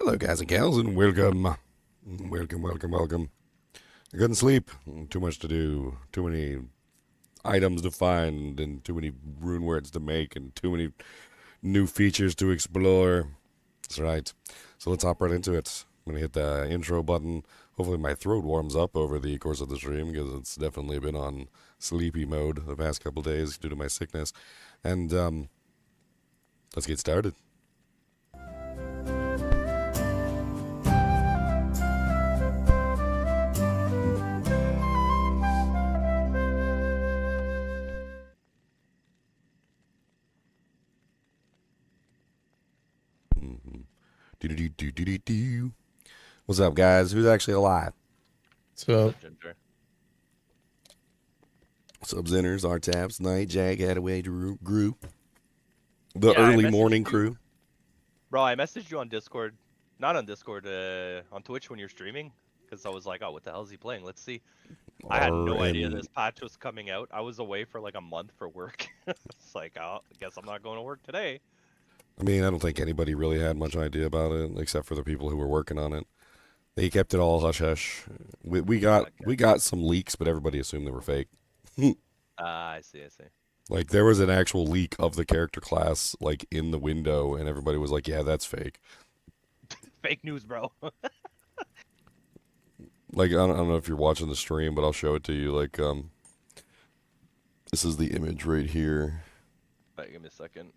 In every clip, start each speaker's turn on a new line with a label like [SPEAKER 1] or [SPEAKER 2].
[SPEAKER 1] Hello, guys and gals, and welcome. Welcome. I couldn't sleep. Too much to do. Too many items to find, and too many rune words to make, and too many new features to explore. That's right. So let's hop right into it. I'm going to hit the intro button. Hopefully my throat warms up over the course of the stream, because it's definitely been on sleepy mode the past couple days due to my sickness. And let's get started. What's up, guys? Who's actually alive?
[SPEAKER 2] So,
[SPEAKER 1] What's up, Zinners, R-Taps, Night, Jag, Hadaway, Drew, the early morning crew.
[SPEAKER 3] Bro, I messaged you on Discord. Not on Discord, on Twitch when you're streaming. Because I was like, oh, what the hell is he playing? Let's see. I had no idea this patch was coming out. I was away for like a month for work. It's like, oh, I guess I'm not going to work today.
[SPEAKER 1] I mean, I don't think anybody really had much idea about it, except for the people who were working on it. They kept it all hush-hush. We got some leaks, but everybody assumed they were fake.
[SPEAKER 3] I see.
[SPEAKER 1] Like, there was an actual leak of the character class, like, in the window, and everybody was like, yeah, that's fake.
[SPEAKER 3] Fake news, bro.
[SPEAKER 1] Like, I don't know if you're watching the stream, but I'll show it to you. Like, this is the image right here.
[SPEAKER 3] Wait, give me a second.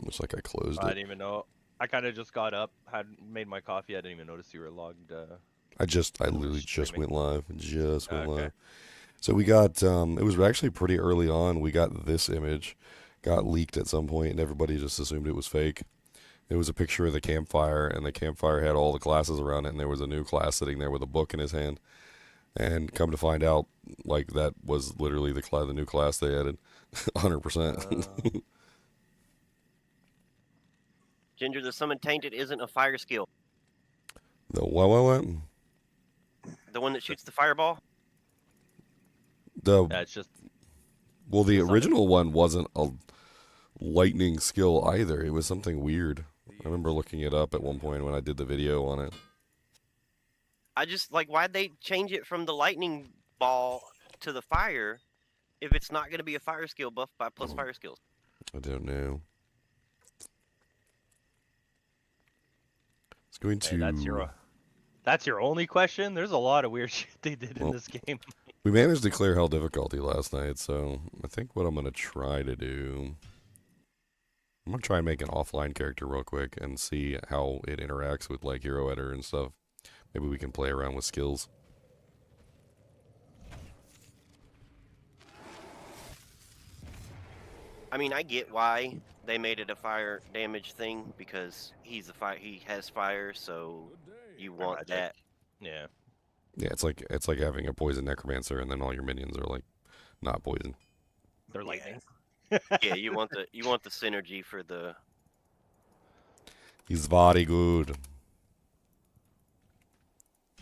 [SPEAKER 1] Looks like I closed it.
[SPEAKER 3] I didn't even know. I kind of just got up, had made my coffee. I didn't even notice you were logged.
[SPEAKER 1] I literally just went live. Live. So we got, it was actually pretty early on. We got this image, got leaked at some point, and everybody just assumed it was fake. It was a picture of the campfire, and the campfire had all the classes around it, and there was a new class sitting there with a book in his hand. And come to find out, like, that was literally the new class they added. 100%.
[SPEAKER 4] Ginger, the summon tainted isn't a fire skill.
[SPEAKER 1] The what?
[SPEAKER 4] The one that shoots the fireball?
[SPEAKER 3] It's just...
[SPEAKER 1] Well, the original one wasn't a lightning skill either. It was something weird. I remember looking it up at one point when I did the video on it.
[SPEAKER 4] I just, like, why'd they change it from the lightning ball to the fire if it's not going to be a fire skill buff by plus fire skills?
[SPEAKER 1] I don't know. It's going to...
[SPEAKER 3] Hey, that's your only question? There's a lot of weird shit they did in this game.
[SPEAKER 1] We managed to clear hell difficulty last night, so I think what I'm going to try to do... I'm going to try and make an offline character real quick and see how it interacts with, like, hero editor and stuff. Maybe we can play around with skills.
[SPEAKER 4] I mean, I get why they made it a fire damage thing, because he has fire, so you want that.
[SPEAKER 3] Yeah.
[SPEAKER 1] Yeah, it's like having a poison necromancer and then all your minions are like not poison.
[SPEAKER 3] They're lightning.
[SPEAKER 4] Yeah, you want the synergy for the...
[SPEAKER 1] He's very good.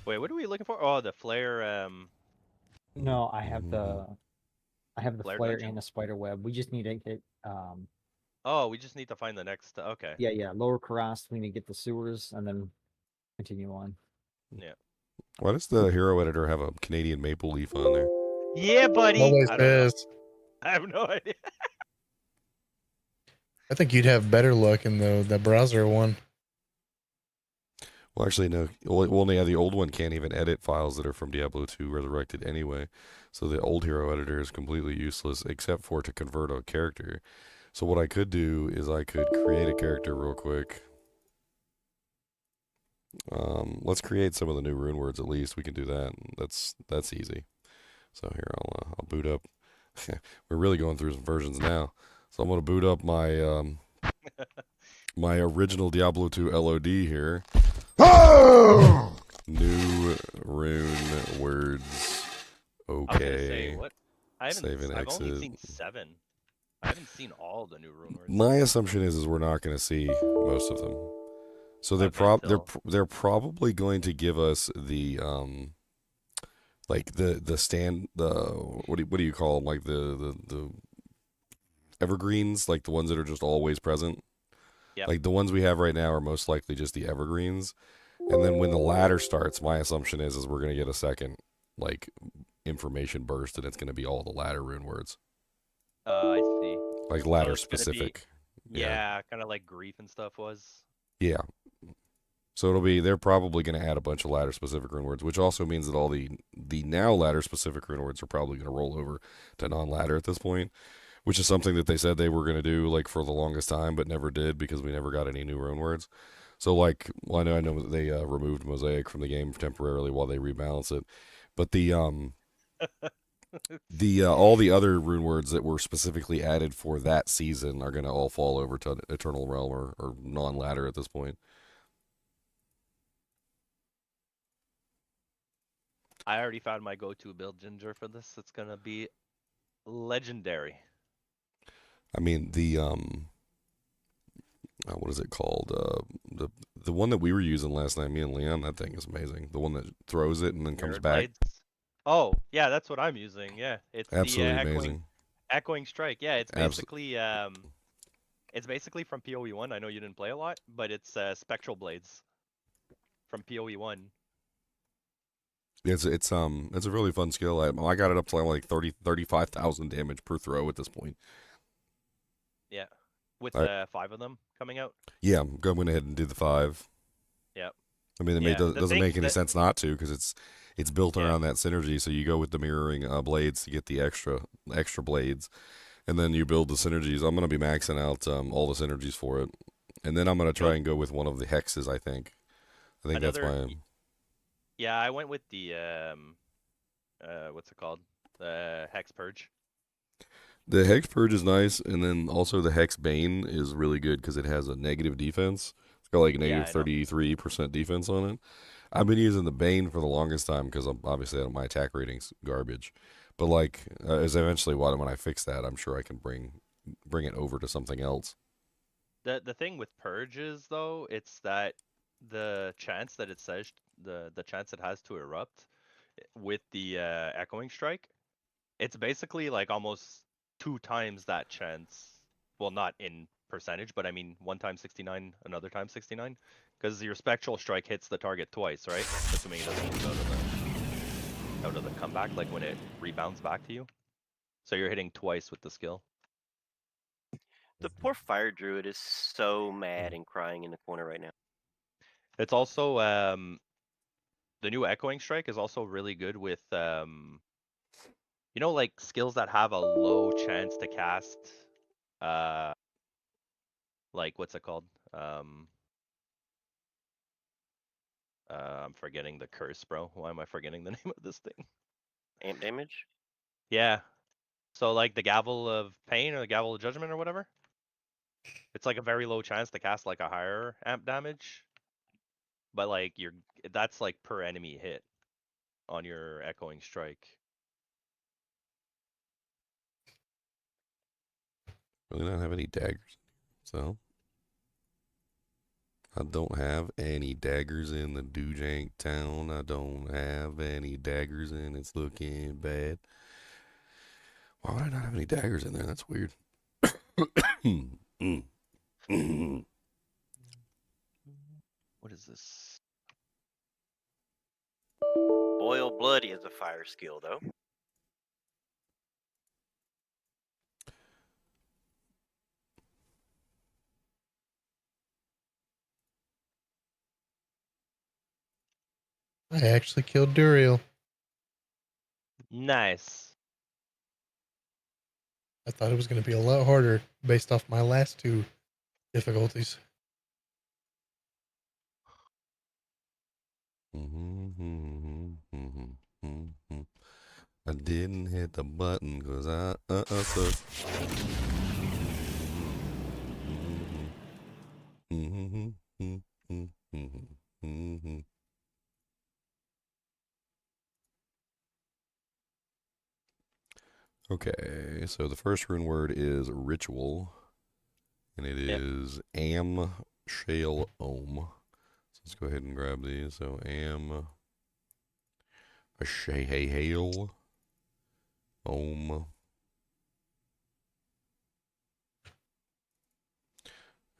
[SPEAKER 3] Wait, what are we looking for? Oh, the flare.
[SPEAKER 5] No, I have the flare
[SPEAKER 3] dungeon?
[SPEAKER 5] and the spider web. We just need to get
[SPEAKER 3] Oh, we just need to find the next. Okay.
[SPEAKER 5] yeah, lower Karast. We need to get the sewers and then continue on.
[SPEAKER 3] Yeah.
[SPEAKER 1] Why does the hero editor have a Canadian maple leaf on there?
[SPEAKER 3] Yeah, buddy.
[SPEAKER 2] always
[SPEAKER 3] I don't know.
[SPEAKER 2] is.
[SPEAKER 3] I have no idea.
[SPEAKER 2] I think you'd have better luck in the browser one.
[SPEAKER 1] Well, actually, no. Well, yeah, the old one can't even edit files that are from Diablo II Resurrected anyway. So the old hero editor is completely useless except for to convert a character. So what I could do is I could create a character real quick. Let's create some of the new rune words at least. We can do that. That's easy. So here, I'll boot up. We're really going through some versions now. So I'm going to boot up my my original Diablo II LOD here. New rune words. Okay.
[SPEAKER 3] Say, what? I've only seen 7. I haven't seen all the new rune words.
[SPEAKER 1] My assumption is we're not going to see most of them. So they're probably going to give us the like the what do you call them, like the evergreens, like the ones that are just always present.
[SPEAKER 3] Yep.
[SPEAKER 1] Like the ones we have right now are most likely just the evergreens. And then when the ladder starts, my assumption is we're gonna get a second like information burst, and it's gonna be all the ladder rune words,
[SPEAKER 3] I see.
[SPEAKER 1] like
[SPEAKER 3] So
[SPEAKER 1] ladder
[SPEAKER 3] it's gonna be
[SPEAKER 1] specific.
[SPEAKER 3] yeah, kind of like grief and stuff was.
[SPEAKER 1] Yeah. So it'll be they're probably going to add a bunch of ladder specific rune words, which also means that all the now ladder specific rune words are probably going to roll over to non ladder at this point, which is something that they said they were going to do like for the longest time, but never did because we never got any new rune words. So like, well, I know that they removed Mosaic from the game temporarily while they rebalance it, but the all the other rune words that were specifically added for that season are going to all fall over to Eternal Realm or non ladder at this point.
[SPEAKER 3] I already found my go-to build, Ginger, for this. It's gonna be legendary.
[SPEAKER 1] I mean the what is it called? The one that we were using last night, me and Leon, that thing is amazing. The one that throws it and then comes
[SPEAKER 3] Mirrored
[SPEAKER 1] back.
[SPEAKER 3] Blades. Oh, yeah, that's what I'm using. Yeah, it's
[SPEAKER 1] Absolutely
[SPEAKER 3] the
[SPEAKER 1] amazing.
[SPEAKER 3] echoing strike. Yeah, it's
[SPEAKER 1] Abs-
[SPEAKER 3] basically from PoE1. I know you didn't play a lot, but it's spectral blades from PoE1.
[SPEAKER 1] It's a really fun skill. I got it up to like 35,000 damage per throw at this point.
[SPEAKER 3] Yeah, with
[SPEAKER 1] All right.
[SPEAKER 3] 5 of them coming out.
[SPEAKER 1] Yeah, I'm going ahead and do the 5.
[SPEAKER 3] Yep.
[SPEAKER 1] I mean,
[SPEAKER 3] Yeah, the
[SPEAKER 1] doesn't
[SPEAKER 3] thing
[SPEAKER 1] make any
[SPEAKER 3] that-
[SPEAKER 1] sense not to because it's built
[SPEAKER 3] Yeah.
[SPEAKER 1] around that synergy. So you go with the mirroring blades to get the extra blades, and then you build the synergies. I'm gonna be maxing out all the synergies for it, and then I'm gonna try
[SPEAKER 3] Yep.
[SPEAKER 1] and go with one of the hexes. I think that's
[SPEAKER 3] Another-
[SPEAKER 1] my.
[SPEAKER 3] Yeah, I went with the what's it called? The Hex Purge.
[SPEAKER 1] The Hex Purge is nice, and then also the Hex Bane is really good because it has a negative defense. It's got like a
[SPEAKER 3] Yeah, I
[SPEAKER 1] negative
[SPEAKER 3] know.
[SPEAKER 1] 33% defense on it. I've been using the Bane for the longest time because obviously my attack rating's garbage. But like, as eventually when I fix that, I'm sure I can bring it over to something else.
[SPEAKER 3] The thing with Purge is though, it's that the chance that it says the chance it has to erupt with the echoing strike, it's basically like almost 2 times that chance. Well, not in percentage, but I mean 1 time 69, another time 69, because your spectral strike hits the target twice, right? Assuming it doesn't move out of the comeback, like when it rebounds back to you. So you're hitting twice with the skill.
[SPEAKER 4] The poor fire druid is so mad and crying in the corner right now.
[SPEAKER 3] It's also the new echoing strike is also really good with like skills that have a low chance to cast like what's it called? I'm forgetting the curse, bro. Why am I forgetting the name of this thing?
[SPEAKER 4] Amp damage?
[SPEAKER 3] Yeah. So like the Gavel of Pain or the Gavel of Judgment or whatever. It's like a very low chance to cast like a higher amp damage. But like that's like per enemy hit on your echoing strike.
[SPEAKER 1] Really don't have any daggers, so I don't have any daggers in the Dujank town. I don't have any daggers, and it's looking bad. Why would I not have any daggers in there? That's weird.
[SPEAKER 3] What is this?
[SPEAKER 4] Boil Bloody is a fire skill, though.
[SPEAKER 2] I actually killed Duriel.
[SPEAKER 3] Nice.
[SPEAKER 2] I thought it was going to be a lot harder based off my last 2 difficulties.
[SPEAKER 1] I didn't hit the button because I suck. Okay, so the first rune word is ritual, and it is am shale ohm. So let's go ahead and grab these. So am a shale ohm.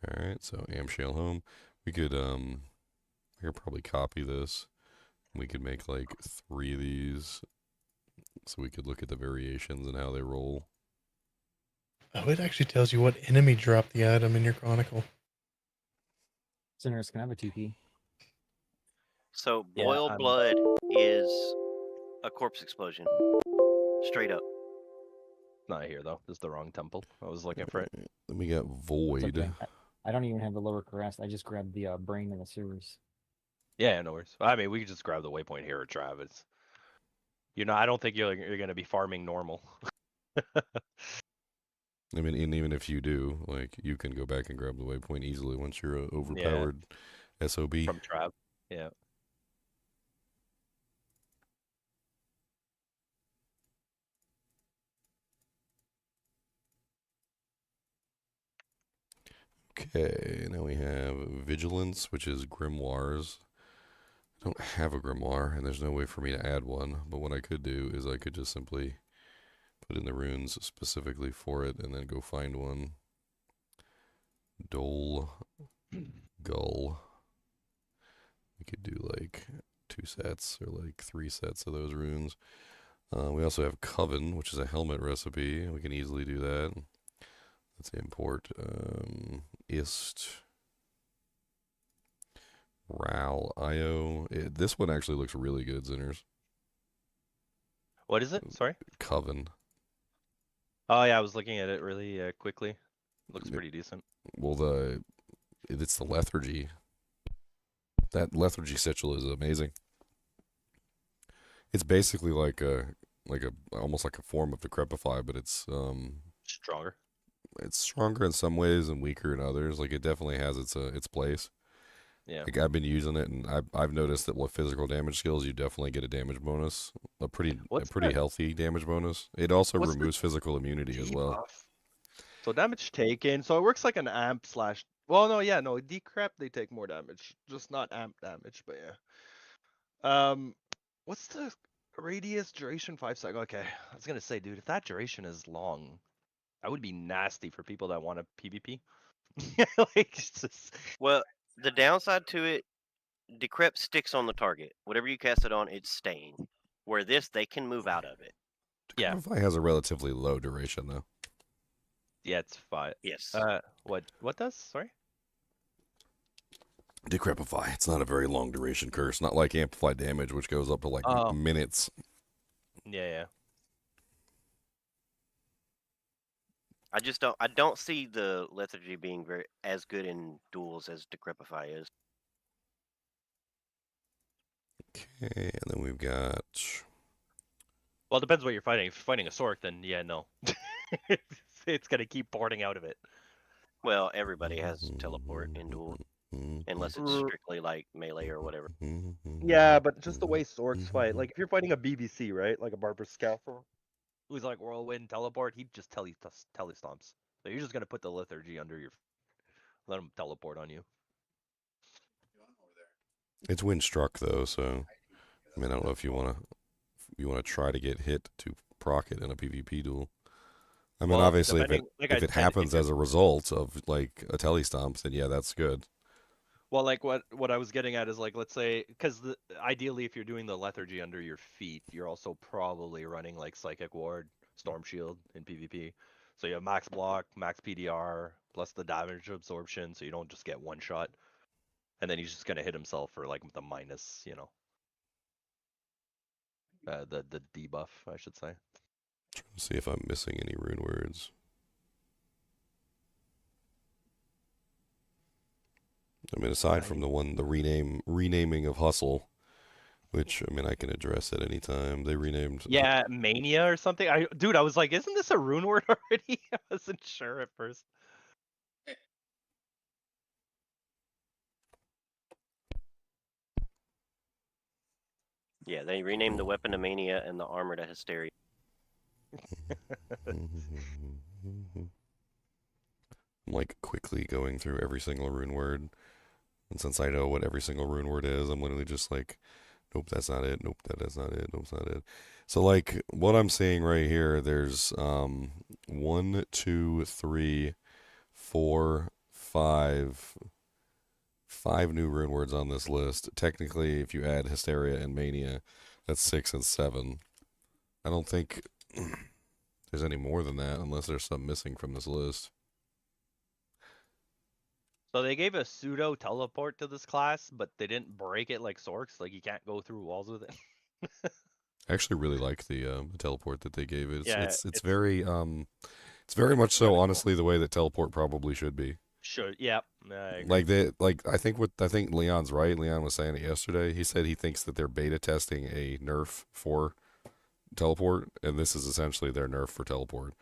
[SPEAKER 1] All right, so Amshale home. We could I could probably copy this. We could make like 3 of these, so we could look at the variations and how they roll.
[SPEAKER 2] Oh, it actually tells you what enemy dropped the item in your chronicle.
[SPEAKER 5] Sinners can I have a 2P.
[SPEAKER 4] So
[SPEAKER 3] Yeah,
[SPEAKER 4] boiled
[SPEAKER 3] I'm-
[SPEAKER 4] blood is a corpse explosion. Straight up.
[SPEAKER 3] Not here though. This is the wrong temple. I was looking for it.
[SPEAKER 1] Then we got
[SPEAKER 5] It's
[SPEAKER 1] Void.
[SPEAKER 5] okay. I don't even have the lower caress. I just grabbed the brain in the sewers.
[SPEAKER 3] Yeah, no worries. I mean, we could just grab the waypoint here at Travis. I don't think you're going to be farming normal.
[SPEAKER 1] I mean, and even if you do, like, you can go back and grab the waypoint easily once you're a overpowered SOB.
[SPEAKER 3] From Trav. Yeah.
[SPEAKER 1] Okay, now we have Vigilance, which is Grimoires. I don't have a Grimoire, and there's no way for me to add one, but what I could do is I could just simply put in the runes specifically for it and then go find one. Dole, Gull. We could do like 2 sets or like 3 sets of those runes. We also have Coven, which is a helmet recipe. We can easily do that. Let's import ist ral io. This one actually looks really good, Zinners.
[SPEAKER 3] What is it? Sorry.
[SPEAKER 1] Coven.
[SPEAKER 3] Oh yeah, I was looking at it really quickly. Looks pretty decent.
[SPEAKER 1] Well, it's the lethargy. That lethargy sigil is amazing. It's basically like a almost like a form of Decrepify, but it's
[SPEAKER 3] Stronger.
[SPEAKER 1] it's stronger in some ways and weaker in others. Like, it definitely has its place.
[SPEAKER 3] Yeah.
[SPEAKER 1] Like, I've been using it, and I've noticed that with physical damage skills, you definitely get a damage bonus, a pretty
[SPEAKER 3] What's
[SPEAKER 1] pretty
[SPEAKER 3] that?
[SPEAKER 1] healthy damage bonus. It also
[SPEAKER 3] What's the
[SPEAKER 1] removes physical immunity as well.
[SPEAKER 3] Debuff. So damage taken. So it works like an amp slash. Well, no, yeah, no. Decrep they take more damage, just not amp damage. But yeah. What's the radius duration 5 seconds? Okay, I was gonna say, dude, if that duration is long, that would be nasty for people that want a PvP. Like, it's just
[SPEAKER 4] Well, the downside to it, Decrep sticks on the target. Whatever you cast it on, it's staying. Where this, they can move out of it.
[SPEAKER 3] Yeah.
[SPEAKER 1] Decrepify has a relatively low duration, though.
[SPEAKER 3] yeah, it's fine.
[SPEAKER 4] Yes.
[SPEAKER 3] What does? Sorry.
[SPEAKER 1] Decrepify. It's not a very long duration curse. Not like amplified damage, which goes up to like
[SPEAKER 3] Oh.
[SPEAKER 1] minutes.
[SPEAKER 3] Yeah.
[SPEAKER 4] I don't see the lethargy being as good in duels as Decrepify is.
[SPEAKER 1] Okay, and then we've got.
[SPEAKER 3] Well, it depends what you're fighting. If you're fighting a Sork, then yeah, no. It's gonna keep porting out of it.
[SPEAKER 4] Well, everybody has teleport in duel, unless it's
[SPEAKER 3] R-
[SPEAKER 4] strictly like melee or whatever.
[SPEAKER 3] Yeah, but just the way Sorks fight. Like if you're fighting a BBC, right? Like a Barber Scaffold, who's like whirlwind teleport, he just telestomps. So you're just gonna put the lethargy under your, let him teleport on you.
[SPEAKER 1] It's wind struck though, so I mean, I don't know if you wanna try to get hit to proc it in a PvP duel. I mean,
[SPEAKER 3] Well,
[SPEAKER 1] obviously, if
[SPEAKER 3] depending- like I
[SPEAKER 1] it
[SPEAKER 3] said,
[SPEAKER 1] happens as a result of like a telestomp, then yeah, that's good.
[SPEAKER 3] Well, like what I was getting at is like, let's say, because ideally, if you're doing the lethargy under your feet, you're also probably running like Psychic Ward, Storm Shield in PvP. So you have max block, max PDR, plus the damage absorption, so you don't just get one shot. And then he's just gonna hit himself for like the minus, the debuff, I should say.
[SPEAKER 1] Trying to see if I'm missing any rune words. I mean, aside from the renaming of Hustle, which I mean I can address at any time. They renamed.
[SPEAKER 3] Yeah, Mania or something. Dude, I was like, isn't this a rune word already? I wasn't sure at first.
[SPEAKER 4] Yeah, they renamed the weapon to Mania and the armor to Hysteria.
[SPEAKER 1] I'm like quickly going through every single rune word, and since I know what every single rune word is, I'm literally just like, nope, that's not it. Nope, that's not it. Nope, that's not it. So like what I'm seeing right here, there's 1, 2, 3, 4, five new rune words on this list. Technically, if you add Hysteria and Mania, that's 6 and 7. I don't think there's any more than that unless there's something missing from this list.
[SPEAKER 3] So they gave a pseudo teleport to this class, but they didn't break it like Sorks. Like you can't go through walls with it.
[SPEAKER 1] I actually really like the teleport that they gave it.
[SPEAKER 3] Yeah,
[SPEAKER 1] It's very much so,
[SPEAKER 3] really cool.
[SPEAKER 1] honestly, the way that teleport probably should be.
[SPEAKER 3] Sure. Yeah. I agree.
[SPEAKER 1] I think Leon's right. Leon was saying it yesterday. He said he thinks that they're beta testing a nerf for teleport, and this is essentially their nerf for teleport.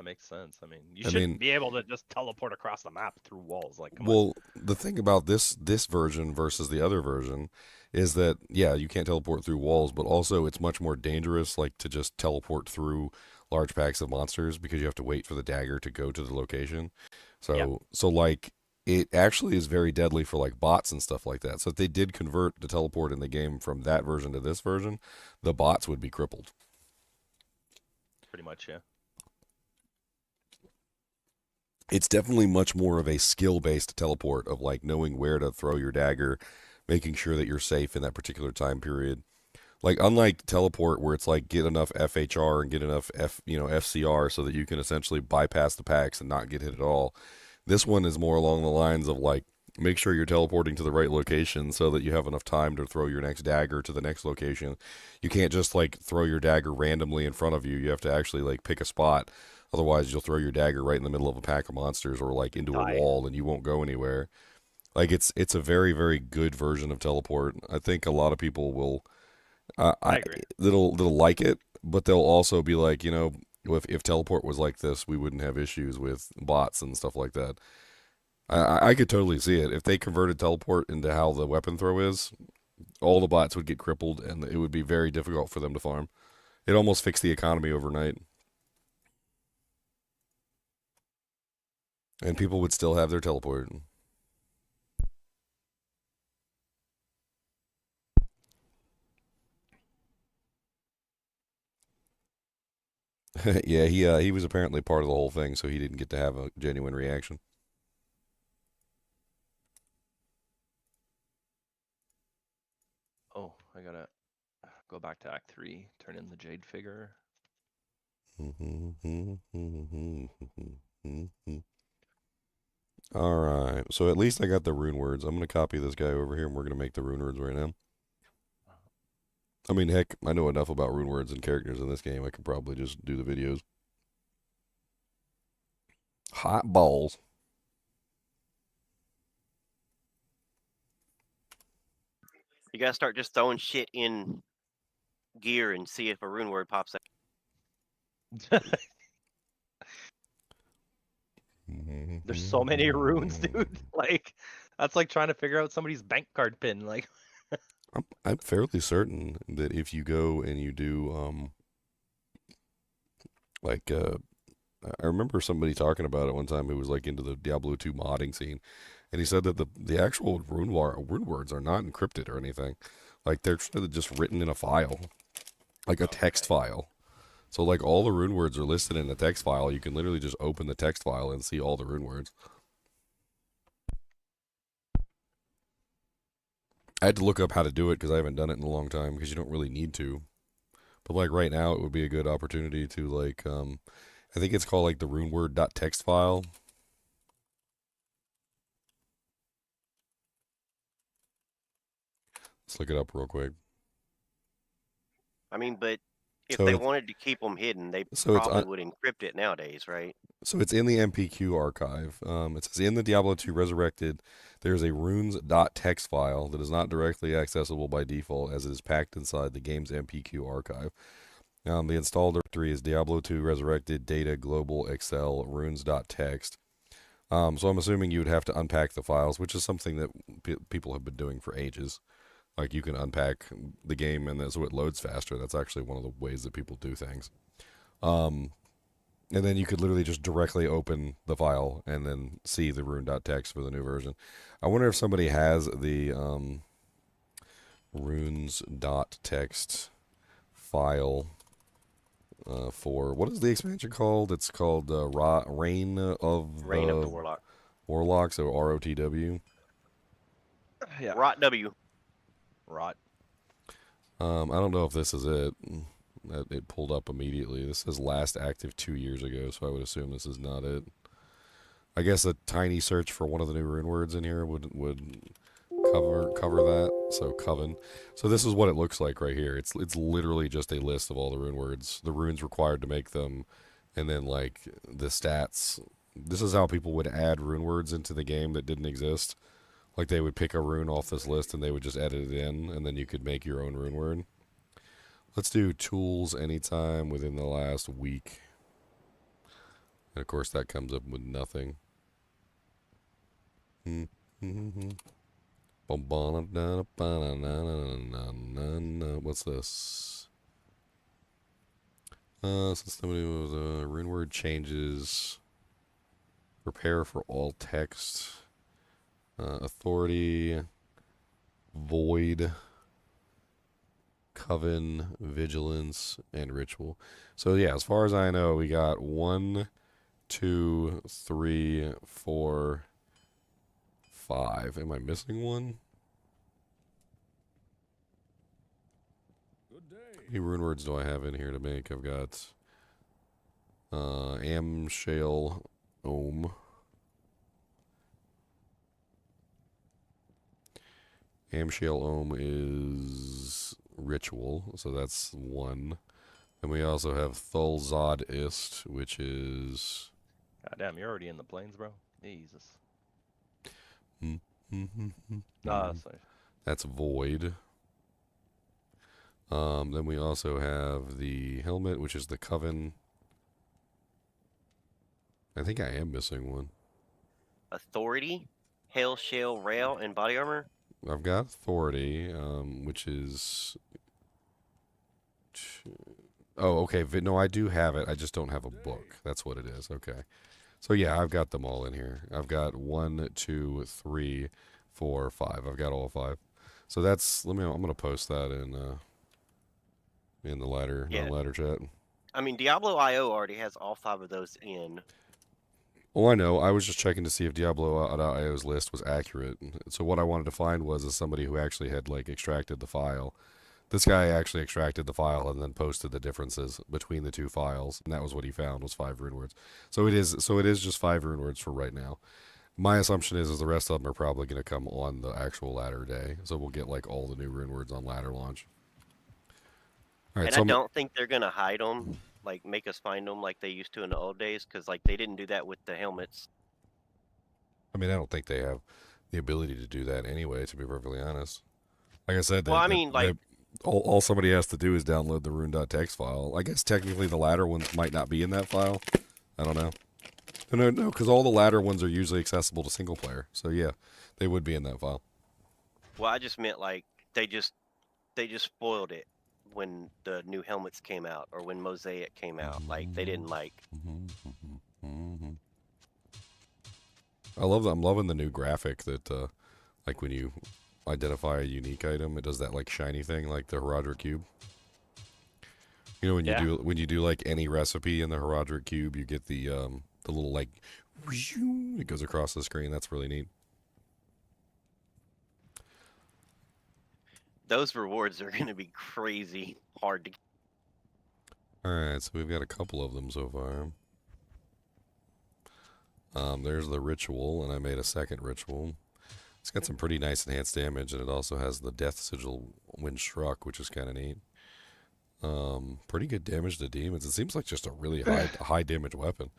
[SPEAKER 3] Makes sense. I mean, you
[SPEAKER 1] I
[SPEAKER 3] shouldn't
[SPEAKER 1] mean-
[SPEAKER 3] be able to just teleport across the map through walls. Like, come on.
[SPEAKER 1] Well, the thing about this version versus the other version is that, yeah, you can't teleport through walls, but also it's much more dangerous, like, to just teleport through large packs of monsters because you have to wait for the dagger to go to the location. So, like, it actually is very deadly for, like, bots and stuff like that. So if they did convert the teleport in the game from that version to this version, the bots would be crippled.
[SPEAKER 3] Pretty much, yeah.
[SPEAKER 1] It's definitely much more of a skill-based teleport of, like, knowing where to throw your dagger, making sure that you're safe in that particular time period. Like, unlike teleport, where it's like get enough FHR and get enough FCR so that you can essentially bypass the packs and not get hit at all. This one is more along the lines of, like, make sure you're teleporting to the right location so that you have enough time to throw your next dagger to the next location. You can't just, like, throw your dagger randomly in front of you. You have to actually, like, pick a spot. Otherwise, you'll throw your dagger right in the middle of a pack of monsters or, like, into a wall, and you won't go anywhere. Like, it's a very, very good version of teleport. I think a lot of people will
[SPEAKER 3] I agree.
[SPEAKER 1] that'll like it, but they'll also be like, if teleport was like this, we wouldn't have issues with bots and stuff like that. I could totally see it. If they converted teleport into how the weapon throw is, all the bots would get crippled, and it would be very difficult for them to farm. It almost fixed the economy overnight. And people would still have their teleport. Yeah, he was apparently part of the whole thing, so he didn't get to have a genuine reaction.
[SPEAKER 3] Oh, I gotta go back to Act 3, turn in the Jade figure.
[SPEAKER 1] All right, so at least I got the rune words. I'm gonna copy this guy over here, and we're gonna make the rune words right now. I mean, heck, I know enough about rune words and characters in this game. I could probably just do the videos. Hot balls.
[SPEAKER 4] You gotta start just throwing shit in gear and see if a rune word pops out.
[SPEAKER 3] There's so many runes, dude. Like, that's like trying to figure out somebody's bank card pin. Like,
[SPEAKER 1] I'm fairly certain that if you go and you do, I remember somebody talking about it one time who was like into the Diablo 2 modding scene, and he said that the actual rune words are not encrypted or anything. Like, they're just written in a file, like a text file. So, like, all the rune words are listed in a text file. You can literally just open the text file and see all the rune words. I had to look up how to do it because I haven't done it in a long time, because you don't really need to. But, like, right now, it would be a good opportunity to, like, I think it's called, like, the runeword.txt file. Let's look it up real quick.
[SPEAKER 4] I mean, but if
[SPEAKER 1] So
[SPEAKER 4] they
[SPEAKER 1] it's-
[SPEAKER 4] wanted to keep them hidden, they
[SPEAKER 1] so it's
[SPEAKER 4] probably would encrypt it nowadays, right?
[SPEAKER 1] So it's in the MPQ archive. It says in the Diablo II Resurrected, there's a runes.txt file that is not directly accessible by default, as it is packed inside the game's MPQ archive. The install directory is Diablo II Resurrected Data Global Excel runes.txt. So I'm assuming you would have to unpack the files, which is something that people have been doing for ages. Like, you can unpack the game and so it loads faster. That's actually one of the ways that people do things. And then you could literally just directly open the file and then see the rune.txt for the new version. I wonder if somebody has the runes.txt file for, what is the expansion called? It's called Reign of
[SPEAKER 4] Reign of the Warlock.
[SPEAKER 1] Warlock, so ROTW.
[SPEAKER 3] Yeah.
[SPEAKER 4] Rot W.
[SPEAKER 3] Rot.
[SPEAKER 1] I don't know if this is it. It pulled up immediately. This says last active 2 years ago, so I would assume this is not it. I guess a tiny search for one of the new rune words in here would cover that. So coven. So this is what it looks like right here. It's literally just a list of all the rune words, the runes required to make them, and then like the stats. This is how people would add rune words into the game that didn't exist. Like they would pick a rune off this list and they would just edit it in, and then you could make your own rune word. Let's do tools anytime within the last week. And of course that comes up with nothing. What's this? Since nobody was rune word changes. Prepare for all text. Authority. Void. Coven. Vigilance. And ritual. So yeah, as far as I know, we got 1, 2, 3, 4, 5. Am I missing one? How many rune words do I have in here to make? I've got Amshale Ohm. Amshale Ohm is ritual, so that's 1. And we also have Thulzod Ist, which is...
[SPEAKER 3] God damn, you're already in the plains, bro. Jesus. Sorry.
[SPEAKER 1] That's Void. Then we also have the helmet, which is the Coven. I think I am missing one.
[SPEAKER 4] Authority, Hail, Shale, Rail, and Body Armor.
[SPEAKER 1] I've got Authority, which is... Oh, okay. No, I do have it. I just don't have a book. That's what it is. Okay. So yeah, I've got them all in here. I've got 1, 2, 3, 4, 5. I've got all 5. So that's... I'm gonna post that in the ladder, non-ladder chat.
[SPEAKER 4] I mean, Diablo IO already has all 5 of those in.
[SPEAKER 1] Oh, I know. I was just checking to see if Diablo.io's list was accurate. So what I wanted to find was somebody who actually had like extracted the file. This guy actually extracted the file and then posted the differences between the 2 files, and that was what he found was 5 rune words. So it is just 5 rune words for right now. My assumption is the rest of them are probably going to come on the actual ladder day. So we'll get like all the new rune words on ladder launch. All right,
[SPEAKER 4] And
[SPEAKER 1] so
[SPEAKER 4] I don't think they're gonna hide them, like make us find them like they used to in the old days, because like they didn't do that with the helmets.
[SPEAKER 1] I mean, I don't think they have the ability to do that anyway, to be perfectly honest. Like I said,
[SPEAKER 4] Well, I mean, like
[SPEAKER 1] all somebody has to do is download the rune.txt file. I guess technically the ladder ones might not be in that file. I don't know. No, because all the ladder ones are usually accessible to single player. So yeah, they would be in that file.
[SPEAKER 4] well, I just meant like they just spoiled it when the new helmets came out or when Mosaic came out. Like they didn't like.
[SPEAKER 1] I'm loving the new graphic that like when you identify a unique item, it does that like shiny thing like the Herodric Cube. You know when you do like any recipe in the Herodric Cube, you get the little like it goes across the screen. That's really neat.
[SPEAKER 4] Those rewards are going to be crazy hard to.
[SPEAKER 1] Alright, so we've got a couple of them so far. There's the ritual, and I made a second ritual. It's got some pretty nice enhanced damage, and it also has the death sigil when struck, which is kind of neat. Pretty good damage to demons. It seems like just a really high damage weapon.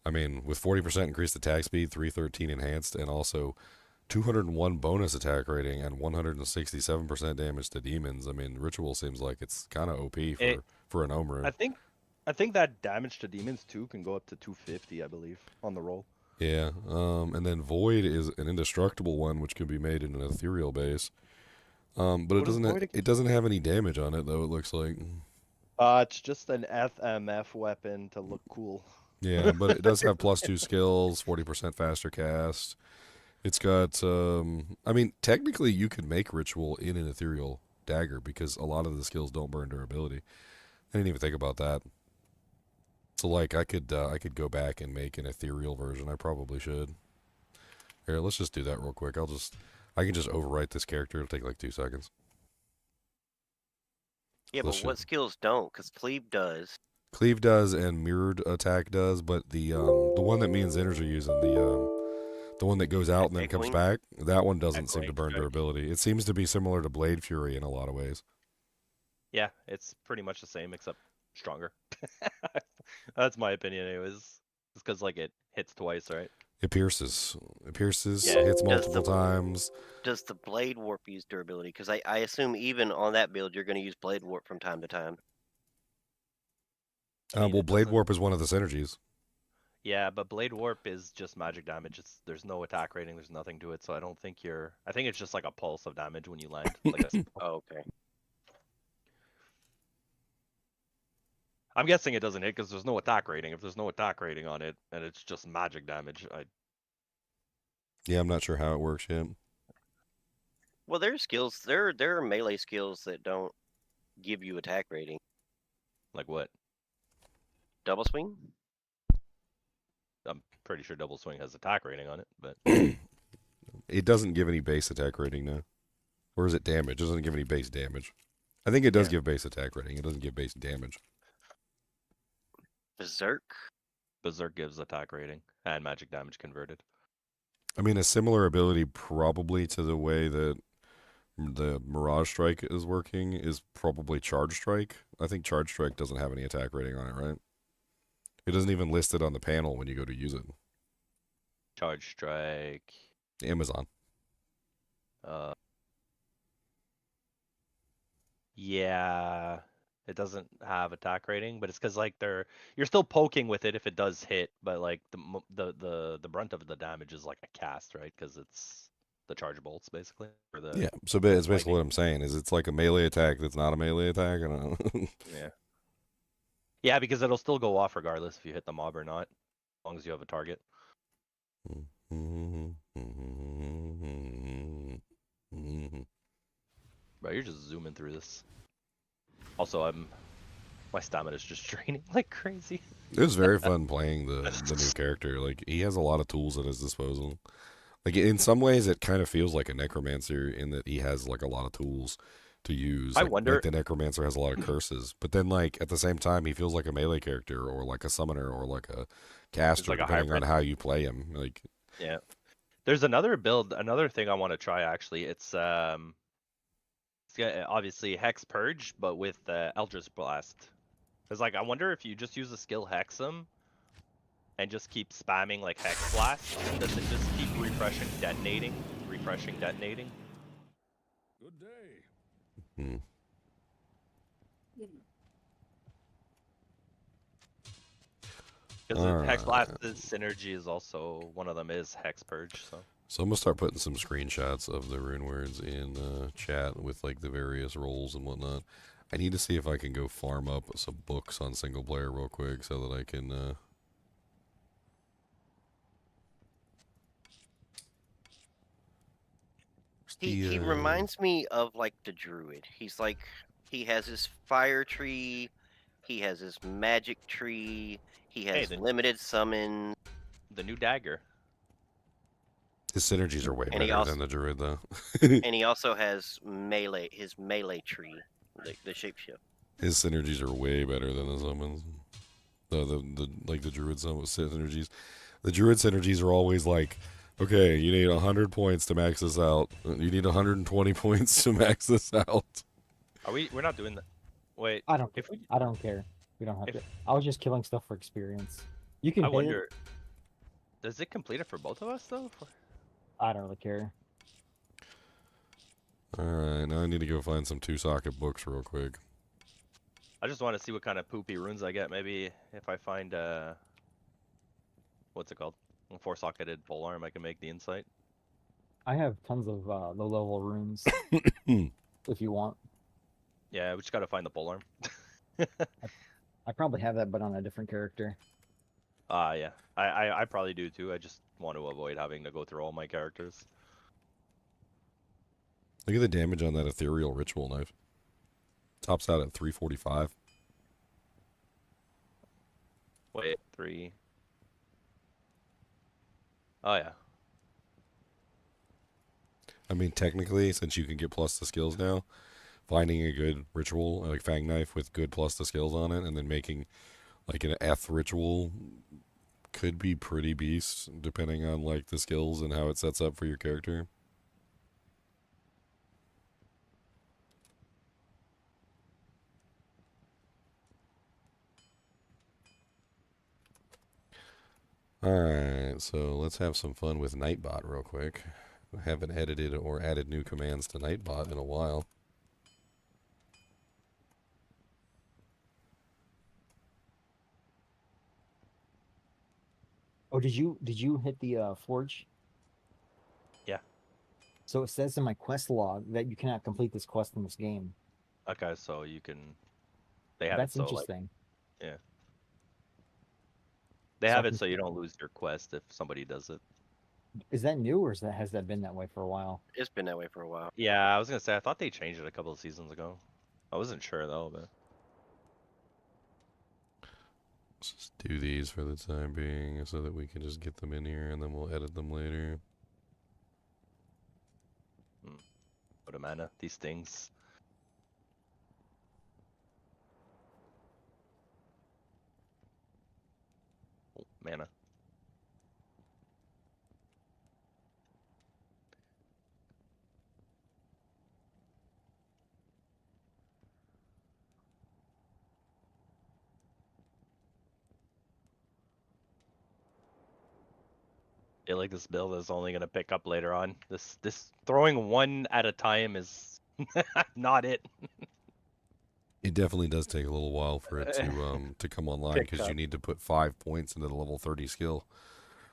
[SPEAKER 1] I mean, with 40% increased attack speed, 313 enhanced, and also 201 bonus attack rating and 167% damage to demons. I mean, ritual seems like it's kind of OP for an Ohm rune.
[SPEAKER 3] I think that damage to demons too can go up to 250, I believe, on the roll.
[SPEAKER 1] Yeah, and then Void is an indestructible one, which can be made in an ethereal base. But it doesn't have any damage on it, though, it looks like.
[SPEAKER 3] It's just an FMF weapon to look cool.
[SPEAKER 1] Yeah, but it does have +2 skills, 40% faster cast. It's got, I mean, technically you could make ritual in an ethereal dagger because a lot of the skills don't burn durability. I didn't even think about that. So like I could go back and make an ethereal version. I probably should. Here, let's just do that real quick. I can just overwrite this character. It'll take like 2 seconds.
[SPEAKER 4] Yeah,
[SPEAKER 1] Let's
[SPEAKER 4] but what skills don't? Because cleave does.
[SPEAKER 1] Cleave does and mirrored attack does, but the one that me and Zinner's are using, the one that goes out and then comes
[SPEAKER 4] Echoing?
[SPEAKER 1] back, that one doesn't seem to
[SPEAKER 3] Echoing
[SPEAKER 1] burn
[SPEAKER 3] strike.
[SPEAKER 1] durability. It seems to be similar to Blade Fury in a lot of ways.
[SPEAKER 3] Yeah, it's pretty much the same except stronger. That's my opinion, anyways. It's because like it hits twice, right?
[SPEAKER 1] It pierces. It pierces,
[SPEAKER 3] Yeah,
[SPEAKER 1] hits
[SPEAKER 4] does
[SPEAKER 1] multiple
[SPEAKER 4] the-
[SPEAKER 1] times.
[SPEAKER 4] Does the blade warp use durability? Because I assume even on that build, you're going to use blade warp from time to time.
[SPEAKER 3] I mean,
[SPEAKER 1] Well,
[SPEAKER 3] it
[SPEAKER 1] Blade
[SPEAKER 3] doesn't-
[SPEAKER 1] Warp is one of the synergies.
[SPEAKER 3] Yeah, but Blade Warp is just magic damage. There's no attack rating. There's nothing to it, so I don't think you're. I think it's just like a pulse of damage when you land. Like a,
[SPEAKER 4] Oh, okay.
[SPEAKER 3] I'm guessing it doesn't hit because there's no attack rating. If there's no attack rating on it and it's just magic damage,
[SPEAKER 1] Yeah, I'm not sure how it works yet.
[SPEAKER 4] Well, there's skills. There are melee skills that don't give you attack rating.
[SPEAKER 3] like what?
[SPEAKER 4] Double swing?
[SPEAKER 3] I'm pretty sure Double Swing has attack rating on it, but
[SPEAKER 1] It doesn't give any base attack rating now. Or is it damage? It doesn't give any base damage. I think it does give base attack rating. It doesn't give base damage.
[SPEAKER 4] Berserk?
[SPEAKER 3] Berserk gives attack rating and magic damage converted.
[SPEAKER 1] I mean, a similar ability probably to the way that the Mirage Strike is working is probably Charge Strike. I think Charge Strike doesn't have any attack rating on it, right? It doesn't even list it on the panel when you go to use it.
[SPEAKER 3] Charge Strike.
[SPEAKER 1] Amazon.
[SPEAKER 3] Yeah, it doesn't have attack rating, but it's because like you're still poking with it if it does hit, but like the brunt of the damage is like a cast, right? Because it's the charge bolts basically. Or the
[SPEAKER 1] Yeah, so it's basically
[SPEAKER 3] lightning.
[SPEAKER 1] what I'm saying is it's like a melee attack that's not a melee attack. I don't know.
[SPEAKER 3] Yeah. Yeah, because it'll still go off regardless if you hit the mob or not, as long as you have a target. Bro, you're just zooming through this. Also, my stamina is just draining like crazy.
[SPEAKER 1] It was very fun playing the new character. Like, he has a lot of tools at his disposal. Like, in some ways, it kind of feels like a necromancer in that he has like a lot of tools to use.
[SPEAKER 3] I
[SPEAKER 1] Like,
[SPEAKER 3] wonder-
[SPEAKER 1] like the necromancer has a lot of curses, but then like at the same time, he feels like a melee character or like a summoner or like a caster,
[SPEAKER 3] like a
[SPEAKER 1] depending on
[SPEAKER 3] hybrid.
[SPEAKER 1] how you play him. Like,
[SPEAKER 3] Yeah. There's another thing I want to try actually. It's got obviously Hex Purge, but with Eldritch Blast. Cause like I wonder if you just use the skill Hex him and just keep spamming like Hex Blast, does it just keep refreshing, detonating?
[SPEAKER 1] good day.
[SPEAKER 3] Because Hex
[SPEAKER 1] Alright.
[SPEAKER 3] Blast's synergy is also one of them is Hex Purge. So
[SPEAKER 1] I'm gonna start putting some screenshots of the rune words in chat with like the various roles and whatnot. I need to see if I can go farm up some books on single player real quick so that I can.
[SPEAKER 4] He reminds me of like the druid. He's like he has his fire tree, he has his magic tree, he has
[SPEAKER 3] the-
[SPEAKER 4] limited summon.
[SPEAKER 3] the new dagger.
[SPEAKER 1] His synergies are way
[SPEAKER 4] And he
[SPEAKER 1] better
[SPEAKER 4] also-
[SPEAKER 1] than the druid though.
[SPEAKER 4] And he also has his melee tree, the shapeshift.
[SPEAKER 1] His synergies are way better than the summons. The druid synergies. The druid synergies are always like, okay, you need 100 points to max this out. You need 120 points to max this out.
[SPEAKER 3] We're not doing that. Wait.
[SPEAKER 5] I don't.
[SPEAKER 3] If we,
[SPEAKER 5] I don't care. We don't have
[SPEAKER 3] If-
[SPEAKER 5] to. I was just killing stuff for experience. You can.
[SPEAKER 3] I
[SPEAKER 5] hit it.
[SPEAKER 3] wonder. Does it complete it for both of us though?
[SPEAKER 5] I don't really care.
[SPEAKER 1] Alright, now I need to go find some 2-socket books real quick.
[SPEAKER 3] I just want to see what kind of poopy runes I get. Maybe if I find what's it called? A 4-socketed polearm, I can make the insight.
[SPEAKER 5] I have tons of low-level runes. If you want,
[SPEAKER 3] Yeah, we just gotta find the polearm.
[SPEAKER 5] I probably have that, but on a different character.
[SPEAKER 3] Yeah. I probably do too. I just want to avoid having to go through all my characters.
[SPEAKER 1] Look at the damage on that ethereal ritual knife. Tops out at 345.
[SPEAKER 3] Wait, 3. Oh yeah.
[SPEAKER 1] I mean, technically, since you can get plus the skills now, finding a good ritual, like Fang Knife with good plus the skills on it, and then making like an F ritual could be pretty beast, depending on like the skills and how it sets up for your character. Alright, so let's have some fun with Nightbot real quick. I haven't edited or added new commands to Nightbot in a while.
[SPEAKER 5] Oh, did you hit the forge?
[SPEAKER 3] Yeah.
[SPEAKER 5] So it says in my quest log that you cannot complete this quest in this game.
[SPEAKER 3] Okay, so you can. They have
[SPEAKER 5] That's
[SPEAKER 3] it so like
[SPEAKER 5] interesting.
[SPEAKER 3] they
[SPEAKER 5] So I
[SPEAKER 3] have it
[SPEAKER 5] can-
[SPEAKER 3] so you don't lose your quest if somebody does it.
[SPEAKER 5] Is that new or has that been that way for a while?
[SPEAKER 4] It's been that way for a while.
[SPEAKER 3] Yeah, I was gonna say I thought they changed it a couple of seasons ago. I wasn't sure though, but
[SPEAKER 1] Let's just do these for the time being so that we can just get them in here and then we'll edit them later.
[SPEAKER 3] what a mana these things. Oh, mana. I feel like this build is only gonna pick up later on. This throwing one at a time is not it.
[SPEAKER 1] It definitely does take a little while for it to come online
[SPEAKER 3] Pick
[SPEAKER 1] because you
[SPEAKER 3] up.
[SPEAKER 1] need to put 5 points into the level 30 skill.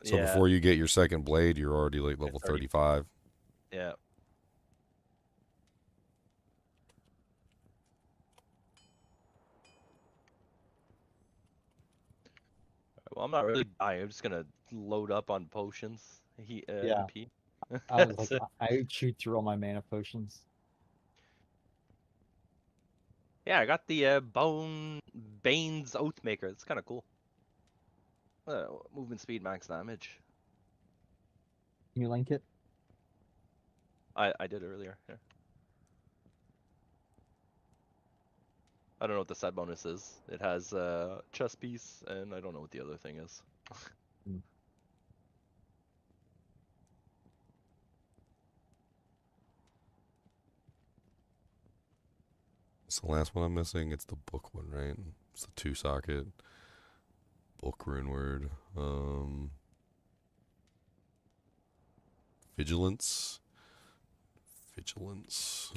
[SPEAKER 1] So
[SPEAKER 3] Yeah,
[SPEAKER 1] before you get your second blade, you're already like level
[SPEAKER 3] 30.
[SPEAKER 1] 35.
[SPEAKER 3] yeah. Well, I'm not really dying. I'm just gonna load up on potions.
[SPEAKER 5] Yeah.
[SPEAKER 3] MP.
[SPEAKER 5] I was like,
[SPEAKER 3] That's it.
[SPEAKER 5] I chewed through all my mana potions.
[SPEAKER 3] Yeah, I got the Bane's Oathmaker. It's kind of cool. Movement speed, max damage.
[SPEAKER 5] Can you link it?
[SPEAKER 3] I did earlier. Yeah. I don't know what the set bonus is. It has chest piece, and I don't know what the other thing is.
[SPEAKER 1] It's the last one I'm missing. It's the book one, right? It's the 2-socket book rune word. Vigilance. Vigilance.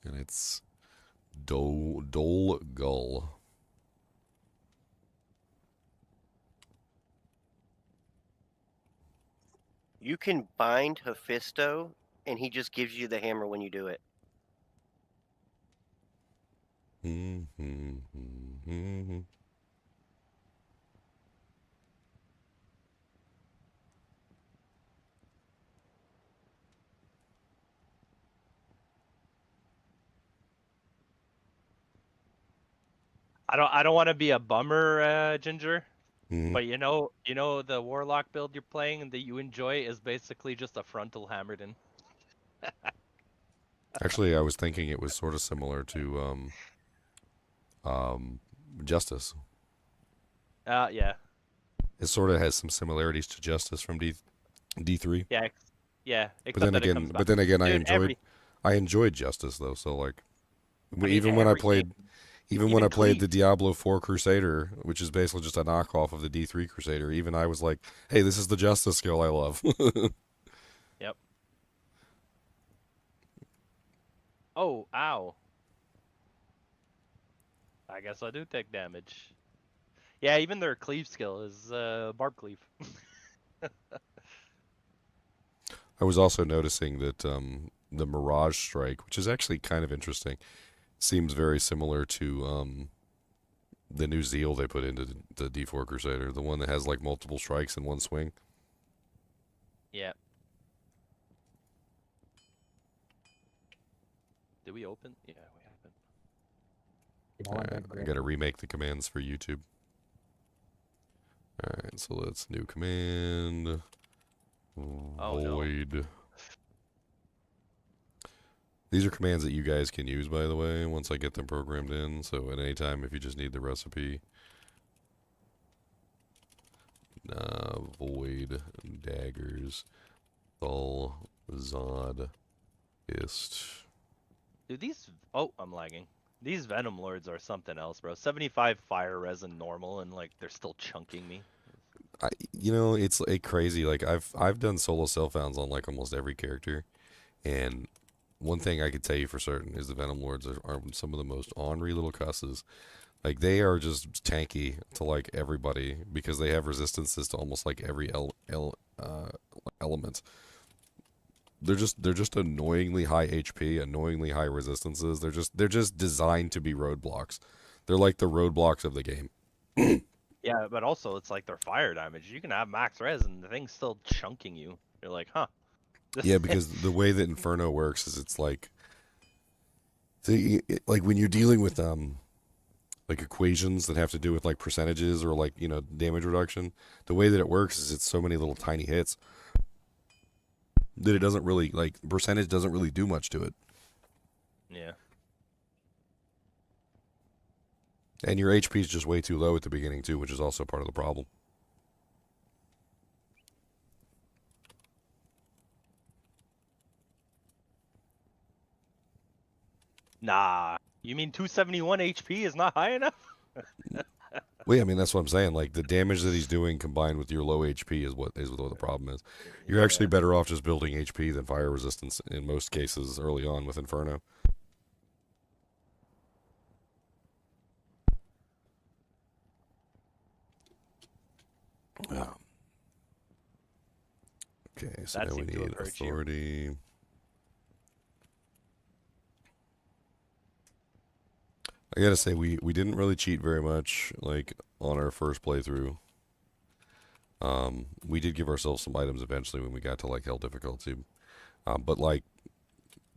[SPEAKER 1] And it's Dole Gull.
[SPEAKER 4] You can bind Hephisto, and he just gives you the hammer when you do it.
[SPEAKER 3] I don't want to be a bummer, Ginger.
[SPEAKER 1] Mhm.
[SPEAKER 3] But you know the Warlock build you're playing that you enjoy is basically just a frontal Hammerden.
[SPEAKER 1] Actually, I was thinking it was sort of similar to Justice.
[SPEAKER 3] Yeah.
[SPEAKER 1] It sort of has some similarities to Justice from D3.
[SPEAKER 3] Yeah. Yeah.
[SPEAKER 1] But
[SPEAKER 3] Except
[SPEAKER 1] then
[SPEAKER 3] that it
[SPEAKER 1] again,
[SPEAKER 3] comes back.
[SPEAKER 1] but then again,
[SPEAKER 3] Dude,
[SPEAKER 1] I enjoyed Justice though. So like,
[SPEAKER 3] mean,
[SPEAKER 1] even when I
[SPEAKER 3] every
[SPEAKER 1] played,
[SPEAKER 3] game.
[SPEAKER 1] even when I
[SPEAKER 3] Even
[SPEAKER 1] played the
[SPEAKER 3] Cleave.
[SPEAKER 1] Diablo 4 Crusader, which is basically just a knockoff of the D3 Crusader, even I was like, hey, this is the Justice skill I love.
[SPEAKER 3] Yep. Oh, ow. I guess I do take damage. Yeah, even their cleave skill is barb cleave.
[SPEAKER 1] I was also noticing that the Mirage Strike, which is actually kind of interesting, seems very similar to the new Zeal they put into the D4 Crusader, the one that has like multiple strikes in one swing.
[SPEAKER 3] Yeah. Did we open? Yeah, we haven't.
[SPEAKER 1] Alright, I gotta remake the commands for YouTube. Alright, so let's new command.
[SPEAKER 3] Oh, no.
[SPEAKER 1] Void. These are commands that you guys can use, by the way, once I get them programmed in. So at any time, if you just need the recipe, void daggers, thul, zod, ist.
[SPEAKER 3] Dude, these. Oh, I'm lagging. These Venom Lords are something else, bro. 75 fire resin normal, and like they're still chunking me.
[SPEAKER 1] It's crazy. Like I've done solo self-founds on like almost every character, and one thing I could tell you for certain is the Venom Lords are some of the most ornery little cusses. Like they are just tanky to like everybody because they have resistances to almost like every element. They're just annoyingly high HP, annoyingly high resistances. They're just designed to be roadblocks. They're like the roadblocks of the game.
[SPEAKER 3] Yeah, but also it's like their fire damage. You can have max res and the thing's still chunking you. You're like, huh?
[SPEAKER 1] Yeah, because the way that Inferno works is it's like, like when you're dealing with like equations that have to do with like percentages or like damage reduction. The way that it works is it's so many little tiny hits that it doesn't really like percentage doesn't really do much to it.
[SPEAKER 3] Yeah.
[SPEAKER 1] And your HP is just way too low at the beginning too, which is also part of the problem.
[SPEAKER 3] Nah. You mean 271 HP is not high enough?
[SPEAKER 1] Well, yeah, I mean that's what I'm saying. Like the damage that he's doing combined with your low HP is what the problem is. You're actually better off just building HP than fire resistance in most cases early on with Inferno. Okay, so
[SPEAKER 3] That
[SPEAKER 1] now we
[SPEAKER 3] seemed to have
[SPEAKER 1] need
[SPEAKER 3] hurt you.
[SPEAKER 1] authority. I gotta say, we didn't really cheat very much, like, on our first playthrough. We did give ourselves some items eventually when we got to, like, hell difficulty. But, like,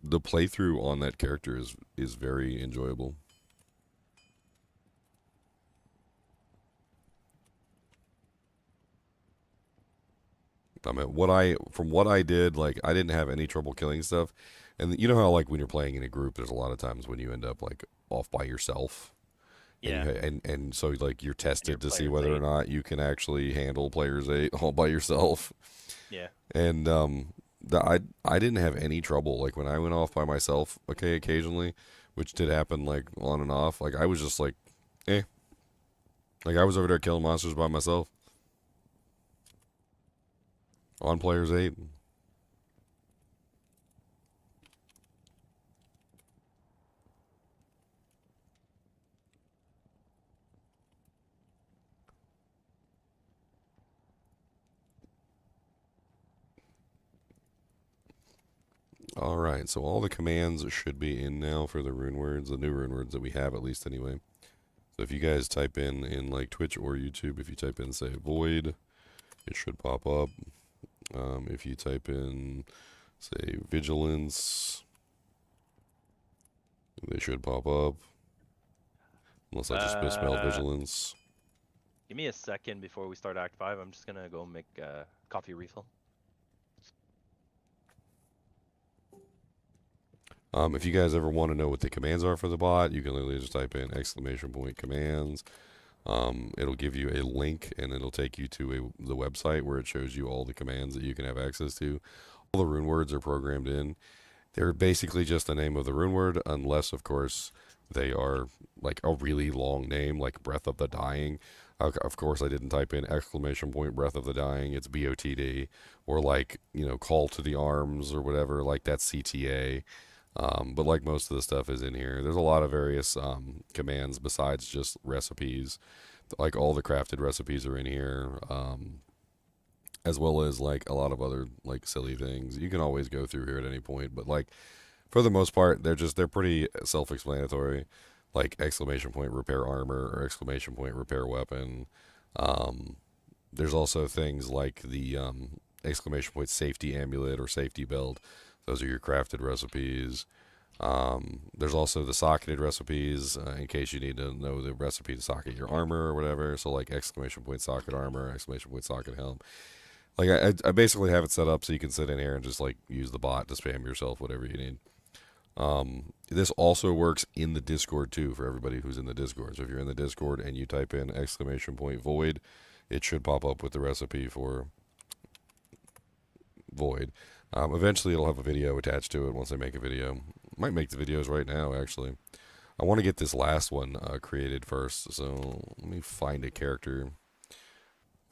[SPEAKER 1] the playthrough on that character is very enjoyable. I mean, from what I did, like, I didn't have any trouble killing stuff. And you know how, like, when you're playing in a group, there's a lot of times when you end up, like, off by yourself.
[SPEAKER 3] Yeah.
[SPEAKER 1] And so, like, you're tested to see
[SPEAKER 3] player's
[SPEAKER 1] whether or
[SPEAKER 3] eight.
[SPEAKER 1] not you can actually handle player's 8 all by yourself.
[SPEAKER 3] Yeah.
[SPEAKER 1] And I didn't have any trouble. Like, when I went off by myself, okay, occasionally, which did happen, like, on and off, like, I was just like, eh. Like, I was over there killing monsters by myself. On player's 8. All right, so all the commands should be in now for the rune words, the new rune words that we have, at least anyway. So if you guys type in like Twitch or YouTube, if you type in, say, void, it should pop up. If you type in, say, vigilance, they should pop up. Unless I just misspelled vigilance.
[SPEAKER 3] Give me a second before we start Act 5. I'm just gonna go make a coffee refill.
[SPEAKER 1] If you guys ever want to know what the commands are for the bot, you can literally just type in !commands. It'll give you a link and it'll take you to the website where it shows you all the commands that you can have access to. All the rune words are programmed in. They're basically just the name of the rune word, unless, of course, they are like a really long name, like Breath of the Dying. Of course, I didn't type in ! Breath of the Dying. It's BOTD. Or like, Call to the Arms or whatever, like that's CTA. But like most of the stuff is in here. There's a lot of various commands besides just recipes. Like all the crafted recipes are in here, as well as like a lot of other like silly things. You can always go through here at any point, but like for the most part, they're pretty self-explanatory. Like ! Repair armor or ! Repair weapon. There's also things like the ! Safety amulet or safety belt. Those are your crafted recipes. There's also the socketed recipes, in case you need to know the recipe to socket your armor or whatever. So like ! Socket armor, ! Socket helm. Like I basically have it set up so you can sit in here and just like use the bot to spam yourself whatever you need. This also works in the Discord too for everybody who's in the Discord. So if you're in the Discord and you type in !void, it should pop up with the recipe for void. Eventually it'll have a video attached to it once I make a video. Might make the videos right now, actually. I want to get this last one created first, so let me find a character.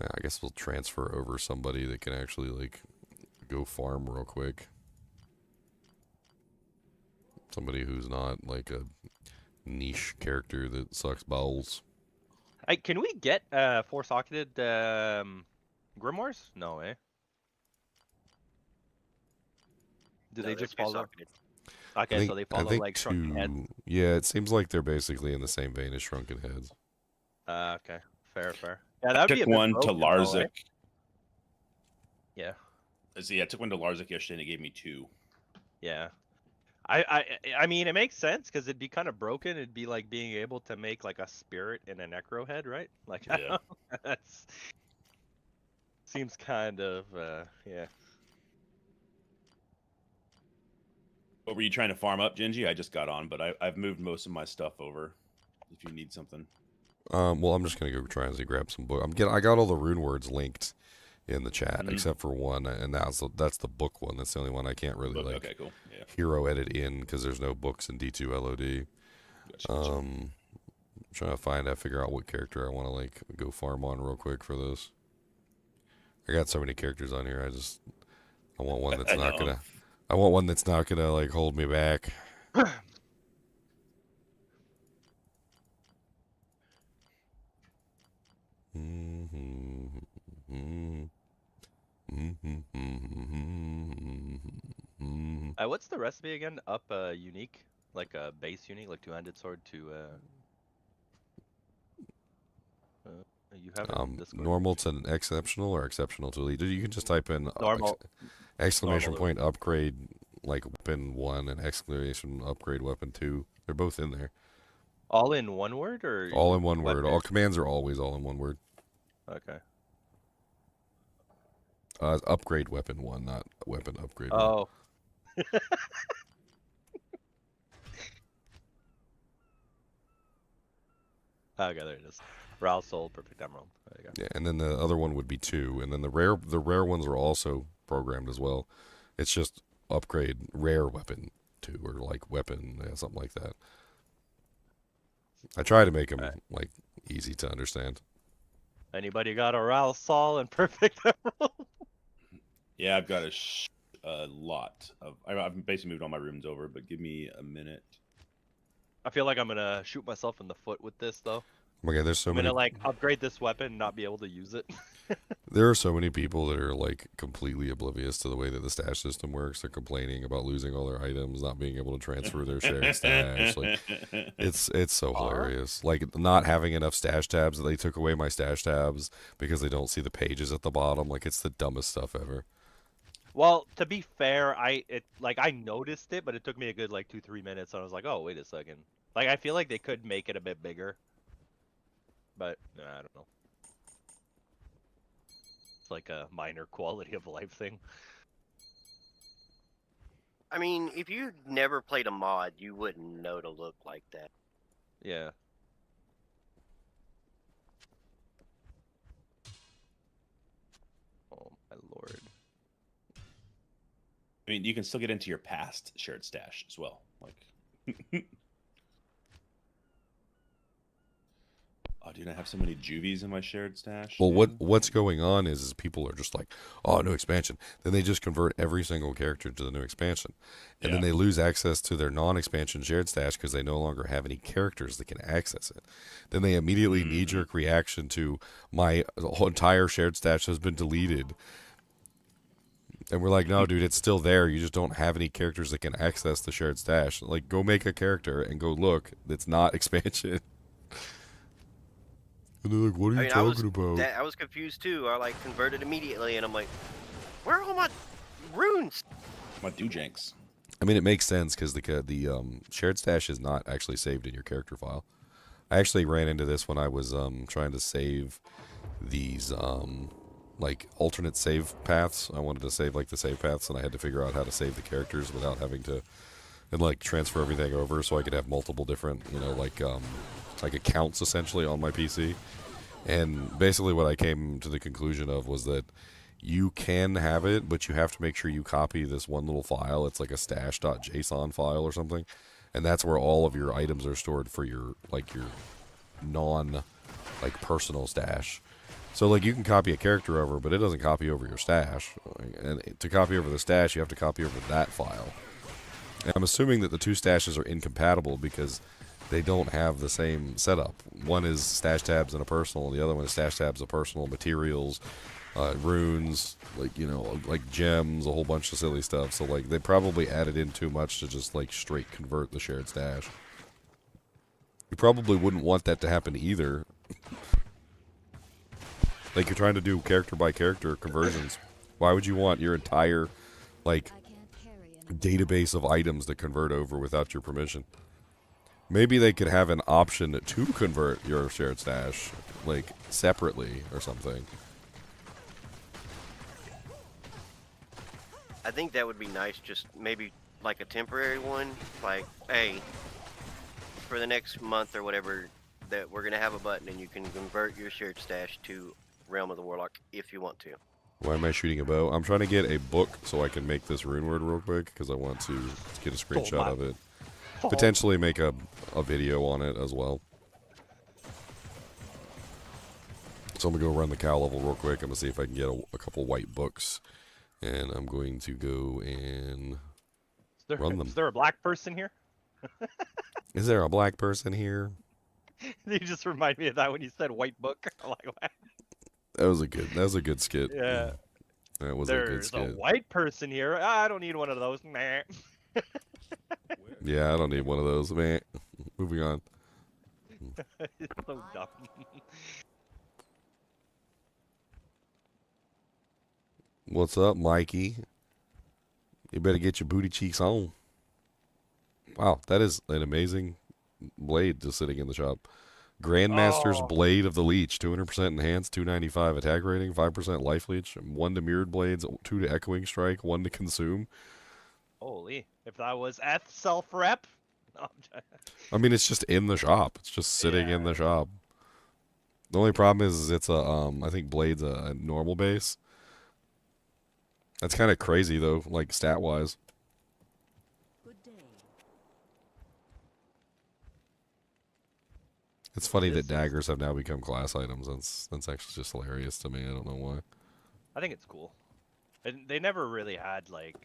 [SPEAKER 1] I guess we'll transfer over somebody that can actually, like, go farm real quick. Somebody who's not, like, a niche character that sucks bowels.
[SPEAKER 3] Hey, can we get 4-socketed grimoires? No, eh? Do they just follow? Okay, so they follow like Shrunken Heads.
[SPEAKER 1] Yeah, it seems like they're basically in the same vein as Shrunken Heads.
[SPEAKER 3] Okay, fair. Yeah, that'd be a
[SPEAKER 6] took
[SPEAKER 3] bit
[SPEAKER 6] one to
[SPEAKER 3] broken, though,
[SPEAKER 6] Larzik.
[SPEAKER 3] eh? Yeah.
[SPEAKER 6] See, I took one to Larzik yesterday and it gave me 2.
[SPEAKER 3] Yeah. I mean, it makes sense because it'd be kind of broken. It'd be like being able to make like a spirit in a necro head, right? Like,
[SPEAKER 6] Yeah.
[SPEAKER 3] that's seems kind of yeah.
[SPEAKER 6] What were you trying to farm up, Gingy? I just got on, but I've moved most of my stuff over. If you need something.
[SPEAKER 1] Well, I'm just gonna go try and grab some book. I got all the rune words linked in the chat except for one, and that's the book one. That's the only one I can't really like.
[SPEAKER 6] Okay, cool. Yeah.
[SPEAKER 1] Hero edit in because there's no books in D2 LOD.
[SPEAKER 6] Gotcha.
[SPEAKER 1] I'm trying to figure out what character I want to like go farm on real quick for this. I got so many characters on here. I want one that's not gonna. I want one that's not gonna like hold me back.
[SPEAKER 3] What's the recipe again? Up unique, like a base unique, like two-handed sword to you have it in Discord?
[SPEAKER 1] Normal to an exceptional or exceptional to elite. You can just type in
[SPEAKER 3] Normal.
[SPEAKER 1] exclamation point upgrade like weapon 1 and exclamation upgrade weapon 2. They're both in there.
[SPEAKER 3] All in one word or
[SPEAKER 1] All in one word.
[SPEAKER 3] weapon?
[SPEAKER 1] All commands are always all in one word.
[SPEAKER 3] Okay.
[SPEAKER 1] Upgrade weapon 1, not weapon upgrade 1.
[SPEAKER 3] Oh. Okay, there it is. Ral Soul, Perfect Emerald. There you go.
[SPEAKER 1] Yeah, and then the other one would be 2, and then the rare ones are also programmed as well. It's just upgrade rare weapon 2 or like weapon, something like that. I try to make them like easy to understand.
[SPEAKER 3] Anybody got a Ral Sol and Perfect Emerald?
[SPEAKER 6] Yeah, I've got a lot of. I've basically moved all my rooms over, but give me a minute.
[SPEAKER 3] I feel like I'm gonna shoot myself in the foot with this though.
[SPEAKER 1] Okay, there's so
[SPEAKER 3] I'm
[SPEAKER 1] many.
[SPEAKER 3] gonna like upgrade this weapon and not be able to use it.
[SPEAKER 1] There are so many people that are like completely oblivious to the way that the stash system works. They're complaining about losing all their items, not being able to transfer their shared stash. Like, it's so hilarious. Like not having enough stash tabs that they took away my stash tabs because they don't see the pages at the bottom. Like it's the dumbest stuff ever.
[SPEAKER 3] Well, to be fair, I noticed it, but it took me a good like 2-3 minutes, and I was like, oh wait a second. Like I feel like they could make it a bit bigger, but I don't know. It's like a minor quality of life thing.
[SPEAKER 4] I mean, if you never played a mod, you wouldn't know to look like that.
[SPEAKER 3] Yeah. Oh my lord.
[SPEAKER 6] I mean, you can still get into your past shared stash as well. Like, oh, dude, I have so many juvies in my shared stash.
[SPEAKER 1] Well, what's going on is people are just like, oh, new expansion. Then they just convert every single character to the new expansion. And then they lose access to their non-expansion shared stash because they no longer have any characters that can access it. Then they immediately knee-jerk reaction to my whole entire shared stash has been deleted. And we're like, no, dude, it's still there. You just don't have any characters that can access the shared stash. Like, go make a character and go look. It's not expansion. And they're like, what are you talking about?
[SPEAKER 4] I was confused too. I like converted immediately, and I'm like, where are all my runes?
[SPEAKER 6] My doojanks.
[SPEAKER 1] I mean, it makes sense because the shared stash is not actually saved in your character file. I actually ran into this when I was trying to save these like alternate save paths. I wanted to save like the save paths, and I had to figure out how to save the characters without having to and like transfer everything over so I could have multiple different, you know, like accounts essentially on my PC. And basically what I came to the conclusion of was that you can have it, but you have to make sure you copy this one little file. It's like a stash.json file or something. And that's where all of your items are stored for your non personal stash. So like you can copy a character over, but it doesn't copy over your stash. And to copy over the stash, you have to copy over that file. And I'm assuming that the two stashes are incompatible because they don't have the same setup. One is stash tabs in a personal, and the other one is stash tabs of personal materials, runes, like gems, a whole bunch of silly stuff. So like they probably added in too much to just like straight convert the shared stash. You probably wouldn't want that to happen either. Like you're trying to do character by character conversions. Why would you want your entire database of items to convert over without your permission? Maybe they could have an option to convert your shared stash separately or something.
[SPEAKER 4] I think that would be nice, just maybe like a temporary one. Like, hey, for the next month or whatever, that we're going to have a button and you can convert your shared stash to Realm of the Warlock if you want to.
[SPEAKER 1] Why am I shooting a bow? I'm trying to get a book so I can make this rune word real quick because I want to get a screenshot of it. Potentially make a video on it as well. So I'm going to go run the cow level real quick. I'm going to see if I can get a couple white books. And I'm going to go and run them.
[SPEAKER 3] Is there a black person here?
[SPEAKER 1] Is there a black person here?
[SPEAKER 3] You just remind me of that when you said white book. I'm like, what?
[SPEAKER 1] That was a good skit.
[SPEAKER 3] Yeah.
[SPEAKER 1] That was a good skit.
[SPEAKER 3] There's a white person here. I don't need one of those. Nah.
[SPEAKER 1] Yeah, I don't need one of those, man. Moving on.
[SPEAKER 3] It's so dumb.
[SPEAKER 1] What's up, Mikey? You better get your booty cheeks on. Wow, that is an amazing blade just sitting in the shop. Grandmaster's Blade of the Leech, 200% enhanced, 295 attack rating, 5% life leech, 1 to mirrored blades, 2 to echoing strike, 1 to consume.
[SPEAKER 3] Holy, if that was Eth self-rep. No,
[SPEAKER 1] I mean, it's just in the shop. It's just sitting in the shop. The only problem is it's a, I think Blade's a normal base. That's kind of crazy, though, like, stat-wise. It's funny that daggers have now become class items. That's actually just hilarious to me. I don't know why.
[SPEAKER 3] I think it's cool. They never really had, like...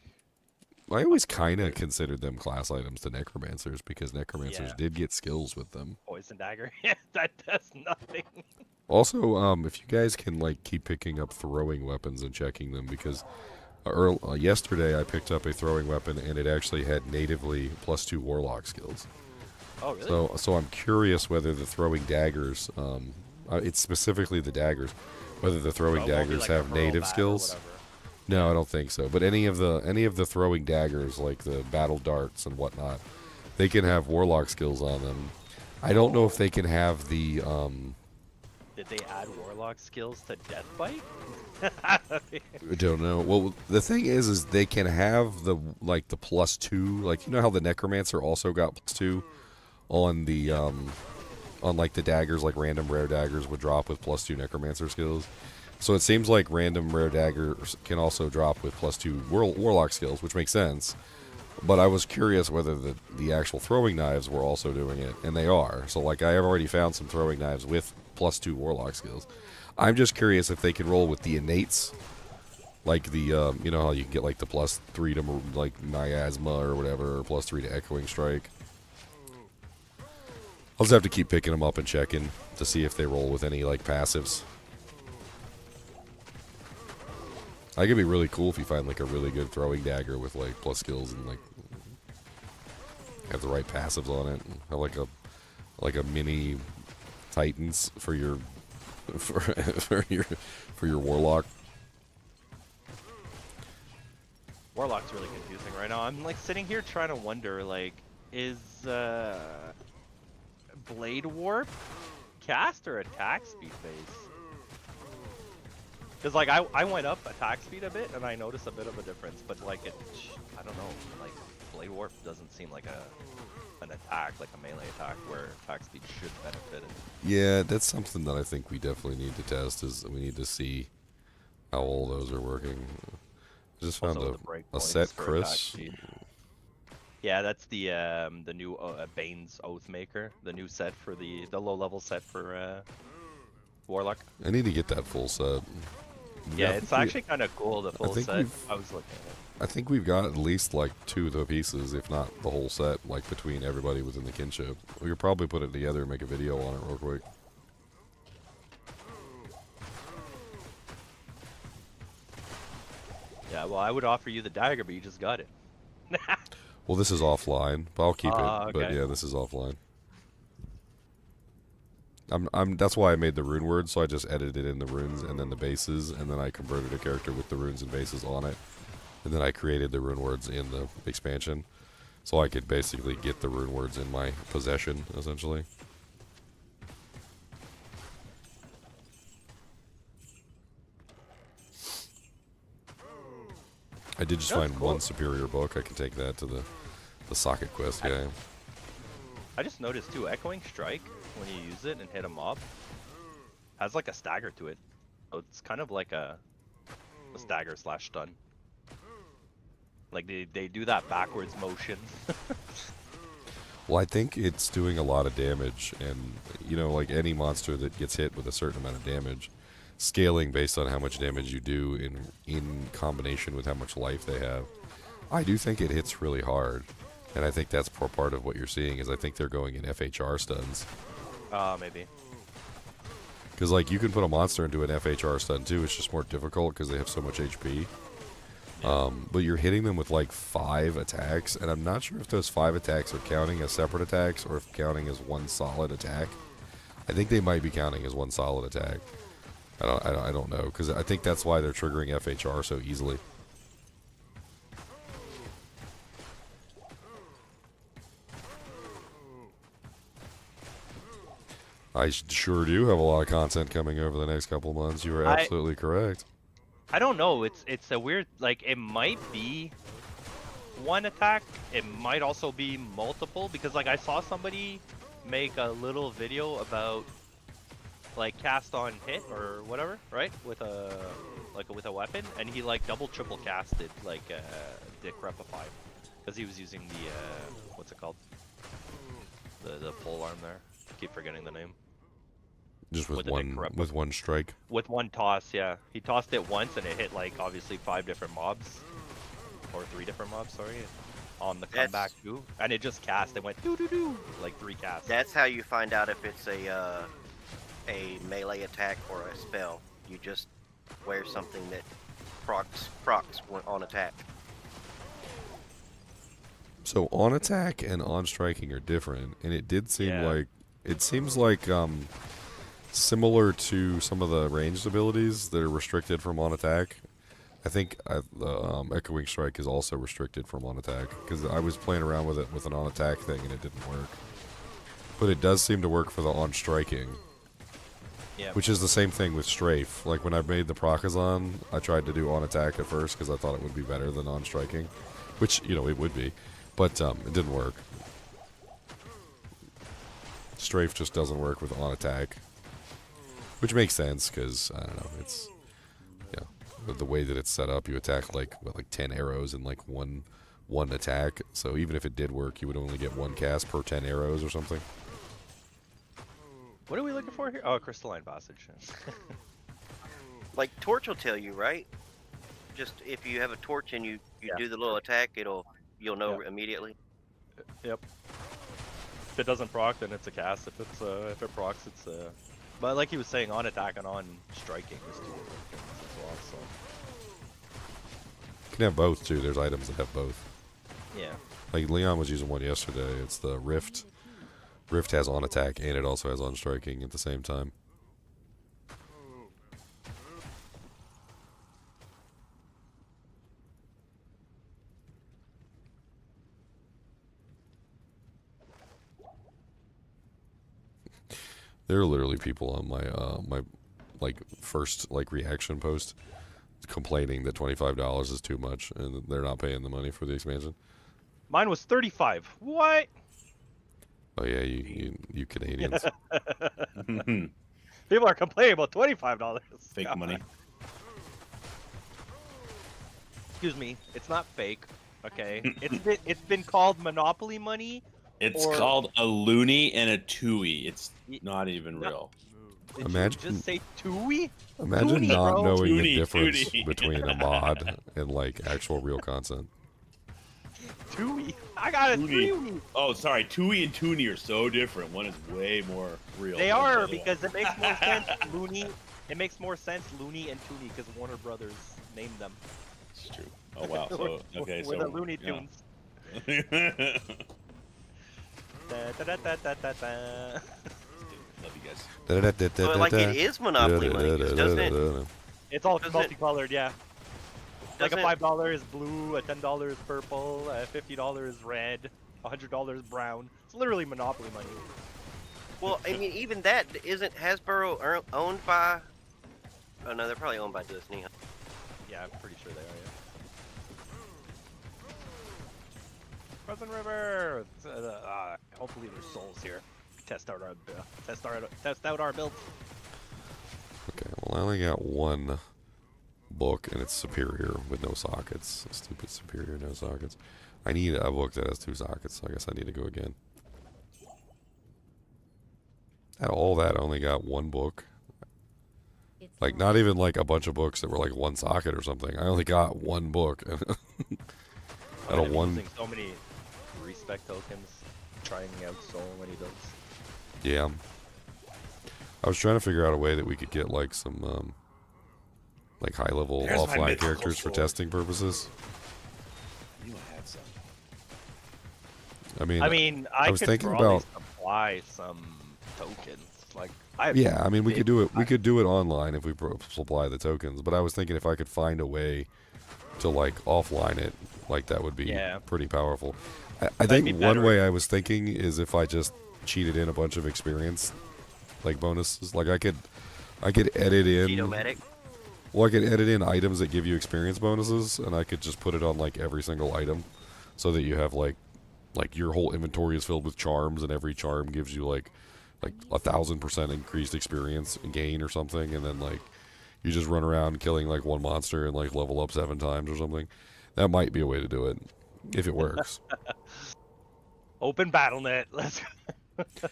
[SPEAKER 1] I always kind of considered them class items to necromancers because necromancers did get skills with them.
[SPEAKER 3] Poison dagger. Yeah, that does nothing.
[SPEAKER 1] Also, if you guys can, like, keep picking up throwing weapons and checking them because... yesterday I picked up a throwing weapon and it actually had natively +2 Warlock skills.
[SPEAKER 3] Oh, really?
[SPEAKER 1] So I'm curious whether the throwing daggers, it's specifically the daggers, whether the throwing daggers
[SPEAKER 3] like
[SPEAKER 1] have native skills. No, I don't think so. But any of the throwing daggers, like the battle darts and whatnot, they can have Warlock skills on them. I don't know if they can have the.
[SPEAKER 3] Did they add Warlock skills to Death Bite?
[SPEAKER 1] I don't know. Well, the thing is they can have the +2, like, you know how the Necromancer also got +2 on the on like the daggers, like random rare daggers would drop with +2 Necromancer skills. So it seems like random rare daggers can also drop with +2 Warlock skills, which makes sense. But I was curious whether the actual throwing knives were also doing it, and they are. So like I have already found some throwing knives with +2 Warlock skills. I'm just curious if they can roll with the innates, like the you know how you can get like the +3 to like miasma or whatever, or +3 to echoing strike. I'll just have to keep picking them up and checking to see if they roll with any like passives. I could be really cool if you find like a really good throwing dagger with like plus skills and like have the right passives on it. Have like a mini Titans for your for your Warlock.
[SPEAKER 3] Warlock's really confusing right now. I'm like sitting here trying to wonder, like, is Blade Warp cast or attack speed base? Because like I went up attack speed a bit and I noticed a bit of a difference, but like I don't know, like Blade Warp doesn't seem like an attack, like a melee attack, where attack speed should benefit it.
[SPEAKER 1] Yeah, that's something that I think we definitely need to test. Is we need to see how all those are working. I just found
[SPEAKER 3] Also, the
[SPEAKER 1] a
[SPEAKER 3] breakpoints
[SPEAKER 1] set,
[SPEAKER 3] for attack
[SPEAKER 1] Chris.
[SPEAKER 3] speed. Yeah, that's the new Bane's Oathmaker, the new set for the low level set for Warlock.
[SPEAKER 1] I need to get that full set.
[SPEAKER 3] Yeah,
[SPEAKER 1] I
[SPEAKER 3] it's
[SPEAKER 1] think
[SPEAKER 3] actually kind of cool, the full
[SPEAKER 1] think
[SPEAKER 3] set.
[SPEAKER 1] we've-
[SPEAKER 3] I was looking at it.
[SPEAKER 1] I think we've got at least like 2 of the pieces, if not the whole set, like between everybody within the kinship. We could probably put it together and make a video on it real quick.
[SPEAKER 3] Yeah, well, I would offer you the dagger, but you just got it.
[SPEAKER 1] Well, this is offline, but I'll keep it. But
[SPEAKER 3] Okay.
[SPEAKER 1] yeah, this is offline. That's why I made the rune word, so I just edited in the runes and then the bases, and then I converted a character with the runes and bases on it. And then I created the rune words in the expansion, so I could basically get the rune words in my possession, essentially. I did just
[SPEAKER 3] That's
[SPEAKER 1] find
[SPEAKER 3] cool.
[SPEAKER 1] one superior book. I can take that to the socket quest guy.
[SPEAKER 3] I just noticed too, Echoing Strike, when you use it and hit a mob, has like a stagger to it. So it's kind of like a stagger / stun. Like they do that backwards motion.
[SPEAKER 1] Well, I think it's doing a lot of damage, and you know, like any monster that gets hit with a certain amount of damage, scaling based on how much damage you do in combination with how much life they have. I do think it hits really hard, and I think that's part of what you're seeing. Is I think they're going in FHR stuns,
[SPEAKER 3] Maybe.
[SPEAKER 1] because like you can put a monster into an FHR stun too. It's just more difficult because they have so much HP. But you're hitting them with like 5 attacks, and I'm not sure if those 5 attacks are counting as separate attacks or if counting as one solid attack. I think they might be counting as one solid attack. I don't know, because I think that's why they're triggering FHR so easily. I sure do have a lot of content coming over the next couple months. You are absolutely correct.
[SPEAKER 3] I don't know. It's a weird, like, it might be one attack. It might also be multiple, because like I saw somebody make a little video about like cast on hit or whatever, right? With a with a weapon, and he like triple casted like Dick Repify, because he was using the what's it called? The pole arm there. I keep forgetting the name.
[SPEAKER 1] Just with
[SPEAKER 3] With the
[SPEAKER 1] one
[SPEAKER 3] Dick Rep-
[SPEAKER 1] with one strike.
[SPEAKER 3] With one toss, yeah. He tossed it once and it hit like obviously 5 different mobs. Or 3 different mobs, sorry. On the comeback too. And it just cast. It went doo doo doo. Like 3 casts.
[SPEAKER 4] That's how you find out if it's a melee attack or a spell. You just wear something that procs on attack.
[SPEAKER 1] So on attack and on striking are different, and it did seem
[SPEAKER 3] Yeah.
[SPEAKER 1] like it seems like similar to some of the ranged abilities that are restricted from on attack. I think Echoing Strike is also restricted from on attack, because I was playing around with it with an on attack thing and it didn't work. But it does seem to work for the on striking,
[SPEAKER 3] Yeah.
[SPEAKER 1] which is the same thing with strafe. Like when I made the Procazon, I tried to do on attack at first because I thought it would be better than on striking, which you know it would be, but it didn't work. Strafe just doesn't work with on attack, which makes sense because I don't know, it's the way that it's set up. You attack like 10 arrows in like one attack. So even if it did work, you would only get 1 cast per 10 arrows or something.
[SPEAKER 3] What are we looking for here? Oh, Crystalline Passage.
[SPEAKER 4] Like torch will tell you, right? Just if you have a torch and you
[SPEAKER 3] Yeah.
[SPEAKER 4] do the little attack, you'll know immediately.
[SPEAKER 3] Yep. If it doesn't proc, then it's a cast. If it procs, it's But like he was saying, on attack and on striking is 2 different things as well. So
[SPEAKER 1] You can have both too. There's items that have both.
[SPEAKER 3] yeah.
[SPEAKER 1] Like Leon was using one yesterday. It's the Rift. Rift has on attack and it also has on striking at the same time. There are literally people on my my like first like reaction post complaining that $25 is too much and they're not paying the money for the expansion.
[SPEAKER 3] Mine was 35. What?
[SPEAKER 1] Oh yeah, you Canadians.
[SPEAKER 3] People are complaining about $25.
[SPEAKER 6] Fake
[SPEAKER 3] God.
[SPEAKER 6] money.
[SPEAKER 3] Excuse me, it's not fake. Okay, it's been called monopoly money.
[SPEAKER 6] It's
[SPEAKER 3] Or-
[SPEAKER 6] called a loony and a tui. It's
[SPEAKER 3] Y-
[SPEAKER 6] not even
[SPEAKER 3] no.
[SPEAKER 6] real.
[SPEAKER 3] Did
[SPEAKER 1] Imagine-
[SPEAKER 3] you just say Tui?
[SPEAKER 1] Imagine
[SPEAKER 3] Toonie,
[SPEAKER 1] not
[SPEAKER 3] bro.
[SPEAKER 1] knowing the
[SPEAKER 6] Toonie,
[SPEAKER 1] difference
[SPEAKER 6] toonie.
[SPEAKER 1] between a mod and like actual real content.
[SPEAKER 3] Tui. I got a
[SPEAKER 6] Toonie.
[SPEAKER 3] Tui.
[SPEAKER 6] Oh, sorry. Tui and toonie are so different. One is way more real.
[SPEAKER 3] They
[SPEAKER 6] than the
[SPEAKER 3] are
[SPEAKER 6] other
[SPEAKER 3] because
[SPEAKER 6] one.
[SPEAKER 3] it makes more sense. Looney. It makes more sense, Looney and Toonie, because Warner Brothers named them.
[SPEAKER 6] It's true. Oh wow. So okay.
[SPEAKER 3] We're
[SPEAKER 6] so
[SPEAKER 3] the Looney
[SPEAKER 6] yeah.
[SPEAKER 3] Tunes. Da, da, da, da, da, da, da.
[SPEAKER 6] Love you guys.
[SPEAKER 4] But like it is Monopoly money, just doesn't.
[SPEAKER 3] It's all
[SPEAKER 4] Doesn't-
[SPEAKER 3] multicolored, yeah. Like a
[SPEAKER 4] doesn't-
[SPEAKER 3] $5 is blue, a $10 is purple, a $50 is red, $100 brown. It's literally Monopoly money.
[SPEAKER 4] Well, I mean, even that isn't Hasbro owned by. Oh no, they're probably owned by Disney. Huh?
[SPEAKER 3] Yeah, I'm pretty sure they are, yeah. Frozen River! Hopefully there's souls here. Test out our builds.
[SPEAKER 1] Okay, well I only got one book and it's superior with no sockets. Stupid superior, no sockets. I need a book that has 2 sockets, so I guess I need to go again. Out of all that, I only got one book. Like, not even like a bunch of books that were like 1 socket or something. I only got one book. Out of one.
[SPEAKER 3] Using so many respect tokens, trying out so many builds.
[SPEAKER 1] Yeah. I was trying to figure out a way that we could get like some like high level
[SPEAKER 6] There's my
[SPEAKER 1] offline
[SPEAKER 6] mythical
[SPEAKER 1] characters for
[SPEAKER 6] sword.
[SPEAKER 1] testing purposes.
[SPEAKER 6] You had some.
[SPEAKER 1] I mean,
[SPEAKER 3] I
[SPEAKER 1] was
[SPEAKER 3] could
[SPEAKER 1] thinking
[SPEAKER 3] probably
[SPEAKER 1] about-
[SPEAKER 3] supply some tokens. Like, I have
[SPEAKER 1] yeah, I mean, we could do it. We
[SPEAKER 3] I-
[SPEAKER 1] could do it online if we supply the tokens. But I was thinking if I could find a way to like offline it, like that would be
[SPEAKER 3] Yeah.
[SPEAKER 1] pretty powerful. I
[SPEAKER 3] That'd be
[SPEAKER 1] think one
[SPEAKER 3] better.
[SPEAKER 1] way I was thinking is if I just cheated in a bunch of experience, like bonuses. Like I could edit in.
[SPEAKER 4] Cheeto-matic.
[SPEAKER 1] Well, I could edit in items that give you experience bonuses, and I could just put it on like every single item, so that you have like your whole inventory is filled with charms, and every charm gives you like 1,000% increased experience gain or something, and then like you just run around killing like one monster and like level up 7 times or something. That might be a way to do it if it works.
[SPEAKER 3] Open BattleNet. Let's go.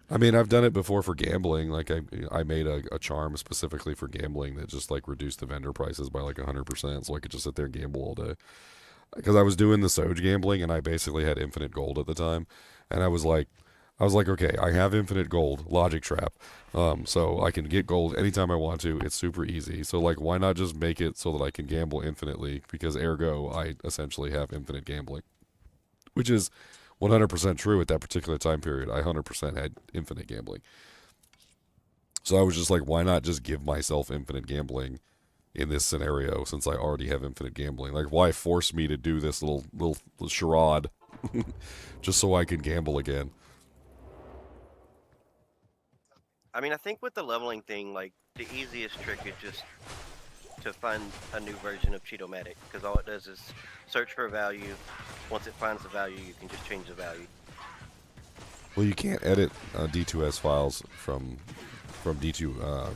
[SPEAKER 1] I mean, I've done it before for gambling. Like I made a charm specifically for gambling that just like reduced the vendor prices by like 100%, so I could just sit there and gamble all day. Because I was doing the Soj gambling and I basically had infinite gold at the time, and I was like, okay, I have infinite gold, logic trap, so I can get gold anytime I want to. It's super easy. So like, why not just make it so that I can gamble infinitely? Because ergo, I essentially have infinite gambling, which is 100% true at that particular time period. I 100% had infinite gambling. So I was just like, why not just give myself infinite gambling in this scenario, since I already have infinite gambling? Like, why force me to do this little charade just so I can gamble again?
[SPEAKER 4] I mean, I think with the leveling thing, like the easiest trick is just to find a new version of Cheeto-matic, because all it does is search for a value. Once it finds the value, you can just change the value.
[SPEAKER 1] Well, you can't edit D2S files from D2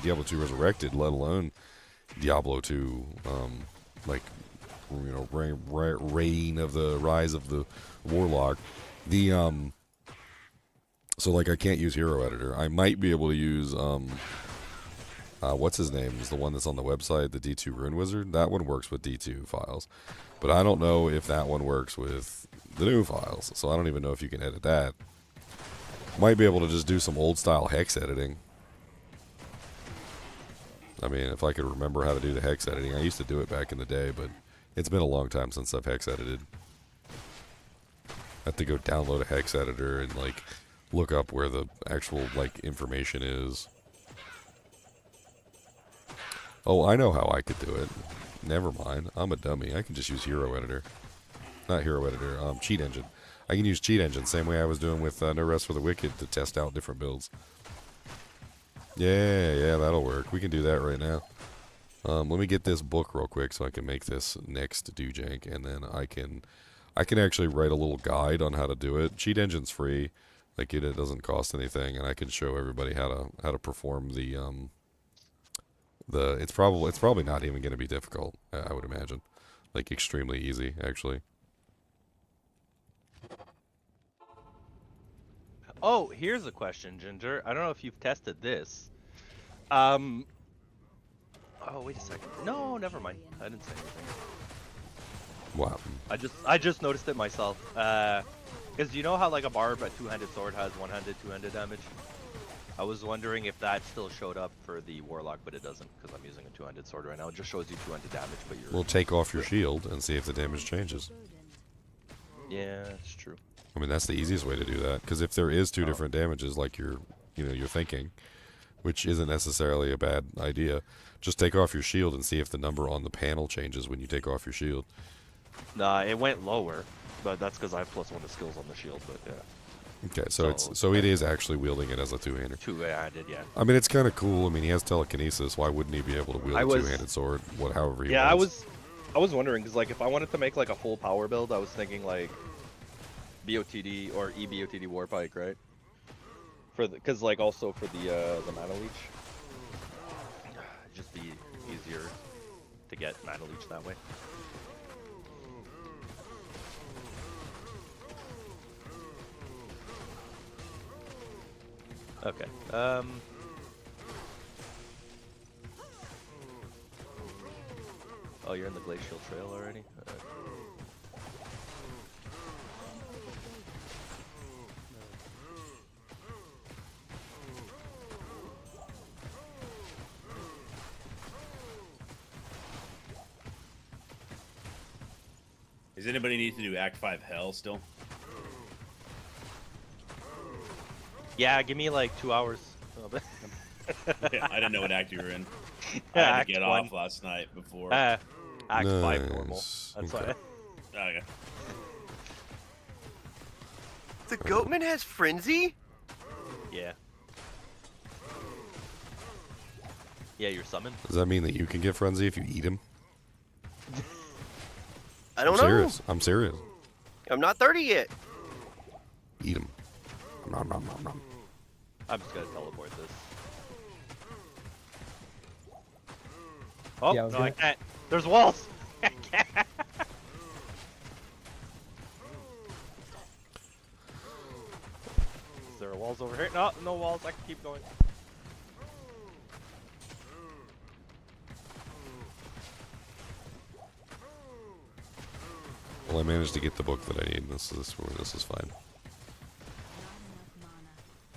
[SPEAKER 1] Diablo II Resurrected, let alone Diablo II, like, you know, reign of the rise of the Warlock. So like I can't use Hero Editor. I might be able to use what's his name? Is the one that's on the website, the D2 Rune Wizard. That one works with D2 files, but I don't know if that one works with the new files. So I don't even know if you can edit that. Might be able to just do some old style hex editing. I mean, if I could remember how to do the hex editing. I used to do it back in the day, but it's been a long time since I've hex edited. I have to go download a hex editor and like look up where the actual like information is. Oh, I know how I could do it. Never mind. I'm a dummy. I can just use Hero Editor. Not Hero Editor, Cheat Engine. I can use Cheat Engine, same way I was doing with No Rest for the Wicked to test out different builds. Yeah, that'll work. We can do that right now. Let me get this book real quick so I can make this next Doojank, and then I I can actually write a little guide on how to do it. Cheat Engine's free, like it doesn't cost anything, and I can show everybody how to perform the It's probably not even going to be difficult. I would imagine, like extremely easy actually.
[SPEAKER 3] Oh, here's a question, Ginger. I don't know if you've tested this. Oh, wait a second. No, never mind. I didn't say anything.
[SPEAKER 1] Wow.
[SPEAKER 3] I just noticed it myself. Because you know how like a barb, a two-handed sword has one-handed, two-handed damage? I was wondering if that still showed up for the Warlock, but it doesn't because I'm using a two-handed sword right now. It just shows you two-handed damage, but you're...
[SPEAKER 1] We'll take off your shield and see if the damage changes.
[SPEAKER 3] Yeah, it's true.
[SPEAKER 1] I mean, that's the easiest way to do that, because if there is two different damages, like you're thinking, which isn't necessarily a bad idea, just take off your shield and see if the number on the panel changes when you take off your shield.
[SPEAKER 3] Nah, it went lower, but that's because I have +1 to skills on the shield, but yeah.
[SPEAKER 1] Okay, so it is actually wielding it as a two-hander.
[SPEAKER 3] Two-handed, yeah.
[SPEAKER 1] I mean, it's kind of cool. I mean, he has telekinesis. Why wouldn't he be able to wield a two-handed sword? However he wants.
[SPEAKER 3] I was wondering because like if I wanted to make like a full power build, I was thinking like BOTD or EBOTD Warpike, right? Because like also for the mana leech, it'd just be easier to get mana leech that way. Okay. Oh, you're in the glacial trail already?
[SPEAKER 6] Does anybody need to do Act 5 Hell still?
[SPEAKER 3] Yeah, give me like 2 hours.
[SPEAKER 6] Yeah, I didn't know what act you were in. I
[SPEAKER 3] Yeah,
[SPEAKER 6] had to get
[SPEAKER 3] Act 1.
[SPEAKER 6] off last night before.
[SPEAKER 3] Act 5 normal. That's
[SPEAKER 1] Okay.
[SPEAKER 3] why.
[SPEAKER 6] Okay.
[SPEAKER 4] The Goatman has Frenzy?
[SPEAKER 3] Yeah. Yeah, you're summoned.
[SPEAKER 1] Does that mean that you can get frenzy if you eat him?
[SPEAKER 4] I don't
[SPEAKER 1] I'm
[SPEAKER 4] know.
[SPEAKER 1] serious. I'm serious.
[SPEAKER 4] I'm not 30 yet.
[SPEAKER 1] Eat him. Nom, nom, nom, nom.
[SPEAKER 3] I'm just gonna teleport this. Oh,
[SPEAKER 5] Yeah, I was
[SPEAKER 3] no, I
[SPEAKER 5] gonna-
[SPEAKER 3] can't. There's walls! I can't. Is there walls over here? No, no walls. I can keep going.
[SPEAKER 1] Well, I managed to get the book that I need. This is fine.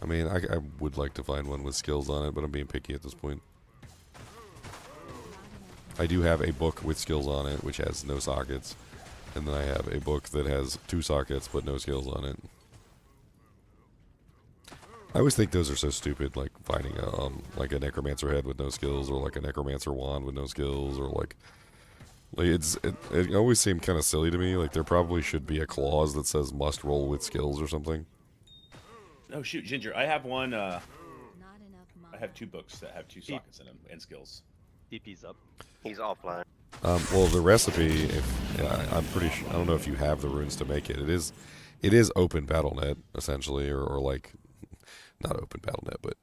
[SPEAKER 1] I mean, I would like to find one with skills on it, but I'm being picky at this point. I do have a book with skills on it, which has no sockets, and then I have a book that has 2 sockets but no skills on it. I always think those are so stupid, like finding a like a necromancer head with no skills, or like a necromancer wand with no skills, or like it always seemed kind of silly to me. Like there probably should be a clause that says must roll with skills or something.
[SPEAKER 6] Oh shoot, Ginger, I have one. I have 2 books that have 2 sockets in them and skills.
[SPEAKER 3] DP's up.
[SPEAKER 4] He's offline.
[SPEAKER 1] Well, the recipe, I'm pretty sure, I don't know if you have the runes to make it. It is open BattleNet essentially, or like not open BattleNet, but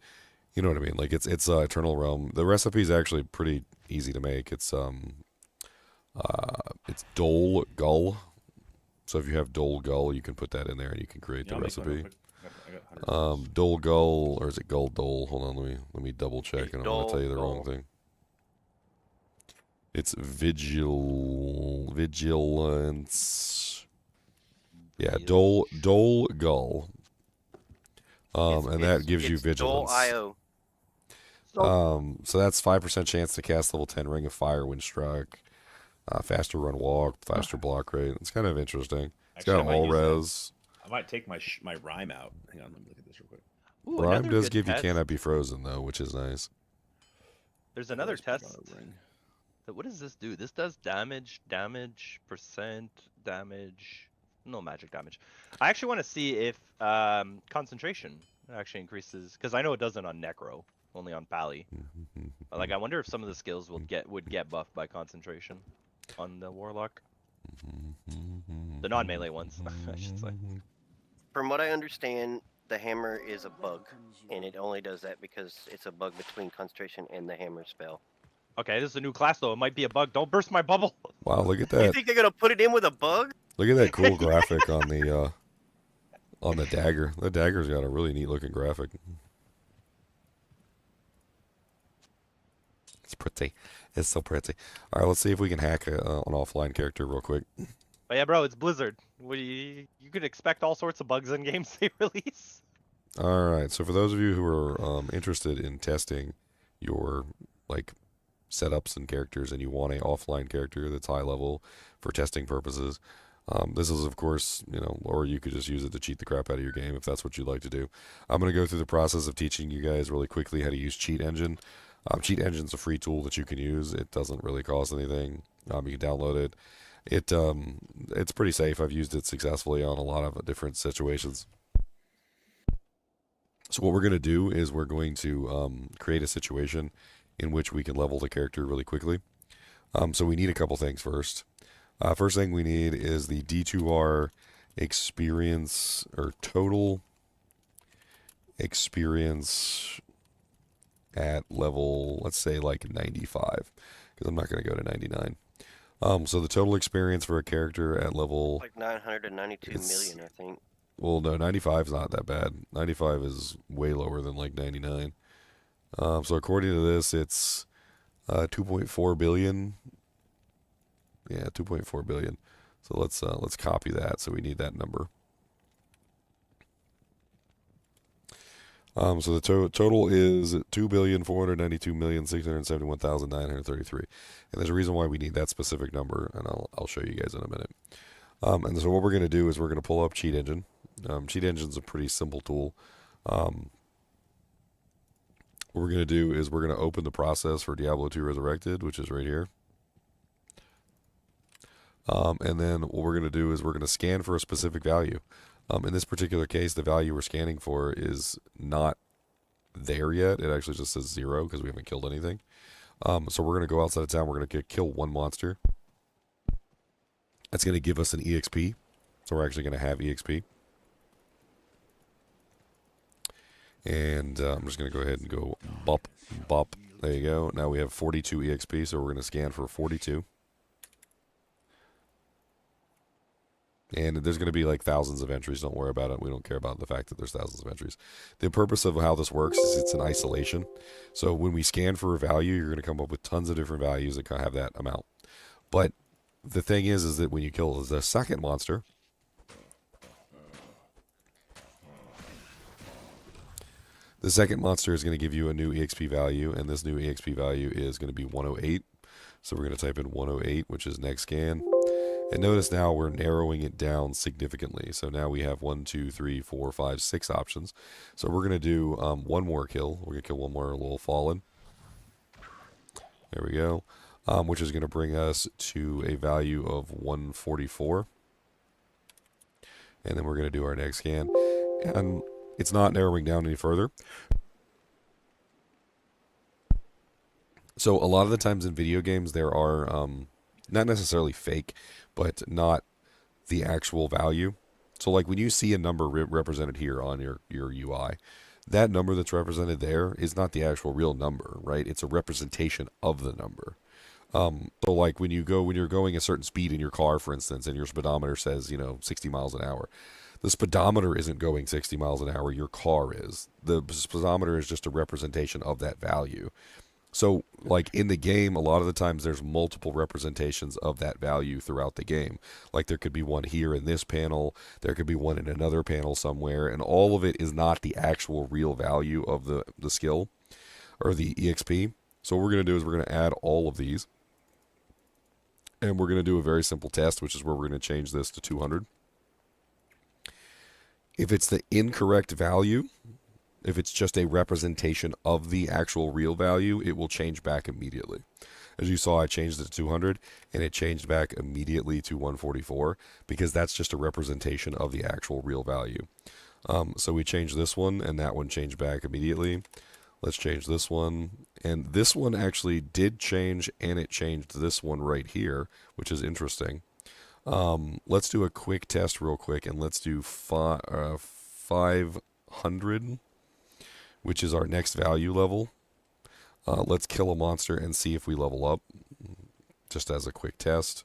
[SPEAKER 1] you know what I mean. Like it's Eternal Realm. The recipe is actually pretty easy to make. It's Dole Gull. So if you have Dole Gull, you can put that in there and you can create the
[SPEAKER 6] I'll make one real
[SPEAKER 1] recipe.
[SPEAKER 6] quick. I got 100
[SPEAKER 1] Dole Gull, or is it Gull Dole? Hold on, let me double check, and I'm going to tell you the wrong thing. It's Vigilance. Yeah, Dole Gull. And that gives you Vigilance.
[SPEAKER 4] Dole.io.
[SPEAKER 1] So that's 5% chance to cast level 10 Ring of Fire when struck. Faster run walk, faster block rate. It's kind of interesting. It's
[SPEAKER 6] Actually,
[SPEAKER 1] got
[SPEAKER 6] I might
[SPEAKER 1] all
[SPEAKER 6] use that.
[SPEAKER 1] res.
[SPEAKER 6] I might take my rhyme out. Hang on, let me look at this real quick.
[SPEAKER 3] Ooh,
[SPEAKER 1] Rhyme
[SPEAKER 3] another
[SPEAKER 1] does
[SPEAKER 3] good
[SPEAKER 1] give you
[SPEAKER 3] test.
[SPEAKER 1] cannot be frozen though, which is nice.
[SPEAKER 3] There's another
[SPEAKER 6] Let's put
[SPEAKER 3] test.
[SPEAKER 6] on a ring.
[SPEAKER 3] What does this do? This does damage, percent, damage. No magic damage. I actually want to see if concentration actually increases, because I know it doesn't on Necro, only on Pally. But, like, I wonder if some of the skills would get buffed by concentration on the Warlock. The non-melee ones, I should say.
[SPEAKER 4] From what I understand, the hammer is a bug, and it only does that because it's a bug between concentration and the hammer spell.
[SPEAKER 3] Okay, this is a new class though. It might be a bug. Don't burst my bubble.
[SPEAKER 1] Wow, look at
[SPEAKER 4] You
[SPEAKER 1] that.
[SPEAKER 4] think they're gonna put it in with a bug?
[SPEAKER 1] Look at that cool graphic on the dagger. The dagger's got a really neat looking graphic. It's pretty. It's so pretty. All right, let's see if we can hack an offline character real quick.
[SPEAKER 3] But yeah, bro, it's Blizzard. You could expect all sorts of bugs in games they release.
[SPEAKER 1] All right, so for those of you who are interested in testing your like setups and characters, and you want an offline character that's high level for testing purposes, this is of course, or you could just use it to cheat the crap out of your game if that's what you'd like to do. I'm going to go through the process of teaching you guys really quickly how to use Cheat Engine. Cheat Engine's a free tool that you can use. It doesn't really cost anything. You can download it. It's pretty safe. I've used it successfully on a lot of different situations. So what we're going to do is we're going to create a situation in which we can level the character really quickly. So we need a couple things first. First thing we need is the D2R experience, or total experience at level, let's say like 95, because I'm not going to go to 99. So the total experience for a character at level...
[SPEAKER 4] Like 992 million, I think.
[SPEAKER 1] Well, no, 95 is not that bad. 95 is way lower than like 99. So according to this, it's 2.4 billion. Yeah, 2.4 billion. So let's copy that. So we need that number. So the total is 2,492,671,933, and there's a reason why we need that specific number, and I'll show you guys in a minute. And so what we're going to do is we're going to pull up Cheat Engine. Cheat Engine's a pretty simple tool. What we're going to do is we're going to open the process for Diablo II Resurrected, which is right here. And then what we're going to do is we're going to scan for a specific value. In this particular case, the value we're scanning for is not there yet. It actually just says 0 because we haven't killed anything. So we're going to go outside of town. We're going to kill one monster. That's going to give us an EXP. So we're actually going to have EXP. And I'm just going to go ahead and go bop, bop. There you go. Now we have 42 EXP, so we're going to scan for 42. And there's going to be like thousands of entries. Don't worry about it. We don't care about the fact that there's thousands of entries. The purpose of how this works is it's an isolation. So when we scan for a value, you're going to come up with tons of different values that have that amount. But the thing is that when you kill the second monster, the second monster is going to give you a new EXP value, and this new EXP value is going to be 108. So we're going to type in 108, which is next scan. And notice now we're narrowing it down significantly. So now we have 1, 2, 3, 4, 5, 6 options. So we're going to do one more kill. We're going to kill one more little fallen. There we go. Which is going to bring us to a value of 144. And then we're going to do our next scan. And it's not narrowing down any further. So a lot of the times in video games there are not necessarily fake, but not the actual value. So like when you see a number represented here on your UI, that number that's represented there is not the actual real number, right? It's a representation of the number. So like when you're going a certain speed in your car, for instance, and your speedometer says, 60 miles an hour, the speedometer isn't going 60 miles an hour, your car is. The speedometer is just a representation of that value. So, like in the game, a lot of the times there's multiple representations of that value throughout the game. Like there could be one here in this panel, there could be one in another panel somewhere, and all of it is not the actual real value of the skill or the EXP. So what we're going to do is we're going to add all of these, and we're going to do a very simple test, which is where we're going to change this to 200. If it's the incorrect value, if it's just a representation of the actual real value, it will change back immediately. As you saw, I changed it to 200, and it changed back immediately to 144, because that's just a representation of the actual real value. So we changed this one, and that one changed back immediately. Let's change this one. And this one actually did change, and it changed this one right here, which is interesting. Let's do a quick test real quick, and let's do 500, which is our next value level. Let's kill a monster and see if we level up, just as a quick test.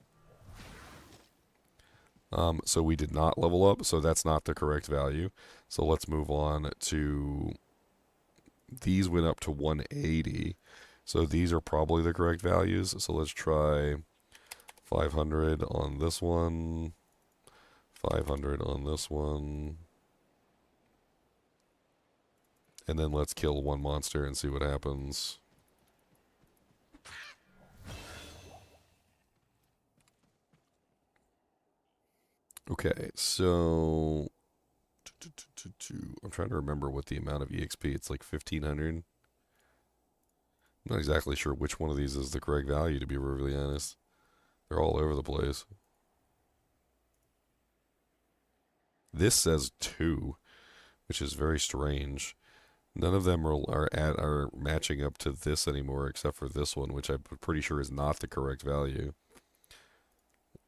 [SPEAKER 1] So we did not level up, so that's not the correct value. So let's move on to... These went up to 180, so these are probably the correct values. So let's try 500 on this one, 500 on this one, and then let's kill one monster and see what happens. Okay, so I'm trying to remember what the amount of EXP. It's like 1,500. I'm not exactly sure which one of these is the correct value, to be really honest. They're all over the place. This says 2, which is very strange. None of them are matching up to this anymore, except for this one, which I'm pretty sure is not the correct value.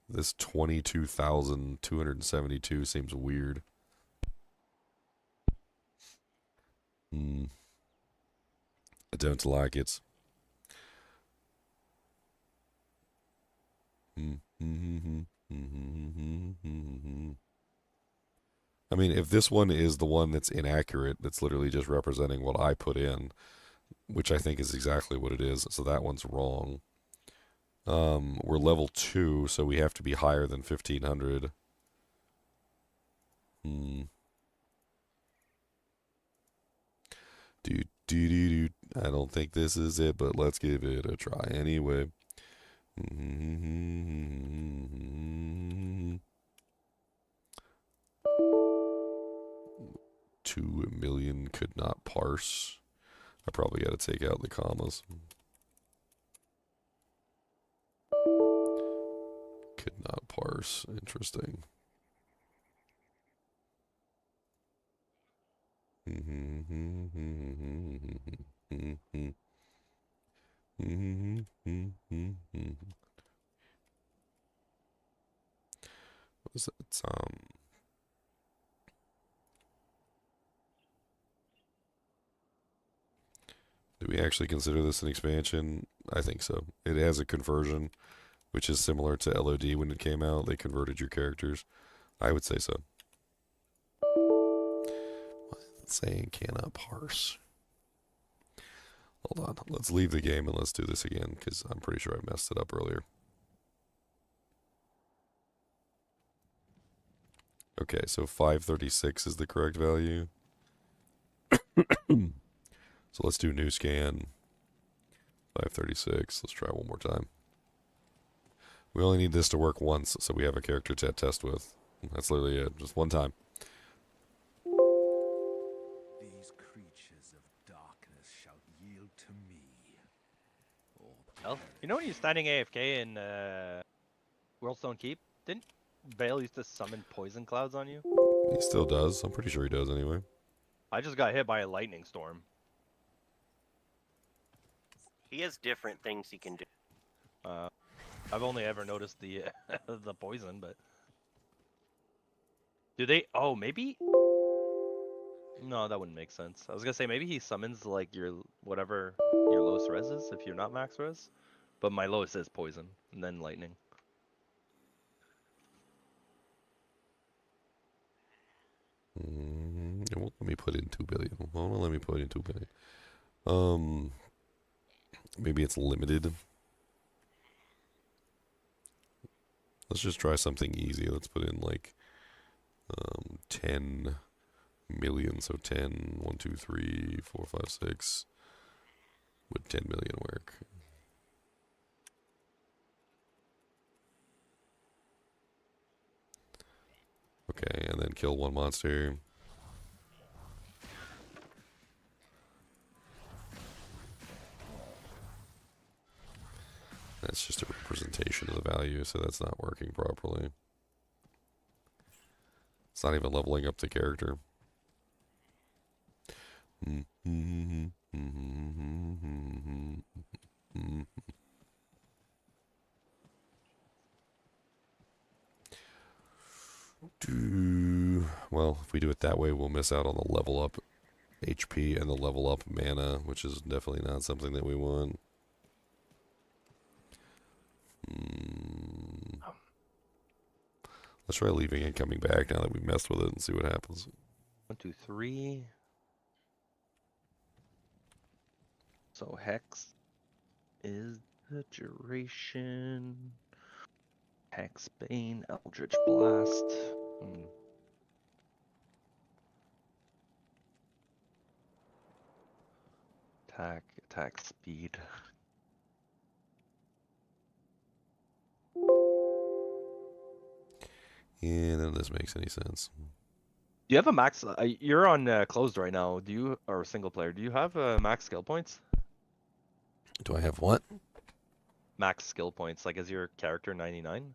[SPEAKER 1] This 22,272 seems weird. I don't like it. I mean, if this one is the one that's inaccurate, that's literally just representing what I put in, which I think is exactly what it is, so that one's wrong. We're level 2, so we have to be higher than 1,500. I don't think this is it, but let's give it a try anyway. 2 million could not parse. I probably got to take out the commas. Could not parse. Interesting. What is it? Do we actually consider this an expansion? I think so. It has a conversion, which is similar to LOD when it came out. They converted your characters. I would say so. It's saying cannot parse. Hold on. Let's leave the game and let's do this again, because I'm pretty sure I messed it up earlier. Okay, so 536 is the correct value. So let's do new scan. 536. Let's try one more time. We only need this to work once, so we have a character to test with. That's literally it. Just one time.
[SPEAKER 7] These creatures of darkness shall yield to me.
[SPEAKER 3] Well, you know when you're standing AFK in Worldstone Keep? Didn't Vale used to summon poison clouds on you?
[SPEAKER 1] He still does. I'm pretty sure he does anyway.
[SPEAKER 3] I just got hit by a lightning storm.
[SPEAKER 4] He has different things he can do.
[SPEAKER 3] I've only ever noticed the the poison, but do they? Oh, maybe. No, that wouldn't make sense. I was gonna say maybe he summons like your whatever your lowest res is if you're not max res, but my lowest is poison and then lightning.
[SPEAKER 1] It won't let me put in 2 billion. Won't let me put in 2 billion. Maybe it's limited. Let's just try something easy. Let's put in like 10 million. So 10, 1, 2, 3, 4, 5, 6. Would 10 million work? Okay, and then kill one monster. That's just a representation of the value, so that's not working properly. It's not even leveling up the character. Well, if we do it that way, we'll miss out on the level up HP and the level up mana, which is definitely not something that we want. Let's try leaving and coming back now that we messed with it and see what happens.
[SPEAKER 3] 1, 2, 3. So Hex is the duration. Hex Bane, Eldritch Blast. Attack speed.
[SPEAKER 1] Yeah, none of this makes any sense.
[SPEAKER 3] Do you have a max? You're on closed right now. Do you, or single player? Do you have max skill points?
[SPEAKER 1] Do I have what?
[SPEAKER 3] Max skill points, like is your character 99?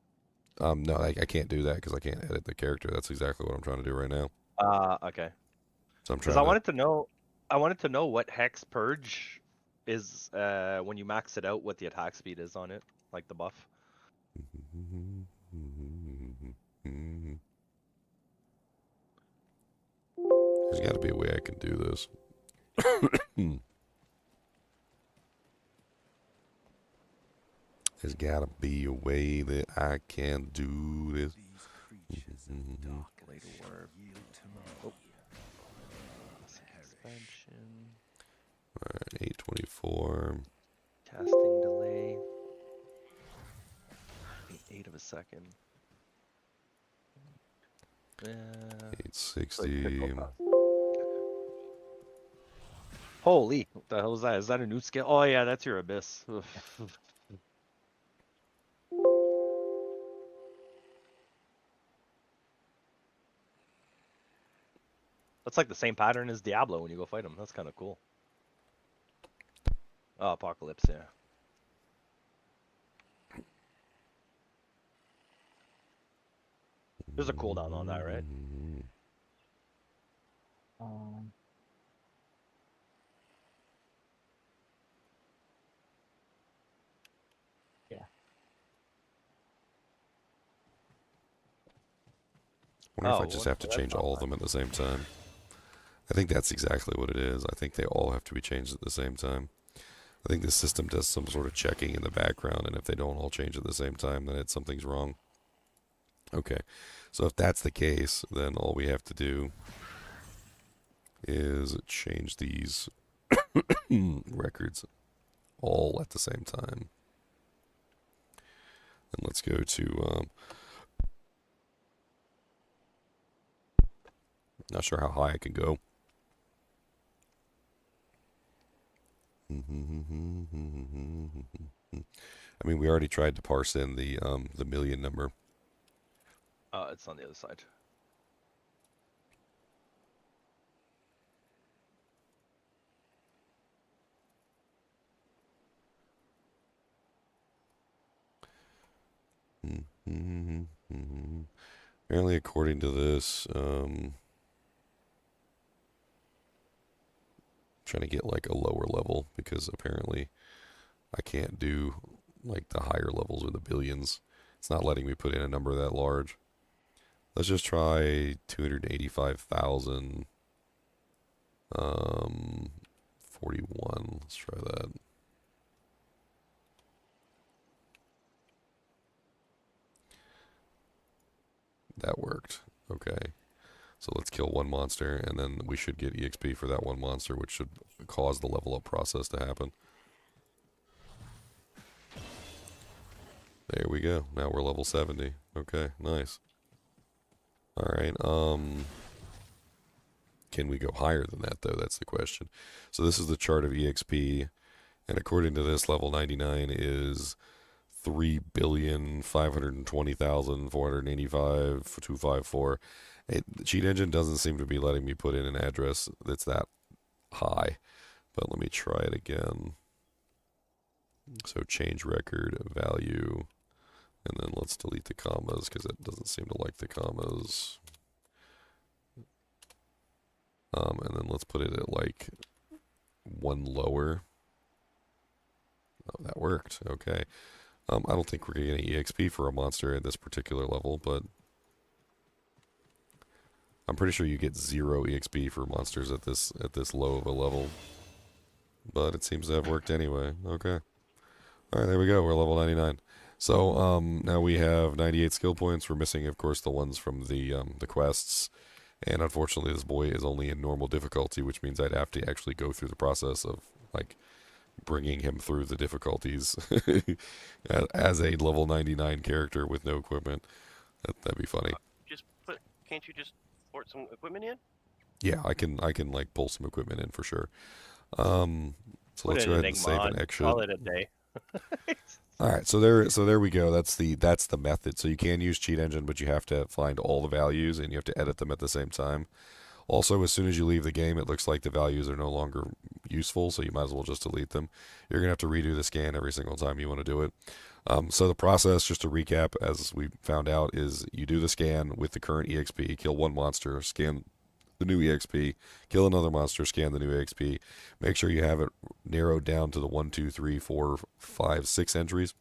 [SPEAKER 1] No, I can't do that because I can't edit the character. That's exactly what I'm trying to do right now.
[SPEAKER 3] Okay.
[SPEAKER 1] So I'm
[SPEAKER 3] Because
[SPEAKER 1] trying
[SPEAKER 3] I wanted to know what Hex Purge is when you max it out, what the attack speed is on it, like the buff.
[SPEAKER 1] There's got to be a way I can do this. There's got to be a way that I can do this.
[SPEAKER 7] These creatures of darkness shall yield to me.
[SPEAKER 3] Expansion.
[SPEAKER 1] Alright, 824.
[SPEAKER 3] Casting delay. 8 of a second.
[SPEAKER 1] 860.
[SPEAKER 3] Holy, what the hell is that? Is that a new skill? Oh yeah, that's your abyss. That's like the same pattern as Diablo when you go fight him. That's kind of cool. Oh, Apocalypse, yeah. There's a cooldown on that, right?
[SPEAKER 5] Yeah.
[SPEAKER 1] I wonder if I
[SPEAKER 3] Oh,
[SPEAKER 1] just
[SPEAKER 3] what-
[SPEAKER 1] have to
[SPEAKER 3] that's
[SPEAKER 1] change
[SPEAKER 3] not
[SPEAKER 1] all of them at the same time. I think that's exactly what it is. I think they all have to be changed at the same time. I think the system does some sort of checking in the background, and if they don't all change at the same time, then something's wrong. Okay, so if that's the case, then all we have to do is change these records all at the same time. And let's go to, not sure how high I can go. I mean, we already tried to parse in the million number.
[SPEAKER 3] It's on the other side.
[SPEAKER 1] Apparently, according to this, trying to get like a lower level because apparently I can't do like the higher levels or the billions. It's not letting me put in a number that large. Let's just try 285,000. 41. Let's try that. That worked. Okay. So let's kill one monster, and then we should get EXP for that one monster, which should cause the level up process to happen. There we go. Now we're level 70. Okay, nice. Alright, can we go higher than that, though? That's the question. So this is the chart of EXP, and according to this, level 99 is 3,520,485,254. The cheat engine doesn't seem to be letting me put in an address that's that high, but let me try it again. So change record value, and then let's delete the commas because it doesn't seem to like the commas. And then let's put it at like one lower. Oh, that worked. Okay. I don't think we're getting any EXP for a monster at this particular level, but I'm pretty sure you get 0 EXP for monsters at this low of a level. But it seems to have worked anyway. Okay. All right, there we go. We're level 99. So now we have 98 skill points. We're missing, of course, the ones from the quests. And unfortunately, this boy is only in normal difficulty, which means I'd have to actually go through the process of, like, bringing him through the difficulties as a level 99 character with no equipment. That'd be funny.
[SPEAKER 4] Can't you just port some equipment in?
[SPEAKER 1] Yeah, I can like pull some equipment in for sure. So let's go ahead and save and exit.
[SPEAKER 3] Call it a day.
[SPEAKER 1] All right, so there we go. That's the method. So you can use cheat engine, but you have to find all the values and you have to edit them at the same time. Also, as soon as you leave the game, it looks like the values are no longer useful, so you might as well just delete them. You're gonna have to redo the scan every single time you want to do it. So the process, just to recap, as we found out, is you do the scan with the current EXP, kill one monster, scan the new EXP, kill another monster, scan the new EXP. Make sure you have it narrowed down to the 1, 2, 3, 4, 5, 6 entries.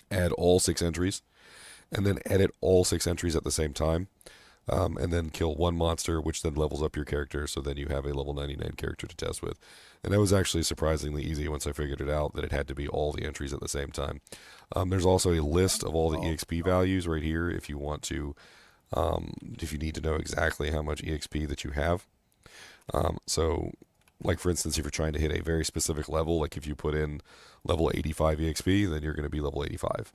[SPEAKER 1] Add all 6 entries, and then edit all 6 entries at the same time. And then kill one monster, which then levels up your character, so then you have a level 99 character to test with. And that was actually surprisingly easy once I figured it out, that it had to be all the entries at the same time. There's also a list of all the EXP values right here if you want to, if you need to know exactly how much EXP that you have. So, like for instance, if you're trying to hit a very specific level, like if you put in level 85 EXP, then you're going to be level 85.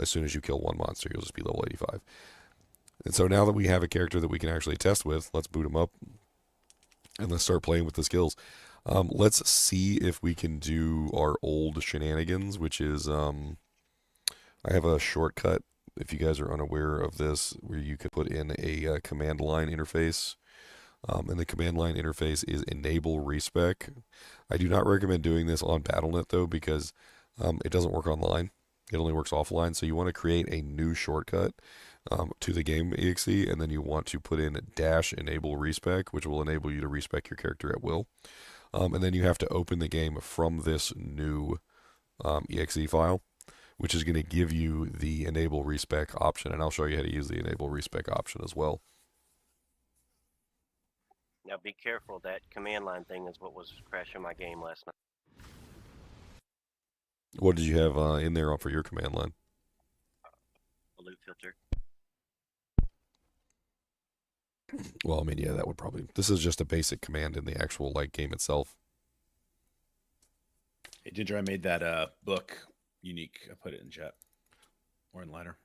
[SPEAKER 1] As soon as you kill one monster, you'll just be level 85. And so now that we have a character that we can actually test with, let's boot him up and let's start playing with the skills. Let's see if we can do our old shenanigans, which is, I have a shortcut, if you guys are unaware of this, where you could put in a command line interface. And the command line interface is enable respec. I do not recommend doing this on Battle.net though, because it doesn't work online. It only works offline. So you want to create a new shortcut to the game exe, and then you want to put in -enable respec, which will enable you to respec your character at will. And then you have to open the game from this new exe file, which is going to give you the enable respec option. And I'll show you how to use the enable respec option as well.
[SPEAKER 4] Now be careful, that command line thing is what was crashing my game last night.
[SPEAKER 1] What did you have in there for your command line?
[SPEAKER 4] The loot filter.
[SPEAKER 1] Well, I mean, yeah, that would probably... This is just a basic command in the actual like game itself.
[SPEAKER 6] Hey, Ginger, I made that book unique. I put it in chat. Or in liner.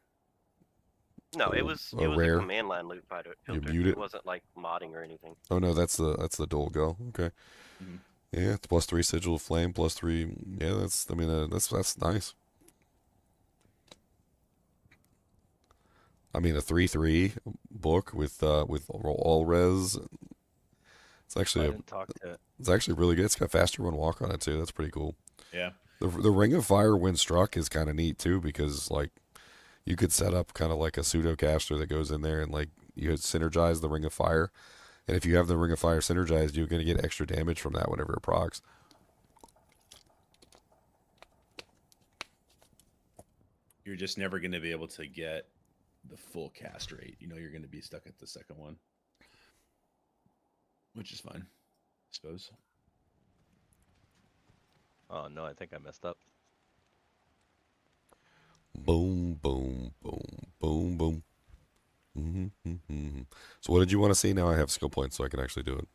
[SPEAKER 4] No, it was a command line loot filter.
[SPEAKER 1] You mute it?
[SPEAKER 4] It wasn't like modding or anything.
[SPEAKER 1] Oh no, that's the dual go. Okay.
[SPEAKER 6] Mm-hmm.
[SPEAKER 1] Yeah, it's +3 sigil of flame, +3. Yeah, that's nice. I mean, a 3/3 book with all res. It's actually it's actually really good. It's got faster one walk on it too. That's pretty cool.
[SPEAKER 6] Yeah.
[SPEAKER 1] The Ring of Fire when struck is kind of neat too, because like you could set up kind of like a pseudo caster that goes in there and like you could synergize the Ring of Fire. And if you have the Ring of Fire synergized, you're going to get extra damage from that whenever it procs.
[SPEAKER 6] You're just never going to be able to get the full cast rate. You know, you're going to be stuck at the second one. Which is fine, I suppose.
[SPEAKER 3] Oh, no, I think I messed up.
[SPEAKER 1] Boom, boom, boom, boom, boom. So what did you want to see? Now I have skill points, so I can actually do it.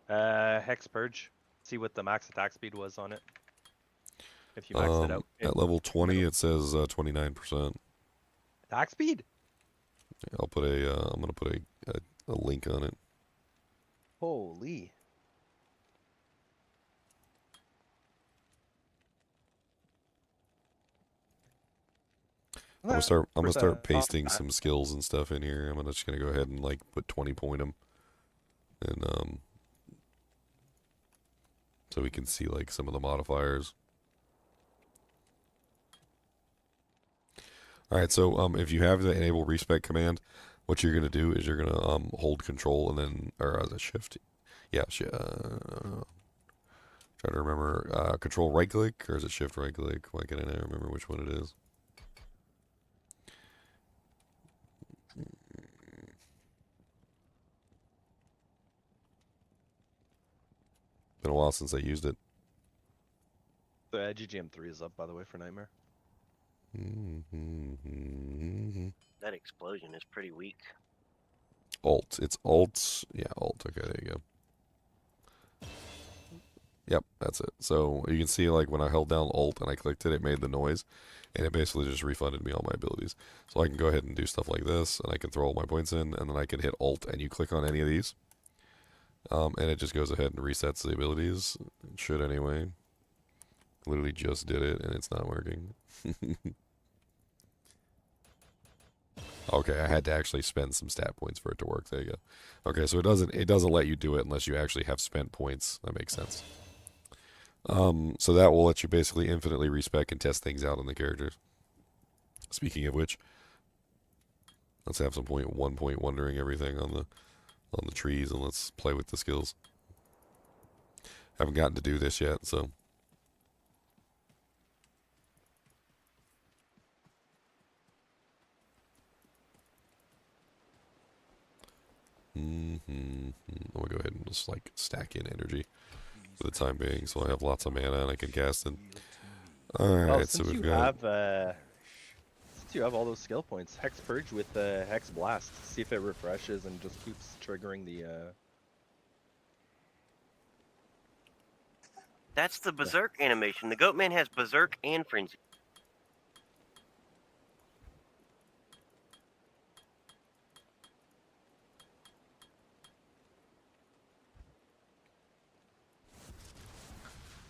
[SPEAKER 3] Hex Purge. See what the max attack speed was on it. If you maxed it out.
[SPEAKER 1] At level 20, it says 29%.
[SPEAKER 3] Attack speed?
[SPEAKER 1] I'll put I'm gonna put a link on it.
[SPEAKER 3] Holy.
[SPEAKER 1] I'm gonna start pasting some skills and stuff in here. I'm just gonna go ahead and like put 20 point them, and so we can see like some of the modifiers. All right, so if you have the enable respec command, what you're gonna do is you're gonna hold control and then, or is it shift? Yeah, trying to remember, control right click, or is it shift right click? Why can't I remember which one it is? while since I used it.
[SPEAKER 3] The GGM3 is up, by the way, for Nightmare.
[SPEAKER 4] That explosion is pretty weak.
[SPEAKER 1] Alt. It's alt. Yeah, alt. Okay, there you go. Yep, that's it. So you can see, like, when I held down alt and I clicked it, it made the noise, and it basically just refunded me all my abilities. So I can go ahead and do stuff like this, and I can throw all my points in, and then I can hit alt, and you click on any of these, and it just goes ahead and resets the abilities. It should anyway. Literally just did it, and it's not working. Okay, I had to actually spend some stat points for it to work. There you go. Okay, so it doesn't let you do it unless you actually have spent points. That makes sense. So that will let you basically infinitely respec and test things out on the characters. Speaking of which, let's have some one point wondering everything on the trees, and let's play with the skills. Haven't gotten to do this yet, so. I'm gonna go ahead and just like stack in energy for the time being, so I have lots of mana and I can cast it. Alright, so we've got.
[SPEAKER 3] Since you have all those skill points, Hex Purge with Hex Blast. See if it refreshes and just keeps triggering the.
[SPEAKER 4] That's the Berserk animation. The Goatman has Berserk and Frenzy.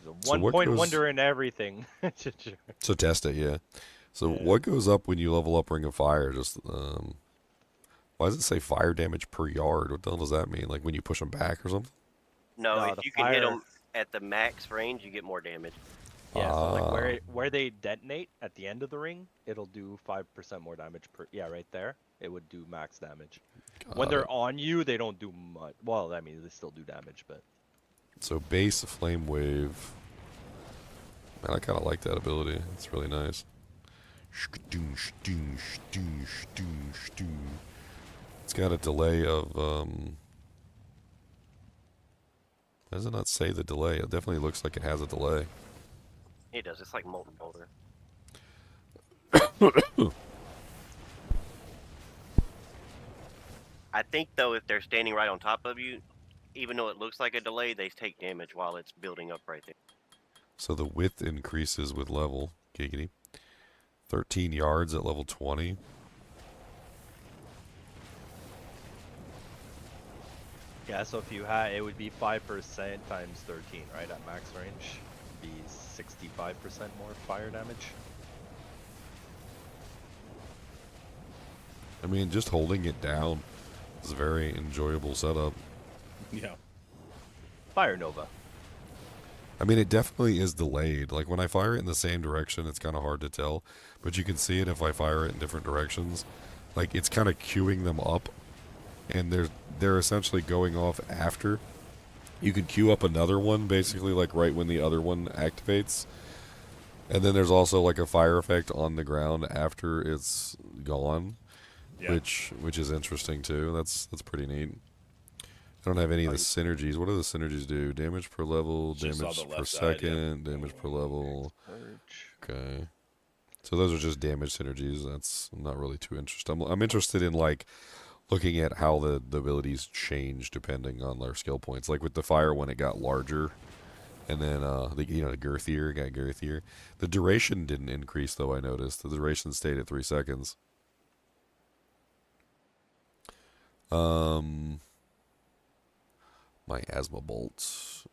[SPEAKER 1] So
[SPEAKER 3] One point wonder in everything.
[SPEAKER 1] So test it, yeah. So what goes up when you level up Ring of Fire? Just why does it say fire damage per yard? What the hell does that mean? Like when you push them back or something?
[SPEAKER 4] No,
[SPEAKER 3] No,
[SPEAKER 4] if
[SPEAKER 3] the
[SPEAKER 4] you can hit
[SPEAKER 3] fire-
[SPEAKER 4] them at the max range, you get more damage.
[SPEAKER 3] Yeah, so like where they detonate at the end of the ring, it'll do 5% more damage per. Yeah, right there, it would do max damage. When they're on you, they don't do much. Well, I mean, they still do damage, but.
[SPEAKER 1] So base flame wave. Man, I kind of like that ability. It's really nice. It's got a delay of why does it not say the delay? It definitely looks like it has a delay.
[SPEAKER 4] It does. It's like molten boulder. I think though, if they're standing right on top of you, even though it looks like a delay, they take damage while it's building up right there.
[SPEAKER 1] So the width increases with level. Giggity. 13 yards at level 20.
[SPEAKER 3] Yeah, so if you had, it would be 5% times 13, right? At max range, be 65% more fire damage.
[SPEAKER 1] I mean, just holding it down is a very enjoyable setup.
[SPEAKER 6] Yeah.
[SPEAKER 3] Fire Nova.
[SPEAKER 1] I mean, it definitely is delayed. Like, when I fire it in the same direction, it's kind of hard to tell. But you can see it if I fire it in different directions. Like, it's kind of queuing them up. And they're essentially going off after. You can queue up another one, basically, like, right when the other one activates. And then there's also, like, a fire effect on the ground after it's gone.
[SPEAKER 6] Yeah.
[SPEAKER 1] Which is interesting, too. That's pretty neat. I don't have any of the synergies. What do the synergies do? Damage per level,
[SPEAKER 6] Just on
[SPEAKER 1] damage
[SPEAKER 6] the
[SPEAKER 1] per
[SPEAKER 6] left side,
[SPEAKER 1] second, damage per level.
[SPEAKER 3] Purge.
[SPEAKER 1] Okay. So those are just damage synergies. That's I'm not really too interested. I'm interested in, like, looking at how the abilities change depending on their skill points. Like with the fire when it got larger, and then the girthier, it got girthier. The duration didn't increase though. I noticed the duration stayed at 3 seconds. My asthma bolts.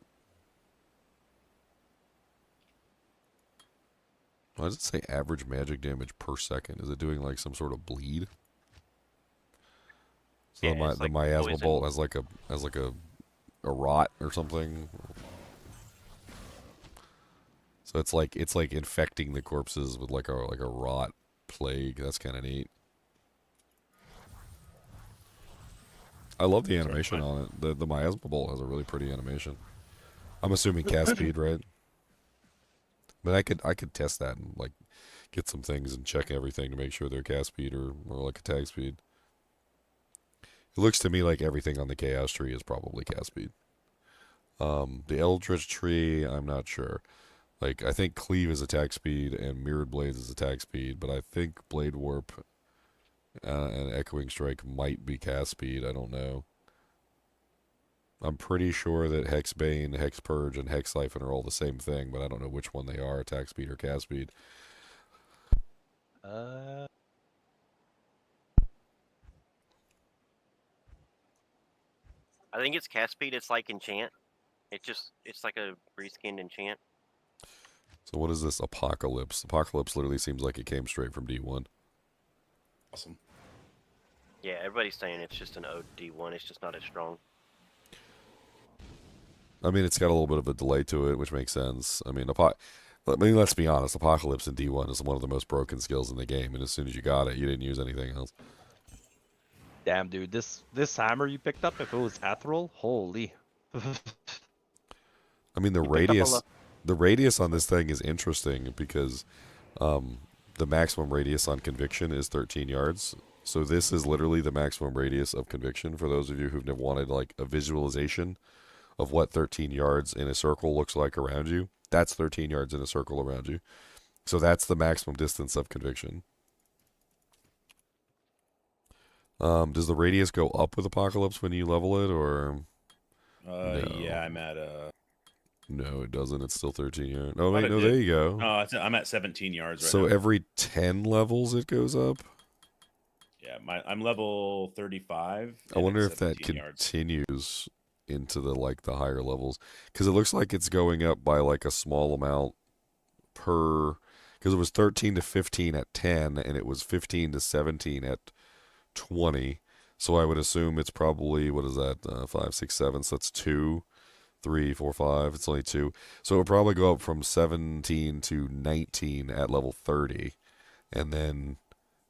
[SPEAKER 1] Why does it say average magic damage per second? Is it doing like some sort of bleed? So
[SPEAKER 4] Yeah,
[SPEAKER 1] the
[SPEAKER 4] it's like
[SPEAKER 1] miasma
[SPEAKER 4] poison.
[SPEAKER 1] bolt has like a rot or something. So it's like infecting the corpses with like a rot plague. That's kind of neat. I love the animation on it. The miasma bolt has a really pretty animation. I'm assuming cast speed, right? But I could test that and like get some things and check everything to make sure they're cast speed or like attack speed. It looks to me like everything on the chaos tree is probably cast speed. The Eldritch Tree, I'm not sure. Like, I think Cleave is attack speed and Mirrored Blades is attack speed, but I think Blade Warp and Echoing Strike might be cast speed. I don't know. I'm pretty sure that Hexbane, Hex Purge, and Hex Siphon are all the same thing, but I don't know which one they are, attack speed or cast speed.
[SPEAKER 4] I think it's cast speed. It's like enchant. It's like a reskinned enchant.
[SPEAKER 1] So what is this Apocalypse? Apocalypse literally seems like it came straight from D1.
[SPEAKER 6] Awesome.
[SPEAKER 4] Yeah, everybody's saying it's just an OD1. It's just not as strong.
[SPEAKER 1] I mean, it's got a little bit of a delay to it, which makes sense. I mean, let's be honest. Apocalypse in D1 is one of the most broken skills in the game, and as soon as you got it, you didn't use anything else.
[SPEAKER 3] Damn, dude, this hammer you picked up, if it was Ethereal, holy.
[SPEAKER 1] I mean, the radius on this thing is interesting because the maximum radius on Conviction is 13 yards. So this is literally the maximum radius of Conviction for those of you who've wanted like a visualization of what 13 yards in a circle looks like around you. That's 13 yards in a circle around you. So that's the maximum distance of Conviction. Does the radius go up with Apocalypse when you level it, or? No.
[SPEAKER 6] Yeah, I'm at
[SPEAKER 1] No, it doesn't. It's still 13 yards. Oh, wait, no, there you go.
[SPEAKER 6] Oh, I'm at 17 yards right
[SPEAKER 1] so
[SPEAKER 6] now.
[SPEAKER 1] Every 10 levels it goes up?
[SPEAKER 6] Yeah, I'm level 35.
[SPEAKER 1] I wonder if that
[SPEAKER 6] 17 yards.
[SPEAKER 1] continues into the higher levels, because it looks like it's going up by like a small amount per, because it was 13 to 15 at 10 and it was 15 to 17 at 20. So I would assume it's probably, what is that, 5, 6, 7, so that's 2, 3, 4, 5, it's only 2. So it would probably go up from 17 to 19 at level 30, and then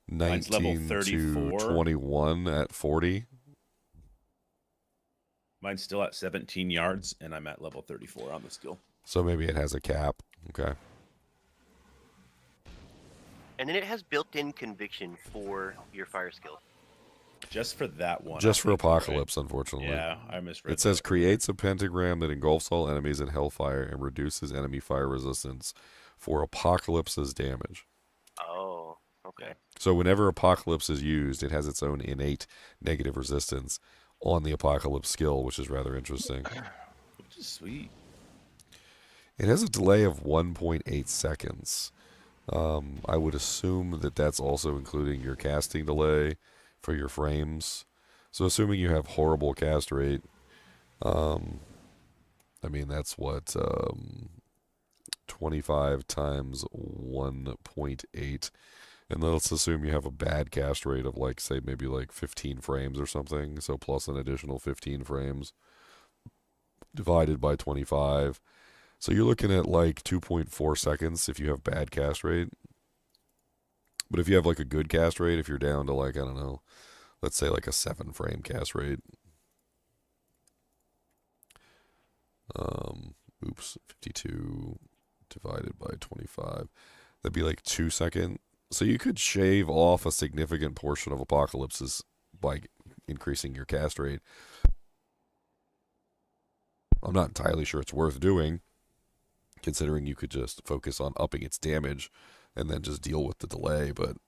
[SPEAKER 1] 19 to 21 at 40.
[SPEAKER 6] Mine's still at 17 yards, and I'm at level 34 on the skill.
[SPEAKER 1] So maybe it has a cap. Okay.
[SPEAKER 4] And then it has built-in conviction for your fire skill.
[SPEAKER 6] Just for that one.
[SPEAKER 1] Just for Apocalypse, right? Unfortunately.
[SPEAKER 6] Yeah, I misread
[SPEAKER 1] it says creates a pentagram that engulfs all enemies in hellfire and reduces enemy fire resistance for Apocalypse's damage.
[SPEAKER 4] Oh, okay.
[SPEAKER 1] So whenever Apocalypse is used, it has its own innate negative resistance on the Apocalypse skill, which is rather interesting.
[SPEAKER 6] Which is sweet.
[SPEAKER 1] It has a delay of 1.8 seconds. I would assume that that's also including your casting delay for your frames. So assuming you have horrible cast rate, I mean, that's what, 25 times 1.8. And then let's assume you have a bad cast rate of, like, say, maybe like 15 frames or something. So plus an additional 15 frames divided by 25. So you're looking at like 2.4 seconds if you have bad cast rate. But if you have like a good cast rate, if you're down to like, I don't know, let's say like a 7 frame cast rate. 52 divided by 25. That'd be like 2 seconds. So you could shave off a significant portion of Apocalypses by increasing your cast rate. I'm not entirely sure it's worth doing, considering you could just focus on upping its damage and then just deal with the delay, but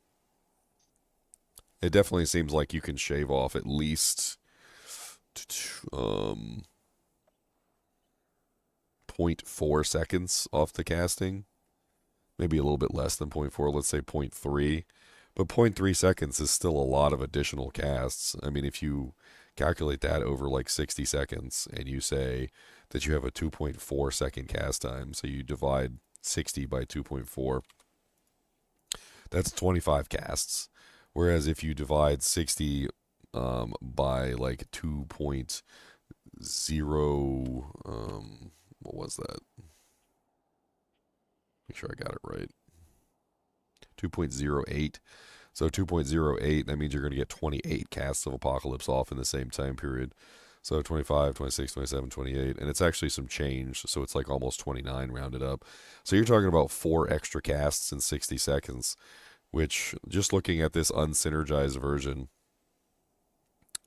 [SPEAKER 1] it definitely seems like you can shave off at least 0.4 seconds off the casting. Maybe a little bit less than 0.4, let's say 0.3. But 0.3 seconds is still a lot of additional casts. I mean, if you calculate that over like 60 seconds and you say that you have a 2.4 second cast time, so you divide 60 by 2.4, that's 25 casts. Whereas if you divide 60 by like 2.0, what was that? Make sure I got it right. 2.08. So 2.08, that means you're going to get 28 casts of Apocalypse off in the same time period. So 25, 26, 27, 28. And it's actually some change. So it's like almost 29 rounded up. So you're talking about 4 extra casts in 60 seconds. Which, just looking at this unsynergized version,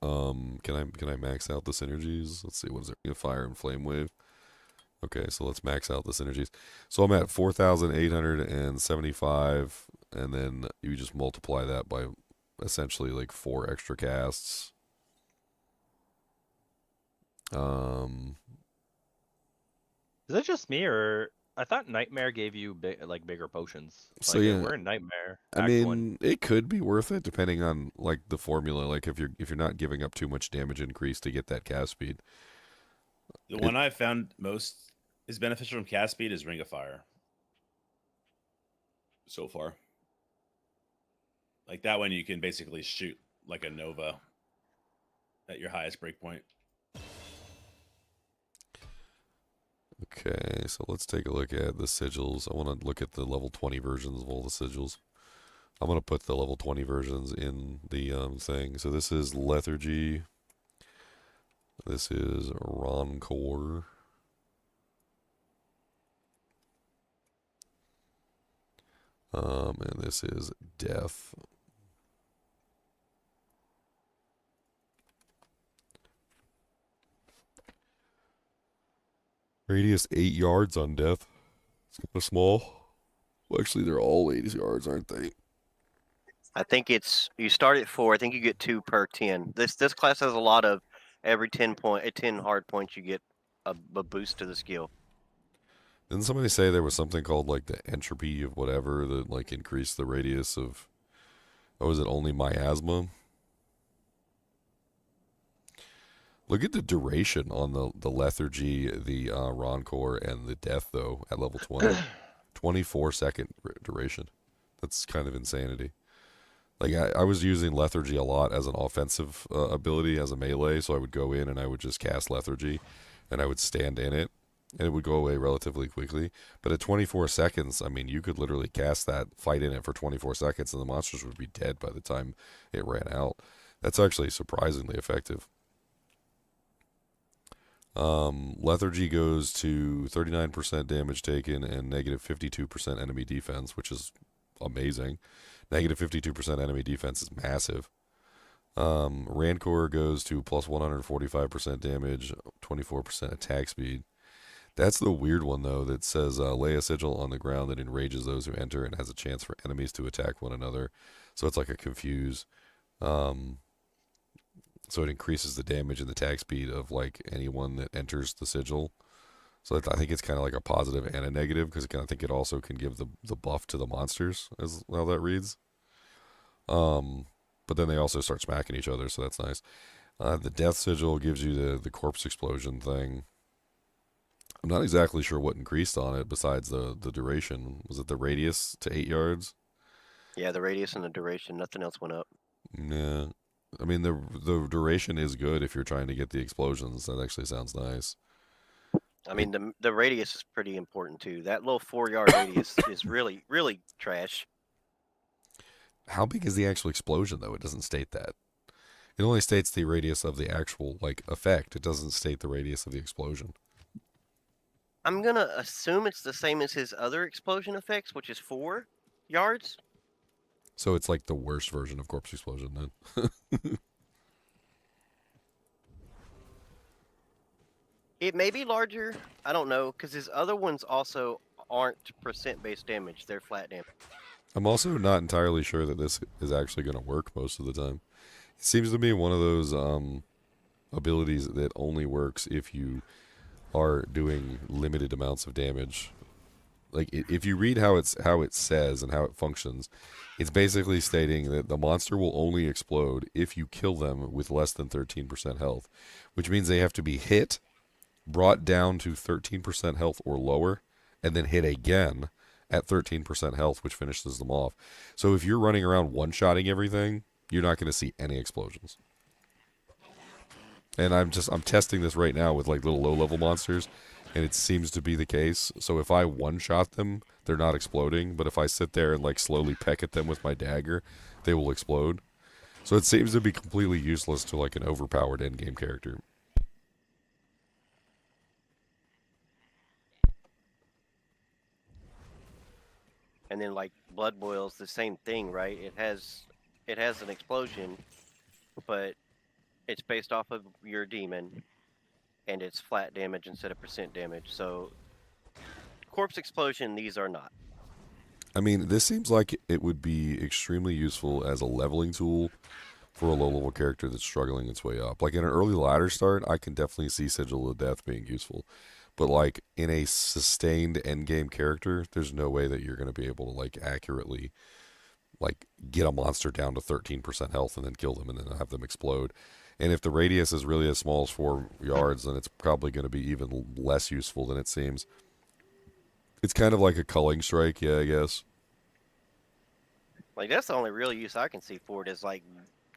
[SPEAKER 1] can I max out the synergies? Let's see, what is it? Fire and Flame Wave. Okay, so let's max out the synergies. So I'm at 4,875, and then you just multiply that by essentially like 4 extra casts.
[SPEAKER 3] Is that just me, or I thought Nightmare gave you bigger potions?
[SPEAKER 1] So
[SPEAKER 3] Like,
[SPEAKER 1] yeah,
[SPEAKER 3] we're in Nightmare.
[SPEAKER 1] I
[SPEAKER 3] Act 1.
[SPEAKER 1] mean, it could be worth it depending on like the formula. Like if you're not giving up too much damage increase to get that cast speed.
[SPEAKER 6] The one I've found most is beneficial from cast speed is Ring of Fire. So far. Like that one you can basically shoot like a Nova at your highest breakpoint.
[SPEAKER 1] Okay, so let's take a look at the sigils. I want to look at the level 20 versions of all the sigils. I'm going to put the level 20 versions in the thing. So this is Lethargy. This is Rancor. And this is Death. Radius 8 yards on Death. It's kind of small. Well, actually, they're all 8 yards, aren't they?
[SPEAKER 4] I think it's you start at 4. I think you get 2 per 10. This class has a lot of every 10 hard points you get a boost to the skill.
[SPEAKER 1] Didn't somebody say there was something called like the entropy of whatever that like increased the radius of? Oh, is it only miasma? Look at the duration on the lethargy, the Rancor, and the death though at level 20. 24-second duration. That's kind of insanity. Like I was using lethargy a lot as an offensive ability as a melee, so I would go in and I would just cast lethargy, and I would stand in it, and it would go away relatively quickly. But at 24 seconds, I mean, you could literally cast that, fight in it for 24 seconds, and the monsters would be dead by the time it ran out. That's actually surprisingly effective. Lethargy goes to 39% damage taken and negative 52% enemy defense, which is amazing. Negative 52% enemy defense is massive. Rancor goes to plus 145% damage, 24% attack speed. That's the weird one, though, that says lay a sigil on the ground that enrages those who enter and has a chance for enemies to attack one another. So it's like a confuse. So it increases the damage and the attack speed of like anyone that enters the sigil. So I think it's kind of like a positive and a negative because I think it also can give the buff to the monsters as how that reads. But then they also start smacking each other, so that's nice. The death sigil gives you the corpse explosion thing. I'm not exactly sure what increased on it besides the duration. Was it the radius to 8 yards?
[SPEAKER 4] Yeah, the radius and the duration. Nothing else went up.
[SPEAKER 1] Yeah. I mean, the duration is good if you're trying to get the explosions. That actually sounds nice.
[SPEAKER 4] I mean, the radius is pretty important too. That little 4-yard radius is really, really trash.
[SPEAKER 1] How big is the actual explosion, though? It doesn't state that. It only states the radius of the actual, like, effect. It doesn't state the radius of the explosion.
[SPEAKER 4] I'm going to assume it's the same as his other explosion effects, which is 4 yards.
[SPEAKER 1] So it's like the worst version of corpse explosion, then.
[SPEAKER 4] It may be larger. I don't know, because his other ones also aren't percent-based damage. They're flat damage.
[SPEAKER 1] I'm also not entirely sure that this is actually going to work most of the time. It seems to be one of those abilities that only works if you are doing limited amounts of damage. Like if you read how it says and how it functions, it's basically stating that the monster will only explode if you kill them with less than 13% health, which means they have to be hit, brought down to 13% health or lower, and then hit again at 13% health, which finishes them off. So if you're running around one-shotting everything, you're not going to see any explosions. And I'm testing this right now with like little low-level monsters, and it seems to be the case. So if I one-shot them, they're not exploding, but if I sit there and like slowly peck at them with my dagger, they will explode. So it seems to be completely useless to like an overpowered endgame character.
[SPEAKER 4] And then like Blood Boil's the same thing, right? It has an explosion, but it's based off of your demon. and it's flat damage instead of percent damage. So, corpse explosion, these are not.
[SPEAKER 1] I mean, this seems like it would be extremely useful as a leveling tool for a low-level character that's struggling its way up. Like in an early ladder start, I can definitely see Sigil of Death being useful. But like in a sustained endgame character, there's no way that you're going to be able to like accurately like get a monster down to 13% health and then kill them and then have them explode. And if the radius is really as small as 4 yards, then it's probably going to be even less useful than it seems. It's kind of like a culling strike, yeah, I guess.
[SPEAKER 4] Like, that's the only real use I can see for it is, like,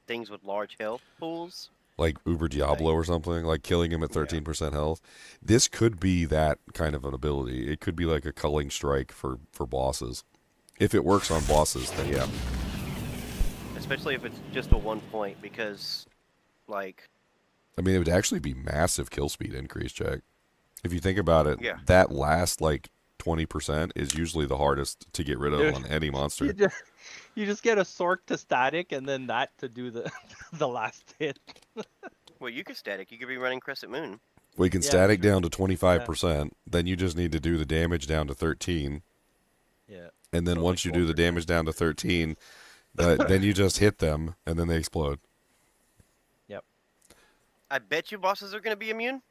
[SPEAKER 4] things with large health pools.
[SPEAKER 1] Like Uber Diablo or something, like killing him at 13% health. This could be that kind of an ability. It could be like a culling strike for bosses. If it works on bosses, then yeah.
[SPEAKER 4] Especially if it's just a 1 point, because, like...
[SPEAKER 1] I mean, it would actually be massive kill speed increase, Jack. If you think about it,
[SPEAKER 4] Yeah.
[SPEAKER 1] that last, like, 20% is usually the hardest to get rid of
[SPEAKER 3] Dude,
[SPEAKER 1] on any monster.
[SPEAKER 3] You just get a Sork to static and then that to do the the last hit.
[SPEAKER 4] Well, you could static. You could be running Crescent Moon.
[SPEAKER 1] We can
[SPEAKER 3] Yeah,
[SPEAKER 1] static
[SPEAKER 3] true.
[SPEAKER 1] down to 25%. Then you just need to do the damage down to 13.
[SPEAKER 3] Yeah.
[SPEAKER 1] And then
[SPEAKER 3] So,
[SPEAKER 1] once
[SPEAKER 3] like,
[SPEAKER 1] you do the
[SPEAKER 3] 12%.
[SPEAKER 1] damage down to 13, then you just hit them, and then they explode.
[SPEAKER 4] I bet you bosses are going to be immune.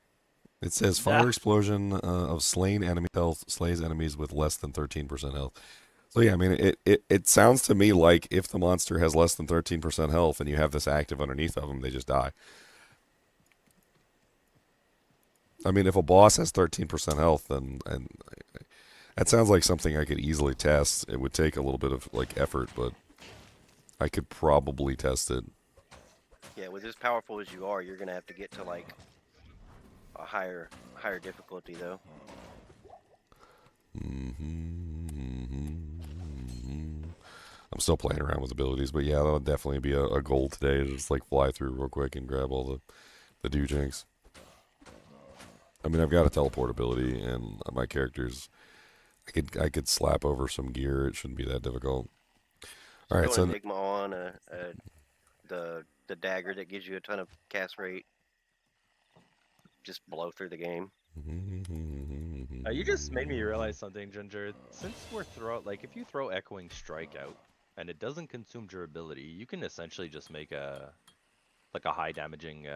[SPEAKER 1] It says fire explosion of slain enemy health slays enemies with less than 13% health. So yeah, I mean, it sounds to me like if the monster has less than 13% health and you have this active underneath of them, they just die. I mean, if a boss has 13% health, then that sounds like something I could easily test. It would take a little bit of like effort, but I could probably test it.
[SPEAKER 4] Yeah, with as powerful as you are, you're going to have to get to, like, a higher difficulty, though.
[SPEAKER 1] I'm still playing around with abilities, but yeah, that'll definitely be a goal today to just like fly through real quick and grab all the doojanks. I mean, I've got a teleport ability, and my characters, I could slap over some gear. It shouldn't be that difficult. All right,
[SPEAKER 4] Throw
[SPEAKER 1] so
[SPEAKER 4] an Enigma on the dagger that gives you a ton of cast rate. Just blow through the game.
[SPEAKER 3] You just made me realize something, Ginger. Since we're if you throw Echoing Strike out and it doesn't consume durability, you can essentially just make a high damaging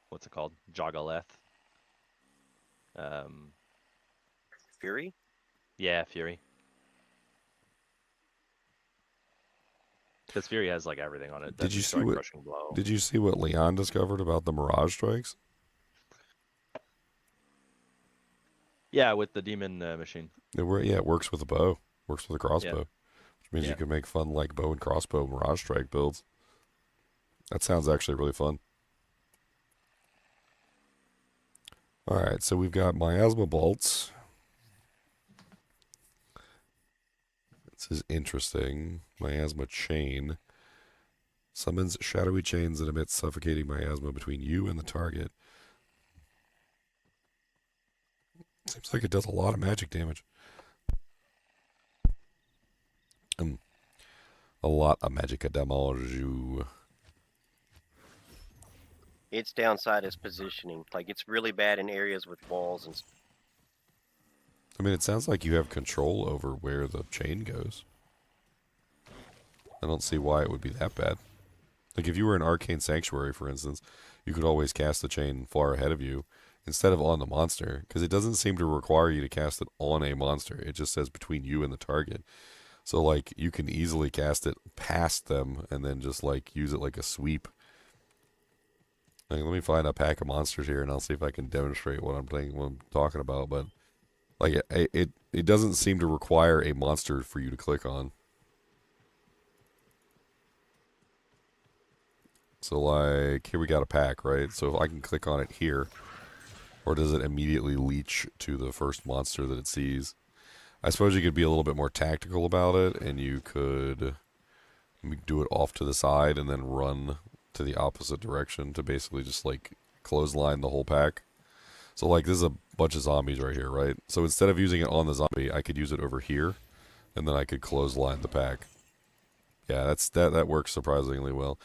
[SPEAKER 3] what's it called? Jogaleth.
[SPEAKER 4] Fury?
[SPEAKER 3] Yeah, Fury. Because Fury has like everything on it.
[SPEAKER 1] Did you see
[SPEAKER 3] Strike,
[SPEAKER 1] what?
[SPEAKER 3] Crushing Blow.
[SPEAKER 1] Did you see what Leon discovered about the Mirage strikes?
[SPEAKER 3] Yeah, with the demon machine.
[SPEAKER 1] It works with a bow. Works with a crossbow,
[SPEAKER 3] Yeah.
[SPEAKER 1] which means
[SPEAKER 3] Yeah.
[SPEAKER 1] you can make fun like bow and crossbow Mirage strike builds. That sounds actually really fun. All right, so we've got miasma bolts. This is interesting. Miasma chain summons shadowy chains that emit suffocating miasma between you and the target. Seems like it does a lot of magic damage. A lot of magic damage.
[SPEAKER 4] Its downside is positioning. Like, it's really bad in areas with walls and...
[SPEAKER 1] I mean, it sounds like you have control over where the chain goes. I don't see why it would be that bad. Like, if you were in Arcane Sanctuary, for instance, you could always cast the chain far ahead of you instead of on the monster, because it doesn't seem to require you to cast it on a monster. It just says between you and the target. So, like, you can easily cast it past them and then just, like, use it like a sweep. Like, let me find a pack of monsters here, and I'll see if I can demonstrate what I'm talking about. But like, it doesn't seem to require a monster for you to click on. So, like, here we got a pack, right? So if I can click on it here, or does it immediately leech to the first monster that it sees? I suppose you could be a little bit more tactical about it, and you could do it off to the side and then run to the opposite direction to basically just like clothesline the whole pack. So like this is a bunch of zombies right here, right? So instead of using it on the zombie, I could use it over here, and then I could clothesline the pack. Yeah, that works surprisingly well.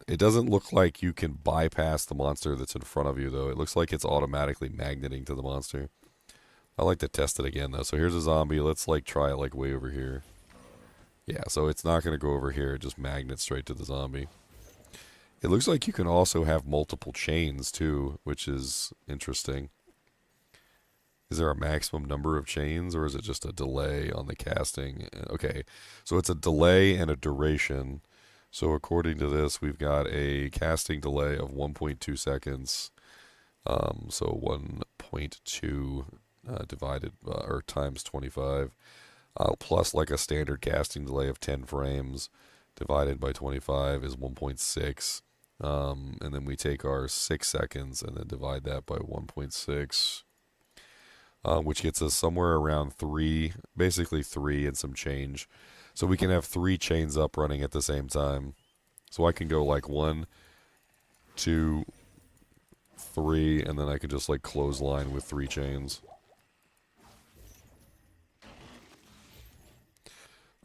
[SPEAKER 1] It doesn't look like you can bypass the monster that's in front of you, though. It looks like it's automatically magneting to the monster. I like to test it again, though. So here's a zombie. Let's, like, try it, like, way over here. Yeah, so it's not going to go over here. It just magnets straight to the zombie. It looks like you can also have multiple chains, too, which is interesting. Is there a maximum number of chains, or is it just a delay on the casting? Okay, so it's a delay and a duration. So according to this, we've got a casting delay of 1.2 seconds. So 1.2 divided or times 25, plus like a standard casting delay of 10 frames divided by 25 is 1.6. And then we take our 6 seconds and then divide that by 1.6. Which gets us somewhere around 3, basically 3 and some change. So we can have 3 chains up running at the same time. So I can go like 1, 2, 3, and then I can just like clothesline with 3 chains.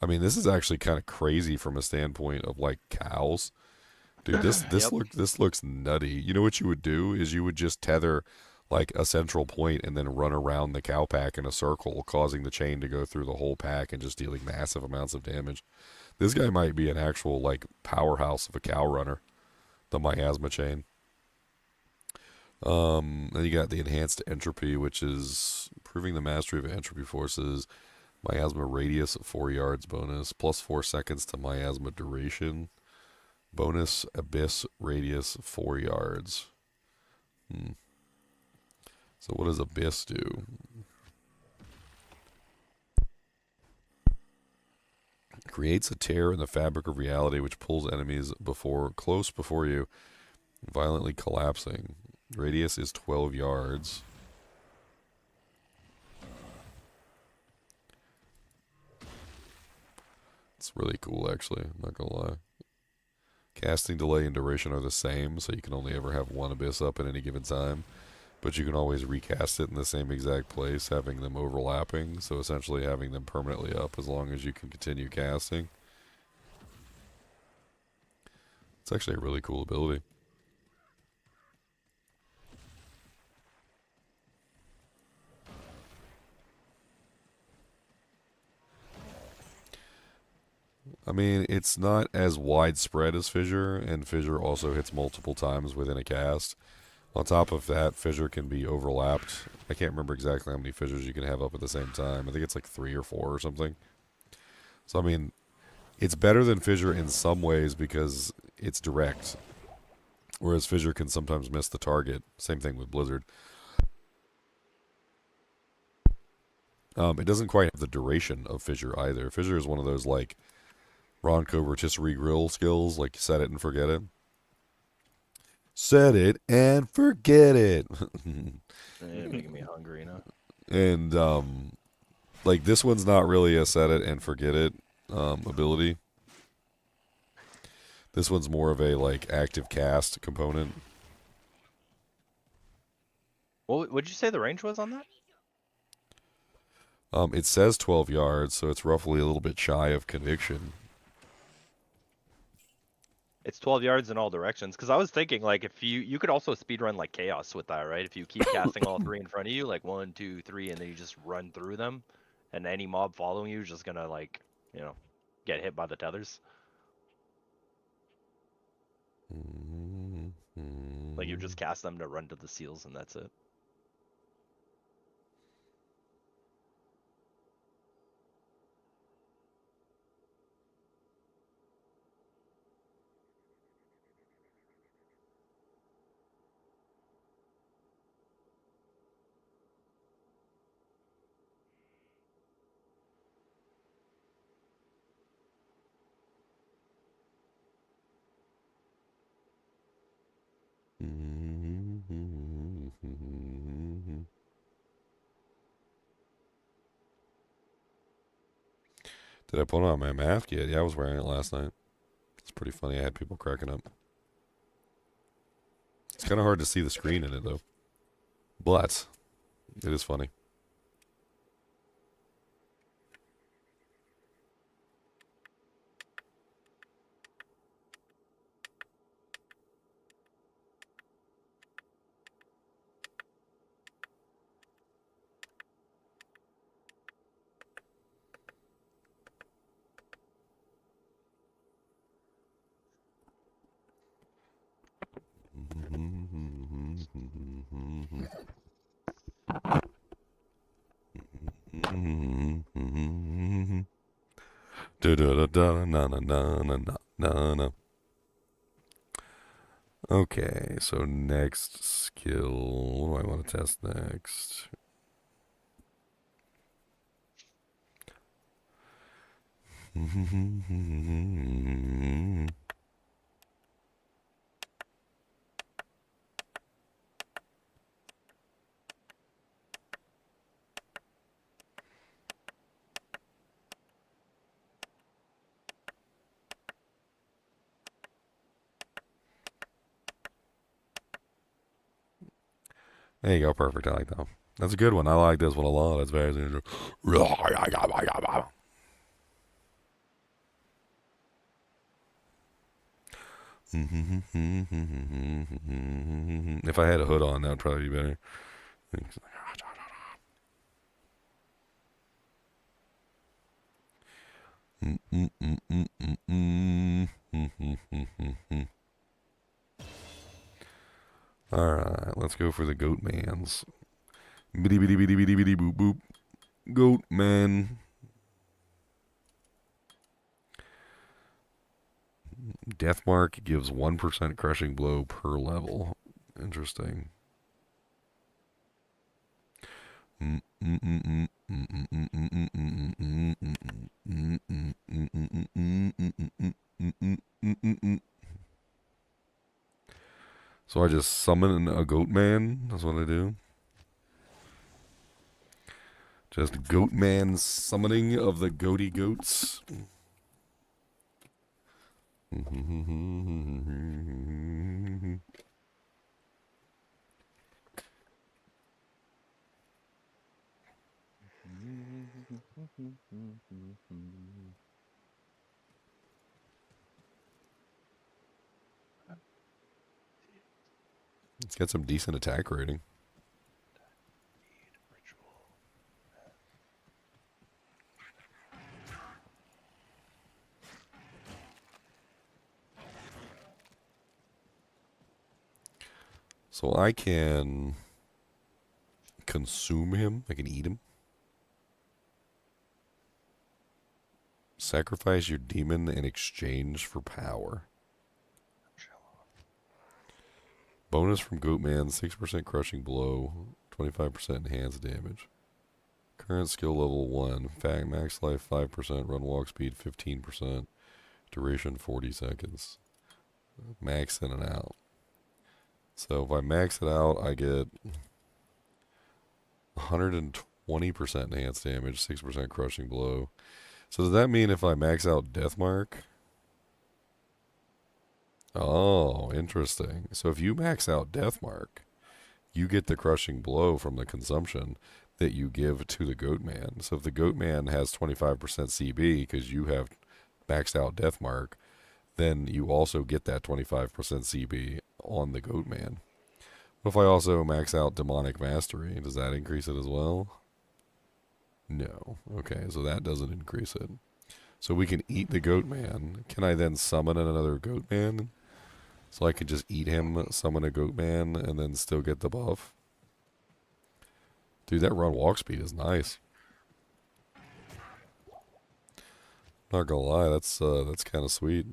[SPEAKER 1] I mean, this is actually kind of crazy from a standpoint of like cows. Dude, this looks nutty. You know what you would do is you would just tether like a central point and then run around the cow pack in a circle, causing the chain to go through the whole pack and just dealing massive amounts of damage. This guy might be an actual like powerhouse of a cow runner, the miasma chain. Then you got the enhanced entropy, which is improving the mastery of entropy forces. Miasma radius 4 yards bonus, plus 4 seconds to miasma duration. Bonus abyss radius 4 yards. So what does Abyss do? Creates a tear in the fabric of reality which pulls enemies close before you, violently collapsing. Radius is 12 yards. It's really cool, actually. I'm not gonna lie. Casting delay and duration are the same, so you can only ever have 1 Abyss up at any given time. But you can always recast it in the same exact place, having them overlapping, so essentially having them permanently up as long as you can continue casting. It's actually a really cool ability. I mean, it's not as widespread as Fissure, and Fissure also hits multiple times within a cast. On top of that, Fissure can be overlapped. I can't remember exactly how many Fissures you can have up at the same time. I think it's like 3 or 4 or something. So, I mean, it's better than Fissure in some ways because it's direct. Whereas Fissure can sometimes miss the target. Same thing with Blizzard. It doesn't quite have the duration of Fissure either. Fissure is one of those, like, Ronco rotisserie grill skills, like set it and forget it. Set it and forget it.
[SPEAKER 3] You're making me hungry now.
[SPEAKER 1] And like this one's not really a set it and forget it ability. This one's more of a like active cast component.
[SPEAKER 3] What would you say the range was on that?
[SPEAKER 1] It says 12 yards, so it's roughly a little bit shy of conviction.
[SPEAKER 3] It's 12 yards in all directions. Because I was thinking, like, if you could also speedrun like Chaos with that, right? If you keep casting all 3 in front of you, like 1, 2, 3, and then you just run through them, and any mob following you is just gonna like, you know, get hit by the tethers. Like you just cast them to run to the seals, and that's it.
[SPEAKER 1] Did I put on my mask yet? Yeah, I was wearing it last night. It's pretty funny. I had people cracking up. It's kind of hard to see the screen in it, though. But it is funny. Da da da da na na na na na na. Okay, so next skill. What do I want to test next? There you go, perfect. I like that. That's a good one. I like this one a lot. It's very interesting. If I had a hood on, that would probably be better. Alright, let's go for the goat mans. Bitty bitty bitty bitty bitty boop boop. Goat man. Deathmark gives 1% crushing blow per level. Interesting. So I just summon a goat man. That's what I do. Just goat man summoning of the goaty goats. Let's get some decent attack rating. So I can consume him. I can eat him. Sacrifice your demon in exchange for power. Bonus from Goatman, 6% crushing blow, 25% enhanced damage. Current skill level 1. Fact, max life 5%, run walk speed 15%, duration 40 seconds. Max in and out. So if I max it out, I get 120% enhanced damage, 6% crushing blow. So does that mean if I max out Deathmark? Oh, interesting. So if you max out Deathmark, you get the crushing blow from the consumption that you give to the Goatman. So if the Goatman has 25% CB because you have maxed out Deathmark, then you also get that 25% CB on the Goatman. What if I also max out Demonic Mastery? Does that increase it as well? No. Okay, so that doesn't increase it. So we can eat the Goatman. Can I then summon another Goatman? So I can just eat him, summon a Goatman, and then still get the buff? Dude, that run walk speed is nice. Not gonna lie, that's kind of sweet.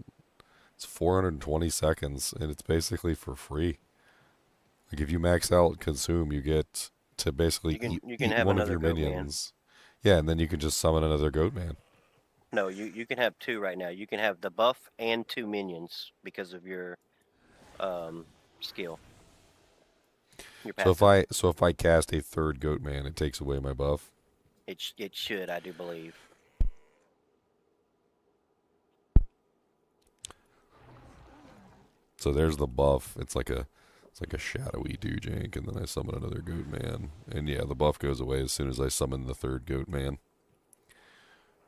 [SPEAKER 1] It's 420 seconds, and it's basically for free. Like if you max out consume, you get to basically eat
[SPEAKER 4] have
[SPEAKER 1] one of your
[SPEAKER 4] another
[SPEAKER 1] minions. Yeah, and then you can just summon another Goatman.
[SPEAKER 4] No, you can have 2 right now. You can have the buff and 2 minions because of your skill. Your
[SPEAKER 1] So if I cast a third Goatman, it takes away my buff.
[SPEAKER 4] It should, I do believe.
[SPEAKER 1] So there's the buff. It's like a shadowy Doojank, and then I summon another Goatman. And yeah, the buff goes away as soon as I summon the third Goatman.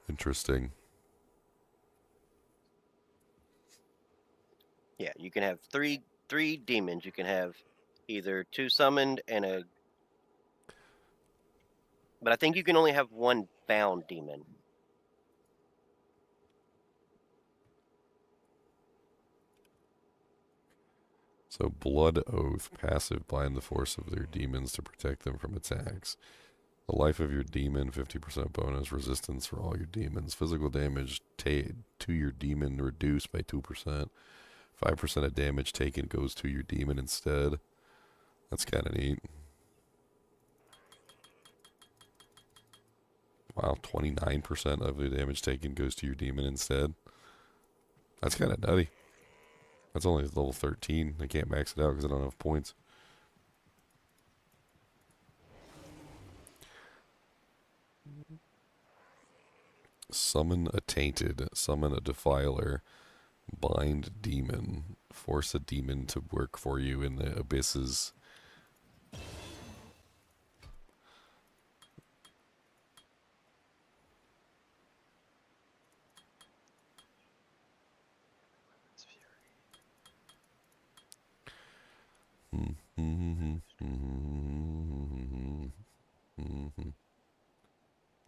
[SPEAKER 1] Interesting.
[SPEAKER 4] Yeah, you can have three demons. You can have either 2 summoned and a... But I think you can only have 1 bound demon.
[SPEAKER 1] So Blood Oath, passive, bind the force of their demons to protect them from attacks. The life of your demon, 50% bonus, resistance for all your demons. Physical damage to your demon reduced by 2%. 5% of damage taken goes to your demon instead. That's kind of neat. Wow, 29% of the damage taken goes to your demon instead. That's kind of nutty. That's only level 13. I can't max it out because I don't have points. Summon a tainted, summon a defiler, bind demon, force a demon to work for you in the abysses.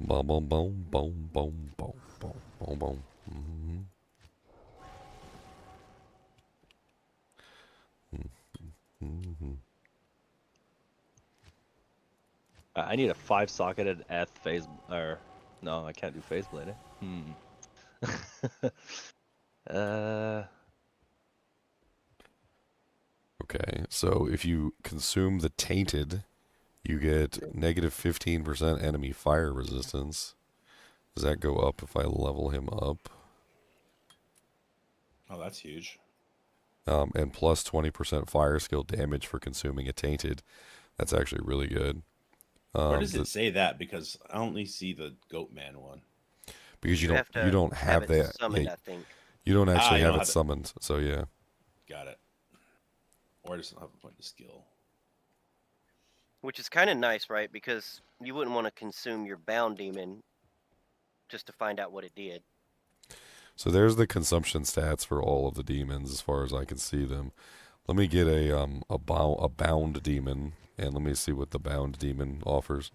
[SPEAKER 1] Boom, boom, boom, boom, boom, boom, boom, boom, boom.
[SPEAKER 3] I need a 5-socketed Eth phase, or no, I can't do phase blade.
[SPEAKER 1] Okay, so if you consume the tainted, you get negative 15% enemy fire resistance. Does that go up if I level him up?
[SPEAKER 6] Oh, that's huge.
[SPEAKER 1] And plus 20% fire skill damage for consuming a tainted. That's actually really good.
[SPEAKER 6] Where does it say that? Because I only see the Goatman one.
[SPEAKER 1] Because you don't have
[SPEAKER 4] it
[SPEAKER 1] that.
[SPEAKER 4] summoned,
[SPEAKER 1] Yeah,
[SPEAKER 4] I think.
[SPEAKER 1] you don't actually
[SPEAKER 6] you
[SPEAKER 1] have
[SPEAKER 6] don't
[SPEAKER 1] it
[SPEAKER 6] have it.
[SPEAKER 1] summoned. So yeah.
[SPEAKER 6] Got it. Or does it have a point of skill?
[SPEAKER 4] Which is kind of nice, right? Because you wouldn't want to consume your bound demon just to find out what it did.
[SPEAKER 1] So there's the consumption stats for all of the demons as far as I can see them. Let me get a bound demon, and let me see what the bound demon offers.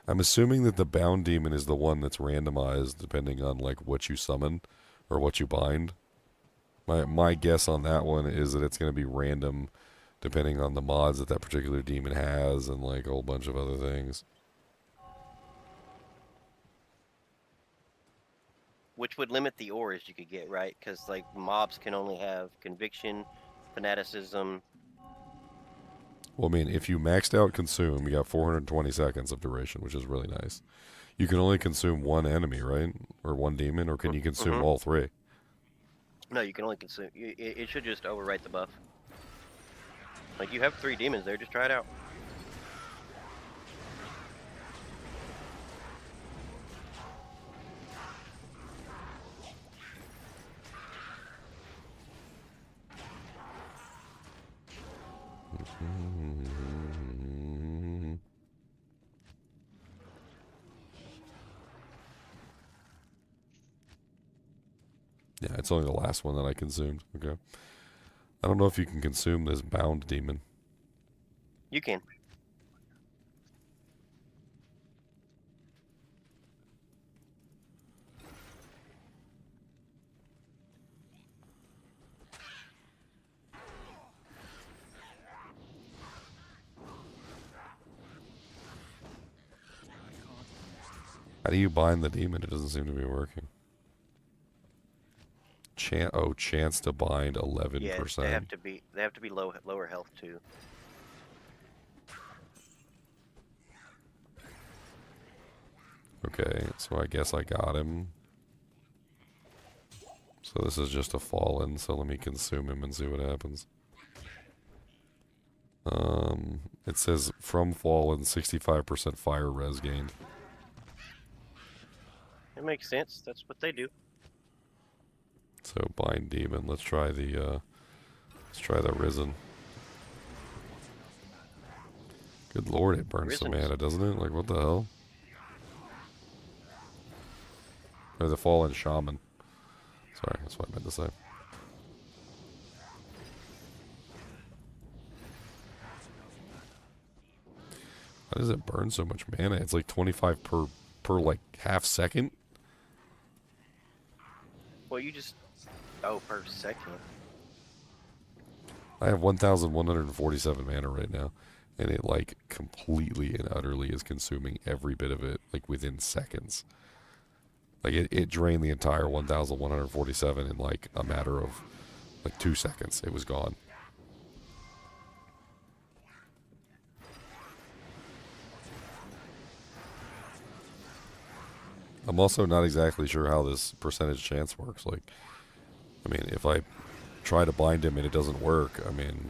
[SPEAKER 1] I'm assuming that the bound demon is the one that's randomized depending on like what you summon or what you bind. My guess on that one is that it's going to be random depending on the mods that particular demon has and like a whole bunch of other things.
[SPEAKER 4] Which would limit the auras you could get, right? Because like mobs can only have conviction, fanaticism.
[SPEAKER 1] Well, I mean, if you maxed out consume, you got 420 seconds of duration, which is really nice. You can only consume one enemy, right? Or one demon, or can you consume all three?
[SPEAKER 4] No, you can only consume. It should just overwrite the buff. Like you have 3 demons there, just try it out.
[SPEAKER 1] Yeah, it's only the last one that I consumed. Okay. I don't know if you can consume this bound demon.
[SPEAKER 4] You can.
[SPEAKER 1] How do you bind the demon? It doesn't seem to be working. Chance to bind 11%.
[SPEAKER 4] Yeah, they have to be lower health too.
[SPEAKER 1] Okay, so I guess I got him. So this is just a fallen, so let me consume him and see what happens. It says from fallen, 65% fire res gained.
[SPEAKER 4] It makes sense. That's what they do.
[SPEAKER 1] So bind demon. Let's try the risen. Good lord, it burns some mana, doesn't it? Like what the hell? Or the fallen shaman. Sorry, that's what I meant to say. Why does it burn so much mana? It's like 25 per like half second.
[SPEAKER 4] Well, you just per second.
[SPEAKER 1] I have 1,147 mana right now. and it like completely and utterly is consuming every bit of it like within seconds. Like it drained the entire 1,147 in like a matter of like 2 seconds. It was gone. I'm also not exactly sure how this percentage chance works. Like, I mean, if I try to bind him and it doesn't work, I mean,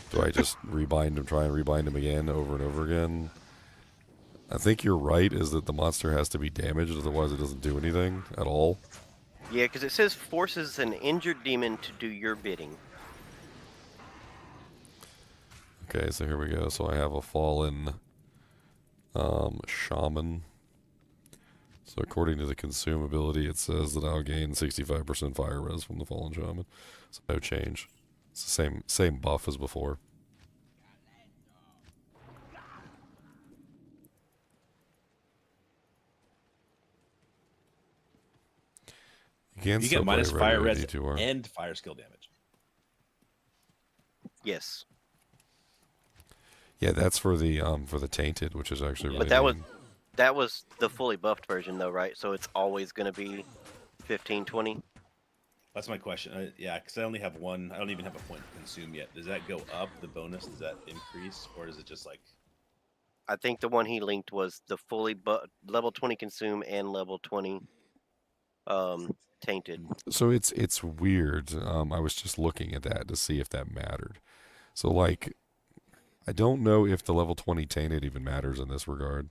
[SPEAKER 1] do I just rebind him, try and rebind him again over and over again? I think you're right, is that the monster has to be damaged, otherwise it doesn't do anything at all.
[SPEAKER 4] Yeah, because it says forces an injured demon to do your bidding.
[SPEAKER 1] Okay, so here we go. So I have a fallen shaman. So according to the consume ability, it says that I'll gain 65% fire res from the fallen shaman. So no change. It's the same buff as before. You
[SPEAKER 6] get minus fire res
[SPEAKER 1] D2R.
[SPEAKER 6] and fire skill damage.
[SPEAKER 4] Yes.
[SPEAKER 1] Yeah, that's for the tainted, which is actually really
[SPEAKER 4] But
[SPEAKER 1] good.
[SPEAKER 4] that was the fully buffed version though, right? So it's always going to be 15, 20?
[SPEAKER 6] That's my question. Yeah, because I only have one. I don't even have a point to consume yet. Does that go up, the bonus? Does that increase? Or is it just like...
[SPEAKER 4] I think the one he linked was the fully level 20 consume and level 20 tainted.
[SPEAKER 1] So it's weird. I was just looking at that to see if that mattered. So like, I don't know if the level 20 tainted even matters in this regard.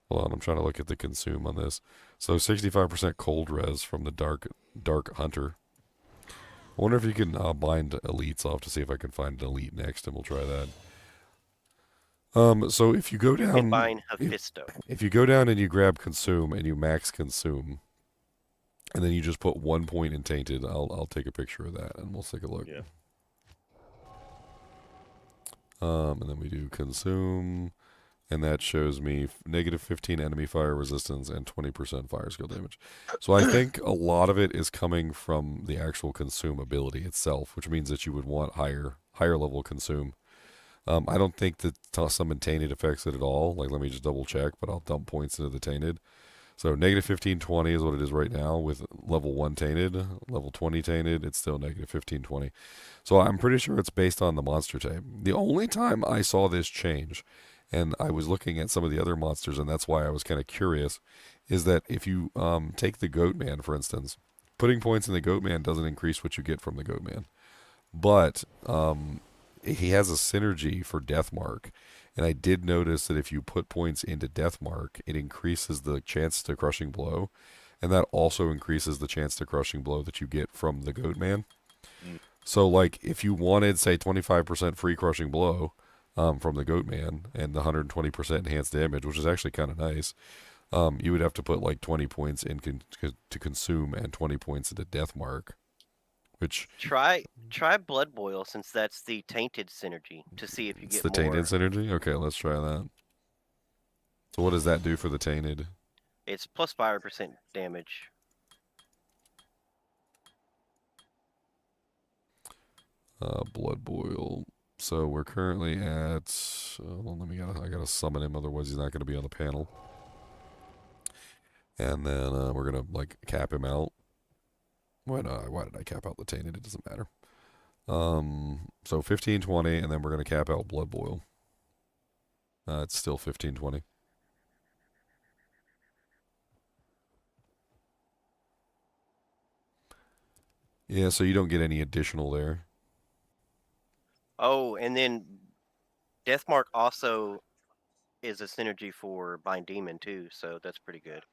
[SPEAKER 1] Hold on, I'm trying to look at the consume on this. So 65% cold res from the dark hunter. I wonder if you can bind elites off to see if I can find an elite next, and we'll try that. So if you go down,
[SPEAKER 4] You can bind Hephisto.
[SPEAKER 1] if you go down and you grab consume and you max consume, and then you just put 1 point in tainted, I'll take a picture of that and we'll take a look.
[SPEAKER 6] Yeah.
[SPEAKER 1] And then we do consume, and that shows me negative 15 enemy fire resistance and 20% fire skill damage. So I think a lot of it is coming from the actual consume ability itself, which means that you would want higher level consume. I don't think that summon tainted affects it at all. Like, let me just double check, but I'll dump points into the tainted. So negative 1520 is what it is right now with level 1 tainted. Level 20 tainted, it's still negative 1520. So I'm pretty sure it's based on the monster type. The only time I saw this change, and I was looking at some of the other monsters, and that's why I was kind of curious, is that if you take the Goatman, for instance, putting points in the Goatman doesn't increase what you get from the Goatman. But he has a synergy for Deathmark. And I did notice that if you put points into Deathmark, it increases the chance to Crushing Blow. And that also increases the chance to Crushing Blow that you get from the Goatman. So, like, if you wanted, say, 25% free Crushing Blow from the Goatman and the 120% enhanced damage, which is actually kind of nice, you would have to put, like, 20 points in to consume and 20 points into Deathmark. Which
[SPEAKER 4] Try Blood Boil, since that's the tainted synergy, to see if you
[SPEAKER 1] it's
[SPEAKER 4] get
[SPEAKER 1] the
[SPEAKER 4] more.
[SPEAKER 1] tainted synergy? Okay, let's try that. So what does that do for the tainted?
[SPEAKER 4] It's plus 5% damage.
[SPEAKER 1] Blood Boil. So we're currently at... hold on, I gotta summon him, otherwise he's not gonna be on the panel. And then we're gonna, like, cap him out. Why did I cap out the tainted? It doesn't matter. So 1520, and then we're going to cap out Blood Boil. It's still 1520. Yeah, so you don't get any additional there.
[SPEAKER 4] Oh, and then Deathmark also is a synergy for Bind Demon too, so that's pretty good.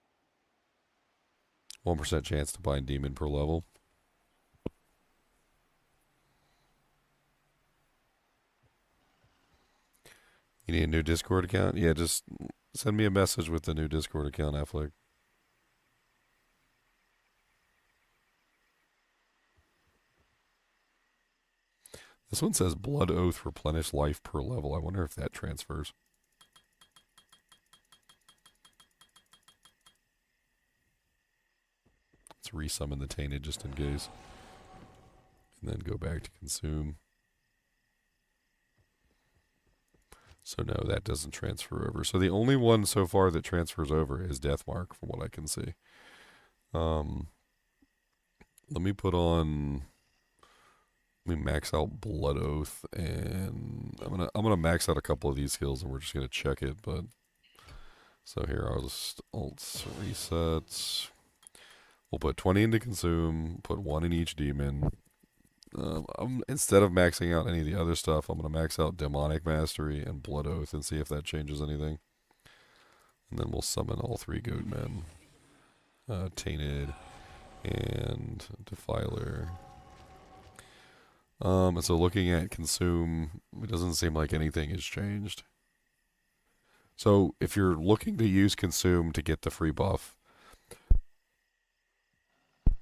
[SPEAKER 1] 1% chance to bind demon per level. You need a new Discord account? Yeah, just send me a message with the new Discord account, Affleck. This one says Blood Oath replenish life per level. I wonder if that transfers. Let's resummon the tainted just in case. And then go back to consume. So no, that doesn't transfer over. So the only one so far that transfers over is Deathmark, from what I can see. Let me put on. Let me max out Blood Oath, and I'm gonna max out a couple of these skills, and we're just gonna check it. But so here, I'll just alt reset. We'll put 20 into consume. Put 1 in each demon. Instead of maxing out any of the other stuff, I'm going to max out Demonic Mastery and Blood Oath and see if that changes anything. And then we'll summon all 3 Goatmen. Tainted and Defiler. And so looking at Consume, it doesn't seem like anything has changed. So if you're looking to use Consume to get the free buff,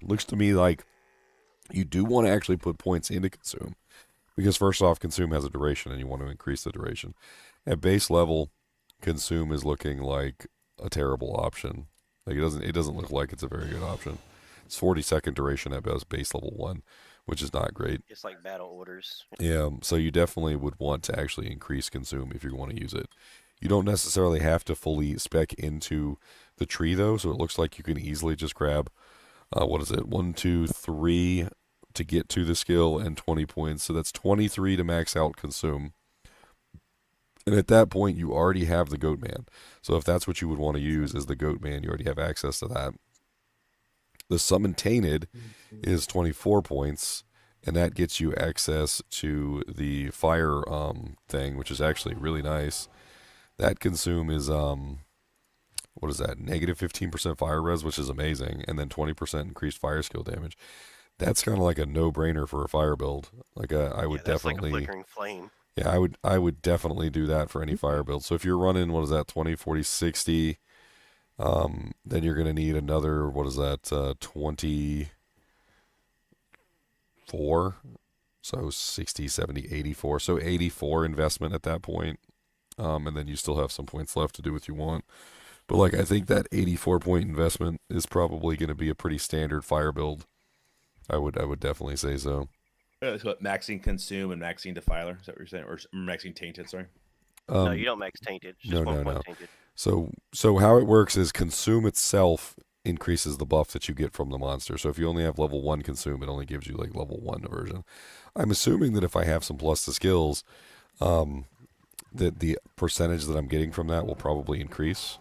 [SPEAKER 1] looks to me like you do want to actually put points into Consume, because first off, Consume has a duration and you want to increase the duration. At base level, Consume is looking like a terrible option. Like it doesn't look like it's a very good option. It's 40-second duration at base level 1, which is not great.
[SPEAKER 4] Just like battle orders.
[SPEAKER 1] Yeah, so you definitely would want to actually increase Consume if you want to use it. You don't necessarily have to fully spec into the tree though, so it looks like you can easily just grab 1, 2, 3 to get to the skill and 20 points. So that's 23 to max out Consume. And at that point, you already have the Goatman. So if that's what you would want to use as the Goatman, you already have access to that. The Summon Tainted is 24 points, and that gets you access to the fire thing, which is actually really nice. That Consume is what is that? Negative 15% fire res, which is amazing, and then 20% increased fire skill damage. That's kind of like a no-brainer for a fire build. Like I would definitely,
[SPEAKER 4] like a flickering flame.
[SPEAKER 1] Yeah, I would definitely do that for any fire build. So if you're running, what is that, 20, 40, 60, then you're going to need another, what is that, 24. So 60, 70, 84. So 84 investment at that point. And then you still have some points left to do what you want. But like I think that 84 point investment is probably going to be a pretty standard fire build. I would definitely say so.
[SPEAKER 6] So maxing Consume and maxing Defiler, is that what you're saying? Or maxing Tainted, sorry?
[SPEAKER 4] No, you don't max Tainted. It's just one point Tainted.
[SPEAKER 1] So how it works is Consume itself increases the buff that you get from the monster. So if you only have level 1 Consume, it only gives you like level 1 version. I'm assuming that if I have some plus to skills, that the percentage that I'm getting from that will probably increase.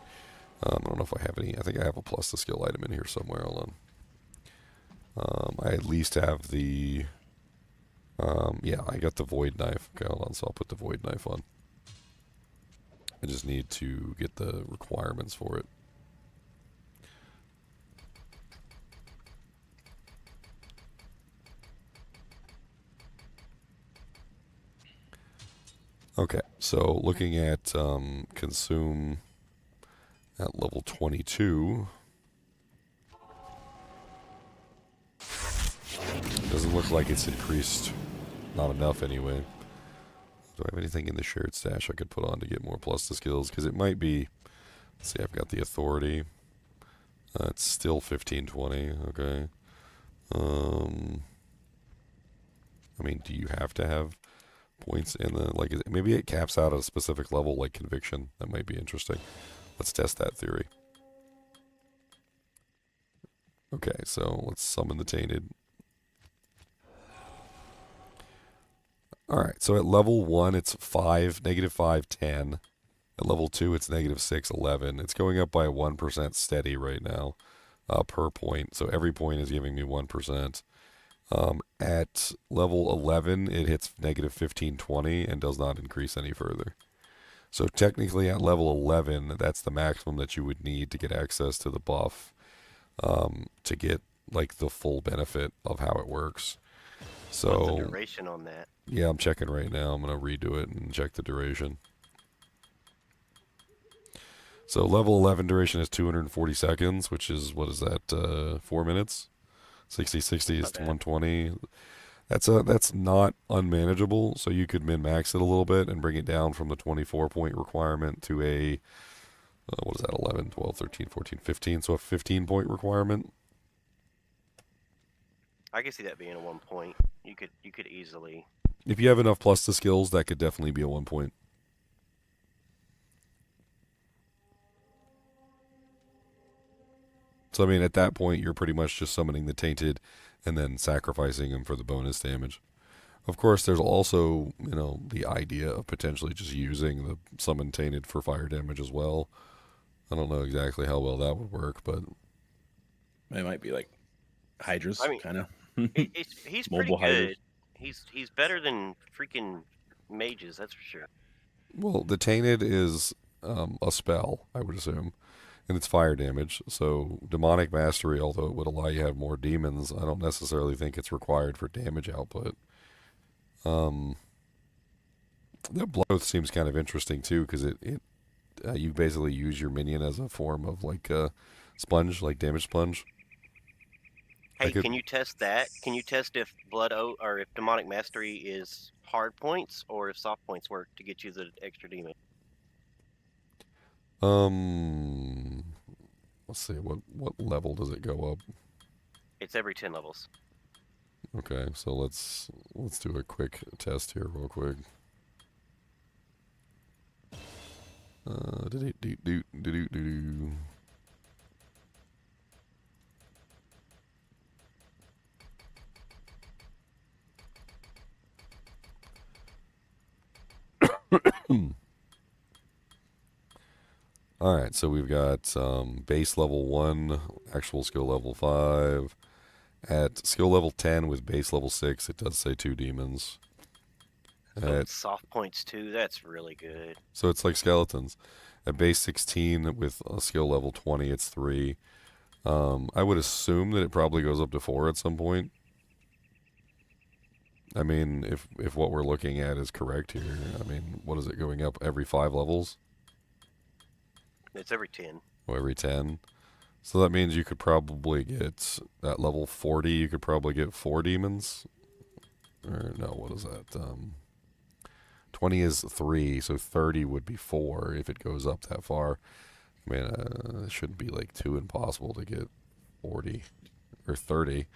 [SPEAKER 1] I don't know if I have any. I think I have a plus to skill item in here somewhere. Hold on. I at least have the... yeah, I got the Void Knife. Okay, hold on, so I'll put the Void Knife on. I just need to get the requirements for it. Okay, so looking at Consume at level 22... doesn't look like it's increased. Not enough anyway. Do I have anything in the shared stash I could put on to get more plus to skills? Because it might be... Let's see, I've got the Authority. It's still 1520. Okay. I mean, do you have to have points in the... Like, maybe it caps out at a specific level, like Conviction. That might be interesting. Let's test that theory. Okay, so let's summon the Tainted. Alright, so at level 1, it's negative 5, 10. At level 2, it's negative 6, 11. It's going up by 1% steady right now per point. So every point is giving me 1%. At level 11, it hits negative 15, 20 and does not increase any further. So technically at level 11, that's the maximum that you would need to get access to the buff to get like the full benefit of how it works. So,
[SPEAKER 4] what's the duration on that?
[SPEAKER 1] Yeah, I'm checking right now. I'm going to redo it and check the duration. So level 11 duration is 240 seconds, which is, what is that, 4 minutes? 60, 60 is 120. That's not unmanageable, so you could min-max it a little bit and bring it down from the 24-point requirement to a, what is that, 11, 12, 13, 14, 15, so a 15-point requirement.
[SPEAKER 4] I can see that being a 1 point. You could easily...
[SPEAKER 1] If you have enough plus to skills, that could definitely be a 1 point. So I mean, at that point, you're pretty much just summoning the Tainted, and then sacrificing him for the bonus damage. Of course, there's also, the idea of potentially just using the summon Tainted for fire damage as well. I don't know exactly how well that would work, but
[SPEAKER 6] It might be like Hydras,
[SPEAKER 4] I mean,
[SPEAKER 6] kind of.
[SPEAKER 4] he's pretty
[SPEAKER 6] Mobile Hydras.
[SPEAKER 4] good. He's better than freaking mages, that's for sure.
[SPEAKER 1] well, the Tainted is a spell, I would assume, and it's fire damage. So demonic mastery, although it would allow you to have more demons, I don't necessarily think it's required for damage output. The Blood Oath seems kind of interesting too, because you basically use your minion as a form of like a sponge, like damage sponge.
[SPEAKER 4] Hey, can you test that? Can you test if Blood Oath or if Demonic Mastery is hard points or if soft points work to get you the extra demon?
[SPEAKER 1] Let's see, what level does it go up?
[SPEAKER 4] It's every 10 levels.
[SPEAKER 1] Okay, so let's do a quick test here, real quick. Do. All right, so we've got base level 1, actual skill level 5. At skill level 10 with base level 6, it does say 2 demons.
[SPEAKER 4] So it's soft points too. That's really good.
[SPEAKER 1] So it's like skeletons. At base 16 with a skill level 20, it's 3. I would assume that it probably goes up to 4 at some point. I mean, if what we're looking at is correct here, I mean, what is it going up every 5 levels?
[SPEAKER 4] It's every 10.
[SPEAKER 1] Oh, every 10. So that means you could probably get, at level 40, you could probably get 4 demons. Or no, what is that? 20 is 3, so 30 would be 4 if it goes up that far. I mean, it shouldn't be like too impossible to get 40 or 30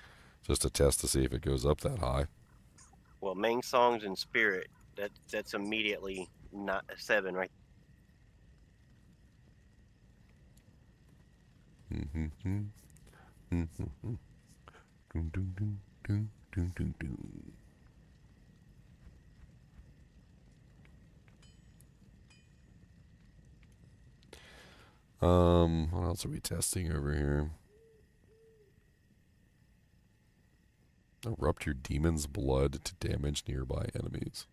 [SPEAKER 1] just to test to see if it goes up that high.
[SPEAKER 4] Well, main songs and spirit, that's immediately not 7, right?
[SPEAKER 1] What else are we testing over here? Erupt your demon's blood to damage nearby enemies.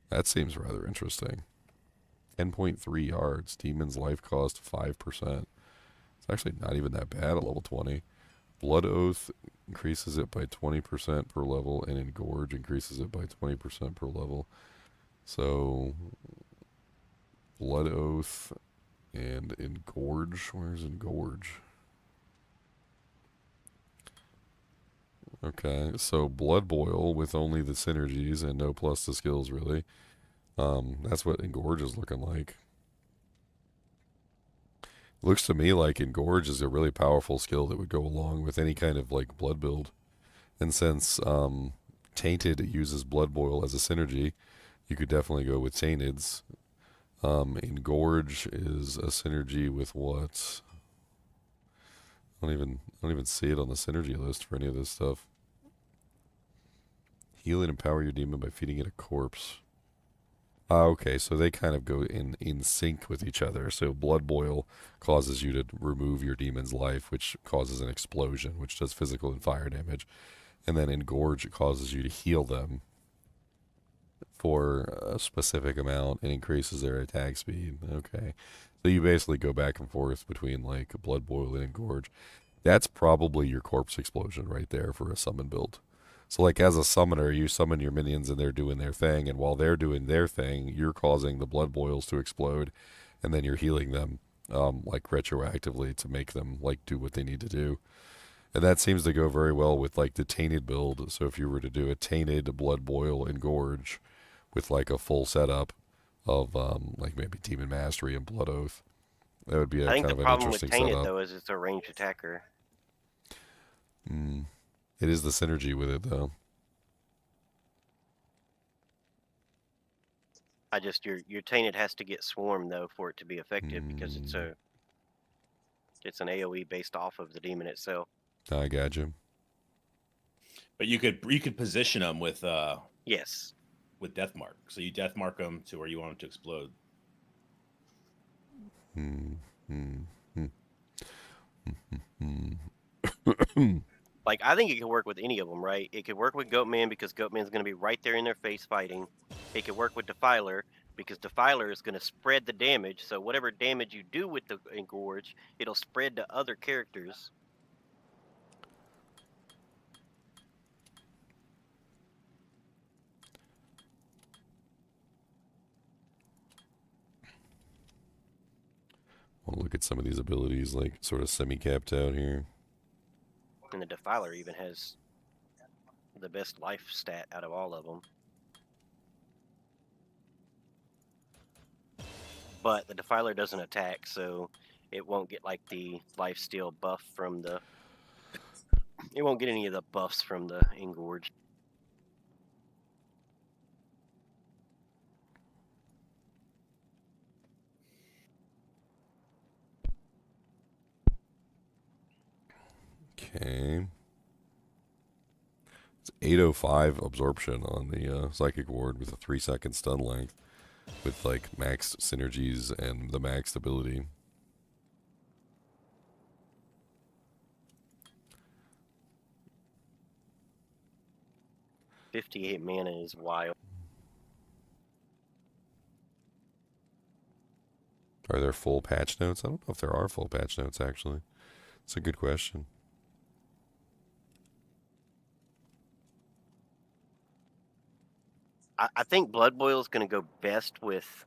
[SPEAKER 1] That seems rather interesting. 10.3 yards. Demon's life cost 5%. It's actually not even that bad at level 20. Blood Oath increases it by 20% per level, and Engorge increases it by 20% per level. So, Blood Oath and Engorge. Where's Engorge? Okay, so Blood Boil with only the synergies and no plus to skills, really. That's what Engorge is looking like. Looks to me like Engorge is a really powerful skill that would go along with any kind of like blood build. And since Tainted uses Blood Boil as a synergy, you could definitely go with Tainted's. Engorge is a synergy with what? I don't even see it on the synergy list for any of this stuff. Heal and empower your demon by feeding it a corpse. Okay, so they kind of go in sync with each other. So Blood Boil causes you to remove your demon's life, which causes an explosion, which does physical and fire damage. And then Engorge causes you to heal them for a specific amount and increases their attack speed. Okay. So you basically go back and forth between like Blood Boil and Engorge. That's probably your corpse explosion right there for a summon build. So like as a summoner, you summon your minions and they're doing their thing, and while they're doing their thing, you're causing the blood boils to explode, and then you're healing them like retroactively to make them like do what they need to do. And that seems to go very well with like the Tainted build. So if you were to do a Tainted, Blood Boil, and Gorge with like a full setup of like maybe Demon Mastery and Blood Oath, that would be a kind of an interesting setup. I think the problem with
[SPEAKER 4] Tainted though is it's a ranged attacker.
[SPEAKER 1] It is the synergy with it, though.
[SPEAKER 4] Your Tainted has to get swarmed though for it to be effective because it's a It's an AOE based off of the demon itself.
[SPEAKER 1] I got you.
[SPEAKER 6] But you could position them with
[SPEAKER 4] Yes.
[SPEAKER 6] death mark. So you death mark them to where you want them to explode.
[SPEAKER 4] Like, I think it could work with any of them, right? It could work with Goatman because Goatman's going to be right there in their face fighting. It could work with Defiler because Defiler is going to spread the damage. So whatever damage you do with the Engorge, it'll spread to other characters.
[SPEAKER 1] I'll look at some of these abilities, like sort of semi-capped out here.
[SPEAKER 4] And the Defiler even has the best life stat out of all of them. But the Defiler doesn't attack, so it won't get like the lifesteal buff from the... It won't get any of the buffs from the Engorge.
[SPEAKER 1] Okay. It's 805 absorption on the psychic ward with a 3-second stun length, with like maxed synergies and the maxed ability.
[SPEAKER 4] .58 mana is wild.
[SPEAKER 1] Are there full patch notes? I don't know if there are full patch notes, actually. It's a good question.
[SPEAKER 4] I think Blood Boil is going to go best with...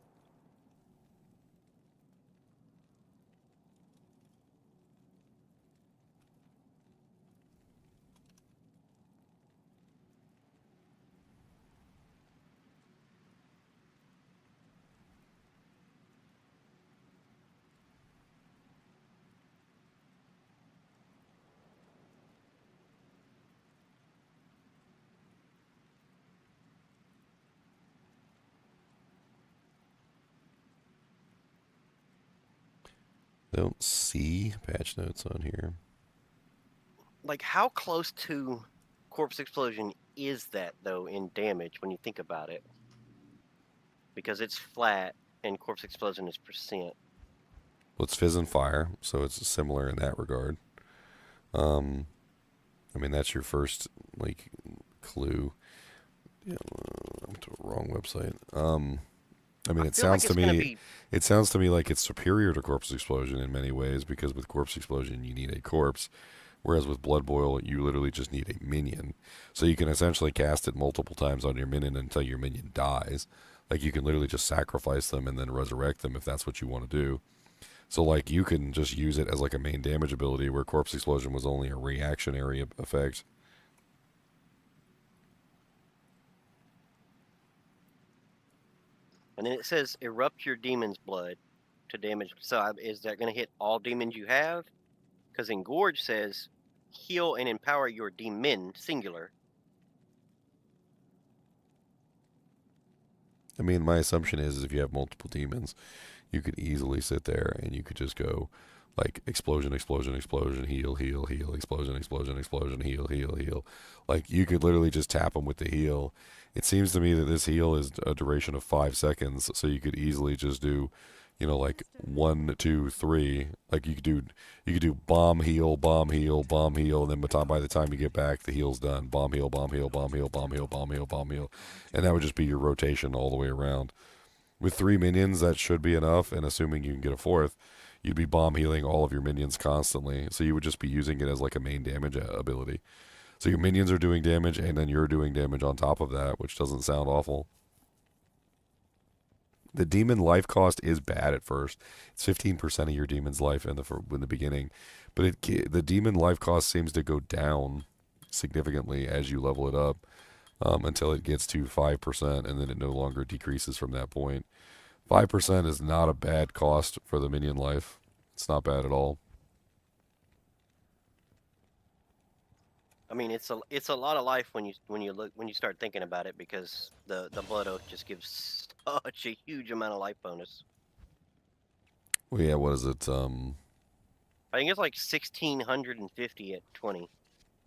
[SPEAKER 1] Don't see patch notes on here.
[SPEAKER 4] Like, how close to Corpse Explosion is that, though, in damage when you think about it? Because it's flat, and Corpse Explosion is percent.
[SPEAKER 1] Well, it's Fizz and Fire, so it's similar in that regard. I mean, that's your first, like, clue. Yeah, I'm to the wrong website. I mean, it sounds to me, it sounds to me like it's superior to Corpse Explosion in many ways, because with Corpse Explosion you need a corpse, whereas with Blood Boil you literally just need a minion. So you can essentially cast it multiple times on your minion until your minion dies. Like, you can literally just sacrifice them and then resurrect them if that's what you want to do. So like, you can just use it as like a main damage ability, where Corpse Explosion was only a reactionary effect.
[SPEAKER 4] And then it says, erupt your demon's blood to damage. So is that going to hit all demons you have? Because Engorge says, heal and empower your demon, singular.
[SPEAKER 1] I mean, my assumption is if you have multiple demons, you could easily sit there and you could just go like explosion, explosion, explosion, heal, heal, heal, explosion, explosion, explosion, heal, heal, heal. Like, you could literally just tap them with the heal. It seems to me that this heal is a duration of 5 seconds, so you could easily just do, you know, like 1, 2, 3. Like, you could do bomb, heal, bomb, heal, bomb, heal, and then by the time you get back, the heal's done. Bomb, heal, bomb, heal, bomb, heal, bomb, heal, bomb, heal, bomb, heal, and that would just be your rotation all the way around. With 3 minions, that should be enough, and assuming you can get a 4th, you'd be bomb healing all of your minions constantly. So you would just be using it as like a main damage ability. So your minions are doing damage, and then you're doing damage on top of that, which doesn't sound awful. The demon life cost is bad at first. It's 15% of your demon's life in the beginning, but the demon life cost seems to go down significantly as you level it up, until it gets to 5%, and then it no longer decreases from that point. 5% is not a bad cost for the minion life. It's not bad at all.
[SPEAKER 4] I mean, it's a lot of life when you start thinking about it, because the Blood Oath just gives such a huge amount of life bonus.
[SPEAKER 1] Well, yeah, what is it?
[SPEAKER 4] I think it's like 1,650 at 20.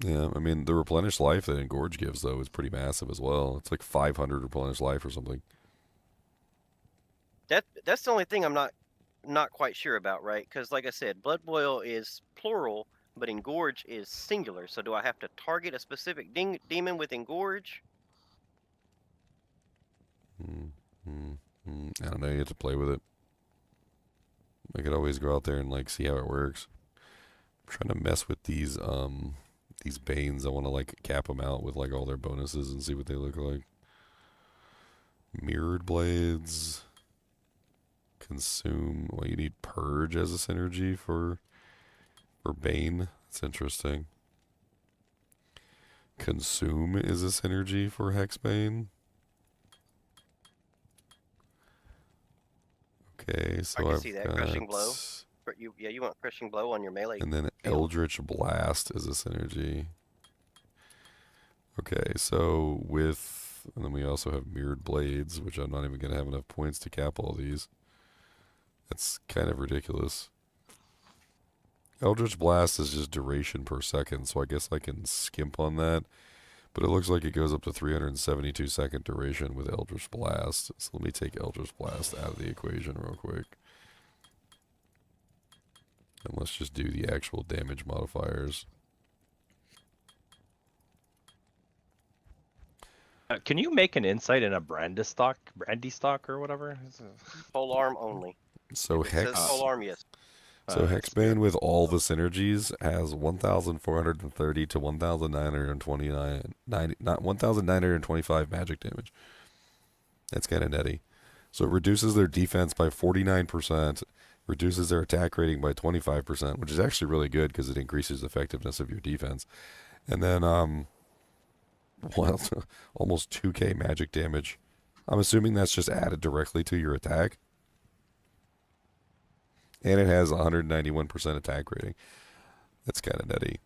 [SPEAKER 1] Yeah, I mean, the replenished life that Engorge gives, though, is pretty massive as well. It's like 500 replenished life or something.
[SPEAKER 4] That's the only thing I'm not quite sure about, right? Because like I said, Blood Boil is plural, but Engorge is singular. So do I have to target a specific demon with Engorge?
[SPEAKER 1] I don't know, you have to play with it. I could always go out there and, like, see how it works. I'm trying to mess with these Banes. I want to, like, cap them out with, like, all their bonuses and see what they look like. Mirrored Blades. Consume. Well, you need Purge as a synergy for Bane. That's interesting. Consume is a synergy for Hexbane. Okay, so
[SPEAKER 4] I can
[SPEAKER 1] I've
[SPEAKER 4] see that.
[SPEAKER 1] got,
[SPEAKER 4] Crushing Blow. You want Crushing Blow on your melee.
[SPEAKER 1] and then Eldritch Blast is a synergy. Okay, so and then we also have Mirrored Blades, which I'm not even going to have enough points to cap all these. That's kind of ridiculous. Eldritch Blast is just duration per second, so I guess I can skimp on that. But it looks like it goes up to 372 second duration with Eldritch Blast. So let me take Eldritch Blast out of the equation real quick. And let's just do the actual damage modifiers.
[SPEAKER 3] Can you make an insight in a brandy stock or whatever?
[SPEAKER 4] Full arm only.
[SPEAKER 1] So
[SPEAKER 4] If it says full arm, yes.
[SPEAKER 1] So Hexbane with all the synergies has 1,430 to 1,925 magic damage. That's kind of nutty. So it reduces their defense by 49%, reduces their attack rating by 25%, which is actually really good because it increases the effectiveness of your defense. And then almost 2k magic damage. I'm assuming that's just added directly to your attack. And it has 191% attack rating. That's kind of nutty.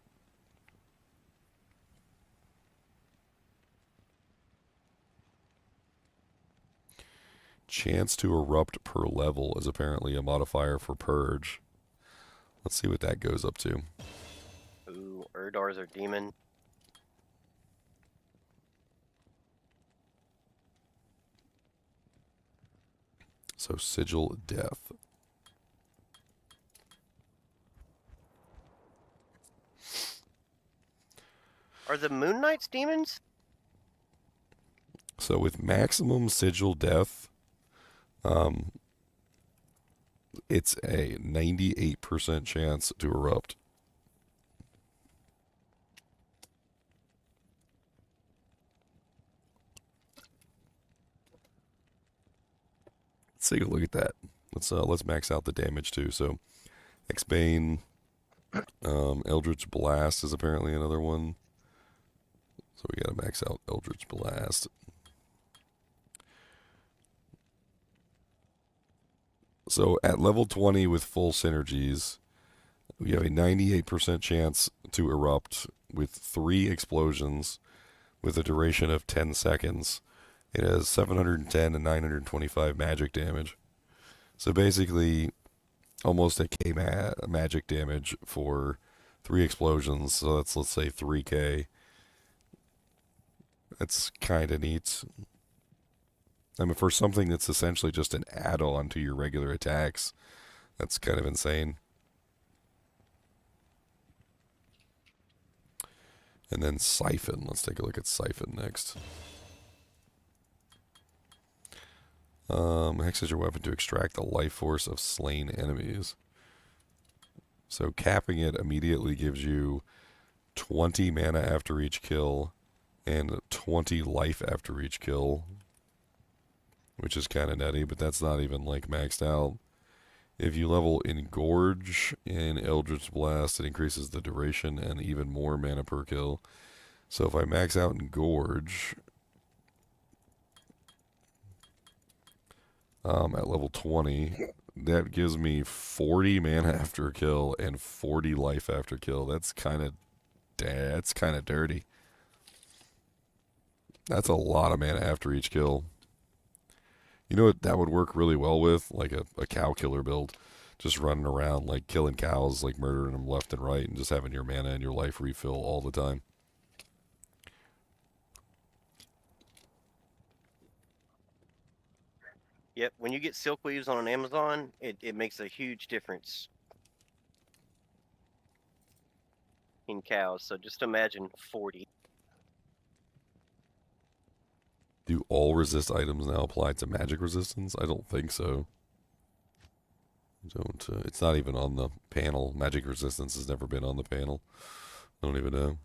[SPEAKER 1] Chance to erupt per level is apparently a modifier for Purge. Let's see what that goes up to.
[SPEAKER 4] Ooh, Erdars are demon.
[SPEAKER 1] So Sigil Death.
[SPEAKER 4] Are the Moon Knights demons?
[SPEAKER 1] So with maximum Sigil Death, it's a 98% chance to erupt. Let's take a look at that. Let's max out the damage too. So Hexbane, Eldritch Blast is apparently another one. So we gotta max out Eldritch Blast. So at level 20 with full synergies, we have a 98% chance to erupt with 3 explosions with a duration of 10 seconds. It has 710 and 925 magic damage. So basically, almost a K magic damage for 3 explosions. So that's, let's say, 3k. That's kind of neat. I mean, for something that's essentially just an add-on to your regular attacks, that's kind of insane. And then Siphon. Let's take a look at Siphon next. Hexes your weapon to extract the life force of slain enemies. So capping it immediately gives you 20 mana after each kill and 20 life after each kill, which is kind of nutty, but that's not even like maxed out. If you level Engorge in Eldritch Blast, it increases the duration and even more mana per kill. So if I max out Engorge at level 20, that gives me 40 mana after kill and 40 life after kill. That's kind of dirty. That's a lot of mana after each kill. You know what that would work really well with? Like a cow killer build. just running around like killing cows, like murdering them left and right, and just having your mana and your life refill all the time.
[SPEAKER 4] Yep, when you get silk weaves on an Amazon, it makes a huge difference in cows. So just imagine 40.
[SPEAKER 1] Do all resist items now apply to magic resistance? I don't think so. Don't. It's not even on the panel. Magic resistance has never been on the panel. I don't even know.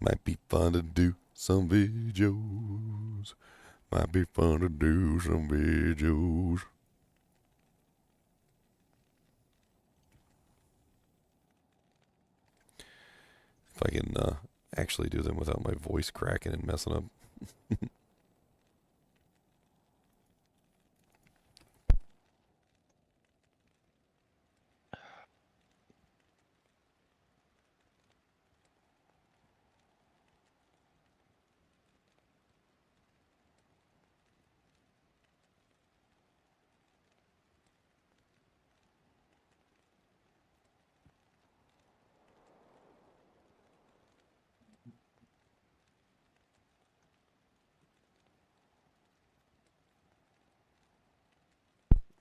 [SPEAKER 1] Might be fun to do some videos. Might be fun to do some videos. If I can actually do them without my voice cracking and messing up.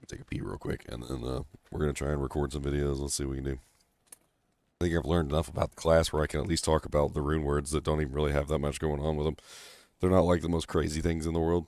[SPEAKER 1] Take a pee real quick, and then we're going to try and record some videos. Let's see what we can do. I think I've learned enough about the class where I can at least talk about the rune words that don't even really have that much going on with them. They're not like the most crazy things in the world.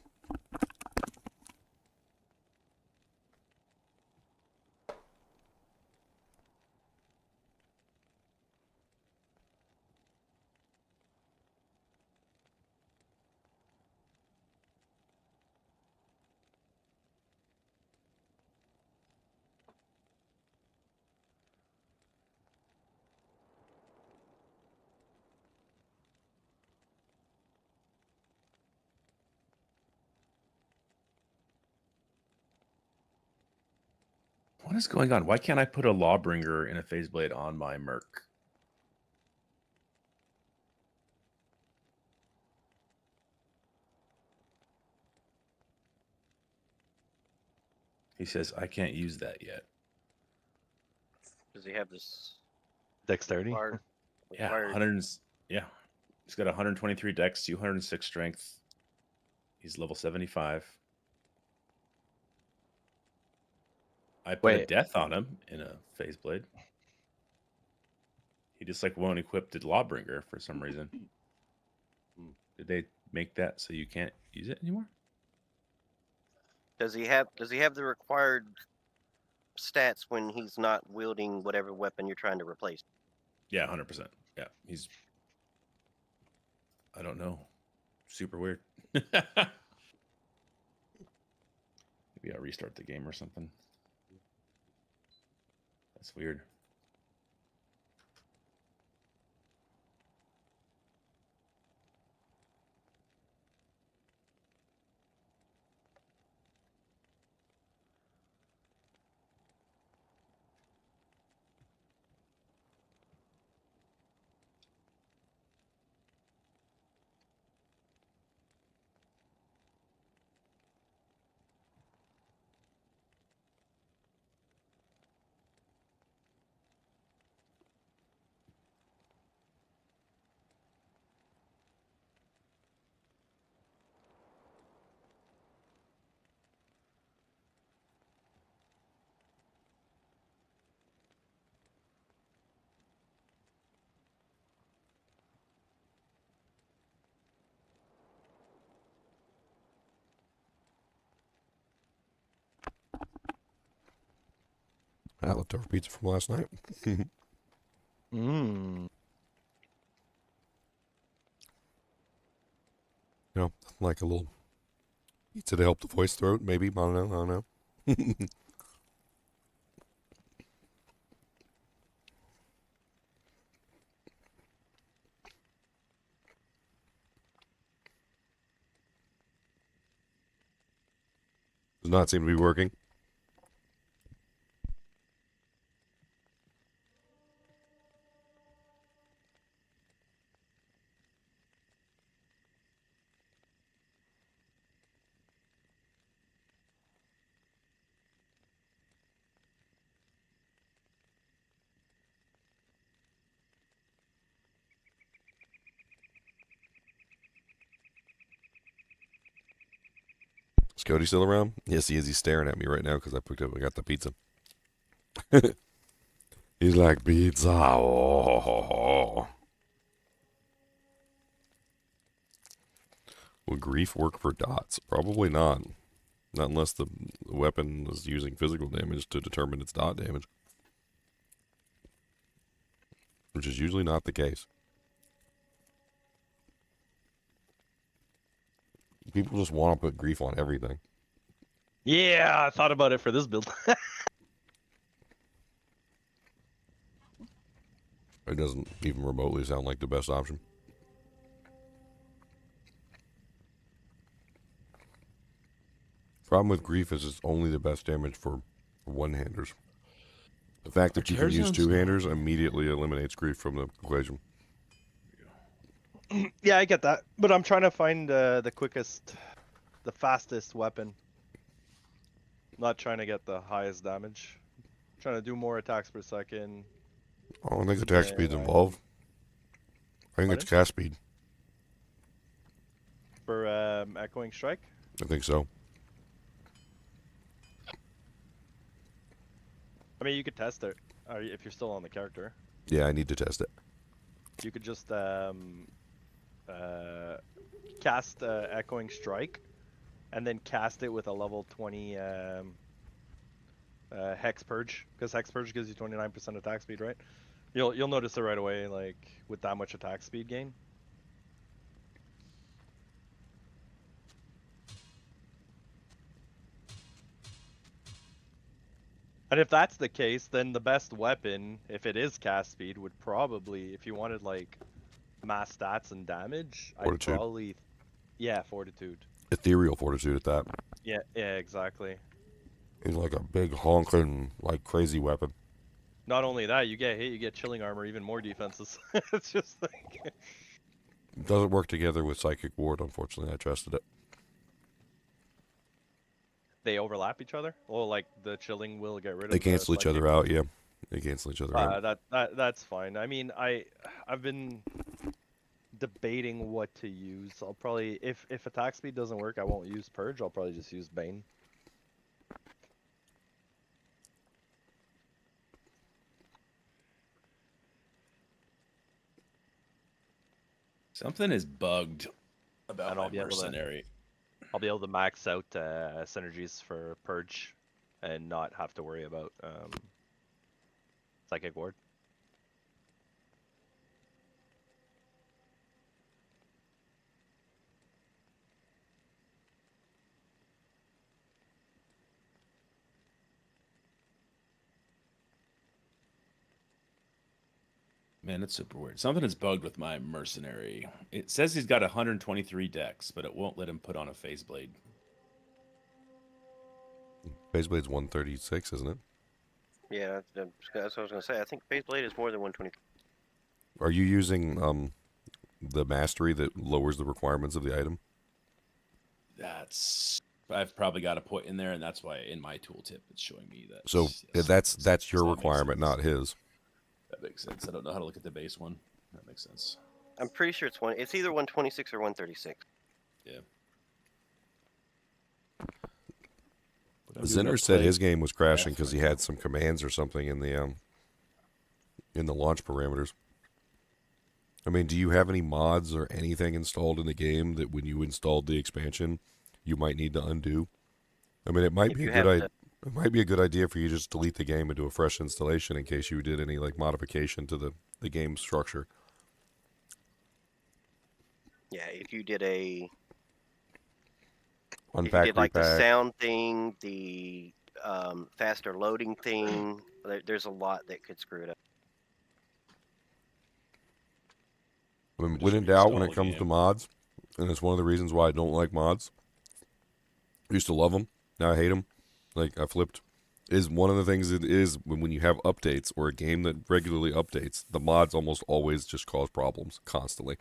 [SPEAKER 6] What is going on? Why can't I put a Lawbringer in a phase blade on my Merc? He says I can't use that yet.
[SPEAKER 4] Does he have this
[SPEAKER 3] Dexterity.
[SPEAKER 4] required?
[SPEAKER 6] Yeah,
[SPEAKER 4] required-
[SPEAKER 6] 100. Yeah, he's got 123 dex, 206 strength. He's level 75. I put a
[SPEAKER 3] Wait.
[SPEAKER 6] death on him in a phase blade. He just like won't equip the Lawbringer for some reason. Did they make that so you can't use it anymore?
[SPEAKER 4] Does he have the required stats when he's not wielding whatever weapon you're trying to replace?
[SPEAKER 6] Yeah, 100%. Yeah, he's. I don't know. Super weird. Maybe I'll restart the game or something. That's weird.
[SPEAKER 1] I leftover pizza from last night.
[SPEAKER 3] Mmm.
[SPEAKER 1] You know, like a little pizza to help the voice throat, maybe. I don't know. Does not seem to be working. Is Cody still around? Yes, he is. He's staring at me right now because I got the pizza. He's like, pizza. Oh. Will grief work for dots? Probably not. Not unless the weapon is using physical damage to determine its dot damage. Which is usually not the case. People just want to put grief on everything.
[SPEAKER 3] Yeah, I thought about it for this build.
[SPEAKER 1] It doesn't even remotely sound like the best option. Problem with grief is it's only the best damage for one-handers. The fact that you can use two-handers immediately eliminates grief from the equation.
[SPEAKER 3] Yeah, I get that, but I'm trying to find the quickest, the fastest weapon. Not trying to get the highest damage. Trying to do more attacks per second.
[SPEAKER 1] I don't think attack speed's involved. I think it's cast speed.
[SPEAKER 3] For Echoing Strike?
[SPEAKER 1] I think so.
[SPEAKER 3] I mean, you could test it if you're still on the character.
[SPEAKER 1] Yeah, I need to test it.
[SPEAKER 3] You could just cast Echoing Strike, and then cast it with a level 20 Hex Purge, because Hex Purge gives you 29% attack speed, right? You'll notice it right away, like with that much attack speed gain. And if that's the case, then the best weapon, if it is cast speed, would probably, if you wanted like mass stats and damage,
[SPEAKER 1] Fortitude.
[SPEAKER 3] I'd probably, yeah, Fortitude.
[SPEAKER 1] Ethereal Fortitude at that.
[SPEAKER 3] Yeah, exactly.
[SPEAKER 1] He's like a big honking, like crazy weapon.
[SPEAKER 3] Not only that, you get hit, you get Chilling Armor, even more defenses. It's just like...
[SPEAKER 1] It doesn't work together with Psychic Ward, unfortunately. I trusted it.
[SPEAKER 3] They overlap each other? Well, like the Chilling will get rid of
[SPEAKER 1] They cancel each other out, yeah. They cancel each other out.
[SPEAKER 3] That's fine. I mean, I've been debating what to use. I'll probably, if attack speed doesn't work, I won't use Purge. I'll probably just use Bane.
[SPEAKER 6] Something is bugged about
[SPEAKER 3] And I'll
[SPEAKER 6] my
[SPEAKER 3] be able to-
[SPEAKER 6] Mercenary.
[SPEAKER 3] I'll be able to max out synergies for Purge and not have to worry about Psychic Ward.
[SPEAKER 6] Man, it's super weird. Something is bugged with my Mercenary. It says he's got 123 decks, but it won't let him put on a Phase Blade.
[SPEAKER 1] Phase Blade's 136, isn't it?
[SPEAKER 4] Yeah, that's what I was gonna say. I think Phase Blade is more than 120.
[SPEAKER 1] Are you using the mastery that lowers the requirements of the item?
[SPEAKER 6] I've probably got a point in there, and that's why in my tooltip it's showing me that.
[SPEAKER 1] So
[SPEAKER 6] yes,
[SPEAKER 1] that's your
[SPEAKER 6] that makes
[SPEAKER 1] requirement,
[SPEAKER 6] sense.
[SPEAKER 1] not his.
[SPEAKER 6] That makes sense. I don't know how to look at the base one. That makes sense.
[SPEAKER 4] I'm pretty sure it's one. It's either 126 or 136.
[SPEAKER 6] Yeah.
[SPEAKER 1] Zinner said his game was crashing because he had some commands or something in the launch parameters. I mean, do you have any mods or anything installed in the game that when you installed the expansion, you might need to undo? I mean, it might be a good idea. It might be a good idea for you to just delete the game and do a fresh installation in case you did any like modification to the game structure.
[SPEAKER 4] Yeah, if you did a
[SPEAKER 1] Unpack,
[SPEAKER 4] if you did like the
[SPEAKER 1] repack.
[SPEAKER 4] sound thing, the faster loading thing, there's a lot that could screw it up.
[SPEAKER 1] I mean,
[SPEAKER 6] Just
[SPEAKER 1] when in doubt, when it
[SPEAKER 6] reinstall
[SPEAKER 1] comes
[SPEAKER 6] the
[SPEAKER 1] to
[SPEAKER 6] game.
[SPEAKER 1] mods, and it's one of the reasons why I don't like mods. I used to love them. Now I hate them. Like I flipped. Is one of the things it is when you have updates or a game that regularly updates, the mods almost always just cause problems constantly.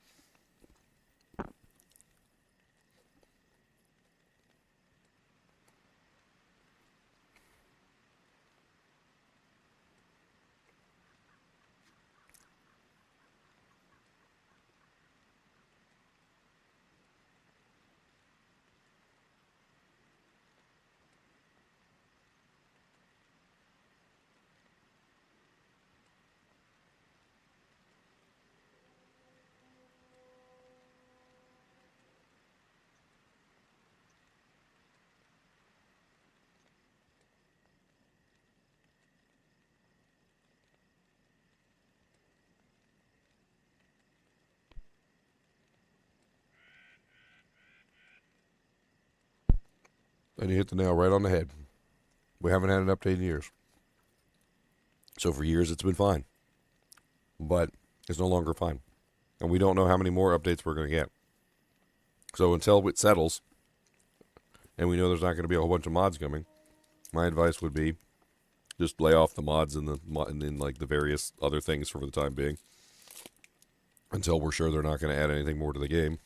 [SPEAKER 1] And you hit the nail right on the head. We haven't had an update in years. So for years it's been fine. But it's no longer fine. And we don't know how many more updates we're going to get. So until it settles, and we know there's not going to be a whole bunch of mods coming, my advice would be just lay off the mods and then like the various other things for the time being. Until we're sure they're not going to add anything more to the game.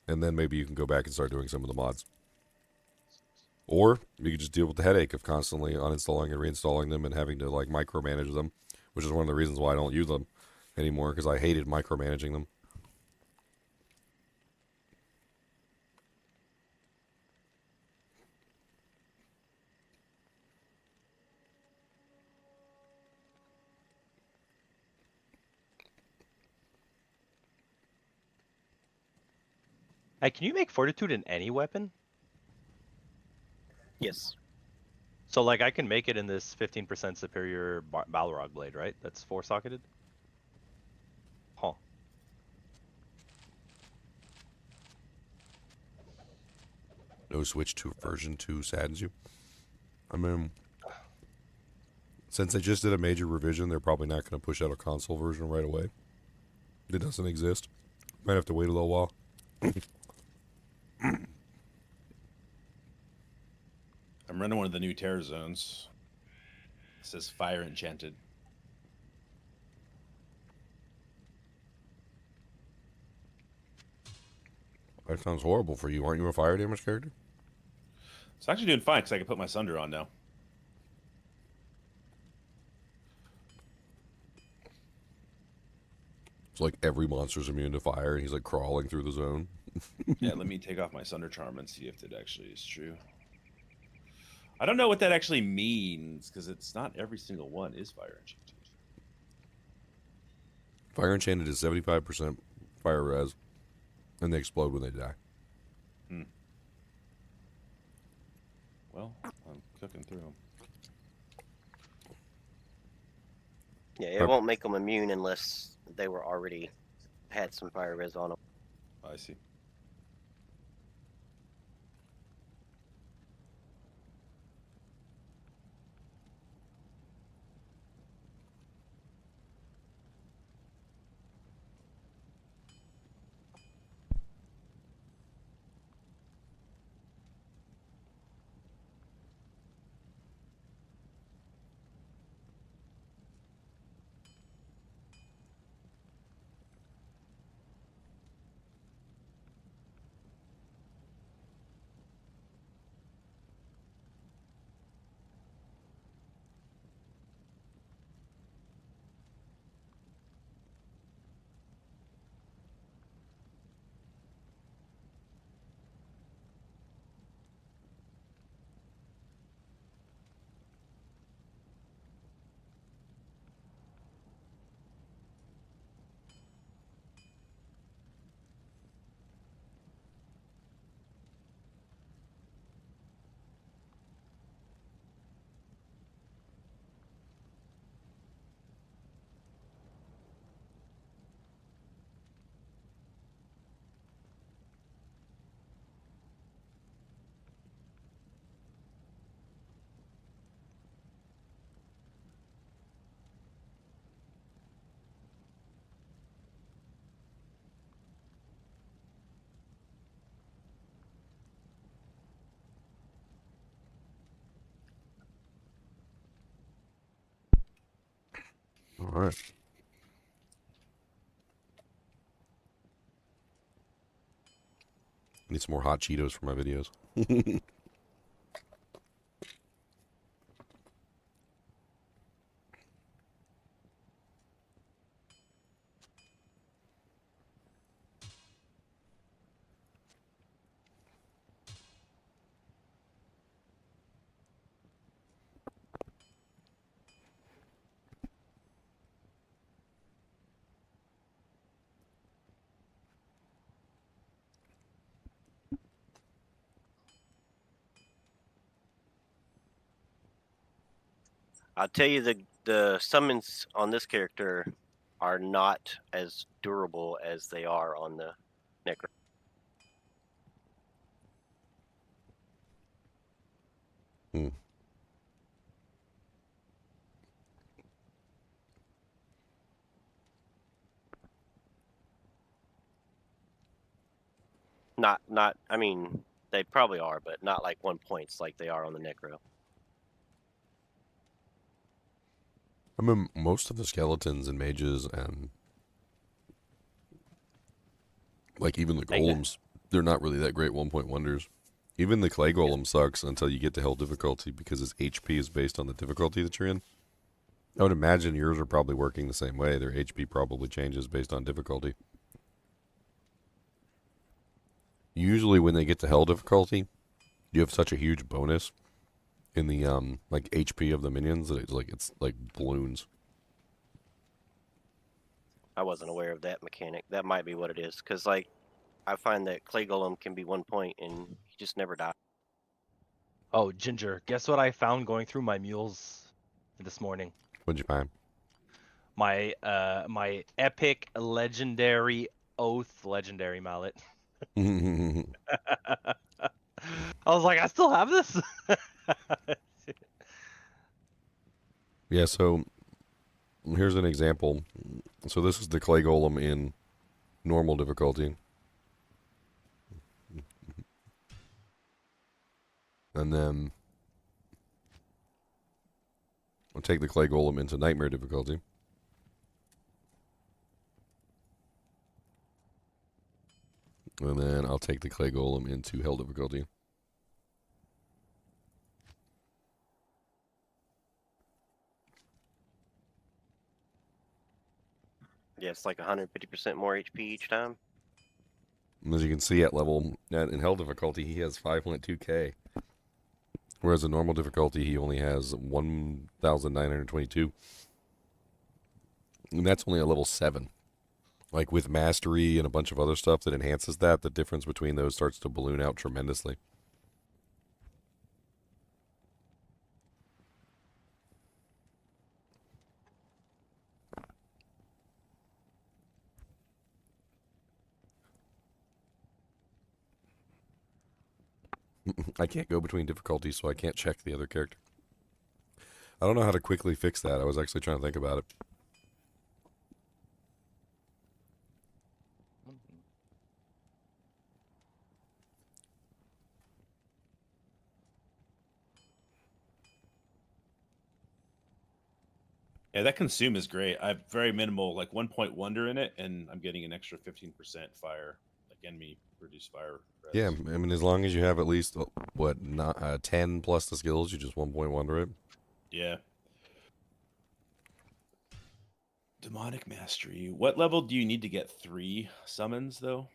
[SPEAKER 1] And then maybe you can go back and start doing some of the mods. Or you could just deal with the headache of constantly uninstalling and reinstalling them and having to like micromanage them, which is one of the reasons why I don't use them anymore, because I hated micromanaging them.
[SPEAKER 3] Hey, can you make fortitude in any weapon?
[SPEAKER 4] Yes.
[SPEAKER 3] So like I can make it in this 15% superior Balrog blade, right? That's 4-socketed. Huh.
[SPEAKER 1] No Switch to version 2 saddens you. I mean, since they just did a major revision, they're probably not going to push out a console version right away. It doesn't exist. Might have to wait a little while.
[SPEAKER 6] I'm running one of the new terror zones. It says fire enchanted.
[SPEAKER 1] That sounds horrible for you. Aren't you a fire damage character?
[SPEAKER 6] It's actually doing fine because I can put my Sunder on now.
[SPEAKER 1] It's like every monster's immune to fire, and he's like crawling through the zone.
[SPEAKER 6] Yeah, let me take off my Sunder Charm and see if it actually is true. I don't know what that actually means because it's not every single one is fire enchanted.
[SPEAKER 1] Fire enchanted is 75% fire res, and they explode when they die.
[SPEAKER 6] Well, I'm cooking through them.
[SPEAKER 4] Yeah, it won't make them immune unless they were already had some fire res on them.
[SPEAKER 6] I see.
[SPEAKER 1] All right. Need some more hot Cheetos for my videos.
[SPEAKER 4] I'll tell you the summons on this character are not as durable as they are on the Necro.
[SPEAKER 1] Hmm.
[SPEAKER 4] Not. I mean, they probably are, but not like 1 points like they are on the Necro.
[SPEAKER 1] I mean, most of the skeletons and mages and like even the golems, they're not really that great 1-point wonders. Even the clay golem sucks until you get to hell difficulty because its HP is based on the difficulty that you're in. I would imagine yours are probably working the same way. Their HP probably changes based on difficulty. Usually when they get to hell difficulty, you have such a huge bonus in the like HP of the minions that it's like balloons.
[SPEAKER 4] I wasn't aware of that mechanic. That might be what it is, because like I find that clay golem can be 1 point and he just never dies.
[SPEAKER 3] Oh, Ginger, guess what I found going through my mules this morning?
[SPEAKER 1] What'd you find?
[SPEAKER 3] My epic legendary oath legendary mallet. I was like, I still have this.
[SPEAKER 1] Yeah, so here's an example. So this is the clay golem in normal difficulty. And then I'll take the clay golem into nightmare difficulty. And then I'll take the clay golem into hell difficulty.
[SPEAKER 4] Yeah, it's like 150% more HP each time.
[SPEAKER 1] And as you can see at level, in hell difficulty, he has 5.2k. Whereas in normal difficulty, he only has 1,922. And that's only at level 7. Like with mastery and a bunch of other stuff that enhances that, the difference between those starts to balloon out tremendously. I can't go between difficulties, so I can't check the other character. I don't know how to quickly fix that. I was actually trying to think about it.
[SPEAKER 6] Yeah, that consume is great. I have very minimal, like 1 point wonder in it, and I'm getting an extra 15% fire, like enemy produce fire.
[SPEAKER 1] Yeah, I mean, as long as you have at least, 10 plus the skills, you just 1 point wonder it.
[SPEAKER 6] Yeah. Demonic Mastery. What level do you need to get 3 summons, though?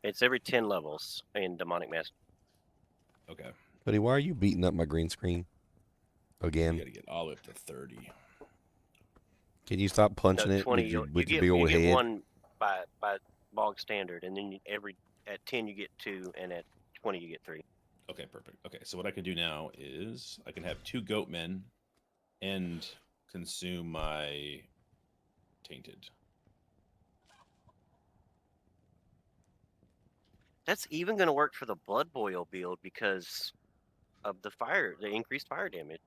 [SPEAKER 4] It's every 10 levels in Demonic Master.
[SPEAKER 6] Okay.
[SPEAKER 1] Buddy, why are you beating up my green screen? Again?
[SPEAKER 6] You gotta get all the way up to 30.
[SPEAKER 1] Can you stop punching
[SPEAKER 4] No,
[SPEAKER 1] it
[SPEAKER 4] 20.
[SPEAKER 1] with your
[SPEAKER 4] You
[SPEAKER 1] big
[SPEAKER 4] get
[SPEAKER 1] old head?
[SPEAKER 4] 1 by bog standard, and then at 10 you get 2, and at 20 you get 3.
[SPEAKER 6] Okay, perfect. Okay, so what I can do now is I can have 2 goat men and consume my tainted.
[SPEAKER 4] That's even going to work for the Blood Boil build because of the increased fire damage.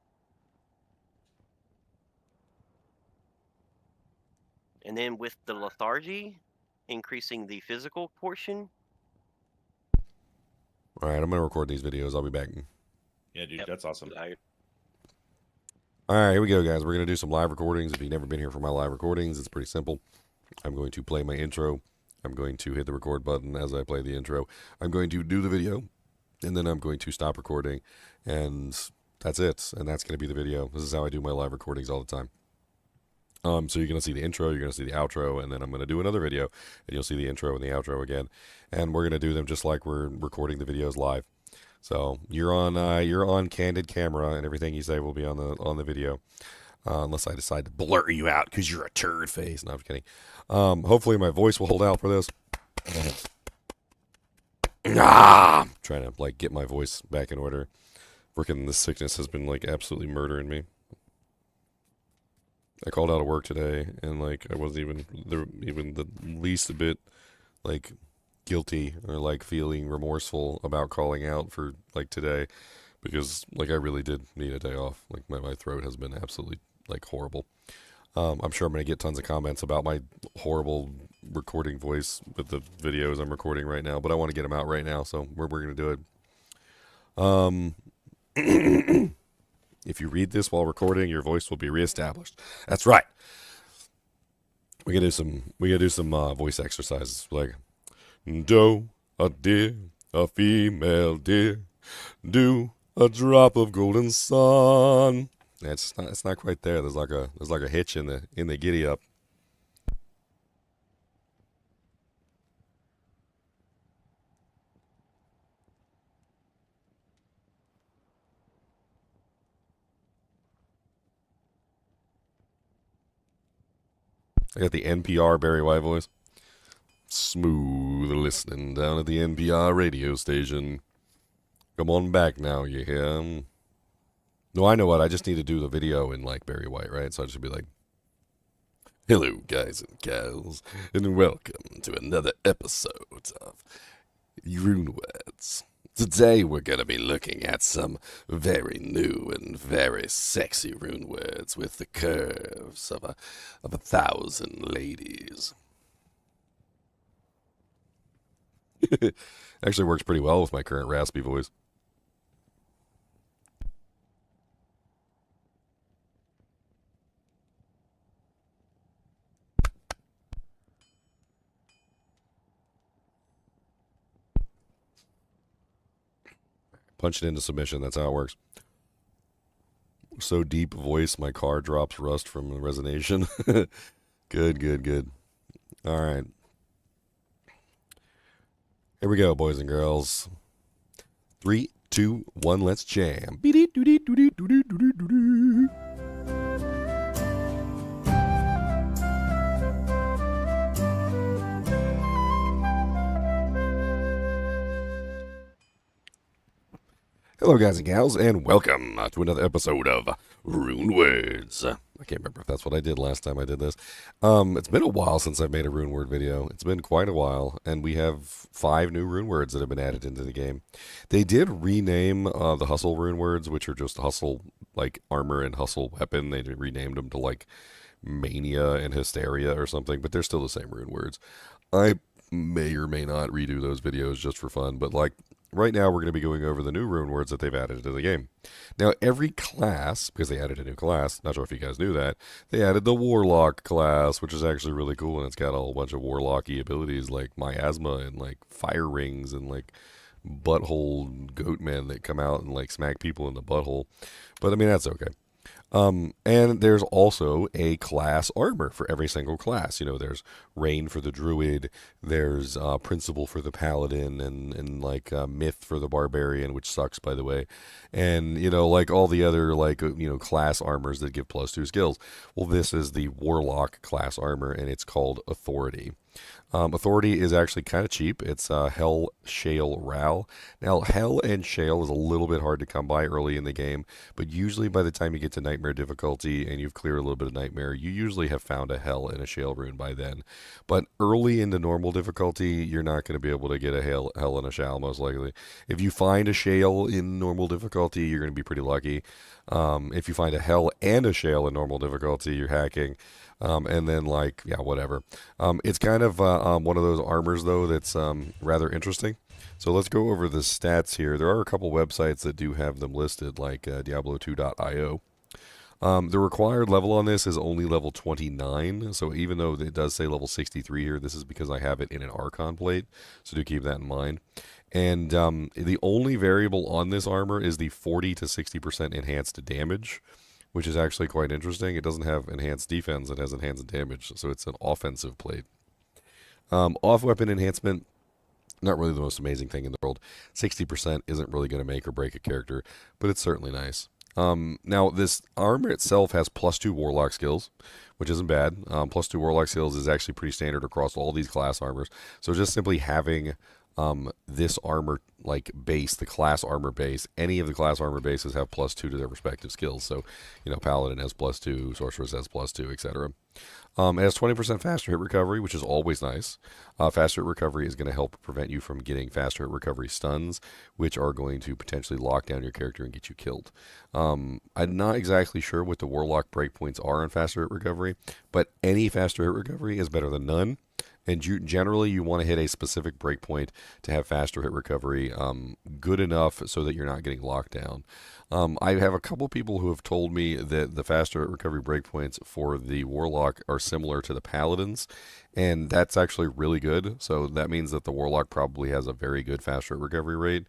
[SPEAKER 4] And then with the lethargy, increasing the physical portion.
[SPEAKER 1] All right, I'm going to record these videos. I'll be back.
[SPEAKER 6] Yeah, dude,
[SPEAKER 3] Yep.
[SPEAKER 6] that's awesome.
[SPEAKER 1] All right, here we go, guys. We're going to do some live recordings. If you've never been here for my live recordings, it's pretty simple. I'm going to play my intro. I'm going to hit the record button as I play the intro. I'm going to do the video, and then I'm going to stop recording, and that's it. And that's going to be the video. This is how I do my live recordings all the time. So you're going to see the intro, you're going to see the outro, and then I'm going to do another video, and you'll see the intro and the outro again. And we're going to do them just like we're recording the videos live. So you're on candid camera, and everything you say will be on the video, unless I decide to blur you out because you're a turd face. No, I'm just kidding. Hopefully my voice will hold out for this. I'm trying to like get my voice back in order. Freaking this sickness has been like absolutely murdering me. I called out of work today, and like I wasn't even the least bit like guilty or like feeling remorseful about calling out for like today, because like I really did need a day off. Like my throat has been absolutely like horrible. I'm sure I'm gonna get tons of comments about my horrible recording voice with the videos I'm recording right now, but I want to get them out right now, so we're gonna do it. If you read this while recording, your voice will be reestablished. That's right. We gotta do some voice exercises like doe, a deer, a female deer, do a drop of golden sun. It's not quite there. There's like a hitch in the giddy up. I got the NPR Barry White voice. Smooth listening down at the NPR radio station. Come on back now, you hear? No, I know what. I just need to do the video in like Barry White, right? So I should be like, hello, guys and gals, and welcome to another episode of Rune Words. Today we're going to be looking at some very new and very sexy rune words with the curves of a 1,000 ladies. Actually works pretty well with my current raspy voice. Punch it into submission. That's how it works. So deep voice, my car drops rust from the resonation. Good. All right. Here we go, boys and girls. 3, 2, 1, let's jam. Hello, guys and gals, and welcome to another episode of Rune Words. I can't remember if that's what I did last time I did this. It's been a while since I've made a rune word video. It's been quite a while, and we have 5 new rune words that have been added into the game. They did rename the hustle rune words, which are just hustle, like armor and hustle weapon. They renamed them to like mania and hysteria or something, but they're still the same rune words. I may or may not redo those videos just for fun, but like right now we're going to be going over the new rune words that they've added to the game. Now every class, because they added a new class, not sure if you guys knew that, they added the Warlock class, which is actually really cool, and it's got a whole bunch of Warlocky abilities like miasma and like fire rings and like butthole goat men that come out and like smack people in the butthole. But I mean, that's okay. And there's also a class armor for every single class. You know, there's Rain for the Druid, there's Principle for the Paladin, and like Myth for the Barbarian, which sucks, by the way. And, you know, like all the other, like, you know, class armors that give +2 skills. Well, this is the Warlock class armor, and it's called Authority. Authority is actually kind of cheap. It's Hell, Shale, Ral. Now, Hell and Shale is a little bit hard to come by early in the game, but usually by the time you get to Nightmare difficulty and you've cleared a little bit of Nightmare, you usually have found a Hell and a Shale rune by then. But early into normal difficulty, you're not going to be able to get a Hell and a Shale, most likely. If you find a Shale in normal difficulty, you're going to be pretty lucky. If you find a Hell and a Shale in normal difficulty, you're hacking. And then, like, yeah, whatever. It's kind of one of those armors, though, that's rather interesting. So let's go over the stats here. There are a couple websites that do have them listed, like Diablo2.io. The required level on this is only level 29, so even though it does say level 63 here, this is because I have it in an Archon plate, so do keep that in mind. And the only variable on this armor is the 40 to 60% enhanced damage, which is actually quite interesting. It doesn't have enhanced defense, it has enhanced damage, so it's an offensive plate. Off-weapon enhancement, not really the most amazing thing in the world. 60% isn't really going to make or break a character, but it's certainly nice. Now, this armor itself has +2 Warlock skills, which isn't bad. +2 Warlock skills is actually pretty standard across all these class armors. So just simply having this armor like base, the class armor base, any of the class armor bases have +2 to their respective skills. So, you know, Paladin has +2, Sorceress has +2, etc. It has 20% faster hit recovery, which is always nice. Faster hit recovery is going to help prevent you from getting faster hit recovery stuns, which are going to potentially lock down your character and get you killed. I'm not exactly sure what the Warlock breakpoints are on faster hit recovery, but any faster hit recovery is better than none. And generally, you want to hit a specific breakpoint to have faster hit recovery, good enough so that you're not getting locked down. I have a couple people who have told me that the faster hit recovery breakpoints for the Warlock are similar to the Paladins, and that's actually really good. So that means that the Warlock probably has a very good faster hit recovery rate,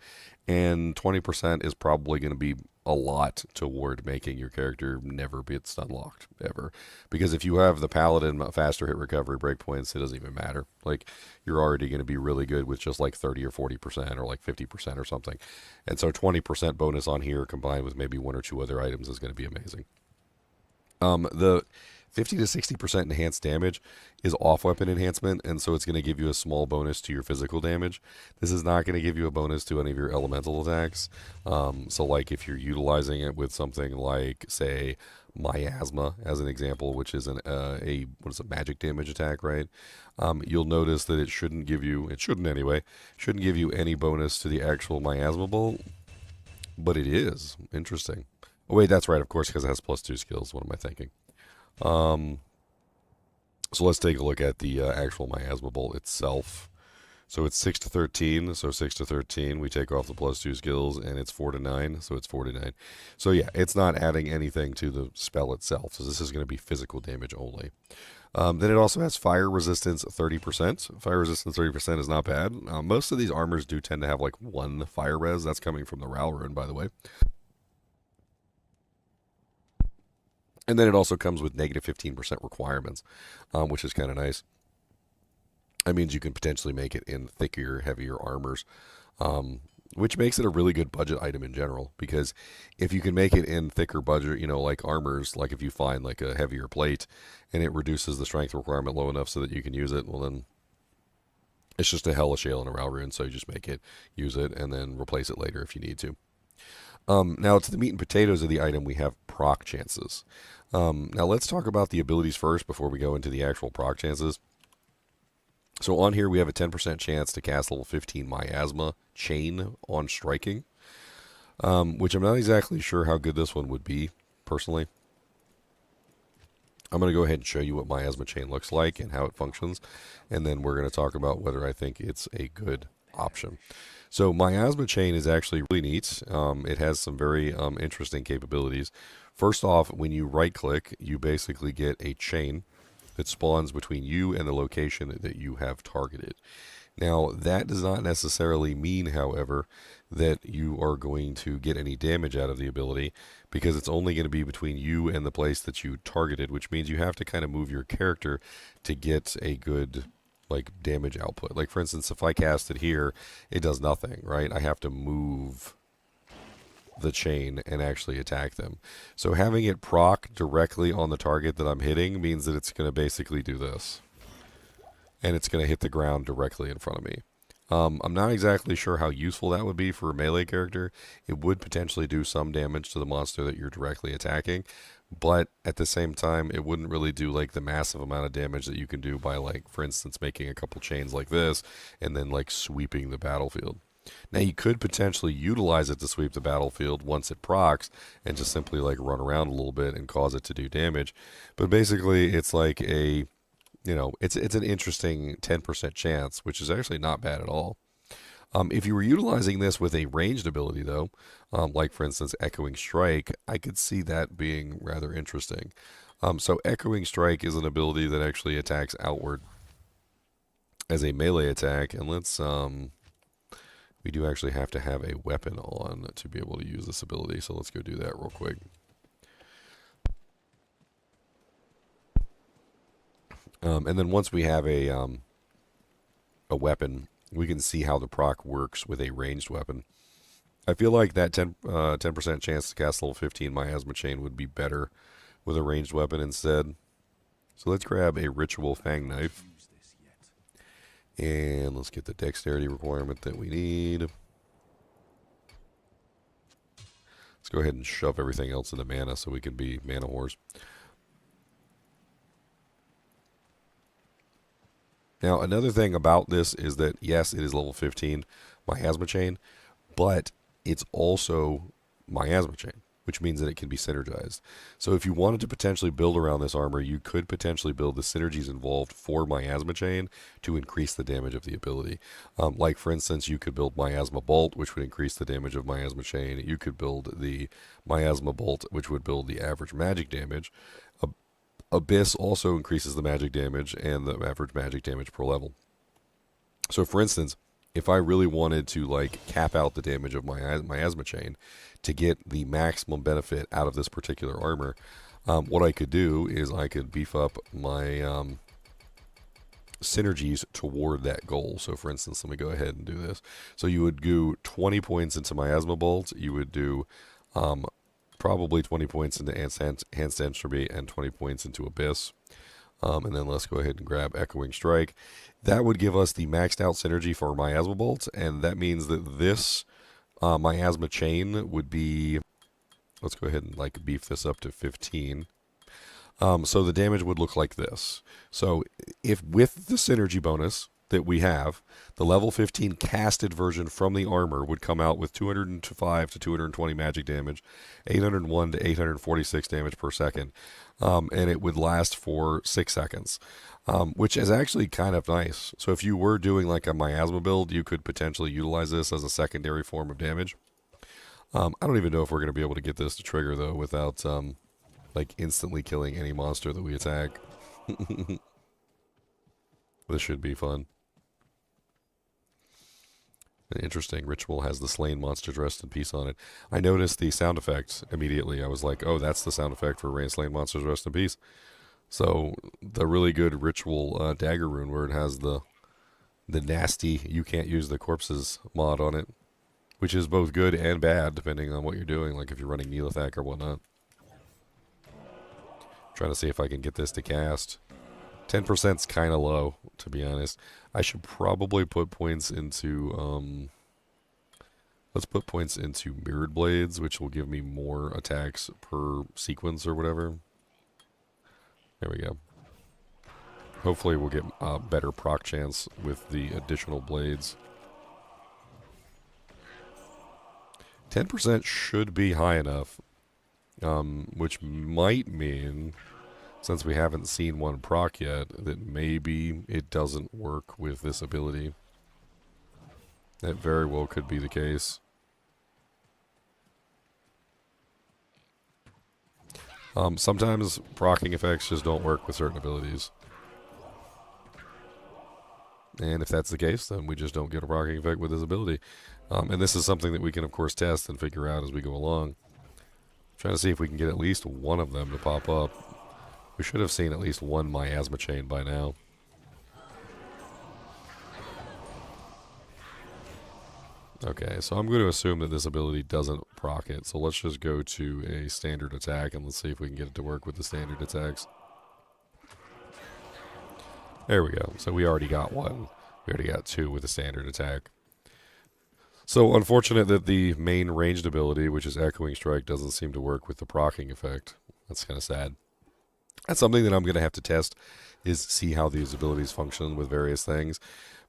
[SPEAKER 1] and 20% is probably going to be a lot toward making your character never get stun locked ever. Because if you have the Paladin faster hit recovery breakpoints, it doesn't even matter. Like, you're already going to be really good with just like 30 or 40% or like 50% or something. And so 20% bonus on here combined with maybe 1 or 2 other items is going to be amazing. The 50 to 60% enhanced damage is off-weapon enhancement, and so it's going to give you a small bonus to your physical damage. This is not going to give you a bonus to any of your elemental attacks. So like if you're utilizing it with something like, say, Miasma as an example, which is a magic damage attack, right? You'll notice that it shouldn't give you any bonus to the actual Miasma bolt, but it is. Interesting. Oh wait, that's right, of course, because it has +2 skills. What am I thinking? So let's take a look at the actual Miasma Bolt itself. So it's 6 to 13, so 6 to 13, we take off the +2 skills, and it's 4 to 9, so it's 49. So yeah, it's not adding anything to the spell itself, so this is going to be physical damage only. Then it also has fire resistance 30%. Fire resistance 30% is not bad. Most of these armors do tend to have like 1 fire res. That's coming from the Rune, by the way. And then it also comes with negative 15% requirements, which is kind of nice. That means you can potentially make it in thicker, heavier armors, which makes it a really good budget item in general. Because if you can make it in thicker budget, you know, like armors, like if you find like a heavier plate and it reduces the strength requirement low enough so that you can use it, well then it's just a hellish ale and a Rune, so you just make it, use it, and then replace it later if you need to. Now, to the meat and potatoes of the item, we have proc chances. Now, let's talk about the abilities first before we go into the actual proc chances. So on here, we have a 10% chance to cast level 15 Miasma Chain on striking, which I'm not exactly sure how good this one would be, personally. I'm going to go ahead and show you what Miasma Chain looks like and how it functions, and then we're going to talk about whether I think it's a good option. So Miasma Chain is actually really neat. It has some very interesting capabilities. First off, when you right-click, you basically get a chain that spawns between you and the location that you have targeted. Now, that does not necessarily mean, however, that you are going to get any damage out of the ability, because it's only going to be between you and the place that you targeted, which means you have to kind of move your character to get a good like damage output. Like for instance, if I cast it here, it does nothing, right? I have to move the chain and actually attack them. So having it proc directly on the target that I'm hitting means that it's going to basically do this. And it's going to hit the ground directly in front of me. I'm not exactly sure how useful that would be for a melee character. It would potentially do some damage to the monster that you're directly attacking, but at the same time, it wouldn't really do like the massive amount of damage that you can do by, like, for instance, making a couple chains like this and then like sweeping the battlefield. Now you could potentially utilize it to sweep the battlefield once it procs and just simply like run around a little bit and cause it to do damage. But basically it's like a, you know, it's an interesting 10% chance, which is actually not bad at all. If you were utilizing this with a ranged ability, though, like for instance Echoing Strike, I could see that being rather interesting. So Echoing Strike is an ability that actually attacks outward as a melee attack, and let's we do actually have to have a weapon on to be able to use this ability, so let's go do that real quick. And then once we have a weapon, we can see how the proc works with a ranged weapon. I feel like that 10% chance to cast level 15 Miasma Chain would be better with a ranged weapon instead. So let's grab a Ritual Fang Knife. And let's get the dexterity requirement that we need. Let's go ahead and shove everything else into mana so we can be mana whores. Now, another thing about this is that, yes, it is level 15 Miasma Chain, but it's also Miasma Chain, which means that it can be synergized. So if you wanted to potentially build around this armor, you could potentially build the synergies involved for Miasma Chain to increase the damage of the ability. Like, for instance, you could build Miasma Bolt, which would increase the damage of Miasma Chain. You could build the Miasma Bolt, which would build the average magic damage. Abyss also increases the magic damage and the average magic damage per level. So, for instance, if I really wanted to like cap out the damage of my Miasma Chain to get the maximum benefit out of this particular armor, what I could do is I could beef up my synergies toward that goal. So, for instance, let me go ahead and do this. So you would do 20 points into Miasma Bolt. You would do probably 20 points into Enhanced Entropy and 20 points into Abyss. And then let's go ahead and grab Echoing Strike. That would give us the maxed out synergy for Miasma Bolt, and that means that this Miasma Chain would be, let's go ahead and like beef this up to 15. So the damage would look like this. So if with the synergy bonus that we have, the level 15 casted version from the armor would come out with 205 to 220 magic damage, 801 to 846 damage per second, and it would last for 6 seconds, which is actually kind of nice. So if you were doing like a Miasma build, you could potentially utilize this as a secondary form of damage. I don't even know if we're going to be able to get this to trigger, though, without like instantly killing any monster that we attack. This should be fun. An interesting ritual has the slain monster dressed in peace on it. I noticed the sound effect immediately. I was like, oh, that's the sound effect for slain monsters dressed in peace. So the really good ritual dagger rune where it has the nasty you can't use the corpses mod on it, which is both good and bad depending on what you're doing, like if you're running Neelathak or whatnot. Trying to see if I can get this to cast. 10%'s kind of low, to be honest. I should probably put points into, let's put points into Mirrored Blades, which will give me more attacks per sequence or whatever. There we go. Hopefully we'll get a better proc chance with the additional blades. 10% should be high enough, which might mean, since we haven't seen one proc yet, that maybe it doesn't work with this ability. That very well could be the case. Sometimes proccing effects just don't work with certain abilities. And if that's the case, then we just don't get a proccing effect with this ability. And this is something that we can, of course, test and figure out as we go along. Trying to see if we can get at least one of them to pop up. We should have seen at least one Miasma Chain by now. Okay, so I'm going to assume that this ability doesn't proc it. So let's just go to a standard attack and let's see if we can get it to work with the standard attacks. There we go. So we already got one. We already got two with the standard attack. So unfortunate that the main ranged ability, which is Echoing Strike, doesn't seem to work with the proccing effect. That's kind of sad. That's something that I'm going to have to test, is see how these abilities function with various things.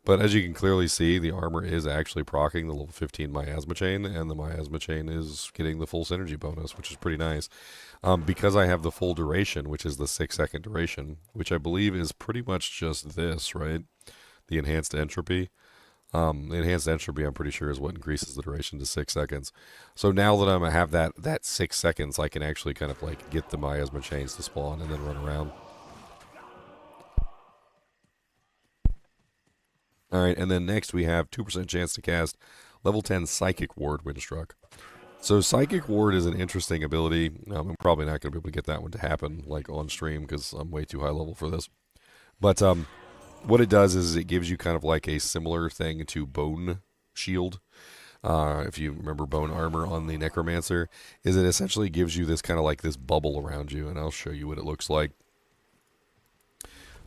[SPEAKER 1] But as you can clearly see, the armor is actually proccing the level 15 Miasma Chain, and the Miasma Chain is getting the full synergy bonus, which is pretty nice. Because I have the full duration, which is the 6-second duration, which I believe is pretty much just this, right? The Enhanced Entropy. Enhanced entropy, I'm pretty sure, is what increases the duration to 6 seconds. So now that I have that 6 seconds, I can actually kind of like get the miasma chains to spawn and then run around. All right, and then next we have 2% chance to cast level 10 Psychic Ward when struck. So Psychic Ward is an interesting ability. I'm probably not going to be able to get that one to happen like on stream because I'm way too high level for this. But what it does is it gives you kind of like a similar thing to Bone Shield. If you remember Bone Armor on the Necromancer, is it essentially gives you this kind of like this bubble around you, and I'll show you what it looks like.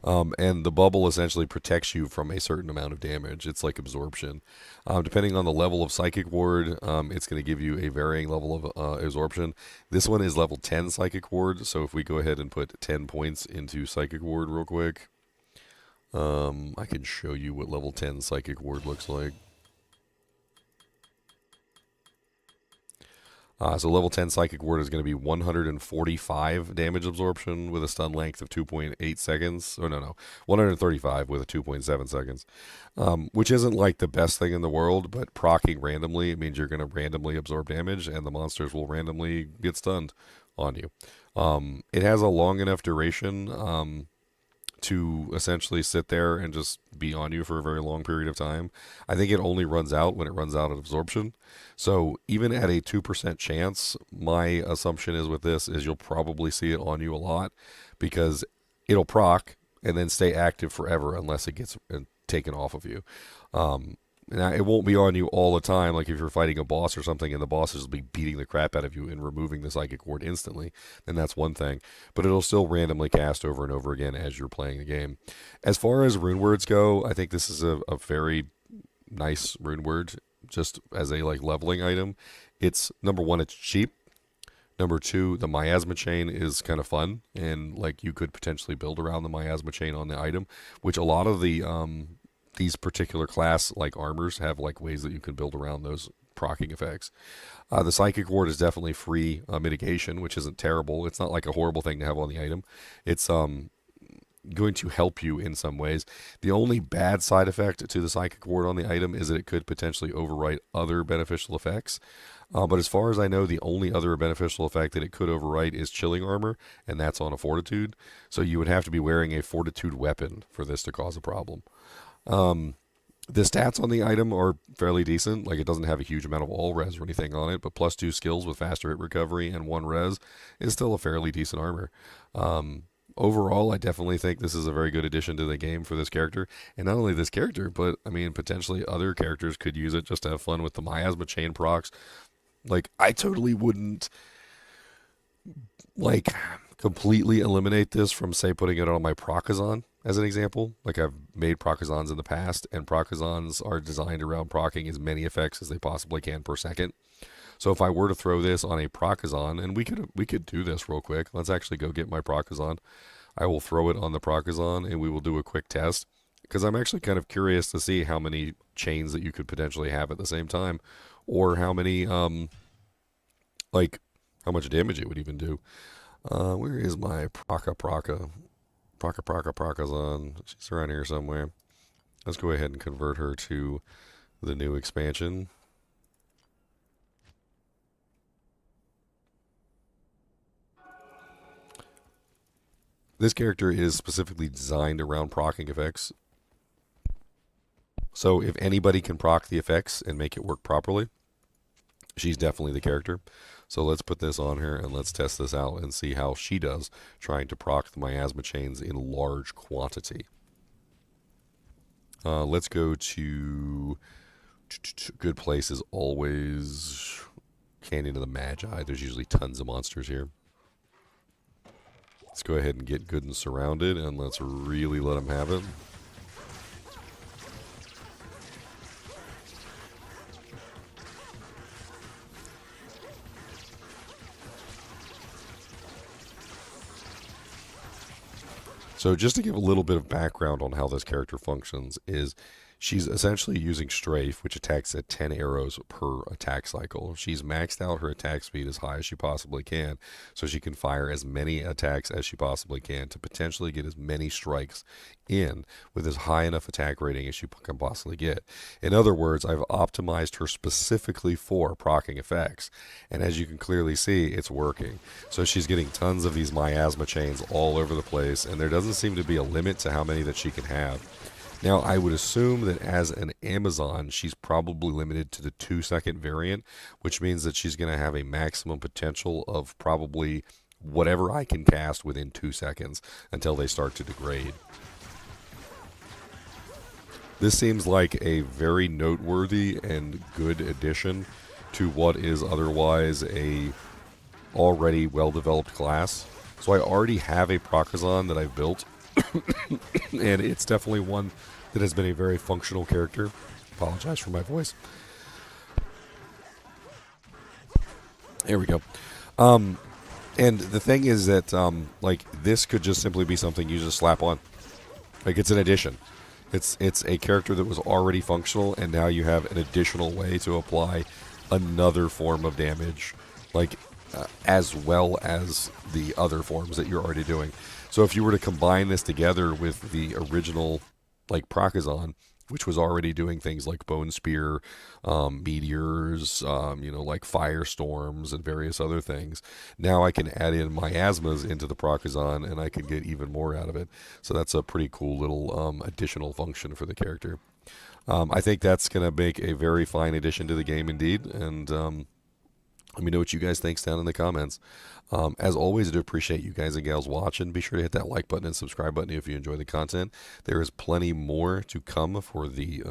[SPEAKER 1] And the bubble essentially protects you from a certain amount of damage. It's like absorption. Depending on the level of Psychic Ward, it's going to give you a varying level of absorption. This one is level 10 Psychic Ward, so if we go ahead and put 10 points into Psychic Ward real quick, I can show you what level 10 Psychic Ward looks like. So level 10 Psychic Ward is going to be 145 damage absorption with a stun length of 2.8 seconds. Oh, no. 135 with a 2.7 seconds. Which isn't like the best thing in the world, but proccing randomly, it means you're going to randomly absorb damage and the monsters will randomly get stunned on you. It has a long enough duration to essentially sit there and just be on you for a very long period of time. I think it only runs out when it runs out of absorption. So even at a 2% chance, my assumption is with this is you'll probably see it on you a lot because it'll proc and then stay active forever unless it gets taken off of you. Now, it won't be on you all the time, like if you're fighting a boss or something and the bosses will be beating the crap out of you and removing the Psychic Ward instantly, then that's one thing. But it'll still randomly cast over and over again as you're playing the game. As far as rune words go, I think this is a very nice rune word, just as a like leveling item. It's, number one, it's cheap. Number two, the miasma chain is kind of fun, and like you could potentially build around the miasma chain on the item, which a lot of the these particular class like armors have like ways that you can build around those proccing effects. The Psychic Ward is definitely free mitigation, which isn't terrible. It's not like a horrible thing to have on the item. It's going to help you in some ways. The only bad side effect to the Psychic Ward on the item is that it could potentially overwrite other beneficial effects. But as far as I know, the only other beneficial effect that it could overwrite is Chilling Armor, and that's on a Fortitude. So you would have to be wearing a Fortitude weapon for this to cause a problem. The stats on the item are fairly decent. Like, it doesn't have a huge amount of all res or anything on it, but +2 skills with faster hit recovery and 1 res is still a fairly decent armor. Overall, I definitely think this is a very good addition to the game for this character. And not only this character, but I mean, potentially other characters could use it just to have fun with the miasma chain procs. Like, I totally wouldn't like completely eliminate this from, say, putting it on my Procazon as an example. Like, I've made Procazons in the past, and Procazons are designed around proccing as many effects as they possibly can per second. So if I were to throw this on a Procazon, and we could do this real quick. Let's actually go get my Procazon. I will throw it on the Procazon, and we will do a quick test, because I'm actually kind of curious to see how many chains that you could potentially have at the same time, or how many, like, how much damage it would even do. Where is my Procazon? She's around here somewhere. Let's go ahead and convert her to the new expansion. This character is specifically designed around proccing effects. So if anybody can proc the effects and make it work properly, she's definitely the character. So let's put this on her and let's test this out and see how she does trying to proc the miasma chains in large quantity. Let's go to good place is always Canyon of the Magi. There's usually tons of monsters here. Let's go ahead and get good and surrounded, and let's really let them have it. So just to give a little bit of background on how this character functions is She's essentially using Strafe, which attacks at 10 arrows per attack cycle. She's maxed out her attack speed as high as she possibly can, so she can fire as many attacks as she possibly can to potentially get as many strikes in with as high enough attack rating as she can possibly get. In other words, I've optimized her specifically for proccing effects, and as you can clearly see, it's working. So she's getting tons of these miasma chains all over the place, and there doesn't seem to be a limit to how many that she can have. Now, I would assume that as an Amazon, she's probably limited to the 2-second variant, which means that she's going to have a maximum potential of probably whatever I can cast within 2 seconds until they start to degrade. This seems like a very noteworthy and good addition to what is otherwise a already well-developed class. So I already have a Procazon that I've built, and it's definitely one that has been a very functional character. Apologize for my voice. There we go. And the thing is that, like, this could just simply be something you just slap on. Like, it's an addition. It's a character that was already functional, and now you have an additional way to apply another form of damage, like, as well as the other forms that you're already doing. So if you were to combine this together with the original, like, Procazon, which was already doing things like Bone Spear, meteors, like firestorms and various other things. Now I can add in miasmas into the Procazon, and I can get even more out of it. So that's a pretty cool little additional function for the character. I think that's going to make a very fine addition to the game indeed, and let me know what you guys think down in the comments. As always, I do appreciate you guys and gals watching. Be sure to hit that like button and subscribe button if you enjoy the content. There is plenty more to come for the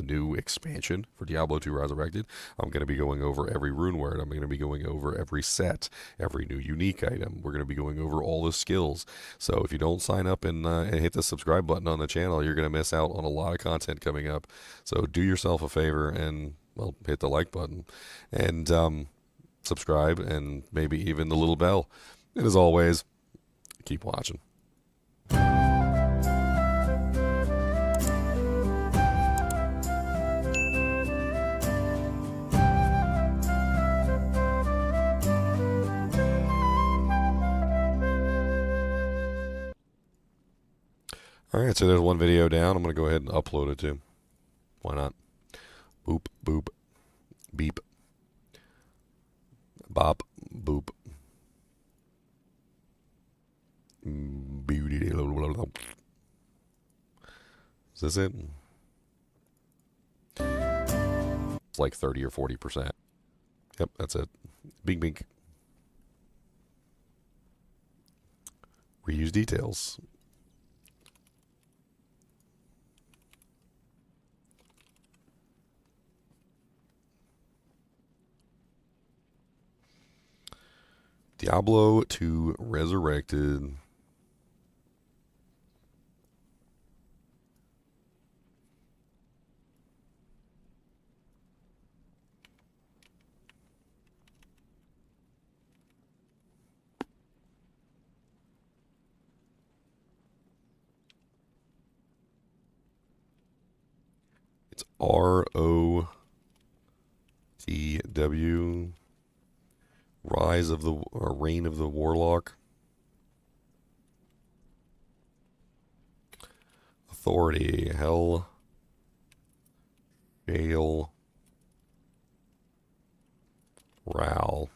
[SPEAKER 1] new expansion for Diablo II Resurrected. I'm going to be going over every rune word. I'm going to be going over every set, every new unique item. We're going to be going over all the skills. So if you don't sign up and hit the subscribe button on the channel, you're going to miss out on a lot of content coming up. So do yourself a favor and, well, hit the like button. And, subscribe, and maybe even the little bell. And as always, keep watching. Alright, so there's one video down. I'm going to go ahead and upload it too. Why not? Boop, boop, beep. Bop, boop. Is this it? It's like 30 or 40%. Yep, that's it. Bing, bing. Reuse details. Diablo II Resurrected. It's ROTW. Rise of the, or Reign of the Warlock. Authority, Hell, Gale, Ral.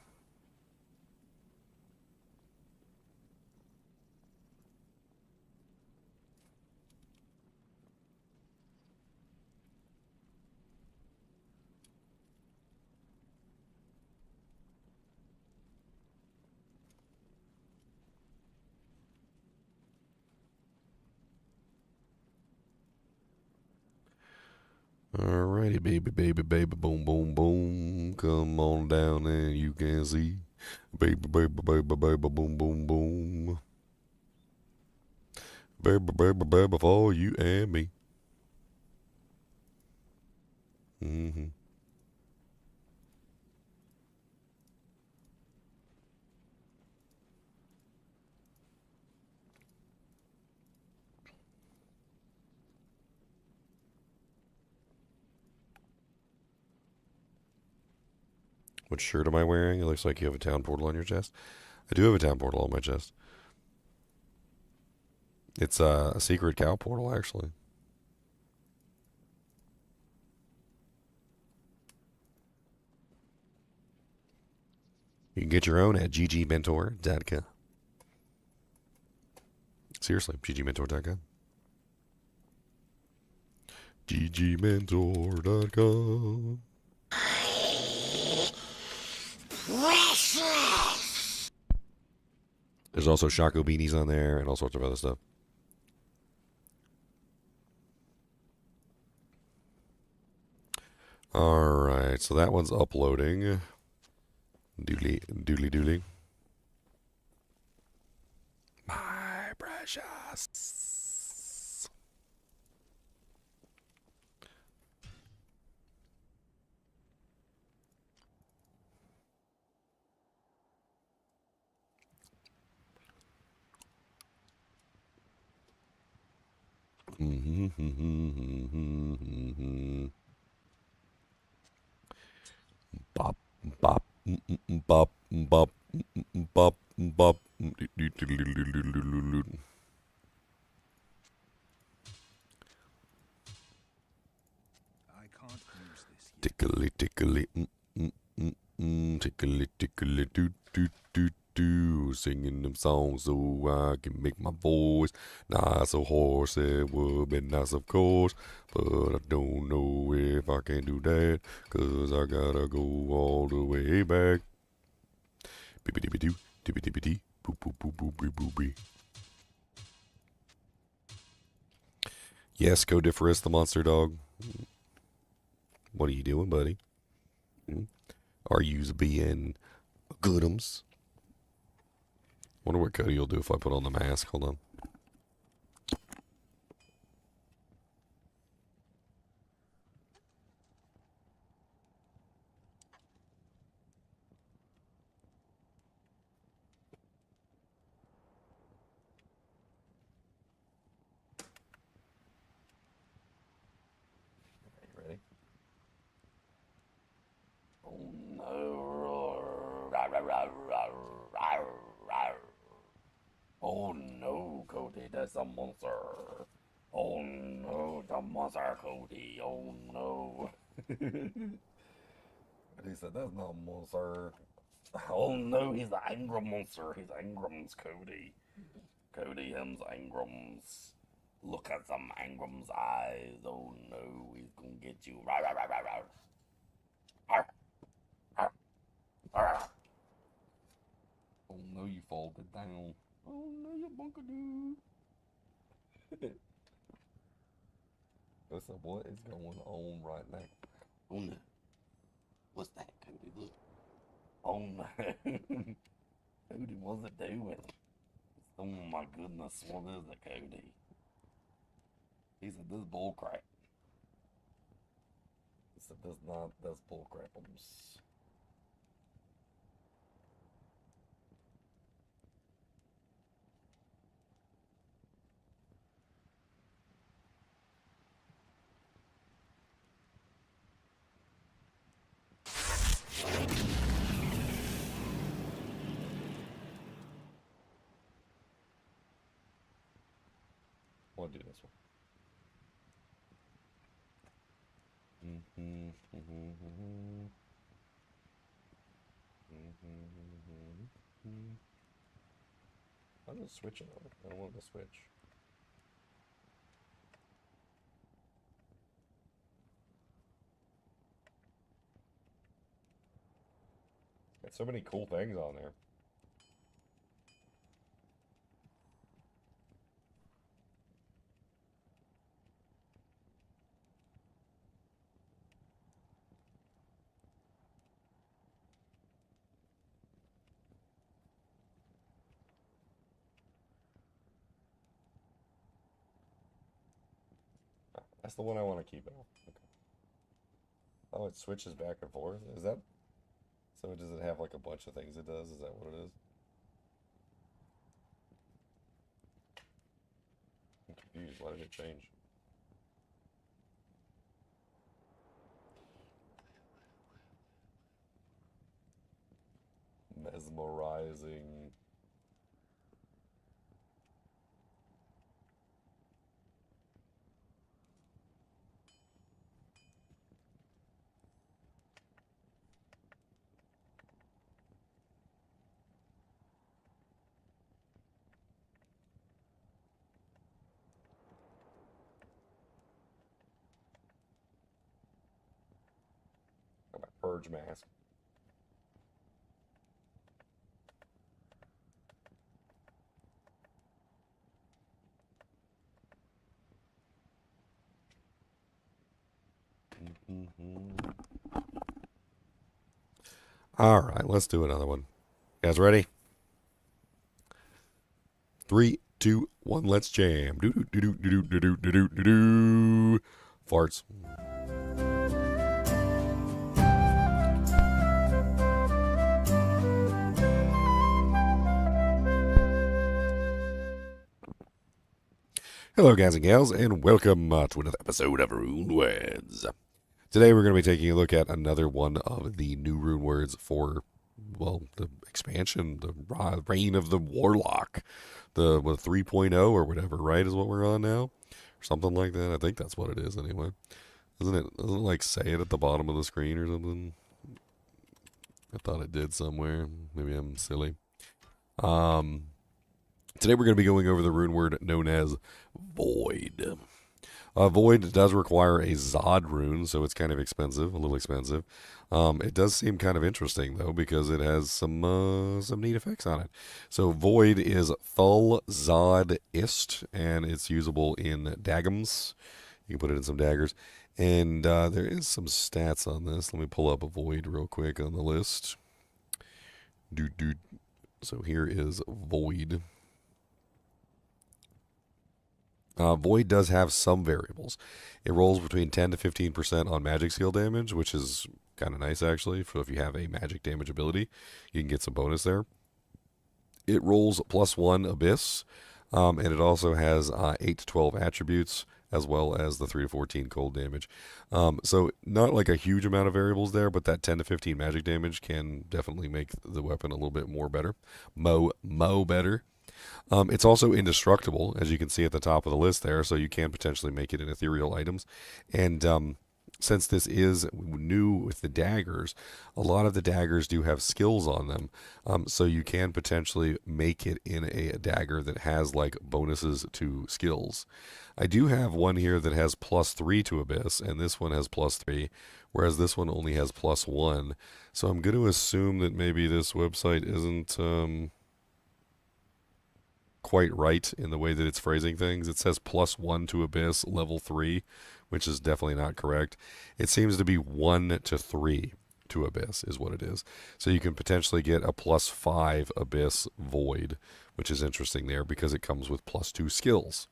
[SPEAKER 1] Alrighty, baby, baby, baby, boom, boom, boom. Come on down and you can see. Baby, baby, baby, baby, boom, boom, boom. Baby, baby, baby, for you and me. Mm-hmm. What shirt am I wearing? It looks like you have a town portal on your chest. I do have a town portal on my chest. It's a secret cow portal, actually. You can get your own at ggmentor.com. Seriously, ggmentor.com. ggmentor.com. There's also Shaco beanies on there and all sorts of other stuff. Alright, so that one's uploading. Doodly. My precious. Bop, bop, bop, bop, bop, bop.
[SPEAKER 7] I can't use this yet.
[SPEAKER 1] Tickly, tickly, tickly, tickly, do, singing them songs so I can make my voice not so hoarse. It would be nice, of course, but I don't know if I can do that, 'cause I gotta go all the way back. Bibbidi-bidoo, dibbidi-bidee, boop, boop, boop, boop, boop, boop, boop. Yes, Codiferous the monster dog. What are you doing, buddy? Are you being goodums? Wonder what Cody will do if I put on the mask. Hold on. You ready? Oh no. Oh no, Cody, that's a monster. Oh no, the monster, Cody. Oh no. He said, that's not a monster. Oh no, he's the Angram monster. He's Angram's Cody. Cody him's Angram's. Look at some Angram's eyes. Oh no, he's gonna get you. Rawr, rawr, rawr, rawr, rawr. Arr, arr, arr. Oh no, you folded down. Oh no, you bunkadoo. Listen, what is going on right now? Oh no. What's that, Cody? Look. Oh no. Cody, what's it doing? Oh my goodness, what is it, Cody? He said, this bullcrap. He said, this not, that's bullcrapums. I want to do this one. I'm just switching over. I don't want to switch. Got so many cool things on there. That's the one I want to keep it on. Okay. Oh, it switches back and forth. Is that... So does it have like a bunch of things it does? Is that what it is? I'm confused. Why did it change? mesmerizing. Got my purge mask. All right, let's do another one. You guys ready? 3, 2, 1, let's jam. Do do do do do do do do do do. Farts. Hello, guys and gals, and welcome to another episode of Rune Words. Today, we're going to be taking a look at another one of the new rune words for, well, the expansion, the reign of the Warlock, the 3.0 or whatever, right, is what we're on now, or something like that. I think that's what it is anyway. Doesn't it like say it at the bottom of the screen or something? I thought it did somewhere. Maybe I'm silly. Today we're going to be going over the rune word known as Void. Void does require a Zod rune, so it's kind of expensive, a little expensive. It does seem kind of interesting, though, because it has some neat effects on it. So Void is Thul Zod Ist, and it's usable in Daggums. You can put it in some daggers. And there is some stats on this. Let me pull up a Void real quick on the list. So here is Void. Void does have some variables. It rolls between 10 to 15% on magic skill damage, which is kind of nice actually. For if you have a magic damage ability, you can get some bonus there. It rolls +1 Abyss, and it also has 8 to 12 attributes, as well as the 3 to 14 cold damage. So not like a huge amount of variables there, but that 10 to 15 magic damage can definitely make the weapon a little bit more better. Mo better. It's also indestructible, as you can see at the top of the list there, so you can potentially make it in ethereal items. And since this is new with the daggers, a lot of the daggers do have skills on them, so you can potentially make it in a dagger that has like bonuses to skills. I do have one here that has +3 to Abyss, and this one has +3, whereas this one only has +1. So I'm going to assume that maybe this website isn't quite right in the way that it's phrasing things. It says +1 to Abyss, level 3, which is definitely not correct. It seems to be 1 to 3 to Abyss is what it is. So you can potentially get a +5 Abyss Void, which is interesting there because it comes with +2 skills.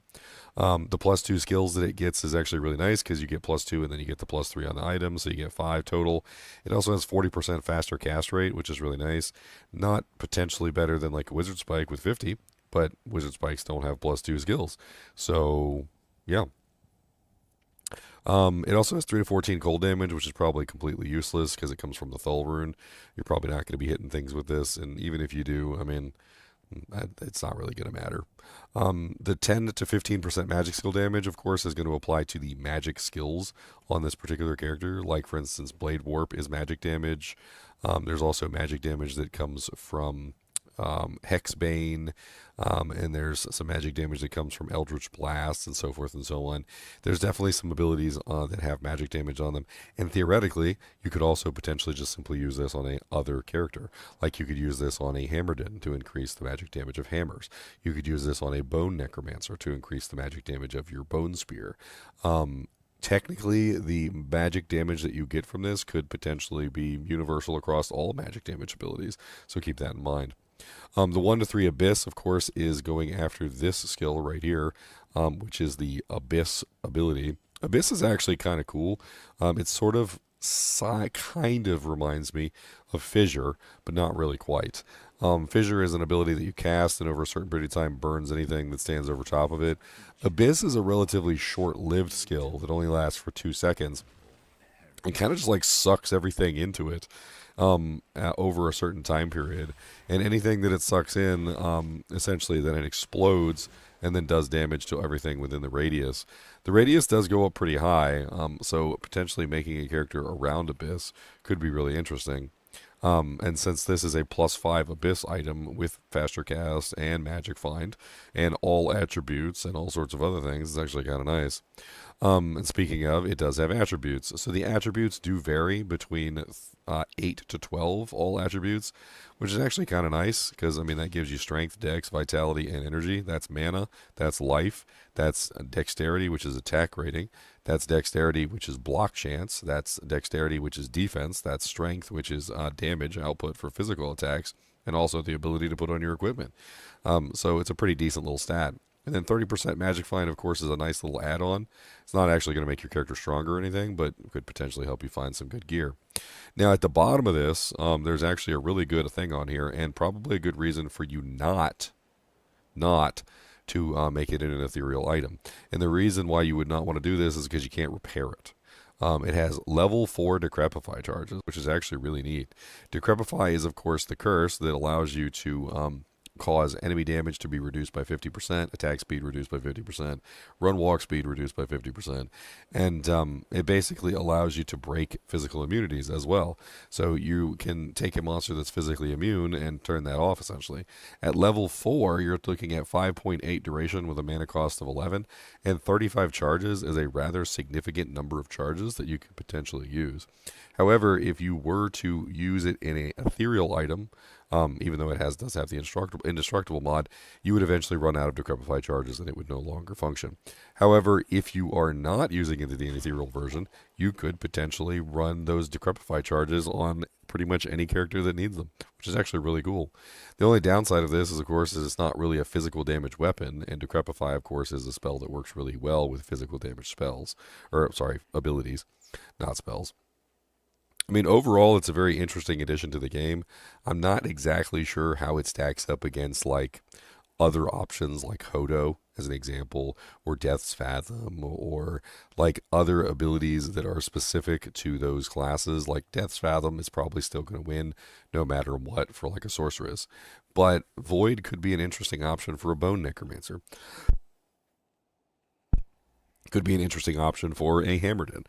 [SPEAKER 1] The +2 skills that it gets is actually really nice because you get +2 and then you get the +3 on the item, so you get 5 total. It also has 40% faster cast rate, which is really nice. Not potentially better than like a Wizard Spike with 50, but Wizard Spikes don't have +2 skills. So, yeah. It also has 3 to 14 cold damage, which is probably completely useless because it comes from the Thul rune. You're probably not going to be hitting things with this, and even if you do, I mean, it's not really going to matter. The 10 to 15% magic skill damage, of course, is going to apply to the magic skills on this particular character. Like, for instance, Blade Warp is magic damage. There's also magic damage that comes from Hexbane, and there's some magic damage that comes from Eldritch Blast and so forth and so on. There's definitely some abilities that have magic damage on them, and theoretically you could also potentially just simply use this on a other character. Like you could use this on a Hammerdin to increase the magic damage of hammers. You could use this on a Bone Necromancer to increase the magic damage of your Bone Spear. Technically, the magic damage that you get from this could potentially be universal across all magic damage abilities, so keep that in mind. The 1 to 3 Abyss, of course, is going after this skill right here, which is the Abyss ability. Abyss is actually kind of cool. It's sort of kind of reminds me of Fissure, but not really quite. Fissure is an ability that you cast and over a certain period of time burns anything that stands over top of it. Abyss is a relatively short-lived skill that only lasts for 2 seconds. It kind of just like sucks everything into it. over a certain time period, and anything that it sucks in, essentially, then it explodes and then does damage to everything within the radius. The radius does go up pretty high, so potentially making a character around Abyss could be really interesting. And since this is a +5 Abyss item with faster cast and magic find and all attributes and all sorts of other things, it's actually kind of nice. And speaking of, it does have attributes. So the attributes do vary between 8 to 12, all attributes, which is actually kind of nice because, I mean, that gives you strength, dex, vitality, and energy. That's mana, that's life, that's dexterity, which is attack rating, that's dexterity, which is block chance, that's dexterity, which is defense, that's strength, which is damage output for physical attacks, and also the ability to put on your equipment. So it's a pretty decent little stat. And then 30% Magic Find, of course, is a nice little add-on. It's not actually going to make your character stronger or anything, but could potentially help you find some good gear. Now, at the bottom of this, there's actually a really good thing on here, and probably a good reason for you not to make it an ethereal item. And the reason why you would not want to do this is because you can't repair it. It has level 4 Decrepify charges, which is actually really neat. Decrepify is, of course, the curse that allows you to cause enemy damage to be reduced by 50%, attack speed reduced by 50%, run walk speed reduced by 50%, and it basically allows you to break physical immunities as well. So you can take a monster that's physically immune and turn that off, essentially. At level 4, you're looking at 5.8 duration with a mana cost of 11, and 35 charges is a rather significant number of charges that you could potentially use. However, if you were to use it in an ethereal item, even though it does have the indestructible mod, you would eventually run out of Decrepify charges and it would no longer function. However, if you are not using it in the ethereal version, you could potentially run those Decrepify charges on pretty much any character that needs them, which is actually really cool. The only downside of this is, of course, it's not really a physical damage weapon, and Decrepify, of course, is a spell that works really well with physical damage spells, or sorry, abilities, not spells. I mean, overall, it's a very interesting addition to the game. I'm not exactly sure how it stacks up against, like, other options like Hodo, as an example, or Death's Fathom, or, like, other abilities that are specific to those classes. Like, Death's Fathom is probably still going to win no matter what for, like, a Sorceress. But Void could be an interesting option for a Bone Necromancer. Could be an interesting option for a Hammerden.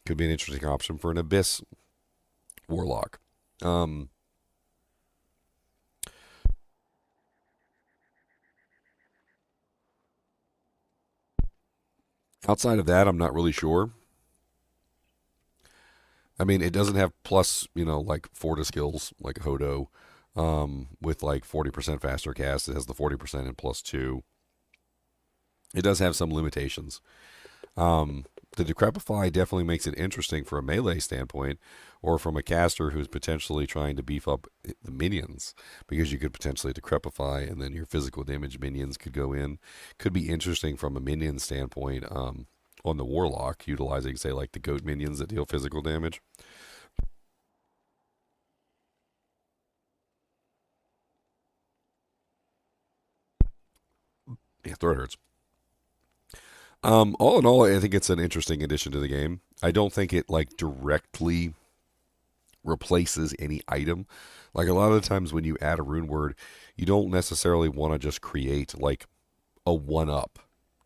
[SPEAKER 1] Could be an interesting option for an Abyss Warlock. Outside of that, I'm not really sure. I mean, it doesn't have plus, like 4 to skills, like Hodo, with like 40% faster cast. It has the 40% and +2. It does have some limitations. The Decrepify definitely makes it interesting for a melee standpoint, or from a caster who's potentially trying to beef up the minions, because you could potentially Decrepify and then your physical damage minions could go in. Could be interesting from a minion standpoint on the Warlock, utilizing, say, like the goat minions that deal physical damage. Yeah, throat hurts. All in all, I think it's an interesting addition to the game. I don't think it, like, directly replaces any item. Like, a lot of the times when you add a rune word, you don't necessarily want to just create, like, a one-up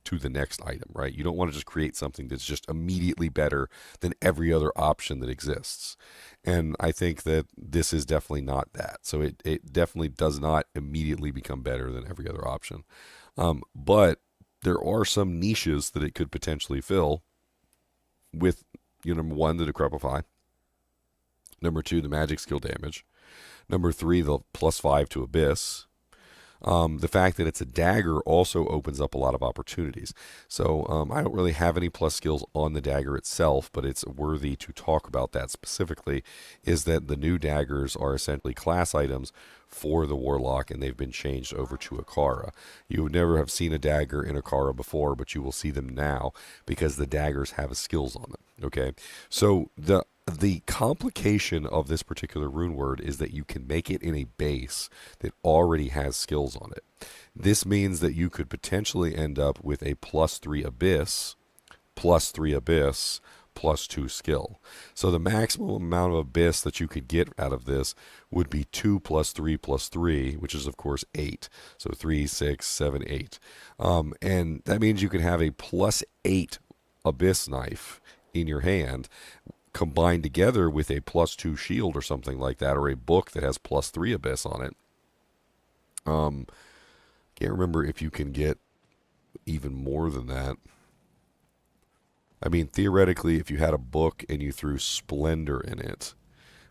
[SPEAKER 1] to the next item, right? You don't want to just create something that's just immediately better than every other option that exists. And I think that this is definitely not that. So it definitely does not immediately become better than every other option. But there are some niches that it could potentially fill with, number 1, the Decrepify. Number 2, the magic skill damage. Number 3, the +5 to Abyss. The fact that it's a dagger also opens up a lot of opportunities. So I don't really have any plus skills on the dagger itself, but it's worthy to talk about that specifically, is that the new daggers are essentially class items for the Warlock, and they've been changed over to Akara. You would never have seen a dagger in Akara before, but you will see them now because the daggers have skills on them. Okay, so the complication of this particular rune word is that you can make it in a base that already has skills on it. This means that you could potentially end up with a +3 Abyss, +3 Abyss, +2 skill. So the maximum amount of abyss that you could get out of this would be 2 + 3 + 3, which is of course 8. So 3, 6, 7, 8. And that means you can have a +8 abyss knife in your hand, combined together with a +2 shield or something like that, or a book that has +3 abyss on it. Can't remember if you can get even more than that. I mean, theoretically, if you had a book and you threw Splendor in it,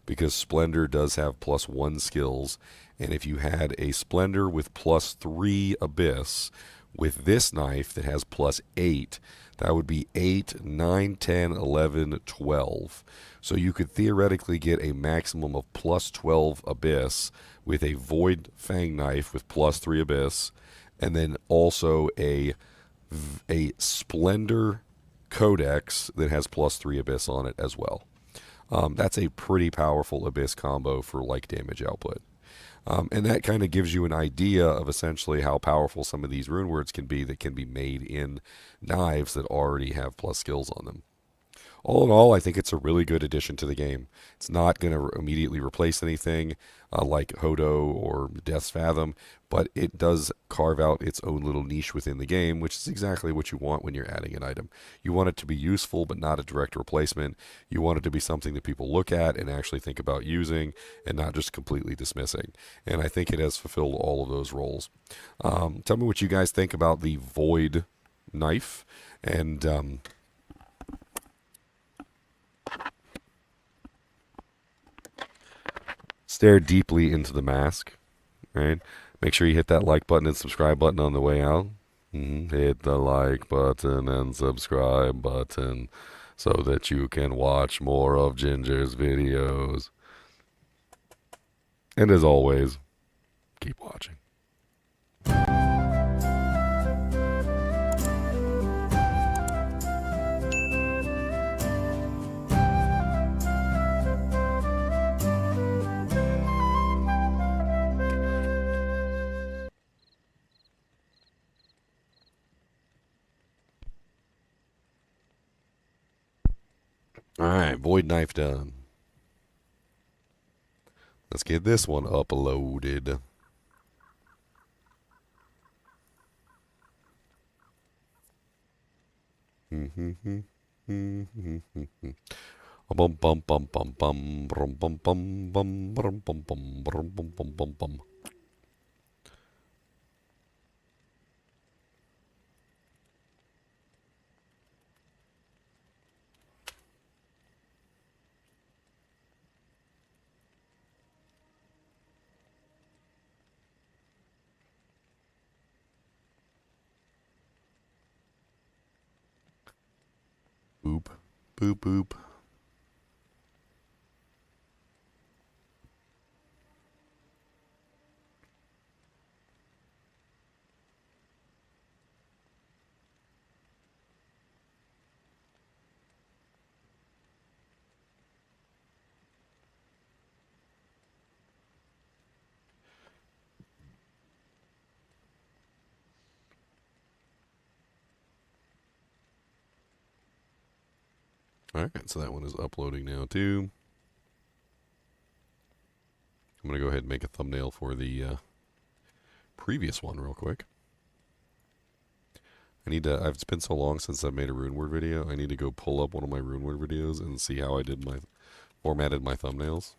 [SPEAKER 1] because Splendor does have +1 skills, and if you had a Splendor with +3 abyss with this knife that has +8, that would be 8, 9, 10, 11, 12. So you could theoretically get a maximum of +12 abyss with a Void Fang knife with +3 abyss, and then also a Splendor Codex that has +3 abyss on it as well. That's a pretty powerful abyss combo for like damage output. And that kind of gives you an idea of essentially how powerful some of these rune words can be that can be made in knives that already have plus skills on them. All in all, I think it's a really good addition to the game. It's not going to immediately replace anything like Hodo or Death's Fathom, but it does carve out its own little niche within the game, which is exactly what you want when you're adding an item. You want it to be useful, but not a direct replacement. You want it to be something that people look at and actually think about using and not just completely dismissing. And I think it has fulfilled all of those roles. Tell me what you guys think about the Void knife, and stare deeply into the mask, right? Make sure you hit that like button and subscribe button on the way out. Hit the like button and subscribe button so that you can watch more of Ginger's videos. And as always, keep watching. Alright, Void Knife done. Let's get this one uploaded. Bum bum bum bum bum bum bum bum bum bum bum bum bum bum bum bum. Boop, boop, boop. Alright, so that one is uploading now too. I'm going to go ahead and make a thumbnail for the previous one real quick. It's been so long since I've made a rune word video, I need to go pull up one of my rune word videos and see how I formatted my thumbnails.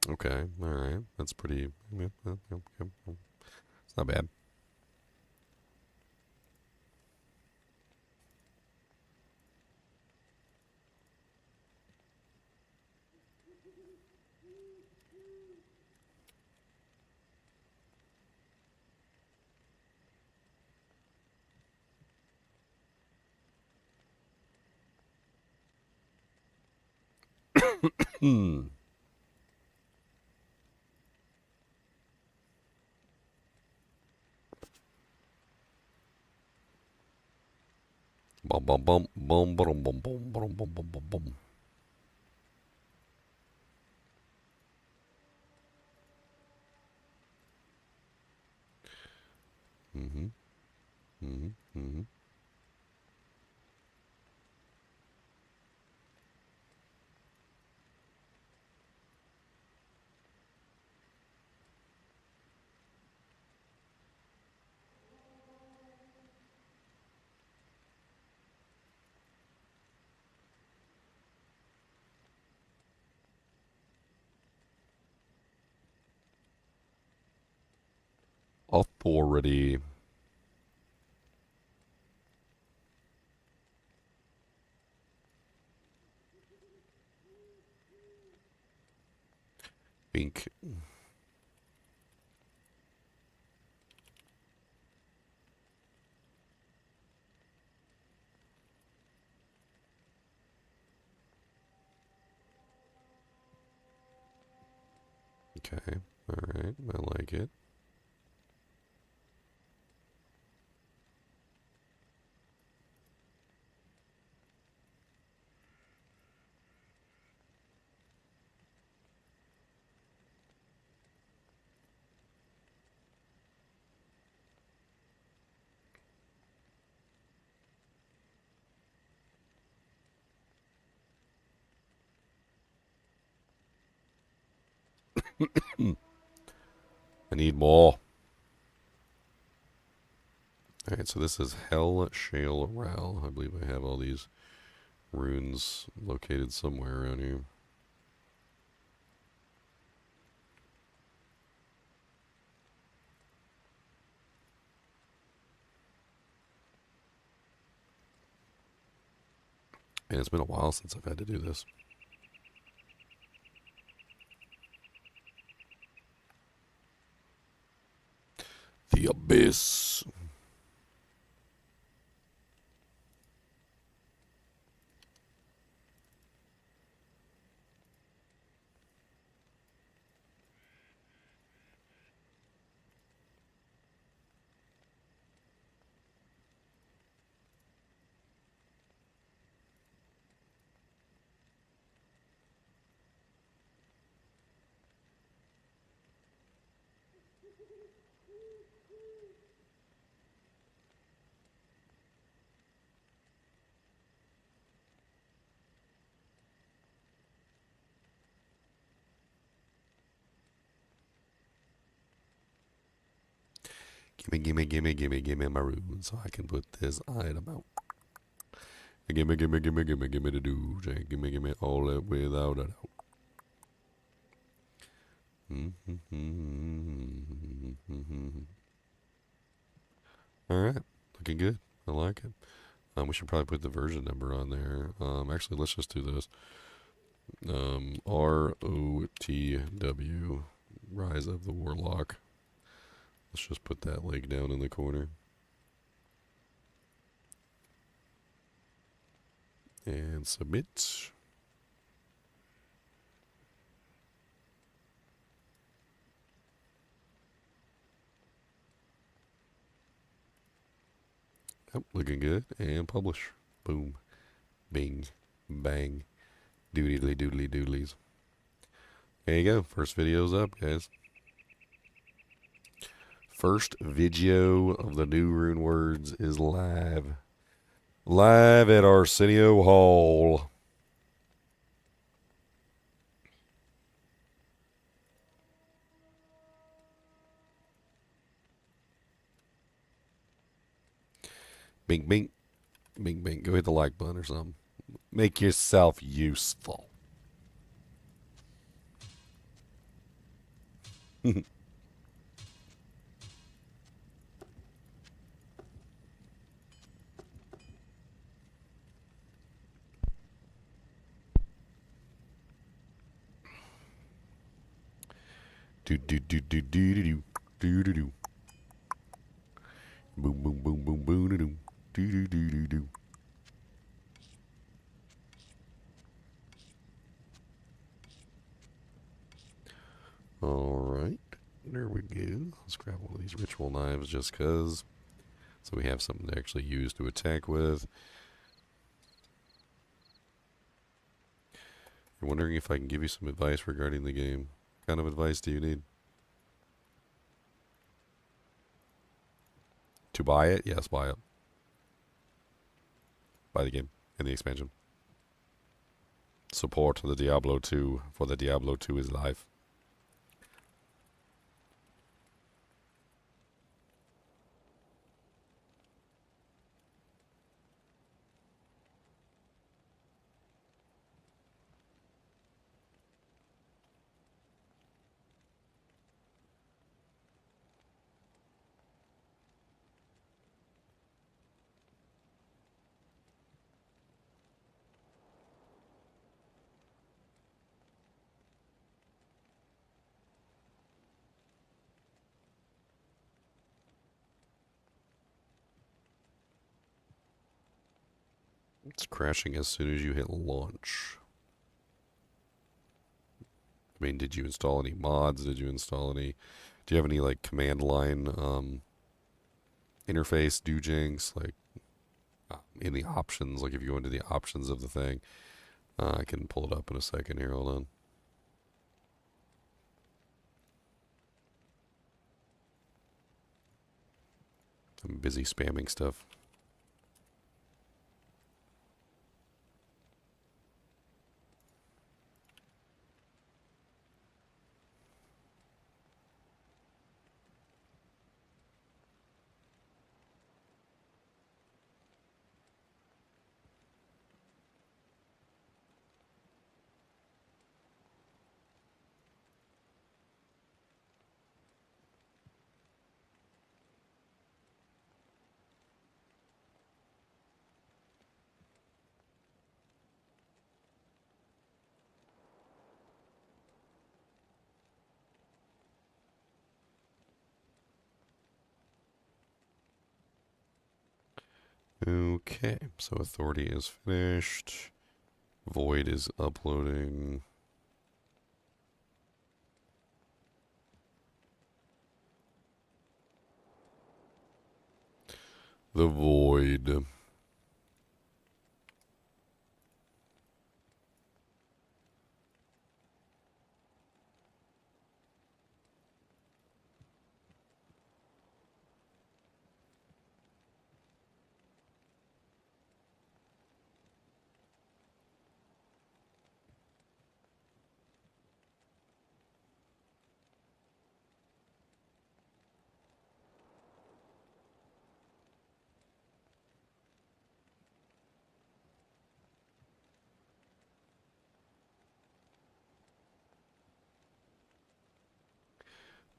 [SPEAKER 1] Okay, alright. That's pretty... It's not bad. Bum bum bum bum bum bum bum bum bum bum bum bum. Mm-hmm. Mm-hmm. Mm-hmm. Authority. Bink. Okay. All right. I like it. I need more. Alright, so this is Hell Shale Ral. I believe I have all these runes located somewhere around here. And it's been a while since I've had to do this. The Abyss. Gimme my runes so I can put this item out. Gimme the dudes. Gimme all that without a doubt. Alright, looking good. I like it. We should probably put the version number on there. Actually, let's just do this. ROTW, Rise of the Warlock. Let's just put that link down in the corner. And submit. Yep, looking good. And publish. Boom. Bing. Bang. Doodly doodly doodlies. There you go. First video's up, guys. First video of the new rune words is live. Live at Arsenio Hall. Bing, bing. Bing, bing. Go hit the like button or something. Make yourself useful. Do do do do do do do do do. Boom boom boom boom boom do do do do do do. All right, there we go. Let's grab one of these ritual knives just cause, so we have something to actually use to attack with. You're wondering if I can give you some advice regarding the game. What kind of advice do you need? To buy it? Yes, buy it. Buy the game and the expansion. Support the Diablo 2, for the Diablo 2 is live. It's crashing as soon as you hit launch. I mean, did you install any mods? Did you install any... Do you have any, like, command line interface, dojinks, like, in the options? Like, if you go into the options of the thing, I can pull it up in a second here. Hold on. I'm busy spamming stuff. Okay, so Authority is finished. Void is uploading. The Void.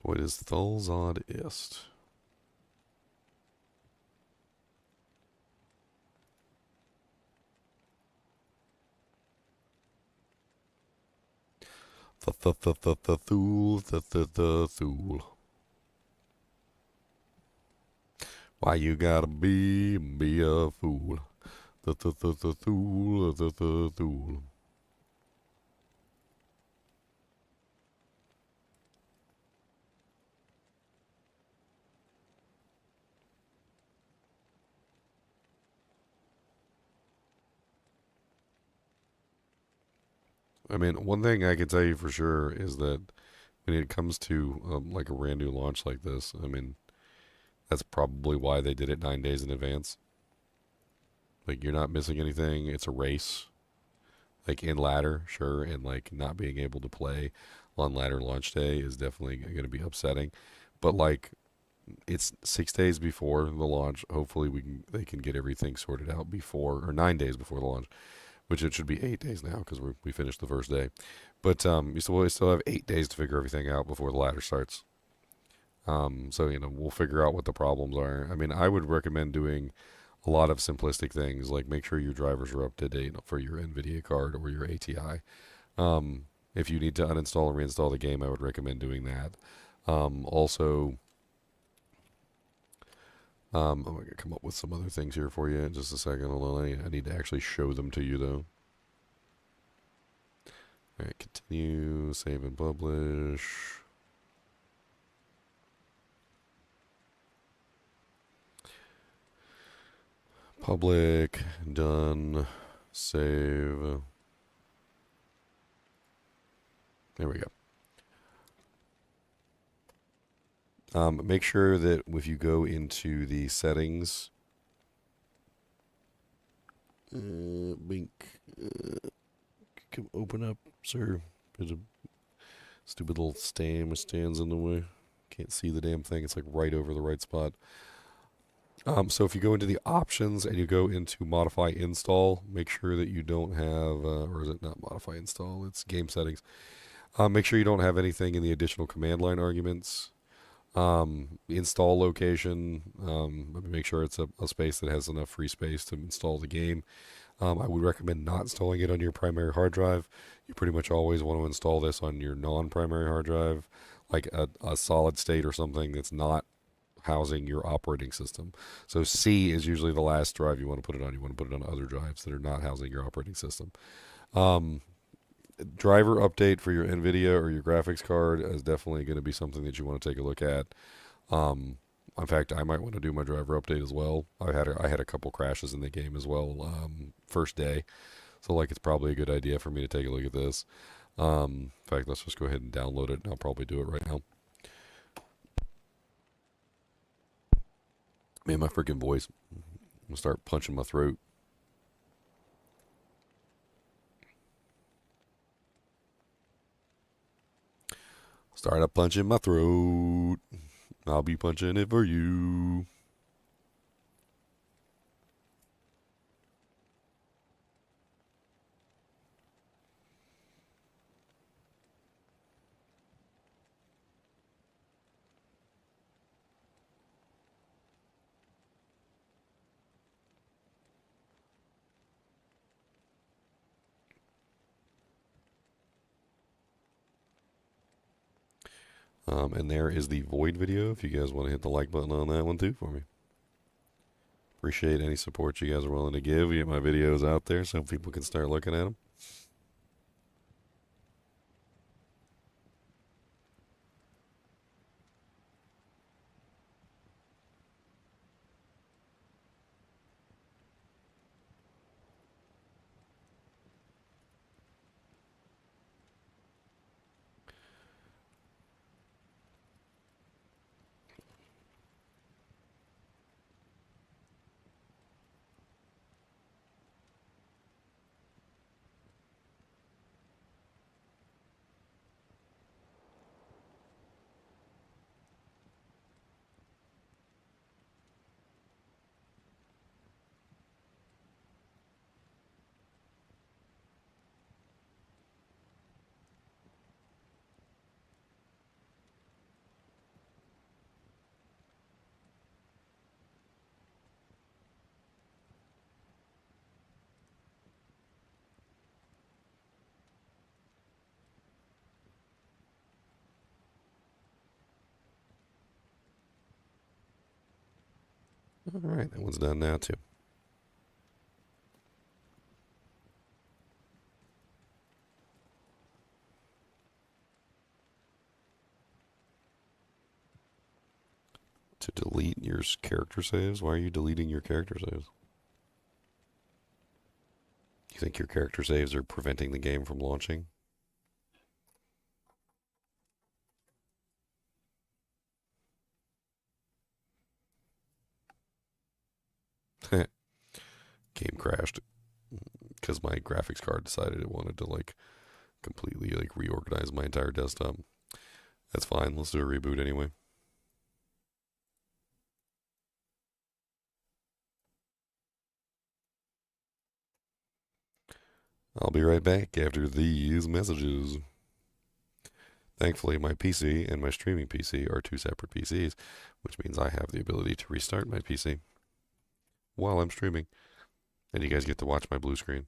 [SPEAKER 1] Void is Thulzod ist. Thul. Why you gotta be a fool? Thul. I mean, one thing I can tell you for sure is that when it comes to like a brand new launch like this, I mean, that's probably why they did it 9 days in advance. Like, you're not missing anything. It's a race. Like, in ladder, sure, and like not being able to play on ladder launch day is definitely going to be upsetting. But like, it's 6 days before the launch. Hopefully, they can get everything sorted out before, or 9 days before the launch, which it should be 8 days now because we finished the first day. But you still have 8 days to figure everything out before the ladder starts. So, you know, we'll figure out what the problems are. I mean, I would recommend doing a lot of simplistic things, like make sure your drivers are up to date for your NVIDIA card or your ATI. If you need to uninstall and reinstall the game, I would recommend doing that. Also, I'm going to come up with some other things here for you in just a second. Hold on, I need to actually show them to you, though. All right, continue, save and publish. Public, done, save. There we go. Make sure that if you go into the settings, Bink, come open up, sir. There's a stupid little stand which stands in the way. Can't see the damn thing. It's like right over the right spot. So if you go into the options and you go into modify install, make sure that you don't have, or is it not modify install? It's game settings. Make sure you don't have anything in the additional command line arguments. Install location, make sure it's a space that has enough free space to install the game. I would recommend not installing it on your primary hard drive. You pretty much always want to install this on your non-primary hard drive, like a solid state or something that's not housing your operating system. So C is usually the last drive you want to put it on. You want to put it on other drives that are not housing your operating system. Driver update for your NVIDIA or your graphics card is definitely going to be something that you want to take a look at. In fact, I might want to do my driver update as well. I had a couple crashes in the game as well first day. So like it's probably a good idea for me to take a look at this. In fact, let's just go ahead and download it, and I'll probably do it right now. Man, my freaking voice. I'm going to start punching my throat. Start up punching my throat. I'll be punching it for you. And there is the Void video, if you guys want to hit the like button on that one too for me. Appreciate any support you guys are willing to give. Get my videos out there so people can start looking at them. All right, that one's done now too. To delete your character saves? Why are you deleting your character saves? You think your character saves are preventing the game from launching? Game crashed because my graphics card decided it wanted to like completely like reorganize my entire desktop. That's fine. Let's do a reboot anyway. I'll be right back after these messages. Thankfully, my PC and my streaming PC are two separate PCs, which means I have the ability to restart my PC while I'm streaming. And you guys get to watch my blue screen.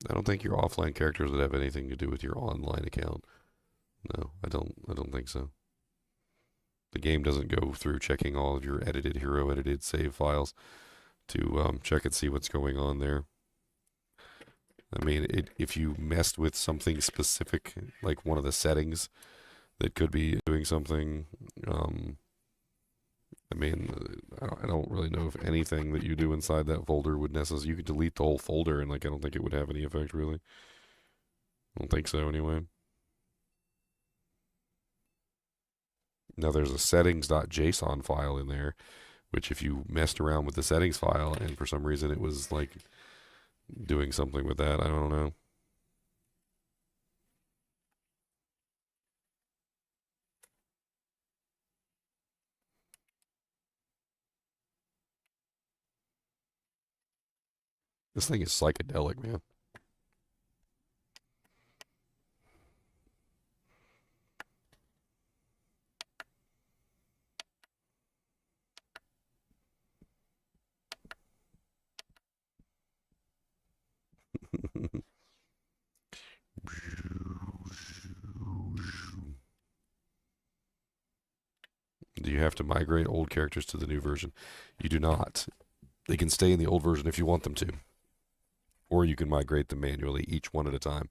[SPEAKER 1] I don't think your offline characters would have anything to do with your online account. No, I don't think so. The game doesn't go through checking all of your edited, hero edited save files to check and see what's going on there. I mean, if you messed with something specific, like one of the settings that could be doing something, I mean, I don't really know if anything that you do inside that folder would necessarily. You could delete the whole folder, and like I don't think it would have any effect really. I don't think so anyway. Now there's a settings.json file in there, which if you messed around with the settings file and for some reason it was like doing something with that, I don't know. This thing is psychedelic, man. Do you have to migrate old characters to the new version? You do not. They can stay in the old version if you want them to. Or you can migrate them manually, each one at a time.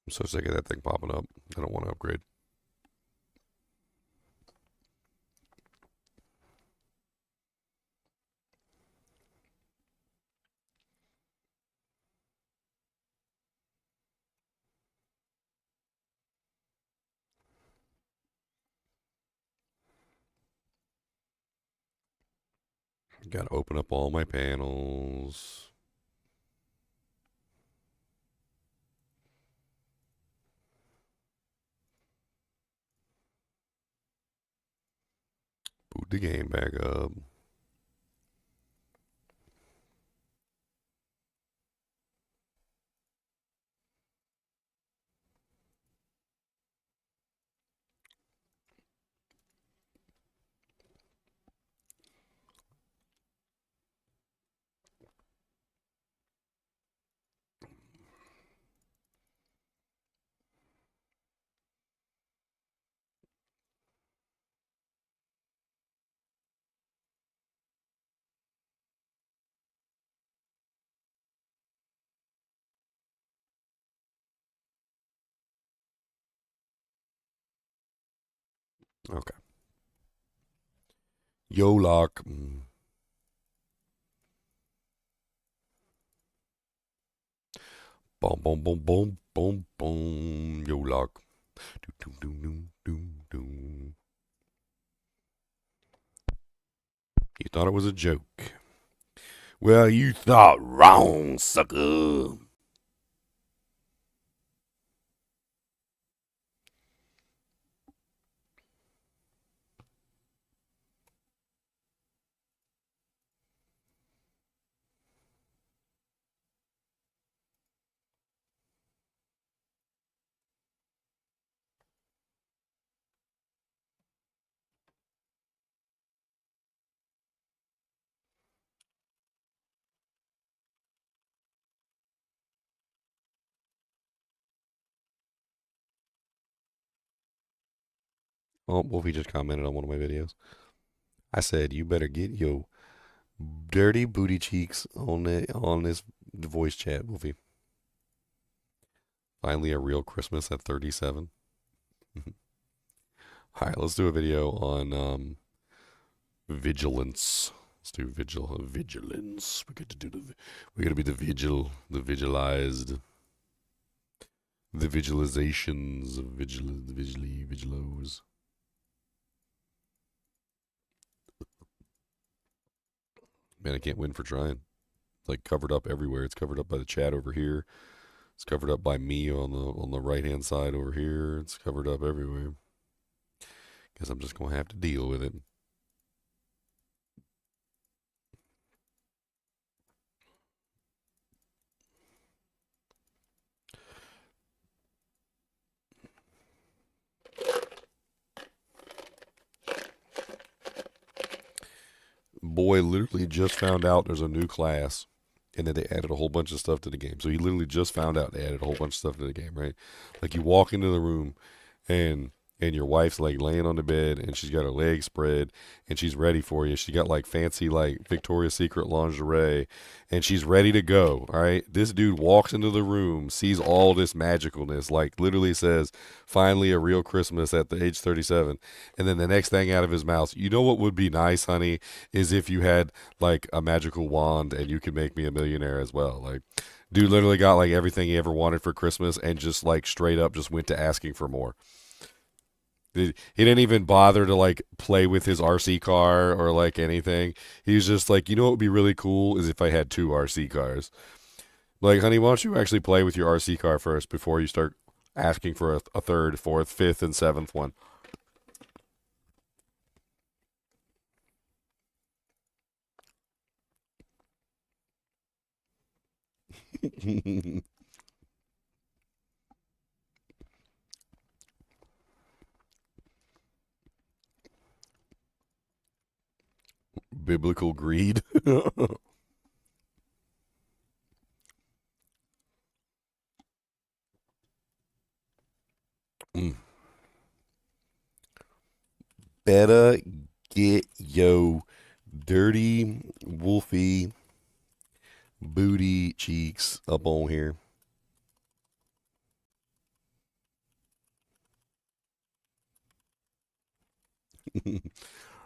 [SPEAKER 1] I'm so sick of that thing popping up. I don't want to upgrade. Got to open up all my panels. Boot the game back up. Okay. Warlock. Boom, boom, boom, boom, boom, boom. Warlock. Doom, doom, doom, doom, doom. You thought it was a joke. Well, you thought wrong, sucker. Oh, Wolfie just commented on one of my videos. I said, you better get your dirty booty cheeks on this voice chat, Wolfie. Finally a real Christmas at 37. Alright, let's do a video on vigilance. Let's do vigilance. We gotta be the vigilized. The visualizations of vigilos. Man, I can't win for trying. It's like covered up everywhere. It's covered up by the chat over here. It's covered up by me on the right hand side over here. It's covered up everywhere. Guess I'm just gonna have to deal with it. boy literally just found out there's a new class and that they added a whole bunch of stuff to the game. So he literally just found out they added a whole bunch of stuff to the game, right? Like you walk into the room and your wife's like laying on the bed and she's got her legs spread and she's ready for you. She got like fancy like Victoria's Secret lingerie and she's ready to go. All right. This dude walks into the room, sees all this magicalness, like literally says, finally a real Christmas at the age 37. And then the next thing out of his mouth, you know what would be nice, honey, is if you had like a magical wand and you could make me a millionaire as well. Like, dude literally got like everything he ever wanted for Christmas and just like straight up just went to asking for more. He didn't even bother to like play with his RC car or like anything. He was just like, you know what would be really cool is if I had 2 RC cars. Like, honey, why don't you actually play with your RC car first before you start asking for a third, fourth, fifth, and seventh one. Biblical greed. Better get yo dirty wolfy booty cheeks up on here.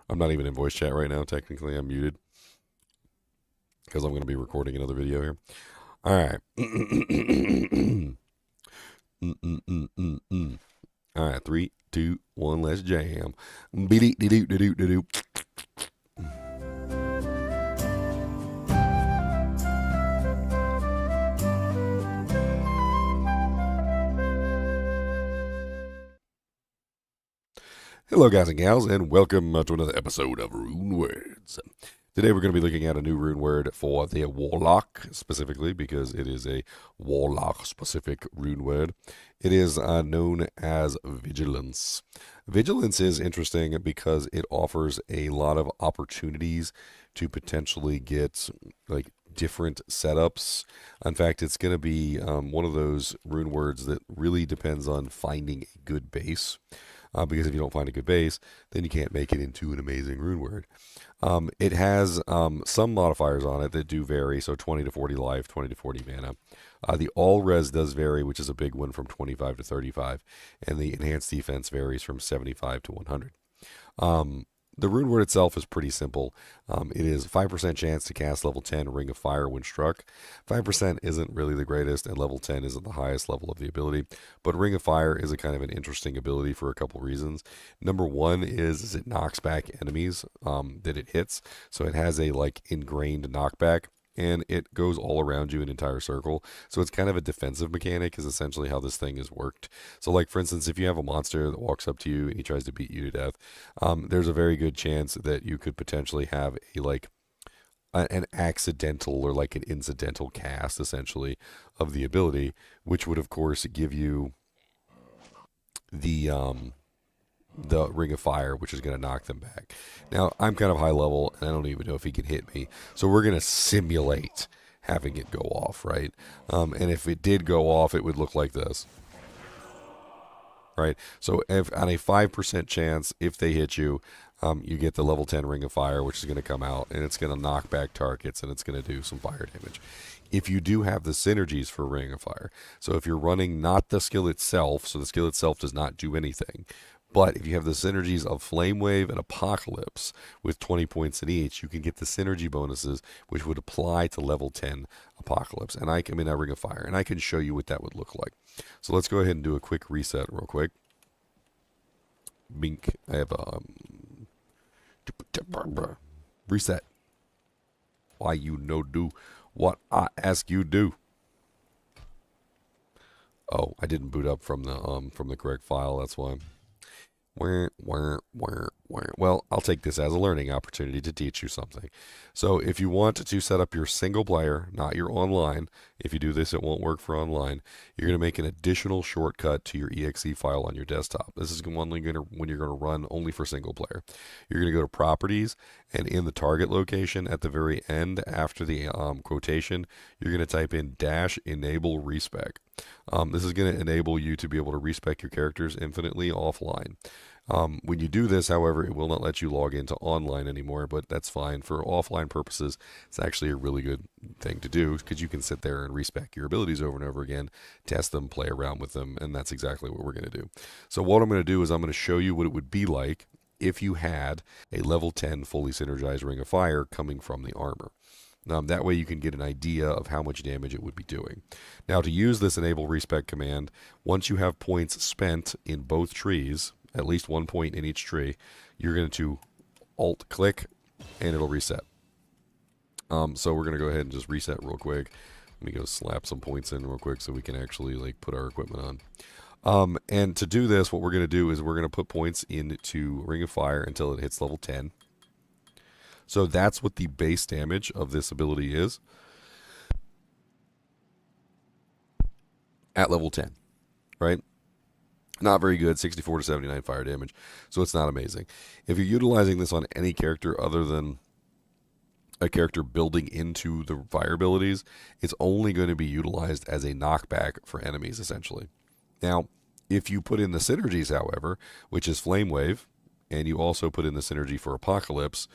[SPEAKER 1] I'm not even in voice chat right now. Technically, I'm muted because I'm going to be recording another video here. All right. All right. 3, 2, 1. Let's jam. Hello, guys and gals, and welcome to another episode of Rune Words. Today we're going to be looking at a new rune word for the Warlock, specifically because it is a Warlock-specific rune word. It is known as Vigilance. Vigilance is interesting because it offers a lot of opportunities to potentially get like different setups. In fact, it's going to be one of those rune words that really depends on finding a good base. Because if you don't find a good base, then you can't make it into an amazing rune word. It has some modifiers on it that do vary, so 20 to 40 life, 20 to 40 mana. The all res does vary, which is a big one, from 25 to 35, and the enhanced defense varies from 75 to 100. The rune word itself is pretty simple. It is 5% chance to cast level 10 Ring of Fire when struck. 5% isn't really the greatest, and level 10 isn't the highest level of the ability. But Ring of Fire is a kind of an interesting ability for a couple reasons. Number one is it knocks back enemies that it hits. So it has a like ingrained knockback, and it goes all around you in an entire circle. So it's kind of a defensive mechanic is essentially how this thing is worked. So like, for instance, if you have a monster that walks up to you and he tries to beat you to death, there's a very good chance that you could potentially have a like an accidental or like an incidental cast, essentially, of the ability, which would, of course, give you the Ring of Fire, which is going to knock them back. Now, I'm kind of high level, and I don't even know if he can hit me. So we're going to simulate having it go off, right? And if it did go off, it would look like this. Right? So if on a 5% chance, if they hit you, you get the level 10 Ring of Fire, which is going to come out, and it's going to knock back targets, and it's going to do some fire damage. If you do have the synergies for Ring of Fire, so if you're running not the skill itself, so the skill itself does not do anything, but if you have the synergies of Flame Wave and Apocalypse with 20 points in each, you can get the synergy bonuses, which would apply to level 10 Apocalypse. And I mean, Ring of Fire, and I can show you what that would look like. So let's go ahead and do a quick reset real quick. Bink. I have reset. Why you no do what I ask you do. Oh, I didn't boot up from the correct file, that's why. Well, I'll take this as a learning opportunity to teach you something. So if you want to set up your single player, not your online, if you do this, it won't work for online. You're going to make an additional shortcut to your exe file on your desktop. This is when you're going to run only for single player. You're going to go to properties, and in the target location at the very end after the quotation, you're going to type in -enable respec. This is going to enable you to be able to respec your characters infinitely offline. When you do this, however, it will not let you log into online anymore, but that's fine. For offline purposes, it's actually a really good thing to do because you can sit there and respec your abilities over and over again, test them, play around with them, and that's exactly what we're going to do. So what I'm going to do is I'm going to show you what it would be like if you had a level 10 fully synergized Ring of Fire coming from the armor. That way you can get an idea of how much damage it would be doing. Now, to use this enable respec command, once you have points spent in both trees, at least 1 point in each tree, you're going to alt click and it'll reset. So we're going to go ahead and just reset real quick. Let me go slap some points in real quick so we can actually like put our equipment on. And to do this, what we're going to do is we're going to put points into Ring of Fire until it hits level 10. So that's what the base damage of this ability is at level 10, right? Not very good, 64 to 79 fire damage, so it's not amazing. If you're utilizing this on any character other than a character building into the fire abilities, it's only going to be utilized as a knockback for enemies, essentially. Now, if you put in the synergies, however, which is Flame Wave, and you also put in the synergy for Apocalypse,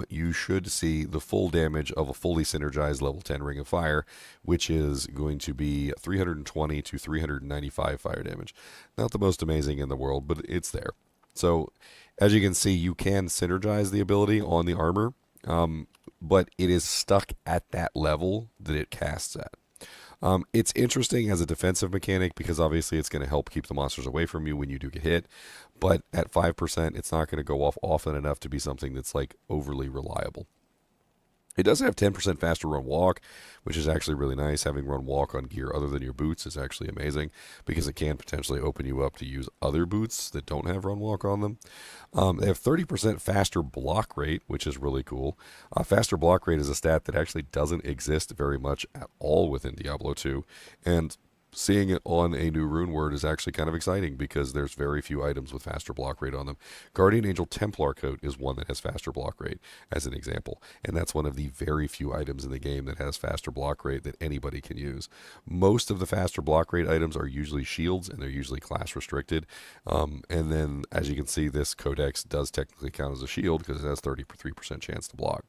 [SPEAKER 1] you should see the full damage of a fully synergized level 10 Ring of Fire, which is going to be 320 to 395 fire damage. Not the most amazing in the world, but it's there. So, as you can see, you can synergize the ability on the armor, but it is stuck at that level that it casts at. It's interesting as a defensive mechanic because obviously it's going to help keep the monsters away from you when you do get hit. But at 5%, it's not going to go off often enough to be something that's like overly reliable. It does have 10% faster run walk, which is actually really nice. Having run walk on gear other than your boots is actually amazing because it can potentially open you up to use other boots that don't have run walk on them. They have 30% faster block rate, which is really cool. Faster block rate is a stat that actually doesn't exist very much at all within Diablo 2, and seeing it on a new rune word is actually kind of exciting because there's very few items with faster block rate on them. Guardian Angel Templar coat is one that has faster block rate, as an example, and that's one of the very few items in the game that has faster block rate that anybody can use. Most of the faster block rate items are usually shields, and they're usually class restricted, and then, as you can see, this codex does technically count as a shield because it has 33% chance to block.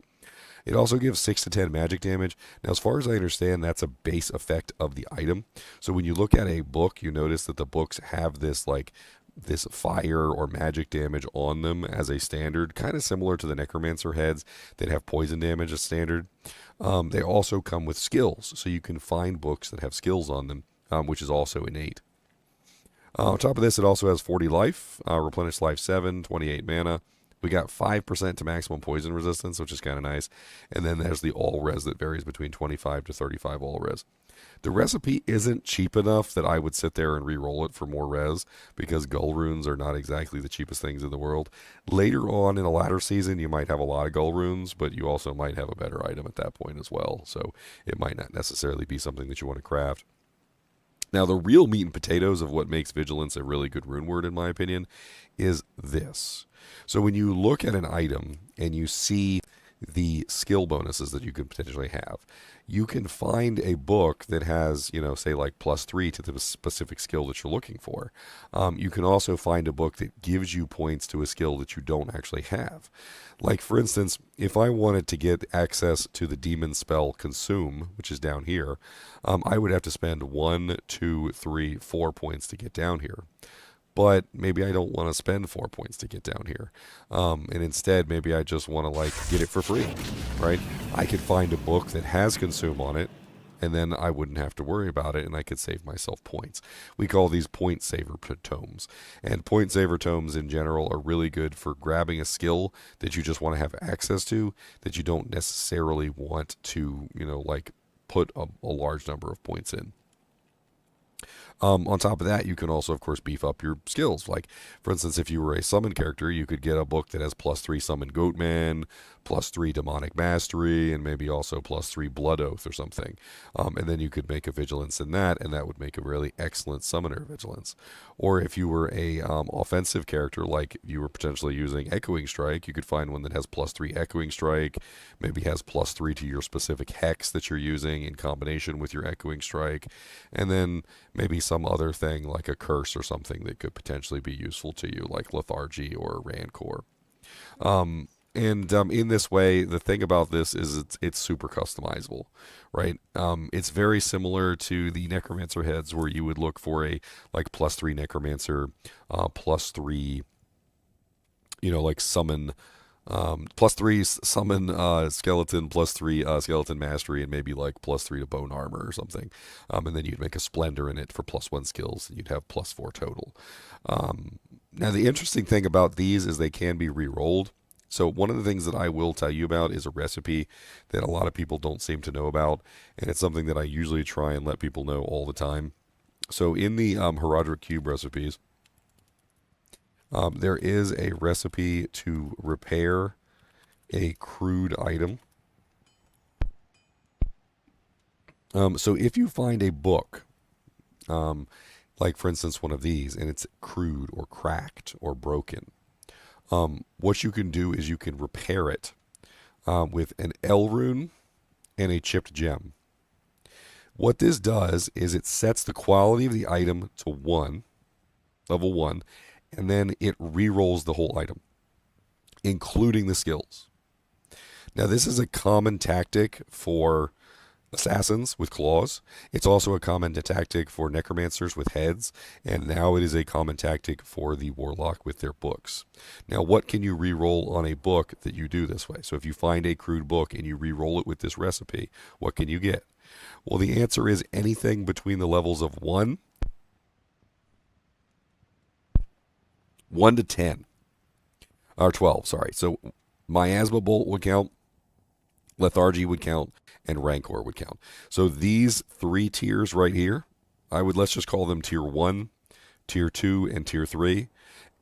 [SPEAKER 1] It also gives 6 to 10 magic damage. Now, as far as I understand, that's a base effect of the item. So when you look at a book, you notice that the books have this fire or magic damage on them as a standard, kind of similar to the Necromancer heads that have poison damage as standard. They also come with skills, so you can find books that have skills on them, which is also innate. On top of this, it also has 40 life, replenish life 7, 28 mana. We got 5% to maximum poison resistance, which is kind of nice. And then there's the all res that varies between 25 to 35 all res. The recipe isn't cheap enough that I would sit there and re-roll it for more res because gull runes are not exactly the cheapest things in the world. Later on in a latter season, you might have a lot of gull runes, but you also might have a better item at that point as well. So it might not necessarily be something that you want to craft. Now, the real meat and potatoes of what makes Vigilance a really good rune word, in my opinion, is this. So when you look at an item and you see the skill bonuses that you could potentially have, you can find a book that has, say like +3 to the specific skill that you're looking for. You can also find a book that gives you points to a skill that you don't actually have. Like, for instance, if I wanted to get access to the demon spell Consume, which is down here, I would have to spend 1, 2, 3, 4 points to get down here. But maybe I don't want to spend 4 points to get down here. And instead, maybe I just want to get it for free, right? I could find a book that has Consume on it, and then I wouldn't have to worry about it, and I could save myself points. We call these point saver tomes. And point saver tomes in general are really good for grabbing a skill that you just want to have access to, that you don't necessarily want to, put a large number of points in. On top of that, you can also, of course, beef up your skills. Like, for instance, if you were a summon character, you could get a book that has +3 Summon Goatman, +3 Demonic Mastery, and maybe also +3 Blood Oath or something. And then you could make a Vigilance in that, and that would make a really excellent Summoner Vigilance. Or if you were a offensive character, like you were potentially using Echoing Strike, you could find one that has +3 Echoing Strike, maybe has +3 to your specific hex that you're using in combination with your Echoing Strike, and then maybe some other thing like a curse or something that could potentially be useful to you, like Lethargy or Rancor. In this way, the thing about this is it's super customizable, right? It's very similar to the Necromancer heads, where you would look for a like +3 Necromancer, +3, like summon, +3 summon skeleton, +3 skeleton mastery, and maybe like +3 to bone armor or something. And then you'd make a splendor in it for +1 skills, and you'd have +4 total. Now the interesting thing about these is they can be re-rolled. So one of the things that I will tell you about is a recipe that a lot of people don't seem to know about, and it's something that I usually try and let people know all the time. So in the Heraldric Cube recipes, there is a recipe to repair a crude item. So if you find a book, like for instance one of these, and it's crude or cracked or broken, what you can do is you can repair it with an L rune and a chipped gem. What this does is it sets the quality of the item to 1, level 1, and then it re-rolls the whole item, including the skills. Now this is a common tactic for assassins with claws. It's also a common tactic for necromancers with heads, and now it is a common tactic for the warlock with their books. Now what can you re-roll on a book that you do this way? So if you find a crude book and you re-roll it with this recipe, what can you get? Well, the answer is anything between the levels of 1 to 10. Or 12, sorry. So Miasma Bolt would count, Lethargy would count, and Rancor would count. So these 3 tiers right here, let's just call them tier 1, tier 2, and tier 3.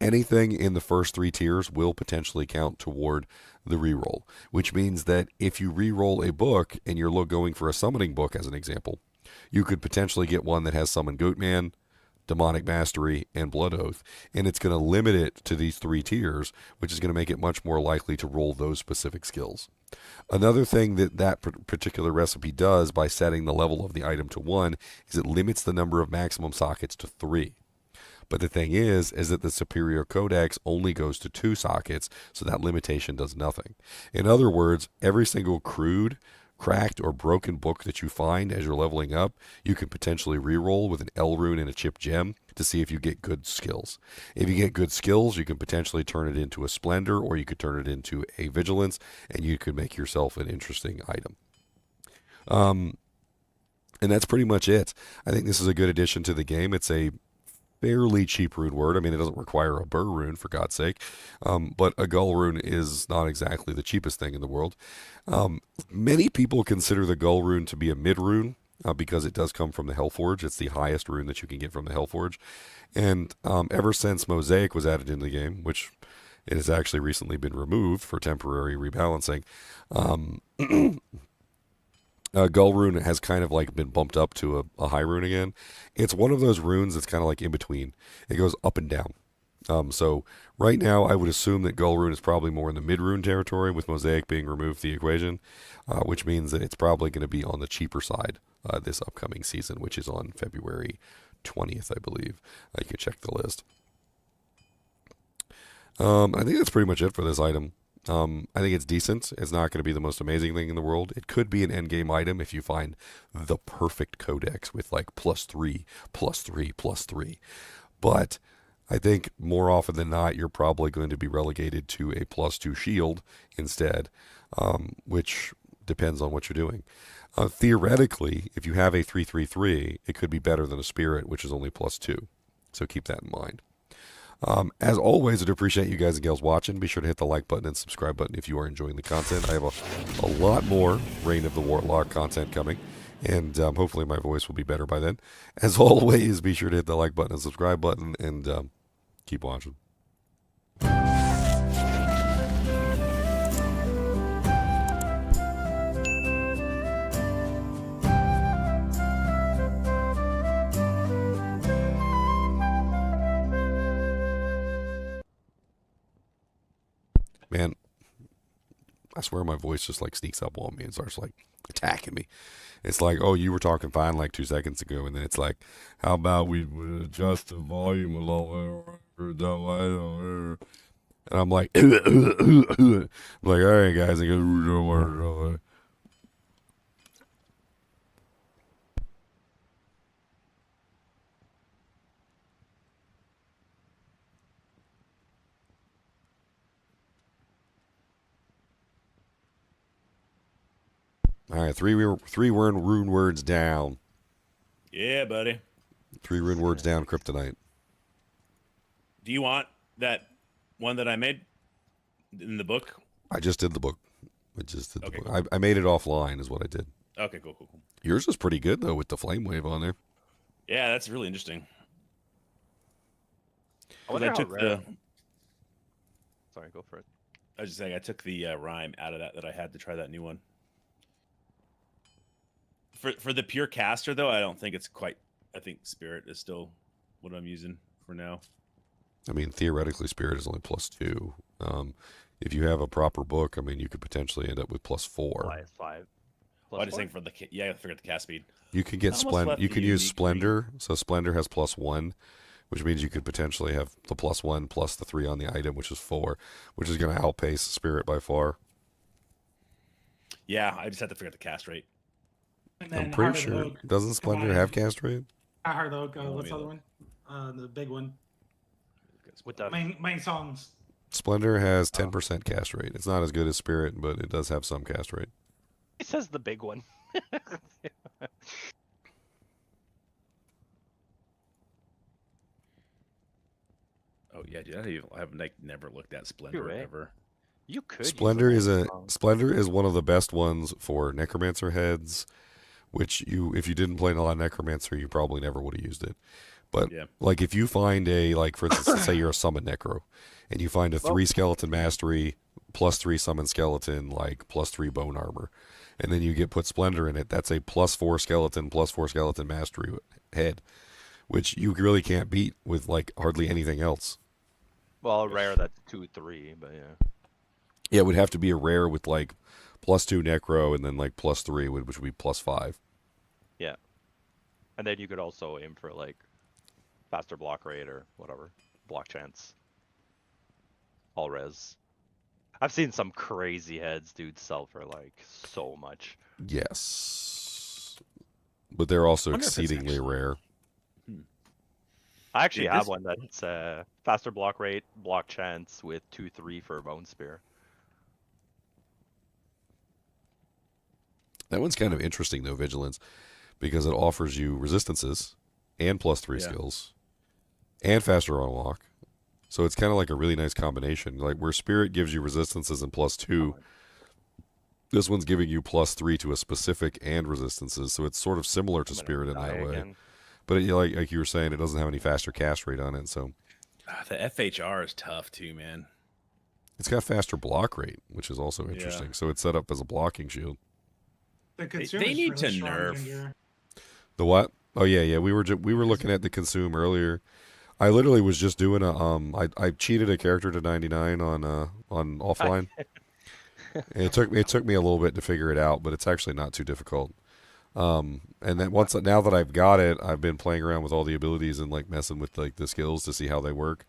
[SPEAKER 1] Anything in the first 3 tiers will potentially count toward the reroll, which means that if you reroll a book and you're going for a summoning book as an example, you could potentially get one that has Summon Goatman, Demonic Mastery, and Blood Oath, and it's going to limit it to these 3 tiers, which is going to make it much more likely to roll those specific skills. Another thing that particular recipe does by setting the level of the item to 1 is it limits the number of maximum sockets to 3. But the thing is that the Superior Codex only goes to 2 sockets, so that limitation does nothing. In other words, every single crude, cracked, or broken book that you find as you're leveling up, you can potentially reroll with an L rune and a chipped gem to see if you get good skills. If you get good skills, you can potentially turn it into a Splendor, or you could turn it into a Vigilance, and you could make yourself an interesting item. And that's pretty much it. I think this is a good addition to the game. It's a fairly cheap rune word. I mean, it doesn't require a burr rune, for God's sake. But a gull rune is not exactly the cheapest thing in the world. Many people consider the gull rune to be a mid rune because it does come from the Hellforge. It's the highest rune that you can get from the Hellforge. And ever since Mosaic was added into the game, which it has actually recently been removed for temporary rebalancing, Gull rune has kind of like been bumped up to a high rune again. It's one of those runes that's kind of like in between. It goes up and down. So right now I would assume that Gull rune is probably more in the mid rune territory, with Mosaic being removed from the equation, which means that it's probably going to be on the cheaper side this upcoming season, which is on February 20th, I believe. You can check the list. I think that's pretty much it for this item. I think it's decent. It's not going to be the most amazing thing in the world. It could be an endgame item if you find the perfect codex with like +3, +3, +3. But I think more often than not, you're probably going to be relegated to a +2 shield instead, which depends on what you're doing. Theoretically, if you have a 3/3/3, it could be better than a spirit, which is only +2. So keep that in mind. As always, I'd appreciate you guys and gals watching. Be sure to hit the like button and subscribe button if you are enjoying the content. I have a lot more Reign of the Warlock content coming. And hopefully my voice will be better by then. As always, be sure to hit the like button and subscribe button, and keep watching. Man, I swear my voice just like sneaks up on me and starts like attacking me. It's like, oh, you were talking fine like 2 seconds ago, and then it's like, how about we adjust the volume a little? And I'm like, I'm like, all right, guys. And goes, all right, three rune words down.
[SPEAKER 6] Yeah, buddy.
[SPEAKER 1] 3 rune words down, kryptonite.
[SPEAKER 6] Do you want that one that I made in the book?
[SPEAKER 1] I just did the book.
[SPEAKER 6] Okay,
[SPEAKER 1] Book. I made it offline is what I did.
[SPEAKER 6] Okay, cool.
[SPEAKER 1] Yours is pretty good, though, with the flame wave on there.
[SPEAKER 6] Yeah, that's really interesting.
[SPEAKER 3] I wonder
[SPEAKER 6] I took the.
[SPEAKER 3] Sorry, go for it.
[SPEAKER 6] I was just saying, I took the rhyme out of that I had to try that new one. For the pure caster, though, I don't think it's quite. I think Spirit is still what I'm using for now.
[SPEAKER 1] I mean, theoretically, Spirit is only +2. If you have a proper book, I mean, you could potentially end up with +4.
[SPEAKER 3] Minus 5.
[SPEAKER 6] I just think for the I forget the cast speed.
[SPEAKER 1] You can get You can use Splendor. So Splendor has +1, which means you could potentially have the +1 plus the 3 on the item, which is 4, which is going to outpace Spirit by far.
[SPEAKER 6] Yeah, I just had to figure out the cast rate.
[SPEAKER 1] I'm pretty sure. Doesn't Splendor have cast rate?
[SPEAKER 8] Hard Oak, what's the other one? The big one.
[SPEAKER 3] With the
[SPEAKER 8] Main songs.
[SPEAKER 1] Splendor has 10% cast rate. It's not as good as Spirit, but it does have some cast rate.
[SPEAKER 3] It says the big one.
[SPEAKER 6] Oh yeah, dude, I have like never looked at Splendor
[SPEAKER 3] right.
[SPEAKER 6] ever.
[SPEAKER 3] You could.
[SPEAKER 1] Splendor is one of the best ones for Necromancer heads, which if you didn't play a lot of Necromancer, you probably never would have used it. But
[SPEAKER 6] Yeah.
[SPEAKER 1] like if you find for instance, let's say you're a summon Necro, and you find a 3 skeleton mastery +3 summon skeleton, like +3 bone armor, and then you put Splendor in it, that's a +4 skeleton mastery head, which you really can't beat with like hardly anything else.
[SPEAKER 3] Well, rare that's 2-3, but yeah.
[SPEAKER 1] Yeah, it would have to be a rare with like +2 Necro and then like +3, which would be +5.
[SPEAKER 3] Yeah. And then you could also aim for like faster block rate or whatever. Block chance. All res. I've seen some crazy heads, dude, sell for like so much.
[SPEAKER 1] Yes. But they're also
[SPEAKER 6] Wonder if it's
[SPEAKER 1] exceedingly rare.
[SPEAKER 3] I actually
[SPEAKER 6] Dude,
[SPEAKER 3] have
[SPEAKER 6] this-
[SPEAKER 3] one that's faster block rate, block chance with 2-3 for a bone spear.
[SPEAKER 1] That one's kind of interesting though, Vigilance, because it offers you resistances and +3
[SPEAKER 6] Yeah.
[SPEAKER 1] skills and faster unlock. So it's kind of like a really nice combination. Like where Spirit gives you resistances and +2, this one's giving you +3 to a specific and resistances. So it's sort of similar to
[SPEAKER 3] I'm gonna
[SPEAKER 1] Spirit in
[SPEAKER 3] die
[SPEAKER 1] that way.
[SPEAKER 3] again.
[SPEAKER 1] But like you were saying, it doesn't have any faster cast rate on it. So
[SPEAKER 6] The FHR is tough too, man.
[SPEAKER 1] it's got faster block rate, which is also interesting.
[SPEAKER 6] Yeah.
[SPEAKER 1] So it's set up as a blocking shield.
[SPEAKER 8] The
[SPEAKER 6] They
[SPEAKER 8] consumer's
[SPEAKER 6] need
[SPEAKER 8] really
[SPEAKER 6] to
[SPEAKER 8] strong,
[SPEAKER 6] nerf.
[SPEAKER 8] Ginger.
[SPEAKER 1] The what? Oh yeah. We were looking at the consume earlier. I literally was just doing I cheated a character to 99 on offline. And it took me a little bit to figure it out, but it's actually not too difficult. And then now that I've got it, I've been playing around with all the abilities and like messing with like the skills to see how they work.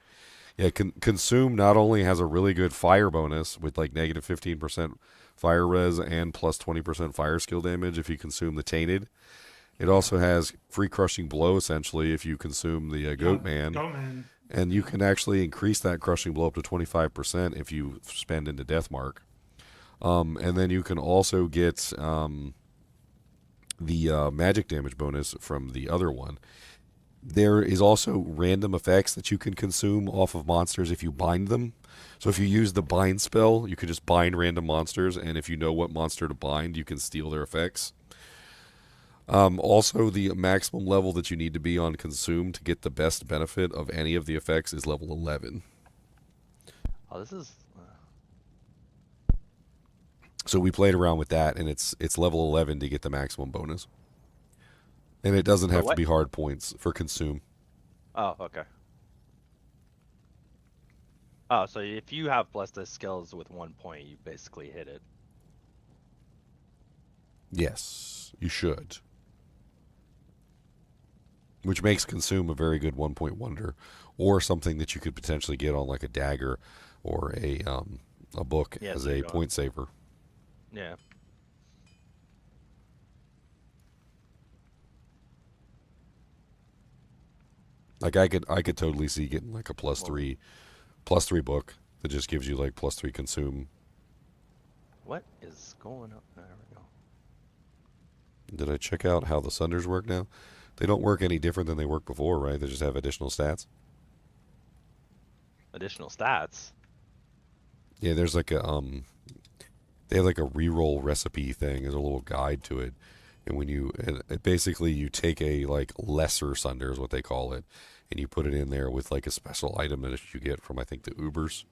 [SPEAKER 1] Yeah, consume not only has a really good fire bonus with like -15% fire res and +20% fire skill damage if you consume the tainted. It also has free crushing blow essentially if you consume the goat man.
[SPEAKER 8] Goatman.
[SPEAKER 1] And you can actually increase that crushing blow up to 25% if you spend into Deathmark. And then you can also get the magic damage bonus from the other one. There is also random effects that you can consume off of monsters if you bind them. So if you use the bind spell, you can just bind random monsters, and if you know what monster to bind, you can steal their effects. Also, the maximum level that you need to be on Consume to get the best benefit of any of the effects is level 11.
[SPEAKER 3] Oh, this is.
[SPEAKER 1] So we played around with that, and it's level 11 to get the maximum bonus. And it doesn't
[SPEAKER 3] For
[SPEAKER 1] have to
[SPEAKER 3] what?
[SPEAKER 1] be hard points for Consume.
[SPEAKER 3] Oh, okay. Oh, so if you have blessed skills with 1 point, you basically hit it.
[SPEAKER 1] Yes, you should. Which makes Consume a very good 1-point wonder, or something that you could potentially get on like a dagger or a book
[SPEAKER 3] Yeah,
[SPEAKER 1] as
[SPEAKER 3] there
[SPEAKER 1] a
[SPEAKER 3] you go.
[SPEAKER 1] point saver.
[SPEAKER 3] Yeah.
[SPEAKER 1] Like I could totally see getting like a +3 book that just gives you like +3 Consume.
[SPEAKER 3] What is going on? There we go.
[SPEAKER 1] Did I check out how the Sunders work now? They don't work any different than they worked before, right? They just have additional stats.
[SPEAKER 3] Additional stats.
[SPEAKER 1] Yeah, there's like a they have like a reroll recipe thing. There's a little guide to it, and when you basically you take a like lesser Sunder is what they call it, and you put it in there with like a special item that you get from I think the Ubers,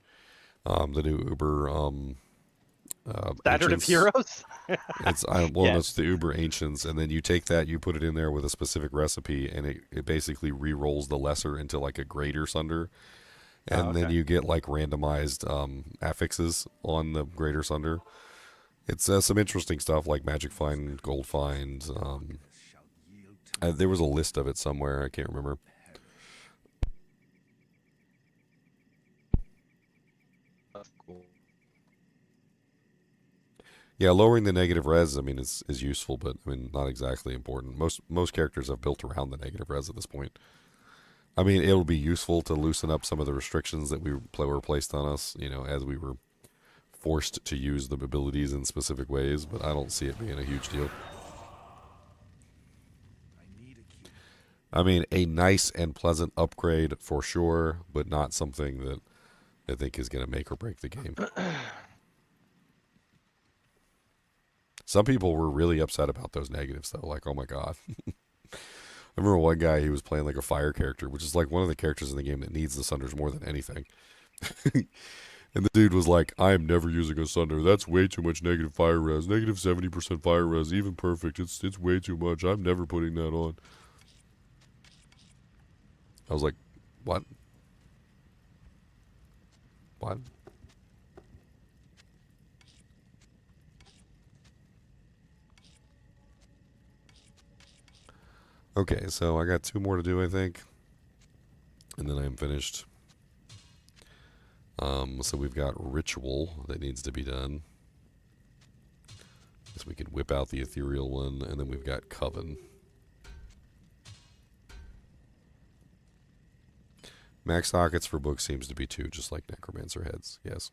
[SPEAKER 1] the new Uber
[SPEAKER 3] Standard of
[SPEAKER 1] Ancients.
[SPEAKER 3] heroes.
[SPEAKER 1] It's
[SPEAKER 3] Yeah.
[SPEAKER 1] it's the Uber Ancients, and then you take that, you put it in there with a specific recipe, and it basically re-rolls the lesser into like a greater Sunder, and then
[SPEAKER 3] okay.
[SPEAKER 1] you get like randomized affixes on the greater Sunder. It's some interesting stuff like Magic Find, Gold Find. There was a list of it somewhere. I can't remember.
[SPEAKER 3] That's cool.
[SPEAKER 1] Yeah, lowering the negative res, I mean, is useful, but I mean, not exactly important. Most characters have built around the negative res at this point. I mean, it'll be useful to loosen up some of the restrictions that were placed on us, you know, as we were forced to use the abilities in specific ways, but I don't see it being a huge deal. I mean, a nice and pleasant upgrade for sure, but not something that I think is going to make or break the game. Some people were really upset about those negatives, though. Like, oh my god. I remember one guy, he was playing like a fire character, which is like one of the characters in the game that needs the Sunders more than anything. And the dude was like, I am never using a Sunder. That's way too much negative fire res. Negative 70% fire res, even perfect. It's way too much. I'm never putting that on. I was like, what? What? Okay, so I got 2 more to do, I think. And then I'm finished. So we've got Ritual that needs to be done. So we could whip out the Ethereal one. And then we've got Coven. Max sockets for books seems to be 2, just like Necromancer heads. Yes.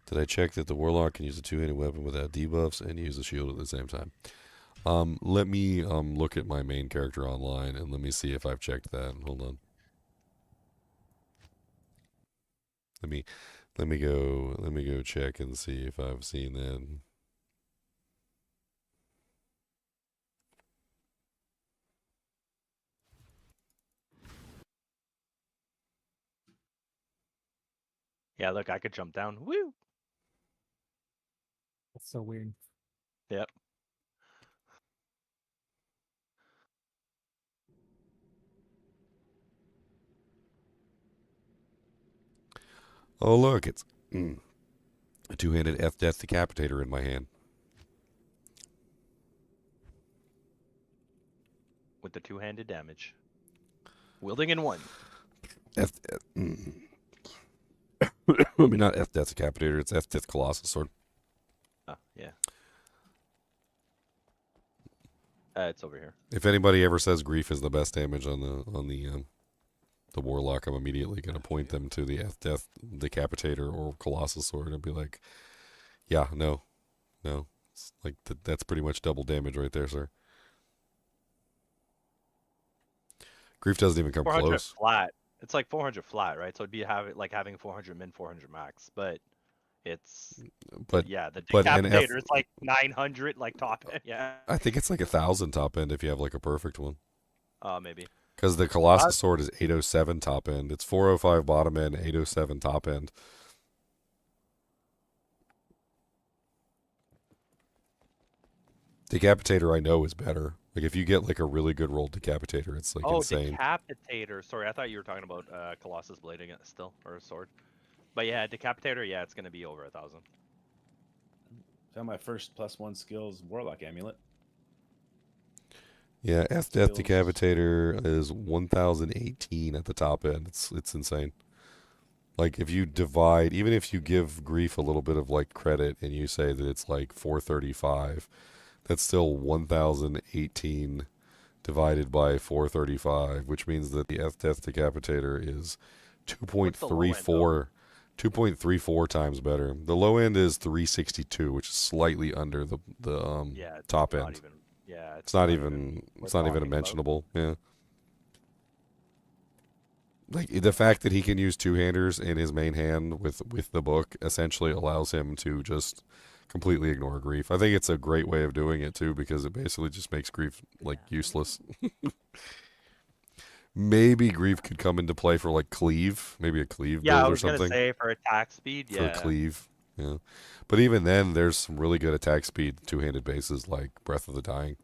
[SPEAKER 1] Did I check that the Warlock can use a 2-handed weapon without debuffs and use the shield at the same time? Let me look at my main character online and let me see if I've checked that. Hold on. Let me go check and see if I've seen that.
[SPEAKER 3] Yeah, look, I could jump down. Woo!
[SPEAKER 5] That's so weird.
[SPEAKER 3] Yep.
[SPEAKER 1] Oh, look, it's a 2-handed F-Death Decapitator in my hand.
[SPEAKER 3] With the 2-handed damage. Wielding in 1.
[SPEAKER 1] I mean, not F-Death Decapitator, it's F-Death Colossus Sword.
[SPEAKER 3] Oh, yeah. It's over here.
[SPEAKER 1] If anybody ever says grief is the best damage on the Warlock, I'm immediately going to point them to the F-Death Decapitator or Colossus Sword and be like, yeah, no. It's like that's pretty much double damage right there, sir. Grief doesn't even come
[SPEAKER 3] 400
[SPEAKER 1] close.
[SPEAKER 3] flat. It's like 400 flat, right? So it'd be having 400 min, 400 max, but it's
[SPEAKER 1] But
[SPEAKER 3] yeah, the
[SPEAKER 1] but an F,
[SPEAKER 3] decapitator is like 900 like top end. Yeah.
[SPEAKER 1] I think it's like 1,000 top end if you have like a perfect one.
[SPEAKER 3] Maybe.
[SPEAKER 1] Because the Colossus Sword is 807 top end. It's 405 bottom end, 807 top end. Decapitator I know is better. Like if you get like a really good rolled Decapitator, it's like insane.
[SPEAKER 3] Decapitator. Sorry, I thought you were talking about Colossus blading it still, or a sword. But yeah, Decapitator, yeah, it's gonna be over 1,000.
[SPEAKER 6] Found my first +1 skills Warlock amulet.
[SPEAKER 1] Yeah, F Death
[SPEAKER 6] Skills.
[SPEAKER 1] Decapitator is 1,018 at the top end. It's insane. Like if you divide, even if you give Grief a little bit of like credit and you say that it's like 435, that's still 1,018 divided by 435, which means that the F Death Decapitator is 2.34 times better. The low end is 362, which is slightly under the
[SPEAKER 3] Yeah, it's
[SPEAKER 1] top
[SPEAKER 3] not
[SPEAKER 1] end.
[SPEAKER 3] even. Yeah,
[SPEAKER 1] It's not even
[SPEAKER 3] talking
[SPEAKER 1] mentionable. Yeah. Like the fact that he can use two-handers in his main hand with the book essentially allows him to just completely ignore Grief. I think it's a great way of doing it too, because it basically just makes Grief like useless. Maybe Grief could come into play for like cleave, maybe a cleave
[SPEAKER 3] Yeah, I
[SPEAKER 1] build or
[SPEAKER 3] was gonna
[SPEAKER 1] something
[SPEAKER 3] say for attack speed.
[SPEAKER 1] for
[SPEAKER 3] Yeah.
[SPEAKER 1] cleave. Yeah, but even then, there's some really good attack speed two-handed bases like Breath of the Dying.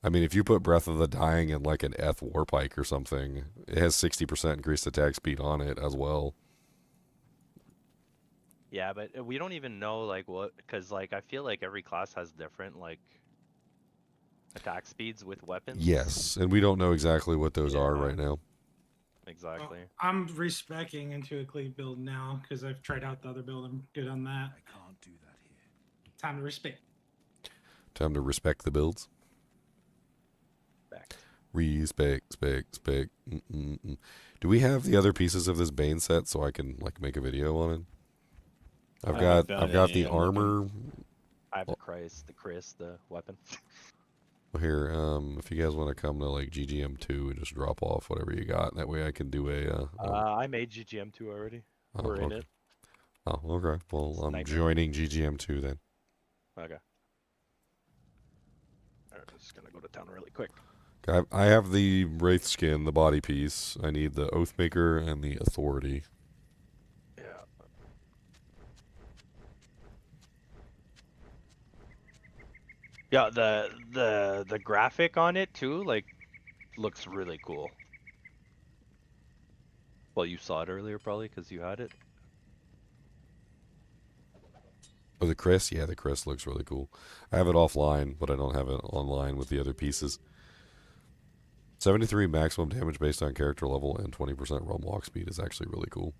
[SPEAKER 1] I mean, if you put Breath of the Dying in like an Eth Warpike or something, it has 60% increased attack speed on it as well.
[SPEAKER 3] Yeah, but we don't even know like what, because like I feel like every class has different like attack speeds with weapons.
[SPEAKER 1] Yes, and we don't know exactly what those are
[SPEAKER 3] Yeah.
[SPEAKER 1] right now.
[SPEAKER 3] Exactly.
[SPEAKER 8] Well, I'm respecing into a cleave build now because I've tried out the other build. I'm good on that.
[SPEAKER 7] I can't do that here.
[SPEAKER 8] Time to respect.
[SPEAKER 1] Time to respect the builds. Respect. Do we have the other pieces of this Bane set so I can like make a video on it? I've got the armor.
[SPEAKER 3] I have the Chris, the weapon.
[SPEAKER 1] Here, if you guys want to come to like GGM2 and just drop off whatever you got, that way I can do a.
[SPEAKER 3] I made GGM2 already. We're in it.
[SPEAKER 1] Oh, okay. Well, I'm
[SPEAKER 3] Nightmare.
[SPEAKER 1] joining GGM2 then.
[SPEAKER 3] Okay. Alright, I'm just gonna go to town really quick.
[SPEAKER 1] I have the Wraith skin, the body piece. I need the Oathmaker and the Authority.
[SPEAKER 3] Yeah. Yeah, the graphic on it too, like, looks really cool. Well, you saw it earlier probably because you had it.
[SPEAKER 1] Oh, the Chris? Yeah, the Chris looks really cool. I have it offline, but I don't have it online with the other pieces. 73 maximum damage based on character level and 20% realm walk speed is actually really cool.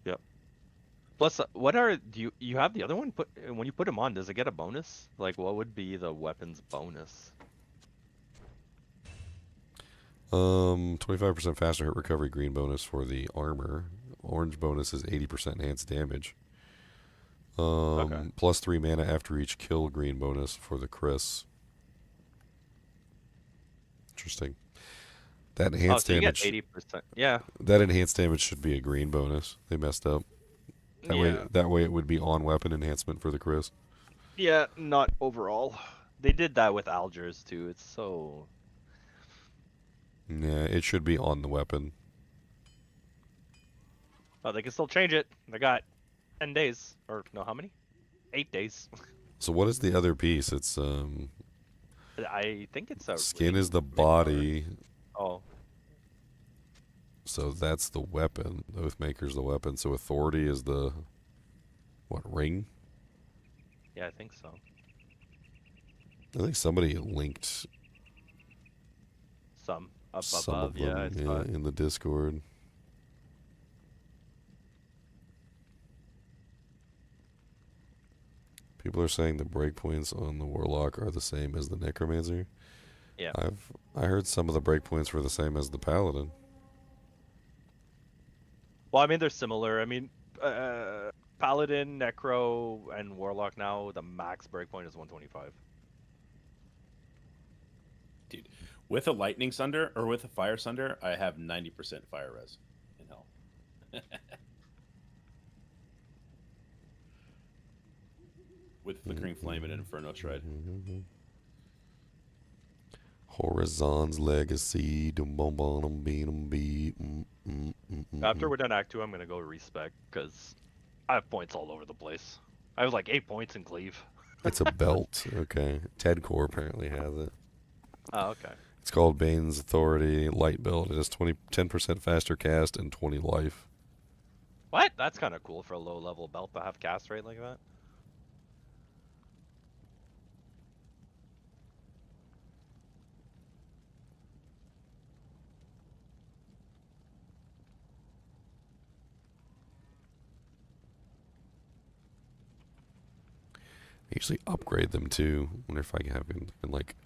[SPEAKER 3] Yep. Plus, do you have the other one? When you put them on, does it get a bonus? Like, what would be the weapon's bonus?
[SPEAKER 1] 25% faster hit recovery green bonus for the armor. Orange bonus is 80% enhanced damage.
[SPEAKER 3] Okay.
[SPEAKER 1] Plus 3 mana after each kill green bonus for the Chris. Interesting. That enhanced
[SPEAKER 3] so
[SPEAKER 1] damage.
[SPEAKER 3] You get 80%. Yeah.
[SPEAKER 1] That enhanced damage should be a green bonus. They messed up. That way it would be on weapon enhancement for the Chris.
[SPEAKER 3] Yeah, not overall. They did that with Algiers too. It's so.
[SPEAKER 1] Yeah, it should be on the weapon.
[SPEAKER 3] Oh, they can still change it. They got 10 days, or no, how many? 8 days.
[SPEAKER 1] So what is the other piece? It's
[SPEAKER 3] I think it's a
[SPEAKER 1] skin is the body.
[SPEAKER 3] Oh.
[SPEAKER 1] So that's the weapon. Oathmaker's the weapon. So authority is the ring?
[SPEAKER 3] Yeah, I think so.
[SPEAKER 1] I think somebody linked
[SPEAKER 3] Some up
[SPEAKER 1] some
[SPEAKER 3] above,
[SPEAKER 1] of them in the Discord. People are saying the breakpoints on the Warlock are the same as the Necromancer.
[SPEAKER 3] Yeah.
[SPEAKER 1] I heard some of the breakpoints were the same as the Paladin.
[SPEAKER 3] Well, I mean, they're similar. I mean, Paladin, Necro, and Warlock now, the max breakpoint is 125.
[SPEAKER 6] Dude, with a Lightning Sunder or with a Fire Sunder, I have 90% fire res. With Flickering Flame and Inferno Shred.
[SPEAKER 1] Horizon's Legacy.
[SPEAKER 3] After we're done Act 2, I'm going to go respec because I have points all over the place. I have like 8 points in Cleave.
[SPEAKER 1] It's a belt. Okay. Ted Core apparently has it.
[SPEAKER 3] Oh, okay.
[SPEAKER 1] It's called Bane's Authority Light Build. It has 10% faster cast and 20 life.
[SPEAKER 3] What? That's kind of cool for a low level belt to have cast rate like that.
[SPEAKER 1] I usually upgrade them too. Wonder if I can like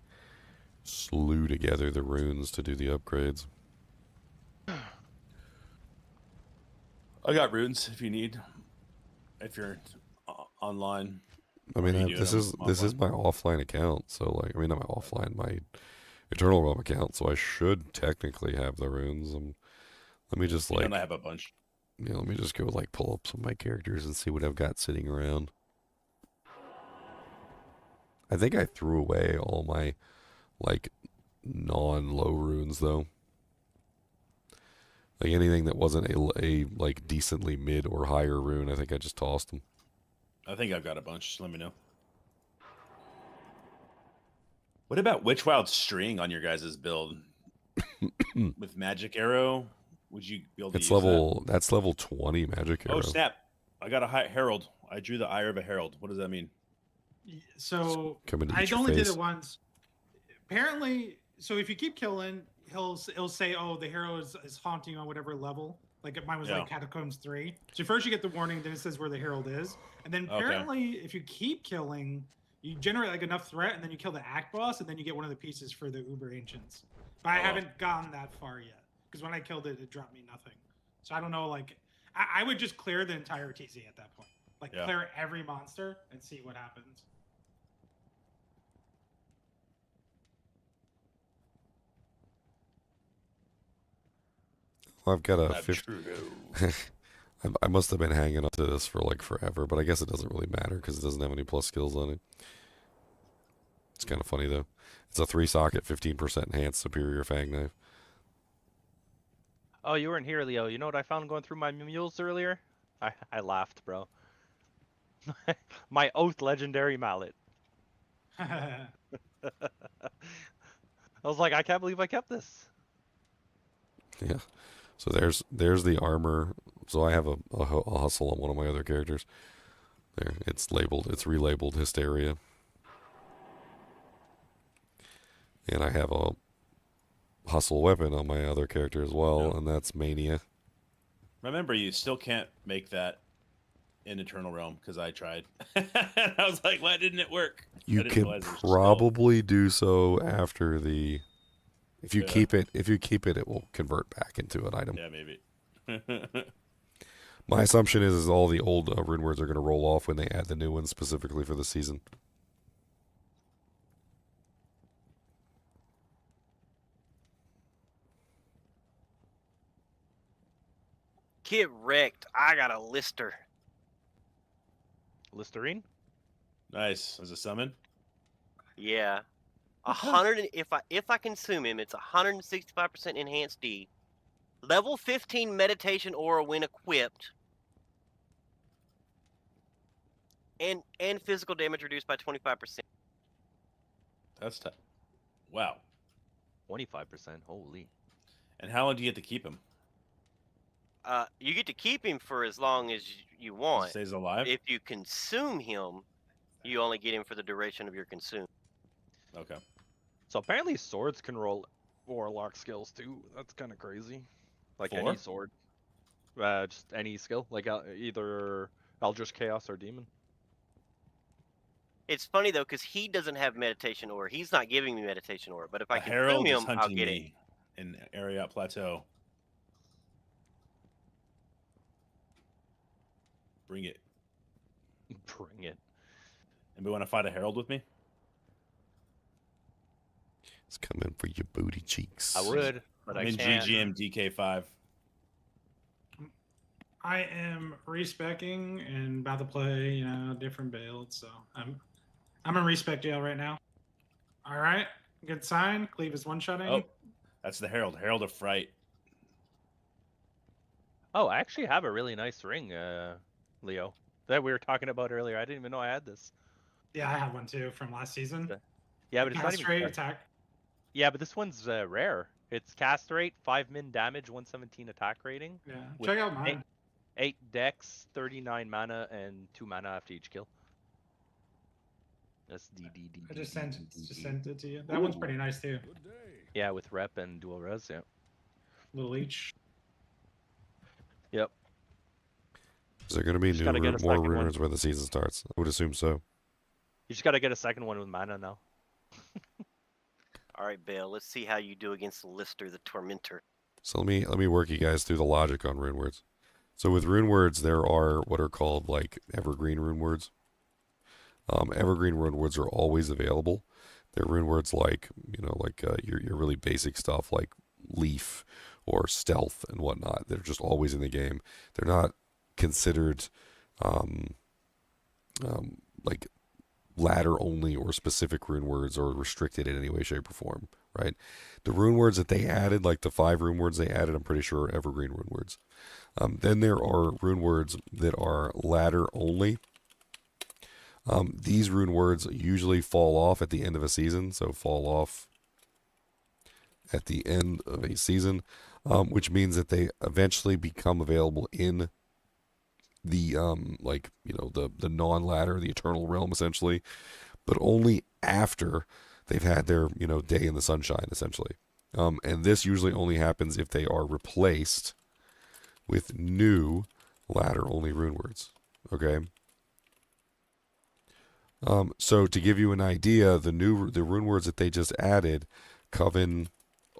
[SPEAKER 1] slew together the runes to do the upgrades.
[SPEAKER 6] I got runes if you need. If you're online.
[SPEAKER 1] I mean, this is my offline account, so like, I mean, not my offline, my Eternal Realm account, so I should technically have the runes. Let me just like,
[SPEAKER 6] I have a bunch.
[SPEAKER 1] Yeah, let me just go like pull up some of my characters and see what I've got sitting around. I think I threw away all my like non-low runes though. Like anything that wasn't a like decently mid or higher rune, I think I just tossed them.
[SPEAKER 6] I think I've got a bunch. Just let me know. What about Witchwild String on your guys' build? With Magic Arrow? Would you be able to use
[SPEAKER 1] That's level 20 Magic Arrow.
[SPEAKER 6] Oh, snap. I got a Herald. I drew the Ire of a Herald. What does that mean?
[SPEAKER 8] So
[SPEAKER 1] Coming to
[SPEAKER 8] I
[SPEAKER 1] eat your
[SPEAKER 8] only did
[SPEAKER 1] face.
[SPEAKER 8] it once. Apparently, so if you keep killing, he'll say, "Oh, the hero is haunting you on whatever level." Like mine was like Catacombs 3. So first you get the warning, then it says where the herald is, and then apparently if you keep killing, you generate like enough threat, and then you kill the act boss, and then you get one of the pieces for the Uber Ancients. But I haven't gotten that far yet because when I killed it, it dropped me nothing. So I don't know. Like I would just clear the entire TC at that point. Like clear every monster and see what happens.
[SPEAKER 1] I've got a 50. I must have been hanging up to this for like forever, but I guess it doesn't really matter because it doesn't have any plus skills on it. It's kind of funny though. It's a 3-socket, 15% enhanced superior fang knife.
[SPEAKER 3] Oh, you weren't here, Leo. You know what I found going through my mules earlier? I laughed, bro. My Oath legendary mallet. I was like, I can't believe I kept this.
[SPEAKER 1] Yeah. So there's the armor. So I have a hustle on one of my other characters. There, it's relabeled Hysteria. And I have a hustle weapon on my other character as well, and that's Mania.
[SPEAKER 6] Remember, you still can't make that in Eternal Realm because I tried. I was like, why didn't it work?
[SPEAKER 1] You can probably do so after the. If you keep it, it will convert back into an item.
[SPEAKER 6] Yeah, maybe.
[SPEAKER 1] My assumption is all the old rune words are going to roll off when they add the new ones specifically for the season.
[SPEAKER 4] Get wrecked. I got a Lister.
[SPEAKER 3] Listerine?
[SPEAKER 6] Nice. As a summon?
[SPEAKER 4] Yeah. 100. If I consume him, it's 165% enhanced D. Level 15 meditation aura when equipped. And physical damage reduced by 25%.
[SPEAKER 6] That's tough. Wow.
[SPEAKER 3] 25%. Holy.
[SPEAKER 6] And how long do you get to keep him?
[SPEAKER 4] You get to keep him for as long as you want.
[SPEAKER 6] He stays alive?
[SPEAKER 4] If you consume him, you only get him for the duration of your consume.
[SPEAKER 6] Okay.
[SPEAKER 3] So apparently swords can roll Warlock skills too. That's kind of crazy. Like any sword. Just any skill. Like either Eldritch Chaos or Demon.
[SPEAKER 4] It's funny though, because he doesn't have meditation aura. He's not giving me meditation aura. But if I
[SPEAKER 6] Herald
[SPEAKER 4] consume
[SPEAKER 6] is
[SPEAKER 4] him, I'll
[SPEAKER 6] hunting
[SPEAKER 4] get it.
[SPEAKER 6] me in Ariat Plateau. Bring it.
[SPEAKER 3] Bring it.
[SPEAKER 6] Anybody want to fight a Herald with me?
[SPEAKER 1] It's coming for your booty cheeks.
[SPEAKER 3] I would, but
[SPEAKER 6] I'm
[SPEAKER 3] I
[SPEAKER 6] in
[SPEAKER 3] can't.
[SPEAKER 6] GGM DK5.
[SPEAKER 8] I am respecking and about to play, you know, different builds. So I'm in respec jail right now. All right, good sign. Cleve is one-shotting.
[SPEAKER 6] Oh, that's the Herald. Herald of Fright.
[SPEAKER 3] Oh, I actually have a really nice ring, Leo, that we were talking about earlier. I didn't even know I had this.
[SPEAKER 8] Yeah, I have one too from last season.
[SPEAKER 3] Yeah, but it's not
[SPEAKER 8] Cast
[SPEAKER 3] even.
[SPEAKER 8] rate attack.
[SPEAKER 3] Yeah, but this one's rare. It's cast rate, 5 min damage, 117 attack rating.
[SPEAKER 8] Yeah,
[SPEAKER 3] with
[SPEAKER 8] check out mine.
[SPEAKER 3] 8 dex, 39 mana, and 2 mana after each kill. That's D.
[SPEAKER 8] I just sent it to you. That one's pretty nice too.
[SPEAKER 3] Yeah, with rep and dual res. Yeah.
[SPEAKER 8] Little each.
[SPEAKER 3] Yep.
[SPEAKER 1] Is there going to be
[SPEAKER 3] Just gotta get a
[SPEAKER 1] more
[SPEAKER 3] second one.
[SPEAKER 1] runes when the season starts? I would assume so.
[SPEAKER 3] You just gotta get a second one with mana now.
[SPEAKER 4] All right, Bale. Let's see how you do against Lister the Tormentor.
[SPEAKER 1] So let me work you guys through the logic on rune words. So with rune words, there are what are called like evergreen rune words. Evergreen rune words are always available. They're rune words like your really basic stuff like leaf or stealth and whatnot. They're just always in the game. They're not considered like ladder only or specific rune words or restricted in any way, shape, or form, right? The rune words that they added, like the 5 rune words they added, I'm pretty sure are evergreen rune words. Then there are rune words that are ladder only. These rune words usually fall off at the end of a season, so fall off at the end of a season, which means that they eventually become available in the the non-ladder, the eternal realm, essentially, but only after they've had their day in the sunshine, essentially. And this usually only happens if they are replaced with new ladder-only rune words. Okay. So to give you an idea, the rune words that they just added: Coven,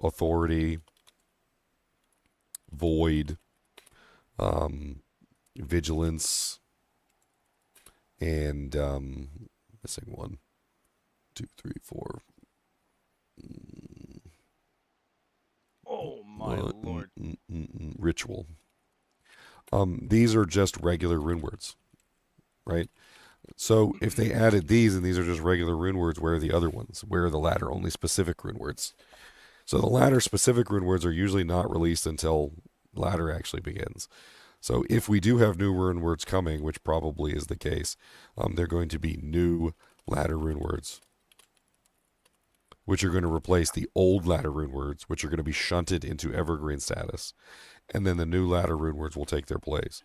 [SPEAKER 1] Authority, Void, Vigilance, and missing 1, 2, 3, 4.
[SPEAKER 3] Oh my lord!
[SPEAKER 1] Ritual. These are just regular rune words, right? So if they added these and these are just regular rune words, where are the other ones? Where are the ladder only specific rune words? So the ladder specific rune words are usually not released until ladder actually begins. So if we do have new rune words coming, which probably is the case, they're going to be new ladder rune words, which are going to replace the old ladder rune words, which are going to be shunted into evergreen status. And then the new ladder rune words will take their place.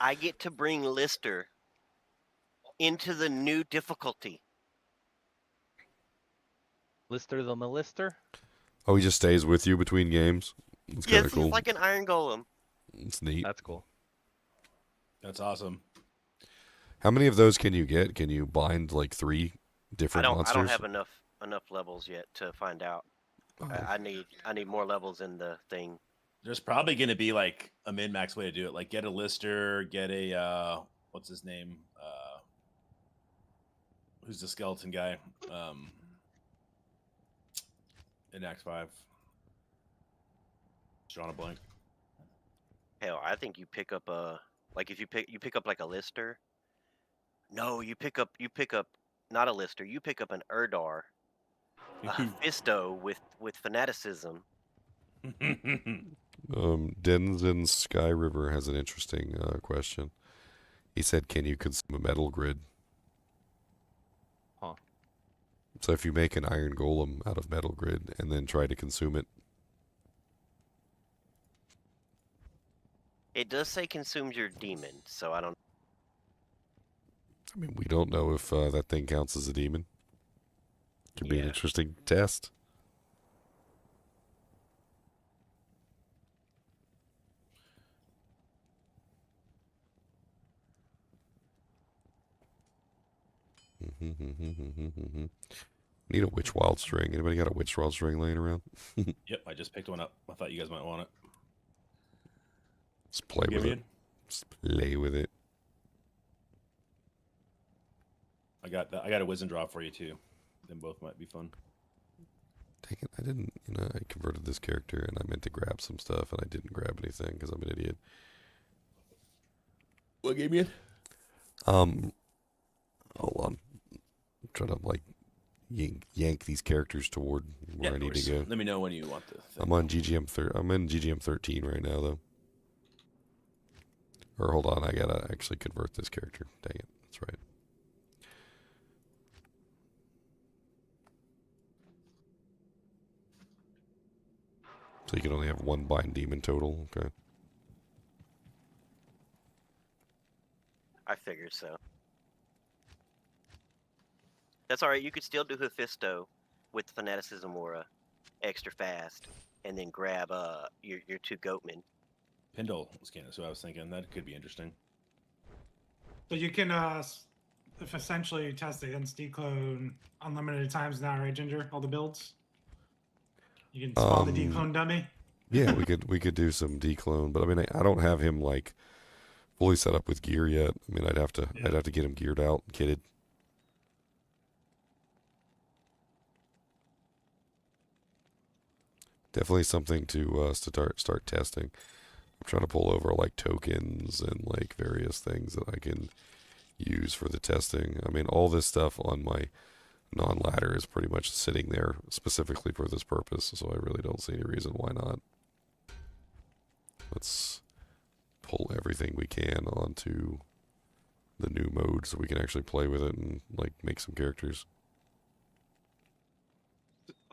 [SPEAKER 4] I get to bring Lister into the new difficulty.
[SPEAKER 3] Lister the Melister?
[SPEAKER 1] Oh, he just stays with you between games? It's kind
[SPEAKER 4] Yes,
[SPEAKER 1] of cool.
[SPEAKER 4] he's like an Iron Golem.
[SPEAKER 1] It's neat.
[SPEAKER 3] That's cool.
[SPEAKER 6] That's awesome.
[SPEAKER 1] How many of those can you get? Can you bind like 3 different monsters?
[SPEAKER 4] I don't have enough levels yet to find out.
[SPEAKER 1] Oh.
[SPEAKER 4] I need more levels in the thing.
[SPEAKER 6] There's probably going to be like a min-max way to do it. Like get a Lister, get a what's his name? Who's the skeleton guy? In Act 5. Drawing a blank.
[SPEAKER 4] Hell, I think you pick up if you pick up like a Lister. No, you pick up not a Lister. You pick up an Erdar, a Hephisto with fanaticism.
[SPEAKER 1] Denizen Sky River has an interesting question. He said, "Can you consume a metal grid?"
[SPEAKER 3] Huh.
[SPEAKER 1] So if you make an iron golem out of metal grid and then try to consume it,
[SPEAKER 4] It does say consumes your demon, so I don't.
[SPEAKER 1] I mean, we don't know if that thing counts as a demon. Could be an
[SPEAKER 6] Yeah.
[SPEAKER 1] interesting test. Need a witch wild string. Anybody got a witch wild string laying around?
[SPEAKER 6] Yep, I just picked one up. I thought you guys might want it.
[SPEAKER 1] Let's play with it.
[SPEAKER 6] Gideon?
[SPEAKER 1] Just play with it.
[SPEAKER 6] I got a wisdom draw for you too. Them both might be fun.
[SPEAKER 1] Dang it, I didn't, I converted this character and I meant to grab some stuff and I didn't grab anything because I'm an idiot.
[SPEAKER 6] What game you in?
[SPEAKER 1] Hold on. I'm trying to, like, yank these characters toward where I need to go.
[SPEAKER 6] Let me know when you want the thing.
[SPEAKER 1] I'm on I'm in GGM 13 right now, though. Or hold on, I gotta actually convert this character. Dang it, that's right. So you can only have one bind demon total, okay.
[SPEAKER 4] I figured so. That's alright, you could still do Hephisto with the Fanaticism Aura extra fast, and then grab your 2 Goatmen.
[SPEAKER 6] Pendle was kind of so I was thinking that could be interesting.
[SPEAKER 8] So you can if essentially test against declone unlimited times now, right, Ginger? All the builds. You can spawn the declone dummy.
[SPEAKER 1] Yeah, we could do some declone, but I mean I don't have him like fully set up with gear yet. I mean I'd have to get him geared out, kitted. Definitely something to start testing. I'm trying to pull over like tokens and like various things that I can use for the testing. I mean, all this stuff on my non-ladder is pretty much sitting there specifically for this purpose, so I really don't see any reason why not. Let's pull everything we can onto the new mode so we can actually play with it and like make some characters.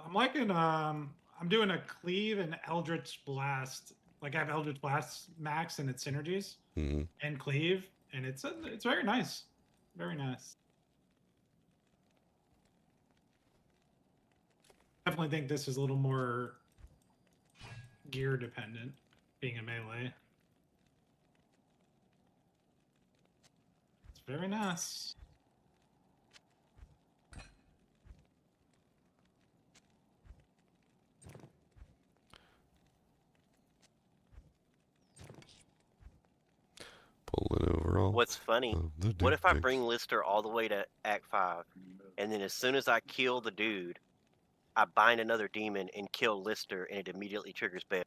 [SPEAKER 8] I'm liking I'm doing a cleave and Eldritch Blast. Like I have Eldritch Blast max and its synergies and cleave, and it's very nice, very nice. Definitely think this is a little more gear dependent, being a melee. It's very nice.
[SPEAKER 1] Pulling overall.
[SPEAKER 4] What's funny, what if I bring Lister all the way to Act 5, and then as soon as I kill the dude, I bind another demon and kill Lister, and it immediately triggers Bell?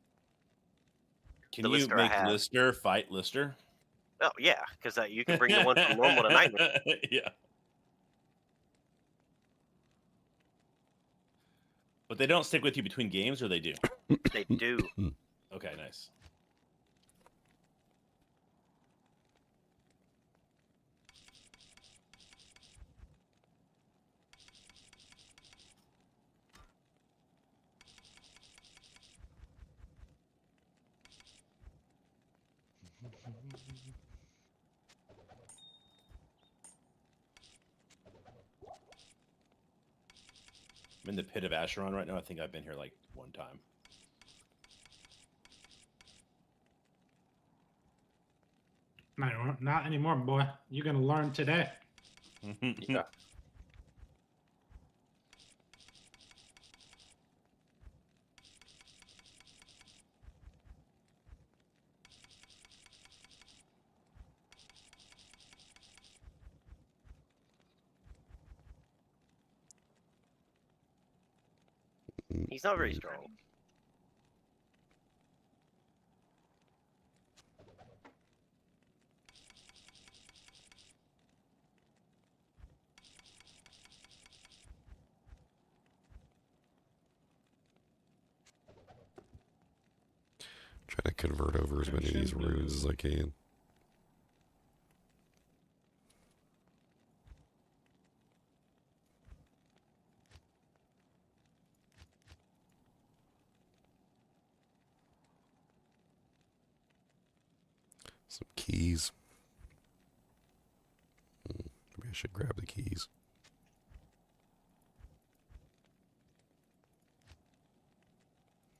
[SPEAKER 6] Can you make Lister fight Lister?
[SPEAKER 4] Oh, yeah, because you can bring the one from normal to nightmare.
[SPEAKER 6] Yeah. But they don't stick with you between games, or they do?
[SPEAKER 4] They do.
[SPEAKER 6] Okay, nice. I'm in the pit of Acheron right now. I think I've been here like one time.
[SPEAKER 8] Not anymore, boy. You're gonna learn today.
[SPEAKER 6] Yeah.
[SPEAKER 4] He's not very strong.
[SPEAKER 1] Trying to convert over as many of these runes as I can. Some keys. Maybe I should grab the keys.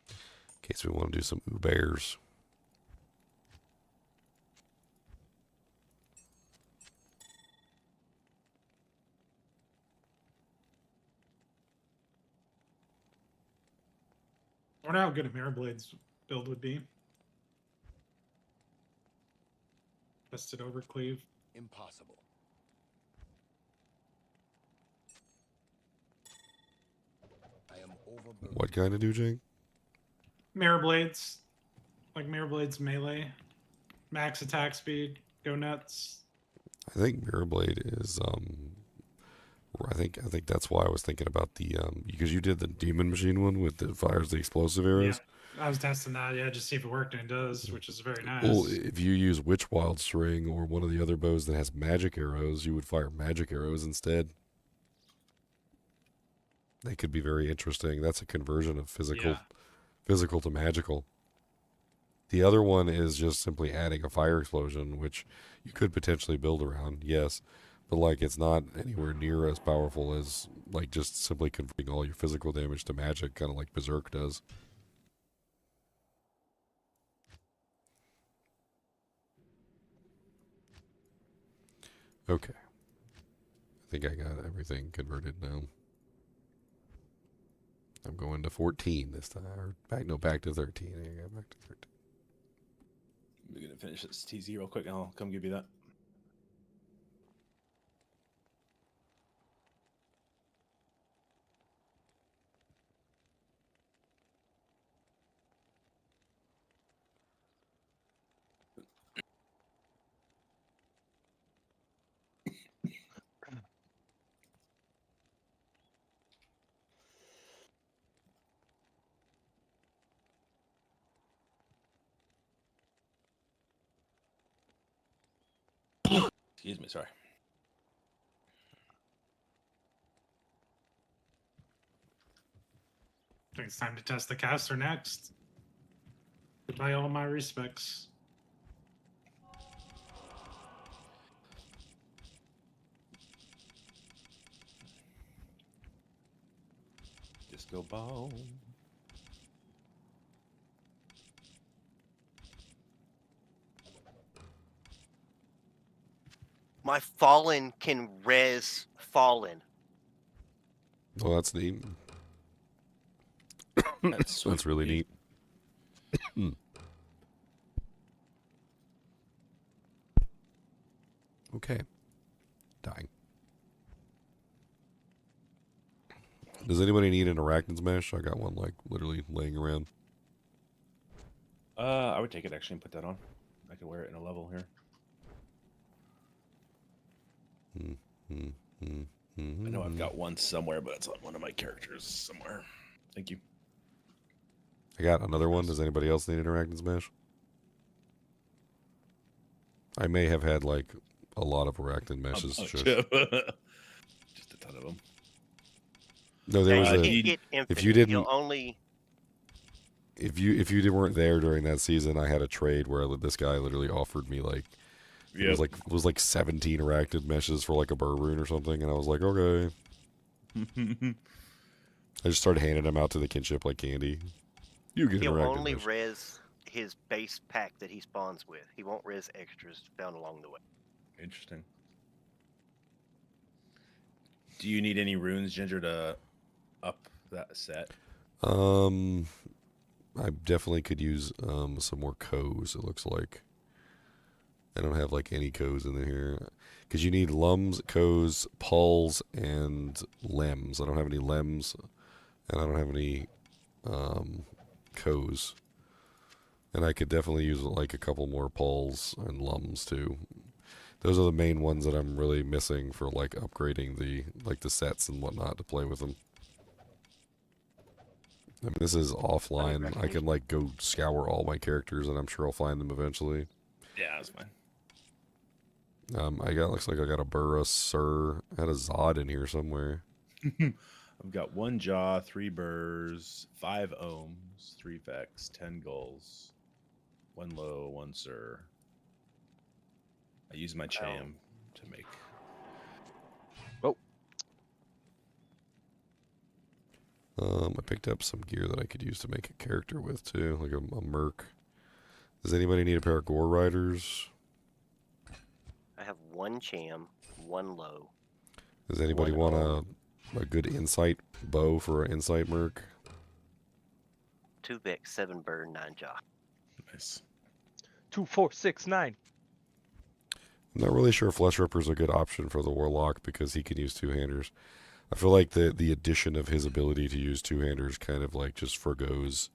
[SPEAKER 1] In case we want to do some bears.
[SPEAKER 8] I wonder how good a Mirrorblade's build would be. Tested over cleave.
[SPEAKER 7] Impossible. I am
[SPEAKER 1] What kind of dujang?
[SPEAKER 8] Mirror Blades. Like Mirror Blades melee. Max attack speed. Go nuts.
[SPEAKER 1] I think Mirror Blade is I think that's why I was thinking about the because you did the Demon Machine one with the fires the explosive arrows.
[SPEAKER 8] Yeah, I was testing that, just see if it worked, and it does, which is very nice.
[SPEAKER 1] Well, if you use Witch Wild String or one of the other bows that has magic arrows, you would fire magic arrows instead. They could be very interesting. That's a conversion of physical to magical. The other one is just simply adding a fire explosion, which you could potentially build around, yes. But like it's not anywhere near as powerful as like just simply converting all your physical damage to magic, kind of like Berserk does. Okay. I think I got everything converted now. I'm going to 14 this time. Or back to 13. I got back to 13.
[SPEAKER 6] We're gonna finish this TZ real quick, and I'll come give you that. Excuse me, sorry.
[SPEAKER 8] I think it's time to test the caster next. Goodbye, all my respects.
[SPEAKER 6] Disco ball.
[SPEAKER 4] My Fallen can res Fallen.
[SPEAKER 1] Well, that's neat. That's really neat. Okay. Dying. Does anybody need an Arachnid's Mesh? I got one, like, literally laying around.
[SPEAKER 6] I would take it actually and put that on. I can wear it in a level here. I know I've got one somewhere, but it's on one of my characters somewhere. Thank you.
[SPEAKER 1] I got another one. Does anybody else need an Arachnid's Mesh? I may have had, like, a lot of Arachnid Meshes.
[SPEAKER 6] Just a ton of them.
[SPEAKER 1] No, there was if you didn't,
[SPEAKER 4] you'll only...
[SPEAKER 1] if you weren't there during that season, I had a trade where this guy literally offered me like it was like 17 Arachnid Meshes for like a burr rune or something, and I was like, okay. I just started handing them out to the kinship like candy. You get
[SPEAKER 4] He'll
[SPEAKER 1] an Arachnid
[SPEAKER 4] only
[SPEAKER 1] Mesh.
[SPEAKER 4] res his base pack that he spawns with. He won't res extras found along the way.
[SPEAKER 6] Interesting. Do you need any runes, Ginger, to up that set?
[SPEAKER 1] I definitely could use some more coes. It looks like I don't have like any coes in here because you need lums, coes, pulls, and lems. I don't have any lems, and I don't have any coes. And I could definitely use like a couple more pulls and lums too. Those are the main ones that I'm really missing for like upgrading the sets and whatnot to play with them. I mean, this is offline. I can like go scour all my characters, and I'm sure I'll find them eventually.
[SPEAKER 6] Yeah, that's fine.
[SPEAKER 1] Looks like I got a Burra Sir. I had a Zod in here somewhere.
[SPEAKER 6] I've got 1 jaw, 3 burrs, 5 ohms, 3 vex, 10 gulls, 1 low, 1 sir. I use my cham to make.
[SPEAKER 1] I picked up some gear that I could use to make a character with too, like a merc. Does anybody need a pair of Gore Riders?
[SPEAKER 4] I have 1 cham, 1 low.
[SPEAKER 1] Does anybody want a good insight bow for an insight merc?
[SPEAKER 4] 2 vex, 7 burr, 9 jaw.
[SPEAKER 6] Nice.
[SPEAKER 3] 2, 4, 6, 9.
[SPEAKER 1] I'm not really sure Flesh Ripper's a good option for the Warlock because he can use 2-handers. I feel like the addition of his ability to use two-handers kind of like just forgoes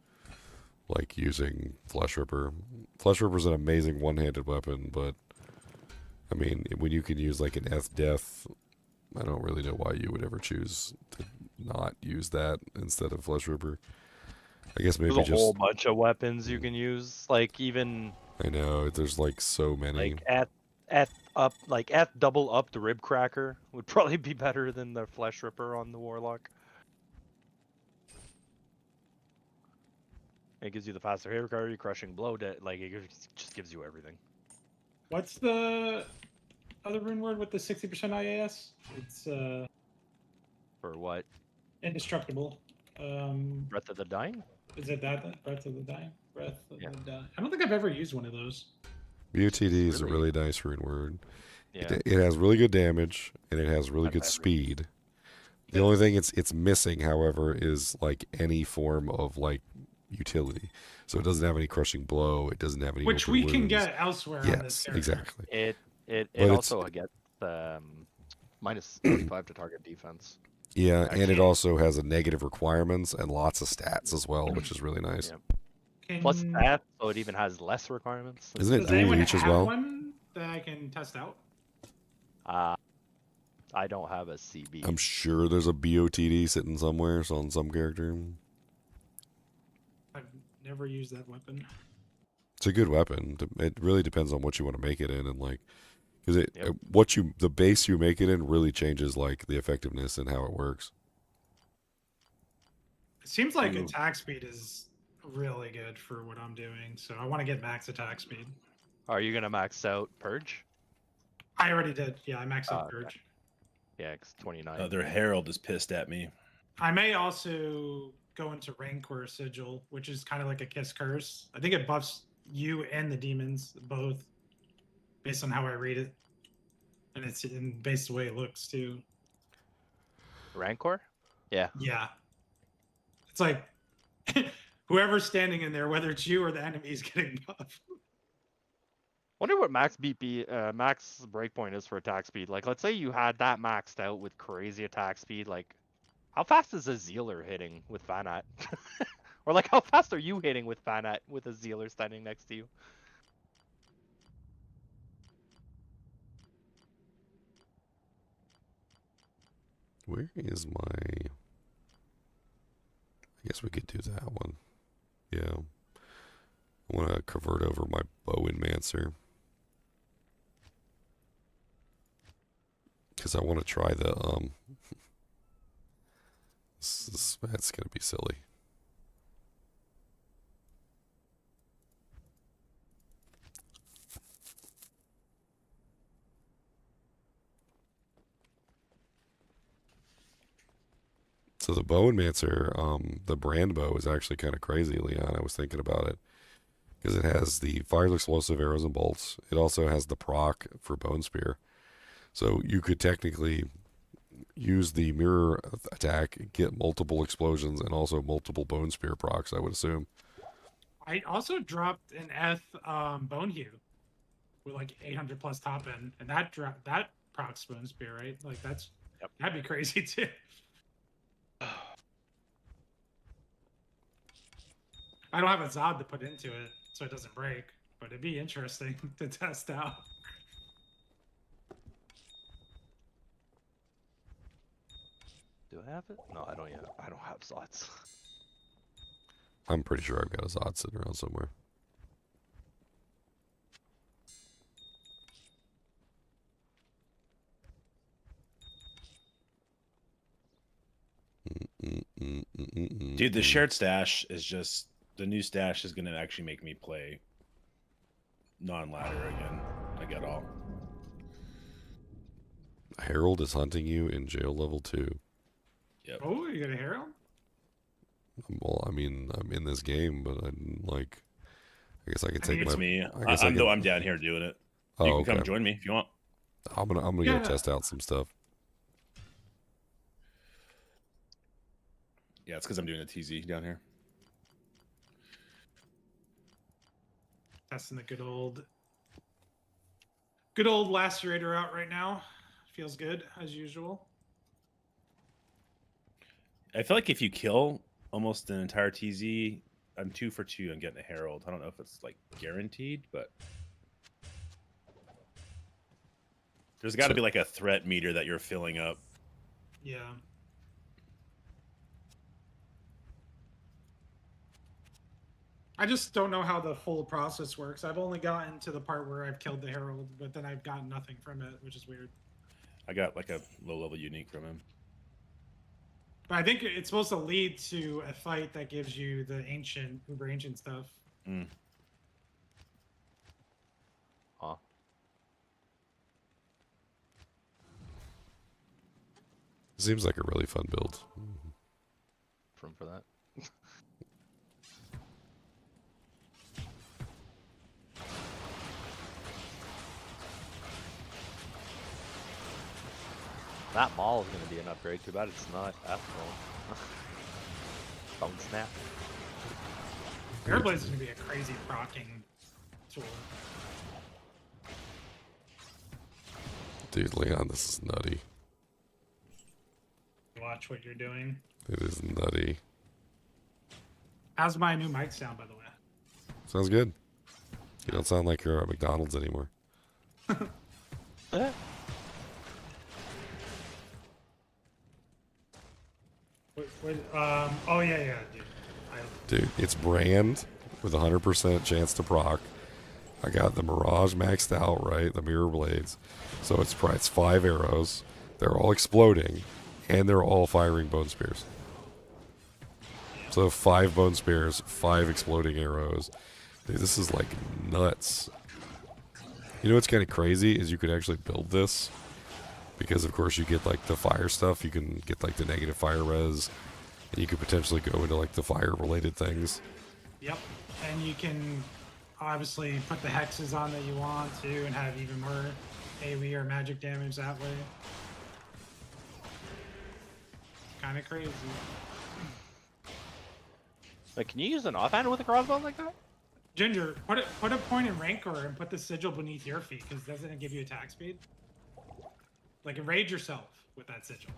[SPEAKER 1] like using Flesh Ripper. Flesh Ripper's an amazing one-handed weapon, but I mean, when you can use like an Death, I don't really know why you would ever choose to not use that instead of Flesh Ripper. I guess maybe
[SPEAKER 3] There's a
[SPEAKER 1] just
[SPEAKER 3] whole bunch of weapons you can use. Like even
[SPEAKER 1] I know there's like so many.
[SPEAKER 3] like F double up the rib cracker would probably be better than the flesh ripper on the warlock. It gives you the faster hit recovery, crushing blow. Like it just gives you everything.
[SPEAKER 8] What's the other rune word with the 60% IAS? It's
[SPEAKER 3] For what?
[SPEAKER 8] indestructible.
[SPEAKER 3] Breath of the Dying?
[SPEAKER 8] Is it that? Breath of the Dying? Breath of
[SPEAKER 3] Yeah.
[SPEAKER 8] the Dying. I don't think I've ever used one of those.
[SPEAKER 1] BOTD is a
[SPEAKER 3] really-
[SPEAKER 1] really nice rune word.
[SPEAKER 3] Yeah.
[SPEAKER 1] It has really good damage and it has really
[SPEAKER 3] That's
[SPEAKER 1] good
[SPEAKER 3] everything.
[SPEAKER 1] speed. The only thing it's missing, however, is like any form of like utility. So it doesn't have any crushing blow. It doesn't have any
[SPEAKER 8] Which
[SPEAKER 1] open
[SPEAKER 8] we can
[SPEAKER 1] wounds.
[SPEAKER 8] get elsewhere on this
[SPEAKER 1] Yes,
[SPEAKER 8] character.
[SPEAKER 1] exactly.
[SPEAKER 3] It
[SPEAKER 1] But it's-
[SPEAKER 3] also gets minus 35 to target defense.
[SPEAKER 1] Yeah, and it
[SPEAKER 3] Actually-
[SPEAKER 1] also has a negative requirements and lots of stats as well, which is really nice.
[SPEAKER 3] Yeah. Plus that, so it even has less requirements.
[SPEAKER 1] Isn't it
[SPEAKER 8] Does
[SPEAKER 1] dual
[SPEAKER 8] anyone
[SPEAKER 1] reach as
[SPEAKER 8] have
[SPEAKER 1] well?
[SPEAKER 8] one that I can test out?
[SPEAKER 3] I don't have a CB.
[SPEAKER 1] I'm sure there's a BOTD sitting somewhere on some character.
[SPEAKER 8] I've never used that weapon.
[SPEAKER 1] It's a good weapon. It really depends on what you want to make it in, and like, because
[SPEAKER 3] Yep.
[SPEAKER 1] the base you make it in really changes like the effectiveness and how it works.
[SPEAKER 8] It seems like
[SPEAKER 3] Ooh.
[SPEAKER 8] attack speed is really good for what I'm doing, so I want to get max attack speed.
[SPEAKER 3] Are you gonna max out Purge?
[SPEAKER 8] I already did. Yeah, I maxed out
[SPEAKER 3] Okay.
[SPEAKER 8] Purge.
[SPEAKER 3] Yeah, it's 29.
[SPEAKER 6] Their herald is pissed at me.
[SPEAKER 8] I may also go into rank or sigil, which is kind of like a kiss curse. I think it buffs you and the demons both, based on how I read it, and it's based the way it looks too.
[SPEAKER 3] Rancor? Yeah.
[SPEAKER 8] Yeah, it's like whoever's standing in there, whether it's you or the enemy, is getting buffed.
[SPEAKER 3] Wonder what max max breakpoint is for attack speed. Like, let's say you had that maxed out with crazy attack speed. Like, how fast is a Zealer hitting with Fanat? Or like, how fast are you hitting with Fanat with a Zealer standing next to you?
[SPEAKER 1] Where is my? I guess we could do that one. Yeah. I want to convert over my Bowmancer. Because I want to try the that's gonna be silly. So the Bowmancer, the brand bow is actually kind of crazy, Leon. I was thinking about it. Because it has the fire explosive arrows and bolts. It also has the proc for Bone Spear. So you could technically use the mirror attack, get multiple explosions, and also multiple Bone Spear procs, I would assume.
[SPEAKER 8] I also dropped an Bone Hue with like 800 plus top end, and that procs Bone Spear, right? Like that'd be crazy too. I don't have a Zod to put into it, so it doesn't break, but it'd be interesting to test out.
[SPEAKER 3] Do I have it? No, I don't yet. I don't have Zots.
[SPEAKER 1] I'm pretty sure I've got a Zod sitting around somewhere.
[SPEAKER 6] Dude, the shared stash is just the new stash is gonna actually make me play non-ladder again. I get all.
[SPEAKER 1] Harold is hunting you in jail level 2.
[SPEAKER 6] Yep.
[SPEAKER 8] Oh, you got a Herald?
[SPEAKER 1] Well, I mean, I'm in this game, but I'm like, I guess I can take
[SPEAKER 8] mean,
[SPEAKER 1] my.
[SPEAKER 6] It's me.
[SPEAKER 1] I guess I can,
[SPEAKER 6] I'm down here doing it.
[SPEAKER 1] oh,
[SPEAKER 6] You can
[SPEAKER 1] okay.
[SPEAKER 6] come join me if you want.
[SPEAKER 1] I'm gonna
[SPEAKER 8] Yeah.
[SPEAKER 1] go test out some stuff.
[SPEAKER 6] Yeah, it's because I'm doing a TZ down here.
[SPEAKER 8] Testing the good old lacerator out right now. Feels good as usual.
[SPEAKER 6] I feel like if you kill almost an entire TZ, I'm 2 for 2 on getting a Herald. I don't know if it's like guaranteed, but there's got to be like a threat meter that you're filling up.
[SPEAKER 8] Yeah. I just don't know how the full process works. I've only gotten to the part where I've killed the Herald, but then I've gotten nothing from it, which is weird.
[SPEAKER 6] I got like a low-level unique from him.
[SPEAKER 8] But I think it's supposed to lead to a fight that gives you the ancient, uber ancient stuff.
[SPEAKER 6] Mm.
[SPEAKER 3] Huh.
[SPEAKER 1] Seems like a really fun build.
[SPEAKER 3] For that. That mall is going to be an upgrade. Too bad it's not after all. Bone snap.
[SPEAKER 8] Airblaze is going to be a crazy procking tool.
[SPEAKER 1] Dude, Leon, this is nutty.
[SPEAKER 8] Watch what you're doing.
[SPEAKER 1] It is nutty.
[SPEAKER 8] How's my new mic sound, by the way?
[SPEAKER 1] Sounds good. You don't sound like you're at McDonald's anymore.
[SPEAKER 8] Oh yeah, dude.
[SPEAKER 1] Dude, it's brand with 100% chance to proc. I got the Mirage maxed out, right? The mirror blades. So it's 5 arrows. They're all exploding, and they're all firing bone spears. So 5 bone spears, 5 exploding arrows. Dude, this is like nuts. You know what's kind of crazy is you could actually build this because, of course, you get like the fire stuff. You can get like the negative fire res, and you could potentially go into like the fire-related things.
[SPEAKER 8] Yep, and you can obviously put the hexes on that you want to, and have even more AoE or magic damage that way. Kind of crazy.
[SPEAKER 3] Like, can you use an offhand with a crossbow like that?
[SPEAKER 8] Ginger, put a point in Rancor and put the sigil beneath your feet, because doesn't it give you attack speed? Like, enrage yourself with that sigil.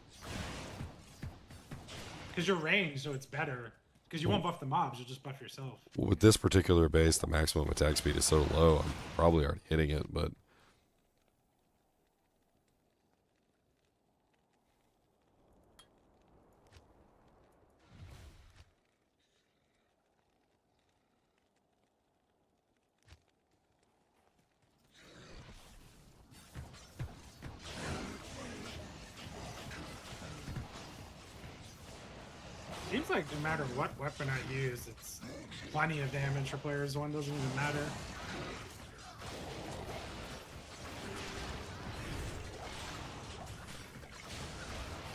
[SPEAKER 8] Because you're ranged, so it's better. Because you won't buff the mobs, you'll just buff yourself.
[SPEAKER 1] With this particular base, the maximum attack speed is so low, I'm probably already hitting it, but...
[SPEAKER 8] Seems like no matter what weapon I use, it's plenty of damage for players. One doesn't even matter.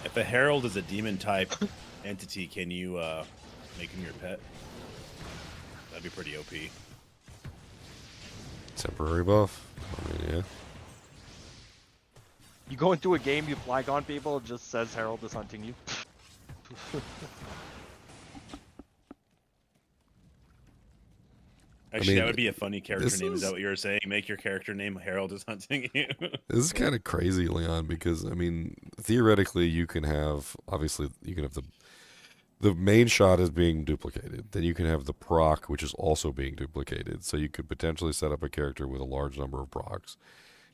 [SPEAKER 6] If a Herald is a demon type entity, can you make him your pet? That'd be pretty OP.
[SPEAKER 1] Temporary buff? I mean, yeah.
[SPEAKER 3] You go into a game, you flag on people, it just says Herald is hunting you.
[SPEAKER 6] Actually,
[SPEAKER 1] I mean,
[SPEAKER 6] that would be a funny character name. Is that
[SPEAKER 1] is-
[SPEAKER 6] what you were saying? Make your character name Herald is hunting you.
[SPEAKER 1] This is kind of crazy, Leon, because, I mean, theoretically, you can have, obviously, you can have the main shot is being duplicated. Then you can have the proc, which is also being duplicated. So you could potentially set up a character with a large number of procs.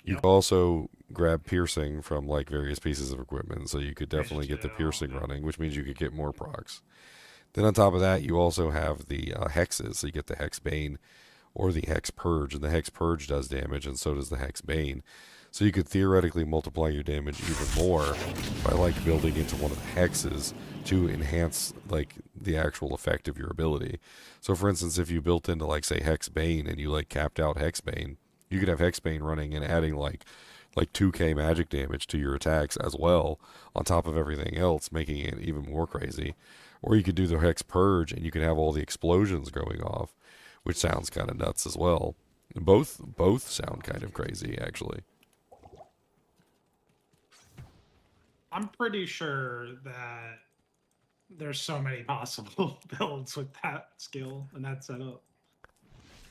[SPEAKER 1] You could also grab piercing from, like, various pieces of equipment. So you could definitely get the piercing running, which means you could get more procs. Then on top of that, you also have the hexes. So you get the Hex Bane or the Hex Purge. And the Hex Purge does damage, and so does the Hex Bane. So you could theoretically multiply your damage even more by, like, building into one of the hexes to enhance, like, the actual effect of your ability. So, for instance, if you built into, like, say, Hex Bane and you, like, capped out Hex Bane, you could have Hex Bane running and adding, like 2k magic damage to your attacks as well, on top of everything else, making it even more crazy. Or you could do the Hex Purge and you could have all the explosions going off, which sounds kind of nuts as well. Both sound kind of crazy, actually.
[SPEAKER 8] I'm pretty sure that there's so many possible builds with that skill and that setup.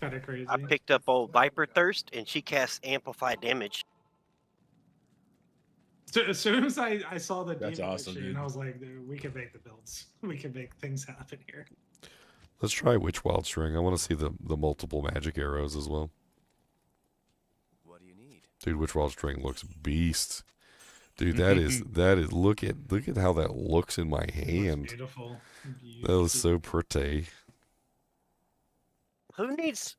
[SPEAKER 8] Kind of crazy.
[SPEAKER 4] I picked up old Viper Thirst, and she casts amplified damage.
[SPEAKER 8] So as soon as I saw the
[SPEAKER 6] That's
[SPEAKER 8] demon
[SPEAKER 6] awesome,
[SPEAKER 8] machine,
[SPEAKER 6] dude.
[SPEAKER 8] I was like, dude, we can make the builds. We can make things happen here.
[SPEAKER 1] Let's try Witch Wild String. I want to see the multiple magic arrows as well.
[SPEAKER 7] What do you need?
[SPEAKER 1] Dude, Witch Wild String looks beast. Dude, that is look at how that looks in my
[SPEAKER 8] Looks
[SPEAKER 1] hand.
[SPEAKER 8] beautiful.
[SPEAKER 1] That was so pretty.
[SPEAKER 4] Who needs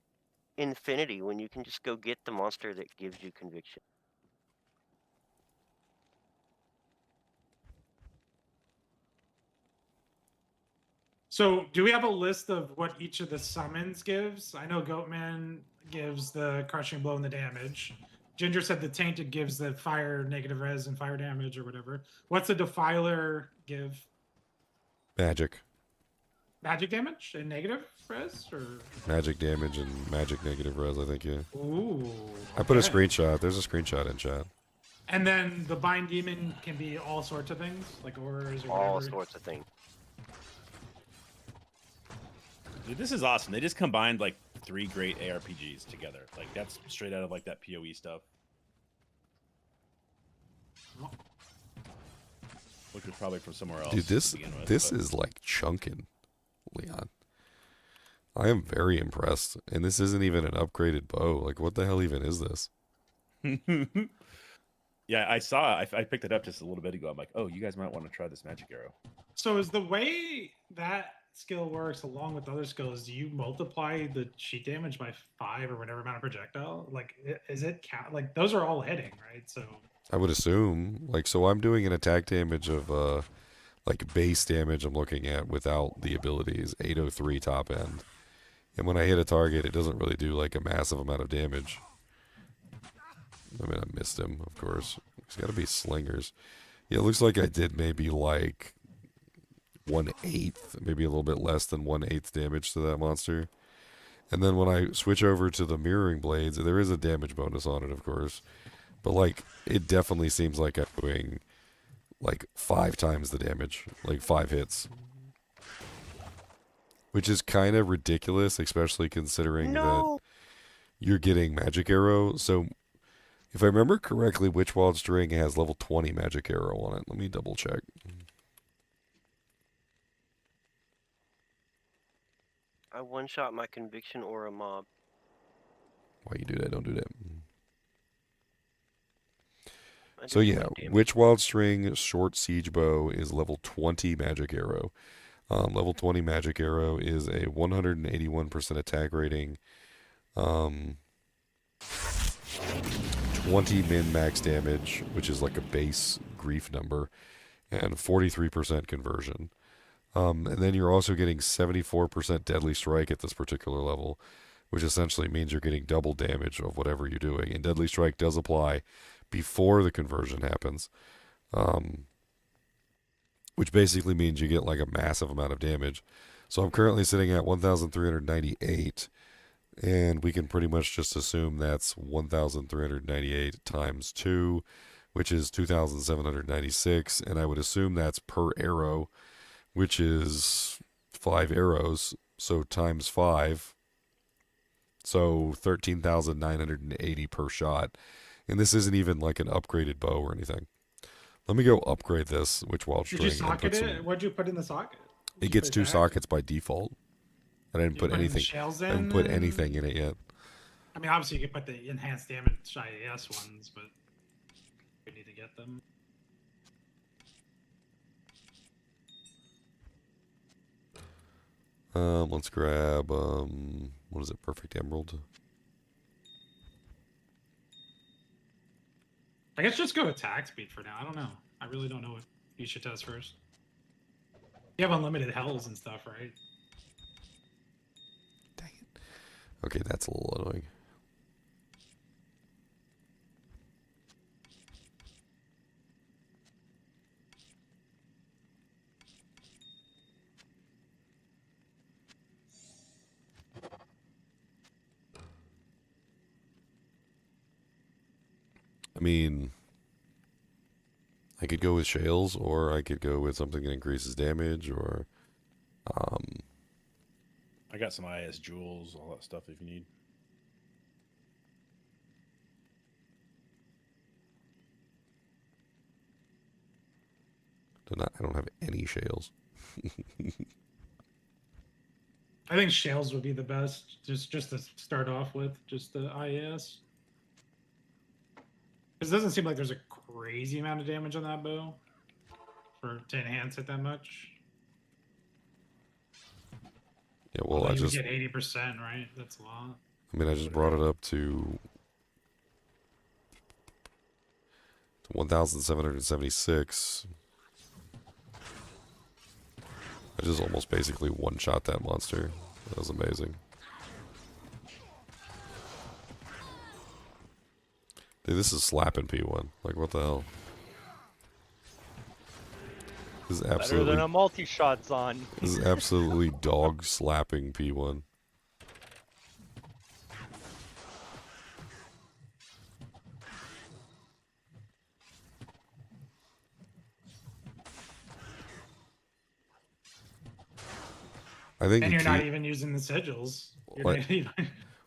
[SPEAKER 4] infinity when you can just go get the monster that gives you conviction?
[SPEAKER 8] So, do we have a list of what each of the summons gives? I know Goatman gives the crushing blow and the damage. Ginger said the tainted gives the fire negative res and fire damage or whatever. What's the defiler give?
[SPEAKER 1] Magic.
[SPEAKER 8] Magic damage and negative res, or
[SPEAKER 1] Magic damage and magic negative res, I think, yeah.
[SPEAKER 8] ooh.
[SPEAKER 1] I put a
[SPEAKER 8] okay.
[SPEAKER 1] screenshot. There's a screenshot in chat.
[SPEAKER 8] And then the bind demon can be all sorts of things, like auras or
[SPEAKER 4] All
[SPEAKER 8] whatever.
[SPEAKER 4] sorts of things.
[SPEAKER 6] Dude, this is awesome. They just combined like 3 great ARPGs together. Like that's straight out of like that PoE stuff.
[SPEAKER 8] Oh.
[SPEAKER 6] Which was probably from somewhere else.
[SPEAKER 1] Dude, this
[SPEAKER 6] to begin with,
[SPEAKER 1] this
[SPEAKER 6] but-
[SPEAKER 1] is like chunking, Leon. I am very impressed. And this isn't even an upgraded bow. Like, what the hell even is this?
[SPEAKER 6] Yeah, I saw. I picked it up just a little bit ago. I'm like, oh, you guys might want to try this magic arrow.
[SPEAKER 8] So is the way that skill works along with other skills, do you multiply the sheet damage by 5 or whatever amount of projectile? Like, is it count? Like, those are all hitting, right? So
[SPEAKER 1] I would assume. Like, so I'm doing an attack damage of, like, base damage I'm looking at without the abilities. 803 top end. And when I hit a target, it doesn't really do, like, a massive amount of damage. I mean, I missed him, of course. It's got to be slingers. Yeah, it looks like I did maybe, like, 1/8, maybe a little bit less than 1/8 damage to that monster. And then when I switch over to the mirroring blades, there is a damage bonus on it, of course. But, like, it definitely seems like I'm doing, like, 5 times the damage. Like, 5 hits. Which is kind of ridiculous, especially considering that you're getting Magic Arrow. So, if I remember correctly, Witch Wild String has level 20 Magic Arrow on it. Let me double check.
[SPEAKER 4] I one-shot my conviction or a mob.
[SPEAKER 1] Why you do that? Don't do that.
[SPEAKER 4] I
[SPEAKER 1] So
[SPEAKER 4] just
[SPEAKER 1] yeah,
[SPEAKER 4] went damage.
[SPEAKER 1] Witch Wild String Short Siege Bow is level 20 Magic Arrow. Level 20 Magic Arrow is a 181% attack rating, 20 min max damage, which is like a base grief number, and 43% conversion. And then you're also getting 74% Deadly Strike at this particular level, which essentially means you're getting double damage of whatever you're doing. And Deadly Strike does apply before the conversion happens, which basically means you get like a massive amount of damage. So I'm currently sitting at 1,398, and we can pretty much just assume that's 1,398 times 2, which is 2,796, and I would assume that's per arrow, which is 5 arrows, so times 5, so 13,980 per shot. And this isn't even like an upgraded bow or anything. Let me go upgrade this Witch Wild
[SPEAKER 8] did
[SPEAKER 1] String.
[SPEAKER 8] you
[SPEAKER 1] and
[SPEAKER 8] socket
[SPEAKER 1] put
[SPEAKER 8] it?
[SPEAKER 1] some-
[SPEAKER 8] What'd you put in the socket? Did
[SPEAKER 1] It
[SPEAKER 8] you
[SPEAKER 1] gets
[SPEAKER 8] put
[SPEAKER 1] 2
[SPEAKER 8] that?
[SPEAKER 1] sockets by default. I didn't
[SPEAKER 8] You
[SPEAKER 1] put
[SPEAKER 8] put in
[SPEAKER 1] anything.
[SPEAKER 8] shells
[SPEAKER 1] I didn't put
[SPEAKER 8] in,
[SPEAKER 1] anything in it yet.
[SPEAKER 8] I mean, obviously you could put the enhanced damage IAS ones, but we need to get them.
[SPEAKER 1] Let's grab what is it? Perfect Emerald.
[SPEAKER 8] I guess just go attack speed for now. I don't know. I really don't know what you should test first. You have unlimited hells and stuff, right?
[SPEAKER 1] Dang it. Okay, that's a little annoying. I mean, I could go with Shales, or I could go with something that increases damage, or
[SPEAKER 6] I got some IS jewels, all that stuff if you need.
[SPEAKER 1] I don't have any shales.
[SPEAKER 8] I think shales would be the best, just to start off with, just the IAS. Because it doesn't seem like there's a crazy amount of damage on that bow to enhance it that much.
[SPEAKER 1] Yeah, well,
[SPEAKER 8] Although
[SPEAKER 1] I
[SPEAKER 8] you would
[SPEAKER 1] just
[SPEAKER 8] get 80%, right? That's a lot.
[SPEAKER 1] I mean, I just brought it up to 1,776. I just almost basically one-shot that monster. That was amazing. Dude, this is slapping P1. Like, what the hell? This is
[SPEAKER 3] Better
[SPEAKER 1] absolutely,
[SPEAKER 3] than a multi-shot Zon.
[SPEAKER 1] this is absolutely dog slapping P1. I think
[SPEAKER 8] And
[SPEAKER 1] the
[SPEAKER 8] you're not
[SPEAKER 1] key,
[SPEAKER 8] even using the sigils. You're
[SPEAKER 1] What?
[SPEAKER 8] not even-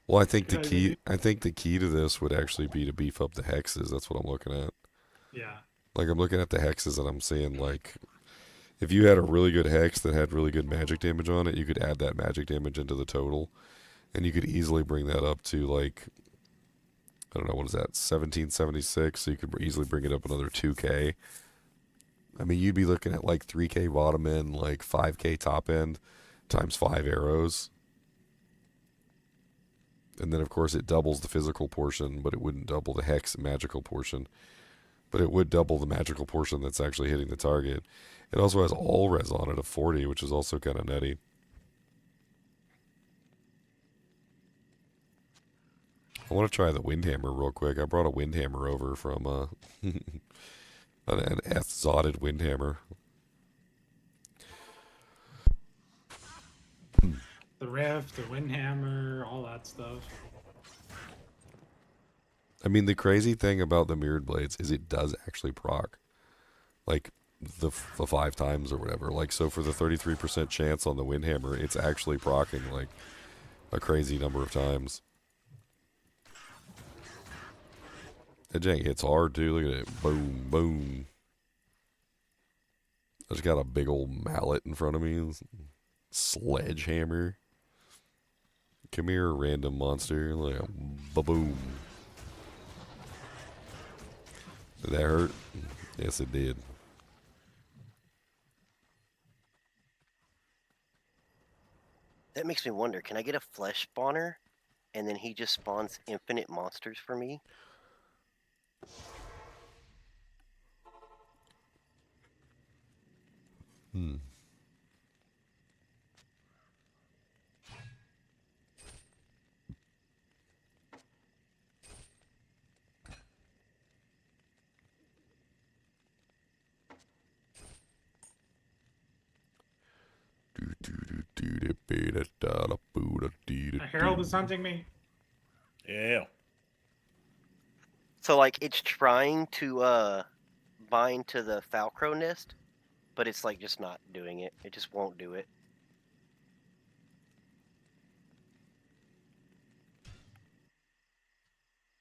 [SPEAKER 1] well, I think the
[SPEAKER 8] Yeah,
[SPEAKER 1] key, I think the key to this would actually be to beef up the hexes. That's what I'm looking at.
[SPEAKER 8] yeah.
[SPEAKER 1] Like, I'm looking at the hexes and I'm seeing, like, if you had a really good hex that had really good magic damage on it, you could add that magic damage into the total. And you could easily bring that up to, like, I don't know, what is that, 1776? So you could easily bring it up another 2K. I mean, you'd be looking at, like, 3K bottom end, like, 5K top end, times 5 arrows. And then, of course, it doubles the physical portion, but it wouldn't double the hex magical portion. But it would double the magical portion that's actually hitting the target. It also has all res on it of 40, which is also kind of nutty. I want to try the Windhammer real quick. I brought a Windhammer over from an F-zotted Windhammer.
[SPEAKER 8] The Rift, the Windhammer, all that stuff.
[SPEAKER 1] I mean, the crazy thing about the Mirrored Blades is it does actually proc. Like, the 5 times or whatever. Like, so for the 33% chance on the Windhammer, it's actually proccing, like, a crazy number of times. That jank hits hard, too. Look at it. Boom, boom. I just got a big old mallet in front of me. Sledgehammer. Come here, random monster. Like a ba-boom. Did that hurt? Yes, it did.
[SPEAKER 4] That makes me wonder, can I get a flesh spawner and then he just spawns infinite monsters for me?
[SPEAKER 1] Hmm.
[SPEAKER 8] A Herald is hunting me.
[SPEAKER 6] Yeah.
[SPEAKER 4] So like it's trying to bind to the Falcrow nest, but it's like just not doing it. It just won't do it.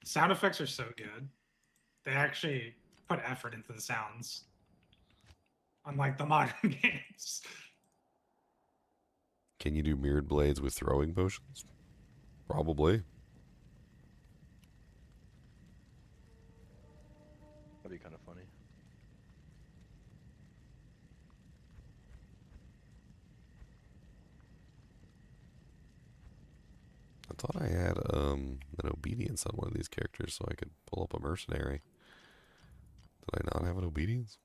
[SPEAKER 8] Sound effects are so good. They actually put effort into the sounds. Unlike the modern games.
[SPEAKER 1] Can you do Mirrored Blades with throwing potions? Probably.
[SPEAKER 3] That'd be kind of funny.
[SPEAKER 1] I thought I had an obedience on one of these characters so I could pull up a mercenary. Did I not have an obedience?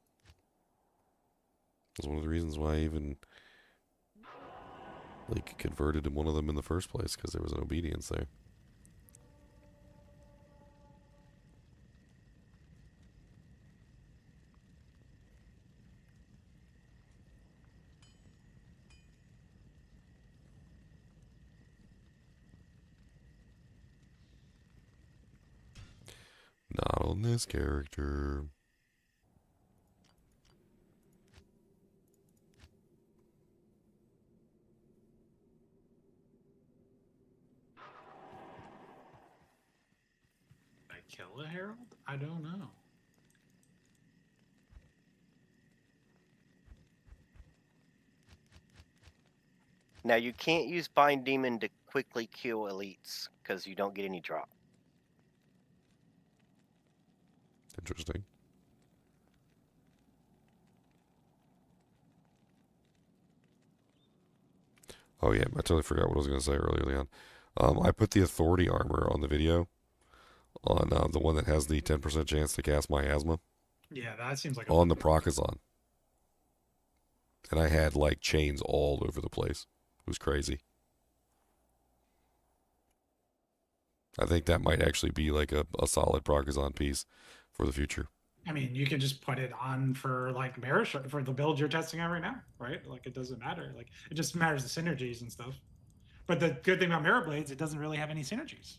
[SPEAKER 1] That's one of the reasons why I even like converted one of them in the first place, because there was an obedience there. Not on this character.
[SPEAKER 8] Did I kill a Herald? I don't know.
[SPEAKER 4] Now you can't use Bind Demon to quickly kill elites because you don't get any drop.
[SPEAKER 1] Interesting. Oh yeah, I totally forgot what I was going to say earlier, Leon. I put the authority armor on the video on the one that has the 10% chance to cast Miasma
[SPEAKER 8] Yeah, that seems like
[SPEAKER 1] on the Procazon. And I had like chains all over the place. It was crazy. I think that might actually be like a solid Procazon piece for the future.
[SPEAKER 8] I mean, you can just put it on for like Marish for the build you're testing out right now, right? Like it doesn't matter. Like it just matters the synergies and stuff. But the good thing about Mirror Blades, it doesn't really have any synergies.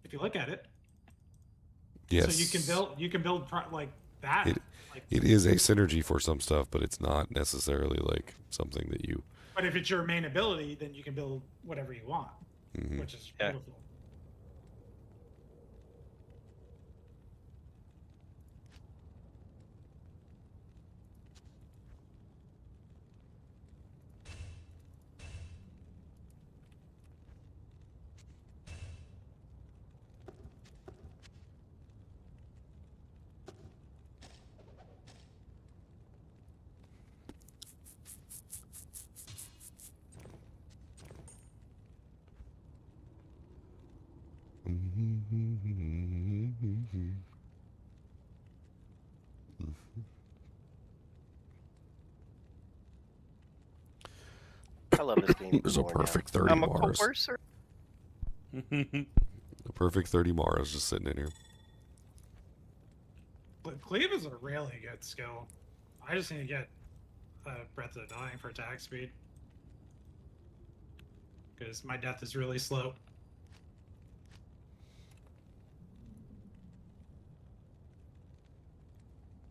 [SPEAKER 8] If you look at it.
[SPEAKER 1] Yes.
[SPEAKER 8] So you can build like that.
[SPEAKER 1] It is a synergy for some stuff, but it's not necessarily like something that you.
[SPEAKER 8] But if it's your main ability, then you can build whatever you want, which is beautiful.
[SPEAKER 4] I love this game.
[SPEAKER 1] There's a perfect 30
[SPEAKER 4] I'm a
[SPEAKER 1] Mars.
[SPEAKER 4] coercer.
[SPEAKER 1] The perfect 30 Mars just sitting in here.
[SPEAKER 8] Cleave is a really good skill. I just need to get Breath of the Dying for attack speed. Because my death is really slow.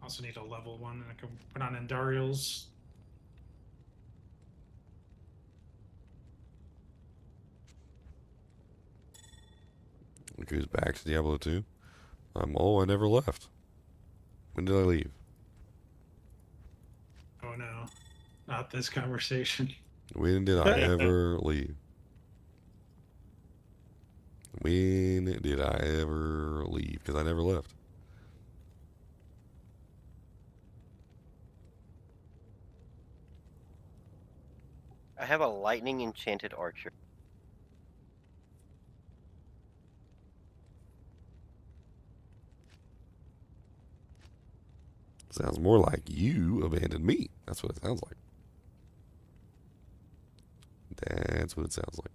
[SPEAKER 8] Also need a level 1 and I can put on Endarials.
[SPEAKER 1] Look who's back to Diablo 2. I never left. When did I leave?
[SPEAKER 8] Oh no, not this conversation.
[SPEAKER 1] When did I ever leave? When did I ever leave? Because I never left.
[SPEAKER 4] I have a lightning enchanted archer.
[SPEAKER 1] Sounds more like you abandoned me. That's what it sounds like. That's what it sounds like.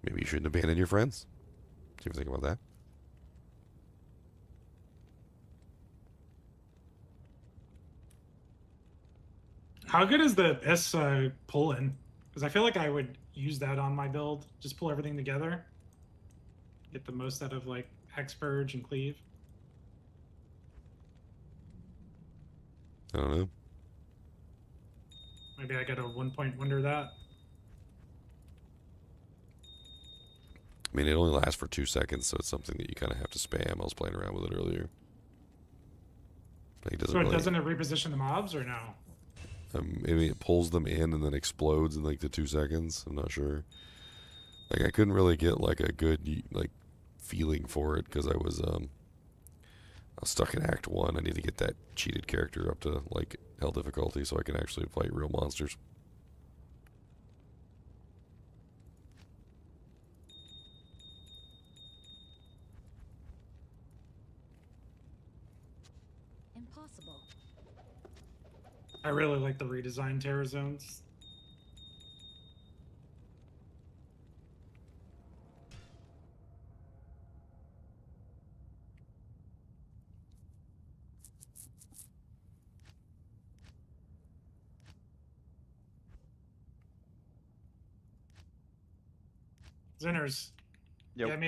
[SPEAKER 1] Maybe you shouldn't abandon your friends. Do you ever think about that?
[SPEAKER 8] How good is the S pull-in? Because I feel like I would use that on my build. Just pull everything together. Get the most out of like Hexpurge and Cleave.
[SPEAKER 1] I don't know.
[SPEAKER 8] Maybe I get a 1-point wonder that.
[SPEAKER 1] I mean, it only lasts for 2 seconds, so it's something that you kind of have to spam. I was playing around with it earlier. Like, it doesn't
[SPEAKER 8] So
[SPEAKER 1] really,
[SPEAKER 8] doesn't it reposition the mobs or no?
[SPEAKER 1] I mean, it pulls them in and then explodes in like the 2 seconds. I'm not sure. Like, I couldn't really get like a good like feeling for it because I was stuck in Act 1. I need to get that cheated character up to like hell difficulty so I can actually fight real monsters.
[SPEAKER 9] Impossible.
[SPEAKER 8] I really like the redesigned Terror Zones. Zinners,
[SPEAKER 3] Yep.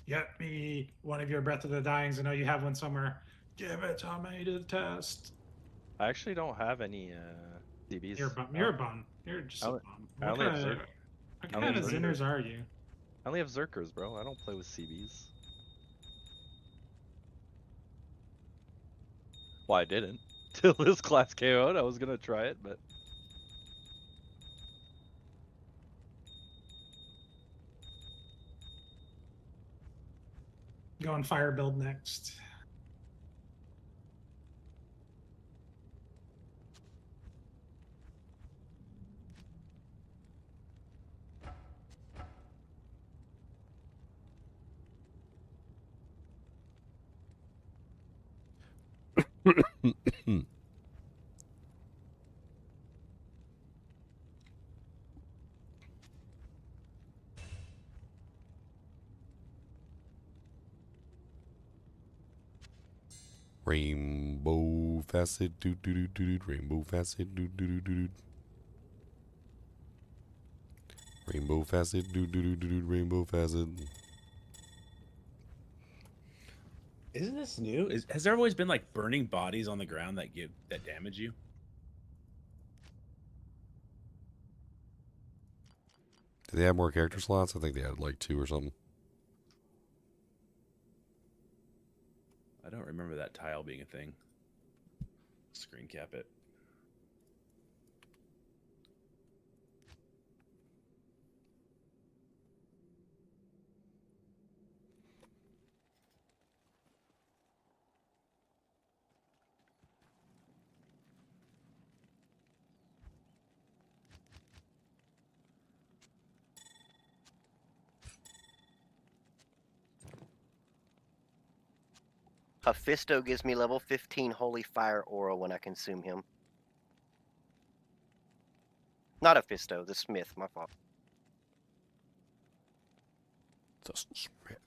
[SPEAKER 8] get me one of your Breath of the Dyings. I know you have one somewhere. Give it to me to test.
[SPEAKER 3] I actually don't have any DBs.
[SPEAKER 8] You're a bum. You're a bum. You're just a bum.
[SPEAKER 3] I only have Zerk.
[SPEAKER 8] What kind of Zinners are you?
[SPEAKER 3] I only have Zerkers, bro. I don't play with CBs. Well, I didn't. Till this class came out, I was gonna try it, but
[SPEAKER 8] Go on fire build next.
[SPEAKER 1] Rainbow facet, do do do do do. Rainbow facet, do do do do do. Rainbow facet, do do do do do. Rainbow facet.
[SPEAKER 6] Isn't this new? Has there always been like burning bodies on the ground that damage you?
[SPEAKER 1] Did they have more character slots? I think they had like 2 or something.
[SPEAKER 6] I don't remember that tile being a thing. Screen cap it.
[SPEAKER 4] Hephisto gives me level 15 Holy Fire Aura when I consume him. Not Hephisto, the Smith, my fault.
[SPEAKER 1] The Smith.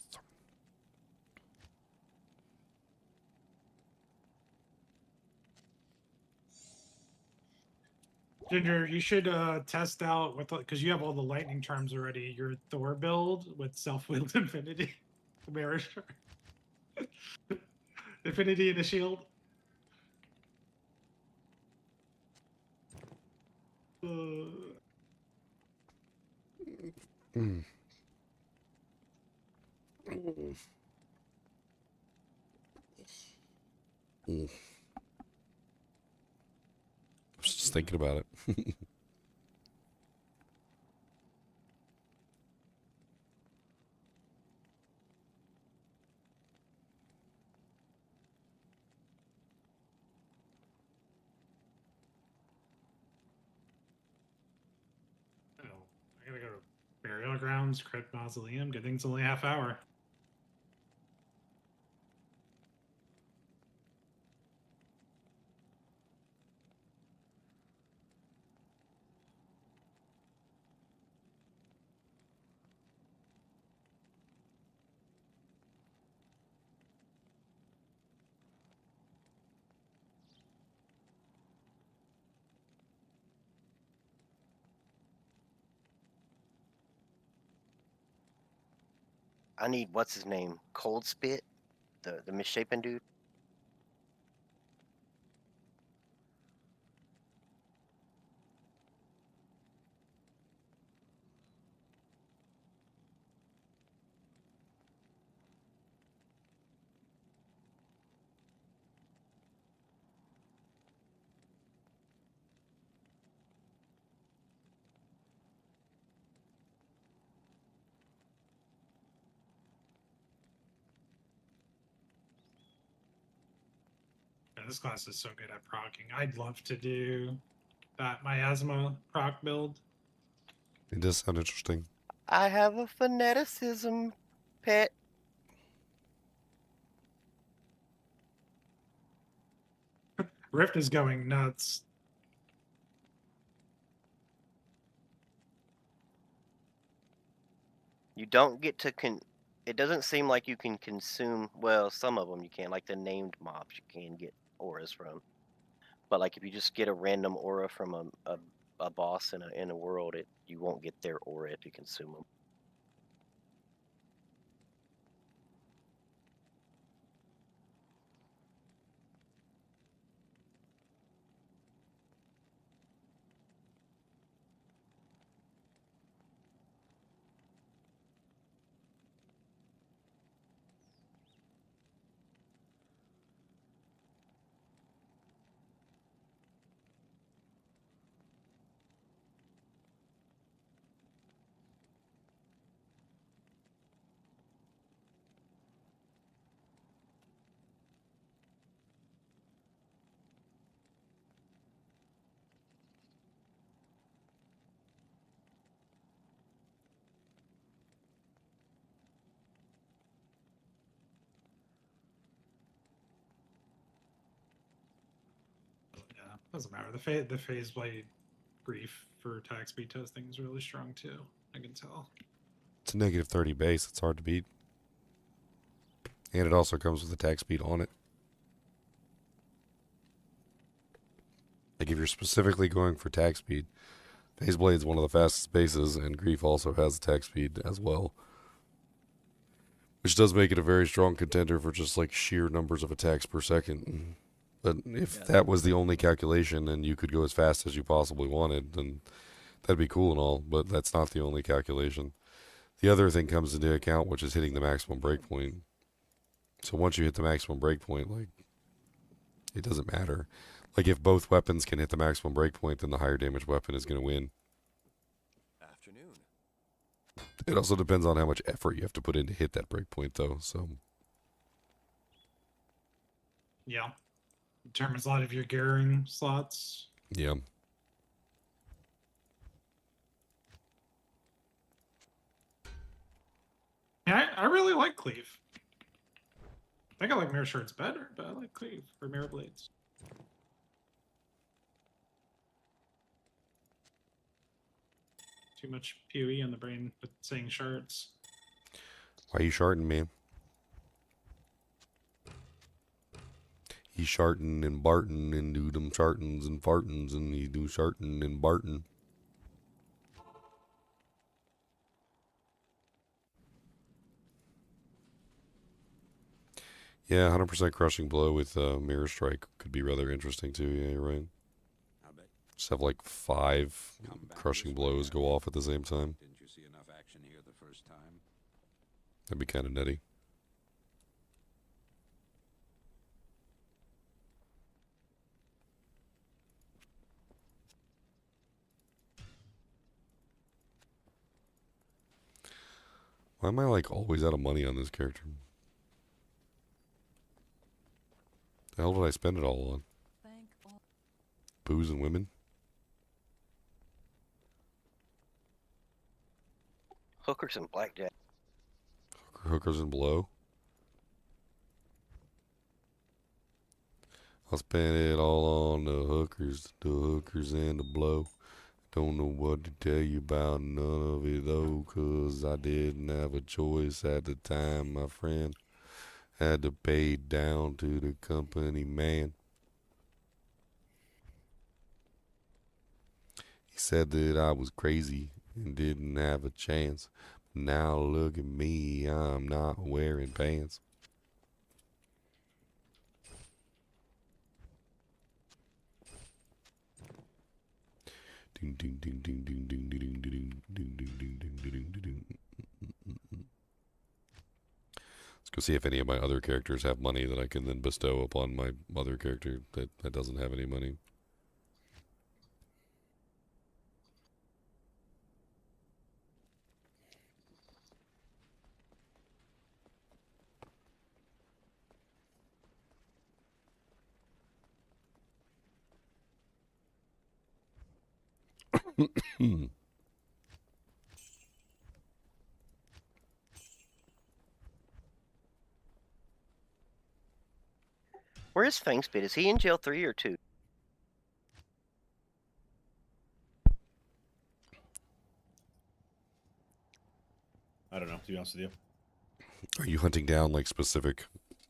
[SPEAKER 8] Ginger, you should test out with because you have all the lightning charms already. Your Thor build with self-willed infinity, the mirror, infinity and a shield.
[SPEAKER 1] Mm. Mm. I was just thinking about it.
[SPEAKER 8] Oh, I gotta go to burial grounds, crypt mausoleum. Good thing it's only half hour.
[SPEAKER 4] I need what's his name? Cold Spit, the misshapen dude.
[SPEAKER 8] Yeah, this class is so good at procking. I'd love to do that miasma proc build.
[SPEAKER 1] It does sound interesting.
[SPEAKER 4] I have a fanaticism pet.
[SPEAKER 8] Rift is going nuts.
[SPEAKER 4] You don't get to it doesn't seem like you can consume, well, some of them you can, like the named mobs you can get auras from. But like if you just get a random aura from a boss in a world, you won't get their aura if you consume them.
[SPEAKER 8] Doesn't matter. The phase blade grief for attack speed testing is really strong too. I can tell.
[SPEAKER 1] It's a negative 30 base. It's hard to beat. And it also comes with attack speed on it. Like if you're specifically going for attack speed, Phase Blade's one of the fastest bases, and Grief also has attack speed as well. Which does make it a very strong contender for just like sheer numbers of attacks per second. But if that was the only calculation and you could go as fast as you possibly wanted, then that'd be cool and all, but that's not the only calculation. The other thing comes into account, which is hitting the maximum breakpoint. So once you hit the maximum breakpoint, like, it doesn't matter. Like, if both weapons can hit the maximum breakpoint, then the higher damage weapon is going to win.
[SPEAKER 7] Afternoon.
[SPEAKER 1] It also depends on how much effort you have to put in to hit that breakpoint, though, so...
[SPEAKER 8] Yeah. Determines a lot of your gearing slots.
[SPEAKER 1] Yeah.
[SPEAKER 8] Yeah, I really like Cleave. I think I like Mirror Shards better, but I like Cleave or Mirror Blades. Too much PoE on the brain with saying shards.
[SPEAKER 1] Why are you sharting, man? He's sharting and barting and do them chartins and fartins and he do sharting and barting. Yeah, 100% crushing blow with Mirror Strike could be rather interesting too. Yeah, you're right. Just have like 5 crushing blows go off at the same time.
[SPEAKER 7] Didn't you see enough action here the first time?
[SPEAKER 1] That'd be kind of nutty. Why am I like always out of money on this character? The hell did I spend it all on? Booze and women?
[SPEAKER 4] Hookers and blackjack.
[SPEAKER 1] Hookers and blow? I'll spend it all on the hookers and the blow. Don't know what to tell you about none of it though, 'cause I didn't have a choice at the time, my friend. Had to pay down to the company man. He said that I was crazy and didn't have a chance. But now look at me, I'm not wearing pants. Let's go see if any of my other characters have money that I can then bestow upon my other character that doesn't have any money.
[SPEAKER 4] Where is Fangspit? Is he in jail 3 or 2?
[SPEAKER 6] I don't know, to be honest with you.
[SPEAKER 1] Are you hunting down like specific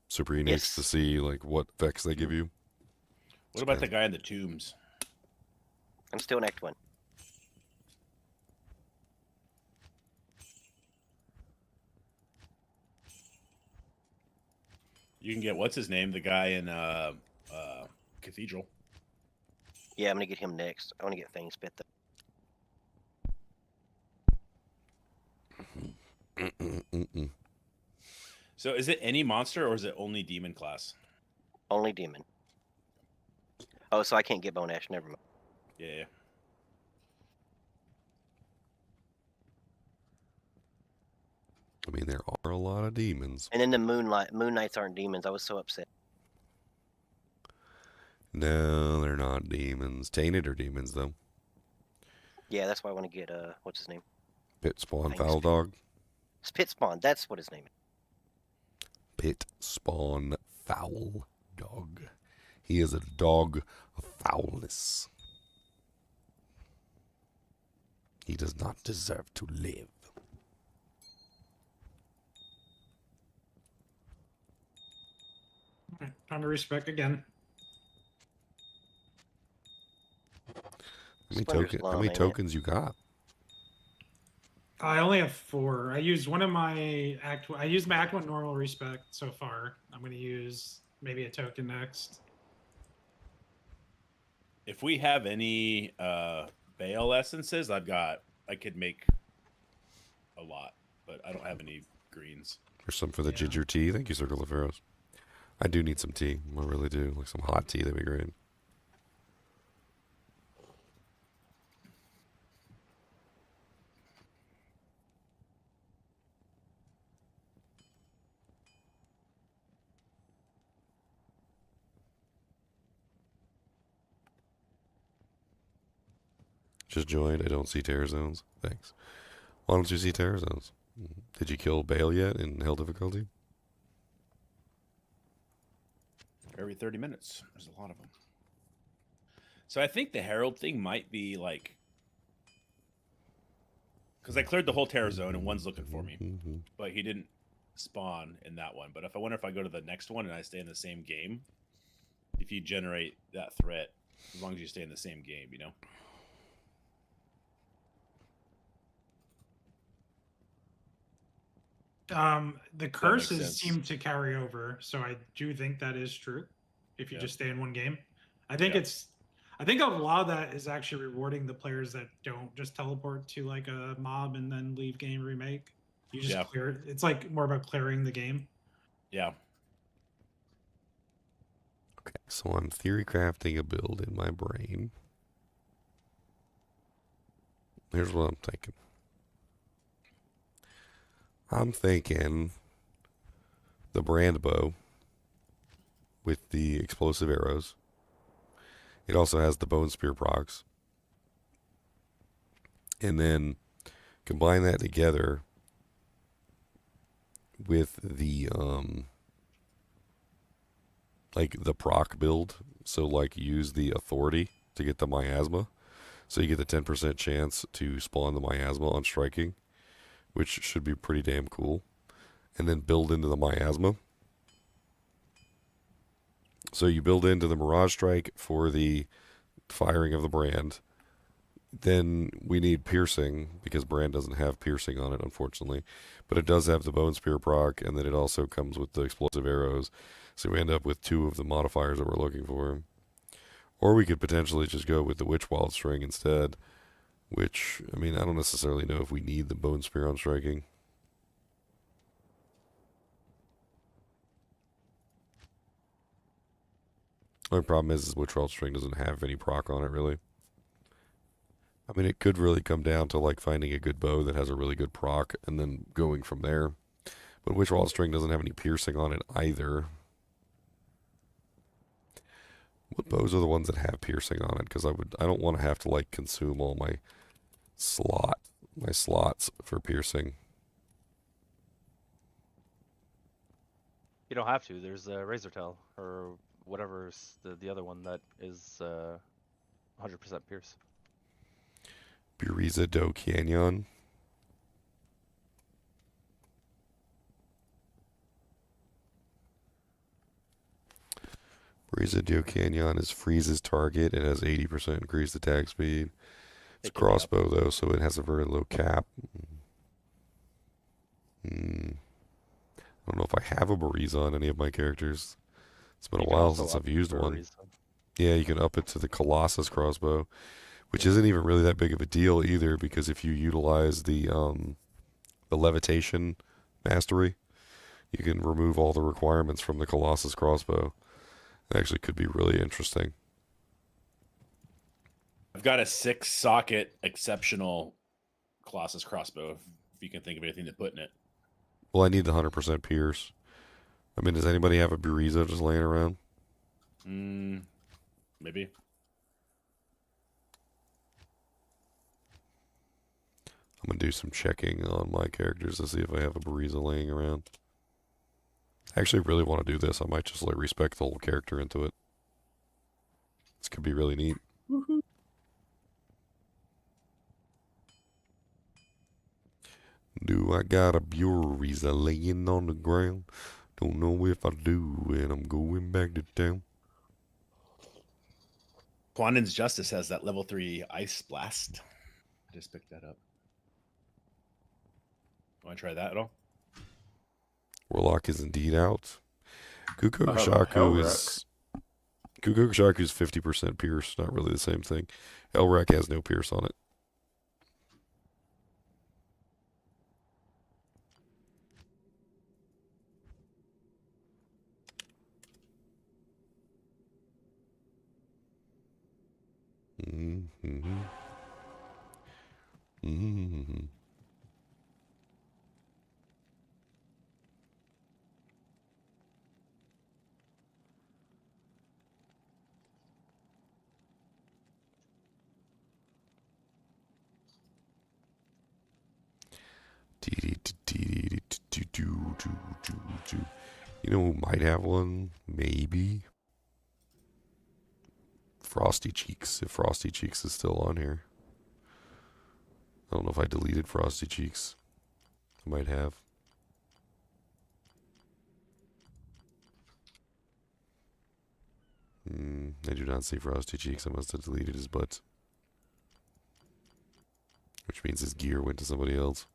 [SPEAKER 1] super uniques
[SPEAKER 4] Yes.
[SPEAKER 1] to see like what effects they give you?
[SPEAKER 6] What about the guy in the tombs?
[SPEAKER 4] I'm still in Act 1.
[SPEAKER 6] You can get, what's his name? The guy in Cathedral.
[SPEAKER 4] Yeah, I'm gonna get him next. I want to get Fangspit though.
[SPEAKER 6] So is it any monster or is it only demon class?
[SPEAKER 4] Only demon. Oh, so I can't get Bone Ash. Never mind.
[SPEAKER 6] Yeah.
[SPEAKER 1] I mean, there are a lot of demons.
[SPEAKER 4] And then the Moon Knights aren't demons. I was so upset.
[SPEAKER 1] No, they're not demons. Tainted are demons, though.
[SPEAKER 4] Yeah, that's why I want to get what's his name?
[SPEAKER 1] Pit Spawn
[SPEAKER 4] Thanks,
[SPEAKER 1] Foul
[SPEAKER 4] Pit.
[SPEAKER 1] Dog.
[SPEAKER 4] Spit Spawn. That's what his name is.
[SPEAKER 1] Pit Spawn Foul Dog. He is a dog of foulness. He does not deserve to live.
[SPEAKER 8] Alright, time to respec again.
[SPEAKER 4] Splinter's
[SPEAKER 1] How
[SPEAKER 4] Law,
[SPEAKER 1] many
[SPEAKER 4] ain't it?
[SPEAKER 1] tokens you got?
[SPEAKER 8] I only have 4. I used one of my I used my Act 1 normal respec so far. I'm going to use maybe a token next.
[SPEAKER 6] If we have any Bale essences, I could make a lot, but I don't have any greens.
[SPEAKER 1] There's some for the
[SPEAKER 8] Yeah.
[SPEAKER 1] ginger tea. Thank you, Circle of Arrows. I do need some tea. I really do. Like some hot tea, that'd be great. Just joined. I don't see terror zones. Thanks. Why don't you see terror zones? Did you kill Bale yet in hell difficulty?
[SPEAKER 6] Every 30 minutes. There's a lot of them. So I think the Herald thing might be like... Because I cleared the whole terror zone and one's looking for me.
[SPEAKER 1] Mm-hmm.
[SPEAKER 6] But he didn't spawn in that one. But I wonder if I go to the next one and I stay in the same game, if you generate that threat, as long as you stay in the same game, you know?
[SPEAKER 8] The
[SPEAKER 6] makes
[SPEAKER 8] curses
[SPEAKER 6] sense.
[SPEAKER 8] seem to carry over, so I do think that is true. If you
[SPEAKER 6] Yeah.
[SPEAKER 8] just stay in one game, I think
[SPEAKER 6] Yeah.
[SPEAKER 8] I think a lot of that is actually rewarding the players that don't just teleport to like a mob and then leave game remake. You just
[SPEAKER 6] Yeah.
[SPEAKER 8] clear it. It's like more about clearing the game.
[SPEAKER 6] Yeah.
[SPEAKER 1] Okay, so I'm theory crafting a build in my brain. Here's what I'm thinking. I'm thinking the brand bow with the explosive arrows. It also has the bone spear procs. And then combine that together with the like the proc build. So like use the authority to get the miasma. So you get the 10% chance to spawn the miasma on striking, which should be pretty damn cool. And then build into the miasma. So you build into the Mirage Strike for the firing of the brand. Then we need piercing, because brand doesn't have piercing on it, unfortunately. But it does have the bone spear proc, and then it also comes with the explosive arrows. So we end up with 2 of the modifiers that we're looking for. Or we could potentially just go with the Witch Wild String instead. Which, I mean, I don't necessarily know if we need the bone spear on striking. The only problem is Witch Wild String doesn't have any proc on it, really. I mean, it could really come down to like finding a good bow that has a really good proc and then going from there. But Witch Wild String doesn't have any piercing on it either. What bows are the ones that have piercing on it? Because I don't want to have to like consume all my slots for piercing.
[SPEAKER 3] You don't have to. There's a Razor Tail or whatever's the other one that is 100% pierce.
[SPEAKER 1] Buriza Do Canyon. Buriza Do Canyon is freezes target. It has 80% increased attack speed. It's a crossbow though, so it has a very low cap. I don't know if I have a Buriza on any of my characters. It's been a while since I've used one. Yeah, you can up it to the Colossus crossbow, which isn't even really that big of a deal either, because if you utilize the levitation mastery, you can remove all the requirements from the Colossus crossbow. It actually could be really interesting.
[SPEAKER 6] I've got a 6-socket exceptional Colossus crossbow, if you can think of anything to put in it.
[SPEAKER 1] Well, I need the 100% pierce. I mean, does anybody have a Buriza just laying around?
[SPEAKER 6] Maybe.
[SPEAKER 1] I'm going to do some checking on my characters to see if I have a Buriza laying around. I actually really want to do this. I might just like respec the whole character into it. This could be really neat. Do I got a Buries laying on the ground? Don't know if I do, and I'm going back to town.
[SPEAKER 6] Quanden's Justice has that level 3 Ice Blast. I just picked that up. Want to try that at all?
[SPEAKER 1] Warlock is indeed out. Kuko
[SPEAKER 9] Oh,
[SPEAKER 1] Shaku
[SPEAKER 9] Hellwreck.
[SPEAKER 1] is... Kuko Shaku is 50% pierce. Not really the same thing. Hellwreck has no pierce on it. Mm-hmm. Mm-hmm. You know who might have one? Maybe. Frosty Cheeks, if Frosty Cheeks is still on here. I don't know if I deleted Frosty Cheeks. I might have. I do not see Frosty Cheeks. I must have deleted his butt. Which means his gear went to somebody else.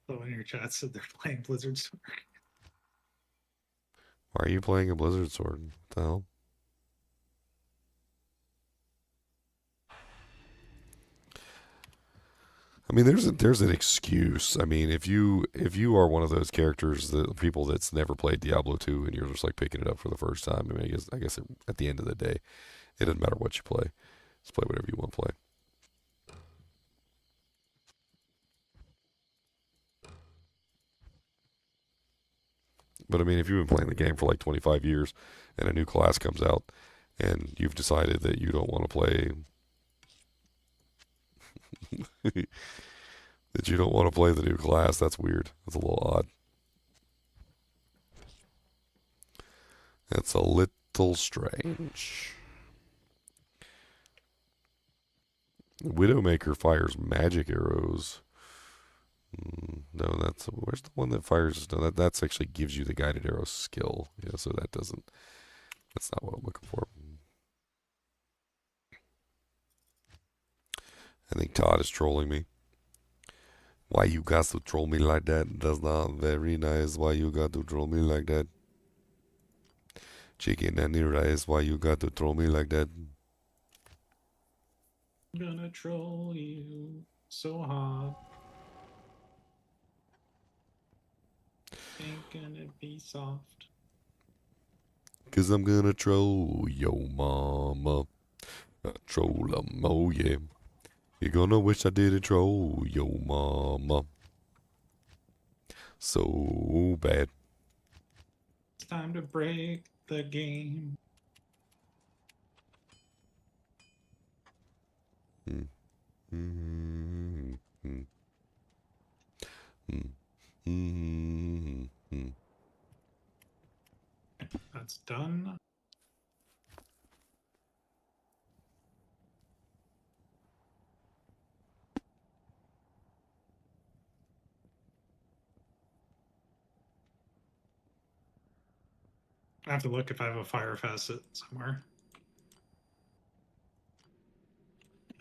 [SPEAKER 8] So in your chat said they're playing Blizzard Sword.
[SPEAKER 1] Why are you playing a Blizzard Sword? What the hell? I mean, there's an excuse. I mean, if you are one of those characters, the people that's never played Diablo 2 and you're just like picking it up for the first time, I mean, I guess at the end of the day, it doesn't matter what you play. Just play whatever you want to play. But I mean, if you've been playing the game for like 25 years and a new class comes out and you've decided that you don't want to play that you don't want to play the new class, that's weird. That's a little odd. That's a little strange. Widowmaker fires magic arrows. No, that's where's the one that fires? No, that's actually gives you the guided arrow skill. Yeah, so that doesn't. That's not what I'm looking for. I think Todd is trolling me. Why you got to troll me like that? That's not very nice. Why you got to troll me like that? Chicken and rice. Why you got to troll me like that?
[SPEAKER 8] I'm gonna troll you so hard. Ain't gonna be soft.
[SPEAKER 1] Cause I'm gonna troll yo mama. Troll 'em, oh yeah. You're gonna wish I didn't troll yo mama. So bad.
[SPEAKER 8] It's time to break the game. That's done. I have to look if I have a fire facet somewhere.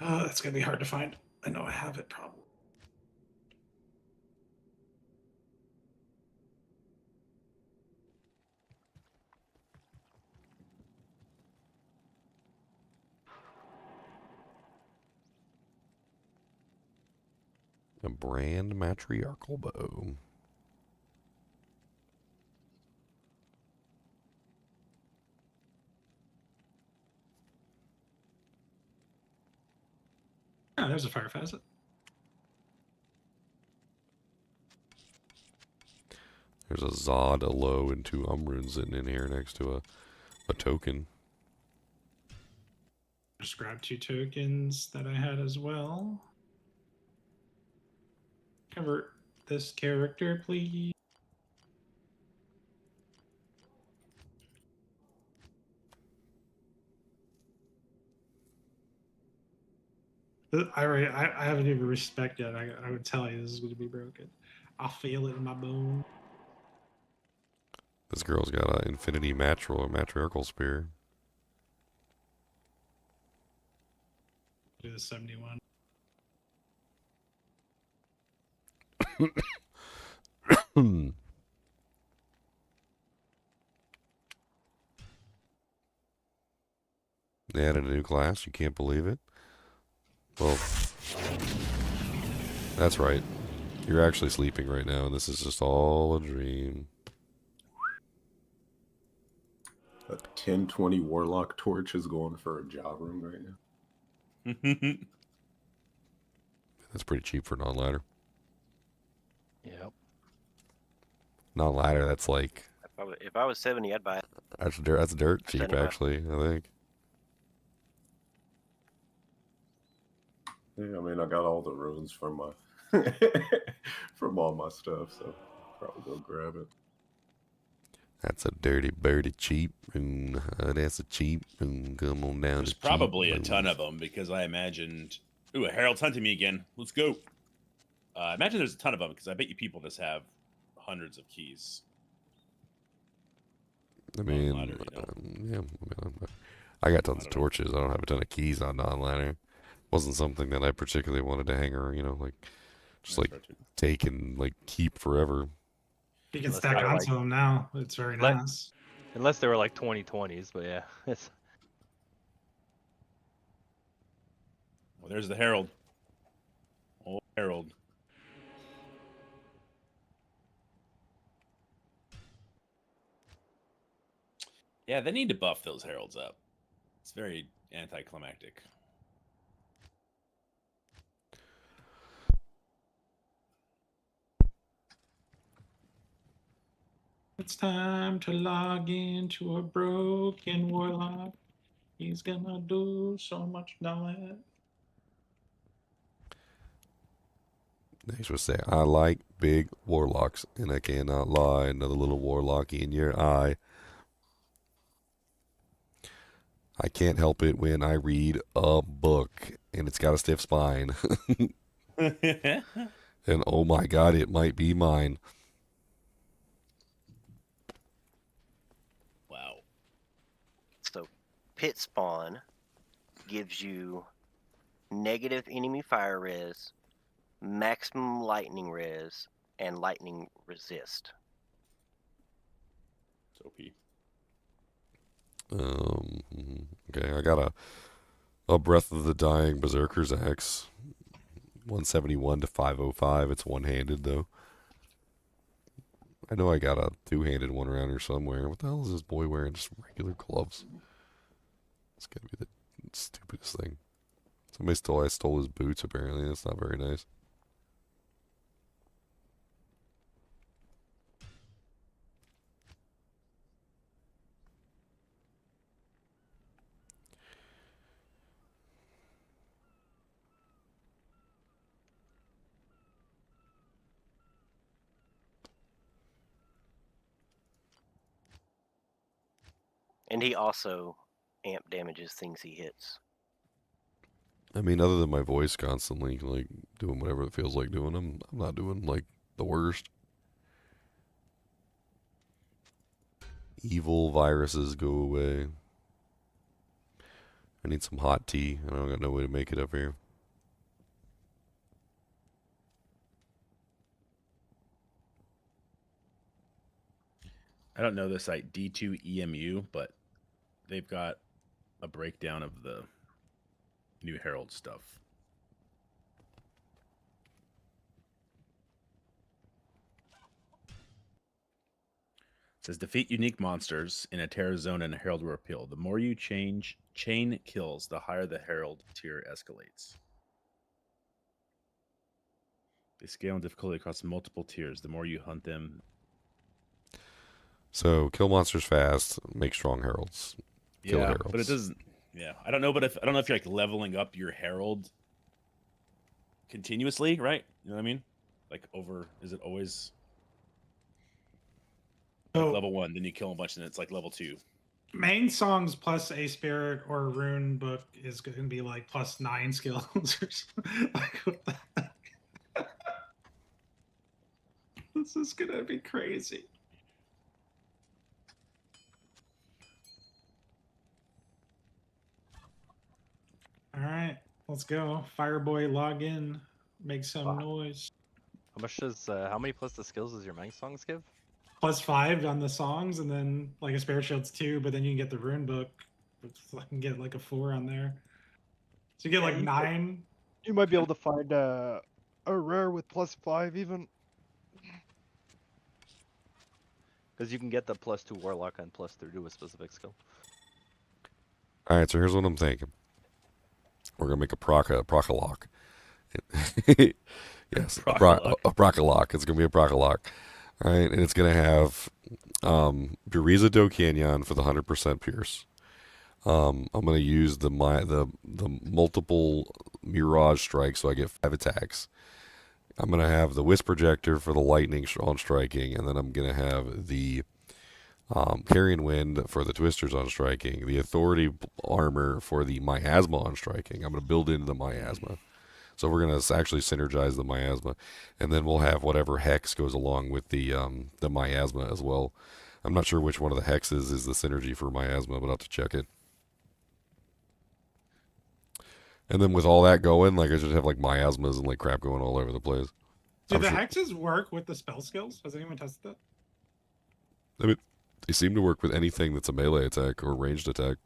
[SPEAKER 8] That's gonna be hard to find. I know I have it probably.
[SPEAKER 1] A brand matriarchal bow.
[SPEAKER 8] Oh, there's a fire facet.
[SPEAKER 1] There's a Zod, a low, and 2 Umrunes sitting in here next to a token.
[SPEAKER 8] Just grab 2 tokens that I had as well. Convert this character, please. I haven't even respect yet. I would tell you this is going to be broken. I feel it in my bone.
[SPEAKER 1] This girl's got an infinity matriarchal spear.
[SPEAKER 8] Do the 71.
[SPEAKER 1] They added a new class. You can't believe it. Well, that's right. You're actually sleeping right now, and this is just all a dream.
[SPEAKER 9] A 1020 Warlock torch is going for a job room right now.
[SPEAKER 1] That's pretty cheap for non-ladder.
[SPEAKER 3] Yep.
[SPEAKER 1] Non-ladder, that's like...
[SPEAKER 4] If I was 70, I'd buy it.
[SPEAKER 1] That's dirt cheap,
[SPEAKER 4] 75.
[SPEAKER 1] actually, I think.
[SPEAKER 9] Yeah, I mean, I got all the runes from my from all my stuff, so probably go grab it.
[SPEAKER 1] That's a dirty, birdie cheap rune. That's a cheap rune. Come on down.
[SPEAKER 6] There's probably a ton of them because I imagined. Ooh, a herald's hunting me again. Let's go. I imagine there's a ton of them because I bet you people just have hundreds of keys.
[SPEAKER 1] I mean,
[SPEAKER 6] non-ladder, you know?
[SPEAKER 1] yeah. I got tons of torches. I don't have a ton of keys on non-ladder. Wasn't something that I particularly wanted to hang around, like just
[SPEAKER 6] That's
[SPEAKER 1] like take and like keep forever.
[SPEAKER 8] You can
[SPEAKER 3] Unless
[SPEAKER 8] stack
[SPEAKER 3] they're
[SPEAKER 8] onto them now. It's very nice.
[SPEAKER 3] Unless they were like 2020s, but yeah. It's...
[SPEAKER 6] Well, there's the herald. Old herald. Yeah, they need to buff those heralds up. It's very anticlimactic.
[SPEAKER 8] It's time to log into a broken Warlock. He's gonna do so much damage.
[SPEAKER 1] They should say, I like big warlocks, and I cannot lie. Another little warlock in your eye. I can't help it when I read a book, and it's got a stiff spine. And oh my god, it might be mine.
[SPEAKER 6] Wow.
[SPEAKER 4] So, pit spawn gives you negative enemy fire res, maximum lightning res, and lightning resist.
[SPEAKER 6] It's OP.
[SPEAKER 1] Okay, I got a Breath of the Dying Berserker's Axe. 171 to 505. It's one-handed, though. I know I got a two-handed one around here somewhere. What the hell is this boy wearing? Just regular gloves. It's gotta be the stupidest thing. I stole his boots, apparently. That's not very nice.
[SPEAKER 4] And he also amp damages things he hits.
[SPEAKER 1] I mean, other than my voice constantly, like, doing whatever it feels like doing, I'm not doing, like, the worst. Evil viruses go away. I need some hot tea. I don't got no way to make it up here.
[SPEAKER 6] I don't know the site D2EMU, but they've got a breakdown of the new Herald stuff. It says defeat unique monsters in a terror zone and a Herald will appeal. The more you chain kills, the higher the Herald tier escalates. They scale in difficulty across multiple tiers. The more you hunt them.
[SPEAKER 1] So kill monsters fast, make strong heralds. Kill heralds.
[SPEAKER 6] But it doesn't. Yeah, I don't know. But I don't know if you're like leveling up your herald continuously, right? You know what I mean? Like is it always like level 1? Then you kill a bunch, and it's like level 2.
[SPEAKER 8] Main songs plus a spirit or a rune book is going to be like plus 9 skills or something. Like, what the heck? This is going to be crazy. All right, let's go. Fireboy, log in, make some noise.
[SPEAKER 3] How much does how many plus the skills does your Mang songs give?
[SPEAKER 8] Plus 5 on the songs, and then like a spirit shield's 2, but then you can get the rune book. I can get like a 4 on there. So you get like 9.
[SPEAKER 10] You might be able to find a rare with plus 5 even.
[SPEAKER 3] Because you can get the +2 Warlock and +3 to a specific skill.
[SPEAKER 1] All right, so here's what I'm thinking. We're gonna make a proc-a-lock. Yes, a proc-a-lock. It's gonna be a proc-a-lock. All right, and it's gonna have Buriza Do Canyon for the 100% pierce. I'm gonna use the multiple Mirage strike, so I get 5 attacks. I'm gonna have the Wisp Projector for the lightning on striking, and then I'm gonna have the Carrion Wind for the Twisters on striking, the Authority armor for the Miasma on striking. I'm gonna build into the Miasma. So we're gonna actually synergize the Miasma, and then we'll have whatever hex goes along with the Miasma as well. I'm not sure which one of the hexes is the synergy for Miasma, but I'll have to check it. And then with all that going, like I just have like miasmas and like crap going all over the place.
[SPEAKER 8] Do the hexes work with the spell skills? Has anyone tested that?
[SPEAKER 1] I mean, they seem to work with anything that's a melee attack or ranged attack.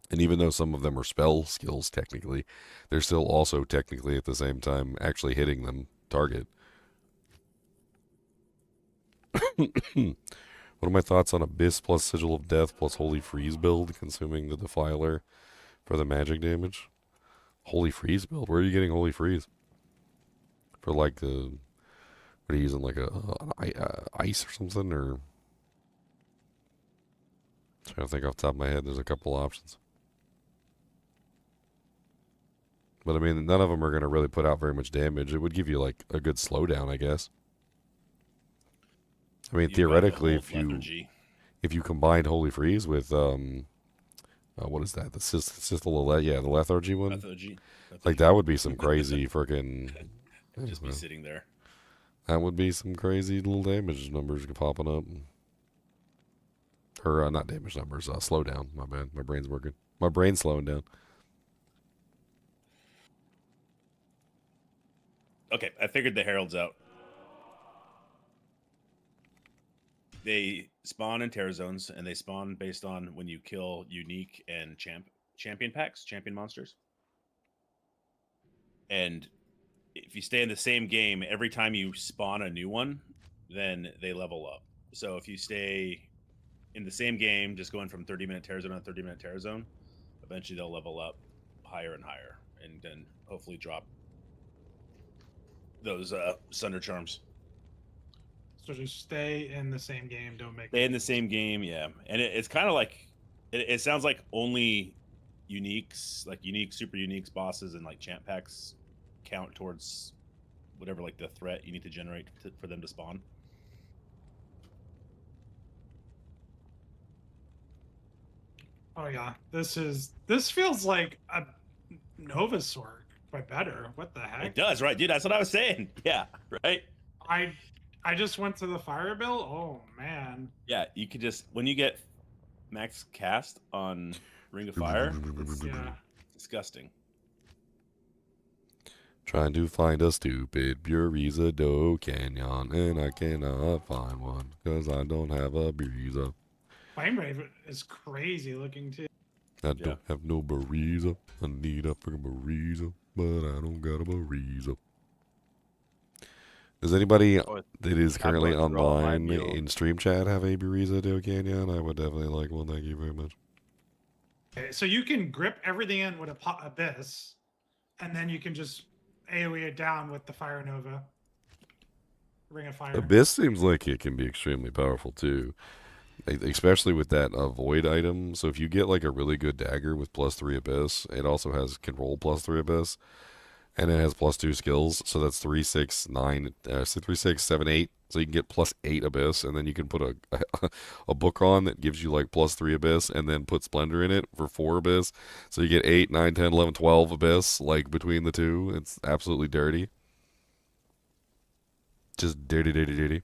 [SPEAKER 1] And even though some of them are spell skills technically, they're still also technically at the same time actually hitting them target. What are my thoughts on Abyss plus Sigil of Death plus Holy Freeze build, consuming the Defiler for the magic damage? Holy Freeze build? Where are you getting Holy Freeze? For like the... What are you using, like ice or something? Or... I'm trying to think off the top of my head. There's a couple options. But I mean, none of them are going to really put out very much damage. It would give you like a good slowdown, I guess. I mean, theoretically, if you combined Holy Freeze with what is that? The the lethargy one.
[SPEAKER 6] Lethargy.
[SPEAKER 1] Like that would be some crazy freaking.
[SPEAKER 6] Just be sitting there.
[SPEAKER 1] That would be some crazy little damage numbers popping up. Or not damage numbers. Slowdown. My bad. My brain's working. My brain's slowing down.
[SPEAKER 6] Okay, I figured the heralds out. They spawn in terror zones, and they spawn based on when you kill unique and champion packs, champion monsters. And if you stay in the same game, every time you spawn a new one, then they level up. So if you stay in the same game, just going from 30-minute terror zone to 30-minute terror zone, eventually they'll level up higher and higher, and then hopefully drop those Sunder Charms.
[SPEAKER 8] So just stay in the same game. Don't make.
[SPEAKER 6] Stay in the same game, yeah. And it's kind of like it sounds like only uniques, like unique, super uniques, bosses, and like champ packs count towards whatever like the threat you need to generate for them to spawn.
[SPEAKER 8] Oh yeah, this feels like a Nova Sword, but better. What the heck?
[SPEAKER 6] It does, right, dude? That's what I was saying. Yeah, right.
[SPEAKER 8] I just went to the fire bill. Oh man.
[SPEAKER 6] Yeah, you could just when you get max cast on Ring of Fire.
[SPEAKER 8] Yeah.
[SPEAKER 6] Disgusting.
[SPEAKER 1] Trying to find a stupid Buriza Do Canyon, and I cannot find one because I don't have a Buriza.
[SPEAKER 8] Flame Rave is crazy looking too.
[SPEAKER 1] I don't have no Buriza. I need a freaking Buriza, but I don't got a Buriza. Does anybody that is currently online in stream chat have a Buriza Do Canyon? I would definitely like one. Thank you very much.
[SPEAKER 8] Okay, so you can grip everything in with a Abyss, and then you can just AoE it down with the Fire Nova. Ring of Fire.
[SPEAKER 1] Abyss seems like it can be extremely powerful too, especially with that Void item. So if you get like a really good dagger with +3 Abyss, it also has control +3 Abyss, and it has +2 skills. So that's 3, 6, 9, 3, 6, 7, 8 So you can get +8 Abyss, and then you can put a book on that gives you like +3 Abyss, and then put Splendor in it for 4 Abyss. So you get 8, 9, 10, 11, 12 Abyss, like between the two. It's absolutely dirty. Just dirty, dirty, dirty.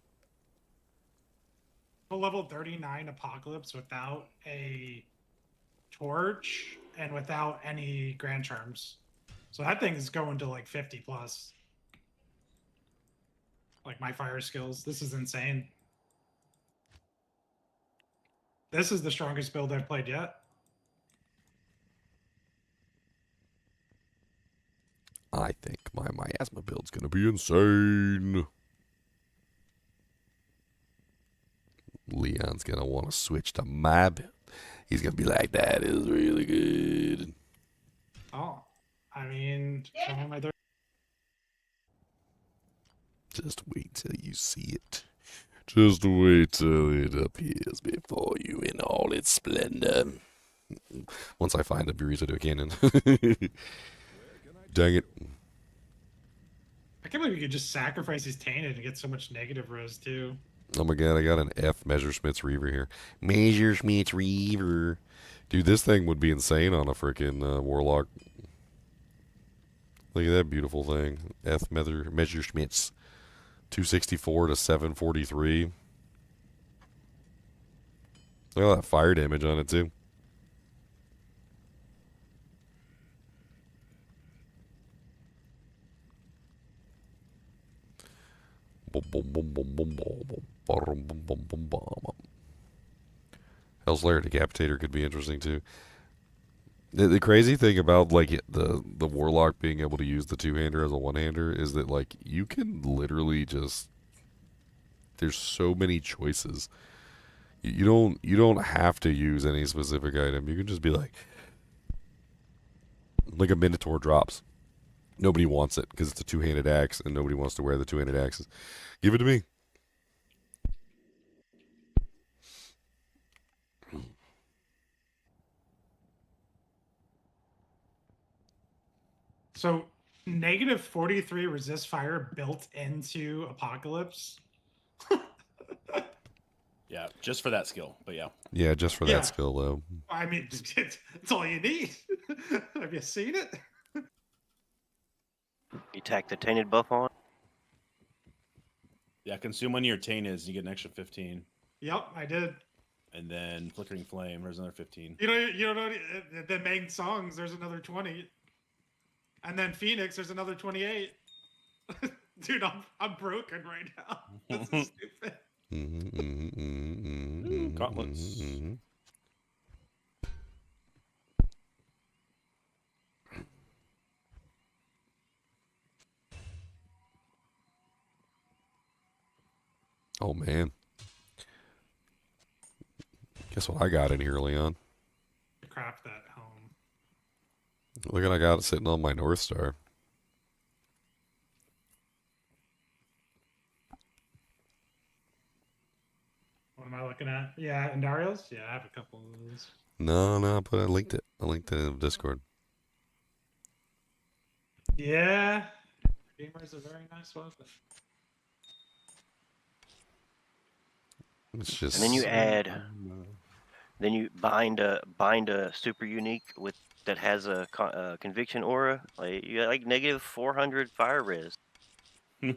[SPEAKER 8] A level 39 Apocalypse without a torch and without any Grand Charms. So that thing is going to like 50 plus. Like my fire skills. This is insane. This is the strongest build I've played yet.
[SPEAKER 1] I think my miasma build's gonna be insane. Leon's gonna want to switch to my build. He's gonna be like, that is really good.
[SPEAKER 8] Oh, I mean, show me my third.
[SPEAKER 1] Just wait till you see it. Just wait till it appears before you in all its splendor. Once I find a burrito to a cannon. Dang it.
[SPEAKER 8] I can't believe you could just sacrifice his tainted and get so much negative res too.
[SPEAKER 1] Oh my god, I got an F Messerschmitt's Reaver here. Messerschmitt's Reaver. Dude, this thing would be insane on a freaking Warlock. Look at that beautiful thing. F Messerschmitt's. 264 to 743. Look at all that fire damage on it too. Hell's Lair Decapitator could be interesting too. The crazy thing about like the Warlock being able to use the two-hander as a one-hander is that like you can literally just, there's so many choices. You don't have to use any specific item. You can just be like a Minotaur drops. Nobody wants it because it's a two-handed axe, and nobody wants to wear the two-handed axes. Give it to me.
[SPEAKER 8] So negative 43 resist fire built into Apocalypse.
[SPEAKER 6] Yeah, just for that skill, but yeah.
[SPEAKER 1] Yeah, just for that skill though.
[SPEAKER 8] I mean, it's all you need. Have you seen it?
[SPEAKER 4] You tack the tainted buff on.
[SPEAKER 6] Yeah, consume one of your tainted, you get an extra 15.
[SPEAKER 8] Yep, I did.
[SPEAKER 6] And then flickering flame, there's another 15.
[SPEAKER 8] You know the main songs. There's another 20. And then Phoenix, there's another 28. Dude, I'm broken right now. This is stupid.
[SPEAKER 6] Gauntlets.
[SPEAKER 1] Oh man. Guess what I got in here, Leon?
[SPEAKER 8] Craft that home.
[SPEAKER 1] Look at I got it sitting on my North Star.
[SPEAKER 8] What am I looking at? Yeah, Andario's? Yeah, I have a couple of those.
[SPEAKER 1] No, but I linked it. I linked it in Discord.
[SPEAKER 8] Yeah. Gamer's a very nice weapon.
[SPEAKER 1] It's just.
[SPEAKER 4] And then you add, then you bind a super unique with that has a conviction aura. Like you got like negative 400 fire res.
[SPEAKER 8] Well,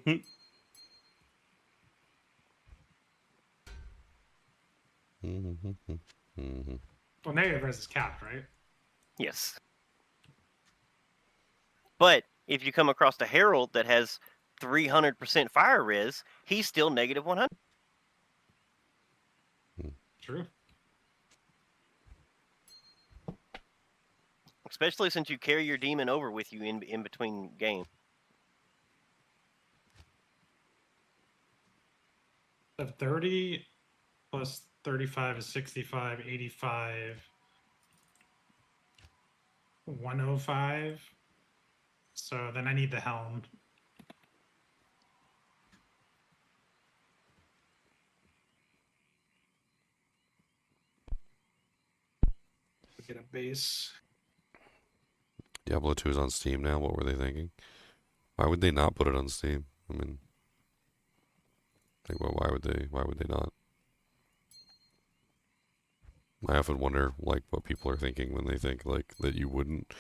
[SPEAKER 8] negative res is capped, right?
[SPEAKER 4] Yes. But if you come across a herald that has 300% fire res, he's still negative 100.
[SPEAKER 8] True.
[SPEAKER 4] Especially since you carry your demon over with you in between games.
[SPEAKER 8] Of 30 plus 35 is 65, 85, 105. So then I need the helm. Get a base.
[SPEAKER 1] Diablo 2 is on Steam now. What were they thinking? Why would they not put it on Steam? I mean, Like, well, why would they? Why would they not? I often wonder, like, what people are thinking when they think like that you wouldn't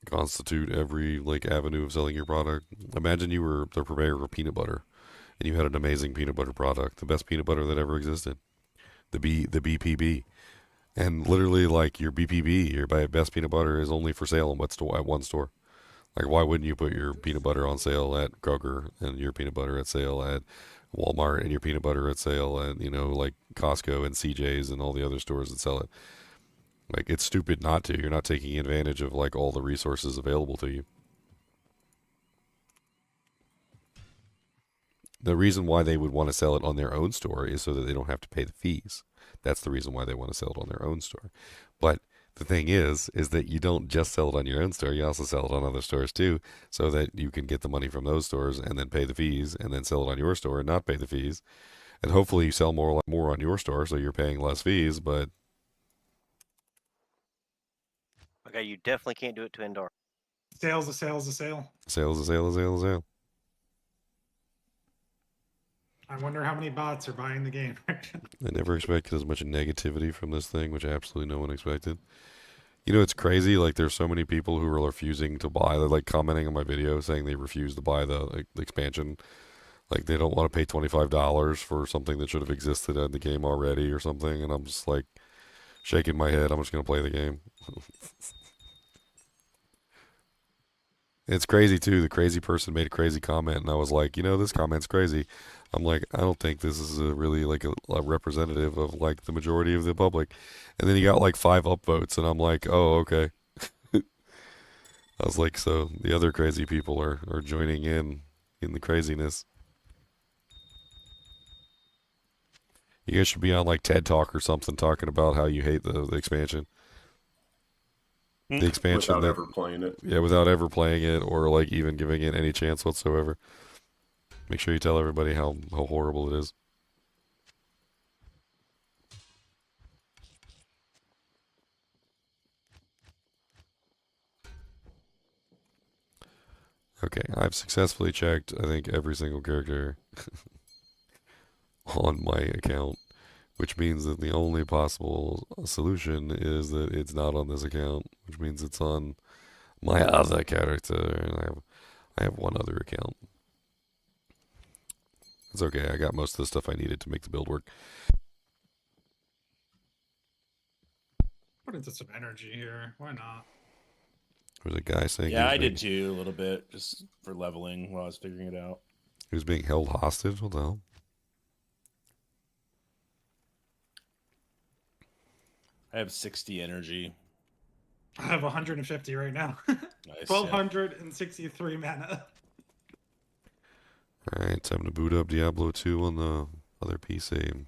[SPEAKER 1] constitute every like avenue of selling your product. Imagine you were the purveyor of peanut butter, and you had an amazing peanut butter product, the best peanut butter that ever existed, the BPB, and literally like your BPB, your best peanut butter, is only for sale at one store. Like, why wouldn't you put your peanut butter on sale at Kroger and your peanut butter at sale at Walmart and your peanut butter at sale at, like Costco and CJ's and all the other stores that sell it? Like, it's stupid not to. You're not taking advantage of like all the resources available to you. The reason why they would want to sell it on their own store is so that they don't have to pay the fees. That's the reason why they want to sell it on their own store. But the thing is that you don't just sell it on your own store. You also sell it on other stores too, so that you can get the money from those stores and then pay the fees, and then sell it on your store and not pay the fees. And hopefully you sell more on your store, so you're paying less fees. But
[SPEAKER 4] Okay, you definitely can't do it to indoor.
[SPEAKER 8] Sale's a sale is a sale.
[SPEAKER 1] Sale is a sale is a sale is a sale.
[SPEAKER 8] I wonder how many bots are buying the game.
[SPEAKER 1] I never expected as much negativity from this thing, which absolutely no one expected. It's crazy. Like, there's so many people who are refusing to buy. They're like commenting on my video saying they refuse to buy the expansion. Like, they don't want to pay $25 for something that should have existed in the game already or something. And I'm just like shaking my head. I'm just gonna play the game. It's crazy too. The crazy person made a crazy comment, and I was like, this comment's crazy. I'm like, I don't think this is really like a representative of like the majority of the public. And then he got like 5 upvotes, and I'm like, oh, okay. I was like, so the other crazy people are joining in the craziness. You guys should be on like TED Talk or something, talking about how you hate the expansion. The expansion
[SPEAKER 9] without ever playing it.
[SPEAKER 1] Yeah, without ever playing it or like even giving it any chance whatsoever. Make sure you tell everybody how horrible it is. Okay, I've successfully checked, I think, every single character on my account, which means that the only possible solution is that it's not on this account, which means it's on my other character, and I have one other account. It's okay, I got most of the stuff I needed to make the build work.
[SPEAKER 8] Put into some energy here. Why not?
[SPEAKER 1] There's a guy saying,
[SPEAKER 6] yeah, I did too, a little bit, just for leveling while I was figuring it out.
[SPEAKER 1] He was being held hostage? What the hell?
[SPEAKER 6] I have 60 energy.
[SPEAKER 8] I have 150 right now.
[SPEAKER 6] Nice,
[SPEAKER 8] 1263 mana.
[SPEAKER 1] Alright, time to boot up Diablo 2 on the other PC.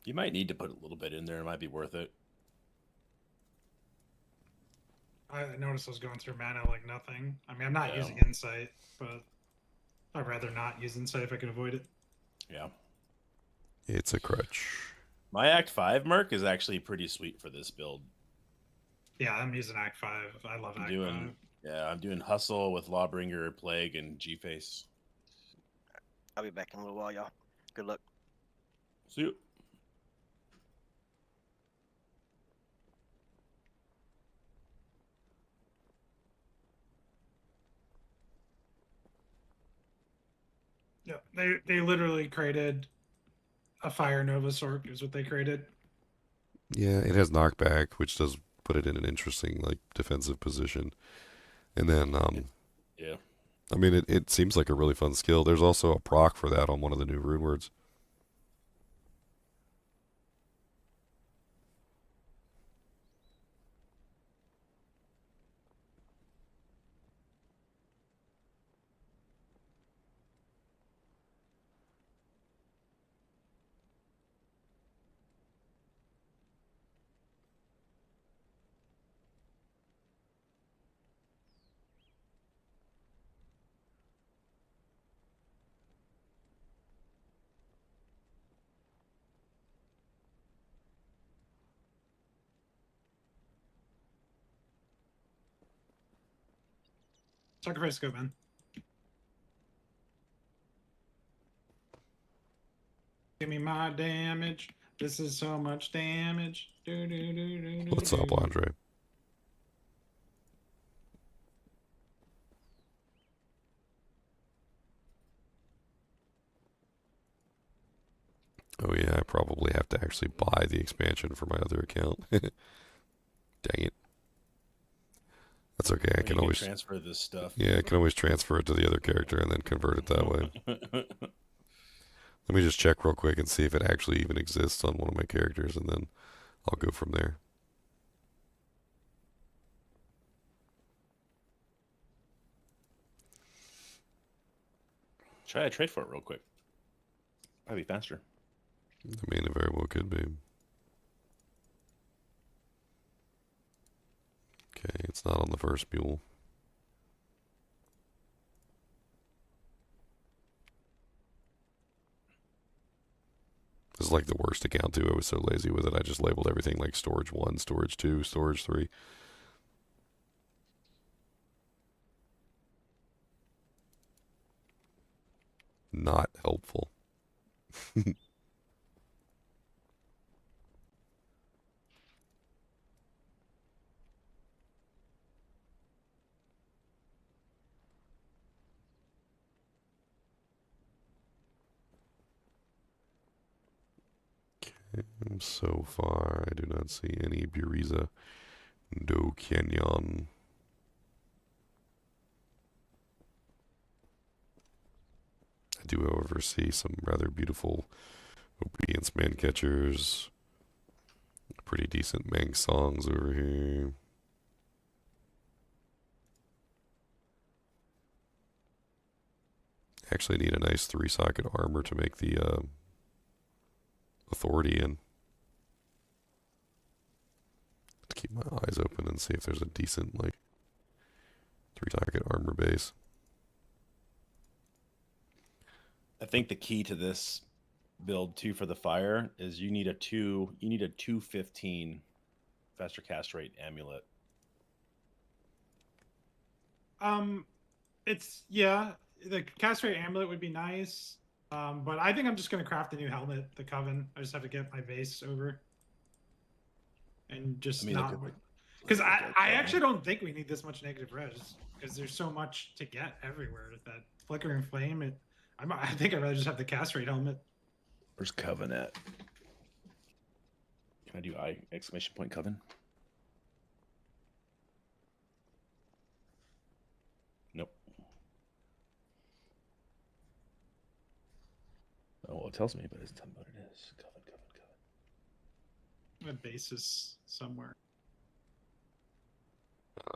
[SPEAKER 6] You might need to put a little bit in there. It might be worth it.
[SPEAKER 8] I noticed I was going through mana like nothing. I mean, I'm not using Insight, but I'd rather not use Insight if I can avoid it.
[SPEAKER 6] Yeah.
[SPEAKER 1] It's a crutch.
[SPEAKER 6] My Act 5 Merc is actually pretty sweet for this build.
[SPEAKER 8] Yeah, I'm using Act 5. I love Act 5.
[SPEAKER 6] Yeah, I'm doing Hustle with Lawbringer, Plague, and G-Face.
[SPEAKER 4] I'll be back in a little while, y'all. Good luck.
[SPEAKER 6] See you.
[SPEAKER 8] Yeah, they literally created a Fire Nova Sork is what they created.
[SPEAKER 1] Yeah, it has knockback, which does put it in an interesting like defensive position. And then
[SPEAKER 6] yeah.
[SPEAKER 1] I mean it seems like a really fun skill. There's also a proc for that on one of the new rune words.
[SPEAKER 8] Sacrifice go, man. Give me my damage. This is so much damage.
[SPEAKER 1] What's up, Andre? Oh yeah, I probably have to actually buy the expansion for my other account. Dang it. That's okay. I
[SPEAKER 6] Or
[SPEAKER 1] can
[SPEAKER 6] you
[SPEAKER 1] always
[SPEAKER 6] transfer this stuff.
[SPEAKER 1] Yeah, I can always transfer it to the other character and then convert it that way. Let me just check real quick and see if it actually even exists on one of my characters, and then I'll go from there.
[SPEAKER 6] Try a trade for it real quick. That'd be faster.
[SPEAKER 1] I mean, it very well could be. Okay, it's not on the first mule. This is like the worst account too. I was so lazy with it. I just labeled everything like storage 1, storage 2, storage 3. Not helpful. So far, I do not see any Buriza do Canyon. I do, however, see some rather beautiful Obedience Man Catchers. Pretty decent Mang songs over here. Actually need a nice 3-socket armor to make the authority in. Let's keep my eyes open and see if there's a decent, like, 3-socket armor base.
[SPEAKER 6] I think the key to this build too for the fire is you need a 215 faster cast rate amulet.
[SPEAKER 8] It's the cast rate amulet would be nice. But I think I'm just gonna craft a new helmet, the Coven. I just have to get my base over. And just not because I actually don't think we need this much negative res because there's so much to get everywhere. That flickering flame, I think I'd rather just have the cast rate helmet.
[SPEAKER 6] Where's Coven at? Can I do exclamation point Coven? Nope. Oh, well, it tells me, but it's telling me what it is. Coven.
[SPEAKER 8] My base is somewhere.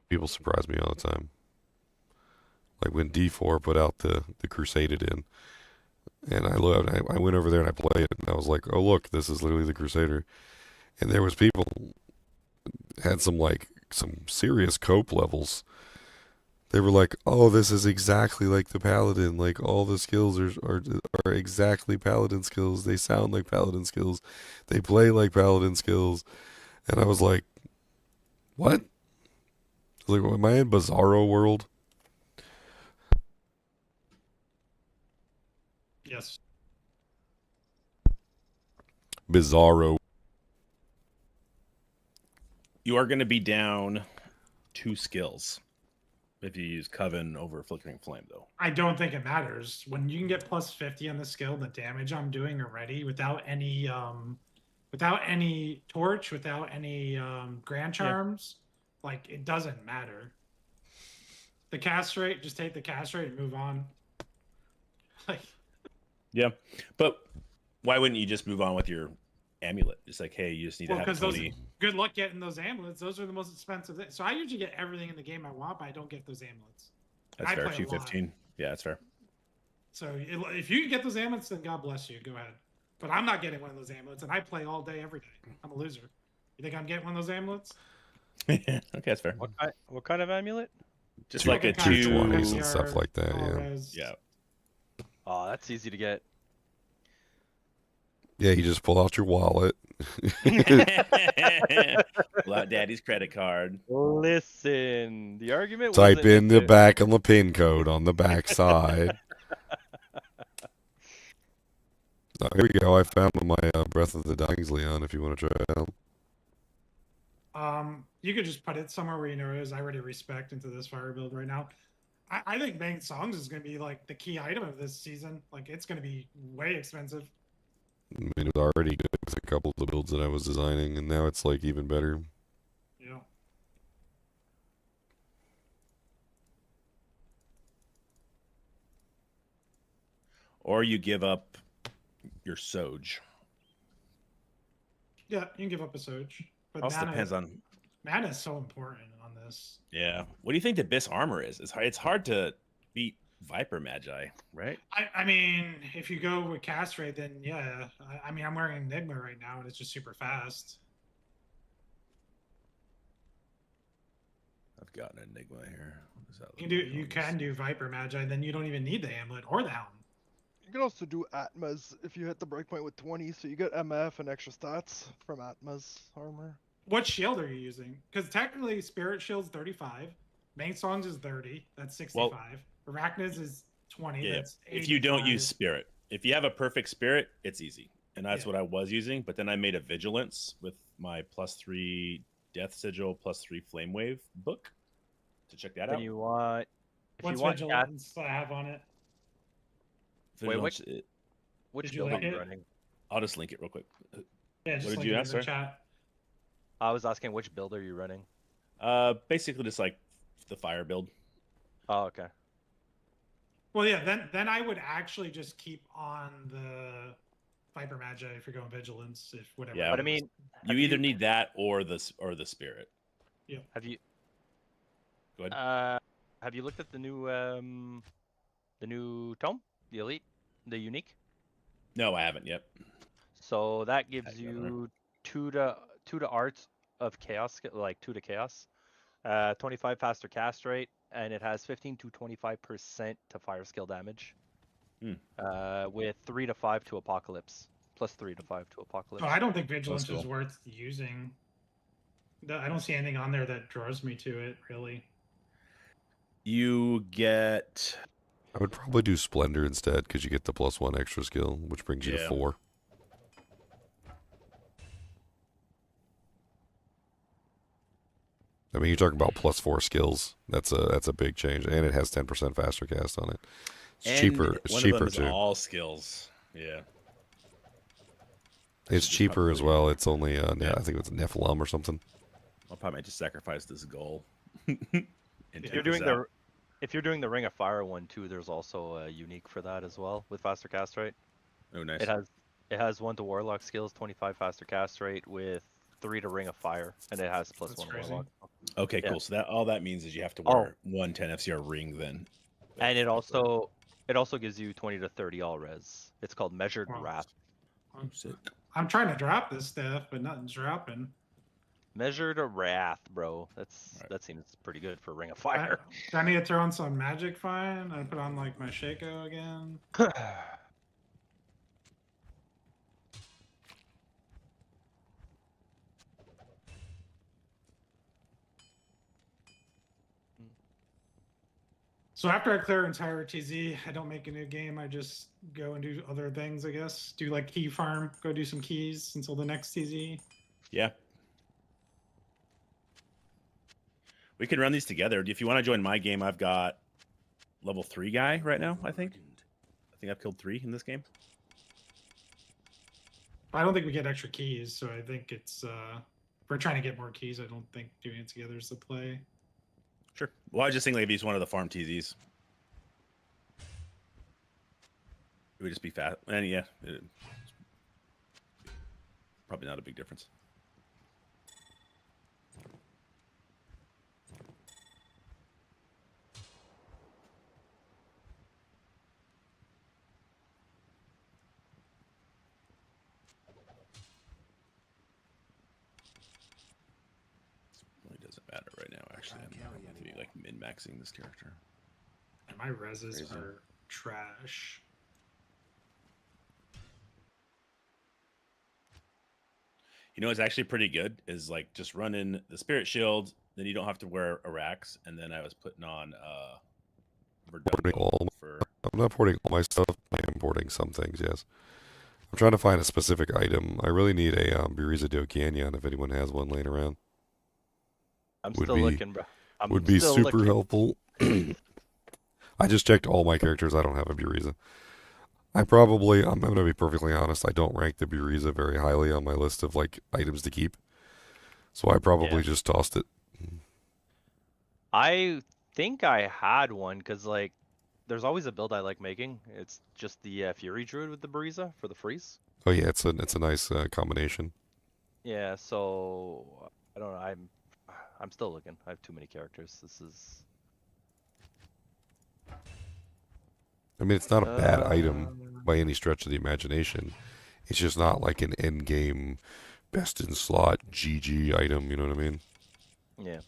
[SPEAKER 1] People surprise me all the time. Like when D4 put out the Crusaded in, and I went over there and I played it, and I was like, oh look, this is literally the Crusader. And there was people had some serious cope levels. They were like, oh, this is exactly like the Paladin. Like, all the skills are exactly Paladin skills. They sound like Paladin skills. They play like Paladin skills. And I was like, what? I was like, am I in Bizarro world?
[SPEAKER 8] Yes.
[SPEAKER 1] Bizarro.
[SPEAKER 6] You are going to be down 2 skills if you use Coven over Flickering Flame, though.
[SPEAKER 8] I don't think it matters when you can get plus 50 on the skill. The damage I'm doing already without any torch, without any grand charms, like it doesn't matter. The cast rate, just take the cast rate and move on. Like,
[SPEAKER 6] yeah, but why wouldn't you just move on with your amulet? It's like, hey, you just need to have 20.
[SPEAKER 8] Good luck getting those amulets. Those are the most expensive things. So I usually get everything in the game I want, but I don't get those amulets.
[SPEAKER 6] That's fair. 215. Yeah, that's fair.
[SPEAKER 8] So if you get those amulets, then God bless you. Go ahead. But I'm not getting one of those amulets, and I play all day, every day. I'm a loser. You think I'm getting one of those amulets?
[SPEAKER 6] Okay, that's fair.
[SPEAKER 3] What kind of amulet?
[SPEAKER 6] Just like a
[SPEAKER 1] 220s and stuff like that.
[SPEAKER 6] Yeah.
[SPEAKER 3] Oh, that's easy to get.
[SPEAKER 1] Yeah, you just pull out your wallet.
[SPEAKER 6] Pull out Daddy's credit card.
[SPEAKER 3] Listen, the argument.
[SPEAKER 1] Type in the back on the pin code on the back side. Here we go. I found my Breath of the Dying's Leon. If you want to try it out.
[SPEAKER 8] You could just put it somewhere where you know it is. I already respect into this fire build right now. I think Bang Songs is going to be like the key item of this season. Like it's going to be way expensive.
[SPEAKER 1] I mean, it was already good with a couple of the builds that I was designing, and now it's like even better.
[SPEAKER 8] Yeah.
[SPEAKER 6] Or you give up your Soj.
[SPEAKER 8] Yeah, you can give up a Soj. But
[SPEAKER 6] Also depends on.
[SPEAKER 8] mana is so important on this.
[SPEAKER 6] Yeah. What do you think the Abyss armor is? It's hard to beat Viper Magi, right?
[SPEAKER 8] I mean, if you go with cast rate, then yeah. I mean, I'm wearing Enigma right now, and it's just super fast.
[SPEAKER 6] I've got an Enigma here. What does that look
[SPEAKER 8] You can do Viper Magi, then you don't even need the Amulet or the Helm.
[SPEAKER 10] You can also do Atmas if you hit the breakpoint with 20, so you get MF and extra stats from Atmas armor.
[SPEAKER 8] What shield are you using? Because technically, Spirit Shield's 35, Main Songs is 30, that's 65. Well, Arachnids is 20,
[SPEAKER 6] yeah,
[SPEAKER 8] that's 85.
[SPEAKER 6] if you don't use Spirit. If you have a perfect Spirit, it's easy. And that's what I was using, but then I made a Vigilance with my +3 Death Sigil, +3 Flame Wave book to check that out.
[SPEAKER 3] You want...
[SPEAKER 8] What's Vigilance I have on it?
[SPEAKER 6] Vigilance,
[SPEAKER 3] which build are you running?
[SPEAKER 6] I'll just link it real quick.
[SPEAKER 8] Yeah, just
[SPEAKER 6] what did
[SPEAKER 8] link
[SPEAKER 6] you
[SPEAKER 8] it
[SPEAKER 6] ask,
[SPEAKER 8] in the
[SPEAKER 6] sir?
[SPEAKER 8] chat.
[SPEAKER 3] I was asking which build are you running?
[SPEAKER 6] Basically just like the fire build.
[SPEAKER 3] Oh, okay.
[SPEAKER 8] Well, yeah, then I would actually just keep on the Viper Magi if you're going Vigilance, if whatever.
[SPEAKER 6] Yeah,
[SPEAKER 3] but I mean,
[SPEAKER 6] you either need that or the Spirit.
[SPEAKER 8] Yeah.
[SPEAKER 3] Have you?
[SPEAKER 6] Go ahead.
[SPEAKER 3] Have you looked at the new tome, the Elite, the Unique?
[SPEAKER 6] No, I haven't yet.
[SPEAKER 3] So that gives you two to arts of chaos, like 2 to chaos, 25 faster cast rate, and it has 15 to 25% to fire skill damage. With 3 to 5 to apocalypse, plus 3 to 5 to apocalypse.
[SPEAKER 8] So I don't think Vigilance is worth using. I don't see anything on there that draws me to it, really.
[SPEAKER 6] You get...
[SPEAKER 1] I would probably do Splendor instead, because you get the +1 extra skill, which brings you to 4. I mean, you're talking about +4 skills. That's a big change, and it has 10% faster cast on it. It's cheaper. It's cheaper too.
[SPEAKER 6] All skills. Yeah.
[SPEAKER 1] It's cheaper as well. It's only I think it's Nephilim or something.
[SPEAKER 6] I'll probably just sacrifice this goal.
[SPEAKER 3] If you're doing the Ring of Fire one too, there's also a unique for that as well with faster cast rate.
[SPEAKER 6] Oh, nice.
[SPEAKER 3] It has 1 to Warlock skills, 25 faster cast rate with 3 to Ring of Fire, and it has +1 Warlock.
[SPEAKER 6] Okay, cool. So all that means is you have to wear 1 10 FCR ring then.
[SPEAKER 3] And it also gives you 20 to 30 all res. It's called Measured Wrath.
[SPEAKER 8] I'm trying to drop this stuff, but nothing's dropping.
[SPEAKER 3] Measured Wrath, bro. That seems pretty good for Ring of Fire.
[SPEAKER 8] Do I need to throw on some Magic Fine? I put on like my Shaco again. So after I clear entire TZ, I don't make a new game. I just go and do other things, I guess. Do like key farm, go do some keys until the next TZ.
[SPEAKER 6] Yeah. We could run these together. If you want to join my game, I've got level 3 guy right now, I think. I think I've killed 3 in this game.
[SPEAKER 8] I don't think we get extra keys, so I think it's if we're trying to get more keys, I don't think doing it together is the play.
[SPEAKER 6] Sure. Well, I was just thinking like if he's one of the farm TZs. It would just be fast. And yeah, probably not a big difference. Matter right now, actually. I'm going to be like min-maxing this character.
[SPEAKER 8] And my reses are trash.
[SPEAKER 6] You know, it's actually pretty good. Is like just run in the Spirit Shield, then you don't have to wear a Rax, and then I was putting on
[SPEAKER 1] I'm not porting all my stuff. I'm importing some things. Yes, I'm trying to find a specific item. I really need a Buriza do Canyon if anyone has one laying around.
[SPEAKER 3] I'm
[SPEAKER 1] Would
[SPEAKER 3] still
[SPEAKER 1] be-
[SPEAKER 3] looking, bro. I'm
[SPEAKER 1] Would be
[SPEAKER 3] still
[SPEAKER 1] super
[SPEAKER 3] looking.
[SPEAKER 1] helpful. I just checked all my characters. I don't have a Buriza. I'm going to be perfectly honest, I don't rank the Buriza very highly on my list of like items to keep. So I probably just tossed it.
[SPEAKER 3] I think I had one because like there's always a build I like making. It's just the Fury Druid with the Bariza for the freeze.
[SPEAKER 1] Oh yeah, it's a nice combination.
[SPEAKER 3] Yeah, so I don't know. I'm still looking. I have too many characters. This is.
[SPEAKER 1] I mean, it's not a bad item by any stretch of the imagination. It's just not like an end game, best in slot GG item. You know what I mean?
[SPEAKER 3] Yeah.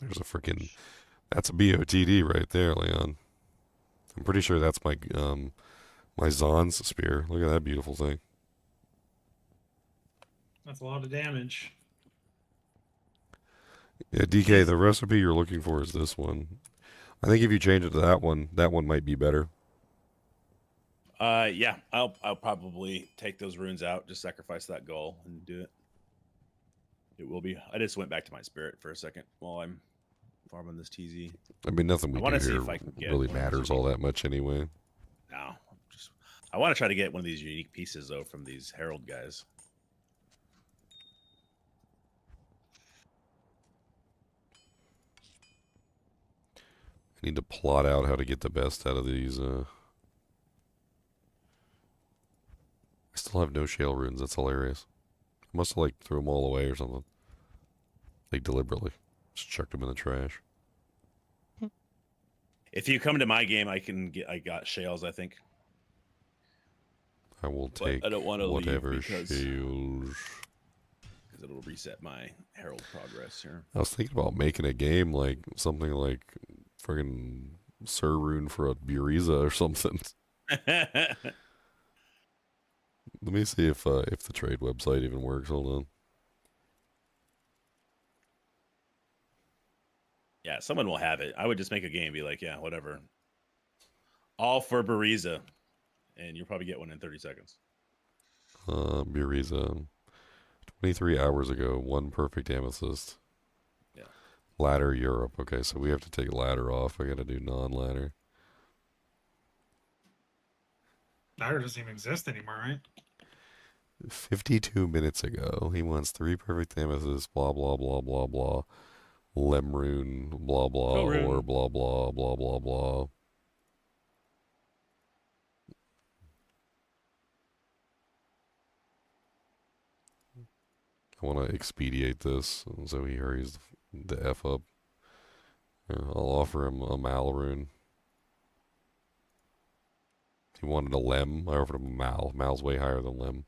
[SPEAKER 1] There's a freaking. That's a BOTD right there, Leon. I'm pretty sure that's my my Zon's spear. Look at that beautiful thing.
[SPEAKER 8] That's a lot of damage.
[SPEAKER 1] Yeah, DK, the recipe you're looking for is this one. I think if you change it to that one might be better.
[SPEAKER 6] Yeah, I'll probably take those runes out, just sacrifice that goal and do it. It will be. I just went back to my spirit for a second while I'm farming this TZ.
[SPEAKER 1] I mean, nothing we do
[SPEAKER 6] see
[SPEAKER 1] here
[SPEAKER 6] if I can get
[SPEAKER 1] really
[SPEAKER 6] one of these
[SPEAKER 1] matters all that much anyway.
[SPEAKER 6] No, just I want to try to get one of these unique pieces though from these Herald guys.
[SPEAKER 1] I need to plot out how to get the best out of these. I still have no shale runes. That's hilarious. I must have like threw them all away or something. Like deliberately. Just chucked them in the trash.
[SPEAKER 6] If you come to my game, I got shales, I think.
[SPEAKER 1] I will take
[SPEAKER 6] I don't want to
[SPEAKER 1] whatever
[SPEAKER 6] leave because
[SPEAKER 1] shales.
[SPEAKER 6] It'll reset my Herald progress here.
[SPEAKER 1] I was thinking about making a game like something like friggin' Sir Rune for a Buriza or something. Let me see if the trade website even works. Hold on.
[SPEAKER 6] Yeah, someone will have it. I would just make a game, be like, yeah, whatever. All for Bariza. And you'll probably get one in 30 seconds.
[SPEAKER 1] Buriza. 23 hours ago, 1 perfect amethyst.
[SPEAKER 6] Yeah.
[SPEAKER 1] Ladder Europe. Okay, so we have to take ladder off. I gotta do non-ladder.
[SPEAKER 8] Ladder doesn't even exist anymore, right?
[SPEAKER 1] 52 minutes ago, he wants 3 perfect amethysts, blah, blah, blah, blah, blah. Lemrune, blah, blah, or blah, blah, blah, blah, blah. I want to expedite this, so he hurries the F up. I'll offer him a Malrune. He wanted a Lem. I offered him a Mal. Mal's way higher than Lem.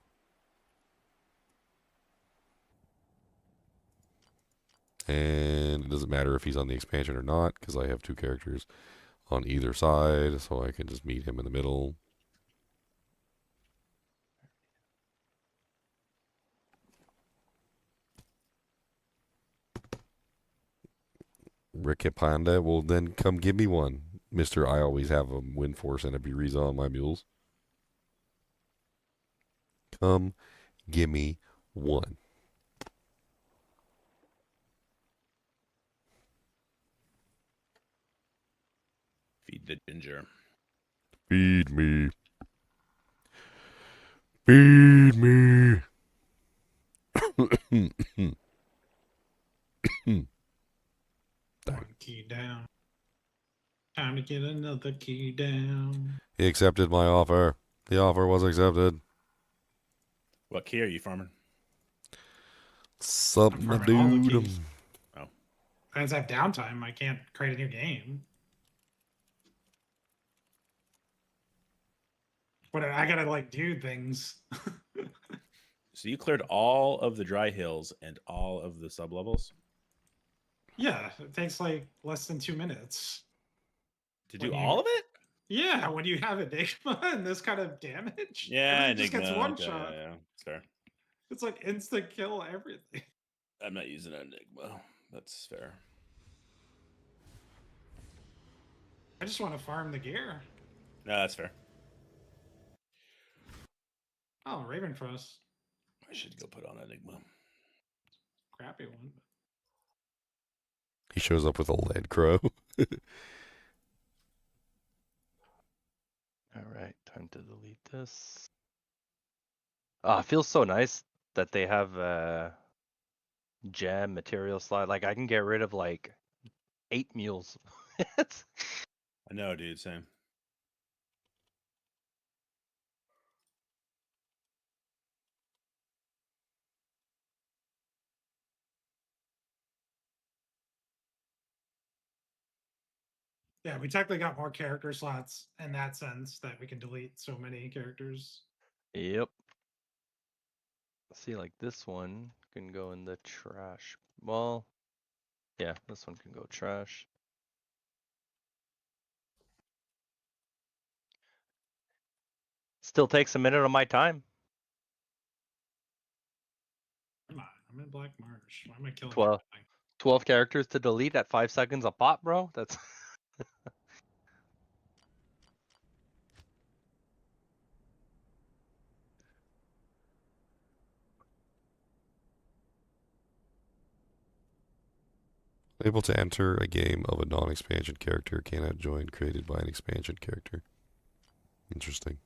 [SPEAKER 1] And it doesn't matter if he's on the expansion or not, because I have 2 characters on either side, so I can just meet him in the middle. Ricky Panda will then come give me one. Mr. I always have a wind force and a Buriza on my mules. Come give me one.
[SPEAKER 6] Feed the ginger.
[SPEAKER 1] Feed me. Feed me.
[SPEAKER 8] One key down. Time to get another key down.
[SPEAKER 1] He accepted my offer. The offer was accepted.
[SPEAKER 6] What key are you farming?
[SPEAKER 1] Something to
[SPEAKER 8] farming all the
[SPEAKER 1] do.
[SPEAKER 8] keys.
[SPEAKER 6] Oh.
[SPEAKER 8] As I have downtime, I can't create a new game. But I gotta like do things.
[SPEAKER 6] So you cleared all of the dry hills and all of the sublevels?
[SPEAKER 8] Yeah, it takes like less than 2 minutes.
[SPEAKER 6] To do
[SPEAKER 8] When you-
[SPEAKER 6] all of it?
[SPEAKER 8] Yeah, when you have Enigma and this kind of damage,
[SPEAKER 6] Yeah,
[SPEAKER 8] everything just gets
[SPEAKER 6] Enigma.
[SPEAKER 8] one
[SPEAKER 6] Okay,
[SPEAKER 8] shot.
[SPEAKER 6] yeah, it's fair.
[SPEAKER 8] It's like instant kill everything.
[SPEAKER 6] I'm not using Enigma. That's fair.
[SPEAKER 8] I just want to farm the gear.
[SPEAKER 6] No, that's fair.
[SPEAKER 8] Oh, Raven Frost.
[SPEAKER 6] I should go put on Enigma.
[SPEAKER 8] Crappy one.
[SPEAKER 1] He shows up with a lead crow.
[SPEAKER 3] All right, time to delete this. Ah, it feels so nice that they have gem material slot. Like I can get rid of like 8 mules. It's-
[SPEAKER 6] I know, dude. Same.
[SPEAKER 8] Yeah, we technically got more character slots in that sense that we can delete so many characters.
[SPEAKER 3] Yep. See, like this one can go in the trash. Well, yeah, this one can go trash. Still takes a minute of my time.
[SPEAKER 8] Come on, I'm in Black Marsh. Why am I killing
[SPEAKER 3] 12,
[SPEAKER 8] everything?
[SPEAKER 3] 12 characters to delete at 5 seconds a pop, bro. That's
[SPEAKER 1] Able to enter a game of a non-expansion character cannot join created by an expansion character. Interesting.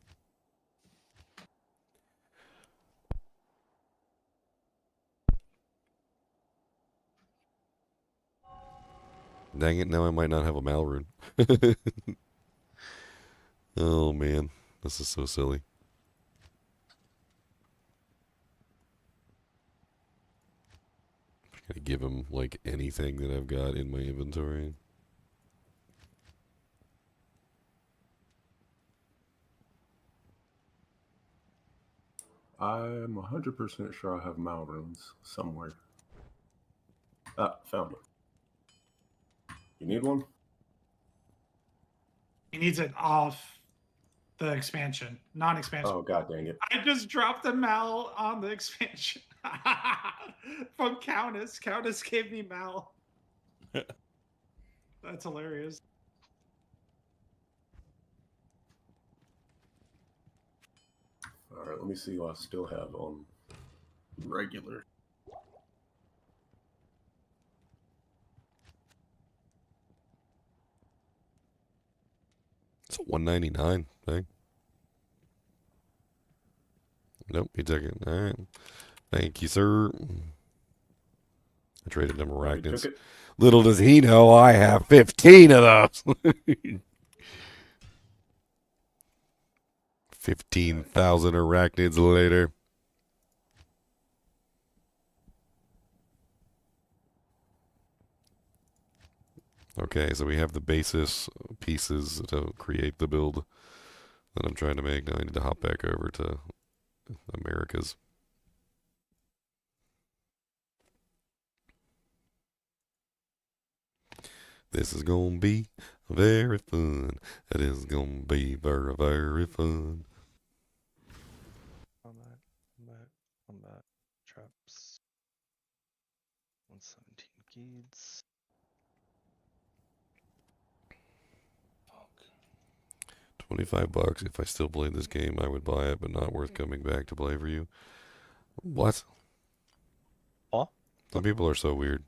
[SPEAKER 1] Dang it, now I might not have a Malrune. Oh man, this is so silly. I'm gonna give him like anything that I've got in my inventory.
[SPEAKER 9] I'm 100% sure I have Malrunes somewhere. Ah, found it. You need one?
[SPEAKER 8] He needs it off the expansion, non-expansion.
[SPEAKER 9] Oh, god dang it.
[SPEAKER 8] I just dropped a Mal on the expansion from Countess. Countess gave me Mal. That's hilarious.
[SPEAKER 9] Alright, let me see what I still have on regular.
[SPEAKER 1] It's a 199 thing. Nope, he took it. Alright. Thank you, sir. I traded him
[SPEAKER 9] Alright, he took
[SPEAKER 1] arachnids.
[SPEAKER 9] it.
[SPEAKER 1] Little does he know I have 15 of those. 15,000 arachnids later. Okay, so we have the basis pieces to create the build that I'm trying to make. Now I need to hop back over to Americas. This is gonna be very fun. It is gonna be very, very fun.
[SPEAKER 3] combat, traps. 117 keys.
[SPEAKER 1] 25 bucks. If I still played this game, I would buy it, but not worth coming back to play for you. What?
[SPEAKER 3] Huh?
[SPEAKER 1] Some people are so weird.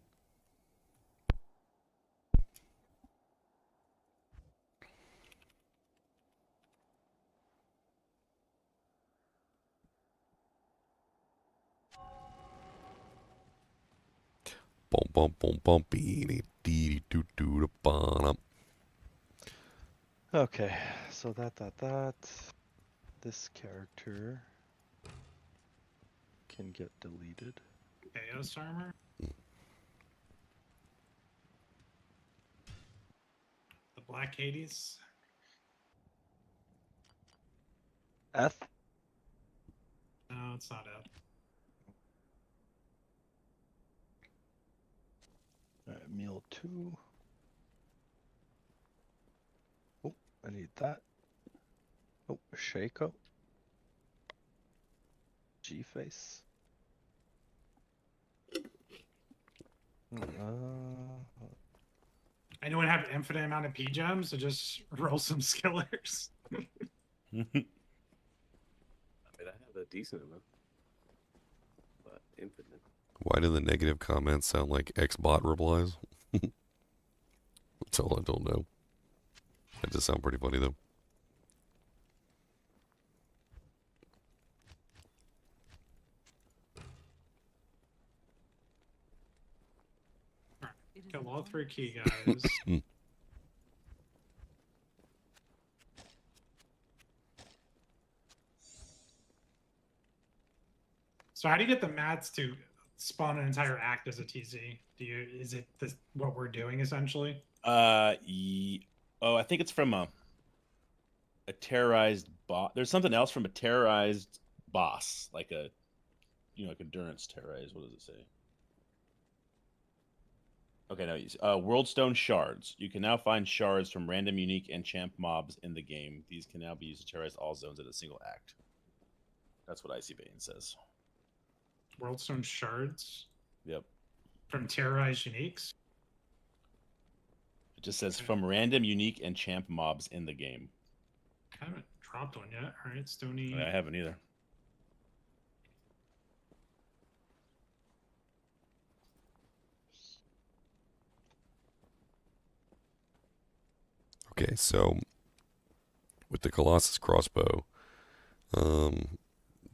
[SPEAKER 1] Bum bum bum bum beanie dee doo doo da bum.
[SPEAKER 3] Okay, so that. This character can get deleted.
[SPEAKER 8] Chaos armor. The Black Hades.
[SPEAKER 3] F.
[SPEAKER 8] No, it's not F.
[SPEAKER 3] Meal 2. Oh,
[SPEAKER 10] I need that. Oh, Shaco. G-face.
[SPEAKER 8] Anyone have infinite amount of P gems? So just roll some skillers.
[SPEAKER 11] I mean, I have a decent amount, but infinite.
[SPEAKER 1] Why do the negative comments sound like X-bot replies? That's all I don't know. That just sound pretty funny though.
[SPEAKER 8] Kill all 3 key guys. So how do you get the mats to spawn an entire act as a TZ? Is it what we're doing essentially?
[SPEAKER 6] Oh, I think it's from a terrorized boss. There's something else from a terrorized boss, like a, like endurance terrorized. What does it say? Okay, now Worldstone shards. You can now find shards from random, unique, and champ mobs in the game. These can now be used to terrorize all zones in a single act. That's what Itemization says.
[SPEAKER 8] Worldstone shards?
[SPEAKER 6] Yep.
[SPEAKER 8] From terrorized uniques?
[SPEAKER 6] It just says from random, unique, and champ mobs in the game.
[SPEAKER 8] I haven't dropped one yet. All right, Stony.
[SPEAKER 6] I haven't either.
[SPEAKER 1] Okay, so with the Colossus crossbow, the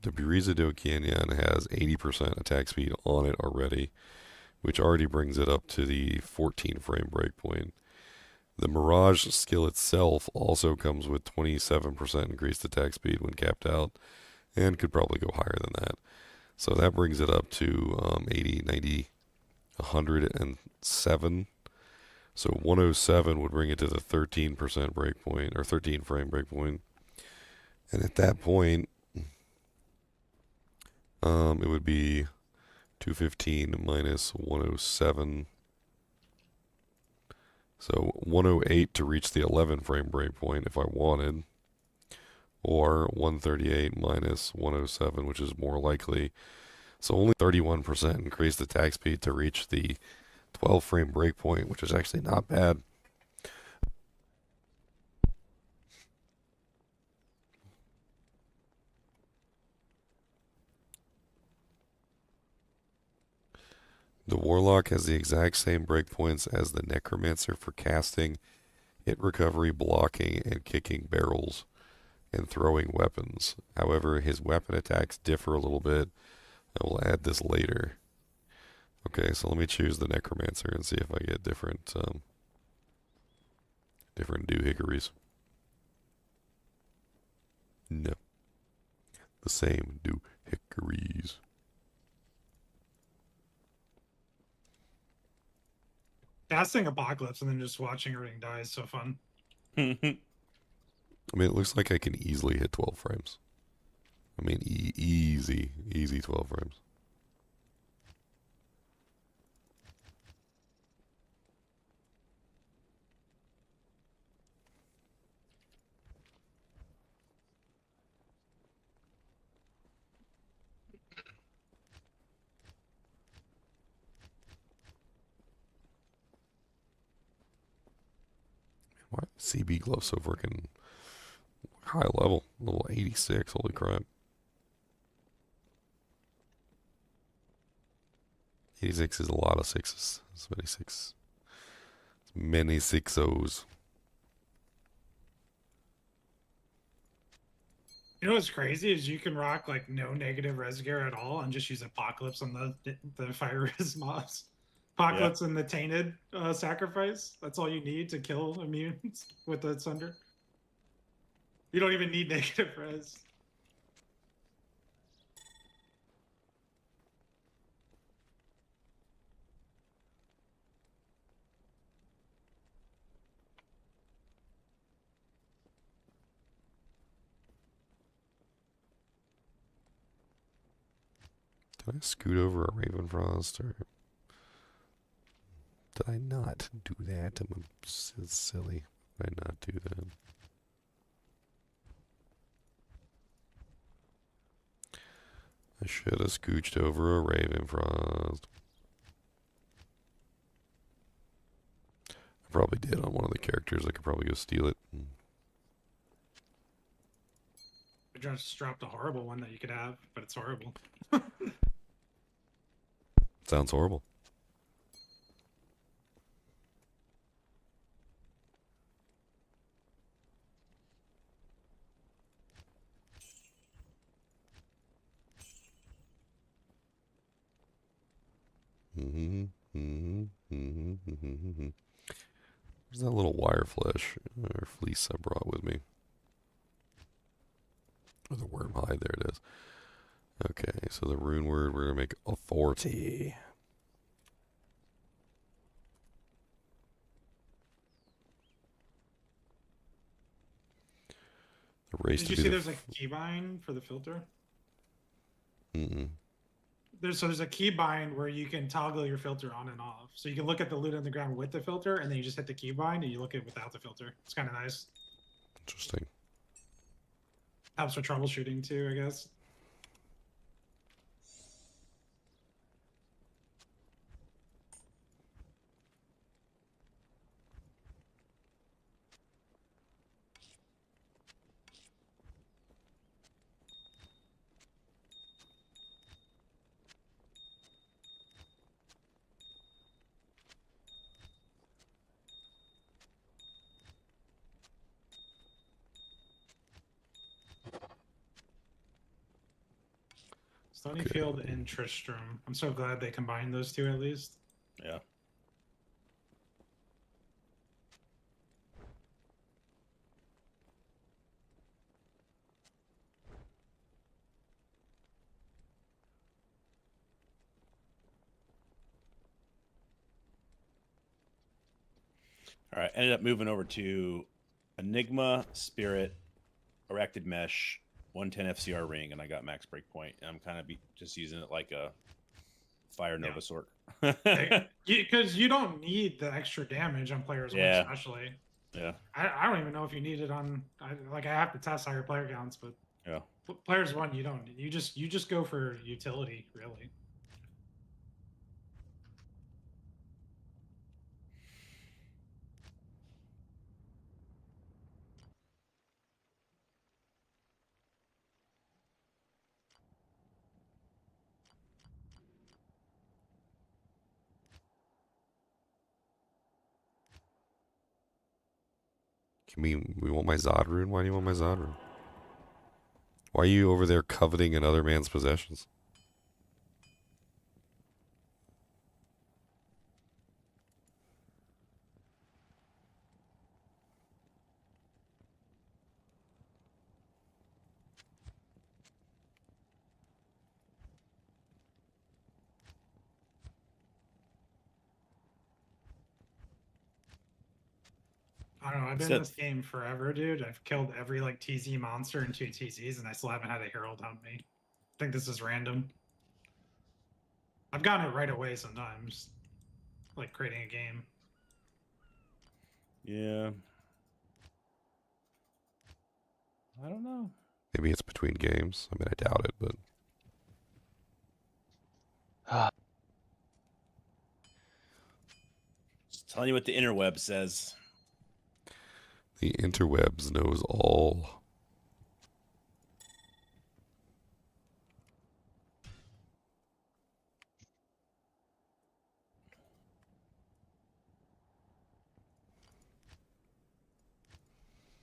[SPEAKER 1] Buriza do Canyon has 80% attack speed on it already, which already brings it up to the 14 frame breakpoint. The Mirage skill itself also comes with 27% increased attack speed when capped out, and could probably go higher than that. So that brings it up to 80, 90, 107. So 107 would bring it to the 13% breakpoint, or 13 frame breakpoint. And at that point, it would be 215 minus 107. So 108 to reach the 11 frame breakpoint if I wanted. Or 138 minus 107, which is more likely. So only 31% increased attack speed to reach the 12 frame breakpoint, which is actually not bad. The Warlock has the exact same breakpoints as the Necromancer for casting, hit recovery, blocking, and kicking barrels, and throwing weapons. However, his weapon attacks differ a little bit. I will add this later. Okay, so let me choose the Necromancer and see if I get different doohickories. No. The same doohickories.
[SPEAKER 8] Casting Apocalypse and then just watching everything die is so fun.
[SPEAKER 1] I mean, it looks like I can easily hit 12 frames. I mean, easy 12 frames. Why CB glove so freaking high level? Level 86, holy crap. 86 is a lot of sixes. It's many six. It's many six-O's.
[SPEAKER 8] You know what's crazy is you can rock like no negative res gear at all and just use Apocalypse on the fire res mobs. Apocalypse and the Tainted sacrifice. That's all you need to kill immunes with the Sunder. You don't even need negative res.
[SPEAKER 1] Did I scoot over a Ravenfrost, or did I not do that? I'm silly. Did I not do that? I should have scooched over a Raven Frost. I probably did on one of the characters. I could probably go steal it.
[SPEAKER 8] I just dropped a horrible one that you could have, but it's horrible.
[SPEAKER 1] Sounds horrible. There's that little wire flesh or fleece I brought with me. Or the worm hide, there it is. Okay, so the rune word, we're going to make authority. The race
[SPEAKER 8] Did
[SPEAKER 1] to
[SPEAKER 8] you
[SPEAKER 1] be
[SPEAKER 8] see
[SPEAKER 1] the
[SPEAKER 8] there's a keybind for the filter?
[SPEAKER 1] Mm-mm.
[SPEAKER 8] There's a keybind where you can toggle your filter on and off. So you can look at the loot on the ground with the filter, and then you just hit the keybind and you look at it without the filter. It's kind of nice.
[SPEAKER 1] Interesting.
[SPEAKER 8] Helps with troubleshooting too, I guess. Stonyfield and Tristram. I'm so glad they combined those two at least.
[SPEAKER 6] Yeah. All right, ended up moving over to Enigma, Spirit, Erected Mesh, 110 FCR ring, and I got max breakpoint. And I'm kind of just using it like a Fire Nova Sork.
[SPEAKER 8] Because you don't need the extra damage on players,
[SPEAKER 6] Yeah.
[SPEAKER 8] especially.
[SPEAKER 6] Yeah.
[SPEAKER 8] I don't even know if you need it on. I have to test higher player counts, but
[SPEAKER 6] Yeah.
[SPEAKER 8] players one you don't. You just go for utility, really.
[SPEAKER 1] We want my Zod rune? Why do you want my Zod rune? Why are you over there coveting another man's possessions?
[SPEAKER 8] I don't know. I've been in this game forever, dude. I've killed every like TZ monster and 2 TZs, and I still haven't had a Herald hunt me. I think this is random. I've gotten it right away sometimes, like creating a game.
[SPEAKER 6] Yeah. I don't know.
[SPEAKER 1] Maybe it's between games. I mean, I doubt it, but...
[SPEAKER 6] Just telling you what the interweb says.
[SPEAKER 1] The interwebs knows all.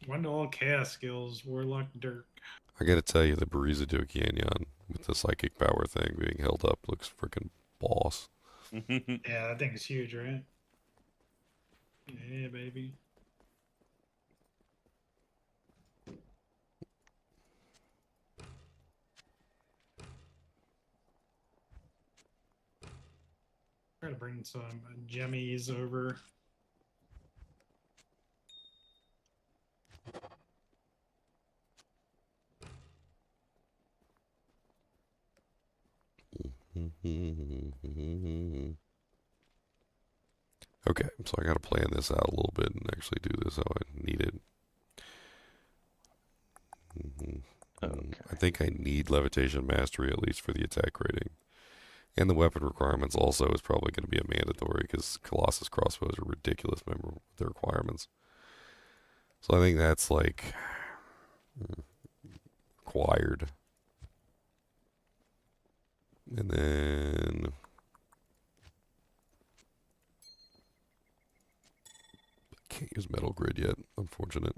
[SPEAKER 8] One to all chaos skills, Warlock Dirk.
[SPEAKER 1] I gotta tell you, the Barizado Canyon with the psychic power thing being held up looks freaking boss.
[SPEAKER 8] Yeah, that thing is huge, right? Yeah, baby. Try to bring some jemmies over.
[SPEAKER 1] Okay, so I gotta plan this out a little bit and actually do this how I need it. I think I need Levitation Mastery at least for the attack rating. And the weapon requirements also is probably going to be a mandatory because Colossus crossbows are ridiculous, remember, with their requirements. So I think that's like required. And then I can't use Metal Grid yet, unfortunate.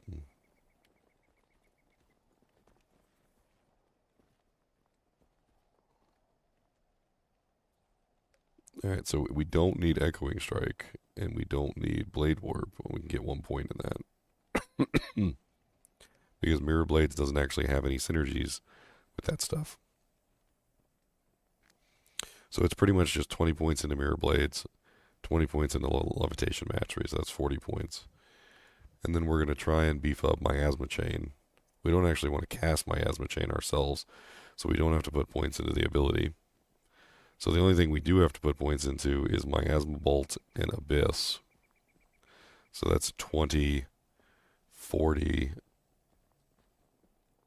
[SPEAKER 1] Alright, so we don't need Echoing Strike, and we don't need Blade Warp, but we can get 1 point in that. Because Mirror Blades doesn't actually have any synergies with that stuff. So it's pretty much just 20 points into Mirror Blades, 20 points into Levitation Mastery, so that's 40 points. And then we're going to try and beef up Miasma Chain. We don't actually want to cast Miasma Chain ourselves, so we don't have to put points into the ability. So the only thing we do have to put points into is Miasma Bolt and Abyss. So that's 20, 40.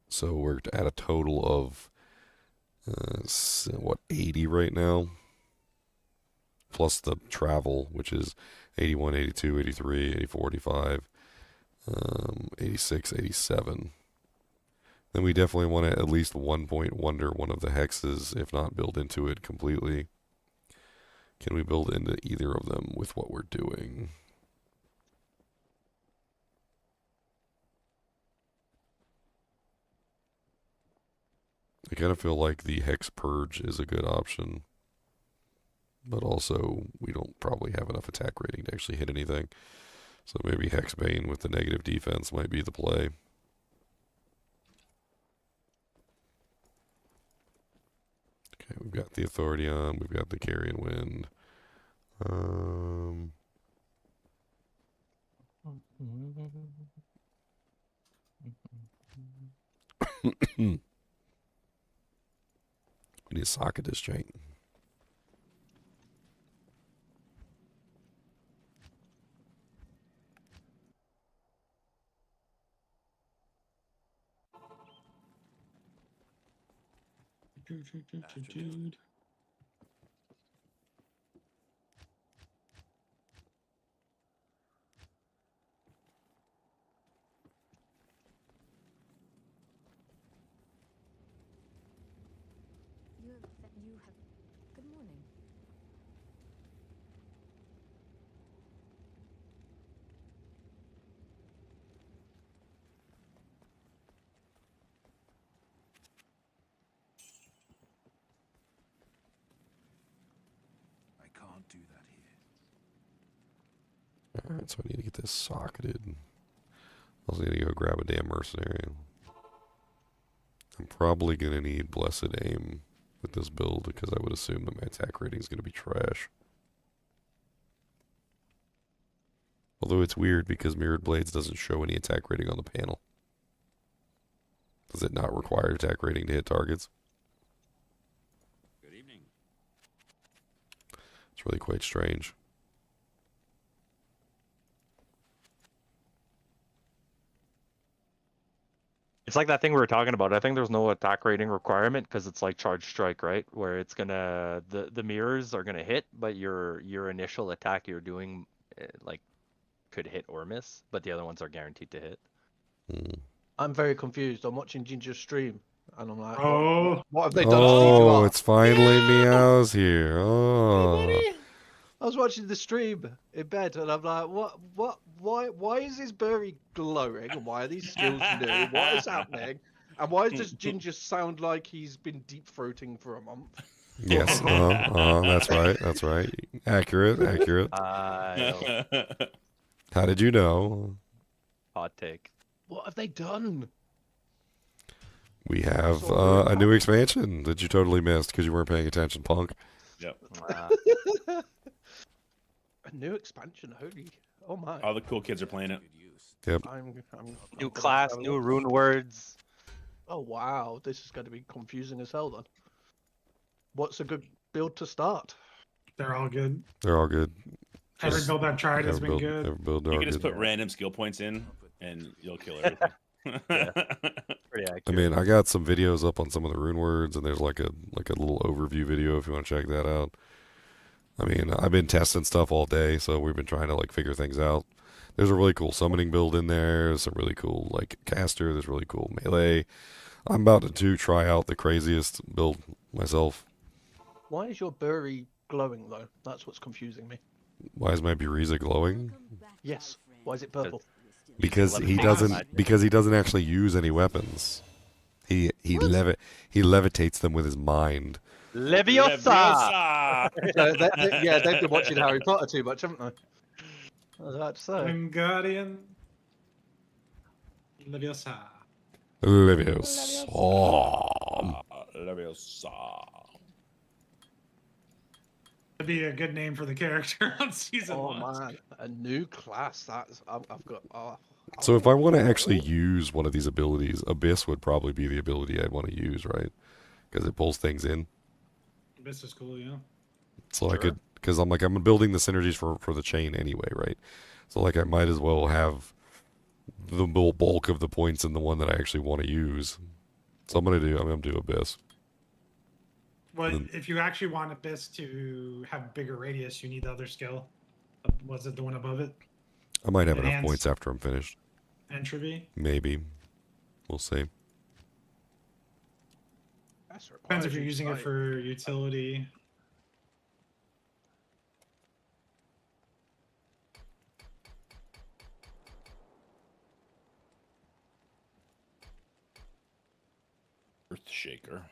[SPEAKER 1] So we're at a total of, 80 right now? Plus the travel, which is 81, 82, 83, 84, 85, 86, 87. Then we definitely want to at least 1 point wonder one of the hexes, if not build into it completely. Can we build into either of them with what we're doing? I kind of feel like the Hex Purge is a good option. But also, we don't probably have enough attack rating to actually hit anything. So maybe Hexbane with the negative defense might be the play. Okay, we've got the Authority on, we've got the Carrion Wind. We need a socket this chain.
[SPEAKER 12] You have. Good morning.
[SPEAKER 7] I can't do that here.
[SPEAKER 1] Alright, so I need to get this socketed. I also need to go grab a damn mercenary. I'm probably going to need Blessed Aim with this build because I would assume that my attack rating is going to be trash. Although it's weird because Mirrored Blades doesn't show any attack rating on the panel. Does it not require attack rating to hit targets?
[SPEAKER 7] Good evening.
[SPEAKER 1] It's really quite strange.
[SPEAKER 3] It's like that thing we were talking about. I think there's no attack rating requirement because it's like Charge Strike, right? Where it's gonna the mirrors are gonna hit, but your initial attack you're doing like could hit or miss, but the other ones are guaranteed to hit.
[SPEAKER 13] I'm very confused. I'm watching Ginger's stream, and I'm like,
[SPEAKER 8] Oh.
[SPEAKER 13] what have they done to
[SPEAKER 1] Oh,
[SPEAKER 13] D2R?
[SPEAKER 1] it's finally Meow's here. Oh.
[SPEAKER 13] I was watching the stream in bed, and I'm like, why is his berry glowing, and why are these skills new? What is happening? And why does Ginger sound like he's been deep throating for a month?
[SPEAKER 1] Yes, that's right, that's right. Accurate. How did you know?
[SPEAKER 3] Hot take.
[SPEAKER 13] What have they done?
[SPEAKER 1] We have a new expansion that you totally missed because you weren't paying attention, punk.
[SPEAKER 6] Yep.
[SPEAKER 13] A new expansion, holy, oh my.
[SPEAKER 6] All the cool kids are playing it.
[SPEAKER 1] Yep.
[SPEAKER 3] New class, new rune words.
[SPEAKER 13] Oh wow, this is going to be confusing as hell then. What's a good build to start?
[SPEAKER 8] They're all good.
[SPEAKER 1] They're all good.
[SPEAKER 8] Every build I've tried has been good.
[SPEAKER 1] Every build
[SPEAKER 6] You
[SPEAKER 1] are
[SPEAKER 6] can just
[SPEAKER 1] good.
[SPEAKER 6] put random skill points in, and you'll kill everything.
[SPEAKER 3] Yeah. Pretty accurate.
[SPEAKER 1] I mean, I got some videos up on some of the rune words, and there's like a little overview video if you want to check that out. I mean, I've been testing stuff all day, so we've been trying to like figure things out. There's a really cool summoning build in there. There's some really cool like caster. There's really cool melee. I'm about to try out the craziest build myself.
[SPEAKER 13] Why is your bury glowing though? That's what's confusing me.
[SPEAKER 1] Why is my Buriza glowing?
[SPEAKER 13] Yes. Why is it purple?
[SPEAKER 1] Because he doesn't actually use any weapons. He levitates them with his mind.
[SPEAKER 3] Leviosa!
[SPEAKER 13] Yeah, they've been watching Harry Potter too much, haven't they? I was about to say.
[SPEAKER 8] Wingardium Leviosa.
[SPEAKER 1] Leviosa.
[SPEAKER 6] Leviosa.
[SPEAKER 8] That'd be a good name for the character on season 1.
[SPEAKER 13] Oh man, a new class. That's I've got.
[SPEAKER 1] So if I want to actually use one of these abilities, Abyss would probably be the ability I'd want to use, right? Because it pulls things in.
[SPEAKER 8] This is cool, yeah.
[SPEAKER 1] So I could, because I'm building the synergies for the chain anyway, right? So like I might as well have the bulk of the points in the one that I actually want to use. So I'm gonna do Abyss.
[SPEAKER 8] Well, if you actually want Abyss to have bigger radius, you need the other skill. Was it the one above it?
[SPEAKER 1] I might have enough points after I'm finished.
[SPEAKER 8] Entropy?
[SPEAKER 1] Maybe. We'll see.
[SPEAKER 8] Depends if you're using it for utility.
[SPEAKER 6] Earthshaker.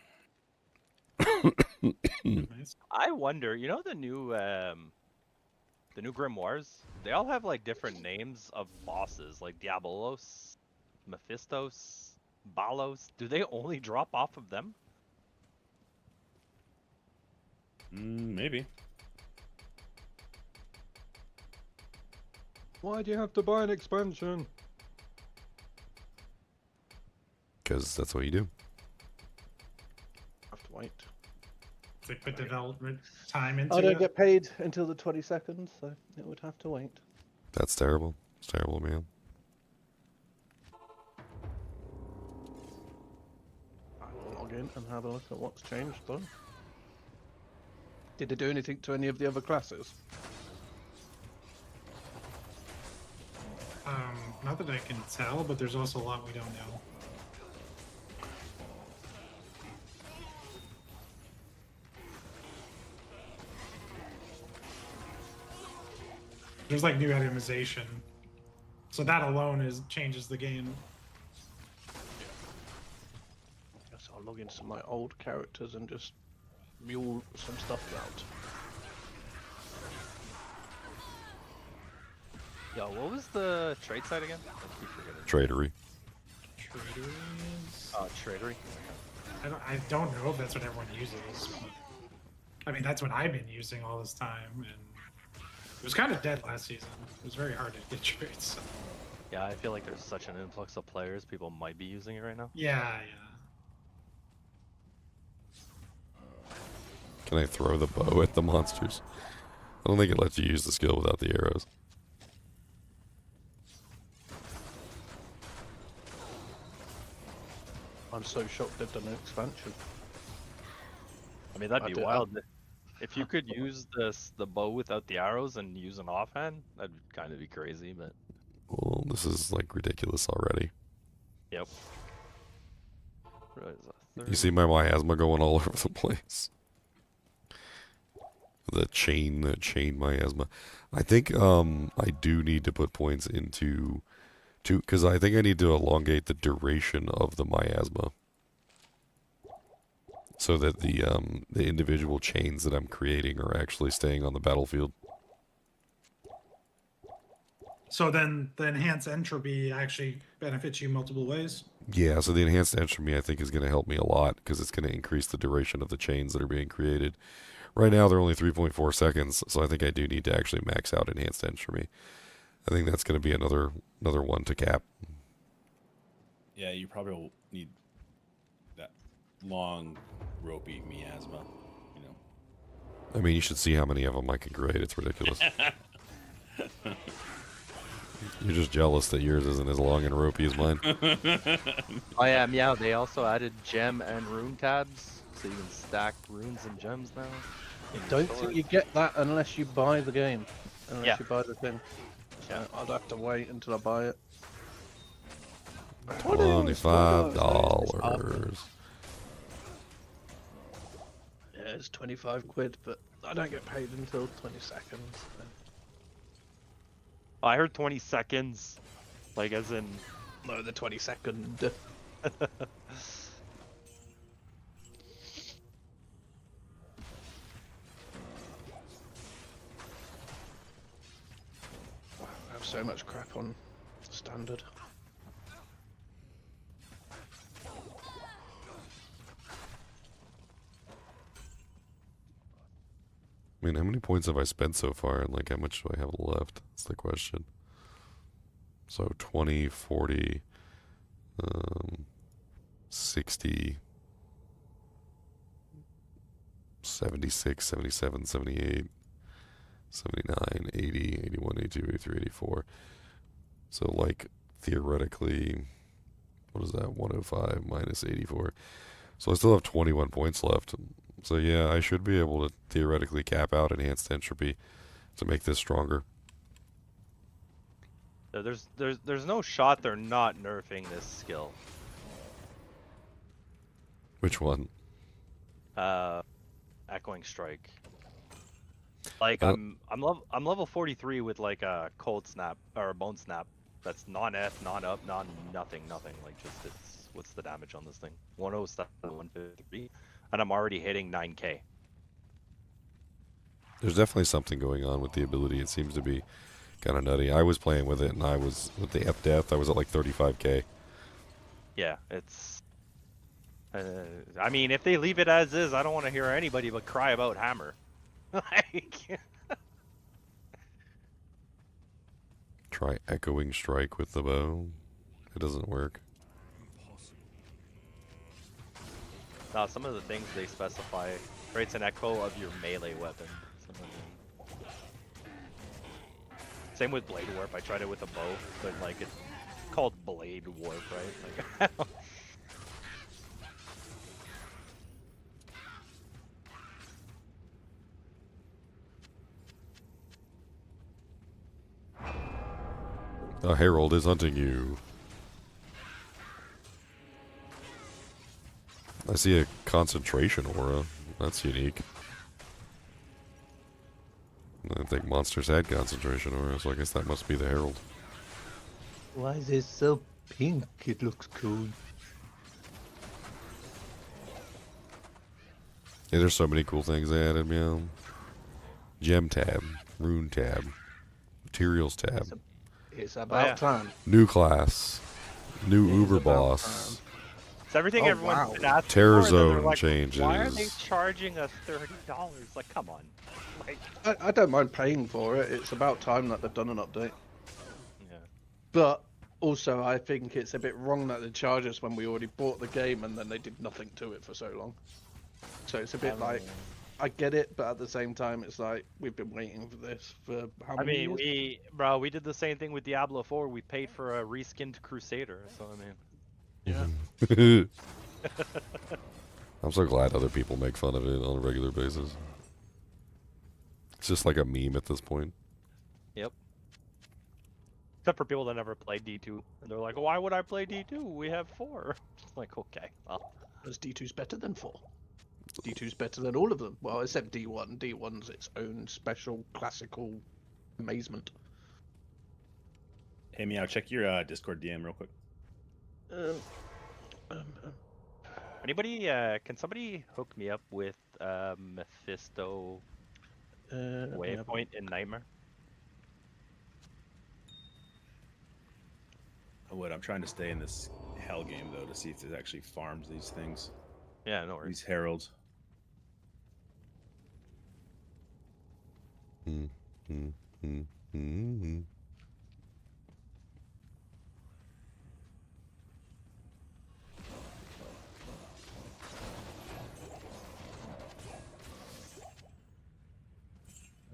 [SPEAKER 3] I wonder, you know the new grimoires? They all have like different names of bosses, like Diabolos, Mephistos, Balos. Do they only drop off of them?
[SPEAKER 6] Maybe.
[SPEAKER 13] Why do you have to buy an expansion?
[SPEAKER 1] Because that's what you do.
[SPEAKER 13] Have to wait.
[SPEAKER 8] They put development time into
[SPEAKER 13] I don't
[SPEAKER 8] it.
[SPEAKER 13] get paid until the 22nd, so it would have to wait.
[SPEAKER 1] That's terrible. It's terrible, man.
[SPEAKER 13] I will log in and have a look at what's changed though. Did they do anything to any of the other classes?
[SPEAKER 8] Not that I can tell, but there's also a lot we don't know. There's like new itemization, so that alone changes the game.
[SPEAKER 13] Guess I'll log into my old characters and just mule some stuff out.
[SPEAKER 3] Yo, what was the trade site again? I keep forgetting.
[SPEAKER 1] Tradery.
[SPEAKER 3] Oh, tradery.
[SPEAKER 8] I don't know if that's what everyone uses. But, I mean, that's what I've been using all this time, and it was kind of dead last season. It was very hard to get trades. So.
[SPEAKER 3] Yeah, I feel like there's such an influx of players. People might be using it right now.
[SPEAKER 8] Yeah.
[SPEAKER 1] Can I throw the bow at the monsters? I don't think it lets you use the skill without the arrows.
[SPEAKER 13] I'm so shocked they've done an expansion.
[SPEAKER 3] I mean, that'd be wild. If you could use the bow without the arrows and use an offhand, that'd kind of be crazy, but...
[SPEAKER 1] Well, this is like ridiculous already.
[SPEAKER 3] Yep.
[SPEAKER 1] You see my miasma going all over the place. The chain miasma. I think I do need to put points into because I think I need to elongate the duration of the miasma so that the individual chains that I'm creating are actually staying on the battlefield.
[SPEAKER 8] So then the enhanced entropy actually benefits you multiple ways?
[SPEAKER 1] Yeah, so the enhanced entropy I think is going to help me a lot because it's going to increase the duration of the chains that are being created. Right now they're only 3.4 seconds, so I think I do need to actually max out enhanced entropy. I think that's going to be another one to cap.
[SPEAKER 6] Yeah, you probably will need that long, ropey miasma, you know.
[SPEAKER 1] I mean, you should see how many of them I can create. It's ridiculous. You're just jealous that yours isn't as long and ropey as mine.
[SPEAKER 3] Oh yeah, yeah. They also added gem and rune tabs, so you can stack runes and gems now.
[SPEAKER 14] I don't think you get that unless you buy the game. Unless
[SPEAKER 3] Yeah.
[SPEAKER 14] you buy the thing. So I'd have to wait until I buy it.
[SPEAKER 1] $25.
[SPEAKER 14] Yeah, it's 25 quid, but I don't get paid until 20 seconds.
[SPEAKER 3] Oh, I heard 20 seconds, like as in.
[SPEAKER 14] No, the 22nd. I have so much crap on standard.
[SPEAKER 1] I mean, how many points have I spent so far, and like how much do I have left? That's the question. So 20, 40, 60, 76, 77, 78, 79, 80, 81, 82, 83, 84. So like theoretically, what is that? 105 minus 84. So I still have 21 points left. So yeah, I should be able to theoretically cap out enhanced entropy to make this stronger.
[SPEAKER 3] There's no shot they're not nerfing this skill.
[SPEAKER 1] Which one?
[SPEAKER 3] Echoing strike. Like I'm level 43 with like a cold snap or a bone snap. That's non-F, non-up, nothing. Like just it's what's the damage on this thing? 107, 153, and I'm already hitting 9k.
[SPEAKER 1] There's definitely something going on with the ability. It seems to be kind of nutty. I was playing with it, and I was with the F death. I was at like 35k.
[SPEAKER 3] Yeah, it's. I mean, if they leave it as is, I don't want to hear anybody but cry about hammer. Like.
[SPEAKER 1] Try echoing strike with the bow. It doesn't work.
[SPEAKER 3] No, some of the things they specify creates an echo of your melee weapon. Same with blade warp. I tried it with a bow, but like it's called blade warp, right? Like.
[SPEAKER 1] A herald is hunting you. I see a concentration aura. That's unique. I think monsters had concentration aura, so I guess that must be the herald.
[SPEAKER 14] Why is it so pink? It looks cool.
[SPEAKER 1] Yeah, there's so many cool things they added, man. Gem tab, rune tab, materials tab.
[SPEAKER 14] It's about time.
[SPEAKER 1] New class, new Uber boss.
[SPEAKER 3] It's everything everyone's been asking
[SPEAKER 1] Terror
[SPEAKER 3] for, and then they're
[SPEAKER 1] zone
[SPEAKER 3] like,
[SPEAKER 1] changes.
[SPEAKER 3] Why are they charging us $30? Like, come on. Like.
[SPEAKER 14] I don't mind paying for it. It's about time that they've done an update.
[SPEAKER 3] Yeah.
[SPEAKER 14] But also, I think it's a bit wrong that they charge us when we already bought the game and then they did nothing to it for so long. So it's a bit like, I get it, but at the same time, it's like we've been waiting for this for how many years?
[SPEAKER 3] we did the same thing with Diablo 4. We paid for a reskinned Crusader, so I mean.
[SPEAKER 14] Yeah.
[SPEAKER 1] I'm so glad other people make fun of it on a regular basis. It's just like a meme at this point.
[SPEAKER 3] Yep. Except for people that never played D2. And they're like, why would I play D2? We have 4. It's like, okay, well.
[SPEAKER 14] Because D2's better than 4. D2's better than all of them. Well, except D1. D1's its own special classical amazement.
[SPEAKER 6] Hey, Meow, check your Discord DM real quick.
[SPEAKER 3] Anybody, can somebody hook me up with Mephisto Waypoint in Nightmare?
[SPEAKER 6] I would. I'm trying to stay in this hell game, though, to see if it actually farms these things.
[SPEAKER 3] Yeah, no worries.
[SPEAKER 6] These heralds.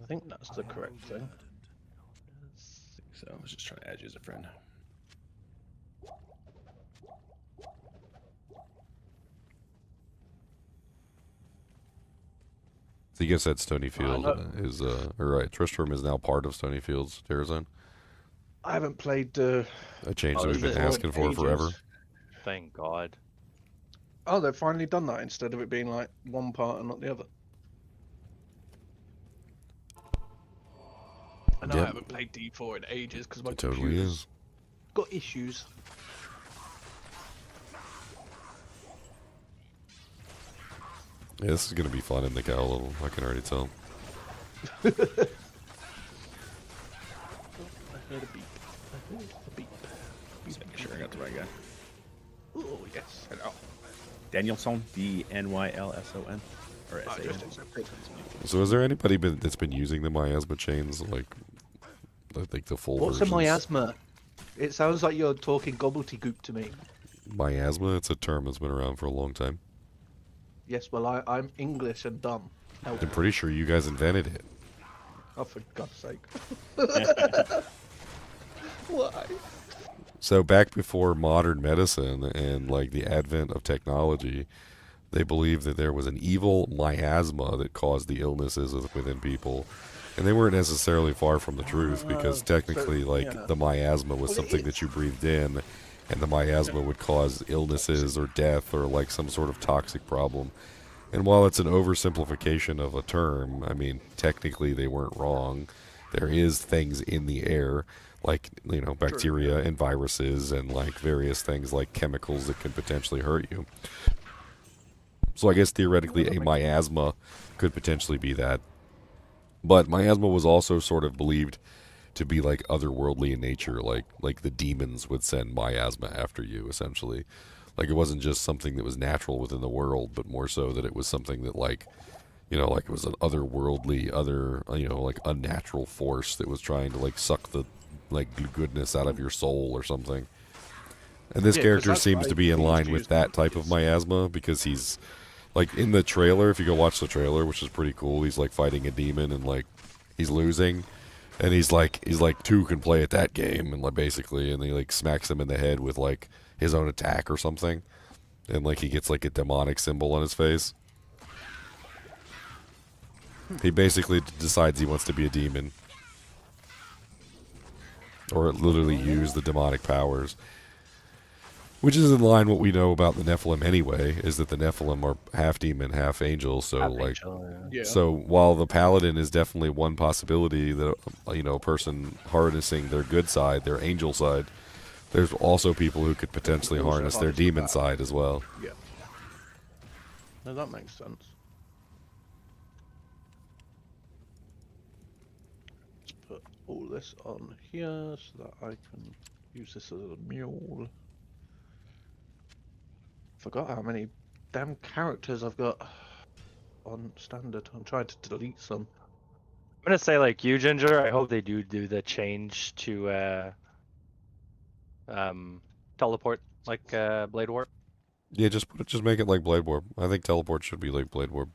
[SPEAKER 14] I think that's the correct thing.
[SPEAKER 6] So I was just trying to add you as a friend.
[SPEAKER 1] So you guys said Stonyfield is, or right, Tristram is now part of Stonyfield's Terror Zone.
[SPEAKER 14] I haven't played the.
[SPEAKER 1] A change that
[SPEAKER 14] Oh,
[SPEAKER 1] we've been
[SPEAKER 14] is it?
[SPEAKER 1] asking for forever.
[SPEAKER 14] Ages.
[SPEAKER 3] Thank God.
[SPEAKER 14] Oh, they've finally done that instead of it being like one part and not the other. I know I
[SPEAKER 1] Yep.
[SPEAKER 14] haven't played D4 in ages because my
[SPEAKER 1] It totally
[SPEAKER 14] computer's
[SPEAKER 1] is.
[SPEAKER 14] got issues.
[SPEAKER 1] Yeah, this is gonna be fun in the cow level. I can already tell.
[SPEAKER 14] I heard a beep. I heard a beep.
[SPEAKER 6] Just make sure I got the right guy.
[SPEAKER 14] Oh yes. Hello.
[SPEAKER 6] Danielson, Dnylson, or
[SPEAKER 14] I just
[SPEAKER 6] S-A-N.
[SPEAKER 14] accepted.
[SPEAKER 1] So is there anybody that's been using the miasma chains like the full
[SPEAKER 14] What's a
[SPEAKER 1] versions?
[SPEAKER 14] miasma? It sounds like you're talking gobbledygook to me.
[SPEAKER 1] Miasma? It's a term that's been around for a long time.
[SPEAKER 14] Yes, well I'm English and dumb. Help.
[SPEAKER 1] I'm pretty sure you guys invented it.
[SPEAKER 14] Oh, for God's sake. Why?
[SPEAKER 1] So back before modern medicine and like the advent of technology, they believed that there was an evil miasma that caused the illnesses within people. And they weren't necessarily far from the truth because technically the miasma was something that you breathed in, and the miasma would cause illnesses or death or like some sort of toxic problem. And while it's an oversimplification of a term, I mean, technically they weren't wrong. There is things in the air, like, you know, bacteria and viruses and like various things like chemicals that can potentially hurt you. So I guess theoretically a miasma could potentially be that. But miasma was also sort of believed to be like otherworldly in nature, like the demons would send miasma after you, essentially. Like it wasn't just something that was natural within the world, but more so that it was something that like, you know, like it was an otherworldly, you know, like unnatural force that was trying to like suck the like goodness out of your soul or something. And this character seems to be in line with that type of miasma because he's like in the trailer. If you go watch the trailer, which is pretty cool, he's like fighting a demon and like he's losing, and he's like two can play at that game, and like basically, and he like smacks him in the head with like his own attack or something, and like he gets like a demonic symbol on his face. He basically decides he wants to be a demon, or literally use the demonic powers. Which is in line what we know about the Nephilim anyway, is that the Nephilim are half demon, half angel. So so while the paladin is definitely one possibility that, you know, a person harnessing their good side, their angel side, there's also people who could potentially harness their demon side as well.
[SPEAKER 14] Yeah. No, that makes sense. Let's put all this on here so that I can use this as a mule. Forgot how many damn characters I've got on standard. I'm trying to delete some.
[SPEAKER 3] I'm gonna say like you, Ginger. I hope they do the change to teleport like Blade Warp.
[SPEAKER 1] Yeah, just make it like Blade Warp. I think teleport should be like Blade Warp.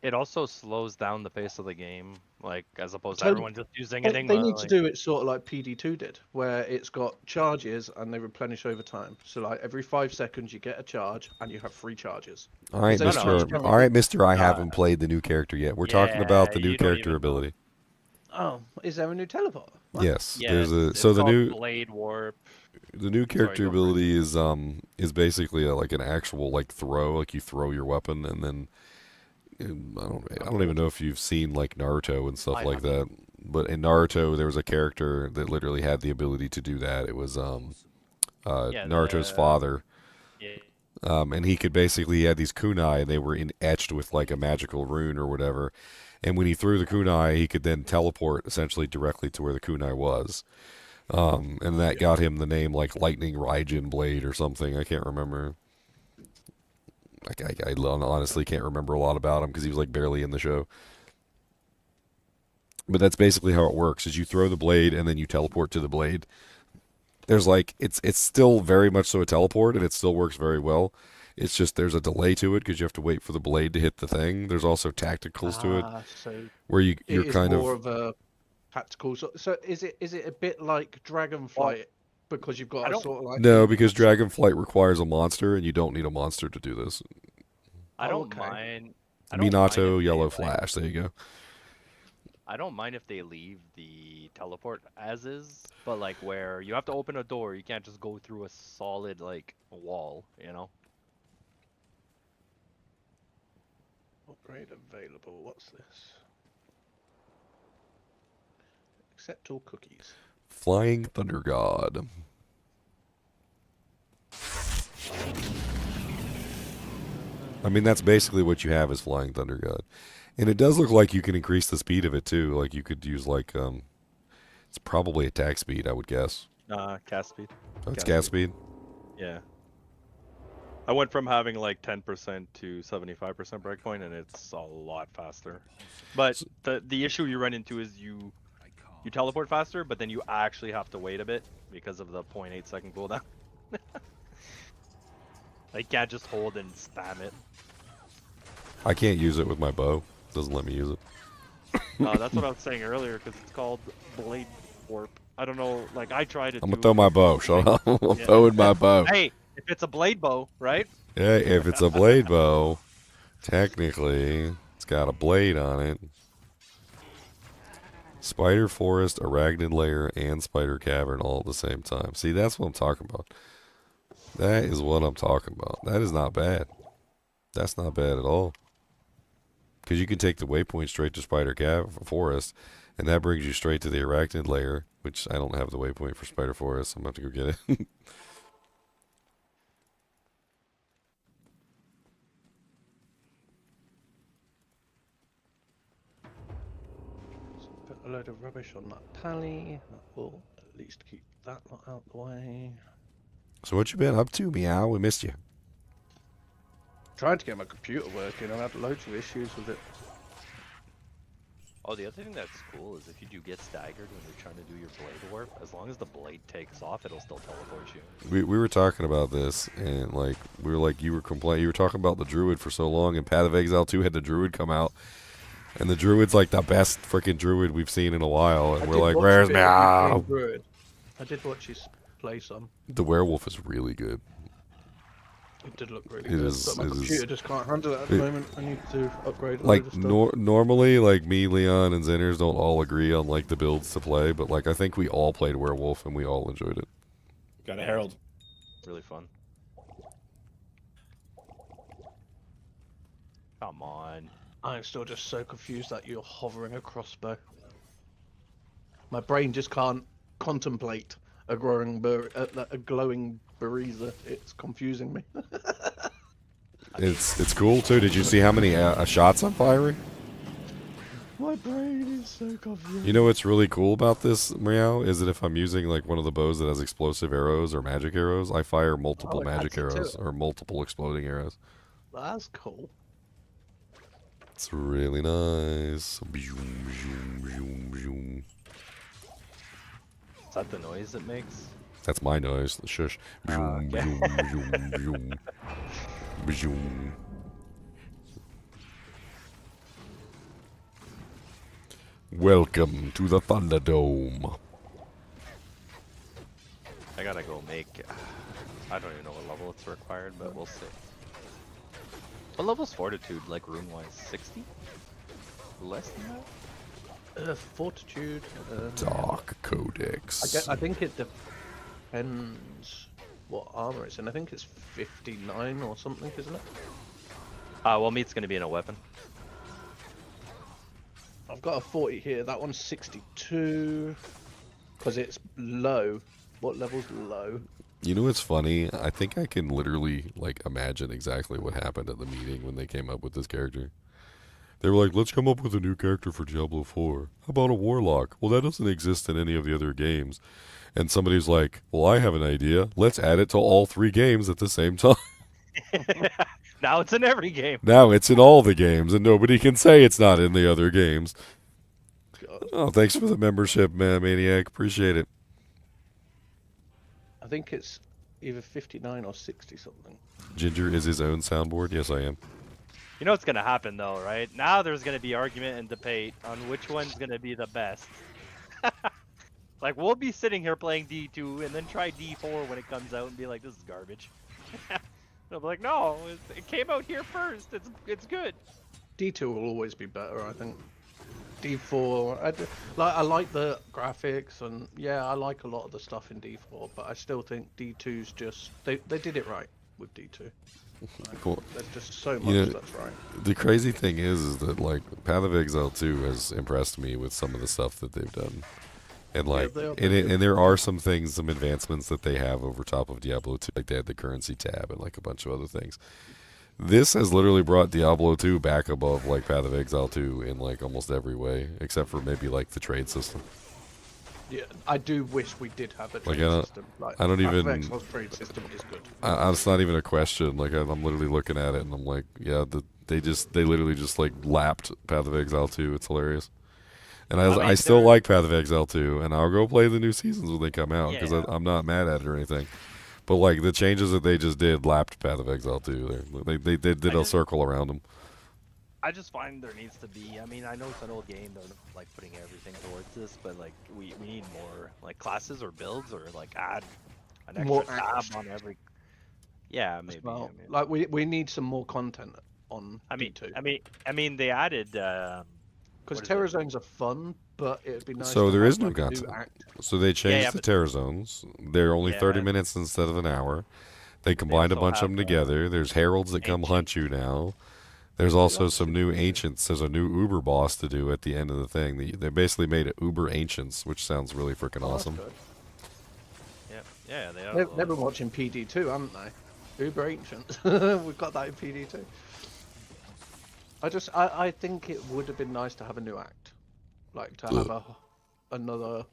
[SPEAKER 3] It also slows down the pace of the game, like as opposed to everyone just using Enigma.
[SPEAKER 14] They need to do it sort of like PD2 did, where it's got charges and they replenish over time. So like every 5 seconds you get a charge and you have 3 charges.
[SPEAKER 1] All right, Mr. All right, Mr. I haven't played the new character yet. We're talking about the new character ability.
[SPEAKER 14] Oh, is there a new teleport? What?
[SPEAKER 1] Yes,
[SPEAKER 3] Yeah,
[SPEAKER 1] there's a
[SPEAKER 3] it's
[SPEAKER 1] so the
[SPEAKER 3] called
[SPEAKER 1] new
[SPEAKER 3] Blade Warp.
[SPEAKER 1] The new character ability is basically like an actual like throw, like you throw your weapon and then I don't even know if you've seen like Naruto and stuff like that, but in Naruto there was a character that literally had the ability to do that. It was Naruto's father.
[SPEAKER 3] Yeah.
[SPEAKER 1] And he had these kunai, and they were etched with like a magical rune or whatever. And when he threw the kunai, he could then teleport essentially directly to where the kunai was. And that got him the name like Lightning Raijin Blade or something. I can't remember. I honestly can't remember a lot about him because he was like barely in the show. But that's basically how it works: is you throw the blade and then you teleport to the blade. There's like it's still very much so a teleport, and it still works very well. It's just there's a delay to it because you have to wait for the blade to hit the thing. There's also tacticals to it,
[SPEAKER 14] So
[SPEAKER 1] where you're kind
[SPEAKER 14] more of a tactical. So is it a bit like Dragonflight because you've got a sort of like
[SPEAKER 1] No, because Dragonflight requires a monster, and you don't need a monster to do this.
[SPEAKER 3] I don't
[SPEAKER 14] okay.
[SPEAKER 3] mind. I don't mind if
[SPEAKER 1] Minato,
[SPEAKER 3] they,
[SPEAKER 1] Yellow
[SPEAKER 3] like,
[SPEAKER 1] Flash. There you go.
[SPEAKER 3] I don't mind if they leave the teleport as is, but like where you have to open a door, you can't just go through a solid like wall, you know?
[SPEAKER 14] Upgrade available. What's this? Accept all cookies.
[SPEAKER 1] Flying Thunder God. I mean, that's basically what you have is Flying Thunder God. And it does look like you can increase the speed of it, too. Like, you could use, like, it's probably attack speed, I would guess.
[SPEAKER 3] Cast speed.
[SPEAKER 1] Oh, it's cast speed?
[SPEAKER 3] Yeah. I went from having like 10% to 75% breakpoint, and it's a lot faster. But the issue you run into is you teleport faster, but then you actually have to wait a bit because of the 0.8 second cooldown. Like, can't just hold and spam it.
[SPEAKER 1] I can't use it with my bow. It doesn't let me use it.
[SPEAKER 3] That's what I was saying earlier, because it's called Blade Warp. I don't know, like, I tried it.
[SPEAKER 1] I'm gonna throw my bow. Shut up. I'm
[SPEAKER 3] Yeah.
[SPEAKER 1] throwing my bow.
[SPEAKER 3] Hey, if it's a blade bow, right?
[SPEAKER 1] Yeah, if it's a blade bow, technically, it's got a blade on it. Spider Forest, Arachnid Lair, and Spider Cavern all at the same time. See, that's what I'm talking about. That is what I'm talking about. That is not bad. That's not bad at all. Because you can take the waypoint straight to Spider Forest, and that brings you straight to the Arachnid Lair, which I don't have the waypoint for Spider Forest, so I'm going to have to go get it.
[SPEAKER 14] Put a load of rubbish on that pally. That will at least keep that lot out the way.
[SPEAKER 1] So what you been up to, Meow? We missed you.
[SPEAKER 14] Trying to get my computer working. I've had loads of issues with it.
[SPEAKER 3] Oh, the other thing that's cool is if you do get staggered when you're trying to do your blade warp, as long as the blade takes off, it'll still teleport you.
[SPEAKER 1] We were talking about this, and like we were like, you were talking about the Druid for so long, and Path of Exile 2 had the Druid come out, and the Druid's like the best freaking Druid we've seen in a while, and we're like, where's Meow?
[SPEAKER 14] I did watch his play some.
[SPEAKER 1] The werewolf is really good.
[SPEAKER 14] It did look really
[SPEAKER 1] It
[SPEAKER 14] good,
[SPEAKER 1] is-
[SPEAKER 14] but my
[SPEAKER 1] it is-
[SPEAKER 14] computer just can't handle it at the moment. I need to upgrade a
[SPEAKER 1] Like
[SPEAKER 14] load of stuff.
[SPEAKER 1] normally, like me, Leon, and Zeners don't all agree on like the builds to play, but like I think we all played werewolf and we all enjoyed it.
[SPEAKER 6] Got a herald.
[SPEAKER 3] Really fun. Come on.
[SPEAKER 14] I'm still just so confused that you're hovering a crossbow. My brain just can't contemplate a glowing Bereza. It's confusing me.
[SPEAKER 1] It's cool too. Did you see how many shots I'm firing?
[SPEAKER 14] My brain is so confused.
[SPEAKER 1] You know what's really cool about this, Meow, is that if I'm using like one of the bows that has explosive arrows or magic arrows, I fire multiple
[SPEAKER 14] it
[SPEAKER 1] magic
[SPEAKER 14] adds it to
[SPEAKER 1] arrows
[SPEAKER 14] it.
[SPEAKER 1] or multiple exploding arrows.
[SPEAKER 14] That's cool.
[SPEAKER 1] It's really nice. Zoom, zoom, zoom, zoom.
[SPEAKER 3] Is that the noise it makes?
[SPEAKER 1] That's my noise. Shush. Zoom,
[SPEAKER 3] okay.
[SPEAKER 1] zoom, zoom, zoom. Zoom. Welcome to the Thunderdome.
[SPEAKER 3] I gotta go make... I don't even know what level it's required, but we'll see. What level's Fortitude, like rune-wise? 60? Less than that?
[SPEAKER 14] Fortitude.
[SPEAKER 1] Dark Codex.
[SPEAKER 14] I think it depends what armor it's in. I think it's 59 or something, isn't it?
[SPEAKER 3] Well, meat's gonna be in a weapon.
[SPEAKER 14] I've got a 40 here. That one's 62 because it's low. What level's low?
[SPEAKER 1] You know what's funny? I think I can literally like imagine exactly what happened at the meeting when they came up with this character. They were like, let's come up with a new character for Diablo 4. How about a Warlock? Well, that doesn't exist in any of the other games. And somebody's like, well, I have an idea. Let's add it to all 3 games at the same time.
[SPEAKER 3] Now it's in every game.
[SPEAKER 1] Now it's in all the games, and nobody can say it's not in the other games.
[SPEAKER 14] God.
[SPEAKER 1] Oh, thanks for the membership, man, Maniac. Appreciate it.
[SPEAKER 14] I think it's either 59 or 60 something.
[SPEAKER 1] Ginger is his own soundboard. Yes, I am.
[SPEAKER 3] You know what's gonna happen though, right? Now there's gonna be argument and debate on which one's gonna be the best. Like, we'll be sitting here playing D2 and then try D4 when it comes out and be like, this is garbage. I'll be like, no, it came out here first. It's good.
[SPEAKER 13] D2 will always be better, I think. D4, I like the graphics, and yeah, I like a lot of the stuff in D4, but I still think D2's just they did it right with D2.
[SPEAKER 1] Cool.
[SPEAKER 13] There's just so much that's right.
[SPEAKER 1] The crazy thing is that like Path of Exile 2 has impressed me with some of the stuff that they've done. And like, and there are some things, some advancements that they have over top of Diablo 2. Like they had the currency tab and like a bunch of other things. This has literally brought Diablo 2 back above like Path of Exile 2 in like almost every way, except for maybe like the trade system.
[SPEAKER 13] Yeah, I do wish we did have a trade system. Like,
[SPEAKER 1] I don't
[SPEAKER 13] Path of
[SPEAKER 1] even.
[SPEAKER 13] Exile's trade system is good.
[SPEAKER 1] It's not even a question. Like I'm literally looking at it and I'm like, yeah, they literally just like lapped Path of Exile 2. It's hilarious. And I still like Path of Exile 2, and I'll go play the new seasons when they come out because I'm not mad at it or anything. But like the changes that they just did lapped Path of Exile 2. They did a circle around them.
[SPEAKER 3] I just find there needs to be. I mean, I know it's an old game. They're like putting everything towards this, but like we need more like classes or builds or like add an extra
[SPEAKER 13] More
[SPEAKER 3] tab on every. Yeah, maybe.
[SPEAKER 13] Well, like we need some more content on D2.
[SPEAKER 3] I mean, they added.
[SPEAKER 13] Because Terror Zones are fun, but it'd be nice.
[SPEAKER 1] So
[SPEAKER 13] to
[SPEAKER 1] there
[SPEAKER 13] have,
[SPEAKER 1] is no
[SPEAKER 13] like, a new
[SPEAKER 1] content.
[SPEAKER 13] act.
[SPEAKER 1] So they changed the Terror Zones. They're only 30 minutes instead of an hour. They combined a bunch of them together. There's heralds that come hunt you now. There's also some new ancients. There's a new Uber boss to do at the end of the thing. They basically made it Uber Ancients, which sounds really freaking awesome.
[SPEAKER 3] Yeah, they are.
[SPEAKER 13] They've been watching PD2, haven't they? Uber Ancient. We've got that in PD2. I think it would have been nice to have a new act, like to have another,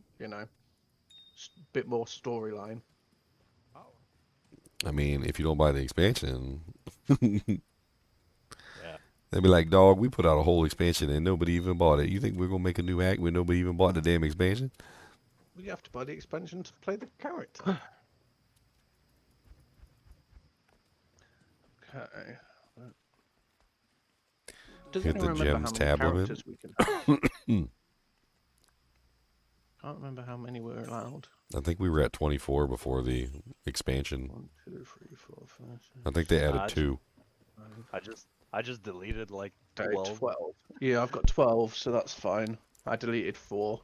[SPEAKER 13] bit more storyline.
[SPEAKER 1] I mean, if you don't buy the expansion, they'd be like, dog, we put out a whole expansion and nobody even bought it. You think we're gonna make a new act when nobody even bought the damn expansion?
[SPEAKER 13] We have to buy the expansion to play the character. Okay. Does
[SPEAKER 1] Hit the
[SPEAKER 13] anyone remember
[SPEAKER 1] gems
[SPEAKER 13] how many
[SPEAKER 1] tab
[SPEAKER 13] characters
[SPEAKER 1] limit.
[SPEAKER 13] we can have? Can't remember how many were allowed.
[SPEAKER 1] I think we were at 24 before the expansion.
[SPEAKER 13] 1, 2, 3, 4, 5, 6.
[SPEAKER 1] I think they added 2.
[SPEAKER 3] I just deleted like
[SPEAKER 13] 12.
[SPEAKER 3] 12.
[SPEAKER 13] Yeah, I've got 12, so that's fine. I deleted 4.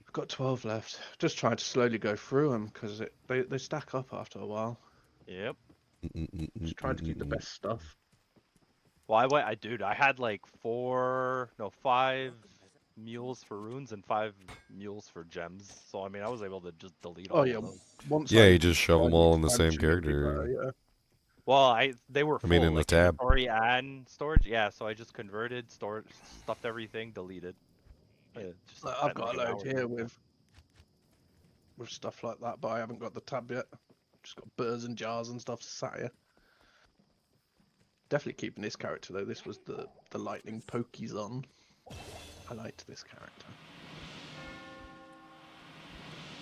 [SPEAKER 13] I've got 12 left. Just trying to slowly go through them because they stack up after a while.
[SPEAKER 3] Yep.
[SPEAKER 13] Just trying to keep the best stuff.
[SPEAKER 3] Well, I had like 5 mules for runes and 5 mules for gems. So I mean, I was able to just delete all of those.
[SPEAKER 1] You just shove them all in the same character.
[SPEAKER 13] Yeah.
[SPEAKER 3] Well, they were full,
[SPEAKER 1] in the tab.
[SPEAKER 3] inventory and storage. Yeah, so I just converted, stored, stuffed everything, deleted.
[SPEAKER 13] I've got a load here with stuff like that, but I haven't got the tab yet. Just got burrs and jars and stuff sat here. Definitely keeping this character though. This was the lightning pokies on. I liked this character.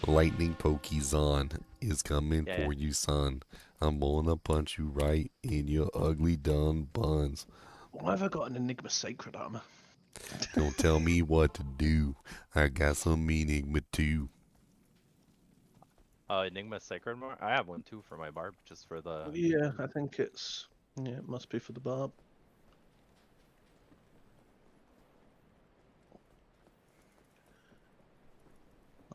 [SPEAKER 1] Lightning Pokizon is coming for you, son. I'm gonna punch you right in your ugly dumb buns.
[SPEAKER 13] Why have I got an Enigma Sacred Armor?
[SPEAKER 1] Don't tell me what to do. I got some Enigma too.
[SPEAKER 3] Enigma Sacred Mark? I have one too for my barb, just for the...
[SPEAKER 13] Yeah, I think it's... Yeah, it must be for the barb.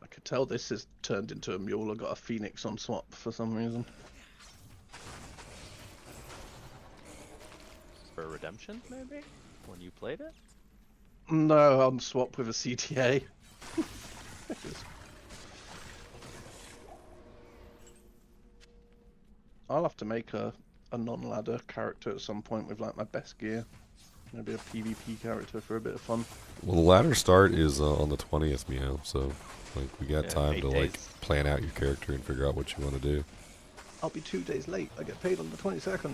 [SPEAKER 13] I could tell this is turned into a mule. I got a phoenix on swap for some reason.
[SPEAKER 3] For redemption, maybe? When you played it?
[SPEAKER 13] No, on swap with a CTA. I'll have to make a non-ladder character at some point with like my best gear. Maybe a PvP character for a bit of fun.
[SPEAKER 1] Well, the ladder start is on the 20th, Meow, so like we got time
[SPEAKER 3] 8
[SPEAKER 1] to
[SPEAKER 3] days.
[SPEAKER 1] like plan out your character and figure out what you want to do.
[SPEAKER 13] I'll be 2 days late. I get paid on the 22nd.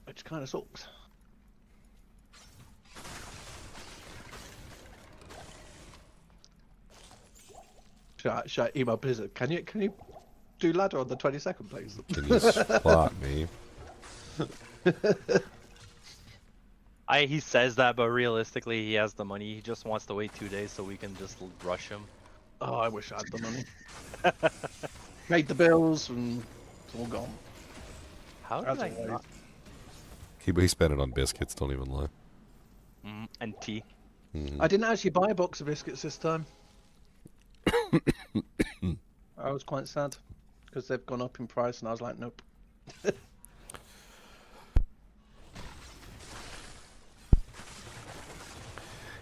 [SPEAKER 13] Which kind of sucks. Should I email Blizzard? Can you do ladder on the 22nd, please?
[SPEAKER 1] Can you spot me?
[SPEAKER 3] He says that, but realistically, he has the money. He just wants to wait 2 days so we can just rush him.
[SPEAKER 14] Oh, I wish I had the money. Paid the bills and it's all gone.
[SPEAKER 3] How did I not?
[SPEAKER 1] He spent it on biscuits. Don't even lie.
[SPEAKER 3] And tea.
[SPEAKER 14] I didn't actually buy a box of biscuits this time. I was quite sad because they've gone up in price, and I was like, nope.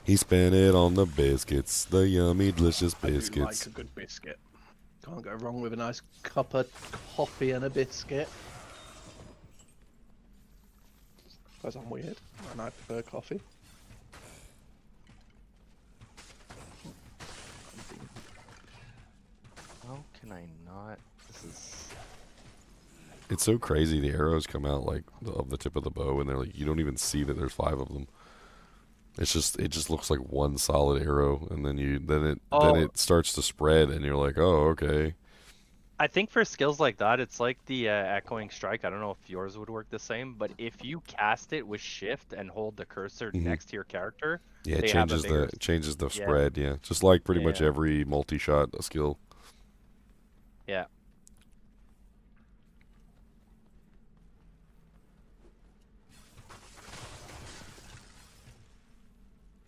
[SPEAKER 1] He spent it on the biscuits, the yummy, delicious biscuits.
[SPEAKER 14] I do like a good biscuit. Can't go wrong with a nice cup of coffee and a biscuit. Because I'm weird and I prefer coffee.
[SPEAKER 3] How can I not? This is.
[SPEAKER 1] It's so crazy. The arrows come out like of the tip of the bow, and they're like you don't even see that there's 5 of them. It just looks like one solid arrow, and then it starts to spread, and you're like, oh, okay.
[SPEAKER 3] I think for skills like that, it's like the echoing strike. I don't know if yours would work the same, but if you cast it with shift and hold the cursor next to your character,
[SPEAKER 1] yeah, it changes the spread. Yeah, just like pretty much every multi-shot skill.
[SPEAKER 3] Yeah.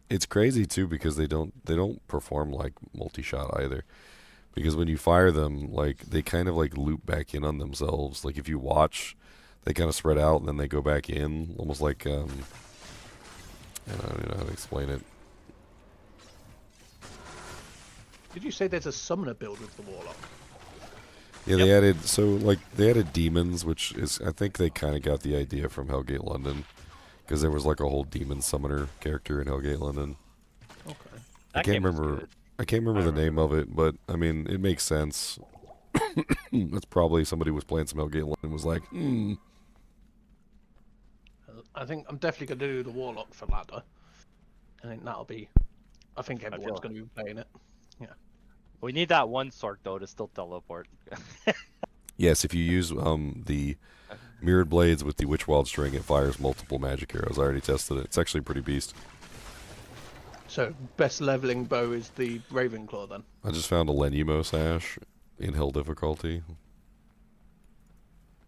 [SPEAKER 1] It's crazy too because they don't perform like multi-shot either. Because when you fire them, like they kind of like loop back in on themselves. Like if you watch, they kind of spread out and then they go back in, almost like I don't know how to explain it.
[SPEAKER 14] Did you say there's a summoner build with the Warlock?
[SPEAKER 1] Yeah, they added demons, which is I think they kind of got the idea from Hellgate London. Because there was like a whole demon summoner character in Hellgate London.
[SPEAKER 14] Okay.
[SPEAKER 1] I can't remember the name of it, but I mean it makes sense. That's probably somebody was playing some Hellgate London and was like,
[SPEAKER 14] I think I'm definitely gonna do the Warlock for ladder. I think that'll be. I think everyone's gonna be playing it. Yeah.
[SPEAKER 3] We need that one Sork though to still teleport.
[SPEAKER 1] Yes, if you use the mirrored blades with the Witchwild string, it fires multiple magic arrows. I already tested it. It's actually pretty beast.
[SPEAKER 14] So best leveling bow is the Ravenclaw then.
[SPEAKER 1] I just found a Lenimo sash in hell difficulty.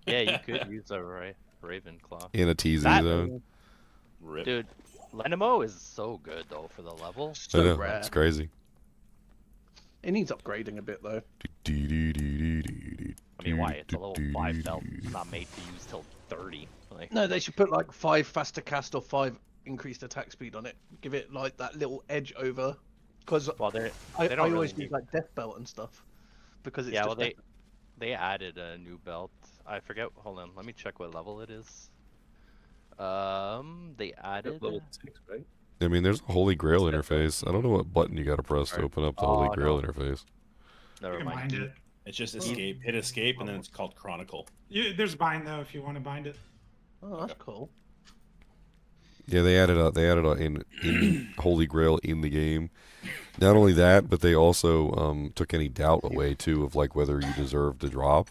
[SPEAKER 3] Yeah, you could use a Ravenclaw.
[SPEAKER 1] In a TZ zone.
[SPEAKER 3] Dude, Lenimo is so good though for the level.
[SPEAKER 14] So rare.
[SPEAKER 1] It's crazy.
[SPEAKER 14] It needs upgrading a bit though.
[SPEAKER 3] I mean, why? It's a level 5 belt. It's not made to use till 30. Like...
[SPEAKER 14] No, they should put like 5 faster cast or 5 increased attack speed on it. Give it like that little edge over. Because I always use like death belt and stuff. Because it's just
[SPEAKER 3] they added a new belt. I forget. Hold on, let me check what level it is. They added
[SPEAKER 11] level 6, right?
[SPEAKER 1] I mean, there's a Holy Grail interface. I don't know what button you got to press to open up the Holy Grail interface.
[SPEAKER 3] Never mind.
[SPEAKER 8] Bind it.
[SPEAKER 6] It's just escape. Hit escape, and then it's called Chronicle.
[SPEAKER 8] There's bind though if you want to bind it.
[SPEAKER 14] Oh, that's cool.
[SPEAKER 1] Yeah, they added in Holy Grail in the game. Not only that, but they also took any doubt away too of like whether you deserve to drop.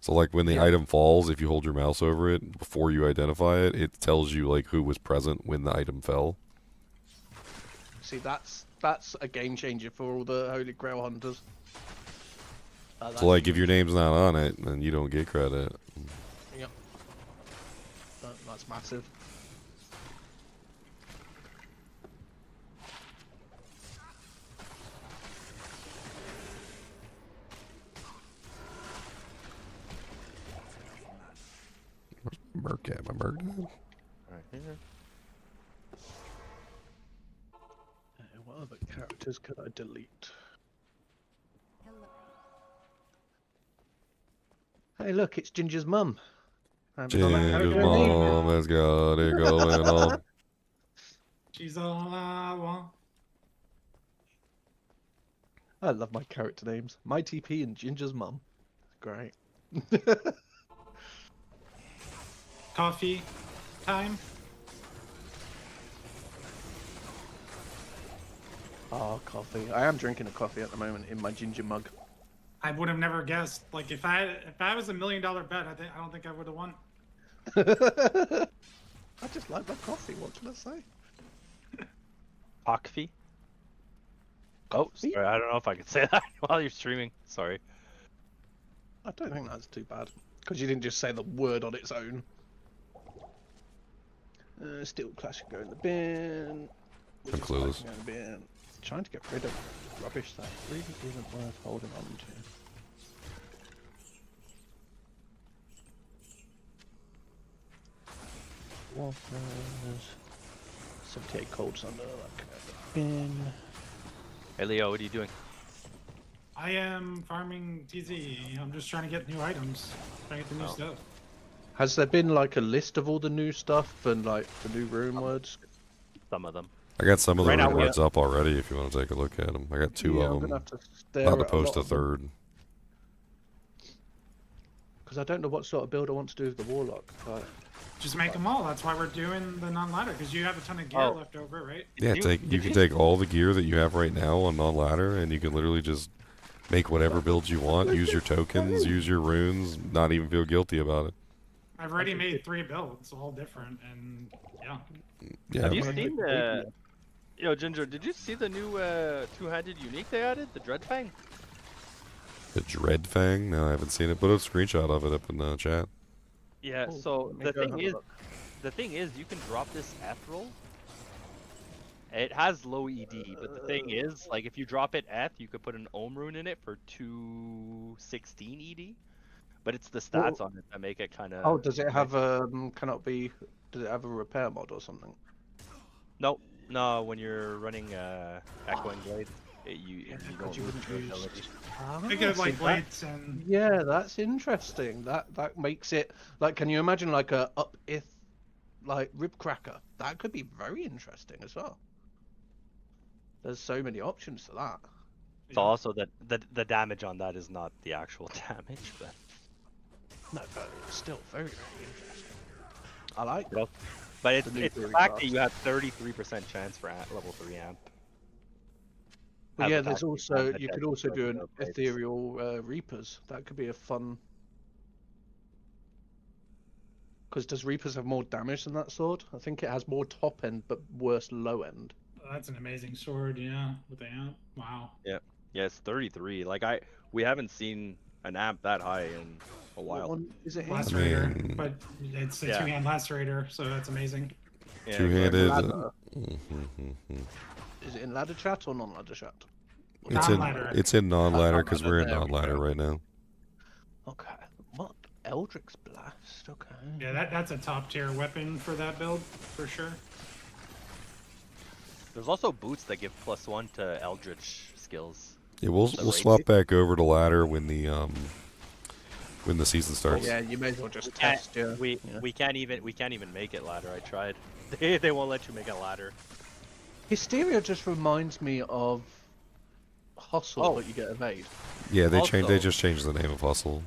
[SPEAKER 1] So like when the item falls, if you hold your mouse over it before you identify it, it tells you like who was present when the item fell.
[SPEAKER 14] See, that's a game changer for all the Holy Grail hunters.
[SPEAKER 1] So like if your name's not on it, then you don't get credit.
[SPEAKER 14] Yep. That's massive.
[SPEAKER 1] Merc at my Merc.
[SPEAKER 3] Right here.
[SPEAKER 14] What other characters could I delete? Hey, look, it's Ginger's mum.
[SPEAKER 1] Ginger's mom has got it going on.
[SPEAKER 8] She's all I want.
[SPEAKER 14] I love my character names. My TP and Ginger's mum. Great.
[SPEAKER 8] Coffee time.
[SPEAKER 14] Oh, coffee. I am drinking a coffee at the moment in my ginger mug.
[SPEAKER 8] I would have never guessed. Like if I was $1 million bet, I don't think I would have won.
[SPEAKER 14] I just like my coffee. What can I say?
[SPEAKER 3] Coffee. Oh, sorry. I don't know if I could say that while you're streaming. Sorry.
[SPEAKER 14] I don't think that's too bad because you didn't just say the word on its own. Steel Clash can go in the bin.
[SPEAKER 1] I'm clueless.
[SPEAKER 14] Go in the bin. Trying to get rid of rubbish that really isn't worth holding on to. Waffles. 78 colds under that bin.
[SPEAKER 3] Hey Leo, what are you doing?
[SPEAKER 8] I am farming TZ. I'm just trying to get new items. Trying to get the new stuff.
[SPEAKER 14] Has there been like a list of all the new stuff and like the new rune words?
[SPEAKER 3] Some of them.
[SPEAKER 1] I got some of the
[SPEAKER 3] Right now
[SPEAKER 1] rune
[SPEAKER 3] we
[SPEAKER 1] words up already if you want to take a look at them. I got 2 of them. About to post a third.
[SPEAKER 14] Because I don't know what sort of build I want to do with the Warlock. Like,
[SPEAKER 8] Just make them all. That's why we're doing the non-ladder, because you have a ton of gear left over, right?
[SPEAKER 1] Yeah, you can take all the gear that you have right now on non-ladder, and you can literally just make whatever builds you want, use your tokens, use your runes, not even feel guilty about it.
[SPEAKER 8] I've already made 3 builds, all different, and yeah.
[SPEAKER 1] Yeah.
[SPEAKER 3] Have you seen the... Yo, Ginger, did you see the new two-handed unique they added? The Dreadfang?
[SPEAKER 1] The Dreadfang? No, I haven't seen it. Put a screenshot of it up in the chat.
[SPEAKER 3] Yeah,
[SPEAKER 14] Oh,
[SPEAKER 3] so
[SPEAKER 14] let me go have a look.
[SPEAKER 3] the thing is, you can drop this ethereal. It has low ED, but the thing is, like, if you drop it F, you could put an Ohm rune in it for 216 ED. But it's the stats on it that make it kind of...
[SPEAKER 14] Oh, does it have cannot be... Does it have a repair mod or something?
[SPEAKER 3] Nope. No, when you're running Echoing Blade, you don't
[SPEAKER 14] you
[SPEAKER 3] lose
[SPEAKER 14] wouldn't
[SPEAKER 3] your
[SPEAKER 14] use-
[SPEAKER 3] ability.
[SPEAKER 8] Think of like blades and...
[SPEAKER 14] Yeah, that's interesting. That makes it like. Can you imagine like a up if like rib cracker? That could be very interesting as well. There's so many options to that.
[SPEAKER 3] So also that the damage on that is not the actual damage, but
[SPEAKER 14] No, but it's still very, very interesting. I like
[SPEAKER 3] it. But it's
[SPEAKER 14] the new
[SPEAKER 3] the
[SPEAKER 14] theory
[SPEAKER 3] fact
[SPEAKER 14] class.
[SPEAKER 3] that you have 33% chance for level 3 amp.
[SPEAKER 14] But
[SPEAKER 3] Have
[SPEAKER 14] yeah,
[SPEAKER 3] a
[SPEAKER 14] there's
[SPEAKER 3] passive
[SPEAKER 14] also
[SPEAKER 3] combat
[SPEAKER 14] you
[SPEAKER 3] that
[SPEAKER 14] could
[SPEAKER 3] you
[SPEAKER 14] also
[SPEAKER 3] can
[SPEAKER 14] do an
[SPEAKER 3] upgrade.
[SPEAKER 14] ethereal reapers. That could be a fun. Because does reapers have more damage than that sword? I think it has more top end but worse low end.
[SPEAKER 8] That's an amazing sword, yeah, with the amp. Wow.
[SPEAKER 3] Yeah, it's 33. Like we haven't seen an amp that high in a while.
[SPEAKER 14] What one is it?
[SPEAKER 8] Lacerator, but it's a
[SPEAKER 3] Yeah.
[SPEAKER 8] two-hand lacerator, so that's amazing.
[SPEAKER 3] Yeah,
[SPEAKER 1] Two-handed.
[SPEAKER 14] Ladder. Is it in ladder chat or non-ladder chat?
[SPEAKER 1] It's in non-ladder because we're in
[SPEAKER 14] There we
[SPEAKER 1] non-ladder
[SPEAKER 14] go.
[SPEAKER 1] right now.
[SPEAKER 14] Okay. What? Eldrick's Blast. Okay.
[SPEAKER 8] Yeah, that's a top-tier weapon for that build, for sure.
[SPEAKER 3] There's also boots that give +1 to Eldritch skills.
[SPEAKER 1] Yeah, we'll swap back over to ladder when the season starts.
[SPEAKER 14] Yeah, you may as well just
[SPEAKER 3] We can't-
[SPEAKER 14] test. Yeah.
[SPEAKER 3] We can't even make it ladder. I tried. They won't let you make a ladder.
[SPEAKER 14] Hysteria just reminds me of Hustle
[SPEAKER 3] Oh.
[SPEAKER 14] that you get evade.
[SPEAKER 1] Yeah, they
[SPEAKER 3] Also-
[SPEAKER 1] just changed the name of Hustle.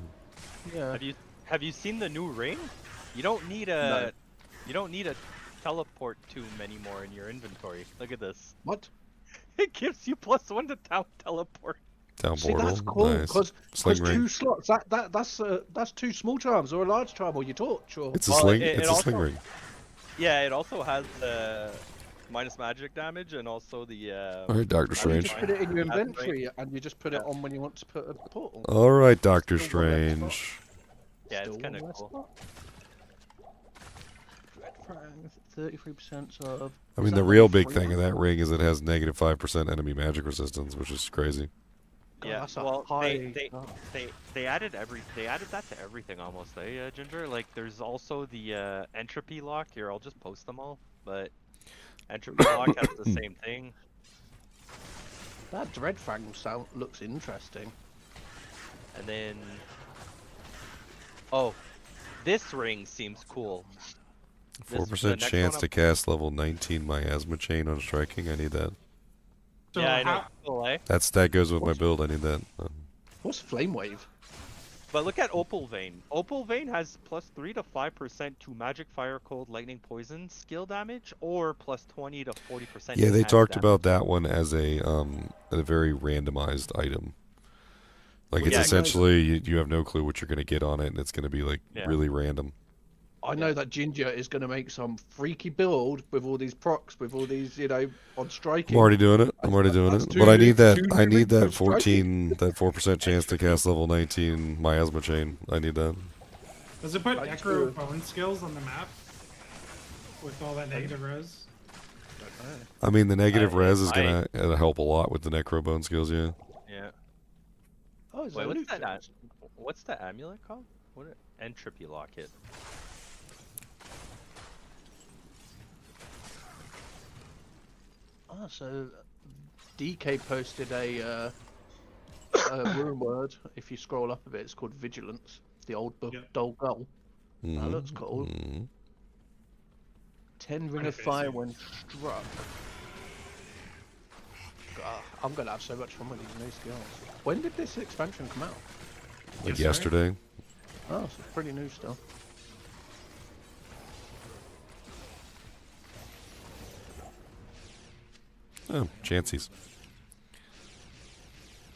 [SPEAKER 14] Yeah.
[SPEAKER 3] Have you seen the new ring? You don't need a teleport tomb anymore in your inventory. Look at this.
[SPEAKER 14] What?
[SPEAKER 3] It gives you +1 to town teleport.
[SPEAKER 1] Down
[SPEAKER 14] See,
[SPEAKER 1] portal.
[SPEAKER 14] that's cool
[SPEAKER 1] Nice.
[SPEAKER 14] because
[SPEAKER 1] Sling ring.
[SPEAKER 14] 2 slots. That's 2 small charms or a large charm or your torch or.
[SPEAKER 1] It's a
[SPEAKER 3] Well,
[SPEAKER 1] sling.
[SPEAKER 3] it
[SPEAKER 1] It's a sling
[SPEAKER 3] also-
[SPEAKER 1] ring.
[SPEAKER 3] Yeah, it also has minus magic damage and also the.
[SPEAKER 1] All right, Doctor
[SPEAKER 14] And you
[SPEAKER 1] Strange.
[SPEAKER 14] just put it in your
[SPEAKER 3] That's
[SPEAKER 14] inventory and you just put it on when you want to put a portal.
[SPEAKER 1] All right, Doctor Strange.
[SPEAKER 3] Yeah, it's
[SPEAKER 14] Still
[SPEAKER 3] kind of
[SPEAKER 14] one
[SPEAKER 3] cool.
[SPEAKER 14] less Red Fang, 33% of.
[SPEAKER 1] I mean, the real big thing of that ring is it has -5% enemy magic resistance, which is crazy.
[SPEAKER 3] Yeah,
[SPEAKER 14] that's a
[SPEAKER 3] well,
[SPEAKER 14] high-
[SPEAKER 3] they added that to everything almost, Ginger? Like, there's also the entropy lock. Here, I'll just post them all. But entropy lock has the same thing.
[SPEAKER 14] That Dreadfang sound looks interesting.
[SPEAKER 3] And then, oh, this ring seems cool.
[SPEAKER 1] 4% chance to cast level 19 miasma chain on striking. I need that.
[SPEAKER 8] So
[SPEAKER 3] yeah, I know.
[SPEAKER 8] how-
[SPEAKER 3] Cool, eh?
[SPEAKER 1] That goes with my build. I need that.
[SPEAKER 14] What's Flame Wave?
[SPEAKER 3] But look at Opal Vein. Opal Vein has +3 to 5% to magic, fire, cold, lightning, poison skill damage, or +20 to 40%.
[SPEAKER 1] Yeah, they
[SPEAKER 3] enhanced
[SPEAKER 1] talked
[SPEAKER 3] damage.
[SPEAKER 1] about that one as a very randomized item. Like, it's
[SPEAKER 3] Yeah,
[SPEAKER 1] essentially you have no clue what you're gonna get on it, and it's gonna be like
[SPEAKER 3] Yeah.
[SPEAKER 1] really random.
[SPEAKER 14] I know that Ginger is going to make some freaky build with all these procs, with all these, on striking.
[SPEAKER 1] I'm already doing it.
[SPEAKER 14] That's
[SPEAKER 1] But I need that.
[SPEAKER 14] too
[SPEAKER 1] I need
[SPEAKER 14] big for
[SPEAKER 1] that 4% chance to cast level 19 miasma chain. I need that.
[SPEAKER 8] Does it put necro bone skills on the map with all that negative res?
[SPEAKER 1] I mean, the negative res is gonna help a lot with the necro bone skills. Yeah.
[SPEAKER 3] Yeah.
[SPEAKER 14] Oh, is
[SPEAKER 3] Wait,
[SPEAKER 14] that
[SPEAKER 3] what's
[SPEAKER 14] loot
[SPEAKER 3] that?
[SPEAKER 14] chest?
[SPEAKER 3] What's the amulet called? What? Entropy locket.
[SPEAKER 14] Oh, so DK posted a rune word. If you scroll up a bit, it's called Vigilance. The old book, dull gull. That looks cool. 10 ring of fire when struck. God, I'm gonna have so much fun with these new skills. When did this expansion come out?
[SPEAKER 1] Like yesterday.
[SPEAKER 14] Oh, it's pretty new still.
[SPEAKER 1] Oh, Chancy's.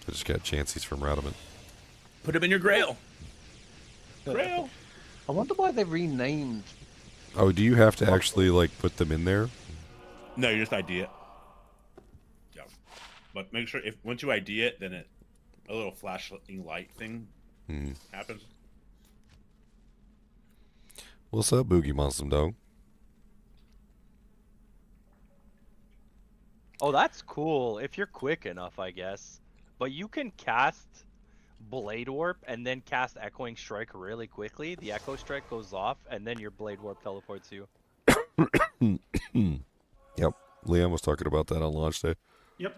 [SPEAKER 1] I just got Chancy's from Rowdiment.
[SPEAKER 6] Put him in your grail. Grail.
[SPEAKER 14] I wonder why they renamed.
[SPEAKER 1] Oh, do you have to actually like put them in there?
[SPEAKER 6] No, you just ID it. Yeah, but make sure once you ID it, then a little flashing light thing happens.
[SPEAKER 1] What's up, Boogie Monster Dog?
[SPEAKER 3] Oh, that's cool. If you're quick enough, I guess. But you can cast Blade Warp and then cast Echoing Strike really quickly. The Echo Strike goes off, and then your Blade Warp teleports you.
[SPEAKER 1] Yep. Liam was talking about that on launch day.
[SPEAKER 8] Yep.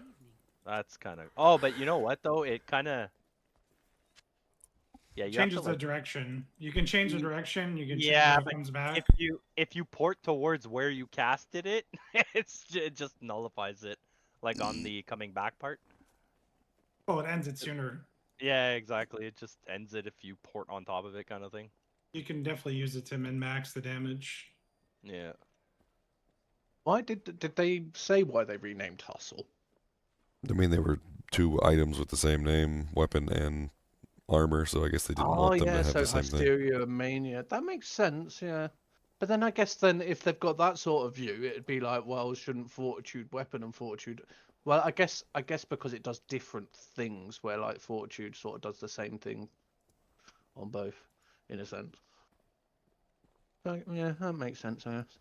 [SPEAKER 3] That's kind of... Oh, but you know what, though? It kind of... Yeah, you
[SPEAKER 8] changes
[SPEAKER 3] have to,
[SPEAKER 8] the direction. You can change the direction. You can change
[SPEAKER 3] yeah,
[SPEAKER 8] how it
[SPEAKER 3] but
[SPEAKER 8] comes back.
[SPEAKER 3] if you port towards where you casted it, it just nullifies it, like on the coming back part.
[SPEAKER 8] Oh, it ends it sooner.
[SPEAKER 3] Yeah, exactly. It just ends it if you port on top of it, kind of thing.
[SPEAKER 8] You can definitely use it to min-max the damage.
[SPEAKER 3] Yeah.
[SPEAKER 14] Why did they say why they renamed Hustle?
[SPEAKER 1] I mean, they were two items with the same name, weapon and armor, so I guess they didn't want them to have the same thing.
[SPEAKER 14] Hysteria, Mania. That makes sense, yeah. But then I guess if they've got that sort of view, it'd be like, well, shouldn't Fortitude Weapon and Fortitude... Well, I guess because it does different things, where like Fortitude sort of does the same thing on both, in a sense. So, yeah, that makes sense, I guess.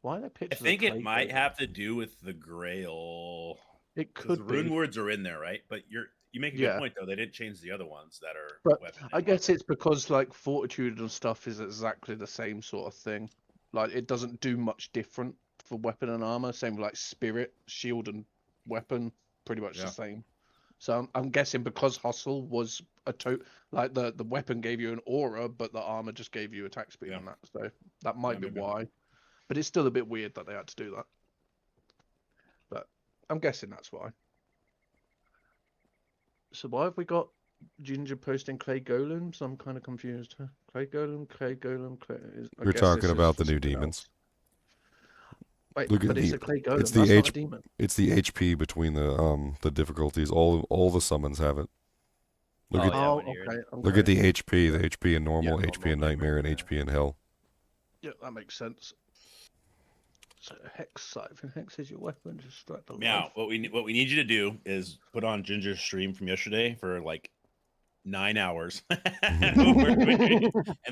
[SPEAKER 14] Why are they
[SPEAKER 6] I
[SPEAKER 14] pictures?
[SPEAKER 6] think it might have to do with the Grail.
[SPEAKER 14] It could
[SPEAKER 6] be. Rune
[SPEAKER 14] be.
[SPEAKER 6] words are in there, right? But you make a good point though. They didn't change the other ones that are.
[SPEAKER 14] But
[SPEAKER 6] weapon
[SPEAKER 14] I guess it's because like Fortitude and stuff is exactly the same sort of thing. Like it doesn't do much different for weapon and armor. Same with like Spirit, Shield, and Weapon, pretty much the same. So I'm guessing because Hustle was like the weapon gave you an aura, but the armor just gave you attack speed on that. So that might be why. But it's still a bit weird that they had to do that. But I'm guessing that's why. So why have we got Ginger posting clay golems? I'm kind of confused. Clay golem, clay.
[SPEAKER 1] We're talking about the new demons.
[SPEAKER 14] Wait,
[SPEAKER 1] Look at
[SPEAKER 14] but it's a clay golem.
[SPEAKER 1] It's
[SPEAKER 14] That's
[SPEAKER 1] the
[SPEAKER 14] not a demon.
[SPEAKER 1] It's the HP between the difficulties. All the summons have it. Look at look at the HP. The HP in normal, HP in nightmare, and HP in hell.
[SPEAKER 14] Yeah, that makes sense. So hex siphon. Hex is your weapon. Just strike the
[SPEAKER 6] Now, what we need you to do is put on Ginger's stream from yesterday for like 9 hours, and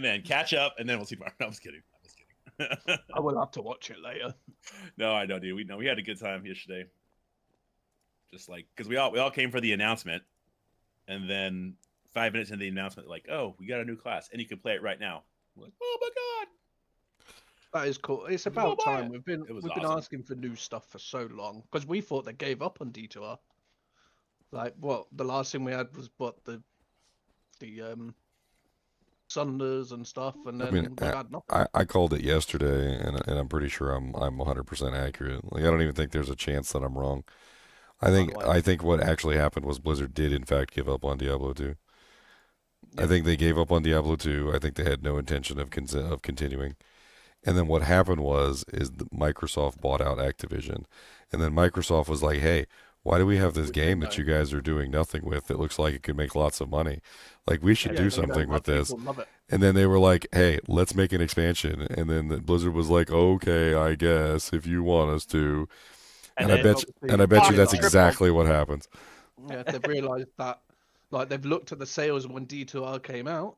[SPEAKER 6] then catch up, and then we'll see tomorrow. No, I'm just kidding.
[SPEAKER 14] I will have to watch it later.
[SPEAKER 6] No, I know, dude. We had a good time yesterday. Just like because we all came for the announcement, and then 5 minutes into the announcement, like, oh, we got a new class, and you can play it right now. We're like, oh my god.
[SPEAKER 14] That is cool. It's about time. We've been
[SPEAKER 6] awesome.
[SPEAKER 14] asking for new stuff for so long because we thought they gave up on D2R. Like, what the last thing we had was the Sunders and stuff, and then
[SPEAKER 1] I mean,
[SPEAKER 14] we had nothing.
[SPEAKER 1] I called it yesterday, and I'm pretty sure I'm 100% accurate. Like I don't even think there's a chance that I'm wrong. I think what actually happened was Blizzard did in fact give up on Diablo 2. I think they gave up on Diablo 2. I think they had no intention of continuing. And then what happened is Microsoft bought out Activision, and then Microsoft was like, "Hey, why do we have this
[SPEAKER 14] Which
[SPEAKER 1] game
[SPEAKER 14] they
[SPEAKER 1] that
[SPEAKER 14] know.
[SPEAKER 1] you guys are doing nothing with? It looks like it could make lots of money. Like, we should
[SPEAKER 14] Yeah,
[SPEAKER 1] do
[SPEAKER 14] they know
[SPEAKER 1] something
[SPEAKER 14] that
[SPEAKER 1] with this.
[SPEAKER 14] people love it.
[SPEAKER 1] And then they were like, hey, let's make an expansion. And then Blizzard was like, okay, I guess, if you want us to. And I
[SPEAKER 3] then
[SPEAKER 1] bet you that's
[SPEAKER 3] triple.
[SPEAKER 1] exactly what happens.
[SPEAKER 14] Yeah, they've realised that, like, they've looked at the sales when D2R came out,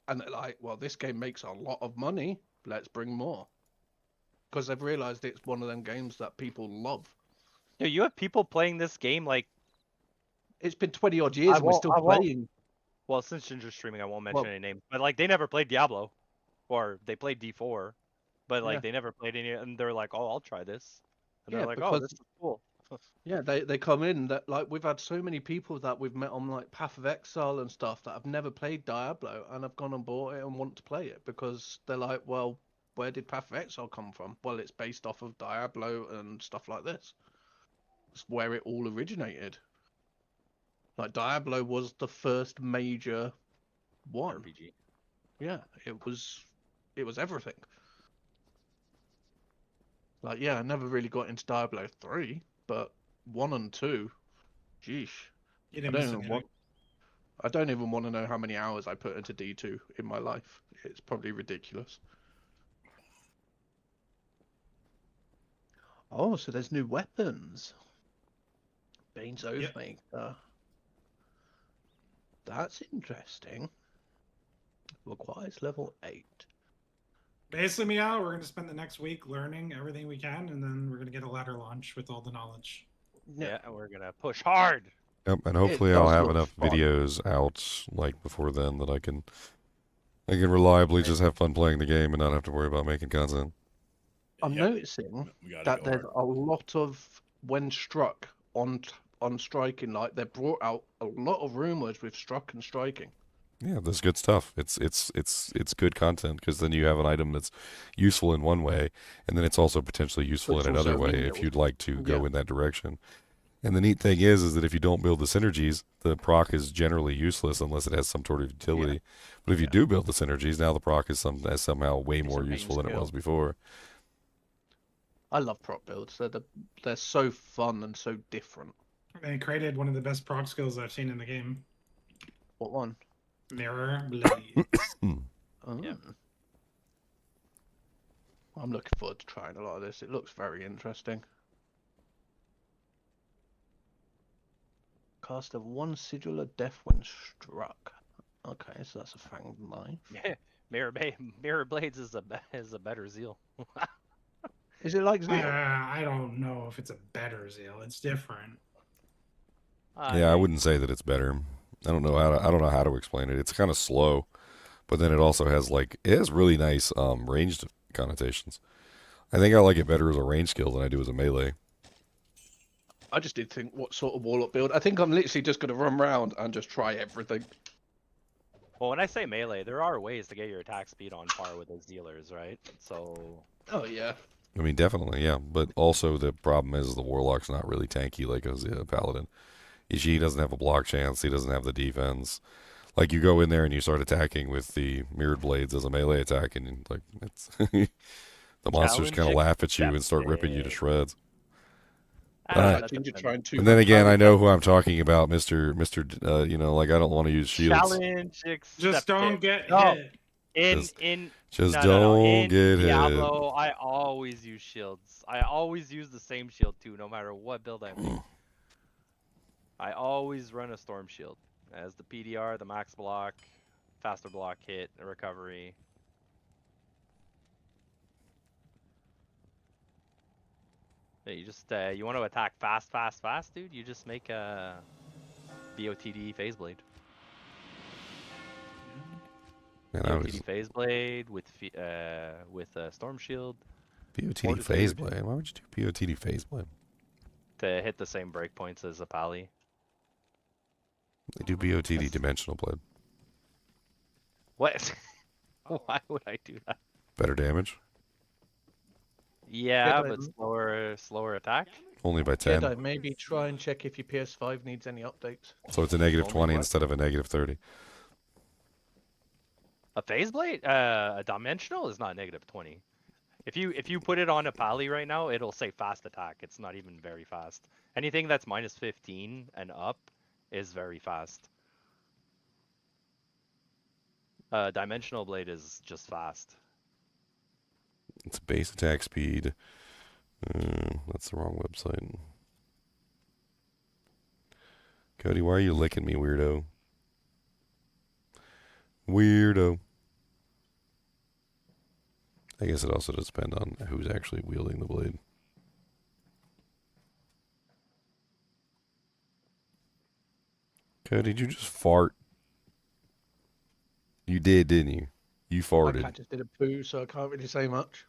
[SPEAKER 14] and they're like, well, this game makes a lot of money. Let's bring more. Because they've realised it's one of them games that people love.
[SPEAKER 3] Yeah, you have people playing this game like
[SPEAKER 14] It's been 20 odd years and we're still playing.
[SPEAKER 3] Well, since Ginger's streaming, I won't mention
[SPEAKER 14] Well-
[SPEAKER 3] any names. But like, they never played Diablo, or they played D4, but like
[SPEAKER 14] Yeah.
[SPEAKER 3] they never played any. And they're like, oh, I'll try this. And
[SPEAKER 14] Yeah,
[SPEAKER 3] they're like, oh,
[SPEAKER 14] because-
[SPEAKER 3] this is cool.
[SPEAKER 14] Yeah, they come in that, like, we've had so many people that we've met on like Path of Exile and stuff that have never played Diablo and have gone and bought it and want to play it because they're like, well, where did Path of Exile come from? Well, it's based off of Diablo and stuff like this. It's where it all originated. Like, Diablo was the first major one.
[SPEAKER 3] RPG.
[SPEAKER 14] Yeah, it was everything. Like, yeah, I never really got into Diablo 3, but 1 and 2, sheesh.
[SPEAKER 8] You
[SPEAKER 14] I
[SPEAKER 8] didn't
[SPEAKER 14] don't
[SPEAKER 8] miss
[SPEAKER 14] even
[SPEAKER 8] anything.
[SPEAKER 14] want. I don't even want to know how many hours I put into D2 in my life. It's probably ridiculous. Oh, so there's new weapons. Bane's Oathmaker. That's interesting. Requires level 8.
[SPEAKER 8] Basically, Meow, we're going to spend the next week learning everything we can, and then we're going to get a ladder launch with all the knowledge.
[SPEAKER 3] Yeah, and we're gonna push hard.
[SPEAKER 1] Yep, and hopefully I'll
[SPEAKER 14] does
[SPEAKER 1] have
[SPEAKER 14] look
[SPEAKER 1] enough
[SPEAKER 14] fun.
[SPEAKER 1] videos out like before then that I can reliably just have fun playing the game and not have to worry about making content.
[SPEAKER 14] I'm
[SPEAKER 6] Yep.
[SPEAKER 14] noticing
[SPEAKER 6] We gotta
[SPEAKER 14] that
[SPEAKER 6] go
[SPEAKER 14] there's
[SPEAKER 6] hard.
[SPEAKER 14] a lot of when struck on striking. Like, they brought out a lot of rumors with struck and striking.
[SPEAKER 1] Yeah, that's good stuff. It's good content because then you have an item that's useful in one way, and then it's also potentially useful
[SPEAKER 14] But
[SPEAKER 1] in
[SPEAKER 14] it's
[SPEAKER 1] another
[SPEAKER 14] also
[SPEAKER 1] way
[SPEAKER 14] rebuild.
[SPEAKER 1] if you'd like to go
[SPEAKER 14] Yeah.
[SPEAKER 1] in that direction. And the neat thing is that if you don't build the synergies, the proc is generally useless unless it has some sort of utility. But if you do build the synergies, now the proc is somehow way more
[SPEAKER 14] a main
[SPEAKER 1] useful than it
[SPEAKER 14] skill.
[SPEAKER 1] was before.
[SPEAKER 14] I love prop builds. They're so fun and so different.
[SPEAKER 8] They created one of the best proc skills I've seen in the game.
[SPEAKER 14] What one?
[SPEAKER 8] Mirror Blade.
[SPEAKER 14] Oh.
[SPEAKER 3] Yeah.
[SPEAKER 14] I'm looking forward to trying a lot of this. It looks very interesting. Cast of 1 sigil of death when struck. Okay, so that's a fanged knife.
[SPEAKER 3] Mirror Blades is a better zeal.
[SPEAKER 14] Is it like Zeal?
[SPEAKER 8] I don't know if it's a better zeal. It's different.
[SPEAKER 1] Yeah, I wouldn't say that it's better. I don't know how to explain it. It's kind of slow, but then it also has it has really nice ranged connotations. I think I like it better as a range skill than I do as a melee.
[SPEAKER 14] I just did think, what sort of Warlock build? I think I'm literally just going to run around and just try everything.
[SPEAKER 3] Well, when I say melee, there are ways to get your attack speed on par with those dealers, right? So.
[SPEAKER 14] Oh yeah.
[SPEAKER 1] I mean, definitely, yeah. But also the problem is the Warlock's not really tanky like a Paladin. He doesn't have a block chance. He doesn't have the defense. Like, you go in there and you start attacking with the mirrored blades as a melee attack, and it's the monsters kind of laugh at you and start ripping you to shreds. And then again, I know who I'm talking about, Mister. I don't want to use shields.
[SPEAKER 3] Challenge accepted.
[SPEAKER 8] Just don't get
[SPEAKER 3] No.
[SPEAKER 8] hit.
[SPEAKER 1] Don't get hit.
[SPEAKER 3] Diablo, I always use shields. I always use the same shield too, no matter what build I make. I always run a storm shield as the PDR, the max block, faster block hit, recovery. Yeah, you just you want to attack fast, dude. You just make a BOTD phase blade. BOTD phase blade with storm shield.
[SPEAKER 1] BOTD phase blade. Why would you do BOTD phase blade?
[SPEAKER 3] To hit the same breakpoints as a pally.
[SPEAKER 1] They do BOTD dimensional blade.
[SPEAKER 3] What? Why would I do that?
[SPEAKER 1] Better damage.
[SPEAKER 3] Yeah,
[SPEAKER 14] Jedi.
[SPEAKER 3] but slower attack.
[SPEAKER 1] Only by 10.
[SPEAKER 14] Jedi, maybe try and check if your PS5 needs any updates.
[SPEAKER 1] So it's a negative
[SPEAKER 3] Only
[SPEAKER 1] 20
[SPEAKER 3] what?
[SPEAKER 1] instead of a negative 30.
[SPEAKER 3] A phase blade? A dimensional is not negative 20. If you put it on a pally right now, it'll say fast attack. It's not even very fast. Anything that's minus 15 and up is very fast. Dimensional blade is just fast.
[SPEAKER 1] It's base attack speed. That's the wrong website. Cody, why are you licking me, weirdo? Weirdo. I guess it also does depend on who's actually wielding the blade. Cody, did you just fart? You did, didn't you? You
[SPEAKER 14] My
[SPEAKER 1] farted.
[SPEAKER 14] cat just did a poo, so I can't really say much.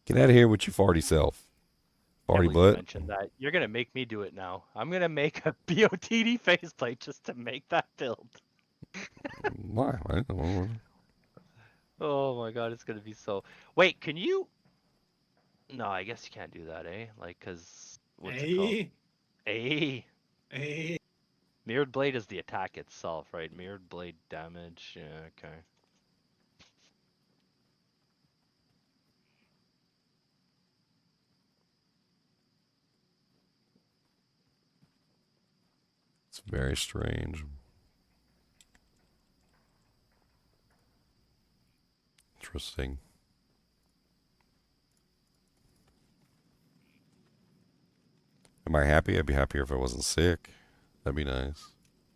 [SPEAKER 1] Get out of here with your farty self.
[SPEAKER 3] Can't
[SPEAKER 1] Farty
[SPEAKER 3] believe you
[SPEAKER 1] butt.
[SPEAKER 3] mentioned that. You're gonna make me do it now. I'm gonna make a BOTD faceplate just to make that build.
[SPEAKER 1] Why? I don't know.
[SPEAKER 3] Oh my god, it's gonna be so. Wait, can you? No, I guess you can't do that, eh? Like, cause what's it called?
[SPEAKER 8] Hey.
[SPEAKER 3] Mirrored blade is the attack itself, right? Mirrored blade damage. Yeah, okay.
[SPEAKER 1] It's very strange. Interesting. Am I happy? I'd be happier if I wasn't sick. That'd be nice.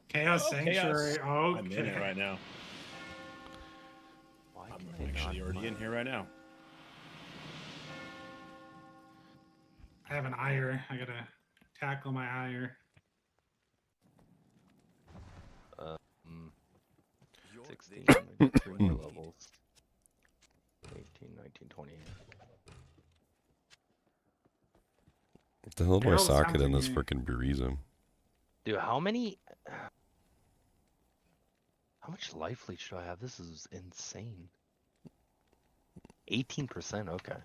[SPEAKER 8] Chaos Sanctuary.
[SPEAKER 6] Chaos.
[SPEAKER 8] Okay.
[SPEAKER 6] I'm in it right now. I'm actually already in here right now.
[SPEAKER 8] I have an ire. I gotta tackle my ire.
[SPEAKER 3] 16, 3 more levels. 18, 19, 20.
[SPEAKER 1] What the hell do I
[SPEAKER 8] Harold's
[SPEAKER 1] socket in
[SPEAKER 8] hunting
[SPEAKER 1] this
[SPEAKER 8] me.
[SPEAKER 1] freaking Burizo?
[SPEAKER 3] Dude, how many? How much life leech do I have? This is insane. 18%. Okay.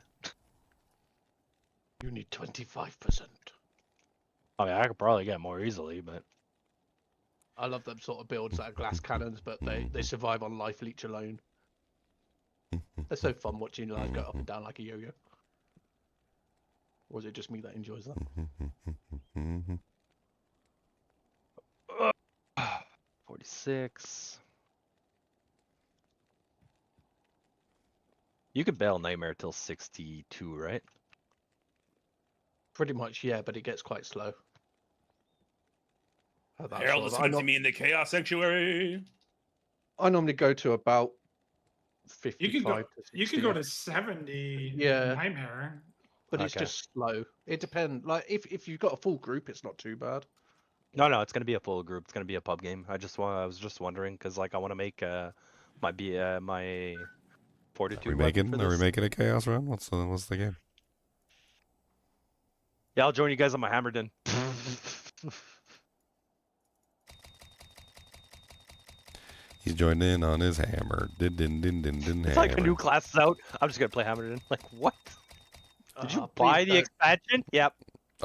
[SPEAKER 14] You need 25%.
[SPEAKER 3] I mean, I could probably get more easily, but
[SPEAKER 14] I love them sort of builds that are glass cannons, but they survive on life leech alone. They're so fun watching life go up and down like a yo-yo. Or is it just me that enjoys that?
[SPEAKER 3] 46. You could bail Nightmare till 62, right?
[SPEAKER 14] Pretty much, yeah, but it gets quite slow.
[SPEAKER 6] Harold is hunting me in the Chaos Sanctuary.
[SPEAKER 14] I normally go to about
[SPEAKER 8] You
[SPEAKER 14] 55
[SPEAKER 8] can go.
[SPEAKER 14] to 60.
[SPEAKER 8] You can go to 70.
[SPEAKER 14] Yeah.
[SPEAKER 8] Nightmare.
[SPEAKER 14] But it's
[SPEAKER 3] Okay.
[SPEAKER 14] just slow. It depends. Like if you've got a full group, it's not too bad.
[SPEAKER 3] No, it's gonna be a full group. It's gonna be a pub game. I was just wondering because like I want to make my fortitude.
[SPEAKER 1] Are we
[SPEAKER 3] weapon
[SPEAKER 1] making?
[SPEAKER 3] for
[SPEAKER 1] Are we
[SPEAKER 3] this.
[SPEAKER 1] making a chaos run? What's the game?
[SPEAKER 3] Yeah, I'll join you guys on my hammer den.
[SPEAKER 1] He's joined in on his hammer. Din
[SPEAKER 3] It's
[SPEAKER 1] hammer.
[SPEAKER 3] like a new class is out. I'm just gonna play hammer den. Like what? Did you
[SPEAKER 14] please
[SPEAKER 3] buy the
[SPEAKER 14] don't.
[SPEAKER 3] expansion? Yep.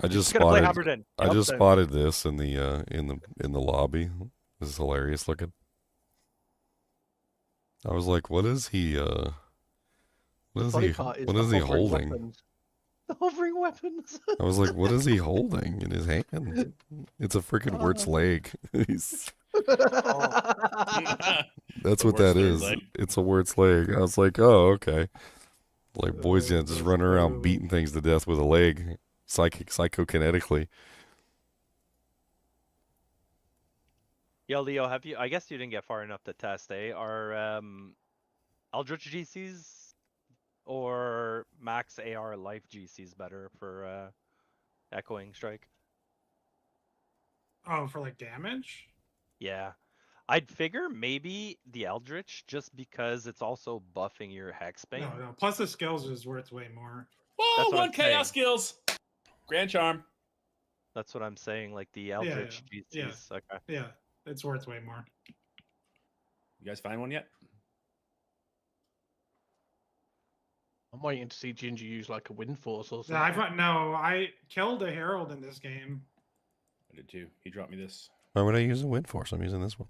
[SPEAKER 1] I just
[SPEAKER 3] gonna play
[SPEAKER 1] spotted.
[SPEAKER 3] hammer den.
[SPEAKER 1] I
[SPEAKER 3] Yep,
[SPEAKER 1] just
[SPEAKER 3] then.
[SPEAKER 1] spotted this in the lobby. This is hilarious looking. I was like, what is he? What is
[SPEAKER 14] funny
[SPEAKER 1] he?
[SPEAKER 14] part is
[SPEAKER 1] What
[SPEAKER 14] the
[SPEAKER 1] is he
[SPEAKER 14] hovering
[SPEAKER 1] holding?
[SPEAKER 14] weapons. The hovering weapons.
[SPEAKER 1] I was like, what is he holding in his hand? It's a freaking Wirt's leg. He's, that's
[SPEAKER 6] The
[SPEAKER 1] what that
[SPEAKER 6] Wirt's
[SPEAKER 1] is.
[SPEAKER 6] leg.
[SPEAKER 1] It's a Wirt's leg. I was like, oh, okay. Like boys gonna just running around beating things to death with a leg, psychokinetically.
[SPEAKER 3] Yo, Leo, have you? I guess you didn't get far enough to test, eh? Are Eldritch GCs or Max AR Life GCs better for Echoing Strike?
[SPEAKER 8] Oh, for like damage?
[SPEAKER 3] Yeah. I'd figure maybe the Eldritch just because it's also buffing your Hexbane.
[SPEAKER 8] No. Plus the skills is worth way more.
[SPEAKER 6] Whoa,
[SPEAKER 3] That's what
[SPEAKER 6] one
[SPEAKER 3] I'm
[SPEAKER 6] Chaos
[SPEAKER 3] saying.
[SPEAKER 6] skills. Grand Charm.
[SPEAKER 3] That's what I'm saying, like the Eldritch
[SPEAKER 8] Yeah.
[SPEAKER 3] GCs. Okay.
[SPEAKER 8] Yeah, it's worth way more.
[SPEAKER 6] You guys find one yet?
[SPEAKER 14] I'm waiting to see Ginger use like a wind force or something.
[SPEAKER 8] Yeah, I killed a herald in this game.
[SPEAKER 6] I did too. He dropped me this.
[SPEAKER 1] Why would I use a wind force? I'm using this one.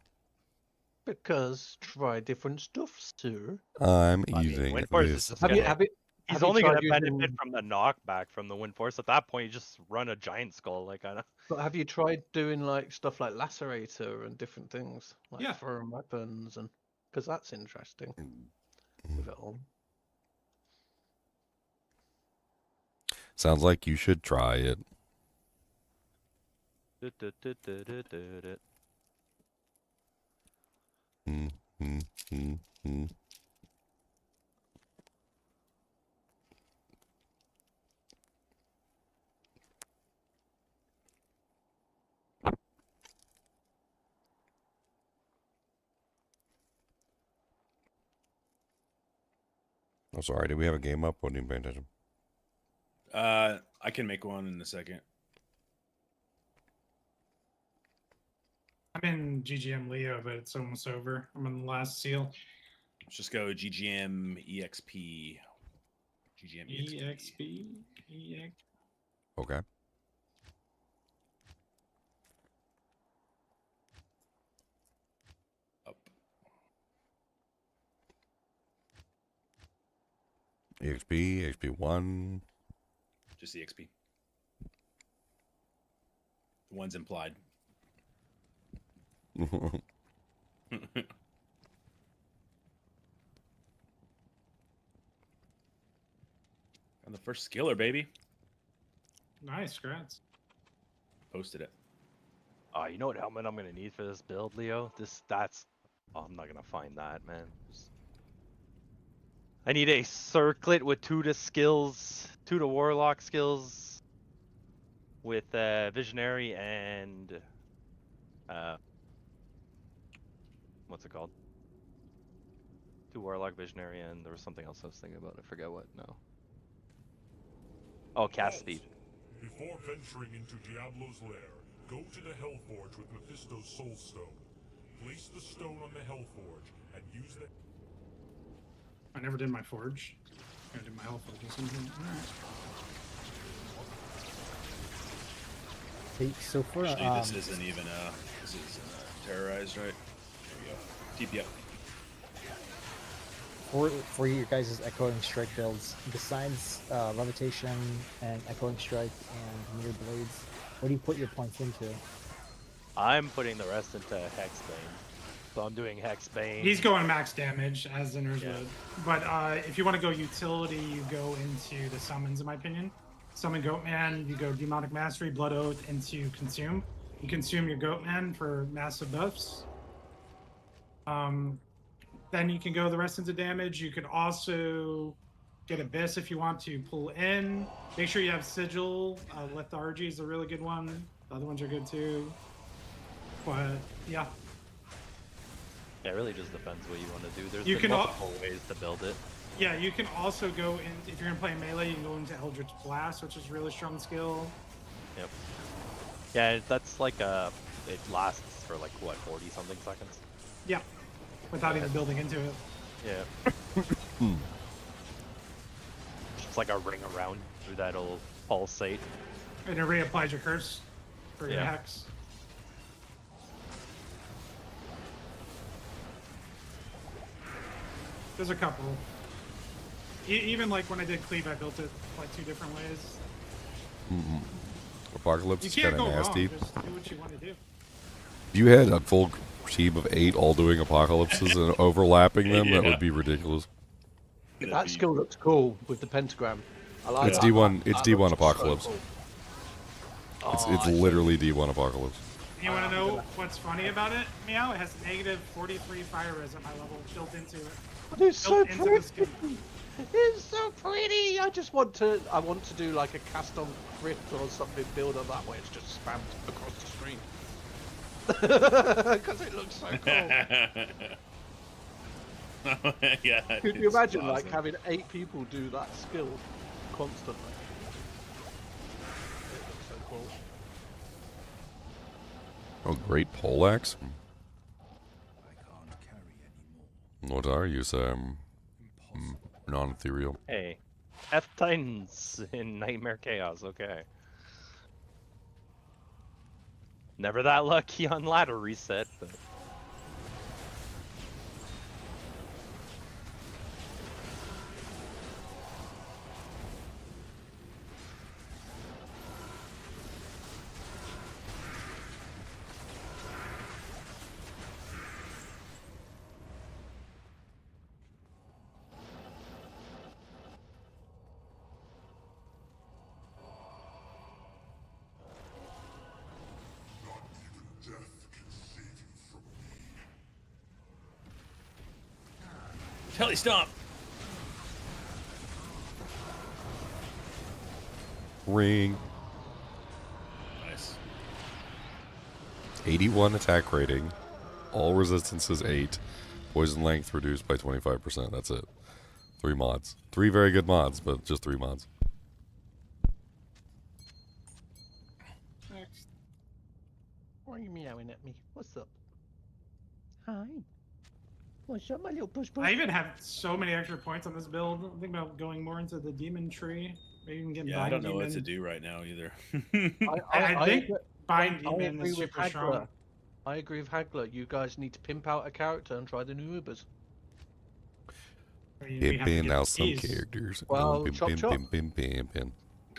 [SPEAKER 13] Because try different stuff, sir.
[SPEAKER 1] I'm
[SPEAKER 3] I mean,
[SPEAKER 1] using
[SPEAKER 3] wind force is
[SPEAKER 1] this.
[SPEAKER 3] just
[SPEAKER 13] Have you
[SPEAKER 3] gonna.
[SPEAKER 13] have you
[SPEAKER 3] He's
[SPEAKER 13] have you
[SPEAKER 3] only gonna
[SPEAKER 13] tried
[SPEAKER 3] benefit
[SPEAKER 13] using-
[SPEAKER 3] from the knockback from the wind force. At that point, you just run a giant skull, like I know.
[SPEAKER 13] But have you tried doing like stuff like lacerator and different things, like
[SPEAKER 8] Yeah.
[SPEAKER 13] throwing weapons and because that's interesting with it all.
[SPEAKER 1] Sounds like you should try it. Oh, sorry. Did we have a game up? Wasn't even paying attention.
[SPEAKER 6] I can make one in a second.
[SPEAKER 8] I'm in GGM Leo, but it's almost over. I'm on the last seal.
[SPEAKER 6] Let's just go GGM EXP. GGM EXP.
[SPEAKER 8] EXP.
[SPEAKER 1] Okay.
[SPEAKER 6] Up.
[SPEAKER 1] EXP, XP1.
[SPEAKER 6] Just EXP. The one's implied. On the first skiller, baby.
[SPEAKER 8] Nice, congrats.
[SPEAKER 6] Posted it.
[SPEAKER 3] Oh, you know what helmet I'm gonna need for this build, Leo? That's. Oh, I'm not gonna find that, man. I need a circlet with 2 to skills, 2 to Warlock skills, with Visionary and what's it called? 2 Warlock, Visionary, and there was something else I was thinking about. I forget what now. Oh, cast speed.
[SPEAKER 15] Before venturing into Diablo's lair, go to the Hellforge with Mephisto's Soul Stone. Place the stone on the Hellforge and use the...
[SPEAKER 8] I never did my forge. I did my health forge or something. Alright.
[SPEAKER 5] Hey, so for
[SPEAKER 6] Actually, this isn't even this is terrorized, right? There we go. TP up.
[SPEAKER 5] for your guys' echoing strike builds, besides levitation and echoing strike and mirror blades, what do you put your points into?
[SPEAKER 3] I'm putting the rest into Hexbane. So I'm doing Hexbane.
[SPEAKER 8] He's going max damage as Zinner's
[SPEAKER 3] Yeah.
[SPEAKER 8] would. But if you want to go utility, you go into the summons, in my opinion. Summon Goatman, you go Demonic Mastery, Blood Oath into Consume. You consume your Goatman for massive buffs. Then you can go the rest into damage. You could also get Abyss if you want to pull in. Make sure you have Sigil. Lethargy is a really good one. The other ones are good too. But yeah.
[SPEAKER 3] Yeah, it really just depends what you want to do. There's
[SPEAKER 8] You
[SPEAKER 3] been
[SPEAKER 8] can
[SPEAKER 3] multiple ways to build it.
[SPEAKER 8] Yeah, you can also go in, if you're going to play melee, you can go into Eldritch Blast, which is a really strong skill.
[SPEAKER 3] Yep. Yeah, that's like it lasts for like what, 40 something seconds?
[SPEAKER 8] Yeah, without even building into it.
[SPEAKER 3] Yeah. It's like a ring around through that old pulsate.
[SPEAKER 8] And it reapplies your curse for your
[SPEAKER 3] Yeah.
[SPEAKER 8] hex. There's a couple. Even like when I did Cleave, I built it like 2 different ways.
[SPEAKER 1] Apocalypse
[SPEAKER 8] You
[SPEAKER 1] is
[SPEAKER 8] can't
[SPEAKER 1] kind
[SPEAKER 8] go
[SPEAKER 1] of nasty.
[SPEAKER 8] wrong. Just do what you want to do.
[SPEAKER 1] If you had a full team of 8 all doing apocalypses and overlapping them, that
[SPEAKER 6] Yeah.
[SPEAKER 1] would be ridiculous.
[SPEAKER 13] That skill looks cool with the pentagram. I like
[SPEAKER 1] It's
[SPEAKER 13] that.
[SPEAKER 1] D1. It's
[SPEAKER 13] That
[SPEAKER 1] D1
[SPEAKER 13] looks so
[SPEAKER 1] apocalypse.
[SPEAKER 13] cool.
[SPEAKER 1] It's
[SPEAKER 13] Oh, I
[SPEAKER 1] literally D1 apocalypse.
[SPEAKER 8] You want to know what's funny about it, Meow? It has negative 43 fire res at my level built into it.
[SPEAKER 13] But it's so
[SPEAKER 8] Built into the skill.
[SPEAKER 13] pretty. It's so pretty. I want to do like a cast on crit or something build of that way. It's just spammed across the screen. Because it looks so cool.
[SPEAKER 6] Yeah.
[SPEAKER 13] Could you
[SPEAKER 6] it's
[SPEAKER 13] imagine
[SPEAKER 6] awesome.
[SPEAKER 13] like having 8 people do that skill constantly? It looks so cool.
[SPEAKER 1] Oh, great poleaxe.
[SPEAKER 7] I can't carry anymore.
[SPEAKER 1] What are you, Sam? Non-ethereal.
[SPEAKER 3] Hey, F Titans in Nightmare Chaos, okay. Never that lucky on ladder reset, but
[SPEAKER 6] Telly stomp.
[SPEAKER 1] Ring.
[SPEAKER 6] Nice.
[SPEAKER 1] 81 attack rating. All resistances 8. Poison length reduced by 25%. That's it. 3 mods. 3 very good mods, but just 3 mods.
[SPEAKER 8] Next.
[SPEAKER 13] Why are you meowing at me? What's up? Hi. What's up, my little push push?
[SPEAKER 8] I even have so many extra points on this build. I'm thinking about going more into the demon tree. Maybe even get
[SPEAKER 6] Yeah, I don't know what to
[SPEAKER 8] demon.
[SPEAKER 6] do right now either.
[SPEAKER 8] I think bind
[SPEAKER 13] I
[SPEAKER 8] demon
[SPEAKER 13] agree
[SPEAKER 8] is
[SPEAKER 13] with
[SPEAKER 8] super
[SPEAKER 13] Hagler.
[SPEAKER 8] strong.
[SPEAKER 13] I agree with Hagler. You guys need to pimp out a character and try the new Ubers.
[SPEAKER 1] Pimping out some characters.
[SPEAKER 13] Well,
[SPEAKER 1] Pim,
[SPEAKER 13] chop,
[SPEAKER 1] pim,
[SPEAKER 13] chop.
[SPEAKER 1] pim, pim, pim, pim.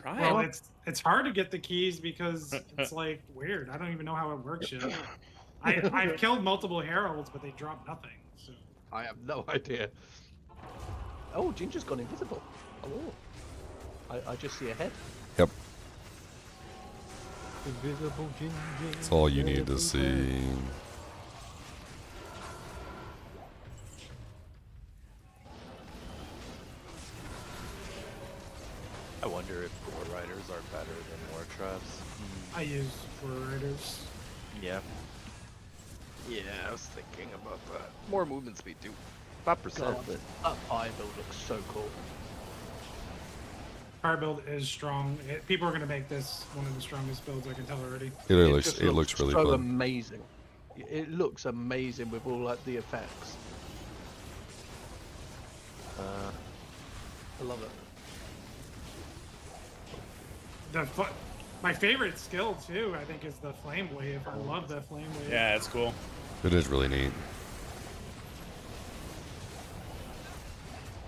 [SPEAKER 8] Well, it's hard to get the keys because it's like weird. I don't even know how it works yet. I've killed multiple heralds, but they drop nothing. So
[SPEAKER 13] I have no idea. Oh, Ginger's gone invisible. Oh, I just see a head.
[SPEAKER 1] Yep.
[SPEAKER 13] Invisible Ginger.
[SPEAKER 1] That's all you need to see.
[SPEAKER 3] I wonder if War Riders are better than War Traps.
[SPEAKER 8] I use War Riders.
[SPEAKER 3] Yeah. Yeah, I was thinking about that. More movement speed too. 5%.
[SPEAKER 13] God, that fire build looks so cool.
[SPEAKER 8] Fire build is strong. People are going to make this one of the strongest builds, I can tell already.
[SPEAKER 1] It
[SPEAKER 13] just
[SPEAKER 1] looks really
[SPEAKER 13] so
[SPEAKER 1] fun.
[SPEAKER 13] amazing. It looks amazing with all like the effects. I love it.
[SPEAKER 8] My favorite skill too, I think, is the flame wave. I love the flame wave.
[SPEAKER 6] Yeah, that's cool.
[SPEAKER 1] It is really neat.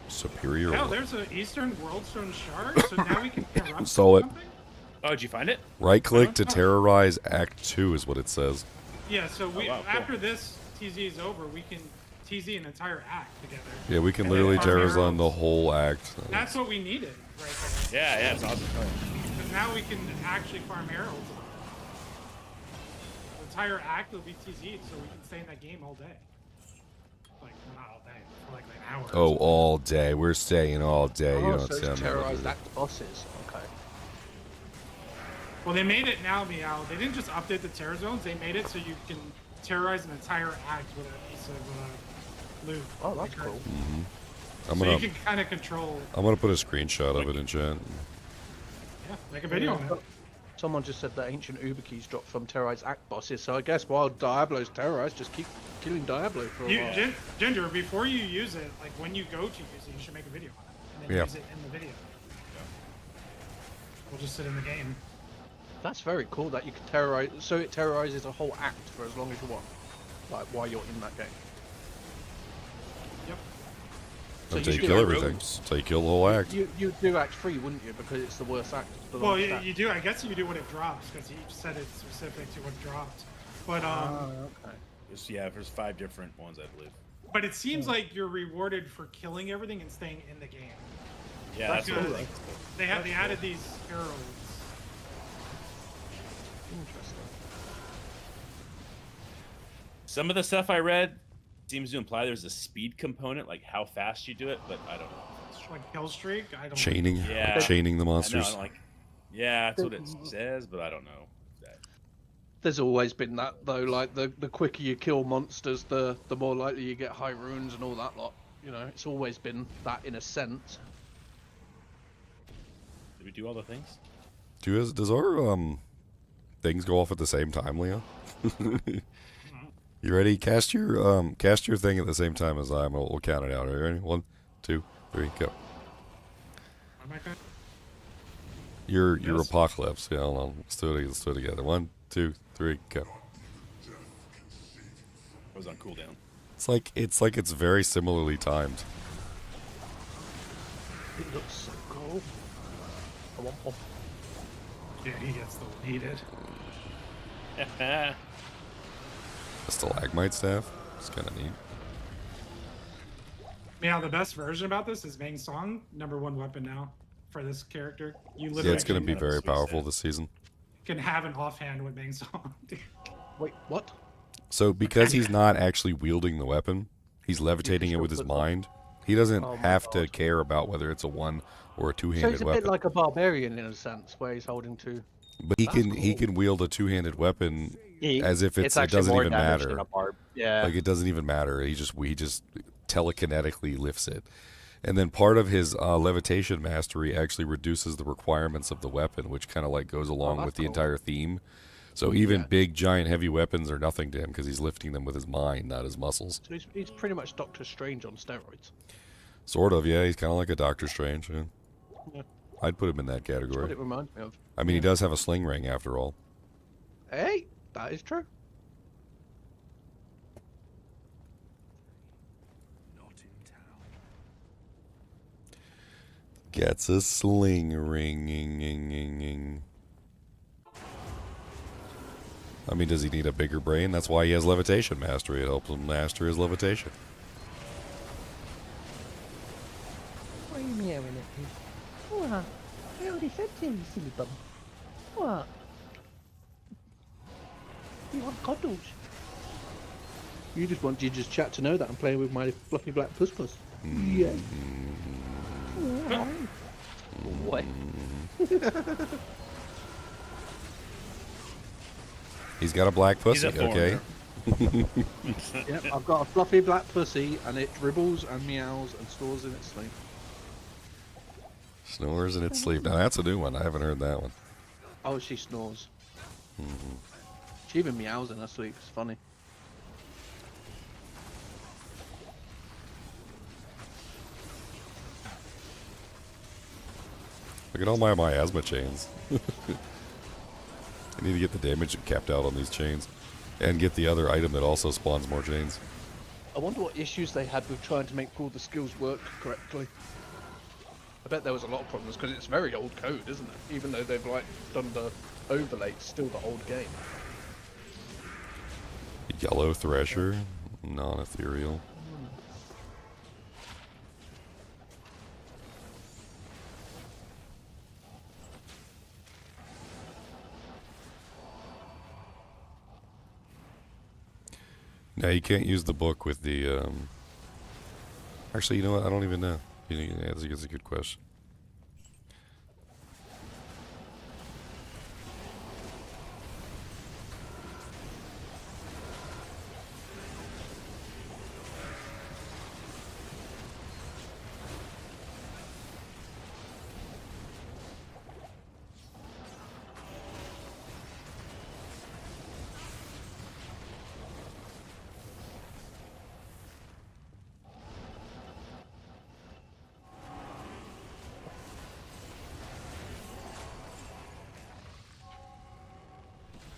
[SPEAKER 1] Superior.
[SPEAKER 8] Oh, there's an Eastern Worldstone shard, so now we can corrupt
[SPEAKER 1] Saw it.
[SPEAKER 8] something?
[SPEAKER 6] Oh, did you find it?
[SPEAKER 1] Right click to terrorize Act 2 is what it says.
[SPEAKER 8] Yeah, so we
[SPEAKER 6] wow, cool.
[SPEAKER 8] after this TZ is over, we can TZ an entire act together.
[SPEAKER 1] Yeah, we can
[SPEAKER 8] And
[SPEAKER 1] literally
[SPEAKER 8] then farm
[SPEAKER 1] terrorize on
[SPEAKER 8] heralds.
[SPEAKER 1] the whole act.
[SPEAKER 8] That's what we needed right
[SPEAKER 6] Yeah, it's awesome.
[SPEAKER 8] there. Because now we can actually farm heralds. The entire act will be TZ'd, so we can stay in that game all day. Like, not all day, for like an hour.
[SPEAKER 1] Oh, all day. We're staying all day. You
[SPEAKER 13] Oh,
[SPEAKER 1] don't
[SPEAKER 13] so it's
[SPEAKER 1] sound
[SPEAKER 13] terrorized act bosses. Okay.
[SPEAKER 8] Well, they made it now, Meow. They didn't just update the terror zones. They made it so you can terrorize an entire act with a piece of loot.
[SPEAKER 13] Oh, that's cool.
[SPEAKER 1] I'm
[SPEAKER 8] So
[SPEAKER 1] gonna,
[SPEAKER 8] you can kind of control.
[SPEAKER 1] I'm gonna put a screenshot of it in chat.
[SPEAKER 8] Yeah, make a video on it.
[SPEAKER 13] Someone just said that ancient Uber keys dropped from terrorized act bosses, so I guess while Diablo's terrorized, just keep killing Diablo for a while.
[SPEAKER 8] Ginger, before you use it, like when you go to use it, you should make a video on it. And then
[SPEAKER 1] Yeah.
[SPEAKER 8] use it in the video. We'll just sit in the game.
[SPEAKER 13] That's very cool that you can terrorize, so it terrorizes a whole act for as long as you want, like while you're in that game.
[SPEAKER 8] Yep.
[SPEAKER 13] So
[SPEAKER 1] Until you
[SPEAKER 13] do
[SPEAKER 1] kill
[SPEAKER 13] it-
[SPEAKER 1] everything. Until you kill the whole act.
[SPEAKER 13] You do act 3, wouldn't you? Because it's the worst act. the
[SPEAKER 8] Well,
[SPEAKER 13] longest
[SPEAKER 8] you,
[SPEAKER 13] act.
[SPEAKER 8] you do. I guess you do what it drops because he said it's specific to what dropped. But
[SPEAKER 13] okay.
[SPEAKER 6] Yeah, there's 5 different ones, I believe.
[SPEAKER 8] But it seems like you're rewarded for killing everything and staying in the game.
[SPEAKER 6] Yeah, that's
[SPEAKER 8] Because
[SPEAKER 6] cool.
[SPEAKER 8] they added these heralds.
[SPEAKER 13] Interesting.
[SPEAKER 6] Some of the stuff I read seems to imply there's a speed component, like how fast you do it, but I don't know.
[SPEAKER 8] Like kill streak. I don't.
[SPEAKER 1] Chaining.
[SPEAKER 6] Yeah.
[SPEAKER 1] Chaining the
[SPEAKER 6] I know,
[SPEAKER 1] monsters.
[SPEAKER 6] I'm like, yeah, that's what it says, but I don't know.
[SPEAKER 13] There's always been that though, like the quicker you kill monsters, the more likely you get high runes and all that lot. You know, it's always been that in a sense.
[SPEAKER 6] Did we do all the things?
[SPEAKER 1] Does our things go off at the same time, Leo? You ready? Cast your thing at the same time as I am. We'll count it out. Are you ready? 1, 2, 3, go. Your
[SPEAKER 6] Yes.
[SPEAKER 1] apocalypse. Yeah, hold on. Let's do it together. 1, 2, 3, go.
[SPEAKER 6] I was on cooldown.
[SPEAKER 1] It's like it's very similarly timed.
[SPEAKER 13] It looks so cool. I want more.
[SPEAKER 8] Yeah, he gets the needed.
[SPEAKER 1] A stalagmite staff. It's kind of neat.
[SPEAKER 8] Yeah, the best version about this is Vang Song, #1 weapon now for this character. You
[SPEAKER 1] Yeah,
[SPEAKER 8] literally
[SPEAKER 1] it's going to be very powerful this season.
[SPEAKER 8] can have an offhand with Vang Song.
[SPEAKER 13] Wait, what?
[SPEAKER 1] So because he's not actually wielding the weapon, he's levitating it with his mind. He doesn't
[SPEAKER 13] Oh my
[SPEAKER 1] have to care about whether it's a one or a
[SPEAKER 13] So
[SPEAKER 1] two-handed
[SPEAKER 13] he's a
[SPEAKER 1] weapon.
[SPEAKER 13] bit like a barbarian in a sense, where he's holding two.
[SPEAKER 1] But he can wield a two-handed weapon as if it
[SPEAKER 14] actually
[SPEAKER 1] doesn't
[SPEAKER 14] more
[SPEAKER 1] even
[SPEAKER 14] damage
[SPEAKER 1] matter.
[SPEAKER 14] than a barb. Yeah.
[SPEAKER 1] Like it doesn't even matter. He just telekinetically lifts it. And then part of his levitation mastery actually reduces the requirements of the weapon, which kind of like goes along with the entire theme. So even big, giant, heavy weapons are nothing to him because he's lifting them with his mind, not his muscles.
[SPEAKER 13] So he's pretty much Doctor Strange on steroids.
[SPEAKER 1] Sort of, yeah. He's kind of like a Doctor Strange. Yeah.
[SPEAKER 13] Yeah.
[SPEAKER 1] I'd put him in that
[SPEAKER 13] That's what
[SPEAKER 1] category.
[SPEAKER 13] it reminds me of.
[SPEAKER 1] I mean, he does have a sling ring after all.
[SPEAKER 13] Hey, that is true.
[SPEAKER 1] Gets a sling ring. I mean, does he need a bigger brain? That's why he has levitation mastery. It helps him master his levitation.
[SPEAKER 16] Why are you meowing at me? What? I already said to you, silly bum. What? You want cuddles?
[SPEAKER 13] You just want Ginger's chat to know that I'm playing with my fluffy black puss puss. Yeah.
[SPEAKER 14] What?
[SPEAKER 1] He's got a black pussy,
[SPEAKER 6] He's a
[SPEAKER 1] okay?
[SPEAKER 13] Yep, I've got a fluffy black pussy and it dribbles and meows and snores in its sleep.
[SPEAKER 1] Snores in its sleep. Now, that's a new one. I haven't heard that one.
[SPEAKER 13] Oh, she snores.
[SPEAKER 1] Mm-hmm.
[SPEAKER 13] She even meows in her sleep. It's funny.
[SPEAKER 1] Look at all my miasma chains. I need to get the damage capped out on these chains. And get the other item that also spawns more chains.
[SPEAKER 13] I wonder what issues they had with trying to make all the skills work correctly. I bet there was a lot of problems because it's very old code, isn't it? Even though they've like done the overlay, it's still the old game.
[SPEAKER 1] Yellow Thresher. Non-ethereal. Now you can't use the book with the. Actually, you know what? I don't even know. Yeah, that's a good question.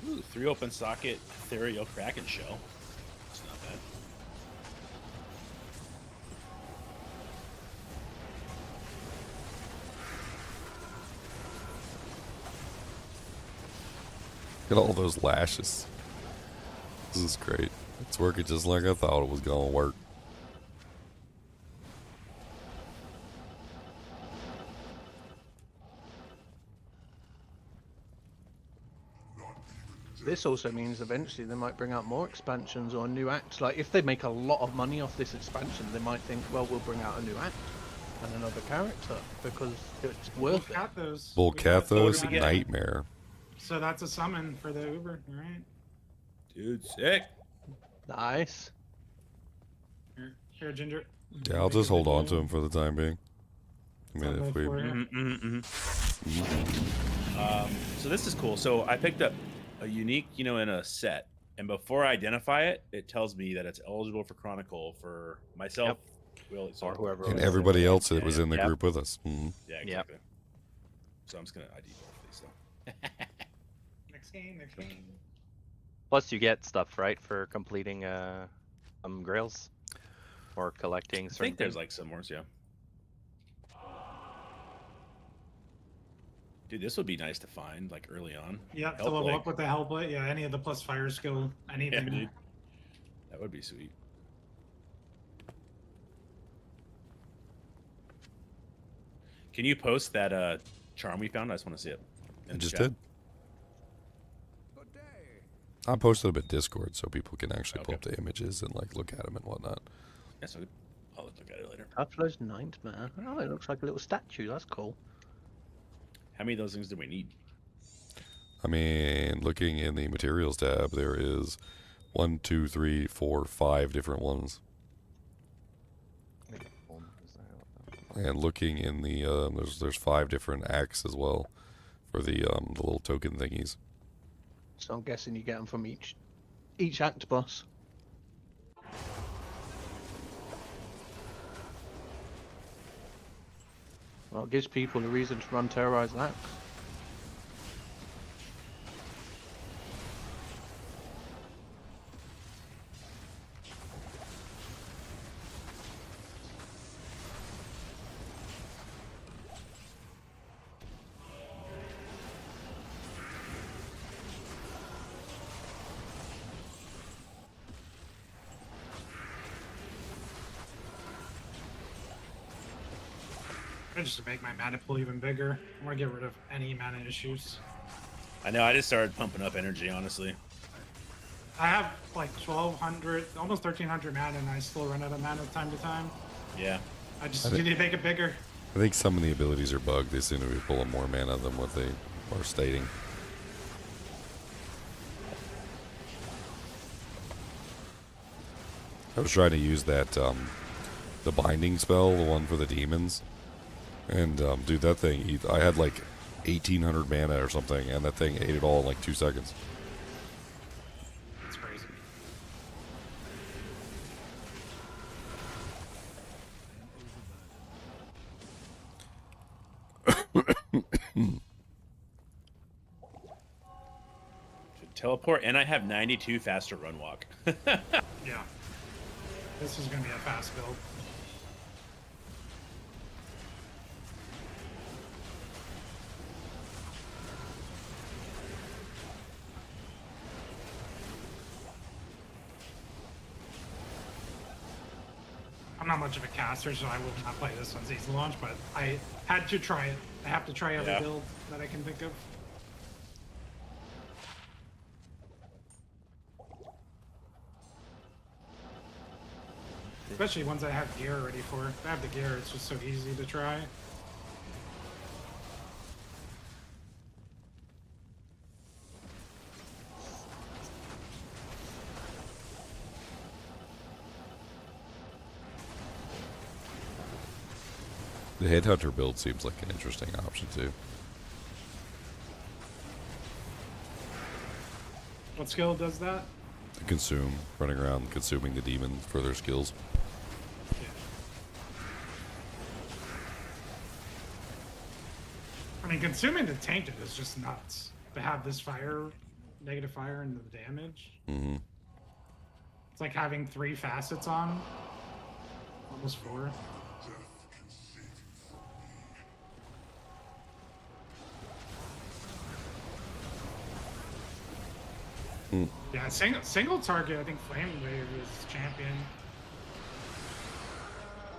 [SPEAKER 6] Ooh, 3 open socket ethereal kraken shell. That's not bad.
[SPEAKER 1] Look at all those lashes. This is great. It's working just like I thought it was gonna work.
[SPEAKER 13] This also means eventually they might bring out more expansions or new acts. Like if they make a lot of money off this expansion, they might think, well, we'll bring out a new act and another character because it's worth it.
[SPEAKER 8] Cathos.
[SPEAKER 1] Volcathos Nightmare.
[SPEAKER 8] So that's a summon for the Uber, alright?
[SPEAKER 6] Dude, sick.
[SPEAKER 13] Nice.
[SPEAKER 8] Here, Ginger.
[SPEAKER 1] Yeah, I'll just hold on to him for the time being. I mean, if we.
[SPEAKER 6] So this is cool. So I picked up a unique, in a set, and before I identify it, it tells me that it's eligible for Chronicle for myself, Will, or whoever,
[SPEAKER 1] And everybody else that was in the group with us. Mm-hmm.
[SPEAKER 6] Yeah, exactly. So I'm just gonna ID both these though.
[SPEAKER 8] Next game, next game.
[SPEAKER 3] Plus, you get stuff right for completing grails or collecting.
[SPEAKER 6] I
[SPEAKER 3] Certain
[SPEAKER 6] think there's
[SPEAKER 3] things.
[SPEAKER 6] like some more, yeah. Dude, this would be nice to find like early on.
[SPEAKER 8] Yeah, to
[SPEAKER 6] Help
[SPEAKER 8] level
[SPEAKER 6] leg.
[SPEAKER 8] up with the Hellblade. Yeah, any of the plus fire skill, anything.
[SPEAKER 6] Yeah, dude. That would be sweet. Can you post that charm we found? I just want to see it.
[SPEAKER 1] I just did. I posted them in Discord so people can actually pull up the images and like look at them and whatnot.
[SPEAKER 6] Yeah, so I'll look at it later.
[SPEAKER 13] Buffalo's Nightmare. Oh, it looks like a little statue. That's cool.
[SPEAKER 6] How many of those things do we need?
[SPEAKER 1] I mean, looking in the materials tab, there is 1, 2, 3, 4, 5 different ones. And looking in the there's 5 different acts as well for the little token thingies.
[SPEAKER 13] So I'm guessing you get them from each act boss. Well, it gives people a reason to run Terrorize Axe.
[SPEAKER 8] Just to make my mana pool even bigger. I want to get rid of any mana issues.
[SPEAKER 6] I know, I just started pumping up energy, honestly.
[SPEAKER 8] I have like 1,200, almost 1,300 mana, and I still run out of mana time to time.
[SPEAKER 6] Yeah.
[SPEAKER 8] I just need to make it bigger.
[SPEAKER 1] I think some of the abilities are bugged. They seem to be pulling more mana than what they are stating. I was trying to use that, the binding spell, the one for the demons. And, dude, that thing, I had like 1,800 mana or something, and that thing ate it all in like 2 seconds.
[SPEAKER 8] That's crazy.
[SPEAKER 6] Should teleport, and I have 92 faster run walk.
[SPEAKER 8] Yeah. This is going to be a fast build. I'm not much of a caster, so I will not play this on season launch, but I had to try it. I have to try every build that I can think of. Especially ones I have gear ready for. If I have the gear, it's just so easy to try.
[SPEAKER 1] The Headhunter build seems like an interesting option too.
[SPEAKER 8] What skill does that?
[SPEAKER 1] To consume, running around consuming the demon for their skills.
[SPEAKER 8] I mean, consuming the tainted is just nuts. To have this fire, negative fire, and the damage.
[SPEAKER 1] Mm-hmm.
[SPEAKER 8] It's like having 3 facets on. Almost 4. Yeah, single target, I think Flame Wave is champion.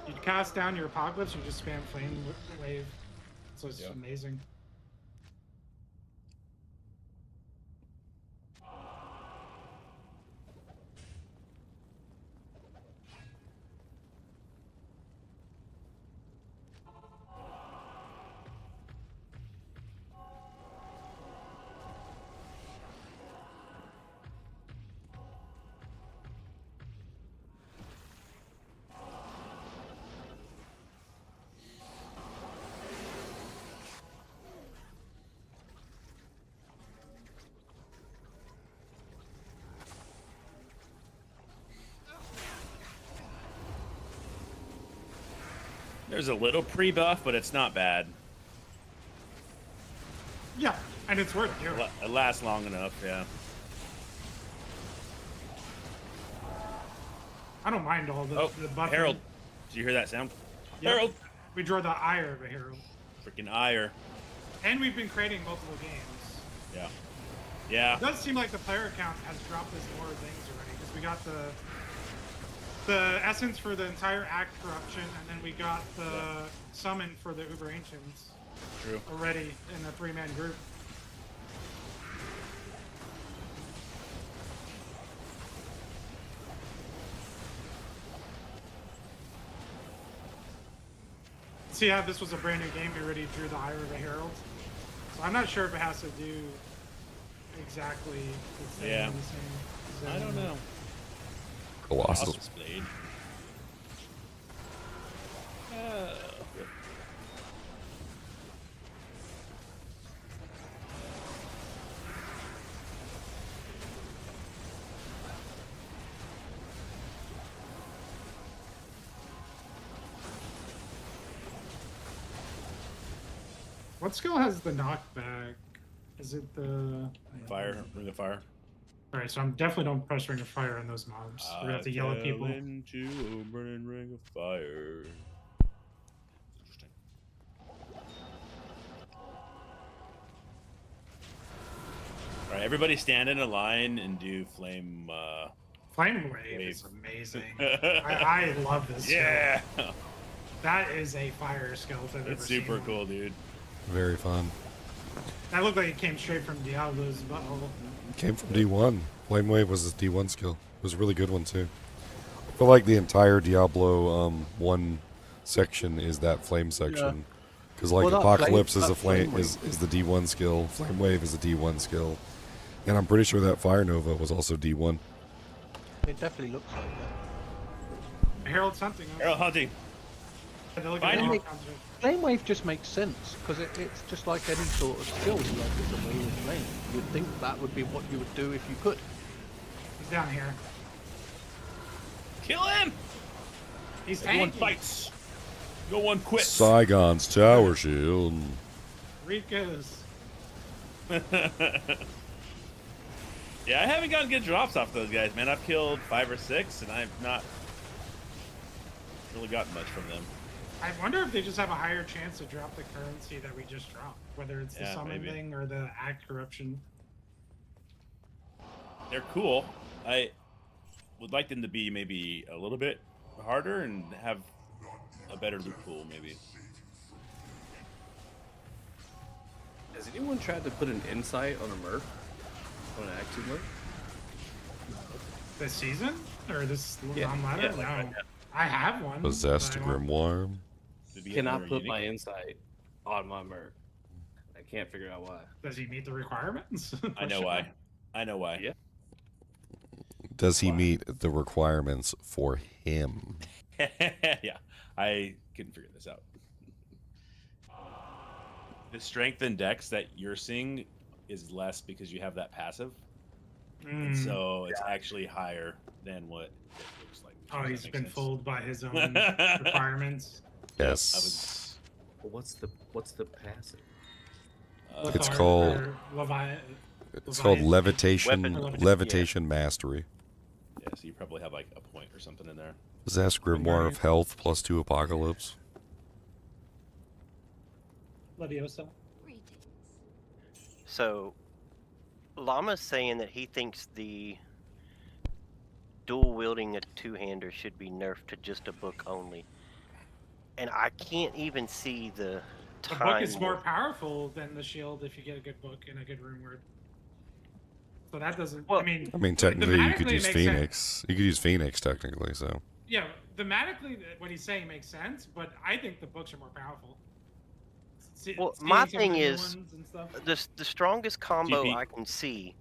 [SPEAKER 8] You cast down your Apocalypse, you just spam Flame Wave. So it's amazing.
[SPEAKER 6] There's a little pre-buff, but it's not bad.
[SPEAKER 8] And it's worth doing.
[SPEAKER 6] It lasts long enough, yeah.
[SPEAKER 8] I don't mind all the buffing.
[SPEAKER 6] Herald. Did you hear that sound?
[SPEAKER 8] Yep.
[SPEAKER 6] Herald.
[SPEAKER 8] We draw the ire of a herald.
[SPEAKER 6] Freaking ire.
[SPEAKER 8] And we've been creating multiple games.
[SPEAKER 6] Yeah. Yeah.
[SPEAKER 8] It does seem like the player count has dropped us more things already, because we got the essence for the entire act corruption, and then we got the summon for the Uber Ancients.
[SPEAKER 6] True.
[SPEAKER 8] Already in a 3-man group. See how this was a brand new game, we already drew the Ire of the Herald. So I'm not sure if it has to do exactly the same.
[SPEAKER 6] Yeah.
[SPEAKER 8] The same
[SPEAKER 6] I don't know.
[SPEAKER 1] Colossal.
[SPEAKER 6] Blade.
[SPEAKER 8] What skill has the knockback? Is it the
[SPEAKER 6] Fire, Ring of Fire.
[SPEAKER 8] Alright, so I'm definitely don't press Ring of Fire on those mobs. We're gonna have to yell at people.
[SPEAKER 6] Into a burning ring of fire. Interesting. Alright, everybody stand in a line and do flame
[SPEAKER 8] Flame Wave is amazing. I love this
[SPEAKER 6] Yeah.
[SPEAKER 8] skill. That is a fire skill if I've ever
[SPEAKER 6] It's super
[SPEAKER 8] seen
[SPEAKER 6] cool, dude.
[SPEAKER 1] Very fun.
[SPEAKER 8] That looked like it came straight from Diablo's butthole.
[SPEAKER 1] Came from D1. Flame Wave was his D1 skill. It was a really good one too. I feel like the entire Diablo 1 section is that flame section. Because like
[SPEAKER 13] Well, that
[SPEAKER 1] Apocalypse
[SPEAKER 13] flame-
[SPEAKER 1] is a
[SPEAKER 13] that flame
[SPEAKER 1] flame is the D1 skill. Flame Wave is a D1 skill. And I'm pretty sure that Fire Nova was also D1.
[SPEAKER 13] It definitely looks like that.
[SPEAKER 8] Herald's hunting.
[SPEAKER 6] Herald hunting.
[SPEAKER 13] Flame Wave just makes sense because it's just like any sort of skill. Like it's a wave of flame. You'd think that would be what you would do if you could.
[SPEAKER 8] He's down here.
[SPEAKER 6] Kill him!
[SPEAKER 8] He's
[SPEAKER 6] Everyone
[SPEAKER 8] tanky.
[SPEAKER 6] fights. No one quits.
[SPEAKER 1] Saigon's Tower Shield.
[SPEAKER 8] Rico's.
[SPEAKER 6] Yeah, I haven't gotten good drops off those guys, man. I've killed 5 or 6, and I've not really gotten much from them.
[SPEAKER 8] I wonder if they just have a higher chance to drop the currency that we just dropped, whether it's the
[SPEAKER 6] Yeah,
[SPEAKER 8] summon
[SPEAKER 6] maybe.
[SPEAKER 8] thing or the act corruption.
[SPEAKER 6] They're cool. I would like them to be maybe a little bit harder and have a better loot pool, maybe.
[SPEAKER 11] Has anyone tried to put an insight on a Merc? On an Act 2 Merc?
[SPEAKER 8] This season? Or this
[SPEAKER 11] Yeah,
[SPEAKER 8] on ladder?
[SPEAKER 11] yeah, like
[SPEAKER 8] no.
[SPEAKER 11] right now.
[SPEAKER 8] I have one.
[SPEAKER 1] Possessed
[SPEAKER 8] but I don't-
[SPEAKER 1] Grimoire.
[SPEAKER 11] Cannot put my insight on my Merc. I can't figure out why.
[SPEAKER 8] Does he meet the requirements?
[SPEAKER 6] I know why. I know why.
[SPEAKER 11] Yeah.
[SPEAKER 1] Does he meet the requirements for him?
[SPEAKER 6] Yeah, I couldn't figure this out. The strength and dex that you're seeing is less because you have that passive. And so it's actually higher than what it looks like.
[SPEAKER 8] Oh,
[SPEAKER 6] Does
[SPEAKER 8] he's
[SPEAKER 6] that make
[SPEAKER 8] been
[SPEAKER 6] sense?
[SPEAKER 8] fooled by his own requirements.
[SPEAKER 1] Yes.
[SPEAKER 11] Well, what's the passive?
[SPEAKER 1] It's
[SPEAKER 8] Leviathan-
[SPEAKER 1] called
[SPEAKER 8] or
[SPEAKER 1] it's called
[SPEAKER 8] Leviathan.
[SPEAKER 1] levitation levitation mastery.
[SPEAKER 6] Yeah, so you probably have like a point or something in there.
[SPEAKER 1] Possessed Grimoire of Health plus 2 Apocalypse.
[SPEAKER 8] Leviosa.
[SPEAKER 4] So, Llama's saying that he thinks the dual wielding a two-hander should be nerfed to just a book only. And I can't even see the
[SPEAKER 8] The
[SPEAKER 4] time.
[SPEAKER 8] book is more powerful than the shield if you get a good book and a good rune word. So that doesn't. I mean,
[SPEAKER 1] Technically, you could
[SPEAKER 8] thematically it
[SPEAKER 1] use
[SPEAKER 8] makes
[SPEAKER 1] Phoenix.
[SPEAKER 8] sense.
[SPEAKER 1] You could use Phoenix, technically, so.
[SPEAKER 8] Yeah, thematically, what he's saying makes sense, but I think the books are more powerful.
[SPEAKER 4] Well,
[SPEAKER 8] Seeing
[SPEAKER 4] my
[SPEAKER 8] some of
[SPEAKER 4] thing
[SPEAKER 8] the new
[SPEAKER 4] is,
[SPEAKER 8] ones and stuff.
[SPEAKER 4] the strongest combo
[SPEAKER 8] GP.
[SPEAKER 4] I can see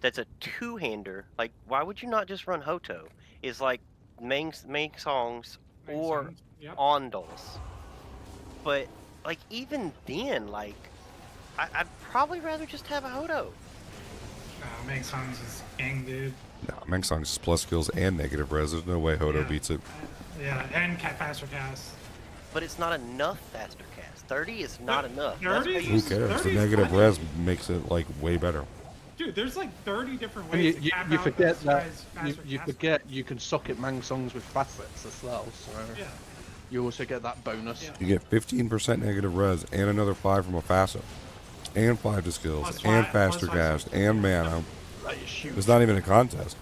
[SPEAKER 4] that's a two-hander, like, why would you not just run Hoto? Is like main songs or
[SPEAKER 8] songs, yep.
[SPEAKER 4] Ondals. But, like, even then, like, I'd probably rather just have a Hoto.
[SPEAKER 8] Mang Songs is king, dude.
[SPEAKER 1] No, Meng Song's is plus skills and negative res. There's no way Hodo
[SPEAKER 8] Yeah.
[SPEAKER 1] beats it.
[SPEAKER 8] Yeah, and faster cast.
[SPEAKER 4] But it's not enough faster cast. 30 is not enough.
[SPEAKER 8] 30?
[SPEAKER 1] Who cares?
[SPEAKER 8] 30
[SPEAKER 1] The
[SPEAKER 8] is
[SPEAKER 1] negative
[SPEAKER 8] plenty.
[SPEAKER 1] res makes it like way better.
[SPEAKER 8] Dude, there's like 30 different
[SPEAKER 14] And
[SPEAKER 8] ways to cap
[SPEAKER 14] you
[SPEAKER 8] out
[SPEAKER 14] forget
[SPEAKER 8] this
[SPEAKER 14] that
[SPEAKER 8] guy's
[SPEAKER 14] you,
[SPEAKER 8] faster
[SPEAKER 14] you
[SPEAKER 8] cast.
[SPEAKER 14] forget you can socket Mang songs with facets as well, so
[SPEAKER 8] Yeah.
[SPEAKER 14] you also get that bonus.
[SPEAKER 1] You get 15% negative res and another 5 from a facet, and 5 to skills,
[SPEAKER 8] Plus
[SPEAKER 1] and
[SPEAKER 8] five-
[SPEAKER 1] faster
[SPEAKER 8] plus five
[SPEAKER 1] cast, and mana.
[SPEAKER 14] That is huge.
[SPEAKER 1] It's not even a contest.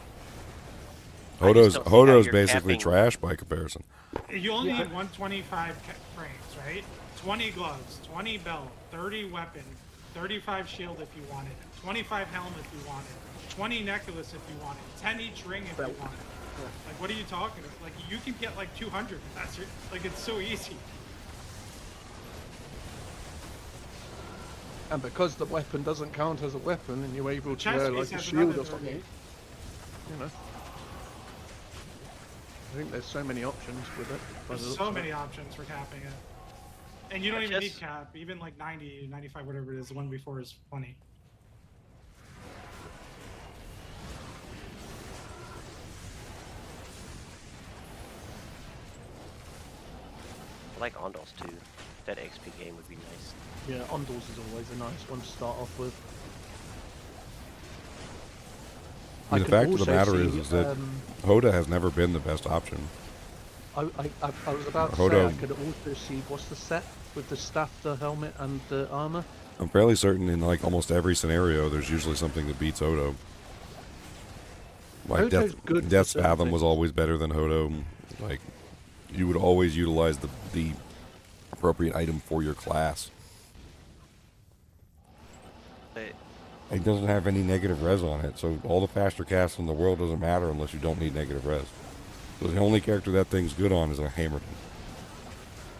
[SPEAKER 4] I just
[SPEAKER 1] Hodo's
[SPEAKER 4] don't see how you're
[SPEAKER 1] basically
[SPEAKER 4] capping-
[SPEAKER 1] trash by comparison.
[SPEAKER 8] You only need 125 frames, right? 20 gloves, 20 belt, 30 weapon, 35 shield if you want it, 25 helmet if you want it, 20 necklace if you want it, 10 each ring if you want it. Like, what are you talking about? Like, you can get like 200. Like, it's so easy.
[SPEAKER 14] And because the weapon doesn't count as a weapon, and you're able to
[SPEAKER 8] Chest
[SPEAKER 14] wear
[SPEAKER 8] piece
[SPEAKER 14] like a
[SPEAKER 8] has
[SPEAKER 14] shield
[SPEAKER 8] another
[SPEAKER 14] or something,
[SPEAKER 8] 30.
[SPEAKER 14] you know. I think there's so many options with it. by the
[SPEAKER 8] There's
[SPEAKER 14] looks
[SPEAKER 8] so
[SPEAKER 14] of
[SPEAKER 8] many
[SPEAKER 14] it.
[SPEAKER 8] options for capping it. And you don't
[SPEAKER 4] Yeah,
[SPEAKER 8] even
[SPEAKER 4] chest-
[SPEAKER 8] need cap. Even like 90, 95, whatever it is, the one before is plenty.
[SPEAKER 4] I like Ondos too. That XP game would be nice.
[SPEAKER 14] Yeah, Ondals is always a nice one to start off with.
[SPEAKER 1] I mean, the
[SPEAKER 14] can
[SPEAKER 1] fact of the
[SPEAKER 14] also
[SPEAKER 1] matter
[SPEAKER 14] see,
[SPEAKER 1] is that Hoda has never been the best option.
[SPEAKER 14] I was about to
[SPEAKER 1] Hodo-
[SPEAKER 14] say I could also see what's the set with the staff, the helmet, and the armor.
[SPEAKER 1] I'm fairly certain in like almost every scenario, there's usually something that beats Hodo. Like
[SPEAKER 14] Hodo's good for
[SPEAKER 1] Death's
[SPEAKER 14] certain
[SPEAKER 1] Fathom was
[SPEAKER 14] things.
[SPEAKER 1] always better than Hodo. Like, you would always utilize the appropriate item for your class.
[SPEAKER 4] But
[SPEAKER 1] It doesn't have any negative res on it, so all the faster casts in the world doesn't matter unless you don't need negative res. So the only character that thing's good on is a Hammerton.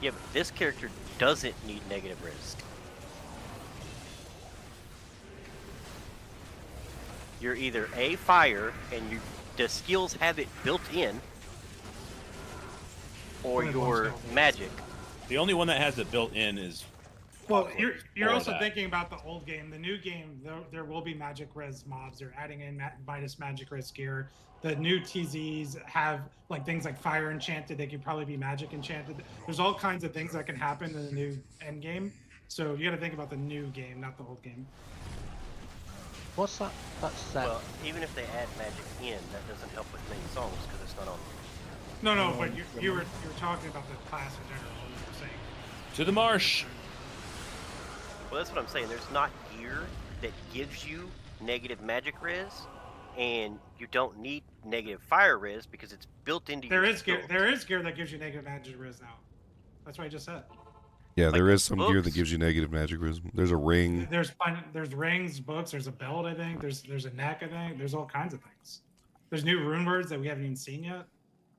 [SPEAKER 4] yeah, but this character doesn't need negative res. You're either a fire and the skills have it built in, or
[SPEAKER 8] Only one
[SPEAKER 4] you're
[SPEAKER 8] skill.
[SPEAKER 4] magic.
[SPEAKER 6] The only one that has it built in is.
[SPEAKER 8] Well, you're
[SPEAKER 6] Or
[SPEAKER 8] also
[SPEAKER 6] that.
[SPEAKER 8] thinking about the old game. The new game, there will be magic res mobs. They're adding in minus magic res gear. The new TZs have like things like fire enchanted. They could probably be magic enchanted. There's all kinds of things that can happen in the new end game. So you got to think about the new game, not the old game.
[SPEAKER 14] What's that set?
[SPEAKER 4] Well, even if they add magic in, that doesn't help with main songs because it's not on.
[SPEAKER 8] No, but you were talking about the class in general. You were saying.
[SPEAKER 6] To the marsh!
[SPEAKER 4] Well, that's what I'm saying. There's not gear that gives you negative magic res, and you don't need negative fire res because it's built into
[SPEAKER 8] There
[SPEAKER 4] your
[SPEAKER 8] is gear.
[SPEAKER 4] skills.
[SPEAKER 8] There is gear that gives you negative magic res now. That's what I just said.
[SPEAKER 1] Yeah,
[SPEAKER 4] Like
[SPEAKER 1] there
[SPEAKER 4] the
[SPEAKER 1] is some gear that
[SPEAKER 4] books.
[SPEAKER 1] gives you negative magic res. There's a ring.
[SPEAKER 8] There's rings, books. There's a belt. I think there's a neck. I think there's all kinds of things. There's new rune words that we haven't even seen yet.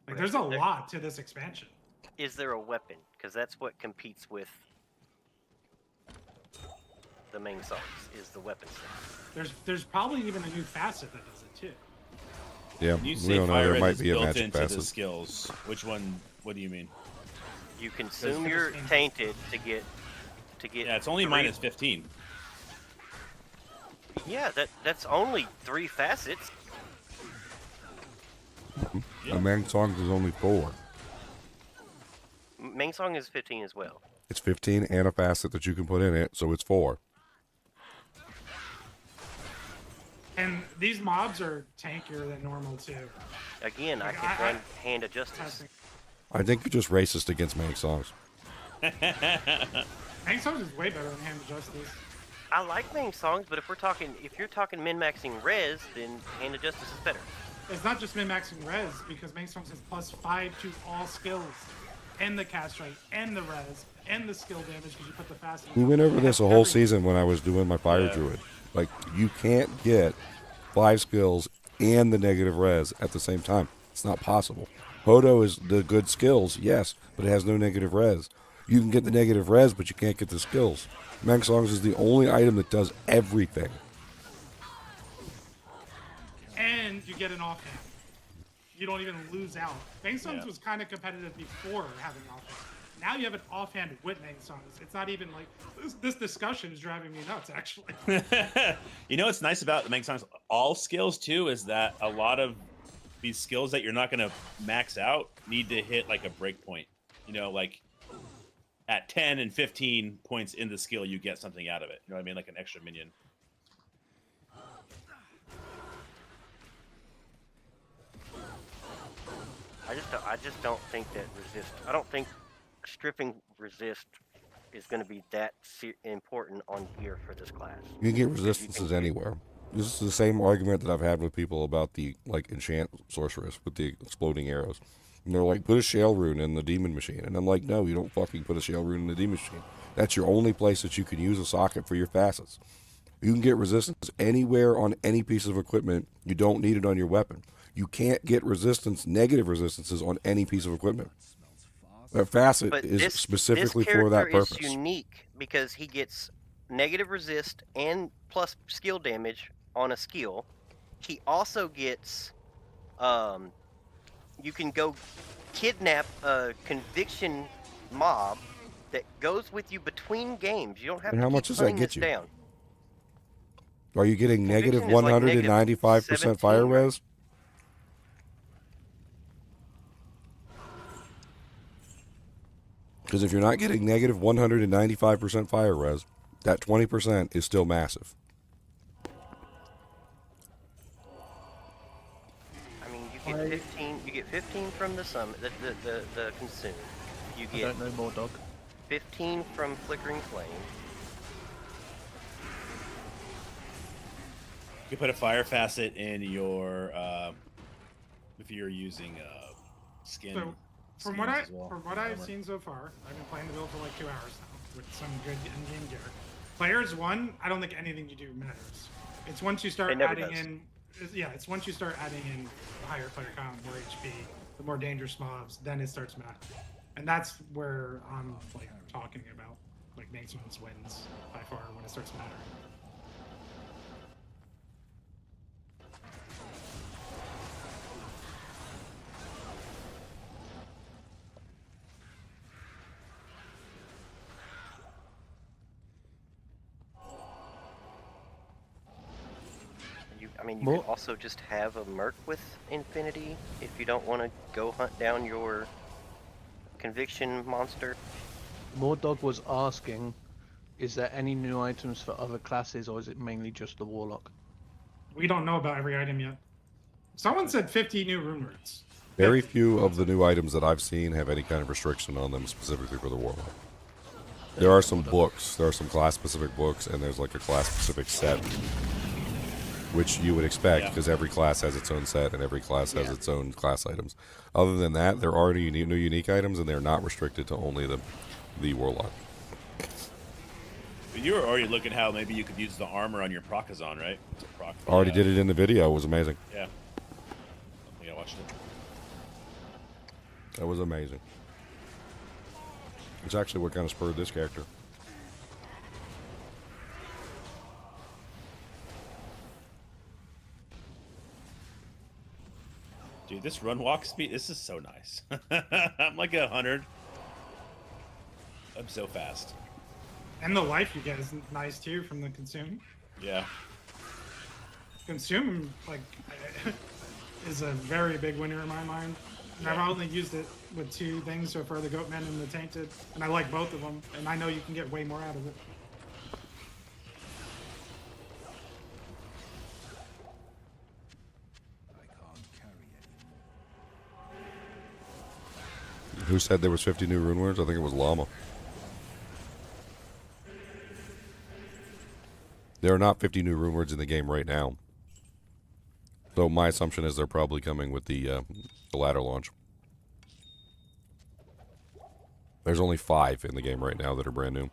[SPEAKER 8] Like there's a lot to this expansion.
[SPEAKER 4] Is there a weapon? Because that's what competes with the main songs. Is the weapon set.
[SPEAKER 8] There's probably even a new facet that does it too.
[SPEAKER 1] Yeah,
[SPEAKER 6] You
[SPEAKER 1] we
[SPEAKER 6] say
[SPEAKER 1] don't know.
[SPEAKER 6] fire
[SPEAKER 1] There
[SPEAKER 6] res
[SPEAKER 1] might
[SPEAKER 6] is
[SPEAKER 1] be a
[SPEAKER 6] built
[SPEAKER 1] magic
[SPEAKER 6] into the
[SPEAKER 1] facet.
[SPEAKER 6] skills. Which one? What do you mean?
[SPEAKER 4] You consume
[SPEAKER 8] There's
[SPEAKER 4] your
[SPEAKER 8] different
[SPEAKER 4] tainted to get.
[SPEAKER 6] Yeah, it's only
[SPEAKER 4] three-
[SPEAKER 6] minus 15.
[SPEAKER 4] Yeah, that's only 3 facets.
[SPEAKER 1] A Mang Songs is only 4.
[SPEAKER 4] Main song is 15 as well.
[SPEAKER 1] It's 15 and a facet that you can put in it, so it's 4.
[SPEAKER 8] And these mobs are tankier than normal too.
[SPEAKER 4] Again,
[SPEAKER 8] Like,
[SPEAKER 4] I can run Hand of Justice.
[SPEAKER 1] I think you're just racist against Mang Songs.
[SPEAKER 8] Hang Songs is way better than Hand of Justice.
[SPEAKER 4] I like main songs, but if you're talking min-maxing res, then Hand of Justice is better.
[SPEAKER 8] It's not just min-maxing res because Main Songs has +5 to all skills, and the cast rate, and the res, and the skill damage because you put the facet.
[SPEAKER 1] We went over this a whole season when I was doing my Fire
[SPEAKER 6] Yeah.
[SPEAKER 1] Druid. Like, you can't get 5 skills and the negative res at the same time. It's not possible. Hodo is the good skills, yes, but it has no negative res. You can get the negative res, but you can't get the skills. Mang Songs is the only item that does everything.
[SPEAKER 8] And you get an offhand. You don't even lose out. Main Songs
[SPEAKER 6] Yeah.
[SPEAKER 8] was kind of competitive before having offhand. Now you have an offhand with Main Songs. It's not even like this discussion is driving me nuts. Actually,
[SPEAKER 6] You know what's nice about the Mang Songs all skills too is that a lot of these skills that you're not going to max out need to hit like a break point. You know, like at 10 and 15 points in the skill, you get something out of it. You know what I mean? Like an extra minion.
[SPEAKER 4] I just don't think that resist. I don't think stripping resist is going to be that important on gear for this class.
[SPEAKER 1] You can get resistances anywhere. This is the same argument that I've had with people about the enchant sorceress with the exploding arrows. And they're like, put a shale rune in the demon machine. And I'm like, no, you don't fucking put a shale rune in the demon machine. That's your only place that you can use a socket for your facets. You can get resistance anywhere on any piece of equipment. You don't need it on your weapon. You can't get negative resistances on any piece of equipment. That facet is specifically for that purpose.
[SPEAKER 4] This is unique because he gets negative resist and plus skill damage on a skill. He also gets, you can go kidnap a conviction mob that goes with you between games. You don't have
[SPEAKER 1] and
[SPEAKER 4] to
[SPEAKER 1] how
[SPEAKER 4] keep
[SPEAKER 1] much does that
[SPEAKER 4] hunting
[SPEAKER 1] get
[SPEAKER 4] this
[SPEAKER 1] you?
[SPEAKER 4] down.
[SPEAKER 1] Are you getting negative
[SPEAKER 4] Conviction is like negative
[SPEAKER 1] 195% fire
[SPEAKER 4] 17, right?
[SPEAKER 1] res? Because if you're not getting negative 195% fire res, that 20% is still massive.
[SPEAKER 4] I mean, you get 15. You get 15 from the summit, the consume. You get.
[SPEAKER 14] I don't know more, dog.
[SPEAKER 4] 15 from flickering flame.
[SPEAKER 6] You can put a fire facet in your if you're using skin.
[SPEAKER 8] So, from
[SPEAKER 6] skins
[SPEAKER 8] what
[SPEAKER 6] as well.
[SPEAKER 8] I've seen so far, I've been playing the build for like 2 hours now with some good in-game gear. Players 1, I don't think anything you do matters. It's once you start adding in, it's once you start adding in the higher player count, more HP, the more dangerous mobs, then it starts mattering. And that's where I'm like talking about, like maintenance wins by far when it starts mattering.
[SPEAKER 4] I mean, you can also just have a merc with infinity if you don't want to go hunt down your conviction monster.
[SPEAKER 14] Mordog was asking, is there any new items for other classes, or is it mainly just the Warlock?
[SPEAKER 8] We don't know about every item yet. Someone said 50 new rune words.
[SPEAKER 1] Very few of the new items that I've seen have any kind of restriction on them specifically for the Warlock. There are some books, there are some class-specific books, and there's like a class-specific set, which you would expect because every class has its own set and every class has its own class items. Other than that, there are new unique items, and they're not restricted to only the Warlock.
[SPEAKER 6] But you were already looking how maybe you could use the armor on your Procazon, right?
[SPEAKER 1] Already did it in the video. It was amazing.
[SPEAKER 6] Yeah. I think I watched it.
[SPEAKER 1] That was amazing. It's actually what kind of spurred this character.
[SPEAKER 6] Dude, this run walk speed, this is so nice. I'm like 100. I'm so fast.
[SPEAKER 8] And the life you get is nice too from the consume.
[SPEAKER 6] Yeah.
[SPEAKER 8] Consume, like, is a very big winner in my mind. And I've only used it with 2 things so far, the Goatman and the Tainted, and I like both of them, and I know you can get way more out of it.
[SPEAKER 1] Who said there was 50 new rune words? I think it was Llama. There are not 50 new rune words in the game right now. So my assumption is they're probably coming with the ladder launch. There's only 5 in the game right now that are brand new.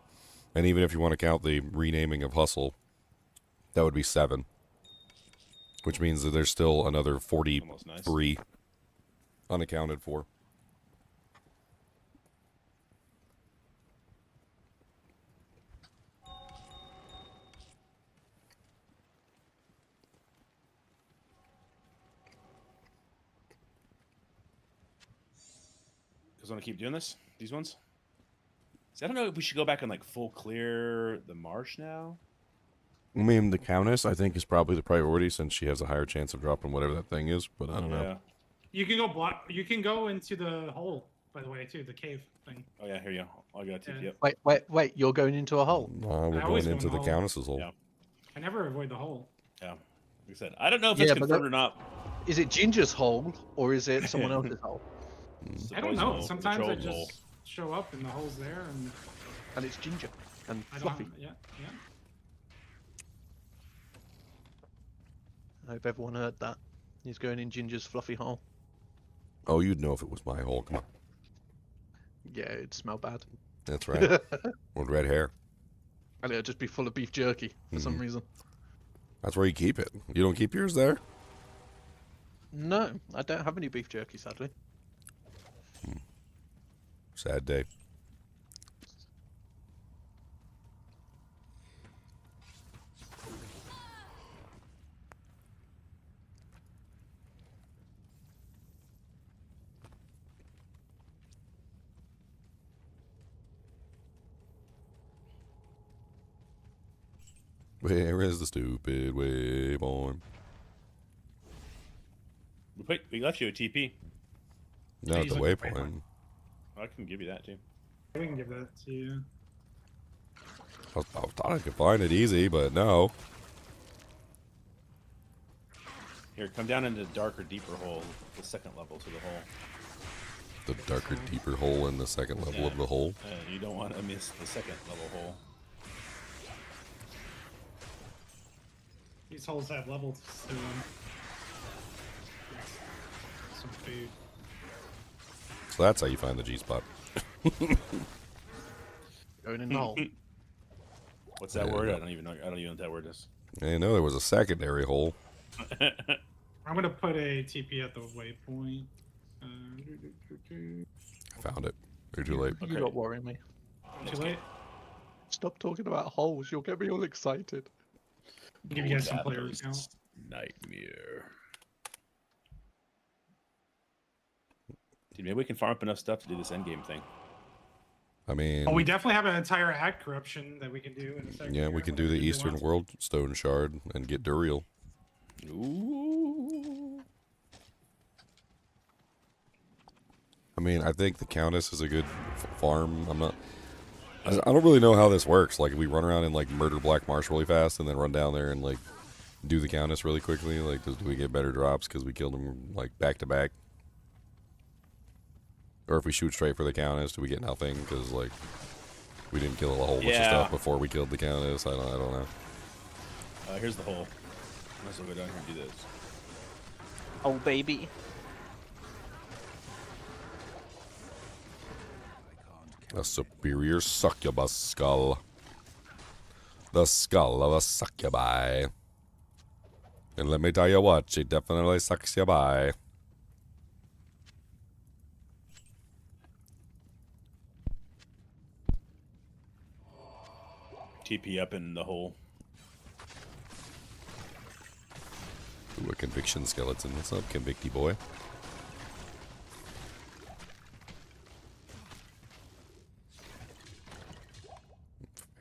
[SPEAKER 1] And even if you want to count the renaming of Hustle, that would be 7. Which means that there's still another 43 unaccounted for.
[SPEAKER 6] Want to keep doing this? These ones? See, I don't know if we should go back and like full clear the marsh now.
[SPEAKER 1] I mean, the Countess, I think, is probably the priority since she has a higher chance of dropping whatever that thing is. But I don't know.
[SPEAKER 8] You can go block. You can go into the hole by the way, too. The cave thing.
[SPEAKER 6] Oh yeah, here you go. I got TP
[SPEAKER 8] Yeah.
[SPEAKER 6] up.
[SPEAKER 14] Wait! You're going into a hole.
[SPEAKER 1] No, we're
[SPEAKER 8] I always
[SPEAKER 1] going
[SPEAKER 8] go
[SPEAKER 1] into
[SPEAKER 8] in the
[SPEAKER 1] the
[SPEAKER 8] hole.
[SPEAKER 1] Countess's hole.
[SPEAKER 6] Yeah.
[SPEAKER 8] I never avoid the hole.
[SPEAKER 6] Yeah. Like I said, I don't know if it's confirmed or not.
[SPEAKER 14] Is it Ginger's hole or is it someone else's hole?
[SPEAKER 6] It's the
[SPEAKER 8] I don't
[SPEAKER 6] boys'
[SPEAKER 8] know.
[SPEAKER 6] hole,
[SPEAKER 8] Sometimes I
[SPEAKER 6] controlled
[SPEAKER 8] just
[SPEAKER 6] hole.
[SPEAKER 8] show up and the hole's there, and
[SPEAKER 14] it's Ginger and
[SPEAKER 8] I don't.
[SPEAKER 14] Fluffy.
[SPEAKER 8] Yeah.
[SPEAKER 14] I hope everyone heard that. He's going in Ginger's fluffy hole.
[SPEAKER 1] Oh, you'd know if it was my hole. Come on.
[SPEAKER 14] Yeah, it'd smell bad.
[SPEAKER 1] That's right. With red hair.
[SPEAKER 14] And it'd just be full of beef jerky for some reason.
[SPEAKER 1] That's where you keep it. You don't keep yours there?
[SPEAKER 14] No, I don't have any beef jerky, sadly.
[SPEAKER 1] Sad day. Where is the stupid waypoint?
[SPEAKER 6] Wait, we left you a TP.
[SPEAKER 1] No, the waypoint.
[SPEAKER 6] I can give you that too.
[SPEAKER 8] We can give that to you.
[SPEAKER 1] I thought I could find it easy, but no.
[SPEAKER 6] Here, come down into the darker, deeper hole, the second level to the hole.
[SPEAKER 1] The darker, deeper hole in the second level of the hole.
[SPEAKER 6] You don't want to miss the second level hole.
[SPEAKER 8] These holes have levels to them. Some food.
[SPEAKER 1] So that's how you find the G-spot.
[SPEAKER 14] Going in the hole.
[SPEAKER 6] What's that word? I don't even know. I don't even know what that word is.
[SPEAKER 1] I know there was a secondary hole.
[SPEAKER 8] I'm gonna put a TP at the waypoint.
[SPEAKER 1] I found it. You're too late.
[SPEAKER 14] You're not worrying me.
[SPEAKER 8] Too late.
[SPEAKER 14] Stop talking about holes. You'll get me all excited.
[SPEAKER 8] Give you guys some player count.
[SPEAKER 6] Nightmare. Dude, maybe we can farm up enough stuff to do this endgame thing.
[SPEAKER 1] I mean...
[SPEAKER 8] Oh, we definitely have an entire act corruption that we can do in a second.
[SPEAKER 1] Yeah, we can do the Eastern World Stone Shard and get Duriel.
[SPEAKER 6] Ooh.
[SPEAKER 1] I mean, I think the Countess is a good farm. I don't really know how this works. Like, we run around and, like, murder Black Marsh really fast and then run down there and, like, do the Countess really quickly. Like, do we get better drops because we killed them, like, back-to-back? Or if we shoot straight for the Countess, do we get nothing because, like, we didn't kill a whole bunch of stuff before we killed the Countess? I don't know.
[SPEAKER 6] Here's the hole. Might as well go down here and do this.
[SPEAKER 14] Oh, baby.
[SPEAKER 1] A superior succubus skull. The skull of a succubi. And let me tell you what, she definitely sucks you by.
[SPEAKER 6] TP up in the hole.
[SPEAKER 1] Ooh, a conviction skeleton. What's up, convicty boy?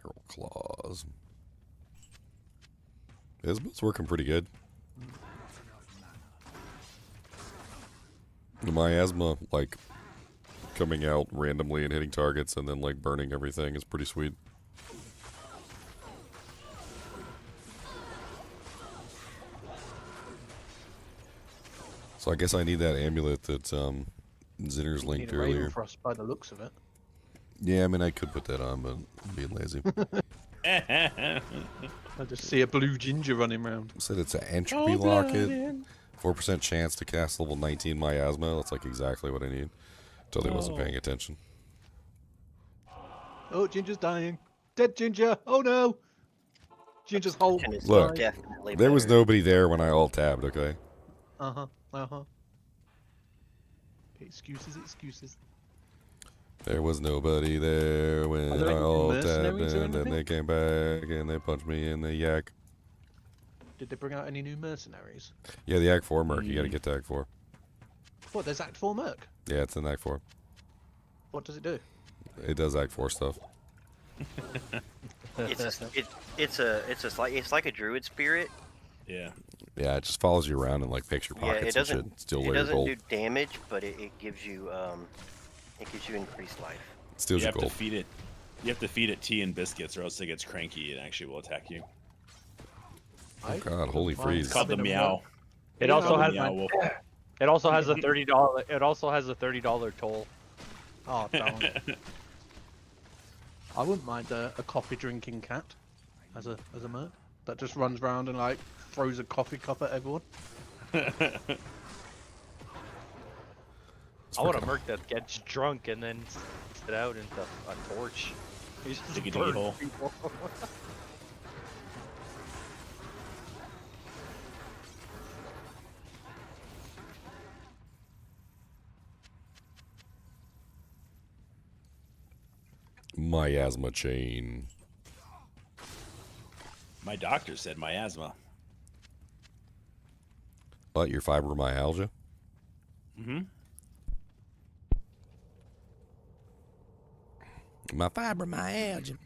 [SPEAKER 1] Feral claws. Isabel's working pretty good. The miasma, like, coming out randomly and hitting targets and then, like, burning everything is pretty sweet. So I guess I need that amulet that Zinner's linked earlier.
[SPEAKER 14] Frost by the looks of it.
[SPEAKER 1] Yeah, I mean, I could put that on, but I'm being lazy.
[SPEAKER 14] I just see a blue ginger running around.
[SPEAKER 1] Said it's an entropy locket. 4% chance to cast level 19 miasma. That's like exactly what I need. Totally wasn't paying attention.
[SPEAKER 14] Oh, Ginger's dying. Dead Ginger. Oh no. Ginger's whole.
[SPEAKER 1] Look, there was nobody there when I alt-tabbed, okay?
[SPEAKER 14] Uh-huh. Excuses.
[SPEAKER 1] There was nobody there when I alt-tabbed, and then they came back and they punched me in the yak.
[SPEAKER 14] Did they bring out any new mercenaries?
[SPEAKER 1] Yeah, the Act 4 Merc. You gotta get to Act 4.
[SPEAKER 14] What, there's Act 4 Merc?
[SPEAKER 1] Yeah, it's in Act 4.
[SPEAKER 14] What does it do?
[SPEAKER 1] It does Act 4 stuff.
[SPEAKER 4] It's like a druid spirit.
[SPEAKER 6] Yeah.
[SPEAKER 1] Yeah, it just follows you around and like picks your pockets and shit. Steal
[SPEAKER 4] it
[SPEAKER 1] where
[SPEAKER 4] doesn't
[SPEAKER 1] gold.
[SPEAKER 4] do damage, but it gives you It gives you increased life.
[SPEAKER 1] Steals
[SPEAKER 6] you
[SPEAKER 1] your
[SPEAKER 6] have
[SPEAKER 1] gold.
[SPEAKER 6] to feed it. You have to feed it tea and biscuits, or else it gets cranky and actually will attack you.
[SPEAKER 1] Oh god, holy
[SPEAKER 6] It's
[SPEAKER 1] freeze.
[SPEAKER 6] called the meow.
[SPEAKER 3] It also has
[SPEAKER 6] meow wolf.
[SPEAKER 3] It also has a $30. It also has a $30 toll.
[SPEAKER 13] Oh, damn. I wouldn't mind a coffee drinking cat as a merc that just runs around and like throws a coffee cup at everyone.
[SPEAKER 3] I want a merc that gets drunk and then spit out into a torch. He's just
[SPEAKER 6] Dig a
[SPEAKER 3] burns
[SPEAKER 6] hole.
[SPEAKER 3] people.
[SPEAKER 1] Miasma chain.
[SPEAKER 6] My doctor said miasma.
[SPEAKER 1] But your fibromyalgia?
[SPEAKER 6] Mm-hmm.
[SPEAKER 1] My fibromyalgia.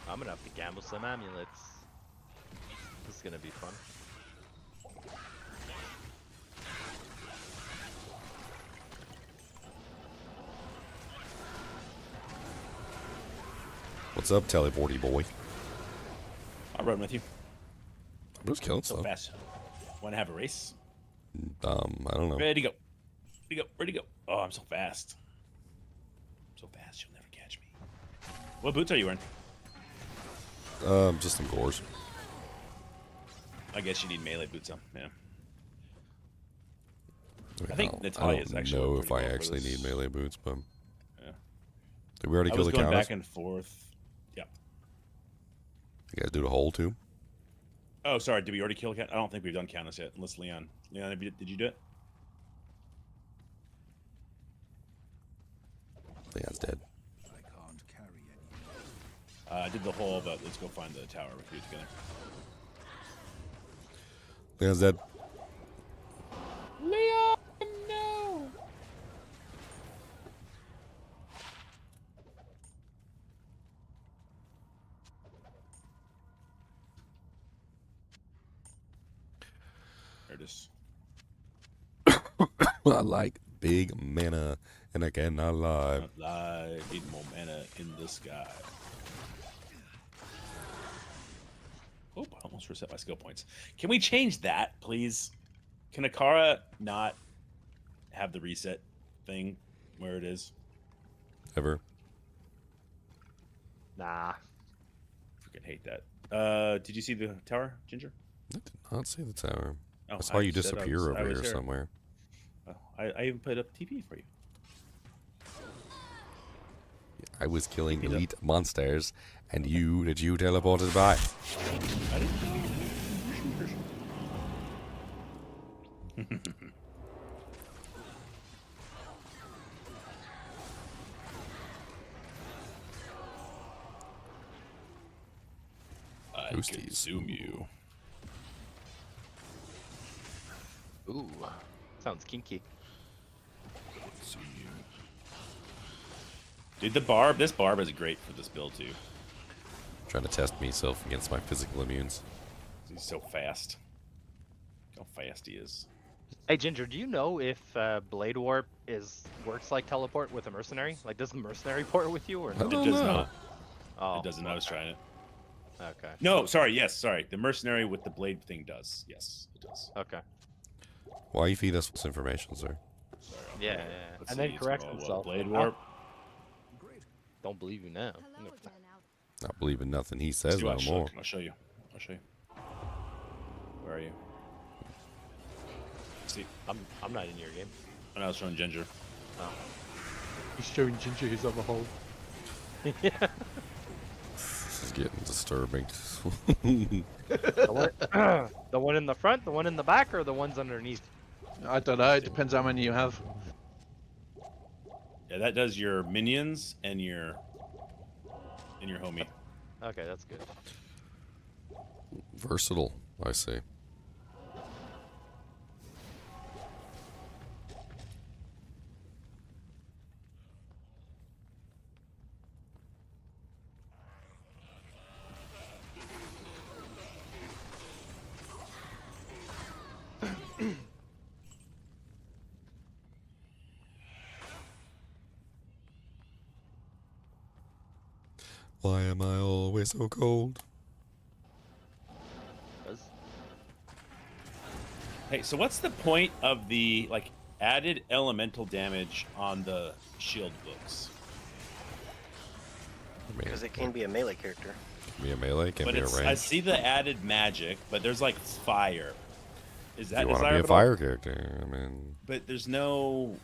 [SPEAKER 3] I'm gonna have to gamble some amulets. This is gonna be fun.
[SPEAKER 1] What's up, teleporty boy?
[SPEAKER 6] I'll run with you.
[SPEAKER 1] I'm just killing
[SPEAKER 6] So
[SPEAKER 1] stuff.
[SPEAKER 6] fast. Want to have a race?
[SPEAKER 1] I don't know.
[SPEAKER 6] Ready to go. Ready to go. Ready to go. Oh, I'm so fast. So fast, you'll never catch me. What boots are you wearing?
[SPEAKER 1] Just some gores.
[SPEAKER 6] I guess you need melee boots on. Yeah.
[SPEAKER 1] I
[SPEAKER 6] think
[SPEAKER 1] don't
[SPEAKER 6] Natalia's actually
[SPEAKER 1] know
[SPEAKER 6] pretty
[SPEAKER 1] if I
[SPEAKER 6] well for
[SPEAKER 1] actually
[SPEAKER 6] this.
[SPEAKER 1] need melee boots, but
[SPEAKER 6] Yeah.
[SPEAKER 1] did we already
[SPEAKER 6] I
[SPEAKER 1] kill
[SPEAKER 6] was
[SPEAKER 1] the
[SPEAKER 6] going
[SPEAKER 1] countess?
[SPEAKER 6] back and forth. Yep.
[SPEAKER 1] You guys do the hole too?
[SPEAKER 6] Oh, sorry. Did we already kill Count? I don't think we've done Countess yet. Unless Leon. Leon, did you do it?
[SPEAKER 1] Leon's dead.
[SPEAKER 6] I did the hole, but let's go find the tower with you together.
[SPEAKER 1] Leon's dead.
[SPEAKER 16] Leon, no!
[SPEAKER 6] There it is.
[SPEAKER 1] I like big mana, and I cannot lie.
[SPEAKER 6] Not lie. Need more mana in the sky. Oh, I almost reset my skill points. Can we change that, please? Can Akara not have the reset thing where it is?
[SPEAKER 1] Ever.
[SPEAKER 3] Nah.
[SPEAKER 6] Freaking hate that. Did you see the tower, Ginger?
[SPEAKER 1] I did not see the tower.
[SPEAKER 6] Oh,
[SPEAKER 1] I saw you
[SPEAKER 6] said
[SPEAKER 1] disappear
[SPEAKER 6] I
[SPEAKER 1] over
[SPEAKER 6] was
[SPEAKER 1] here
[SPEAKER 6] there.
[SPEAKER 1] somewhere.
[SPEAKER 6] Oh, I even put up TP for you.
[SPEAKER 1] I was killing
[SPEAKER 6] Keep it up.
[SPEAKER 1] elite monsters, and you teleported by.
[SPEAKER 6] I didn't. I
[SPEAKER 1] Ghosties.
[SPEAKER 6] consume you.
[SPEAKER 3] Ooh, sounds kinky.
[SPEAKER 6] Consume you. Dude, the barb. This barb is great for this build too.
[SPEAKER 1] Trying to test myself against my physical immunes.
[SPEAKER 6] He's so fast. Look how fast he is.
[SPEAKER 3] Hey Ginger, do you know if Blade Warp works like teleport with a mercenary? Like, does the mercenary port with you or no?
[SPEAKER 1] I don't
[SPEAKER 6] It does
[SPEAKER 1] know.
[SPEAKER 6] not.
[SPEAKER 3] Oh,
[SPEAKER 6] It doesn't. I was trying it.
[SPEAKER 3] okay.
[SPEAKER 6] No, sorry. Yes, sorry. The mercenary with the blade thing does. Yes, it does.
[SPEAKER 3] Okay.
[SPEAKER 1] Why you feed us this information, sir?
[SPEAKER 6] Sorry.
[SPEAKER 3] Yeah, yeah.
[SPEAKER 6] Let's
[SPEAKER 3] And
[SPEAKER 6] see,
[SPEAKER 3] then
[SPEAKER 6] it's
[SPEAKER 3] corrects
[SPEAKER 6] all,
[SPEAKER 3] himself.
[SPEAKER 6] Blade warp.
[SPEAKER 3] Don't believe you now.
[SPEAKER 12] Hello again, Al.
[SPEAKER 1] Not believing nothing he says
[SPEAKER 6] See,
[SPEAKER 1] no
[SPEAKER 6] I'll show-
[SPEAKER 1] more.
[SPEAKER 6] I'll show you. I'll show you. Where are you? See,
[SPEAKER 3] I'm not in your game.
[SPEAKER 6] and I was showing Ginger.
[SPEAKER 3] Oh.
[SPEAKER 13] He's showing Ginger his other hole.
[SPEAKER 3] Yeah.
[SPEAKER 1] This is getting disturbing.
[SPEAKER 3] The one in the front, the one in the back, or the ones underneath?
[SPEAKER 13] I don't know. It depends how many you have.
[SPEAKER 6] Yeah, that does your minions and your homie.
[SPEAKER 3] Okay, that's good.
[SPEAKER 1] Versatile, I see. Why am I always so cold?
[SPEAKER 6] Hey, so what's the point of the like added elemental damage on the shield books?
[SPEAKER 4] Because it can be a melee character.
[SPEAKER 1] Can be a melee, can be a range.
[SPEAKER 6] I see the added magic, but there's like fire. Is that
[SPEAKER 1] you want to be a fire character? I mean,
[SPEAKER 6] but there's no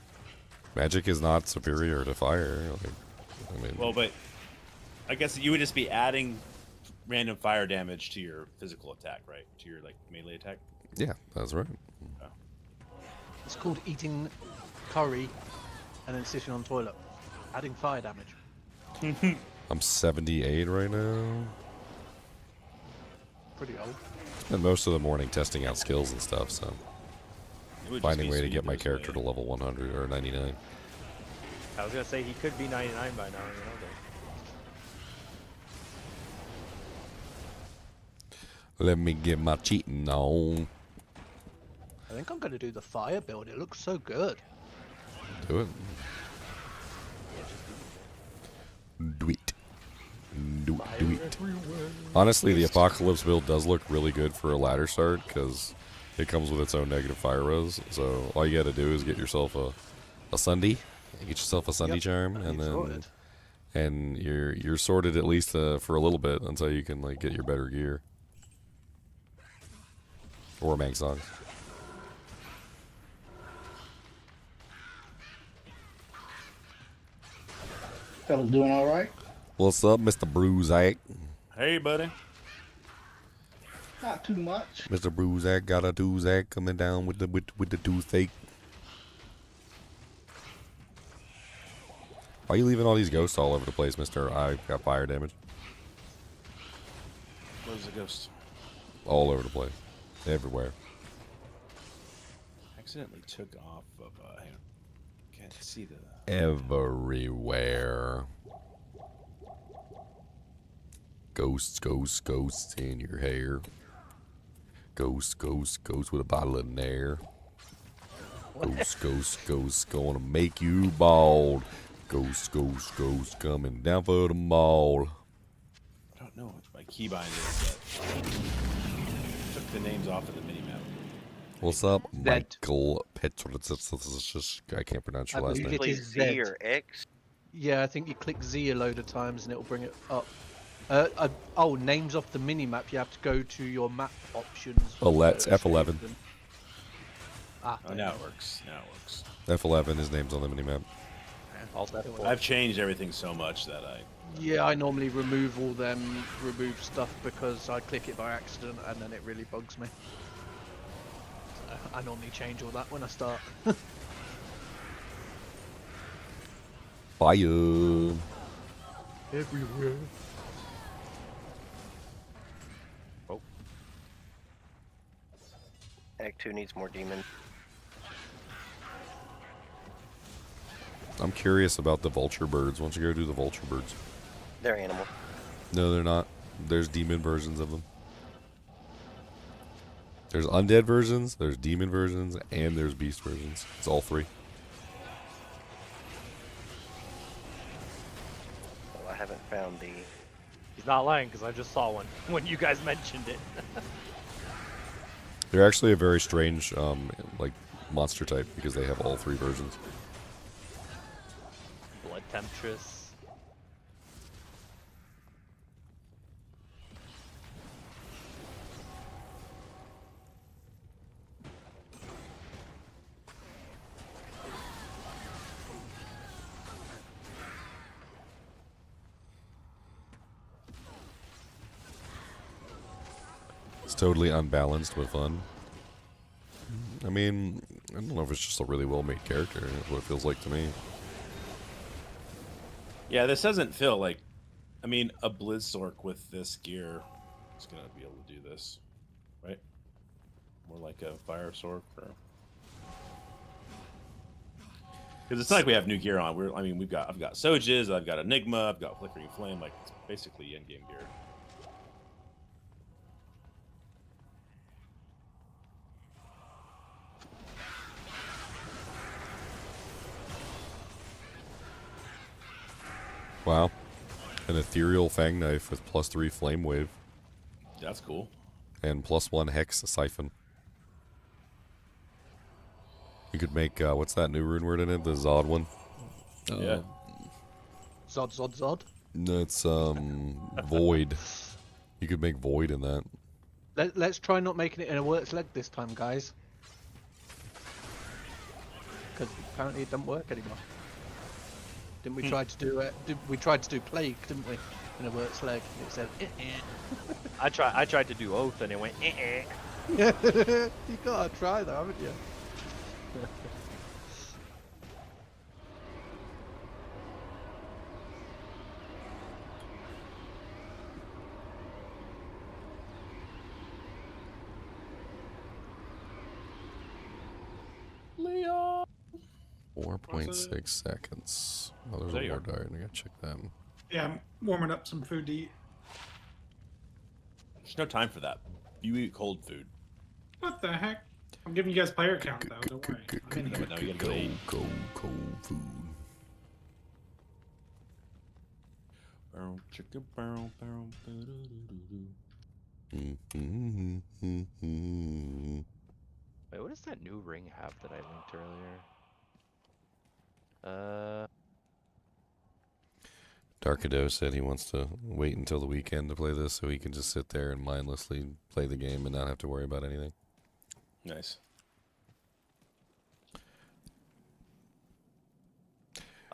[SPEAKER 1] magic is not superior to fire. Like, I mean,
[SPEAKER 6] well, but I guess you would just be adding random fire damage to your physical attack, right? To your like melee attack.
[SPEAKER 1] Yeah, that's right.
[SPEAKER 6] Oh.
[SPEAKER 13] It's called eating curry and then sitting on toilet, adding fire damage.
[SPEAKER 1] I'm 78 right now.
[SPEAKER 13] Pretty old.
[SPEAKER 1] And most of the morning testing out skills and stuff, so finding a way to get my character to level 100 or 99.
[SPEAKER 3] I was gonna say he could be 99 by now, you know.
[SPEAKER 1] Let me get my cheating on.
[SPEAKER 13] I think I'm going to do the fire build. It looks so good.
[SPEAKER 1] Do it. Do it. Do it. Do it. Honestly, the Apocalypse build does look really good for a ladder start because it comes with its own negative fire res. So all you got to do is get yourself a Sunday, get yourself a Sunday charm, and then and you're sorted at least for a little bit until you can like get your better gear or Mang songs.
[SPEAKER 17] Fellas doing all right?
[SPEAKER 1] What's up, Mr. Bruisac?
[SPEAKER 6] Hey, buddy.
[SPEAKER 17] Not too much.
[SPEAKER 1] Mr. Bruisac got a Doozac coming down with the toothache. Why are you leaving all these ghosts all over the place, Mister? I got fire damage.
[SPEAKER 6] Where's the ghost?
[SPEAKER 1] All over the place. Everywhere.
[SPEAKER 6] Accidentally took off of hang on. Can't see the
[SPEAKER 1] Everywhere. Ghosts, ghosts, ghosts in your hair. Ghosts, ghosts, ghosts with a bottle of Nair. Ghosts, ghosts, ghosts gonna make you bald. Ghosts, ghosts, ghosts coming down for the mall.
[SPEAKER 6] I don't know what my keybind is, but took the names off of the minimap.
[SPEAKER 1] What's up, Michael Petrovich? I can't pronounce your last name.
[SPEAKER 13] It is
[SPEAKER 4] Z or X?
[SPEAKER 13] Yeah, I think you click Z a load of times and it'll bring it up. Oh, names off the mini-map. You have to go to your map options.
[SPEAKER 1] Oh, let's F11.
[SPEAKER 13] Ah,
[SPEAKER 6] oh, now it works. Now it works.
[SPEAKER 1] F11, his name's on the minimap.
[SPEAKER 6] I've changed everything so much that
[SPEAKER 13] Yeah, I normally remove all them, remove stuff because I click it by accident and then it really bugs me. So I normally change all that when I start.
[SPEAKER 1] Fire.
[SPEAKER 13] Everywhere.
[SPEAKER 3] Oh.
[SPEAKER 4] Act 2 needs more demon.
[SPEAKER 1] I'm curious about the vulture birds. Why don't you go do the vulture birds?
[SPEAKER 4] They're animal.
[SPEAKER 1] No, they're not. There's demon versions of them. There's undead versions, there's demon versions, and there's beast versions. It's all three.
[SPEAKER 4] Well, I haven't found the...
[SPEAKER 3] He's not lying because I just saw one when you guys mentioned it.
[SPEAKER 1] They're actually a very strange, like, monster type because they have all three versions.
[SPEAKER 3] Blood Temptress.
[SPEAKER 1] It's totally unbalanced but fun. I mean, I don't know if it's just a really well-made character. That's what it feels like to me.
[SPEAKER 6] Yeah, this doesn't feel like... I mean, a Blizzork with this gear is going to be able to do this, right? More like a Fire Sork or... Because it's not like we have new gear on. I've got Soges, I've got Enigma, I've got Flickering Flame. Like, it's basically in-game gear.
[SPEAKER 1] Wow. I an ethereal fang knife with +3 flame wave.
[SPEAKER 6] That's cool.
[SPEAKER 1] And +1 hex siphon. You could make what's that new rune word in it? The Zod one.
[SPEAKER 6] Yeah.
[SPEAKER 13] Zod.
[SPEAKER 1] No, it's void. You could make void in that.
[SPEAKER 13] Let's try not making it in a works leg this time, guys. Because apparently it doesn't work anymore. Didn't we try to do it? We tried to do plague, didn't we? In a works leg, it said.
[SPEAKER 3] I tried to do oath and it went.
[SPEAKER 13] You gotta try though, haven't you?
[SPEAKER 6] Leon.
[SPEAKER 1] 4.6 seconds. Oh, there's
[SPEAKER 6] There
[SPEAKER 1] a
[SPEAKER 6] you
[SPEAKER 1] war
[SPEAKER 6] are.
[SPEAKER 1] dart. I gotta check that.
[SPEAKER 8] Yeah, I'm warming up some food to eat.
[SPEAKER 6] There's no time for that. You eat cold food.
[SPEAKER 8] What the heck? I'm giving you guys player count though. Don't worry. I'm in here.
[SPEAKER 6] No, you gotta go eat.
[SPEAKER 1] Cold food.
[SPEAKER 3] Wait, what does that new ring have that I linked earlier?
[SPEAKER 1] Darkado said he wants to wait until the weekend to play this so he can just sit there and mindlessly play the game and not have to worry about anything.
[SPEAKER 6] Nice.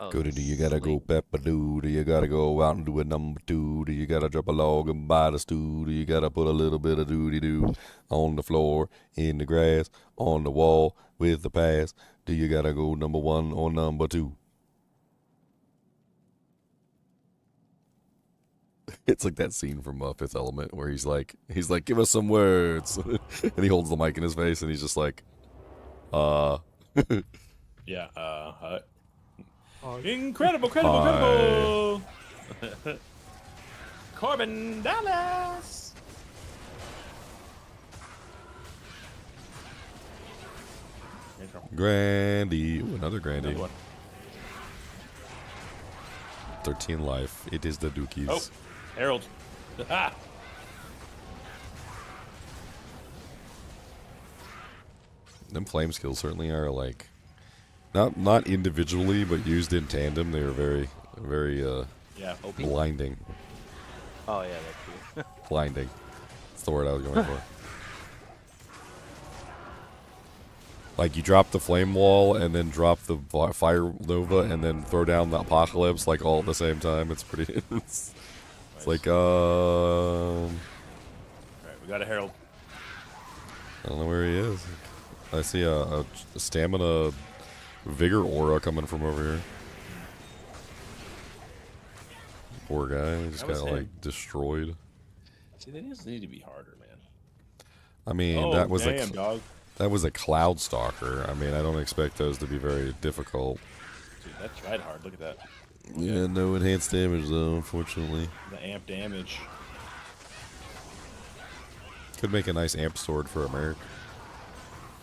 [SPEAKER 3] Oh,
[SPEAKER 1] Go to do you gotta go pepper do you gotta go out and do a number 2? Do you gotta drop a log and buy the stew? Do you gotta put a little bit of doody doo on the floor, in the grass, on the wall with the pass? Do you gotta go number 1 or number 2? It's like that scene from Fifth Element where he's like, give us some words, and he holds the mic in his face and he's just like,
[SPEAKER 6] Yeah.
[SPEAKER 13] Oh,
[SPEAKER 6] Incredible. Corbin Dallas.
[SPEAKER 1] Grandy. Ooh, another Grandy.
[SPEAKER 6] Another one.
[SPEAKER 1] 13 life. It is the Dookies.
[SPEAKER 6] Oh, Harold. Ah.
[SPEAKER 1] Them flame skills certainly are like, not individually, but used in tandem, they are very, very
[SPEAKER 6] Yeah, OP.
[SPEAKER 1] blinding.
[SPEAKER 3] Oh yeah, that's true.
[SPEAKER 1] Blinding. That's the word I was going for. Like you drop the flame wall and then drop the fire nova and then throw down the apocalypse like all at the same time. It's pretty. It's like
[SPEAKER 6] Alright, we got a Harold.
[SPEAKER 1] I don't know where he is. I see a stamina vigor aura coming from over here. Poor guy, he just
[SPEAKER 6] That was
[SPEAKER 1] got
[SPEAKER 6] him.
[SPEAKER 1] like destroyed.
[SPEAKER 6] See, they just need to be harder, man.
[SPEAKER 1] I mean,
[SPEAKER 6] Oh,
[SPEAKER 1] that was
[SPEAKER 6] damn, dog.
[SPEAKER 1] that was a cloud stalker. I mean, I don't expect those to be very difficult.
[SPEAKER 6] Dude, that tried hard. Look at that.
[SPEAKER 1] Yeah, no enhanced damage though, unfortunately.
[SPEAKER 6] The amp damage.
[SPEAKER 1] Could make a nice amp sword for a merc.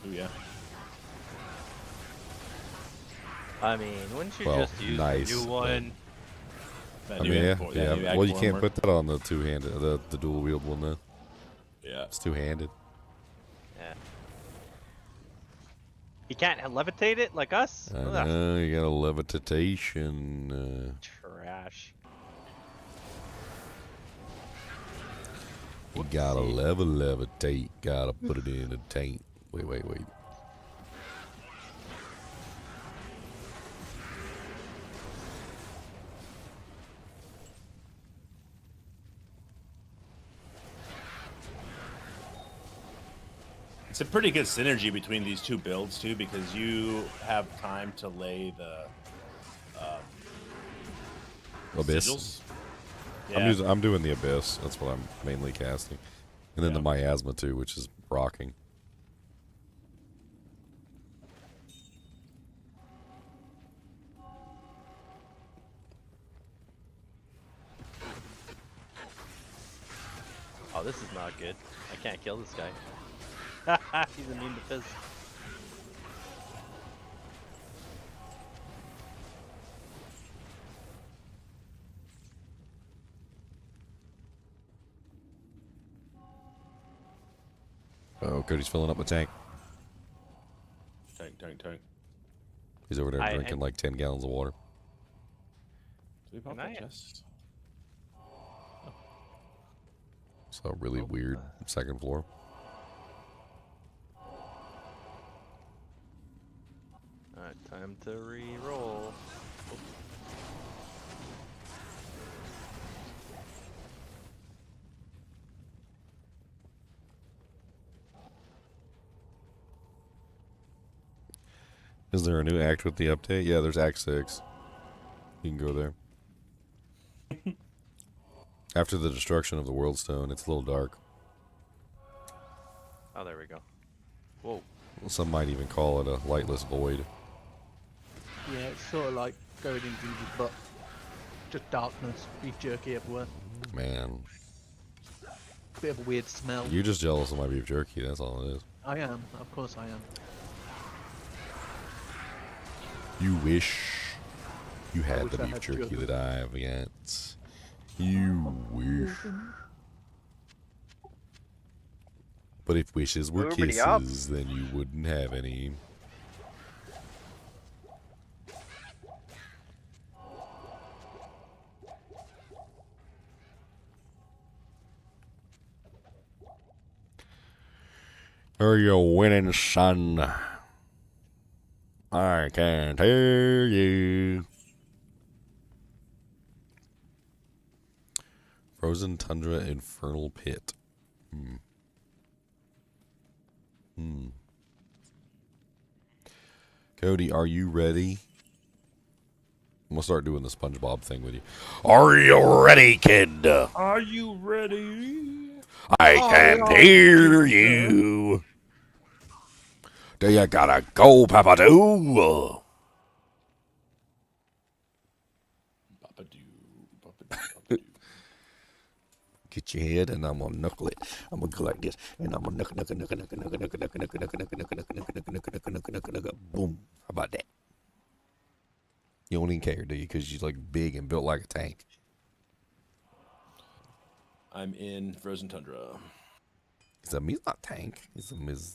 [SPEAKER 6] Oh yeah.
[SPEAKER 3] I mean, wouldn't you
[SPEAKER 1] Well,
[SPEAKER 3] just use
[SPEAKER 1] nice,
[SPEAKER 3] the new
[SPEAKER 1] but-
[SPEAKER 3] one?
[SPEAKER 6] That
[SPEAKER 1] I
[SPEAKER 6] new
[SPEAKER 1] mean,
[SPEAKER 6] amp-
[SPEAKER 1] yeah.
[SPEAKER 6] that new
[SPEAKER 1] Well, you
[SPEAKER 6] Aqua
[SPEAKER 1] can't
[SPEAKER 6] armor.
[SPEAKER 1] put that on the two-handed, the dual wield one though.
[SPEAKER 6] Yeah.
[SPEAKER 1] It's two-handed.
[SPEAKER 3] Yeah. You can't levitate it like us?
[SPEAKER 1] I
[SPEAKER 3] Ugh,
[SPEAKER 1] know, you got a levitation.
[SPEAKER 3] trash.
[SPEAKER 1] You gotta levitate. Gotta put it in a tank. Wait.
[SPEAKER 6] It's a pretty good synergy between these two builds too, because you have time to lay the
[SPEAKER 1] Abyss.
[SPEAKER 6] sigils.
[SPEAKER 1] I'm doing the Abyss. That's what I'm mainly casting. And then the Miasma too, which is rocking.
[SPEAKER 3] Oh, this is not good. I can't kill this guy. He's immune to fizz.
[SPEAKER 1] Cody's filling up my tank.
[SPEAKER 6] Tank.
[SPEAKER 1] He's over there drinking like 10 gallons of water.
[SPEAKER 6] Did we pop that chest?
[SPEAKER 1] So really weird second floor.
[SPEAKER 3] Alright, time to re-roll.
[SPEAKER 1] Is there a new act with the update? Yeah, there's Act 6. You can go there. After the destruction of the World Stone, it's a little dark.
[SPEAKER 3] Oh, there we go. Whoa.
[SPEAKER 1] Some might even call it a lightless void.
[SPEAKER 13] Yeah, it's sort of like going into the butt. Just darkness, beef jerky everywhere.
[SPEAKER 1] Man.
[SPEAKER 13] Bit of a weird smell.
[SPEAKER 1] You're just jealous of my beef jerky, that's all it is.
[SPEAKER 13] I am, of course I am.
[SPEAKER 1] You wish you
[SPEAKER 13] I
[SPEAKER 1] had
[SPEAKER 13] wish
[SPEAKER 1] the
[SPEAKER 13] I
[SPEAKER 1] beef
[SPEAKER 13] had
[SPEAKER 1] jerky
[SPEAKER 13] jerky.
[SPEAKER 1] that I have yet. You wish. But if wishes were
[SPEAKER 4] Everybody up.
[SPEAKER 1] kisses, then you wouldn't have any. Are you winning, son? I can't hear you. Frozen Tundra Infernal Pit. Cody, are you ready? I'm gonna start doing the SpongeBob thing with you. Are you ready, kid?
[SPEAKER 6] Are you ready?
[SPEAKER 1] I can't hear you. Do you gotta go, Papadoo? Get your head and I'm gonna knuckle it. I'm gonna go like this, and I'm gonna knuckle. Boom. How about that? You don't even care, do you? Because you're like big and built like a tank.
[SPEAKER 6] I'm in Frozen Tundra.
[SPEAKER 1] He's not tank. He's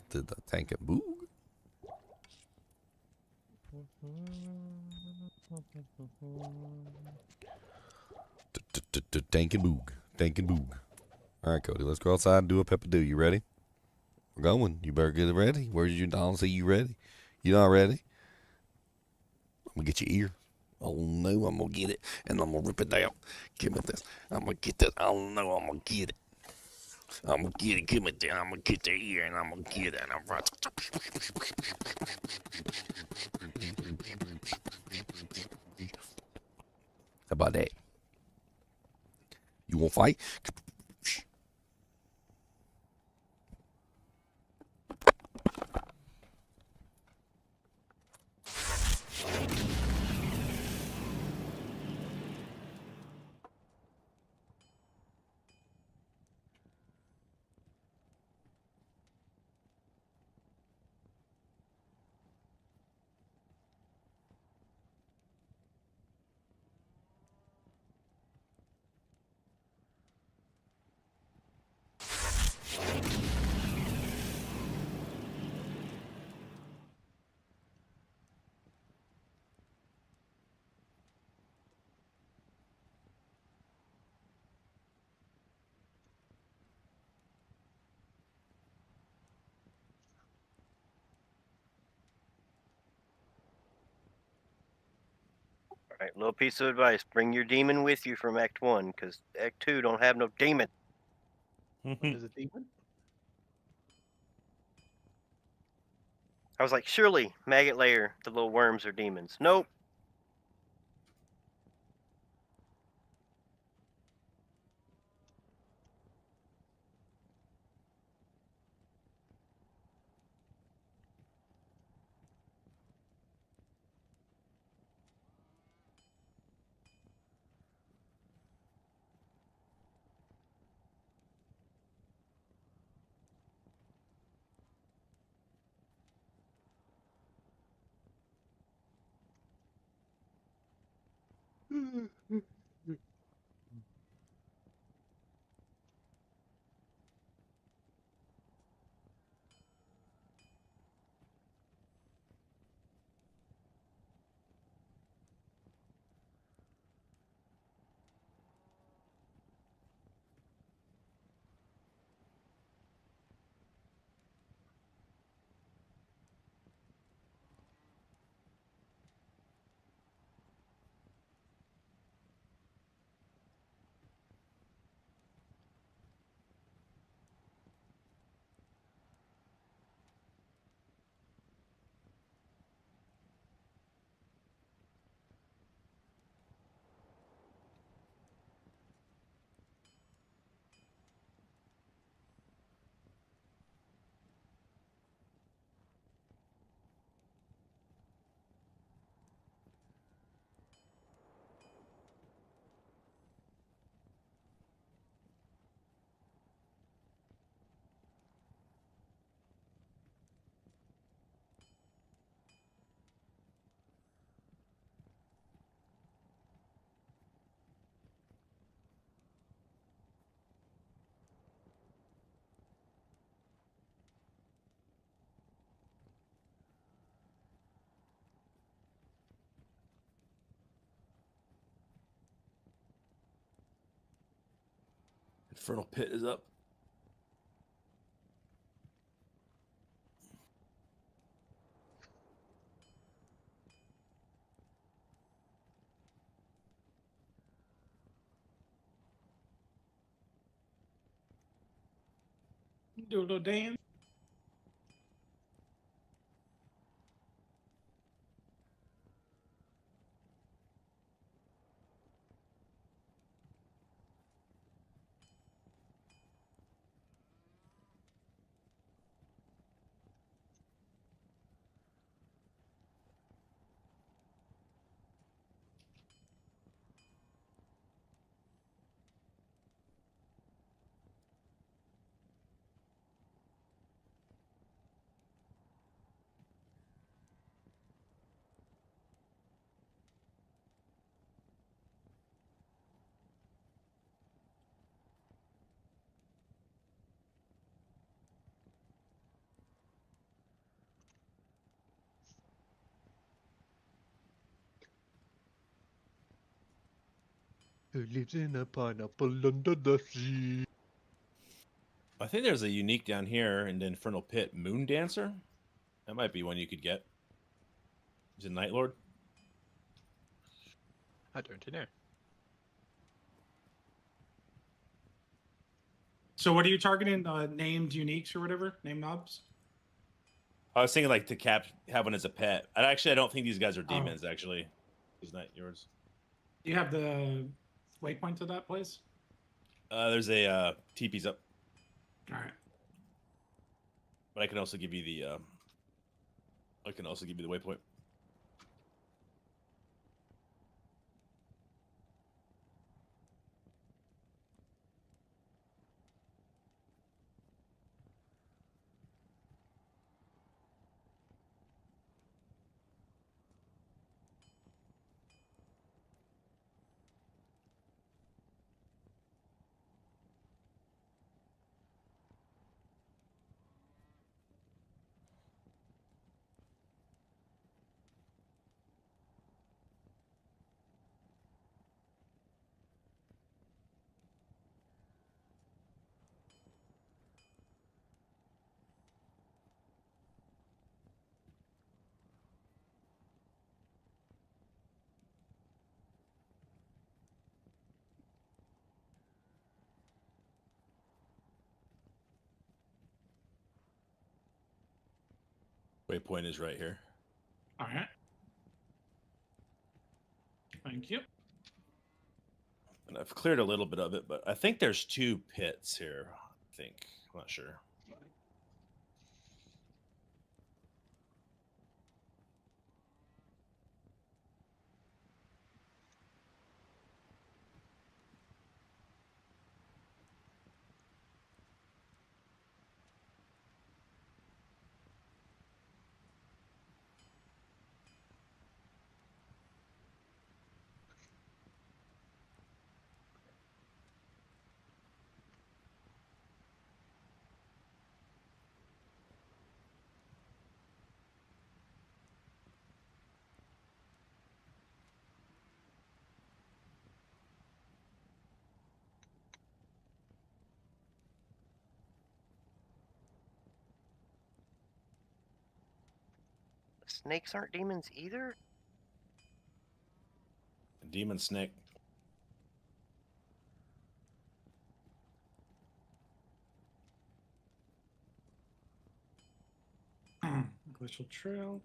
[SPEAKER 1] the tank and boog. Tank and boog. Tank and boog. All right, Cody, let's go outside and do a pepper do. You ready? We're going. You better get it ready. Where's your Don? Say you ready? You not ready? I'm gonna get your ear. Oh no, I'm gonna get it and I'm gonna rip it down. Give me this. I'm gonna get this. Oh no, I'm gonna get it. I'm gonna get it. Give me that. I'm gonna get the ear and I'm gonna get it. And I'm right. How about that? You won't fight?
[SPEAKER 4] All right, little piece of advice: bring your demon with you from Act 1, because Act 2 don't have no demon.
[SPEAKER 13] There's a demon?
[SPEAKER 4] I was like, surely maggot layer, the little worms are demons. Nope.
[SPEAKER 6] Infernal Pit is up.
[SPEAKER 8] Do a little dance.
[SPEAKER 13] Who lives in a pineapple under the sea?
[SPEAKER 6] I think there's a unique down here in the Infernal Pit, Moon Dancer. That might be one you could get. Is it Night Lord?
[SPEAKER 14] I don't know.
[SPEAKER 8] So what are you targeting? Named uniques or whatever? Name knobs?
[SPEAKER 6] I was thinking like to have one as a pet. I don't think these guys are demons. Actually, isn't that yours?
[SPEAKER 8] Do you have the waypoint to that place?
[SPEAKER 6] There's a TP's up.
[SPEAKER 8] All right.
[SPEAKER 6] But I can also give you the. I can also give you the waypoint. Waypoint is right here.
[SPEAKER 8] All right. Thank you.
[SPEAKER 6] And I've cleared a little bit of it, but I think there's 2 pits here. I think. I'm not sure.
[SPEAKER 4] Snakes aren't demons either?
[SPEAKER 6] Demon snake.
[SPEAKER 8] Glacial Trail.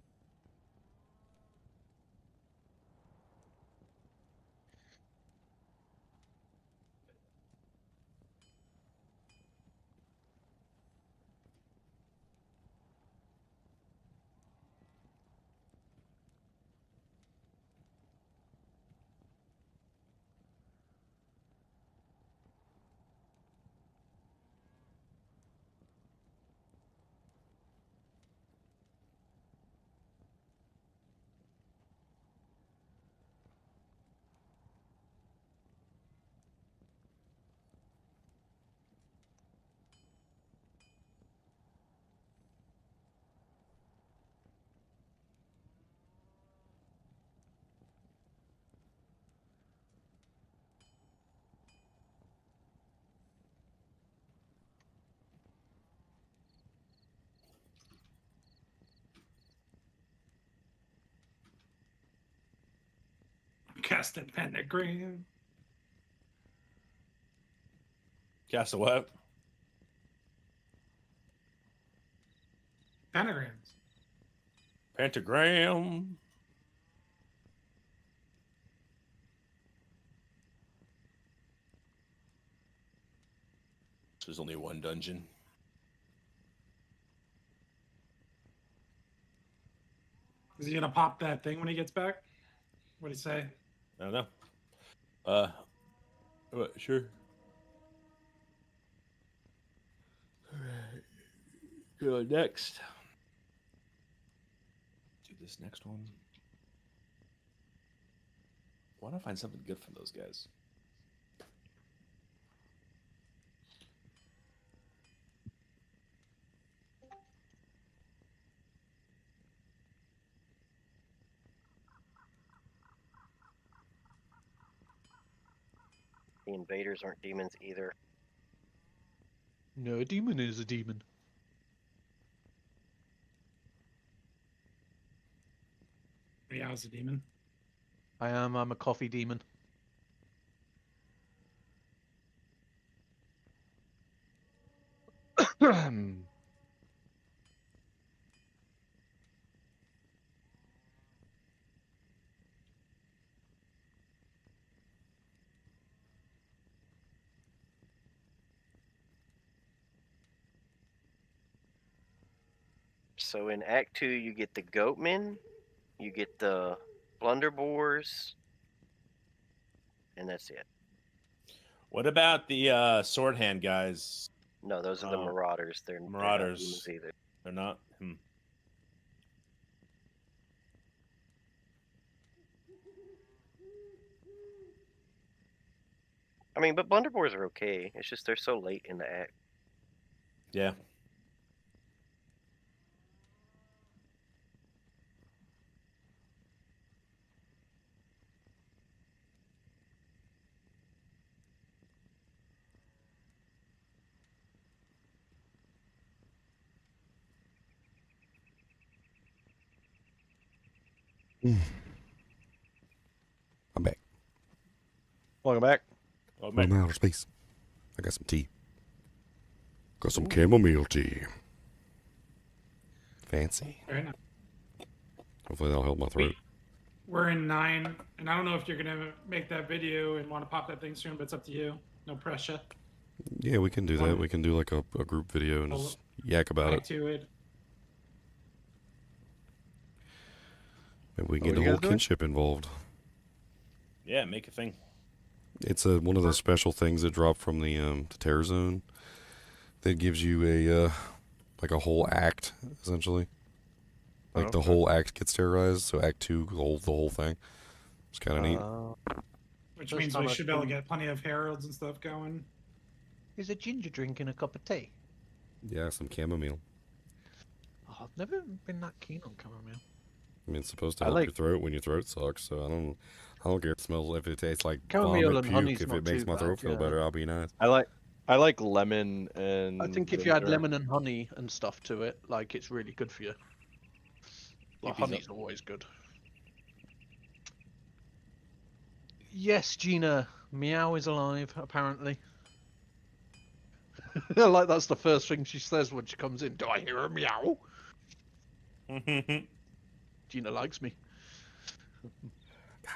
[SPEAKER 8] Cast a pentagram.
[SPEAKER 6] Cast a what?
[SPEAKER 8] Pentagrams.
[SPEAKER 6] Pentagram. There's only one dungeon.
[SPEAKER 8] Is he gonna pop that thing when he gets back? What'd he say?
[SPEAKER 6] I don't know. What, sure. Alright. Go next. Do this next one. Why don't I find something good from those guys?
[SPEAKER 4] The invaders aren't demons either.
[SPEAKER 13] No, a demon is a demon.
[SPEAKER 8] Yeah, I was a demon.
[SPEAKER 13] I am. I'm a coffee demon.
[SPEAKER 4] So in Act 2, you get the goatmen, you get the blunderboars, and that's it.
[SPEAKER 6] What about the sword hand guys?
[SPEAKER 4] No, those are the marauders. They're not
[SPEAKER 6] Marauders.
[SPEAKER 4] demons either.
[SPEAKER 6] They're not.
[SPEAKER 4] I mean, but blunderboars are okay. It's just they're so late in the act.
[SPEAKER 6] Yeah.
[SPEAKER 1] I'm back.
[SPEAKER 11] Welcome back.
[SPEAKER 6] Welcome
[SPEAKER 1] I'm out of space. I got some tea. Got some chamomile tea. Fancy.
[SPEAKER 8] Very nice.
[SPEAKER 1] Hopefully that'll help my throat.
[SPEAKER 8] We're in 9, and I don't know if you're gonna make that video and want to pop that thing soon, but it's up to you. No pressure.
[SPEAKER 1] Yeah, we can do that. We can do like a group video and just yak about it.
[SPEAKER 8] To it.
[SPEAKER 1] Maybe we
[SPEAKER 6] What
[SPEAKER 1] can get
[SPEAKER 6] are
[SPEAKER 1] the
[SPEAKER 6] you
[SPEAKER 1] whole
[SPEAKER 6] guys doing?
[SPEAKER 1] kinship involved.
[SPEAKER 6] Yeah, make a thing.
[SPEAKER 1] It's one of those special things that drop from the terror zone that gives you a like a whole act essentially. Like the whole act gets terrorized, so Act 2, the whole thing. It's kind of neat.
[SPEAKER 8] Which means we should be able to get plenty of heralds and stuff going.
[SPEAKER 13] Is a ginger drinking a cup of tea?
[SPEAKER 1] Yeah, some chamomile.
[SPEAKER 13] Oh, I've never been that keen on chamomile.
[SPEAKER 1] I mean, it's supposed to
[SPEAKER 13] I
[SPEAKER 1] help
[SPEAKER 13] like-
[SPEAKER 1] your throat when your throat sucks. So I don't care if it smells, if it tastes like
[SPEAKER 13] Chamomile
[SPEAKER 1] vomit,
[SPEAKER 13] and honey's
[SPEAKER 1] puke. If
[SPEAKER 13] not
[SPEAKER 1] it makes
[SPEAKER 13] too
[SPEAKER 1] my throat
[SPEAKER 13] bad,
[SPEAKER 1] feel
[SPEAKER 13] yeah.
[SPEAKER 1] better, I'll be nice.
[SPEAKER 11] I like lemon and.
[SPEAKER 13] I think if you add
[SPEAKER 11] vinegar.
[SPEAKER 13] lemon and honey and stuff to it, like it's really good for you. Well,
[SPEAKER 11] Keep these
[SPEAKER 13] honey's always good. Yes, Gina. Meow is alive, apparently. Like that's the first thing she says when she comes in. Do I hear a meow? Gina likes me.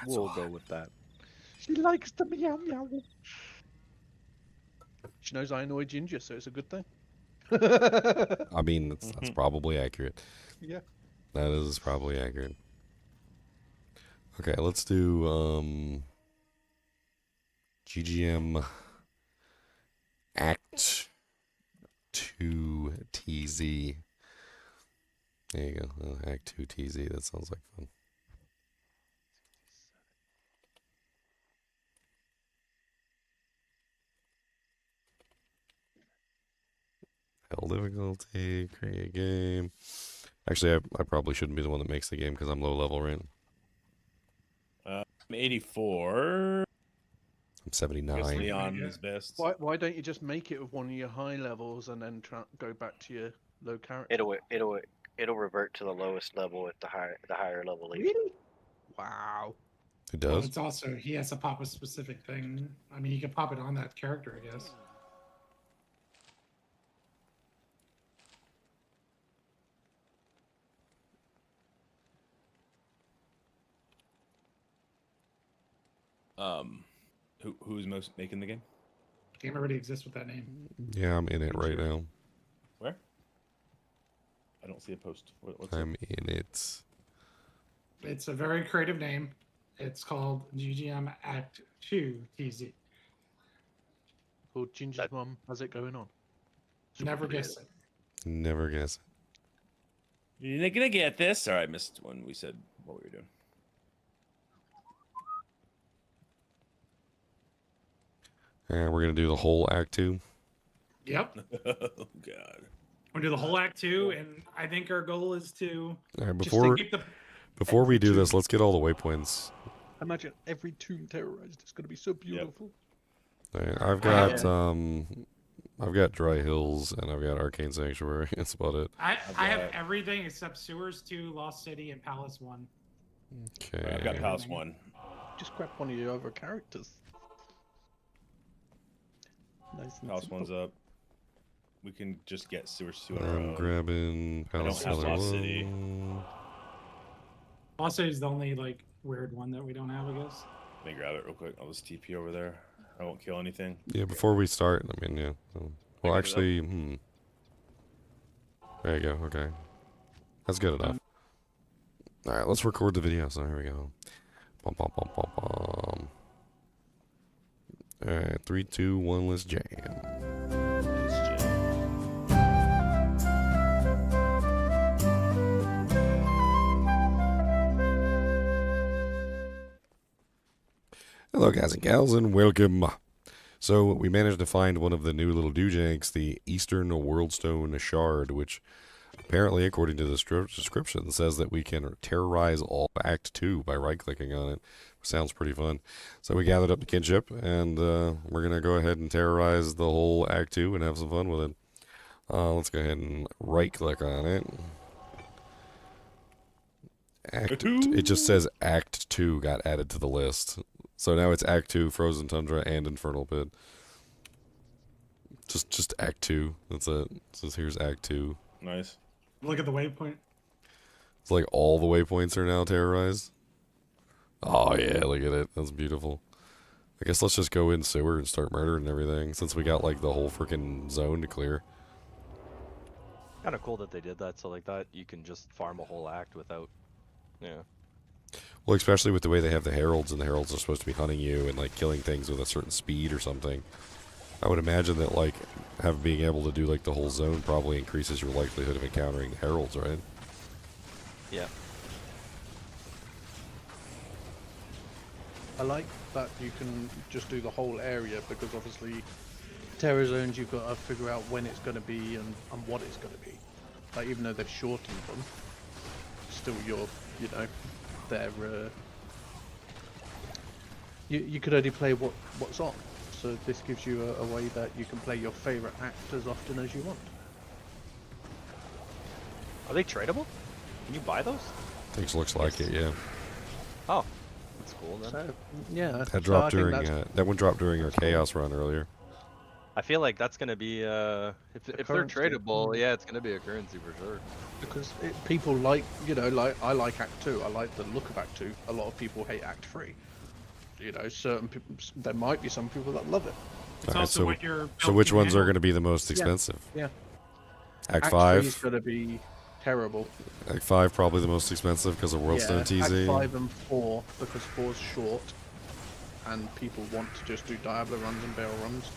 [SPEAKER 11] We'll go with that.
[SPEAKER 13] She likes the meow meow. She knows I annoy Ginger, so it's a good thing.
[SPEAKER 1] I mean, that's probably accurate.
[SPEAKER 13] Yeah.
[SPEAKER 1] That is probably accurate. Okay, let's do GGM Act 2 TZ. There you go. Act 2 TZ. That sounds like fun. Hell difficulty, create a game. Actually, I probably shouldn't be the one that makes the game because I'm low level, right?
[SPEAKER 6] I'm 84.
[SPEAKER 1] I'm 79.
[SPEAKER 6] Guess Leon is best.
[SPEAKER 13] Why don't you just make it with one of your high levels and then go back to your low character?
[SPEAKER 4] It'll revert to the lowest level at the higher level.
[SPEAKER 13] Really? Wow.
[SPEAKER 1] It
[SPEAKER 8] Well,
[SPEAKER 1] does.
[SPEAKER 8] it's also he has to pop a specific thing. I mean, you can pop it on that character, I guess.
[SPEAKER 6] Who's most making the game?
[SPEAKER 8] Game already exists with that name.
[SPEAKER 1] Yeah, I'm in it right now.
[SPEAKER 6] Where? I don't see a post. What's
[SPEAKER 1] I'm in it.
[SPEAKER 8] It's a very creative name. It's called GGM Act 2 TZ.
[SPEAKER 13] Called Ginger's Mum has it going on.
[SPEAKER 8] Never guess it.
[SPEAKER 1] Never guess.
[SPEAKER 6] You're not gonna get this. Sorry, I missed when we said what we were doing.
[SPEAKER 1] We're gonna do the whole Act 2.
[SPEAKER 8] Yep.
[SPEAKER 6] Oh God.
[SPEAKER 8] We'll do the whole Act 2, and I think our goal is to
[SPEAKER 1] All right,
[SPEAKER 8] just to keep the
[SPEAKER 1] before we do this, let's get all the waypoints.
[SPEAKER 13] Imagine every tomb terrorized. It's going to be so beautiful.
[SPEAKER 1] All right, I've got Dry Hills and I've got Arcane Sanctuary. That's about it.
[SPEAKER 8] I have everything except Sewers 2, Lost City, and Palace 1.
[SPEAKER 1] Okay.
[SPEAKER 6] I've got Palace 1.
[SPEAKER 13] Just grab one of your other characters. Nice and
[SPEAKER 6] Palace
[SPEAKER 13] simple.
[SPEAKER 6] 1's up. We can just get Sewers 2 on our
[SPEAKER 1] I'm
[SPEAKER 6] own.
[SPEAKER 1] grabbing Palace
[SPEAKER 6] I don't have Lost
[SPEAKER 1] 1.
[SPEAKER 6] City.
[SPEAKER 8] Lost City is the only like weird one that we don't have, I guess.
[SPEAKER 6] Let me grab it real quick. I'll just TP over there. I won't kill anything.
[SPEAKER 1] Yeah, before we start, I mean, yeah. Well, actually, there you go. Okay, that's good enough. All right, let's record the video. So here we go. Bum, bum, bum, bum, bum. All right, 3, 2, 1. Let's jam. Hello guys and gals and welcome. So we managed to find one of the new little doojanks, the Eastern Worldstone Shard, which apparently according to the description says that we can terrorize all Act 2 by right clicking on it. Sounds pretty fun. So we gathered up the kinship and we're going to go ahead and terrorize the whole Act 2 and have some fun with it. Let's go ahead and right click on it. It just says Act 2 got added to the list. So now it's Act 2, Frozen Tundra, and Infernal Pit. Just Act 2. That's it. It says here's Act 2.
[SPEAKER 6] Nice.
[SPEAKER 8] Look at the waypoint.
[SPEAKER 1] It's like all the waypoints are now terrorized. Oh yeah, look at it. That's beautiful. I guess let's just go in sewer and start murdering everything, since we got like the whole freaking zone to clear.
[SPEAKER 3] Kind of cool that they did that, so like that you can just farm a whole act without, yeah.
[SPEAKER 1] Well, especially with the way they have the heralds, and the heralds are supposed to be hunting you and like killing things with a certain speed or something. I would imagine that like being able to do like the whole zone probably increases your likelihood of encountering the heralds, right?
[SPEAKER 3] Yeah.
[SPEAKER 13] I like that you can just do the whole area, because obviously terror zones you've got to figure out when it's going to be and what it's going to be. Like even though they've shortened them, still you're, you know, they're you could only play what's on. So this gives you a way that you can play your favourite act as often as you want.
[SPEAKER 3] Are they tradable? Can you buy those?
[SPEAKER 1] Things looks like it, yeah.
[SPEAKER 3] Oh, that's cool then.
[SPEAKER 13] So, yeah.
[SPEAKER 1] That dropped during that one dropped during our chaos run earlier.
[SPEAKER 3] I feel like that's gonna be if they're
[SPEAKER 13] currency.
[SPEAKER 3] tradable, yeah, it's gonna be a currency for sure.
[SPEAKER 13] Because people like, you know, like I like Act 2. I like the look of Act 2. A lot of people hate Act 3. You know, certain people, there might be some people that love it.
[SPEAKER 8] It's also what you're
[SPEAKER 1] so which ones are
[SPEAKER 8] handle.
[SPEAKER 1] going to be the most expensive?
[SPEAKER 13] Yeah.
[SPEAKER 1] Act
[SPEAKER 13] 3
[SPEAKER 1] 5.
[SPEAKER 13] is going to be terrible.
[SPEAKER 1] Act 5 probably the most expensive because of Worldstone TZ.
[SPEAKER 13] Act 5 and 4 because 4's short, and people want to just do Diablo runs and barrel runs.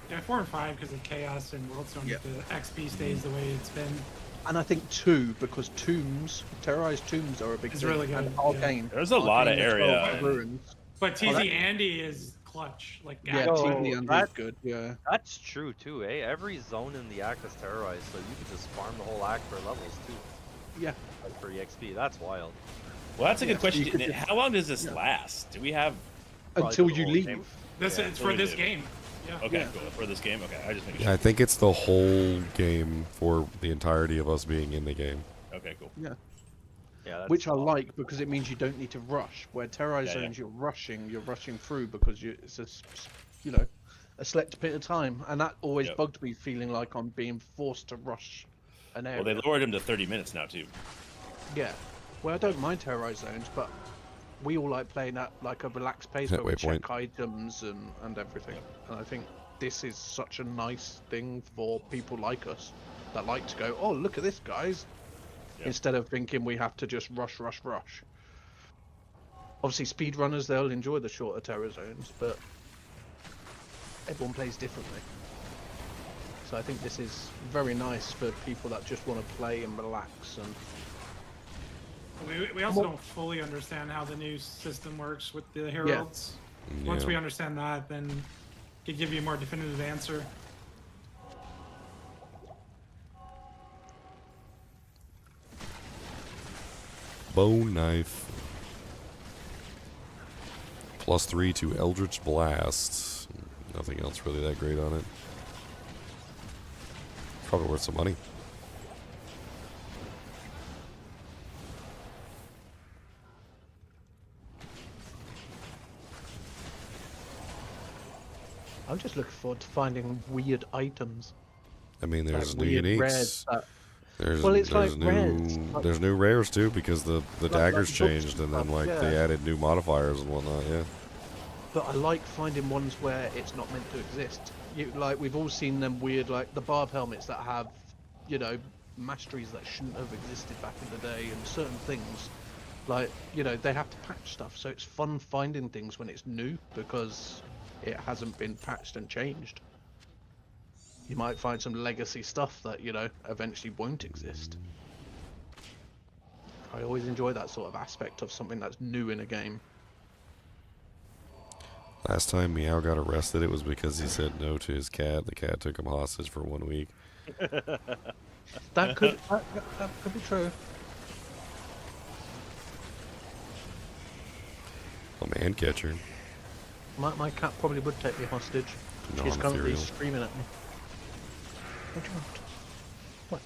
[SPEAKER 8] Yeah, 4 and 5 because of chaos and Worldstone.
[SPEAKER 13] Yep.
[SPEAKER 8] The XP stays the way it's been.
[SPEAKER 13] And I think 2 because tombs, terrorized tombs are a big
[SPEAKER 8] It's
[SPEAKER 13] thing.
[SPEAKER 8] really good,
[SPEAKER 13] And
[SPEAKER 8] yeah.
[SPEAKER 13] Arcane.
[SPEAKER 6] There's a lot of
[SPEAKER 13] Arcane, the
[SPEAKER 6] area.
[SPEAKER 13] 12 ruins.
[SPEAKER 8] But TZ
[SPEAKER 13] Oh, that-
[SPEAKER 8] Andy is clutch. Like
[SPEAKER 13] Yeah,
[SPEAKER 3] Yo,
[SPEAKER 13] TZ Andy is
[SPEAKER 3] that-
[SPEAKER 13] good. Yeah.
[SPEAKER 3] That's true too, eh? Every zone in the act is terrorized, so you can just farm the whole act for levels too.
[SPEAKER 13] Yeah.
[SPEAKER 3] Like for EXP, that's wild.
[SPEAKER 6] Well, that's a good
[SPEAKER 13] Yeah,
[SPEAKER 6] question.
[SPEAKER 13] you could just-
[SPEAKER 6] How long does this last? Do we have?
[SPEAKER 13] Until
[SPEAKER 3] for the
[SPEAKER 13] you
[SPEAKER 3] whole
[SPEAKER 13] leave.
[SPEAKER 3] game.
[SPEAKER 8] This
[SPEAKER 6] Yeah,
[SPEAKER 8] it's
[SPEAKER 6] what
[SPEAKER 8] for
[SPEAKER 6] do we
[SPEAKER 8] this
[SPEAKER 6] do?
[SPEAKER 8] game. Yeah.
[SPEAKER 6] Okay,
[SPEAKER 13] Yeah.
[SPEAKER 6] cool. For this game, okay. I just make
[SPEAKER 1] Yeah,
[SPEAKER 6] sure.
[SPEAKER 1] I think it's the whole game for the entirety of us being in the game.
[SPEAKER 6] Okay, cool.
[SPEAKER 13] Yeah.
[SPEAKER 3] Yeah,
[SPEAKER 14] which I like because it means you don't need to rush. Where terrorized zones, you're rushing through because it's a, you know, a select bit of time, and that always bugged me, feeling like I'm being forced to rush an area.
[SPEAKER 6] Well, they lowered him to 30 minutes now too.
[SPEAKER 14] Yeah, well, I don't mind terrorized zones, but we all like playing at like a relaxed pace
[SPEAKER 1] That
[SPEAKER 14] where we
[SPEAKER 1] waypoint.
[SPEAKER 14] check items and everything. And I think this is such a nice thing for people like us that like to go, oh, look at this, guys. Instead of thinking we have to just rush. Obviously, speedrunners, they'll enjoy the shorter terror zones, but everyone plays differently. So I think this is very nice for people that just want to play and relax. And
[SPEAKER 8] We also don't fully understand how the new system works with the heralds.
[SPEAKER 1] Yeah.
[SPEAKER 8] Once we understand that, then it can give you a more definitive answer.
[SPEAKER 1] Bone knife. +3 to Eldritch Blast. Nothing else really that great on it. Probably worth some money.
[SPEAKER 14] I'm just looking forward to finding weird items.
[SPEAKER 1] I mean, there's
[SPEAKER 14] Like
[SPEAKER 1] new
[SPEAKER 14] weird
[SPEAKER 1] uniques.
[SPEAKER 14] rares that-
[SPEAKER 1] There's,
[SPEAKER 14] Well, it's
[SPEAKER 1] there's
[SPEAKER 14] like
[SPEAKER 1] new
[SPEAKER 14] rares, like-
[SPEAKER 1] there's new rares too because the daggers
[SPEAKER 14] books
[SPEAKER 1] changed and then
[SPEAKER 14] stuff,
[SPEAKER 1] like they
[SPEAKER 14] yeah.
[SPEAKER 1] added new modifiers and whatnot. Yeah.
[SPEAKER 14] But I like finding ones where it's not meant to exist. Like we've all seen them weird, like the barb helmets that have, you know, masteries that shouldn't have existed back in the day, and certain things, like, you know, they have to patch stuff. So it's fun finding things when it's new because it hasn't been patched and changed. You might find some legacy stuff that, you know, eventually won't exist. I always enjoy that sort of aspect of something that's new in a game.
[SPEAKER 1] Last time Meow got arrested, it was because he said no to his cat. The cat took him hostage for 1 week.
[SPEAKER 14] That could be true.
[SPEAKER 1] A man catcher.
[SPEAKER 14] My cat probably would take me hostage. She's currently
[SPEAKER 1] Non-ethereal.
[SPEAKER 14] screaming at me. What do you want? What?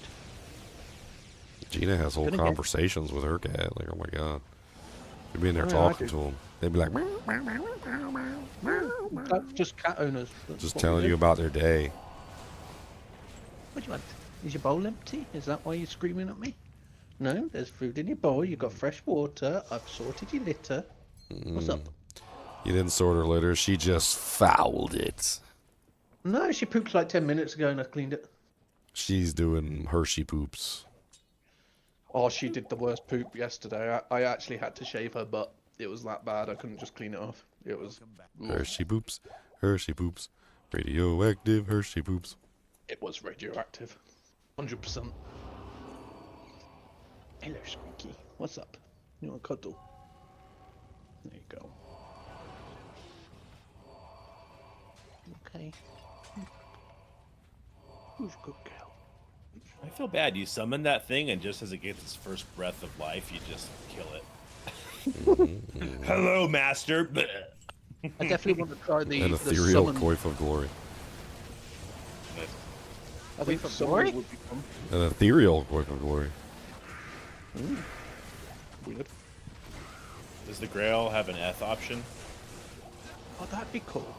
[SPEAKER 1] Gina has whole
[SPEAKER 14] Gonna get-
[SPEAKER 1] conversations with her cat. Like, oh my god. They'd be in there
[SPEAKER 14] Oh, yeah, I
[SPEAKER 1] talking
[SPEAKER 14] do.
[SPEAKER 1] to him. They'd be like,
[SPEAKER 14] That's just cat owners. That's
[SPEAKER 1] just
[SPEAKER 14] what we
[SPEAKER 1] telling
[SPEAKER 14] do.
[SPEAKER 1] you about their day.
[SPEAKER 14] What do you want? Is your bowl empty? Is that why you're screaming at me? No, there's food in your bowl. You've got fresh water. I've sorted your litter. What's up?
[SPEAKER 1] You didn't sort her litter. She just fouled it.
[SPEAKER 14] No, she pooped like 10 minutes ago and I cleaned it.
[SPEAKER 1] She's doing Hershey poops.
[SPEAKER 14] Oh, she did the worst poop yesterday. I actually had to shave her butt. It was that bad. I couldn't just clean it off. It was...
[SPEAKER 1] Hershey poops. Hershey poops. Radioactive Hershey poops.
[SPEAKER 14] It was radioactive. 100%. Hello, Squeaky. What's up? You want a cuddle? There you go. Okay. Who's a good girl?
[SPEAKER 6] I feel bad. You summon that thing, and just as it gets its first breath of life, you just kill it. Hello, master.
[SPEAKER 14] I definitely want to try the
[SPEAKER 1] An
[SPEAKER 14] the
[SPEAKER 1] ethereal
[SPEAKER 14] summon.
[SPEAKER 1] coif of glory.
[SPEAKER 14] I think
[SPEAKER 16] Coif of
[SPEAKER 14] summon
[SPEAKER 16] glory?
[SPEAKER 14] would be fun.
[SPEAKER 1] An ethereal coif of glory.
[SPEAKER 14] Weird.
[SPEAKER 6] Does the Grail have an Eth option?
[SPEAKER 14] Oh, that'd be cool.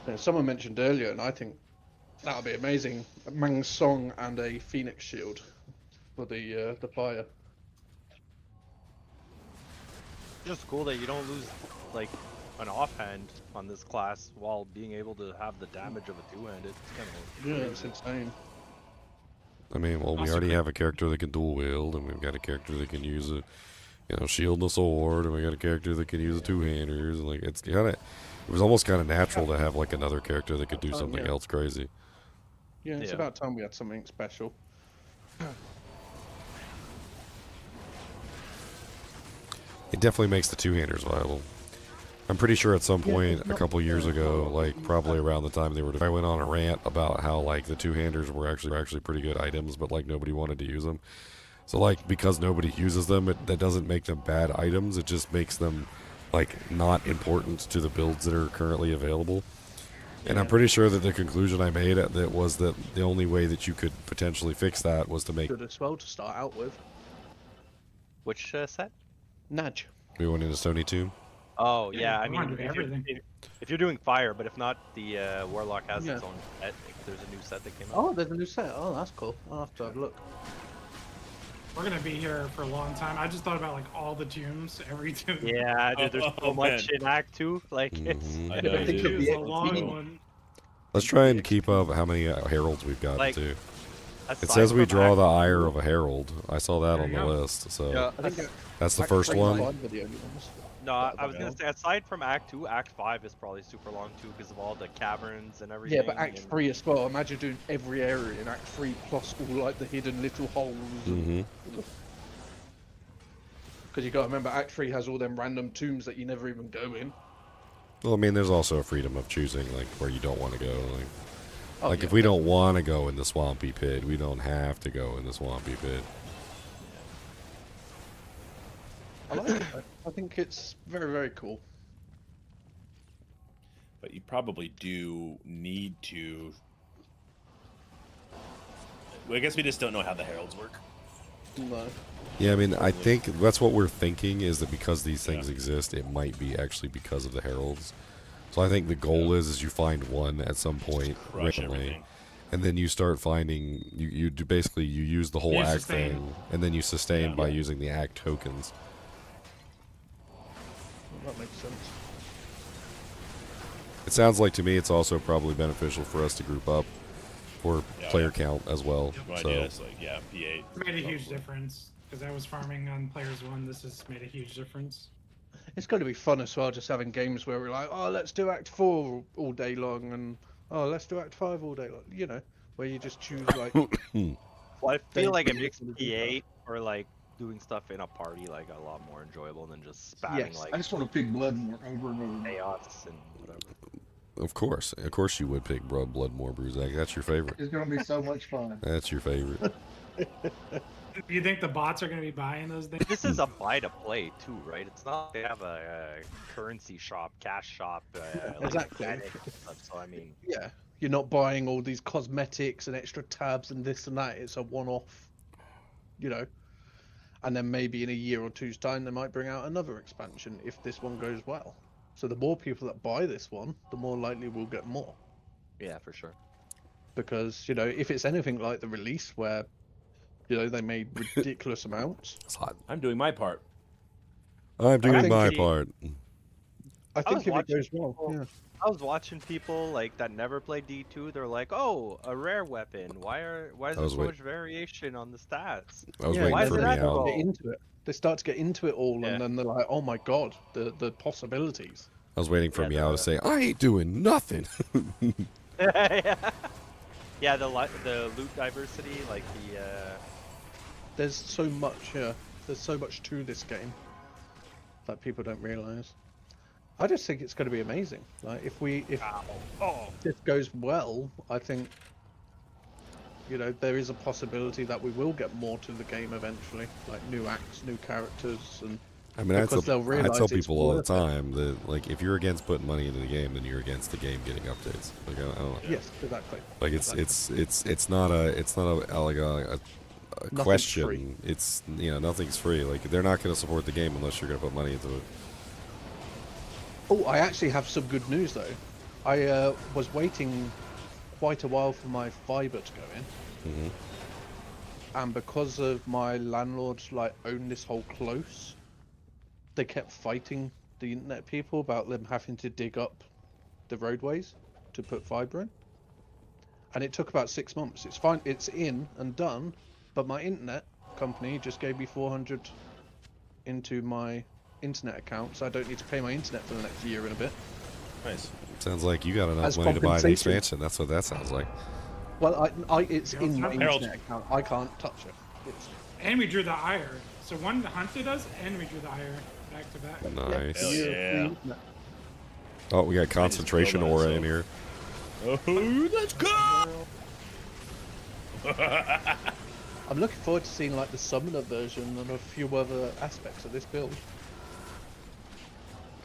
[SPEAKER 14] Yeah, someone mentioned earlier, and I think that would be amazing. A Mang's Song and a Phoenix Shield for the fire.
[SPEAKER 3] Just cool that you don't lose like an offhand on this class while being able to have the damage of a two-handed. It's kind of
[SPEAKER 14] Yeah, it's insane.
[SPEAKER 1] I mean, well, we
[SPEAKER 8] Also
[SPEAKER 1] already
[SPEAKER 8] could-
[SPEAKER 1] have a character that can dual wield, and we've got a character that can use a, shield and a sword, and we got a character that can use a two-handers, and like it's kind of, it was almost kind of natural to have like another character that could do something
[SPEAKER 14] yeah.
[SPEAKER 1] else crazy.
[SPEAKER 14] Yeah, it's
[SPEAKER 3] Yeah.
[SPEAKER 14] about time we had something special.
[SPEAKER 1] It definitely makes the two-handers viable. I'm pretty sure at some
[SPEAKER 14] Yeah,
[SPEAKER 1] point
[SPEAKER 14] it's
[SPEAKER 1] a
[SPEAKER 14] not
[SPEAKER 1] couple years
[SPEAKER 14] fair.
[SPEAKER 1] ago, like probably around the time they were, I went on a rant about how like the two-handers were actually pretty good items, but like nobody wanted to use them. So like because nobody uses them, that doesn't make them bad items. It just makes them like not important to the builds that are currently available. And I'm pretty sure that the conclusion I made that was that the only way that you could potentially fix that was to make.
[SPEAKER 14] Good as well to start out with.
[SPEAKER 3] Which set?
[SPEAKER 14] Nudge.
[SPEAKER 1] We went into Stony Tomb.
[SPEAKER 3] Oh
[SPEAKER 8] Yeah,
[SPEAKER 3] yeah, I
[SPEAKER 8] we wanna
[SPEAKER 3] mean,
[SPEAKER 8] do everything.
[SPEAKER 3] if you're doing fire, but if not, the Warlock has
[SPEAKER 14] Yeah.
[SPEAKER 3] its own set. There's a new set that came out.
[SPEAKER 14] Oh, there's a new set. Oh, that's cool. I'll have to have a look.
[SPEAKER 8] We're gonna be here for a long time. I just thought about like all the tombs, every tomb.
[SPEAKER 3] Yeah, dude, there's so much in Act 2. Like, it's.
[SPEAKER 6] I know,
[SPEAKER 8] Every
[SPEAKER 6] dude.
[SPEAKER 8] tomb is a long one.
[SPEAKER 1] Let's try and keep up how many heralds we've got
[SPEAKER 3] Like,
[SPEAKER 1] too. It
[SPEAKER 3] aside
[SPEAKER 1] says we
[SPEAKER 3] from
[SPEAKER 1] draw
[SPEAKER 3] Act
[SPEAKER 1] the ire of a herald. I saw that
[SPEAKER 8] There
[SPEAKER 1] on
[SPEAKER 8] you
[SPEAKER 1] the
[SPEAKER 8] go.
[SPEAKER 1] list. So
[SPEAKER 14] Yeah, I think
[SPEAKER 1] that's the
[SPEAKER 14] Act
[SPEAKER 1] first
[SPEAKER 14] 3 and
[SPEAKER 1] one.
[SPEAKER 14] 5 are the only ones.
[SPEAKER 3] No, I was gonna say aside from Act 2, Act 5 is probably super long too because of all the caverns and everything.
[SPEAKER 14] Yeah, but Act
[SPEAKER 3] and-
[SPEAKER 14] 3 as well. Imagine doing every area in Act 3 plus all like the hidden little holes.
[SPEAKER 1] Mm-hmm.
[SPEAKER 14] Because you got to remember, Act 3 has all them random tombs that you never even go in.
[SPEAKER 1] Well, I mean, there's also a freedom of choosing like where you don't want to go. Like,
[SPEAKER 14] Oh,
[SPEAKER 1] like
[SPEAKER 14] yeah,
[SPEAKER 1] if we don't want to go in the swampy pit, we don't have to go in the swampy pit.
[SPEAKER 14] I like it. I think it's very, very cool.
[SPEAKER 6] But you probably do need to. Well, I guess we just don't know how the heralds work.
[SPEAKER 14] No.
[SPEAKER 1] Yeah, I mean, I think that's what we're thinking is that because these things exist, it might be actually because of the heralds. So I think the goal is you find one at some point
[SPEAKER 6] Crush
[SPEAKER 1] randomly,
[SPEAKER 6] everything.
[SPEAKER 1] and then you start finding you do basically you use the whole
[SPEAKER 8] You
[SPEAKER 1] act
[SPEAKER 8] sustain.
[SPEAKER 1] thing, and then you sustain by using the act tokens.
[SPEAKER 14] That makes sense.
[SPEAKER 1] It sounds like to me it's also probably beneficial for us to group up for player count as well.
[SPEAKER 6] No
[SPEAKER 1] So
[SPEAKER 6] idea. It's like, yeah, P8.
[SPEAKER 8] It's made a huge difference because I was farming on players 1. This has made a huge difference.
[SPEAKER 14] It's going to be fun as well, just having games where we're like, oh, let's do Act 4 all day long, and oh, let's do Act 5 all day long. You know, where you just choose like.
[SPEAKER 3] Well, I feel like it
[SPEAKER 14] Days
[SPEAKER 3] makes
[SPEAKER 14] to do
[SPEAKER 3] P8 or like doing stuff in a party like a lot more enjoyable than just spamming
[SPEAKER 14] Yes,
[SPEAKER 3] like
[SPEAKER 17] I just want to pick Bloodmore over and over.
[SPEAKER 3] chaos and whatever.
[SPEAKER 1] of course you would pick Bloodmore Bruzak. That's your favorite.
[SPEAKER 17] It's gonna be so much fun.
[SPEAKER 1] That's your favorite.
[SPEAKER 8] Do you think the bots are going to be buying those things?
[SPEAKER 3] This is a buy to play too, right? It's not they have a currency shop, cash shop, like
[SPEAKER 14] Exactly.
[SPEAKER 3] mechanic and stuff, so I mean,
[SPEAKER 14] Yeah, you're not buying all these cosmetics and extra tabs and this and that. It's a one-off, you know. And then maybe in a year or two's time, they might bring out another expansion if this one goes well. So the more people that buy this one, the more likely we'll get more.
[SPEAKER 3] yeah, for sure.
[SPEAKER 14] Because, you know, if it's anything like the release where, you know, they made ridiculous amounts.
[SPEAKER 1] It's hot.
[SPEAKER 6] I'm doing my part.
[SPEAKER 1] I'm doing
[SPEAKER 14] think
[SPEAKER 1] my
[SPEAKER 14] he-
[SPEAKER 1] part.
[SPEAKER 14] I
[SPEAKER 3] I
[SPEAKER 14] think
[SPEAKER 3] was
[SPEAKER 14] if it
[SPEAKER 3] watching
[SPEAKER 14] goes well,
[SPEAKER 3] people-
[SPEAKER 14] yeah.
[SPEAKER 3] I was watching people like that never played D2. They're like, "Oh, a rare weapon. Why is there
[SPEAKER 1] was
[SPEAKER 3] so
[SPEAKER 1] wait-
[SPEAKER 3] much variation on the stats?"
[SPEAKER 1] I was
[SPEAKER 14] Yeah,
[SPEAKER 1] waiting
[SPEAKER 3] why
[SPEAKER 1] for
[SPEAKER 3] is
[SPEAKER 14] they
[SPEAKER 3] it
[SPEAKER 1] me
[SPEAKER 3] that
[SPEAKER 1] out.
[SPEAKER 3] low?
[SPEAKER 14] get into it. They start to get into it all,
[SPEAKER 3] Yeah.
[SPEAKER 14] and then they're like, "Oh my god, the possibilities."
[SPEAKER 1] I was waiting for
[SPEAKER 3] Yeah,
[SPEAKER 1] Meow to say, "I ain't doing nothing."
[SPEAKER 3] Yeah, the loot diversity, like the
[SPEAKER 14] There's so much, yeah. There's so much to this game that people don't realize. I just think it's going to be amazing. Like if this goes well, I think, you know, there is a possibility that we will get more to the game eventually, like new acts, new characters, and
[SPEAKER 1] I mean, I
[SPEAKER 14] because they'll
[SPEAKER 1] tell
[SPEAKER 14] realize it's
[SPEAKER 1] people all the
[SPEAKER 14] worth it.
[SPEAKER 1] time that like if you're against putting money into the game, then you're against the game getting updates. Like I don't know.
[SPEAKER 14] Yes, exactly.
[SPEAKER 1] Like it's not a
[SPEAKER 14] Nothing's
[SPEAKER 1] question.
[SPEAKER 14] free.
[SPEAKER 1] It's nothing's free. Like they're not going to support the game unless you're going to put money into it.
[SPEAKER 14] Oh, I actually have some good news though. I was waiting quite a while for my fibre to go in,
[SPEAKER 1] Mm-hmm.
[SPEAKER 14] and because of my landlords like own this whole close, they kept fighting the internet people about them having to dig up the roadways to put fibre in, and it took about 6 months. It's fine, it's in and done, but my internet company just gave me 400 into my internet account, so I don't need to pay my internet for the next year and a bit.
[SPEAKER 6] Nice.
[SPEAKER 1] Sounds like you got enough
[SPEAKER 14] As
[SPEAKER 1] money to buy the
[SPEAKER 14] compensation.
[SPEAKER 1] expansion. That's what that sounds like.
[SPEAKER 14] Well, it's in my
[SPEAKER 6] Harold.
[SPEAKER 14] internet account. I can't touch it. It's,
[SPEAKER 8] And we drew the ire. So one hunted us, and we drew the ire back to back.
[SPEAKER 1] Nice.
[SPEAKER 6] Hell yeah.
[SPEAKER 1] Oh, we got concentration
[SPEAKER 6] build on
[SPEAKER 1] aura
[SPEAKER 6] it,
[SPEAKER 1] in
[SPEAKER 6] so-
[SPEAKER 1] here.
[SPEAKER 6] Oh, let's go!
[SPEAKER 14] I'm looking forward to seeing like the summoner version and a few other aspects of this build.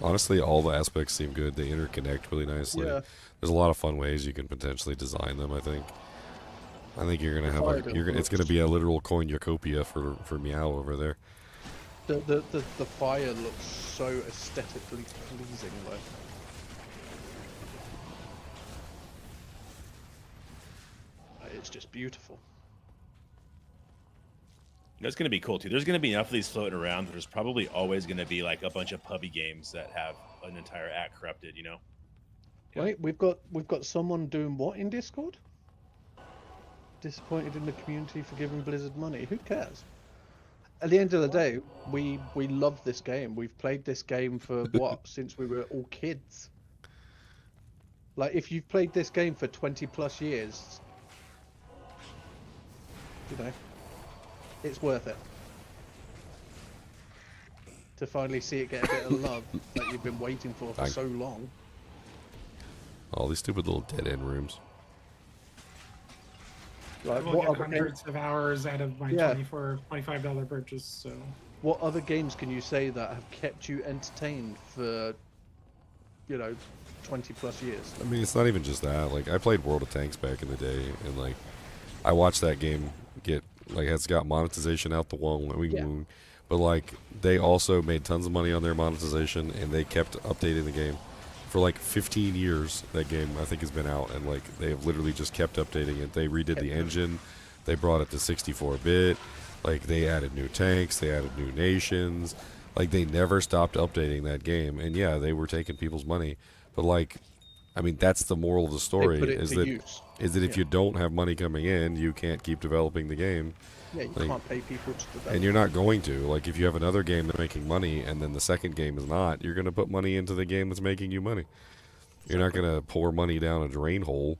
[SPEAKER 1] Honestly, all the aspects seem good. They interconnect really nicely.
[SPEAKER 14] Yeah.
[SPEAKER 1] There's a lot of fun ways you can potentially design them. I think you're gonna have it's gonna be a literal cornucopia for Meow over there.
[SPEAKER 14] The fire looks so aesthetically pleasing though. It's just beautiful.
[SPEAKER 6] That's going to be cool too. There's going to be enough of these floating around. There's probably always going to be like a bunch of pubby games that have an entire act corrupted. You know.
[SPEAKER 14] Wait, we've got someone doing what in Discord? Disappointed in the community for giving Blizzard money. Who cares? At the end of the day, we love this game. We've played this game for what since we were all kids. Like, if you've played this game for 20 plus years, you know, it's worth it. To finally see it get a bit of love that you've been waiting for so long.
[SPEAKER 1] All these stupid little dead end rooms.
[SPEAKER 14] Like,
[SPEAKER 8] I will get hundreds of hours out of my $25 purchase. So,
[SPEAKER 14] what other games can you say that have kept you entertained for, 20 plus years?
[SPEAKER 1] I mean, it's not even just that. Like, I played World of Tanks back in the day, and like, I watched that game get it's got monetization out the wing, but like, they also made tons of money on their monetization, and they kept updating the game. For like 15 years, that game I think has been out, and like they have literally just kept updating it. They redid the engine, they brought it to 64-bit, like they added new tanks, they added new nations, like they never stopped updating that game. And yeah, they were taking people's money, but like, I mean, that's the moral of the story is that if you don't have money coming in, you can't keep developing the game.
[SPEAKER 14] Yeah, you can't pay people to develop.
[SPEAKER 1] And you're not going to. Like, if you have another game that's making money and then the second game is not, you're going to put money into the game that's making you money. You're not going to pour money down a drain hole.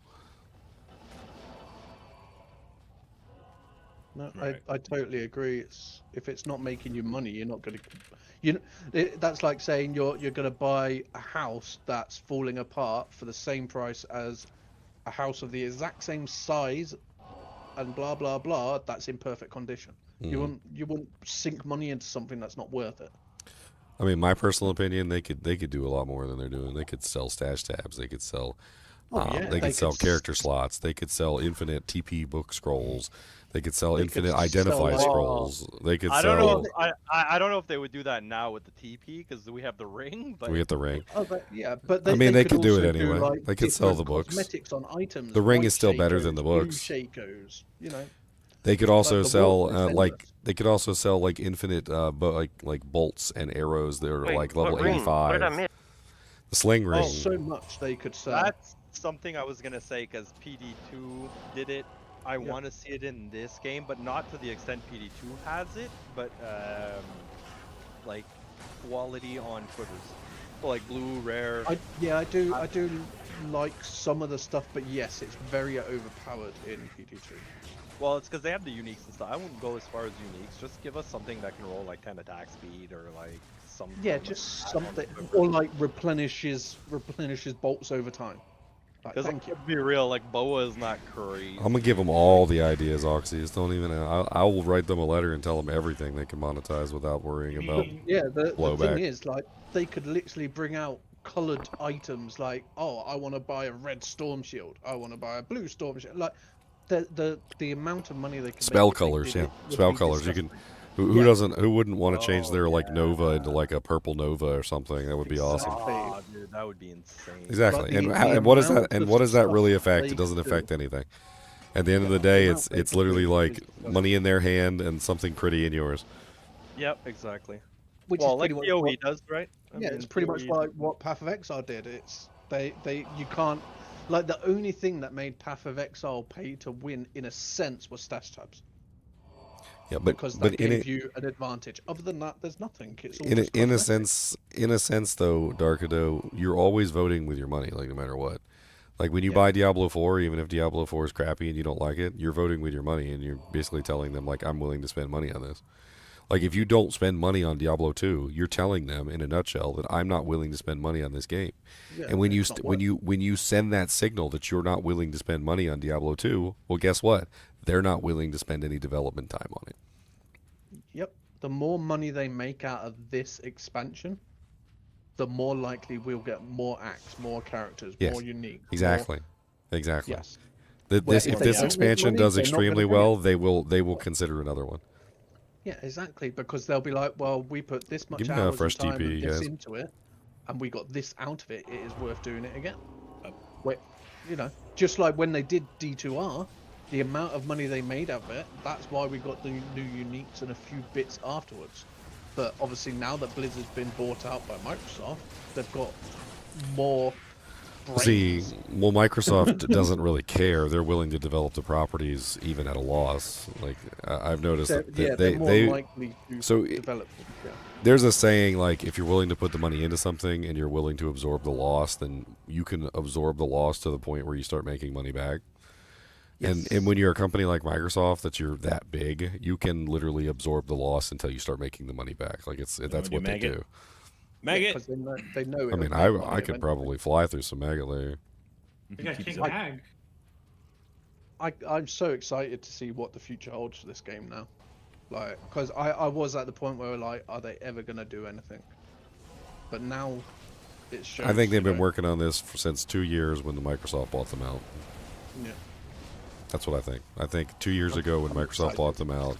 [SPEAKER 14] No, I totally agree. If it's not making you money, you're not going to. That's like saying you're going to buy a house that's falling apart for the same price as a house of the exact same size and blah blah blah, that's in perfect condition. You wouldn't sink money into something that's not worth it.
[SPEAKER 1] I mean, my personal opinion, they could do a lot more than they're doing. They could sell stash tabs. They could sell they could sell character slots. They could sell infinite TP book scrolls. They could sell infinite identify scrolls. They could sell.
[SPEAKER 3] I don't know if they would do that now with the TP because we have the ring. But
[SPEAKER 1] we get the ring.
[SPEAKER 14] Oh, but yeah, but
[SPEAKER 1] I mean, they could do it
[SPEAKER 14] also
[SPEAKER 1] anyway.
[SPEAKER 14] like,
[SPEAKER 1] they could sell the books.
[SPEAKER 14] Cosmetics on items.
[SPEAKER 1] The ring is still better than the books.
[SPEAKER 14] Shakos,
[SPEAKER 1] They could also
[SPEAKER 14] Like the
[SPEAKER 1] sell
[SPEAKER 14] Warlock
[SPEAKER 1] they could also sell like infinite like bolts and arrows that are like level
[SPEAKER 4] what ring?
[SPEAKER 1] 85.
[SPEAKER 4] What did I miss?
[SPEAKER 1] The sling ring.
[SPEAKER 14] Oh, so much they could sell.
[SPEAKER 3] That's something I was gonna say because PD2 did it. I want to see it in this game, but not to the extent PD2 has it. But like quality on Twitters, so like blue, rare.
[SPEAKER 14] I do like some of the stuff, but yes, it's very overpowered in PD2.
[SPEAKER 3] Well, it's because they have the uniques and stuff. I wouldn't go as far as uniques. Just give us something that can roll like 10 attack speed or like some.
[SPEAKER 14] Yeah, just something, or like replenishes bolts over time.
[SPEAKER 3] Because to be real, like Boa is not crazy.
[SPEAKER 1] I'm gonna give them all the ideas, Oxys. Don't even. I will write them a letter and tell them everything they can monetize without worrying about.
[SPEAKER 14] Yeah, the
[SPEAKER 1] blowback.
[SPEAKER 14] thing is, like, they could literally bring out colored items. Like, oh, I want to buy a red storm shield. I want to buy a blue storm shield. Like, the amount of money they can
[SPEAKER 1] Spell
[SPEAKER 14] make
[SPEAKER 1] colors, yeah, spell colors. You can. Who wouldn't want to change their like Nova into like a purple Nova or something? That would be awesome.
[SPEAKER 3] Oh, dude, that would be insane.
[SPEAKER 1] Exactly. And what does that what does that really affect? It doesn't affect anything. At the end of the day, it's literally like money in their hand and something pretty in yours.
[SPEAKER 3] Yep, exactly.
[SPEAKER 14] Which
[SPEAKER 3] well,
[SPEAKER 14] is
[SPEAKER 3] like
[SPEAKER 14] pretty
[SPEAKER 3] PoE
[SPEAKER 14] much
[SPEAKER 3] does, right?
[SPEAKER 14] Yeah, it's pretty much like what Path of Exile did. It's you can't, like, the only thing that made Path of Exile pay to win in a sense was stash tabs.
[SPEAKER 1] Yeah, because
[SPEAKER 14] that gave you an advantage. Other than that, there's nothing. It's all
[SPEAKER 1] in a sense though, Darkado, you're always voting with your money, like no matter what. Like when you buy Diablo 4, even if Diablo 4 is crappy and you don't like it, you're voting with your money, and you're basically telling them like, I'm willing to spend money on this. Like if you don't spend money on Diablo 2, you're telling them in a nutshell that I'm not willing to spend money on this game. Yeah, and when you send that signal that you're not willing to spend money on Diablo 2, well, guess what? They're not willing to spend any development time on it.
[SPEAKER 14] Yep. The more money they make out of this expansion, the more likely we'll get more acts, more characters,
[SPEAKER 1] Yes,
[SPEAKER 14] more unique.
[SPEAKER 1] exactly. Exactly.
[SPEAKER 14] Yes.
[SPEAKER 1] If
[SPEAKER 14] Where if
[SPEAKER 1] this
[SPEAKER 14] they don't make
[SPEAKER 1] expansion
[SPEAKER 14] money,
[SPEAKER 1] does
[SPEAKER 14] they're not gonna
[SPEAKER 1] extremely
[SPEAKER 14] bring it.
[SPEAKER 1] well, they will consider another one.
[SPEAKER 14] Yeah, exactly. Because they'll be like, well, we put this much
[SPEAKER 1] Give me a
[SPEAKER 14] hours and
[SPEAKER 1] fresh
[SPEAKER 14] time
[SPEAKER 1] TP,
[SPEAKER 14] and this
[SPEAKER 1] guys.
[SPEAKER 14] into it, and we got this out of it. It is worth doing it again. Wait, you know, just like when they did D2R, the amount of money they made out of it, that's why we got the new uniques and a few bits afterwards. But obviously now that Blizzard's been bought out by Microsoft, they've got more brains.
[SPEAKER 1] See, well, Microsoft doesn't really care. They're willing to develop the properties even at a loss. Like I've noticed that
[SPEAKER 14] they're more likely to
[SPEAKER 1] so
[SPEAKER 14] develop them. Yeah.
[SPEAKER 1] there's a saying like if you're willing to put the money into something and you're willing to absorb the loss, then you can absorb the loss to the point where you start making money back.
[SPEAKER 14] Yes.
[SPEAKER 1] And when you're a company like Microsoft that you're that big, you can literally absorb the loss until you start making the money back. Like that's what they do.
[SPEAKER 6] Maggot.
[SPEAKER 14] Yeah, 'cause they know
[SPEAKER 1] I mean, I could probably fly through some maggot layer.
[SPEAKER 8] You got King Mag.
[SPEAKER 14] I'm so excited to see what the future holds for this game now. Like, because I was at the point where like, are they ever gonna do anything? But now, it's shown.
[SPEAKER 1] I think they've been working on this since 2 years when the Microsoft bought them out.
[SPEAKER 14] Yeah.
[SPEAKER 1] That's what I think. I think 2 years ago when Microsoft bought them out,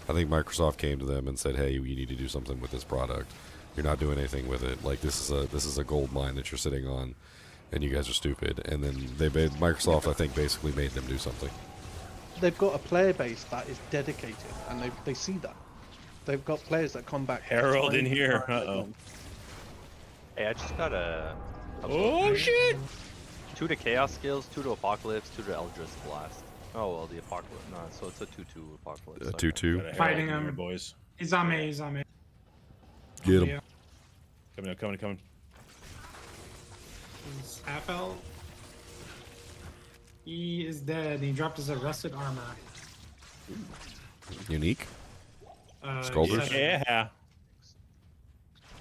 [SPEAKER 1] I think Microsoft came to them and said, "Hey, you need to do something with this product. You're not doing anything with it. Like this is a gold mine that you're sitting on, and you guys are stupid." And then Microsoft, I think, basically made them do something.
[SPEAKER 14] They've got a player base that is dedicated, and they see that. They've got players that come back.
[SPEAKER 6] Herald in
[SPEAKER 14] time
[SPEAKER 6] here.
[SPEAKER 14] and time again.
[SPEAKER 3] Hey, I just got a.
[SPEAKER 6] Oh shit!
[SPEAKER 3] 2 to Chaos skills, 2 to Apocalypse, 2 to Eldritch Blast. Oh well, the Apocalypse. No, so it's a 2/2 Apocalypse.
[SPEAKER 1] A 2/2.
[SPEAKER 8] Fighting
[SPEAKER 6] here,
[SPEAKER 8] him,
[SPEAKER 6] boys.
[SPEAKER 8] He's on me. He's on me.
[SPEAKER 1] Get him.
[SPEAKER 8] Yeah.
[SPEAKER 6] Coming.
[SPEAKER 8] He's half health. He is dead. He dropped his arrested armor.
[SPEAKER 1] Unique.
[SPEAKER 8] Scolders?
[SPEAKER 6] Yeah.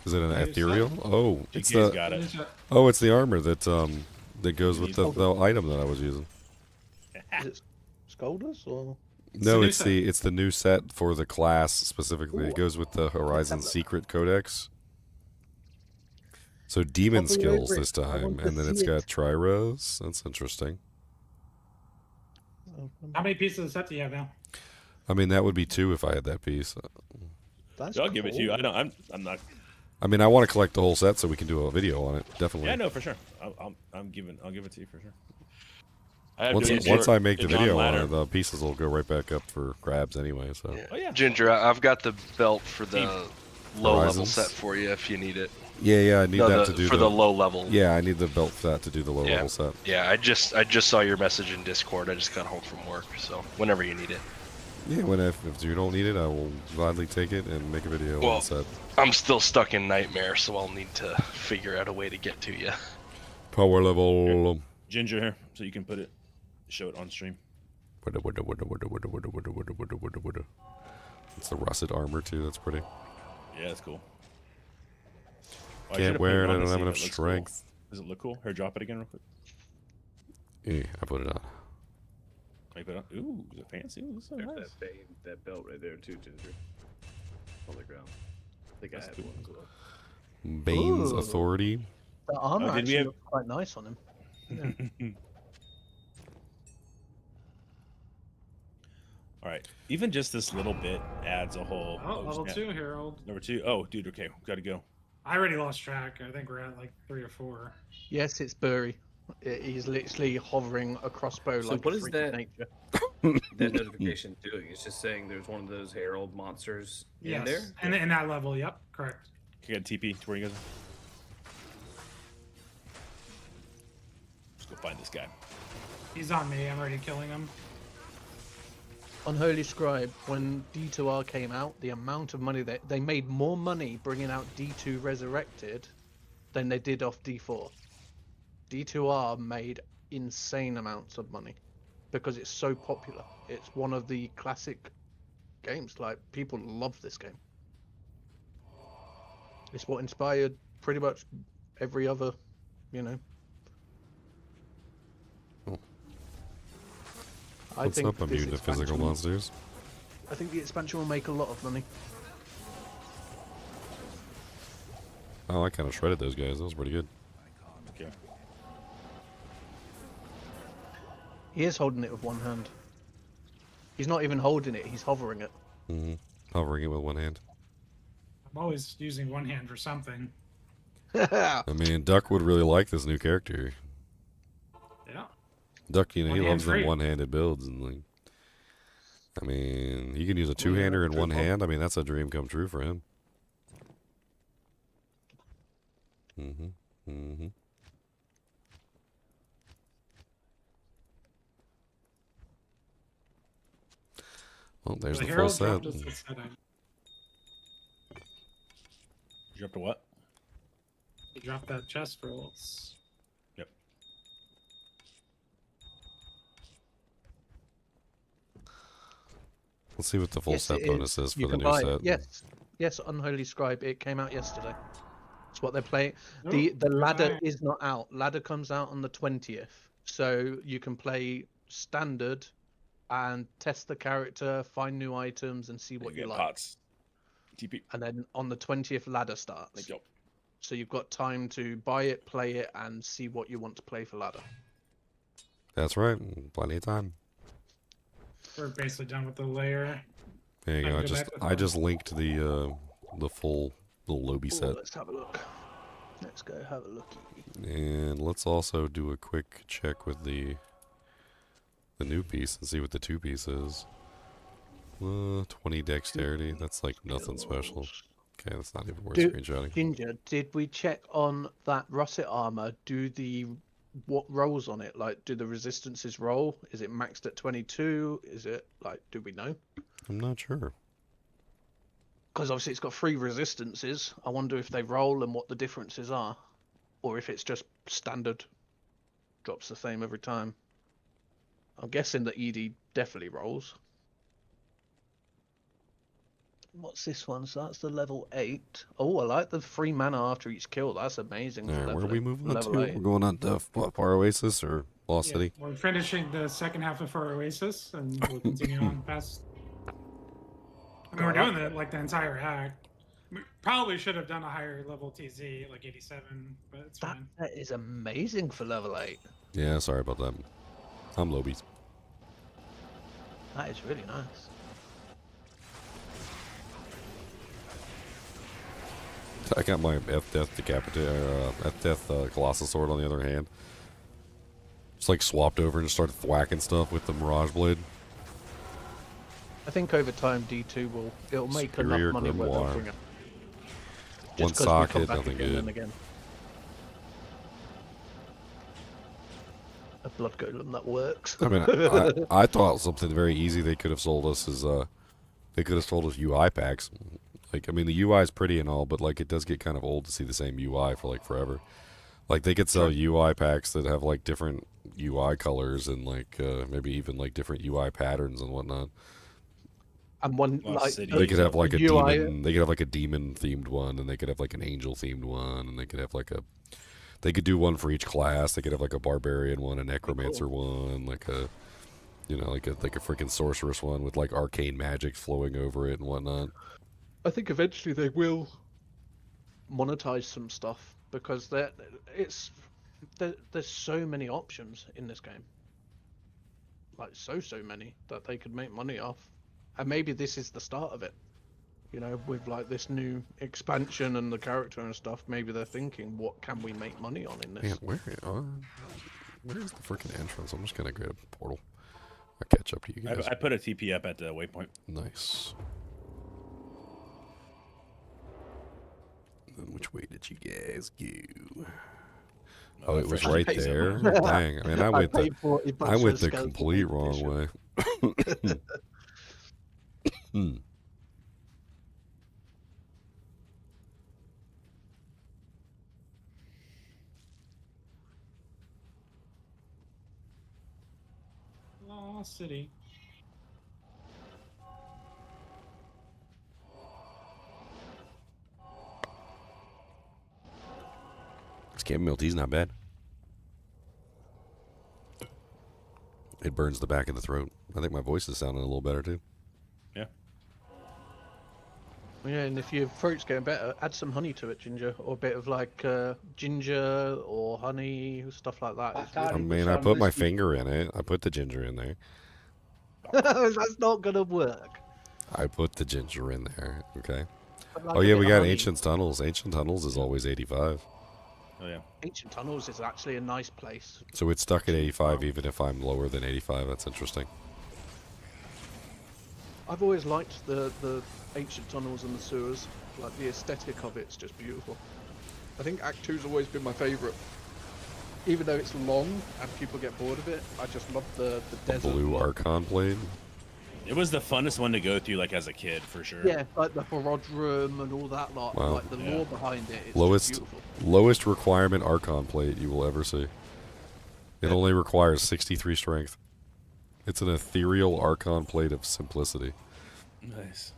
[SPEAKER 1] Is it an ethereal? Oh, it's
[SPEAKER 6] GK's
[SPEAKER 1] the.
[SPEAKER 6] got it.
[SPEAKER 1] Oh, it's the armor that that goes with the item that I was using.
[SPEAKER 14] Is it Scolders or?
[SPEAKER 1] No, it's the new set for the class specifically. It goes with the Horizon Secret Codex. So demon skills this time, and then it's got Triros. That's interesting.
[SPEAKER 8] How many pieces of set do you have now?
[SPEAKER 1] I mean, that would be 2 if I had that piece.
[SPEAKER 6] I'll give it to you. I don't. I'm not.
[SPEAKER 1] I mean, I want to collect the whole set so we can do a video on it. Definitely.
[SPEAKER 6] Yeah, no, for sure. I'll give it to you for sure.
[SPEAKER 1] Once I make the video on it, the pieces will go right back up for grabs anyway. So.
[SPEAKER 6] Oh yeah.
[SPEAKER 18] Ginger, I've got the belt for the low level
[SPEAKER 1] Horizons?
[SPEAKER 18] set for you if you need it.
[SPEAKER 1] Yeah, I need that to do
[SPEAKER 18] for the low level.
[SPEAKER 1] Yeah, I need the belt for that to do the low level set.
[SPEAKER 18] Yeah, I just saw your message in Discord. I just got home from work, so whenever you need it.
[SPEAKER 1] Yeah, if you don't need it, I will gladly take it and make a video on
[SPEAKER 18] Well,
[SPEAKER 1] the set.
[SPEAKER 18] I'm still stuck in Nightmare, so I'll need to figure out a way to get to you.
[SPEAKER 1] Power level.
[SPEAKER 6] Ginger here, so you can show it on stream.
[SPEAKER 1] It's the russet armor too. That's pretty.
[SPEAKER 6] Yeah, that's cool. Oh,
[SPEAKER 1] Can't wear it. I don't have enough strength.
[SPEAKER 6] Cool. Does it look cool? Here, drop it again real quick.
[SPEAKER 1] Yeah, I put it on.
[SPEAKER 6] I put it on. Ooh, is it fancy? Ooh, this is so nice.
[SPEAKER 11] That belt right there too, Ginger. On the ground. I think
[SPEAKER 6] That's
[SPEAKER 11] I had
[SPEAKER 6] cool.
[SPEAKER 11] one as well.
[SPEAKER 1] Bane's
[SPEAKER 14] Ooh.
[SPEAKER 1] Authority.
[SPEAKER 14] The armor
[SPEAKER 6] did we
[SPEAKER 14] actually
[SPEAKER 6] have-
[SPEAKER 14] looks quite nice on him. Yeah.
[SPEAKER 6] All right. Even just this little bit adds a whole.
[SPEAKER 8] Oh, level
[SPEAKER 6] snap.
[SPEAKER 8] 2, Herald.
[SPEAKER 6] Number 2. Oh, dude. Okay, gotta go.
[SPEAKER 8] I already lost track. I think we're at like 3 or 4.
[SPEAKER 14] Yes, it's Burry. He's literally hovering a crossbow
[SPEAKER 11] So
[SPEAKER 14] like
[SPEAKER 11] what
[SPEAKER 14] a
[SPEAKER 11] is
[SPEAKER 14] freak of
[SPEAKER 11] that?
[SPEAKER 14] nature.
[SPEAKER 11] That notification doing? It's just saying there's one of those Herald monsters in there.
[SPEAKER 8] Yes, and in that level, yep, correct.
[SPEAKER 6] You got TP to where you guys are. Let's go find this guy.
[SPEAKER 8] He's on me. I'm already killing him.
[SPEAKER 14] Unholy Scribe, when D2R came out, the amount of money they made more money bringing out D2 Resurrected than they did off D4. D2R made insane amounts of money because it's so popular. It's one of the classic games. Like, people love this game. It's what inspired pretty much every other,
[SPEAKER 1] What's up? I'm immune to physical monsters.
[SPEAKER 14] I think the expansion will make a lot of money.
[SPEAKER 1] Oh, I kind of shredded those guys. That was pretty good.
[SPEAKER 6] Okay.
[SPEAKER 14] He is holding it with one hand. He's not even holding it, he's hovering it.
[SPEAKER 1] Mm-hmm. Hovering it with one hand.
[SPEAKER 8] I'm always using one hand for something.
[SPEAKER 1] I mean, Duck would really like this new character.
[SPEAKER 8] Yeah.
[SPEAKER 1] Duck, you know, he
[SPEAKER 8] One-hand
[SPEAKER 1] loves them
[SPEAKER 8] free.
[SPEAKER 1] one-handed builds, and like, I mean, he can use a two-hander in one hand. I mean, that's a dream come true for him. Mm-hmm. Mm-hmm. Well, there's the full
[SPEAKER 8] Herald
[SPEAKER 1] set.
[SPEAKER 8] dropped us the set.
[SPEAKER 6] You up to what?
[SPEAKER 8] He dropped that chest for us.
[SPEAKER 6] Yep.
[SPEAKER 1] Let's see what the full
[SPEAKER 14] Yes,
[SPEAKER 1] set
[SPEAKER 14] it
[SPEAKER 1] bonus
[SPEAKER 14] is.
[SPEAKER 1] is for
[SPEAKER 14] You
[SPEAKER 1] the
[SPEAKER 14] can
[SPEAKER 1] new
[SPEAKER 14] buy
[SPEAKER 1] set.
[SPEAKER 14] it. Yes, Unholy Scribe. It came out yesterday. That's what they're playing.
[SPEAKER 8] Oh,
[SPEAKER 14] The ladder
[SPEAKER 8] right.
[SPEAKER 14] is not out. Ladder comes out on the 20th, so you can play standard and test the character, find new items, and see what you
[SPEAKER 6] get
[SPEAKER 14] like.
[SPEAKER 6] pots. TP.
[SPEAKER 14] And then on the 20th, ladder starts.
[SPEAKER 6] Yep.
[SPEAKER 14] So you've got time to buy it, play it, and see what you want to play for ladder.
[SPEAKER 1] That's right. Plenty of time.
[SPEAKER 8] We're basically done with the layer.
[SPEAKER 1] There you
[SPEAKER 8] I
[SPEAKER 1] go.
[SPEAKER 8] can go back to
[SPEAKER 1] I just linked the full little Lobby
[SPEAKER 14] Ooh,
[SPEAKER 1] set.
[SPEAKER 14] let's have a look. Let's go have a look.
[SPEAKER 1] And let's also do a quick check with the new piece and see what the two piece is. 20 dexterity. That's like nothing special. Okay, that's not even worth screenshotting.
[SPEAKER 14] Ginger, did we check on that russet armor? What rolls on it? Like, do the resistances roll? Is it maxed at 22? Is it like, do we know?
[SPEAKER 1] I'm not sure.
[SPEAKER 14] Because obviously it's got 3 resistances. I wonder if they roll and what the differences are, or if it's just standard, drops the same every time. I'm guessing that ED definitely rolls. What's this one? So that's the level 8. Oh, I like the 3 mana after each kill. That's amazing.
[SPEAKER 1] All
[SPEAKER 14] for
[SPEAKER 1] right, where
[SPEAKER 14] level
[SPEAKER 1] are we
[SPEAKER 14] eight-
[SPEAKER 1] moving on to?
[SPEAKER 14] level 8.
[SPEAKER 1] We're going on to Far Oasis or Lost
[SPEAKER 8] Yeah,
[SPEAKER 1] City?
[SPEAKER 8] we're finishing the second half of Far Oasis, and we'll continue on past. I mean, we're doing the entire act. We probably should have done a higher level TZ, like 87, but it's fine.
[SPEAKER 14] That is amazing for level 8.
[SPEAKER 1] Yeah, sorry about that. I'm Lobies.
[SPEAKER 14] That is really nice.
[SPEAKER 1] I got my F-Death F-Death Colossus Sword on the other hand. Just like swapped over and just started thwacking stuff with the Mirage Blade.
[SPEAKER 14] I think over time it'll make
[SPEAKER 1] Superior
[SPEAKER 14] enough money where they'll
[SPEAKER 1] Grimoire.
[SPEAKER 14] bring it.
[SPEAKER 1] One
[SPEAKER 14] Just 'cause we come
[SPEAKER 1] socket,
[SPEAKER 14] back
[SPEAKER 1] nothing
[SPEAKER 14] again
[SPEAKER 1] good.
[SPEAKER 14] and again. A blood golem that works.
[SPEAKER 1] I mean, I thought something very easy they could have sold us is they could have sold us UI packs. Like, I mean, the UI is pretty and all, but like it does get kind of old to see the same UI for like forever. Like they could sell UI packs that have like different UI colors and like maybe even like different UI patterns and whatnot.
[SPEAKER 14] And one
[SPEAKER 1] They could have like a
[SPEAKER 14] UI
[SPEAKER 1] demon. They could have like a demon themed one, and they could have like an angel themed one, and they could have like a. They could do one for each class. They could have like a barbarian one, a necromancer one, like a, you know, like a freaking sorceress one with like arcane magic flowing over it and whatnot.
[SPEAKER 14] I think eventually they will monetize some stuff because there's so many options in this game. Like so many that they could make money off. And maybe this is the start of it. You know, with like this new expansion and the character and stuff, maybe they're thinking, what can we make money on in this?
[SPEAKER 1] Man, where is the freaking entrance? I'm just gonna grab a portal. I'll catch up to you guys.
[SPEAKER 6] I put a TP up at the waypoint.
[SPEAKER 1] Nice. And which way did you guys go? Oh, it was right there. Dang! I mean, I went the complete wrong way.
[SPEAKER 8] Lost City.
[SPEAKER 1] Chamomile tea's not bad. It burns the back of the throat. I think my voice is sounding a little better too.
[SPEAKER 6] Yeah.
[SPEAKER 13] Yeah, and if your throat's getting better, add some honey to it, Ginger, or a bit of like ginger or honey, stuff like that. It's
[SPEAKER 1] I
[SPEAKER 13] really
[SPEAKER 1] mean, I put my finger in it. I put the ginger in there.
[SPEAKER 13] That's not gonna work.
[SPEAKER 1] I put the ginger in there. Okay.
[SPEAKER 13] But like
[SPEAKER 1] Oh
[SPEAKER 13] a
[SPEAKER 1] yeah,
[SPEAKER 13] bit
[SPEAKER 1] we
[SPEAKER 13] of
[SPEAKER 1] got
[SPEAKER 13] honey.
[SPEAKER 1] Ancient Tunnels. Ancient Tunnels is always 85.
[SPEAKER 6] Oh yeah.
[SPEAKER 13] Ancient Tunnels is actually a nice place.
[SPEAKER 1] So it's stuck at 85 even if I'm lower than 85. That's interesting.
[SPEAKER 13] I've always liked the ancient tunnels and the sewers. Like the aesthetic of it's just beautiful. I think Act 2's always been my favourite. Even though it's long and people get bored of it, I just love the desert.
[SPEAKER 1] Blue Archon Blade.
[SPEAKER 6] It was the funnest one to go through, like as a kid, for sure.
[SPEAKER 13] Yeah, like the Horodrum and all that lot.
[SPEAKER 1] Wow.
[SPEAKER 13] Like the lore behind it. It's
[SPEAKER 1] Lowest
[SPEAKER 13] just beautiful.
[SPEAKER 1] lowest requirement Archon Plate you will ever see. It only requires 63 strength. It's an ethereal Archon Plate of simplicity.
[SPEAKER 6] Nice.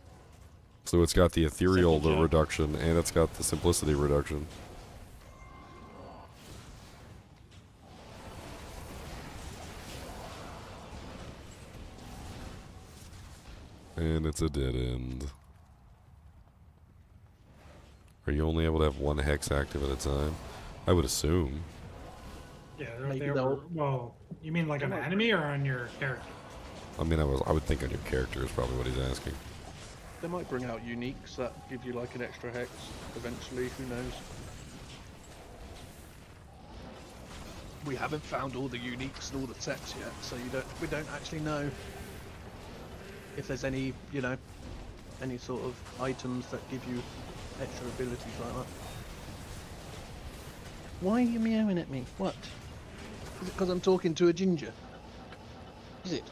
[SPEAKER 1] So it's got the ethereal
[SPEAKER 6] Simple joke.
[SPEAKER 1] reduction and it's got the simplicity reduction. And it's a dead end. Are you only able to have one hex active at a time? I would assume.
[SPEAKER 8] Yeah,
[SPEAKER 13] Maybe
[SPEAKER 8] they're
[SPEAKER 13] they'll-
[SPEAKER 8] well. You mean like on the enemy or on your character?
[SPEAKER 1] I mean, I would think on your character is probably what he's asking.
[SPEAKER 13] They might bring out uniques that give you like an extra hex eventually. Who knows? We haven't found all the uniques and all the sets yet, so we don't actually know if there's any, you know, any sort of items that give you extra abilities like that. Why are you meowing at me? What? Is it because I'm talking to a ginger? Is it?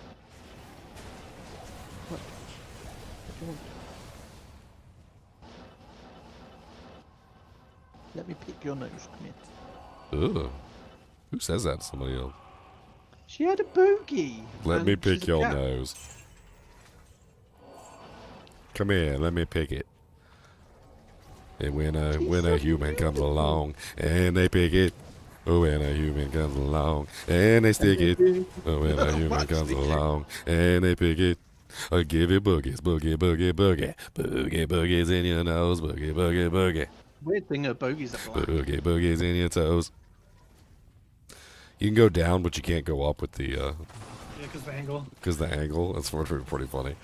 [SPEAKER 13] What? What do you want? Let me pick your nose. Come here.
[SPEAKER 1] Ugh. Who says that to somebody else?
[SPEAKER 13] She had a bogey.
[SPEAKER 1] Let
[SPEAKER 13] and
[SPEAKER 1] me
[SPEAKER 13] she's
[SPEAKER 1] pick
[SPEAKER 13] a
[SPEAKER 1] your
[SPEAKER 13] cat.
[SPEAKER 1] nose. Come here, let me pick it. And when a human comes along and they pick it, oh, when a human comes along and they stick it, oh, when a human comes along and they pick it, I give it boogies, boogie, boogie, boogie, boogie, boogies in your nose, boogie, boogie, boogie,
[SPEAKER 13] Weird thing, her bogeys are black.
[SPEAKER 1] boogie, boogies in your toes. You can go down, but you can't go up with the
[SPEAKER 8] Yeah, because the angle.
[SPEAKER 1] because the angle. That's pretty funny.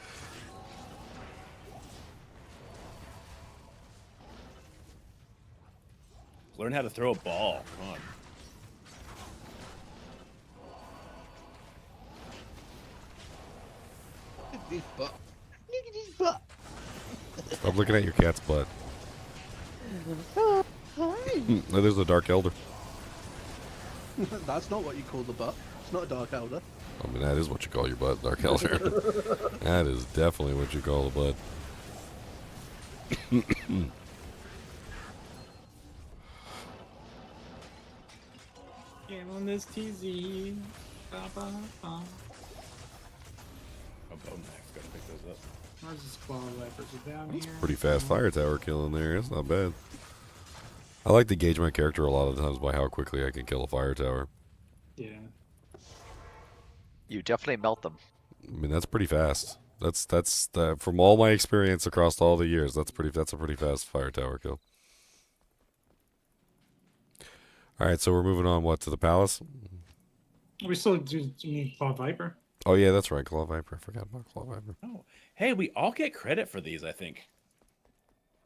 [SPEAKER 6] Learn how to throw a ball. Come on.
[SPEAKER 13] Look at this butt. Look at this butt.
[SPEAKER 1] Stop looking at your cat's butt.
[SPEAKER 16] Oh, hi.
[SPEAKER 1] Oh, there's the Dark Elder.
[SPEAKER 13] That's not what you call the butt. It's not a dark elder.
[SPEAKER 1] I mean, that is what you call your butt, Dark Elder. That is definitely what you call a butt.
[SPEAKER 8] Get on this TZ. Ba, ba, ba.
[SPEAKER 6] Oh, bone knife. Gotta pick those up.
[SPEAKER 8] Where's this claw wipers? Are down here?
[SPEAKER 1] Pretty fast fire tower killing there. That's not bad. I like to gauge my character a lot of the times by how quickly I can kill a fire tower.
[SPEAKER 8] Yeah.
[SPEAKER 19] You definitely melt them.
[SPEAKER 1] I mean, that's pretty fast. That's from all my experience across all the years. That's a pretty fast fire tower kill. All right, so we're moving on. What, to the palace?
[SPEAKER 8] We still do need Claw Viper.
[SPEAKER 1] Oh yeah, that's right, Claw Viper. I forgot about Claw Viper.
[SPEAKER 6] Oh, hey, we all get credit for these, I think.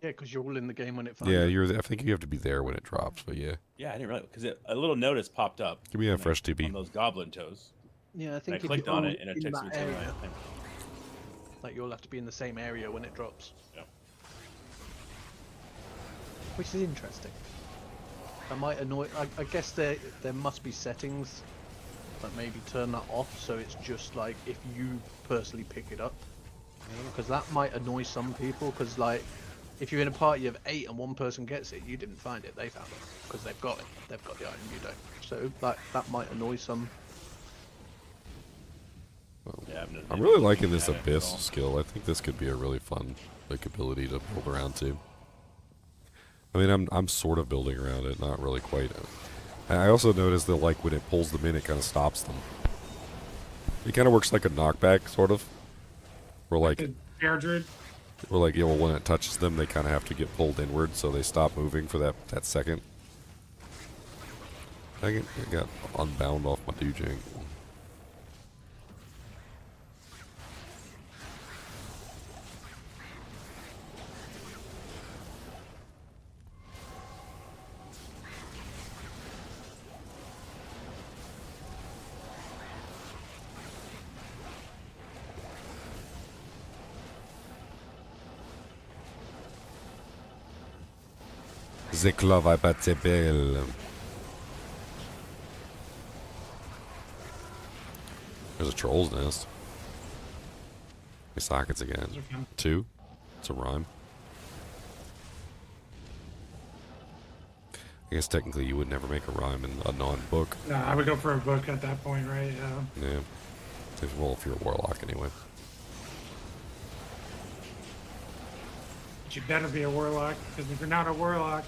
[SPEAKER 13] Yeah, because you're all in the game when it finds
[SPEAKER 1] Yeah,
[SPEAKER 13] it.
[SPEAKER 1] I think you have to be there when it drops, but yeah.
[SPEAKER 6] Yeah, I didn't realize because a little notice popped up.
[SPEAKER 1] Give me a
[SPEAKER 6] on
[SPEAKER 1] fresh TP.
[SPEAKER 6] on those goblin toes.
[SPEAKER 13] Yeah, I think
[SPEAKER 6] I
[SPEAKER 13] if
[SPEAKER 6] clicked
[SPEAKER 13] you're
[SPEAKER 6] on
[SPEAKER 13] all
[SPEAKER 6] it and it
[SPEAKER 13] in
[SPEAKER 6] takes me
[SPEAKER 13] that
[SPEAKER 6] to my
[SPEAKER 13] area,
[SPEAKER 6] thing.
[SPEAKER 13] like you'll have to be in the same area when it drops.
[SPEAKER 6] Yeah.
[SPEAKER 13] Which is interesting. That might annoy. I guess there must be settings that maybe turn that off, so it's just like if you personally pick it up, because that might annoy some people. Because like, if you're in a party of 8 and one person gets it, you didn't find it, they found it because they've got it. They've got the item, you don't. So like that might annoy some.
[SPEAKER 6] Yeah,
[SPEAKER 1] I'm really liking this Abyss skill. I think this could be a really fun like ability to build around too. I mean, I'm sort of building around it, not really quite. I also noticed that like when it pulls them in, it kind of stops them. It kind of works like a knockback, sort of. Where like
[SPEAKER 8] Bear Druid.
[SPEAKER 1] Or like, yeah, well, when it touches them, they kind of have to get pulled inward, so they stop moving for that second. I got unbound off my dujang. The clove I pas belle. There's a troll's nest. My sockets again. 2. It's a rhyme. I guess technically you would never make a rhyme in a non-book.
[SPEAKER 8] No, I would go for a book at that point, right? Yeah.
[SPEAKER 1] Yeah. Well, if you're a warlock anyway.
[SPEAKER 8] But you better be a warlock, because if you're not a warlock,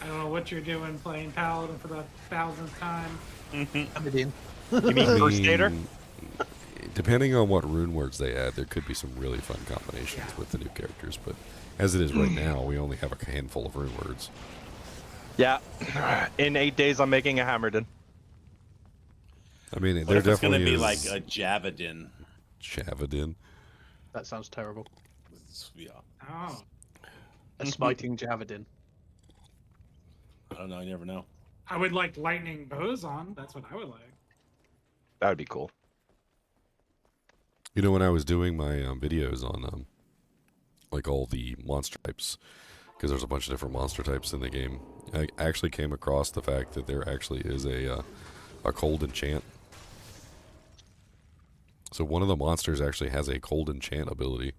[SPEAKER 8] I don't know what you're doing playing paladin for the 1000th time.
[SPEAKER 5] I'm in.
[SPEAKER 3] You mean first aider?
[SPEAKER 1] Depending on what rune words they add, there could be some really fun combinations with the new characters, but as it is right now, we only have a handful of rune words.
[SPEAKER 3] Yeah. In 8 days, I'm making a Hammerdin.
[SPEAKER 1] I mean,
[SPEAKER 6] What
[SPEAKER 1] there
[SPEAKER 6] if it's
[SPEAKER 1] definitely
[SPEAKER 6] gonna be
[SPEAKER 1] is
[SPEAKER 6] like a Javadin?
[SPEAKER 1] Javadin.
[SPEAKER 14] That sounds terrible.
[SPEAKER 6] Yeah.
[SPEAKER 8] Oh.
[SPEAKER 14] A smiting Javadin.
[SPEAKER 6] I don't know. You never know.
[SPEAKER 8] I would like lightning boson. That's what I would like.
[SPEAKER 3] That would be cool.
[SPEAKER 1] You know, when I was doing my videos on like all the monster types, because there's a bunch of different monster types in the game, I actually came across the fact that there actually is a cold enchant. So one of the monsters actually has a cold enchant ability,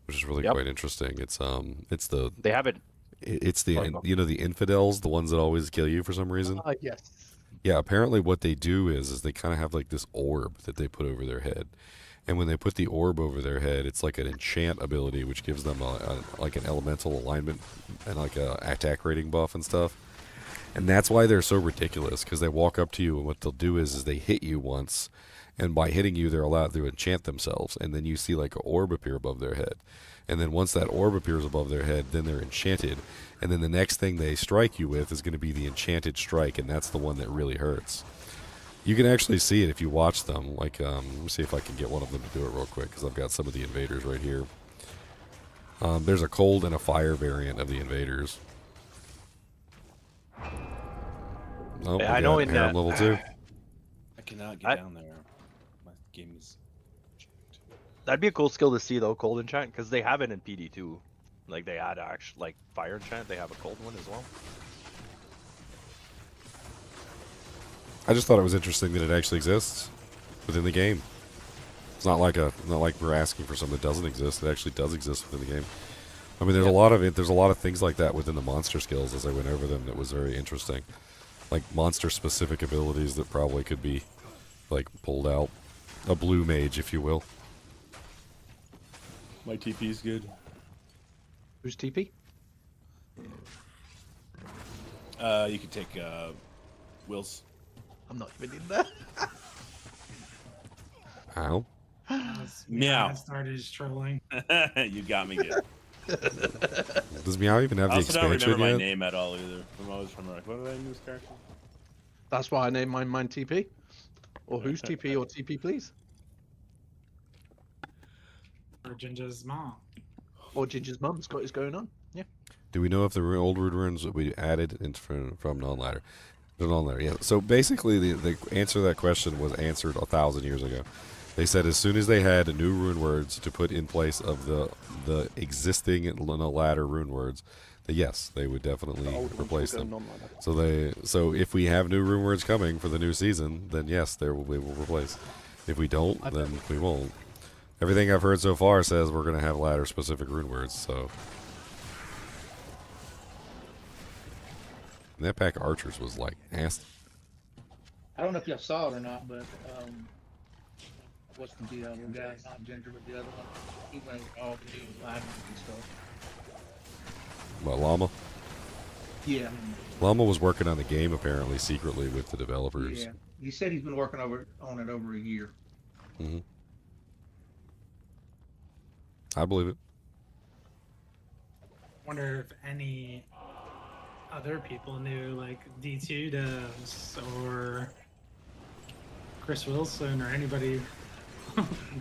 [SPEAKER 1] which is really quite interesting. It's the
[SPEAKER 3] they have it.
[SPEAKER 1] It's the you know, the infidels, the ones that always kill you for some reason.
[SPEAKER 5] Yes.
[SPEAKER 1] Yeah, apparently what they do is they kind of have like this orb that they put over their head. And when they put the orb over their head, it's like an enchant ability, which gives them like an elemental alignment and like a attack rating buff and stuff. And that's why they're so ridiculous, because they walk up to you and what they'll do is they hit you once, and by hitting you, they're allowed to enchant themselves. And then you see like an orb appear above their head. And then once that orb appears above their head, then they're enchanted. And then the next thing they strike you with is going to be the enchanted strike, and that's the one that really hurts. You can actually see it if you watch them. Like, let me see if I can get one of them to do it real quick, because I've got some of the invaders right here. There's a cold and a fire variant of the invaders. Oh,
[SPEAKER 3] yeah, I know in
[SPEAKER 1] that level 2.
[SPEAKER 6] I cannot get down there. My game is.
[SPEAKER 3] That'd be a cool skill to see though, cold enchant, because they have it in PD2. Like they add actually like fire enchant, they have a cold one as well.
[SPEAKER 1] I just thought it was interesting that it actually exists within the game. It's not like we're asking for something that doesn't exist. It actually does exist within the game. I mean, there's a lot of it. There's a lot of things like that within the monster skills as I went over them. That was very interesting, like monster-specific abilities that probably could be like pulled out. A blue mage, if you will.
[SPEAKER 6] My TP is good.
[SPEAKER 14] Who's TP?
[SPEAKER 6] You can take Will's.
[SPEAKER 14] I'm not even in there.
[SPEAKER 1] How?
[SPEAKER 6] Meow.
[SPEAKER 8] I started just trolling.
[SPEAKER 6] You got me good.
[SPEAKER 1] Does Meow even have
[SPEAKER 6] I
[SPEAKER 1] the
[SPEAKER 6] also don't
[SPEAKER 1] expansion
[SPEAKER 6] remember
[SPEAKER 1] yet?
[SPEAKER 6] my name at all either. I'm always trying to like, what did I name this character?
[SPEAKER 14] That's why I named mine TP. Or who's TP or TP, please?
[SPEAKER 8] Or Ginger's mom.
[SPEAKER 14] Or Ginger's mum's got his going on. Yeah.
[SPEAKER 1] Do we know if the old root runes that we added from non-ladder? They're non-ladder, yeah. So basically, the answer to that question was answered 1,000 years ago. They said as soon as they had new rune words to put in place of the existing ladder rune words, that yes, they would definitely replace them. So if we have new rune words coming for the new season, then yes, we will replace. If we don't, then we won't. Everything I've heard so far says we're going to have ladder specific rune words. So and that pack of archers was like nasty.
[SPEAKER 17] I don't know if y'all saw it or not, but what's the other guy? Not Ginger, but the other one. He went all the new alignments and stuff.
[SPEAKER 1] What, Llama?
[SPEAKER 17] Yeah.
[SPEAKER 1] Llama was working on the game apparently secretly with the developers.
[SPEAKER 17] Yeah. He said he's been working on it over a year.
[SPEAKER 1] Mm-hmm. I believe it.
[SPEAKER 8] wonder if any other people knew, like D2 does, or Chris Wilson, or anybody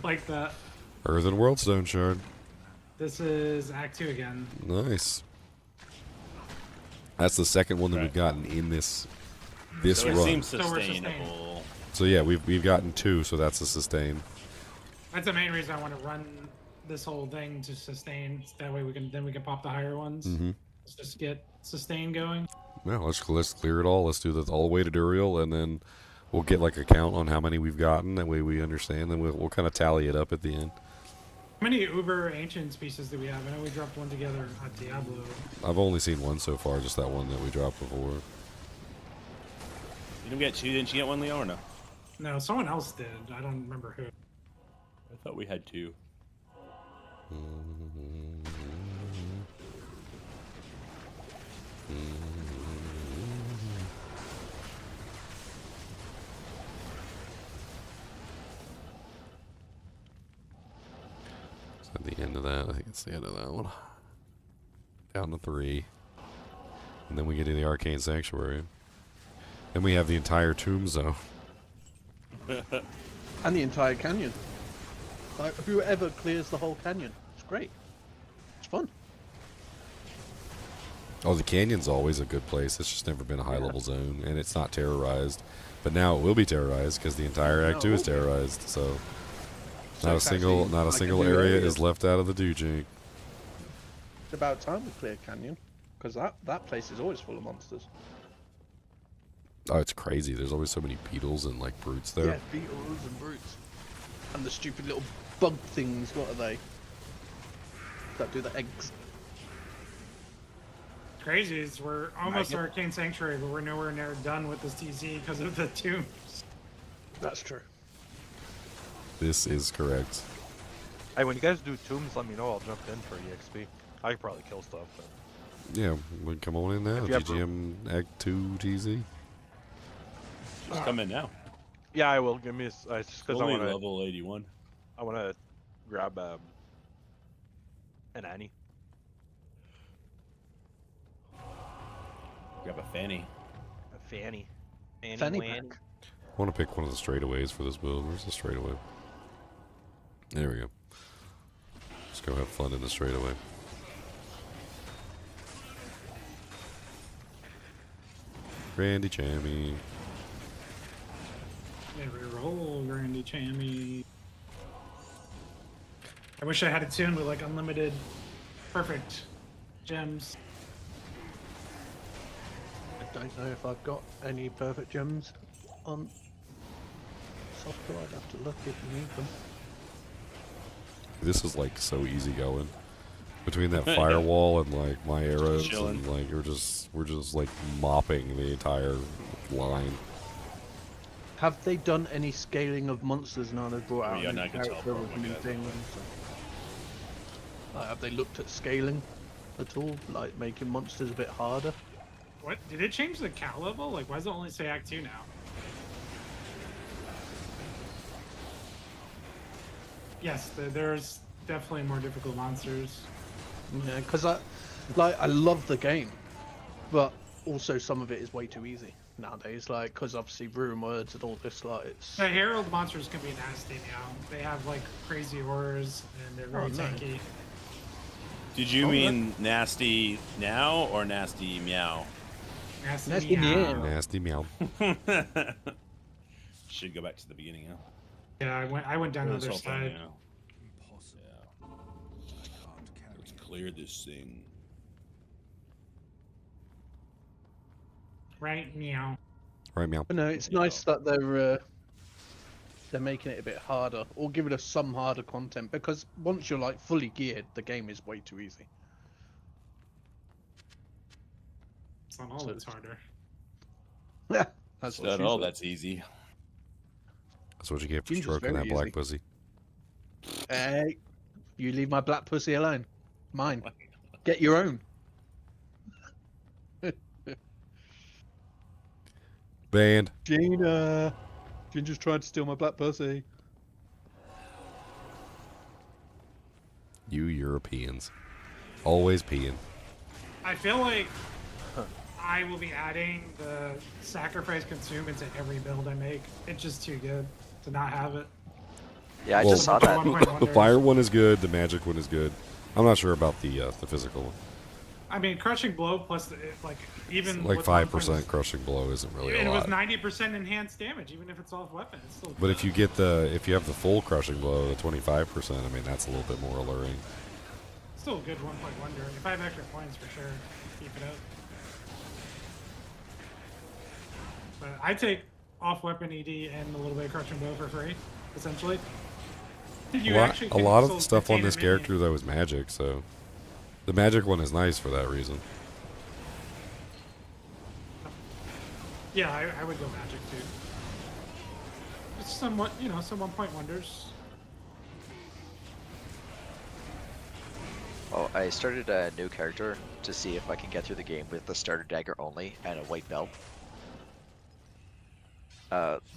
[SPEAKER 8] like that.
[SPEAKER 1] Earth and Worldstone Shard.
[SPEAKER 8] This is Act 2 again.
[SPEAKER 1] Nice. That's the second one that we've gotten in this
[SPEAKER 6] So it
[SPEAKER 1] run.
[SPEAKER 6] seems sustainable.
[SPEAKER 1] So yeah, we've gotten 2, so that's a sustain.
[SPEAKER 8] That's the main reason I want to run this whole thing to sustain. That way we can pop the higher ones. Let's just get sustain going.
[SPEAKER 1] Yeah, let's clear it all. Let's do this all the way to Duriel, and then we'll get like a count on how many we've gotten. That way we understand, and we'll kind of tally it up at the end.
[SPEAKER 8] How many Uber Ancient pieces do we have? I know we dropped one together at Diablo.
[SPEAKER 1] I've only seen one so far, just that one that we dropped before.
[SPEAKER 6] You didn't get 2, didn't you get 1, Leo, or no?
[SPEAKER 8] No, someone else did. I don't remember who.
[SPEAKER 6] I thought we had 2.
[SPEAKER 1] Is that the end of that? I think it's the end of that one. Down to 3. And then we get to the Arcane Sanctuary. Then we have the entire Tomb Zone.
[SPEAKER 13] And the entire canyon. Like, whoever clears the whole canyon, it's great. It's fun.
[SPEAKER 1] Oh, the canyon's always a good place. It's just never been a high-level zone, and it's not terrorized. But now it will be terrorized because the entire Act 2 is terrorized. So not a single area is left out of the Dujink.
[SPEAKER 13] It's about time we clear canyon, because that place is always full of monsters.
[SPEAKER 1] Oh, it's crazy. There's always so many beetles and like brutes there.
[SPEAKER 13] Yeah, beetles and brutes. And the stupid little bug things, what are they? That do the eggs.
[SPEAKER 8] Crazy is we're almost Arcane Sanctuary, but we're nowhere near done with this TZ because of the tombs.
[SPEAKER 13] That's true.
[SPEAKER 1] This is correct.
[SPEAKER 3] Hey, when you guys do tombs, let me know. I'll jump in for EXP. I could probably kill stuff. But...
[SPEAKER 1] Yeah, we come on in now.
[SPEAKER 3] If you have
[SPEAKER 1] GGM Act 2 TZ.
[SPEAKER 6] Just come in now.
[SPEAKER 3] Yeah, I will. Give me just because I
[SPEAKER 6] Only
[SPEAKER 3] want to
[SPEAKER 6] level 81.
[SPEAKER 3] I want to grab an Annie.
[SPEAKER 6] Grab a Fanny.
[SPEAKER 3] A Fanny.
[SPEAKER 13] Fanny
[SPEAKER 3] Wanny.
[SPEAKER 13] pack.
[SPEAKER 1] I want to pick one of the straightaways for this build. Where's the straightaway? There we go. Let's go have fun in the straightaway. Randy Chammy.
[SPEAKER 8] Yeah, reroll Randy Chammy. I wish I had a tune with like unlimited perfect gems.
[SPEAKER 13] I don't know if I've got any perfect gems on software. I'd have to look if you need them.
[SPEAKER 1] This is like so easy going. Between that firewall and like my arrows
[SPEAKER 6] chilling.
[SPEAKER 1] and like we're just like mopping the entire line.
[SPEAKER 13] Have they done any scaling of monsters now they've brought out
[SPEAKER 6] yeah,
[SPEAKER 13] a new
[SPEAKER 6] I can tell
[SPEAKER 13] character with
[SPEAKER 6] probably
[SPEAKER 13] new
[SPEAKER 6] that.
[SPEAKER 13] things? Like, have they looked at scaling at all? Like making monsters a bit harder?
[SPEAKER 8] What? Did it change the cal level? Like, why does it only say Act 2 now? Yes, there's definitely more difficult monsters.
[SPEAKER 13] Yeah, because I love the game, but also some of it is way too easy nowadays. Like, because obviously Rune words and all this, like it's.
[SPEAKER 8] The Herald monsters can be nasty now. They have like crazy auras and they're very tanky.
[SPEAKER 6] Did you mean nasty now or nasty meow?
[SPEAKER 8] Nasty meow.
[SPEAKER 1] Nasty meow.
[SPEAKER 6] Should go back to the beginning, huh?
[SPEAKER 8] Yeah, I went down the
[SPEAKER 6] This
[SPEAKER 8] other
[SPEAKER 6] whole thing,
[SPEAKER 8] side.
[SPEAKER 6] yeah. Let's clear this thing.
[SPEAKER 8] Right, meow.
[SPEAKER 1] Right, meow.
[SPEAKER 13] But no, it's nice that they're making it a bit harder, or giving us some harder content, because once you're like fully geared, the game is way too easy.
[SPEAKER 8] It's not all that's harder.
[SPEAKER 13] Yeah,
[SPEAKER 6] That's
[SPEAKER 13] what
[SPEAKER 6] not
[SPEAKER 13] she
[SPEAKER 6] all
[SPEAKER 13] said.
[SPEAKER 6] that's easy.
[SPEAKER 1] That's what you get for
[SPEAKER 13] Ginger's
[SPEAKER 1] stroking that
[SPEAKER 13] very
[SPEAKER 1] black
[SPEAKER 13] easy.
[SPEAKER 1] pussy.
[SPEAKER 13] Hey, you leave my black pussy alone. Mine. Get your own.
[SPEAKER 1] Banned.
[SPEAKER 13] Ginger's tried to steal my black pussy.
[SPEAKER 1] You Europeans. Always peeing.
[SPEAKER 8] I feel like I will be adding the sacrifice consume into every build I make. It's just too good to not have it.
[SPEAKER 19] Yeah, I just saw that.
[SPEAKER 1] The fire one is good. The magic one is good. I'm not sure about the physical one.
[SPEAKER 8] I mean, crushing blow plus like even
[SPEAKER 1] Like
[SPEAKER 8] with
[SPEAKER 1] 5% crushing blow isn't really
[SPEAKER 8] and
[SPEAKER 1] a
[SPEAKER 8] it was
[SPEAKER 1] lot.
[SPEAKER 8] 90% enhanced damage, even if it's off weapon. It's still
[SPEAKER 1] But if you get if you have the full crushing blow, the 25%, I mean that's a little bit more alluring.
[SPEAKER 8] still a good 1-point wonder. If I have extra points, for sure, keep it up. But I take off weapon ED and a little bit of crushing blow for free, essentially.
[SPEAKER 1] A lot of the stuff on this character though is magic, so the magic one is nice for that reason.
[SPEAKER 8] Yeah, I would go magic too. It's somewhat, some 1-point wonders.
[SPEAKER 19] Oh, I started a new character to see if I can get through the game with the starter dagger only and a white belt.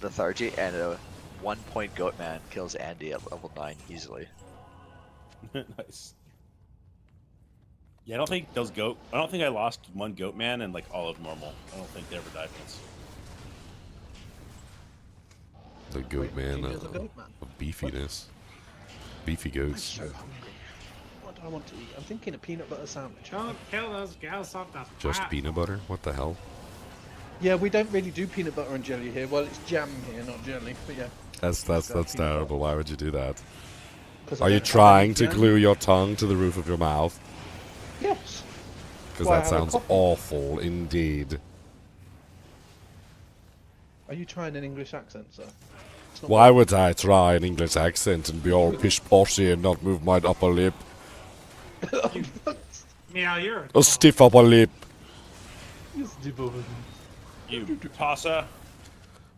[SPEAKER 19] Lethargy and a 1-point goat man kills Andy at level 9 easily.
[SPEAKER 6] Nice. Yeah, I don't think I lost one goat man and like all of normal. I don't think they ever died once.
[SPEAKER 1] The goat man of beefiness. Beefy goats.
[SPEAKER 13] I'm so hungry. What do I want to eat? I'm thinking a peanut butter sandwich.
[SPEAKER 8] Don't kill those gals off the
[SPEAKER 1] Just
[SPEAKER 8] flat.
[SPEAKER 1] peanut butter? What the hell?
[SPEAKER 13] Yeah, we don't really do peanut butter and jelly here. Well, it's jam here, not jelly. But yeah.
[SPEAKER 1] That's terrible. Why would you do that?
[SPEAKER 13] 'Cause
[SPEAKER 1] Are
[SPEAKER 13] I
[SPEAKER 1] you
[SPEAKER 13] don't have
[SPEAKER 1] trying
[SPEAKER 13] any
[SPEAKER 1] to
[SPEAKER 13] jam.
[SPEAKER 1] glue your tongue to the roof of your mouth?
[SPEAKER 13] Yes.
[SPEAKER 1] Because
[SPEAKER 13] Why,
[SPEAKER 1] that
[SPEAKER 13] have a
[SPEAKER 1] sounds
[SPEAKER 13] coffee?
[SPEAKER 1] awful indeed.
[SPEAKER 13] Are you trying an English accent, sir? It's not
[SPEAKER 1] Why would I try an English accent and be all pish-poshy and not move my upper lip?
[SPEAKER 8] Meow, you're
[SPEAKER 1] A stiff upper lip.
[SPEAKER 6] You tosser.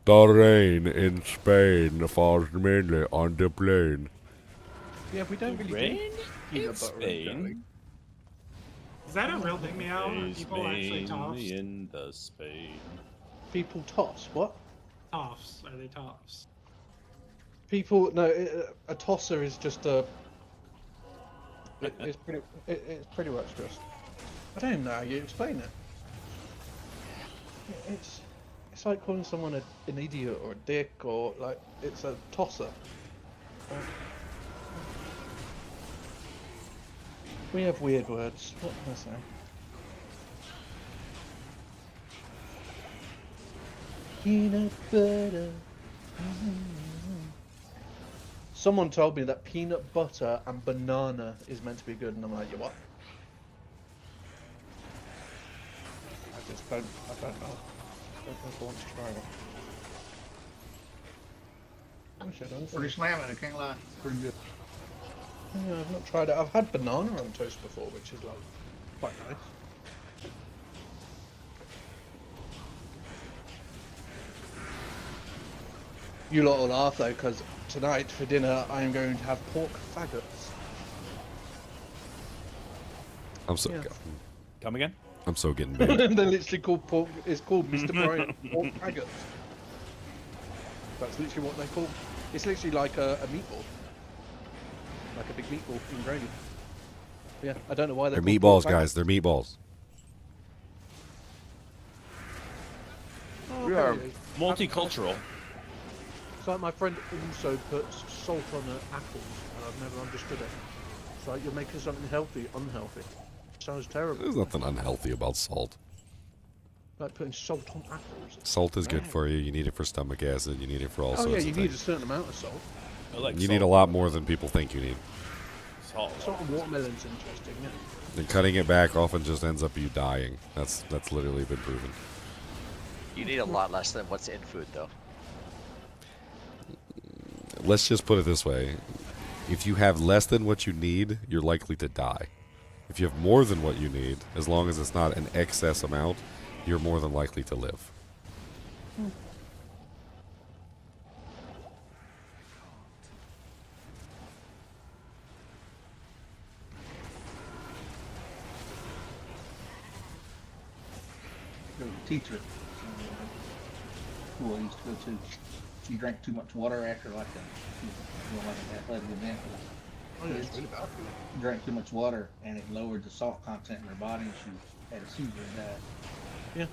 [SPEAKER 1] The rain in Spain falls mainly on the plain.
[SPEAKER 13] Yeah, we don't really
[SPEAKER 6] Rain
[SPEAKER 13] do peanut
[SPEAKER 6] in
[SPEAKER 13] butter and
[SPEAKER 6] Spain.
[SPEAKER 13] jelly.
[SPEAKER 8] Is that a real thing, Meow?
[SPEAKER 6] Is
[SPEAKER 8] People actually toffs?
[SPEAKER 6] mainly in the Spain.
[SPEAKER 13] People toss what?
[SPEAKER 8] Toffs. Are they toffs?
[SPEAKER 13] People no. A tosser is just a. It's pretty much just. I don't know how you explain it. It's like calling someone an idiot or a dick or like it's a tosser. We have weird words. What can I say? Peanut butter. Someone told me that peanut butter and banana is meant to be good, and I'm like, you what? I just don't. I don't know. I don't know if I want to try it. Wish I'd done
[SPEAKER 17] Pretty
[SPEAKER 13] it.
[SPEAKER 17] slamming, I can't lie. Pretty good.
[SPEAKER 13] Yeah, I've not tried it. I've had banana on toast before, which is like quite nice. You lot will laugh though, because tonight for dinner I am going to have pork faggots.
[SPEAKER 1] I'm so.
[SPEAKER 13] Yeah.
[SPEAKER 6] Come again?
[SPEAKER 1] I'm so getting
[SPEAKER 13] They're
[SPEAKER 1] big.
[SPEAKER 13] literally called pork. It's called Mr. Brian pork faggots. That's literally what they're called. It's literally like a meatball, like a big meatball in gravy. Yeah, I don't know why
[SPEAKER 1] They're
[SPEAKER 13] called
[SPEAKER 1] meatballs,
[SPEAKER 13] pork
[SPEAKER 1] guys. They're meatballs.
[SPEAKER 13] faggots.
[SPEAKER 6] We
[SPEAKER 13] Oh,
[SPEAKER 6] are
[SPEAKER 13] okay.
[SPEAKER 6] multicultural.
[SPEAKER 13] It's like my friend also puts salt on her apples, and I've never understood it. It's like you're making something healthy unhealthy. Sounds terrible.
[SPEAKER 1] There's nothing unhealthy about salt.
[SPEAKER 13] Like putting salt on apples.
[SPEAKER 1] Salt is good for you. You need it for stomach acid. You need it for all
[SPEAKER 13] Oh
[SPEAKER 1] sorts
[SPEAKER 13] yeah,
[SPEAKER 1] of
[SPEAKER 13] you
[SPEAKER 1] things.
[SPEAKER 13] need a certain amount of salt.
[SPEAKER 6] I like
[SPEAKER 1] You
[SPEAKER 6] salt.
[SPEAKER 1] need a lot more than people think you need.
[SPEAKER 6] Salt.
[SPEAKER 13] Salt on watermelon's interesting, yeah.
[SPEAKER 1] And cutting it back often just ends up you dying. That's literally been proven.
[SPEAKER 19] You need a lot less than what's in food, though.
[SPEAKER 1] Let's just put it this way. If you have less than what you need, you're likely to die. If you have more than what you need, as long as it's not an excess amount, you're more than likely to live.
[SPEAKER 17] There was a teacher who I used to go to. She drank too much water after like an athletic event.
[SPEAKER 14] Oh, yeah, it's
[SPEAKER 17] kids
[SPEAKER 14] really bad.
[SPEAKER 17] drank too much water and it lowered the salt content in their body, and she had a seizure and died.
[SPEAKER 14] Yeah.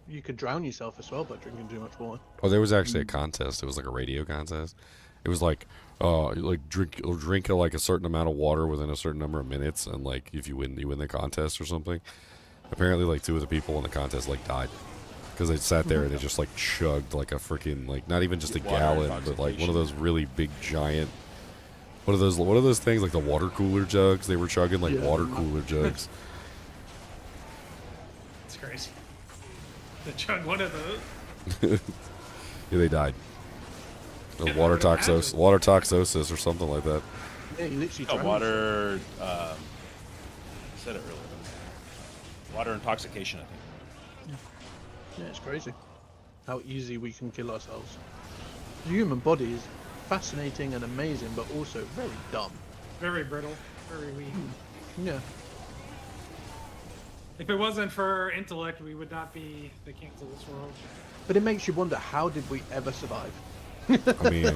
[SPEAKER 14] You could drown yourself as well by drinking too much water.
[SPEAKER 1] Oh, there was actually a contest. It was like a radio contest. It was like drink like a certain amount of water within a certain number of minutes, and like if you win the contest or something. Apparently, like 2 of the people in the contest like died because they sat there and they just like chugged like a freaking like not even just a gallon, but like one of those really big giant. What are those things like the water cooler jugs? They were chugging like water cooler jugs.
[SPEAKER 8] It's crazy. To chug one of those.
[SPEAKER 1] Yeah, they died. Water toxosis or something like that.
[SPEAKER 14] Yeah, you literally
[SPEAKER 6] Oh, water. I said it earlier. Water intoxication, I think.
[SPEAKER 14] Yeah, it's crazy how easy we can kill ourselves. The human body is fascinating and amazing, but also very dumb.
[SPEAKER 8] Very brittle. Very weak.
[SPEAKER 14] Yeah.
[SPEAKER 8] If it wasn't for intellect, we would not be the kings of this world.
[SPEAKER 14] But it makes you wonder, how did we ever survive?
[SPEAKER 1] I mean,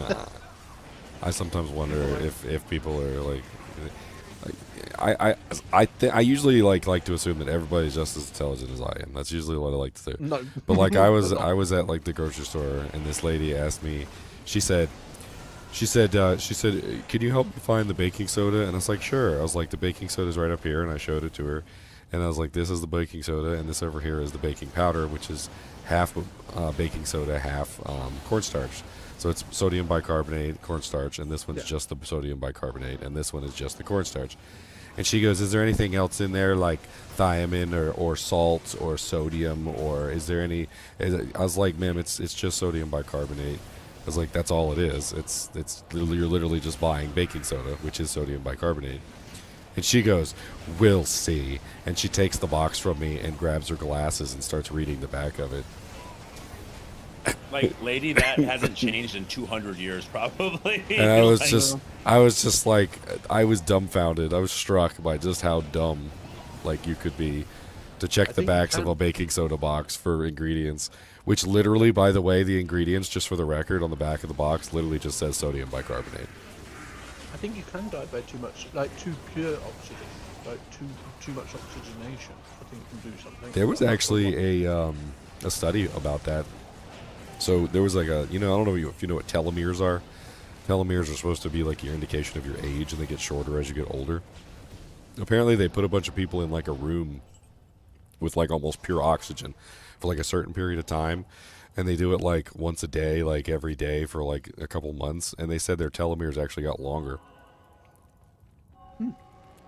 [SPEAKER 1] I sometimes wonder if people are like I usually like to assume that everybody's just as intelligent as I am. That's usually what I like to do.
[SPEAKER 14] No.
[SPEAKER 1] But like I was at like the grocery store, and this lady asked me. She said, "Can you help me find the baking soda?" And I was like, "Sure." I was like, "The baking soda's right up here," and I showed it to her. And I was like, "This is the baking soda, and this over here is the baking powder, which is half baking soda, half cornstarch. So it's sodium bicarbonate, cornstarch, and this one's just the sodium bicarbonate, and this one is just the cornstarch." And she goes, "Is there anything else in there, like thiamine or salt or sodium, or is there any?" I was like, "Ma'am, it's just sodium bicarbonate." I was like, "That's all it is. You're literally just buying baking soda, which is sodium bicarbonate." And she goes, "We'll see." And she takes the box from me and grabs her glasses and starts reading the back of it.
[SPEAKER 6] Like, lady, that hasn't changed in 200 years, probably.
[SPEAKER 1] And I was just like, I was dumbfounded. I was struck by just how dumb, like, you could be to check the backs of a baking soda box for ingredients, which literally, by the way, the ingredients, just for the record, on the back of the box, literally just says sodium bicarbonate.
[SPEAKER 14] I think you can die by too much, like too pure oxygen, like too much oxygenation. I think you can do something.
[SPEAKER 1] There was actually a study about that. So there was like I don't know if you know what telomeres are. Telomeres are supposed to be like your indication of your age, and they get shorter as you get older. Apparently, they put a bunch of people in like a room with like almost pure oxygen for like a certain period of time, and they do it like once a day, like every day for like a couple months, and they said their telomeres actually got longer.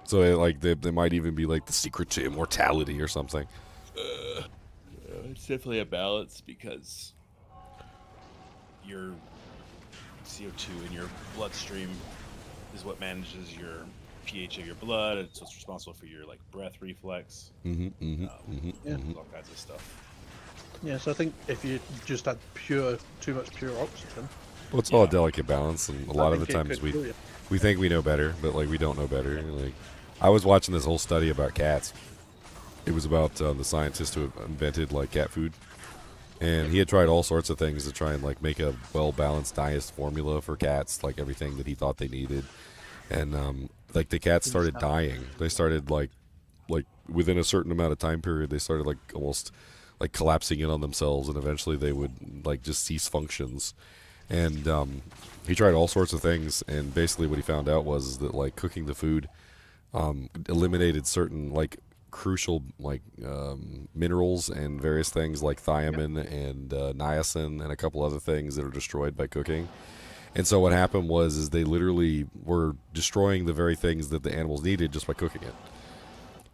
[SPEAKER 1] So they might even be like the secret to immortality or something.
[SPEAKER 6] It's definitely a balance, because your CO2 in your bloodstream is what manages your pH of your blood. It's what's responsible for your like breath reflex.
[SPEAKER 14] Yeah.
[SPEAKER 6] All kinds of stuff.
[SPEAKER 14] Yeah, so I think if you just had too much pure oxygen.
[SPEAKER 1] Well, it's all a delicate balance, and a lot of the
[SPEAKER 14] think it
[SPEAKER 1] times
[SPEAKER 14] could kill you.
[SPEAKER 1] we think we know better, but like we don't know better. Like I was watching this whole study about cats. It was about the scientist who invented like cat food, and he had tried all sorts of things to try and like make a well-balanced diet formula for cats, like everything that he thought they needed. And like the cats started dying. They started like within a certain amount of time period, they started like almost like collapsing in on themselves, and eventually they would like just cease functions. And he tried all sorts of things, and basically what he found out was that like cooking the food eliminated certain like crucial like minerals and various things like thiamine and niacin and a couple other things that are destroyed by cooking. And so what happened was they literally were destroying the very things that the animals needed just by cooking it.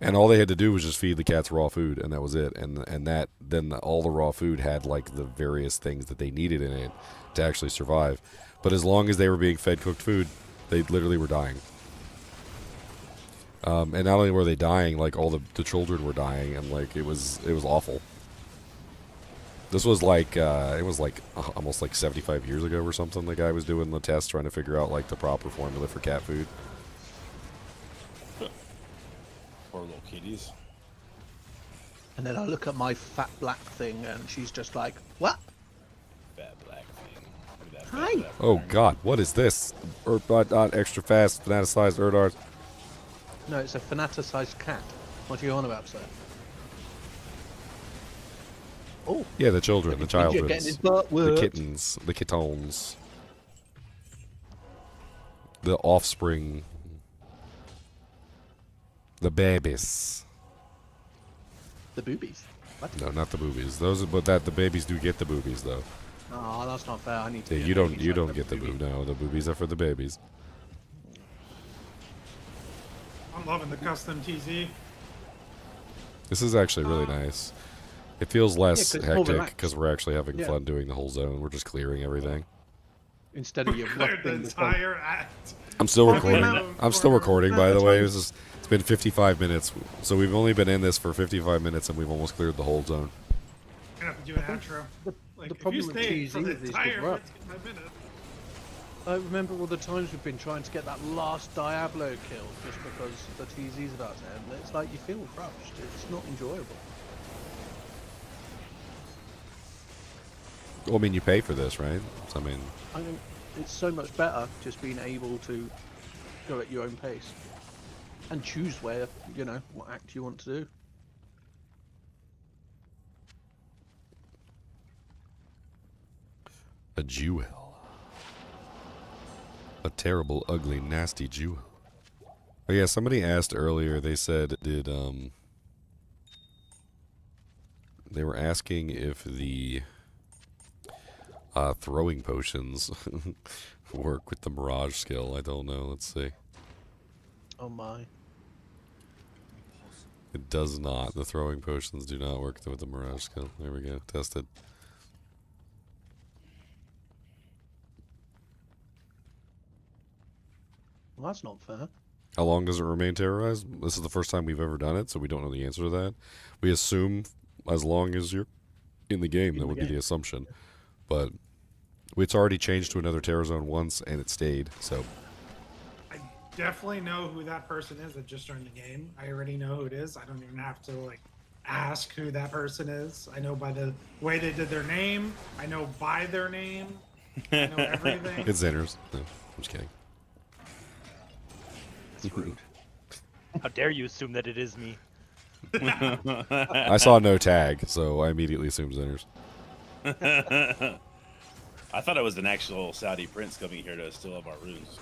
[SPEAKER 1] And all they had to do was just feed the cats raw food, and that was it. And that then all the raw food had like the various things that they needed in it to actually survive. But as long as they were being fed cooked food, they literally were dying. And not only were they dying, like all the children were dying, and like it was awful. This was like almost like 75 years ago or something. The guy was doing the test trying to figure out like the proper formula for cat food.
[SPEAKER 6] Poor little kitties.
[SPEAKER 14] And then I look at my fat black thing, and she's just like, "What?"
[SPEAKER 6] Fat black thing. Look at that
[SPEAKER 5] Hi.
[SPEAKER 1] Oh God, what is this? Not extra fast, fanaticized Erdars.
[SPEAKER 13] No, it's a fanaticized cat. What are you on about, sir? Oh.
[SPEAKER 1] Yeah, the children, the
[SPEAKER 13] You're getting
[SPEAKER 1] childrens,
[SPEAKER 13] his butt
[SPEAKER 1] the
[SPEAKER 13] worked.
[SPEAKER 1] kittens, the kittens, the offspring, the babies.
[SPEAKER 13] The boobies. What?
[SPEAKER 1] No, not the boobies. Those, but the babies do get the boobies though.
[SPEAKER 13] Oh, that's not fair. I need to.
[SPEAKER 1] Yeah,
[SPEAKER 13] be
[SPEAKER 1] you
[SPEAKER 13] a
[SPEAKER 1] don't.
[SPEAKER 13] baby
[SPEAKER 1] You
[SPEAKER 13] so I
[SPEAKER 1] don't
[SPEAKER 13] can
[SPEAKER 1] get the
[SPEAKER 13] booby.
[SPEAKER 1] boob. No, the boobies are for the babies.
[SPEAKER 8] I'm loving the custom TZ.
[SPEAKER 1] This is actually really nice. It feels less
[SPEAKER 13] 'cause it's more
[SPEAKER 1] hectic
[SPEAKER 13] relaxed.
[SPEAKER 1] because we're actually having
[SPEAKER 13] Yeah.
[SPEAKER 1] fun doing the whole zone. We're just clearing everything.
[SPEAKER 13] Instead of you
[SPEAKER 8] Cleared the
[SPEAKER 13] roughing the
[SPEAKER 8] entire act.
[SPEAKER 1] I'm still
[SPEAKER 8] Every
[SPEAKER 1] recording.
[SPEAKER 8] mountain
[SPEAKER 1] I'm still
[SPEAKER 8] corner.
[SPEAKER 1] recording, by the way. It's been 55 minutes, so we've only been in this for 55 minutes, and we've almost cleared the whole zone.
[SPEAKER 8] I'm gonna have to do an outro. Like,
[SPEAKER 13] the
[SPEAKER 8] if
[SPEAKER 13] problem
[SPEAKER 8] you
[SPEAKER 13] with
[SPEAKER 8] stay
[SPEAKER 13] TZ
[SPEAKER 8] for the
[SPEAKER 13] is it's
[SPEAKER 8] entire
[SPEAKER 13] rough.
[SPEAKER 8] 55 minutes.
[SPEAKER 13] I remember all the times we've been trying to get that last Diablo kill just because the TZ's about to end. It's like you feel rushed. It's not enjoyable.
[SPEAKER 1] Well, I mean, you pay for this, right? So, I mean,
[SPEAKER 13] I mean, it's so much better just being able to go at your own pace and choose where, you know, what act you want to do.
[SPEAKER 1] a jewel. A terrible, ugly, nasty jewel. Oh yeah, somebody asked earlier, they said, they were asking if the throwing potions work with the Mirage skill. I don't know, let's see.
[SPEAKER 13] Oh my.
[SPEAKER 1] It does not. The throwing potions do not work with the Mirage skill. There we go, tested.
[SPEAKER 13] Well, that's not fair.
[SPEAKER 1] How long does it remain terrorized? This is the first time we've ever done it, so we don't know the answer to that. We assume as long as you're in the game, that would be the assumption. But it's already changed to another terror zone once, and it stayed, so...
[SPEAKER 8] I definitely know who that person is that just joined the game. I already know who it is. I don't even have to, like, ask who that person is. I know by the way they did their name. I know by their name. I know everything.
[SPEAKER 1] It's Xander's. No, I'm just kidding.
[SPEAKER 3] That's rude. How dare you assume that it is me?
[SPEAKER 1] I saw no tag, so I immediately assumed Xander's.
[SPEAKER 6] I thought it was an actual Saudi prince coming here to steal up our runes.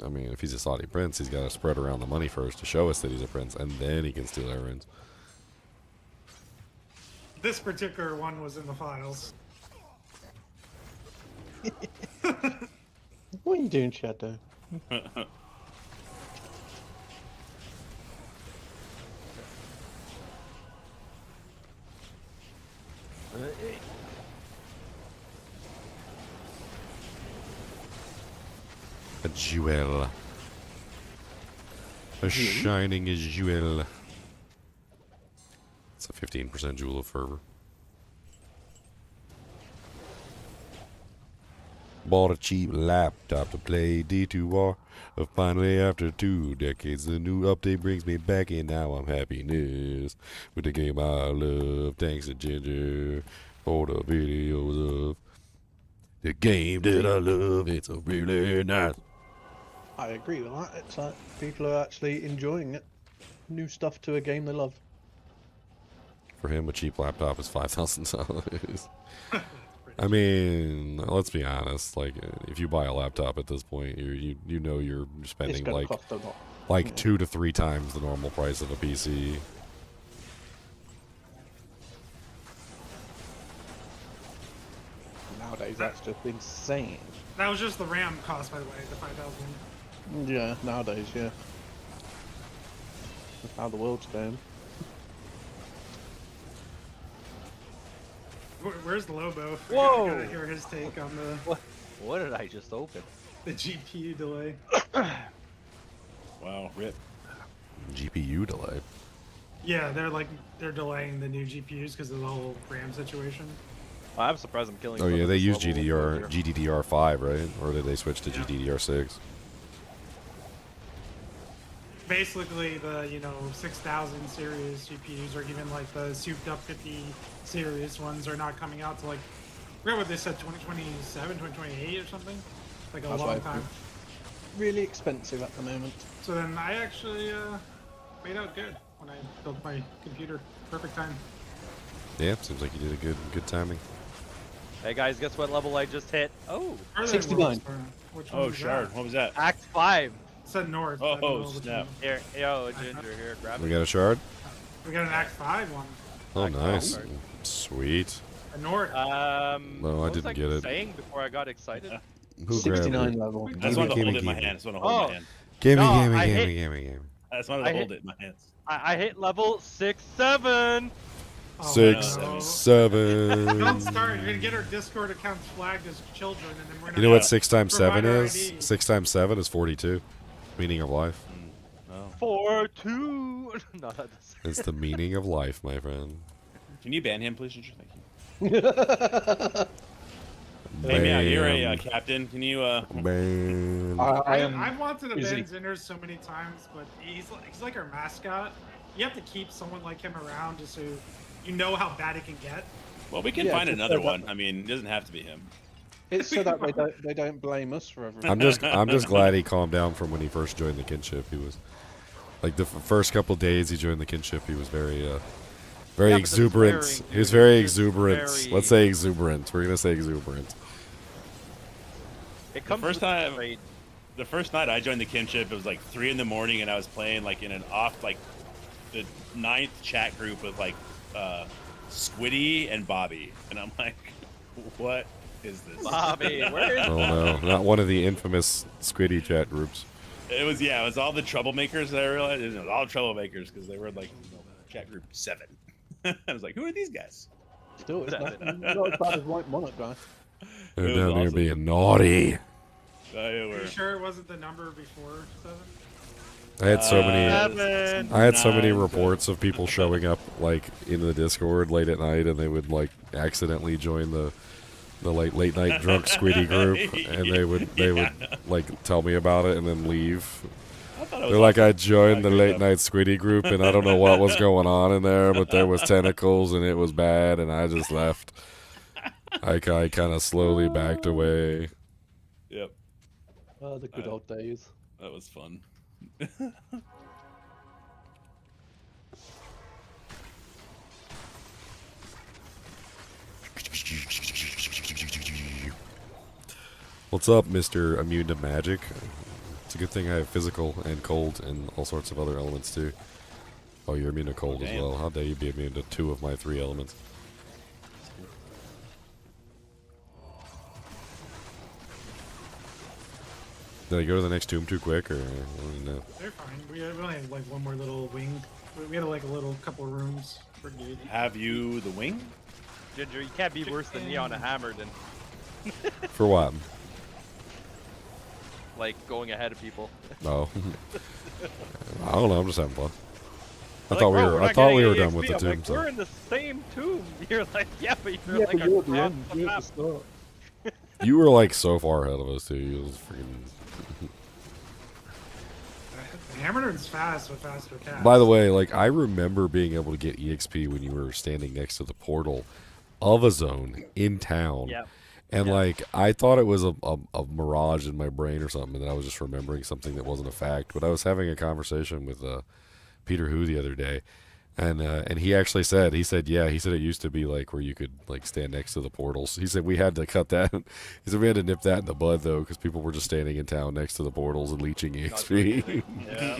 [SPEAKER 1] I mean, if he's a Saudi prince, he's got to spread around the money first to show us that he's a prince, and then he can steal our runes.
[SPEAKER 8] This particular one was in the files.
[SPEAKER 13] What are you doing, Shadow?
[SPEAKER 1] A jewel. A shining jewel. It's a 15% jewel of fervor. Bought a cheap laptop to play D2R. Finally, after 2 decades, the new update brings me back, and now I'm happiness with the game I love. Thanks to Ginger for the videos of the game that I love. It's a really nice.
[SPEAKER 13] I agree with that. It's like people are actually enjoying it. New stuff to a game they love.
[SPEAKER 1] For him, a cheap laptop is $5,000. I mean, let's be honest. Like, if you buy a laptop at this point, you know you're spending
[SPEAKER 13] gonna
[SPEAKER 1] like
[SPEAKER 13] cost a lot.
[SPEAKER 1] 2 to 3 times the normal price of a PC.
[SPEAKER 13] Nowadays, that's just insane.
[SPEAKER 8] That was just the RAM cost, by the way, the 5,000.
[SPEAKER 13] Yeah, nowadays, yeah. That's how the world's going.
[SPEAKER 8] Where's the Lobo?
[SPEAKER 3] Whoa!
[SPEAKER 8] I gotta hear his take on the
[SPEAKER 3] What did I just open?
[SPEAKER 8] the GPU delay.
[SPEAKER 6] Wow, rip.
[SPEAKER 1] GPU delay.
[SPEAKER 8] Yeah, they're delaying the new GPUs because of the whole RAM situation.
[SPEAKER 3] I'm surprised I'm killing.
[SPEAKER 1] Oh
[SPEAKER 3] some
[SPEAKER 1] yeah,
[SPEAKER 3] of
[SPEAKER 1] they
[SPEAKER 3] this
[SPEAKER 1] use
[SPEAKER 3] level earlier.
[SPEAKER 1] GDDR5, right? Or did they switch to GDDR6?
[SPEAKER 8] Basically, the 6000 series GPUs, or even like the souped up 50 series ones, are not coming out till like forgot what they said, 2027, 2028 or something. Like a
[SPEAKER 14] That's
[SPEAKER 8] long
[SPEAKER 14] right.
[SPEAKER 8] time.
[SPEAKER 14] Really expensive at the moment.
[SPEAKER 8] So then I actually made out good when I built my computer. Perfect time.
[SPEAKER 1] Yeah, seems like you did a good timing.
[SPEAKER 3] Hey guys, guess what level I just hit? Oh,
[SPEAKER 14] 69.
[SPEAKER 8] Which one
[SPEAKER 6] Oh,
[SPEAKER 8] was
[SPEAKER 6] Shard,
[SPEAKER 8] that?
[SPEAKER 6] what was that?
[SPEAKER 3] Act 5.
[SPEAKER 8] It said north. I don't know
[SPEAKER 6] Oh,
[SPEAKER 8] which
[SPEAKER 6] snap.
[SPEAKER 8] one.
[SPEAKER 3] Here, yo, Ginger, here, grab
[SPEAKER 1] We
[SPEAKER 3] it.
[SPEAKER 1] got a shard?
[SPEAKER 8] We got an Act 5 one.
[SPEAKER 1] Oh,
[SPEAKER 3] Act
[SPEAKER 1] nice.
[SPEAKER 3] five.
[SPEAKER 1] Sweet.
[SPEAKER 8] A north.
[SPEAKER 1] No, I
[SPEAKER 3] what was
[SPEAKER 1] didn't get it.
[SPEAKER 3] saying before I got excited?
[SPEAKER 1] Who grabbed
[SPEAKER 14] 69
[SPEAKER 1] it?
[SPEAKER 14] level.
[SPEAKER 6] I just wanted to hold it in my hand. I just want to hold it in my hand.
[SPEAKER 1] Gimme,
[SPEAKER 3] No,
[SPEAKER 1] gimme,
[SPEAKER 3] I
[SPEAKER 1] gimme,
[SPEAKER 3] hit-
[SPEAKER 1] gimme, gimme.
[SPEAKER 6] I just wanted to hold it in my hands.
[SPEAKER 3] I hit level 6-7.
[SPEAKER 8] Oh,
[SPEAKER 1] 6,
[SPEAKER 8] no.
[SPEAKER 1] 7.
[SPEAKER 8] Don't start. You're gonna get our Discord accounts flagged as children, and then we're not.
[SPEAKER 1] You know what 6 times 7
[SPEAKER 8] Provider
[SPEAKER 1] is?
[SPEAKER 8] ID.
[SPEAKER 1] 6 times 7 is 42. Meaning of life.
[SPEAKER 6] Oh.
[SPEAKER 3] 4-2. No, that doesn't.
[SPEAKER 1] It's the meaning of life, my friend.
[SPEAKER 6] Can you ban him, please, Ginger? Thank you. Hey, Meow, you're a captain. Can you,
[SPEAKER 1] Ban.
[SPEAKER 8] I've wanted to
[SPEAKER 14] busy.
[SPEAKER 8] ban Zinners so many times, but he's like our mascot. You have to keep someone like him around just so you know how bad it can get.
[SPEAKER 6] Well, we can
[SPEAKER 14] Yeah,
[SPEAKER 6] find
[SPEAKER 14] just
[SPEAKER 6] another
[SPEAKER 14] so
[SPEAKER 6] one.
[SPEAKER 14] that-
[SPEAKER 6] I mean, it doesn't have to be him.
[SPEAKER 14] It's so that they don't blame us for everything.
[SPEAKER 1] I'm just glad he calmed down from when he first joined the kinship. He was like the first couple days he joined the kinship. He was very
[SPEAKER 3] Yeah, but the
[SPEAKER 1] exuberant.
[SPEAKER 3] swearing,
[SPEAKER 1] He was
[SPEAKER 3] dude,
[SPEAKER 1] very
[SPEAKER 3] is just
[SPEAKER 1] exuberant.
[SPEAKER 3] very-
[SPEAKER 1] Let's say exuberant. We're gonna say exuberant.
[SPEAKER 3] It comes
[SPEAKER 6] first
[SPEAKER 3] with
[SPEAKER 6] time-
[SPEAKER 3] trade.
[SPEAKER 6] The first night I joined the kinship, it was like 3 in the morning, and I was playing like in an off, like the 9th chat group with like Squiddy and Bobby, and I'm like, what is this?
[SPEAKER 3] Bobby, where is
[SPEAKER 1] Oh no, not one of the infamous Squiddy chat groups.
[SPEAKER 6] It was all the troublemakers that I realized. It was all troublemakers because they were like chat group 7. I was like, who are these guys?
[SPEAKER 14] Still, it's not as bad as White Monarch, guy.
[SPEAKER 1] They're
[SPEAKER 6] It was
[SPEAKER 1] down here
[SPEAKER 6] awesome.
[SPEAKER 1] being naughty.
[SPEAKER 8] Are you sure it wasn't the number before 7?
[SPEAKER 1] I had so many.
[SPEAKER 3] 7.
[SPEAKER 1] I had so many
[SPEAKER 6] 9,
[SPEAKER 1] reports of people showing up like in the Discord late at night, and they would like accidentally join the late night drunk Squiddy group, and they would like tell me about it and then leave. They're like, I joined the late night Squiddy group, and I don't know what was going on in there, but there was tentacles and it was bad, and I just left. I kind of slowly backed away.
[SPEAKER 6] Yep,
[SPEAKER 14] Oh, the good old days.
[SPEAKER 6] that was fun.
[SPEAKER 1] What's up, Mr. Immune to Magic? It's a good thing I have physical and cold and all sorts of other elements too. Oh, you're immune to cold as
[SPEAKER 6] Damn.
[SPEAKER 1] well. How dare you be immune to 2 of my 3 elements? Did I go to the next tomb too quick, or I don't even know?
[SPEAKER 8] They're fine. We only have like one more little wing. We had like a little couple of rooms for good.
[SPEAKER 6] Have you the wing?
[SPEAKER 3] Ginger, you can't be worse than me on a hammer than
[SPEAKER 1] For what?
[SPEAKER 3] like going ahead of people.
[SPEAKER 1] No. I don't know. I'm just having fun. I
[SPEAKER 3] Like,
[SPEAKER 1] thought we
[SPEAKER 3] bro,
[SPEAKER 1] were.
[SPEAKER 3] we're
[SPEAKER 1] I
[SPEAKER 3] not
[SPEAKER 1] thought we
[SPEAKER 3] getting
[SPEAKER 1] were done with the
[SPEAKER 3] EXP. I'm
[SPEAKER 1] tomb.
[SPEAKER 3] like, we're in the same tomb. You're like, yeah, but you're like
[SPEAKER 14] but you're at the
[SPEAKER 3] across
[SPEAKER 14] end.
[SPEAKER 3] the
[SPEAKER 14] You're at
[SPEAKER 3] map.
[SPEAKER 14] the start.
[SPEAKER 1] You were like so far ahead of us too. You was freaking.
[SPEAKER 8] Hammer's fast with faster cast.
[SPEAKER 1] By the way, like I remember being able to get EXP when you were standing next to the portal of a zone in town.
[SPEAKER 3] Yeah.
[SPEAKER 1] And like I thought it was a mirage in my brain or something, and I was just remembering something that wasn't a fact. But I was having a conversation with Peter Hu the other day, and he actually said he said it used to be like where you could like stand next to the portals. He said we had to cut that. He said we had to nip that in the bud though, because people were just standing in town next to the portals and leeching EXP.
[SPEAKER 3] Yeah,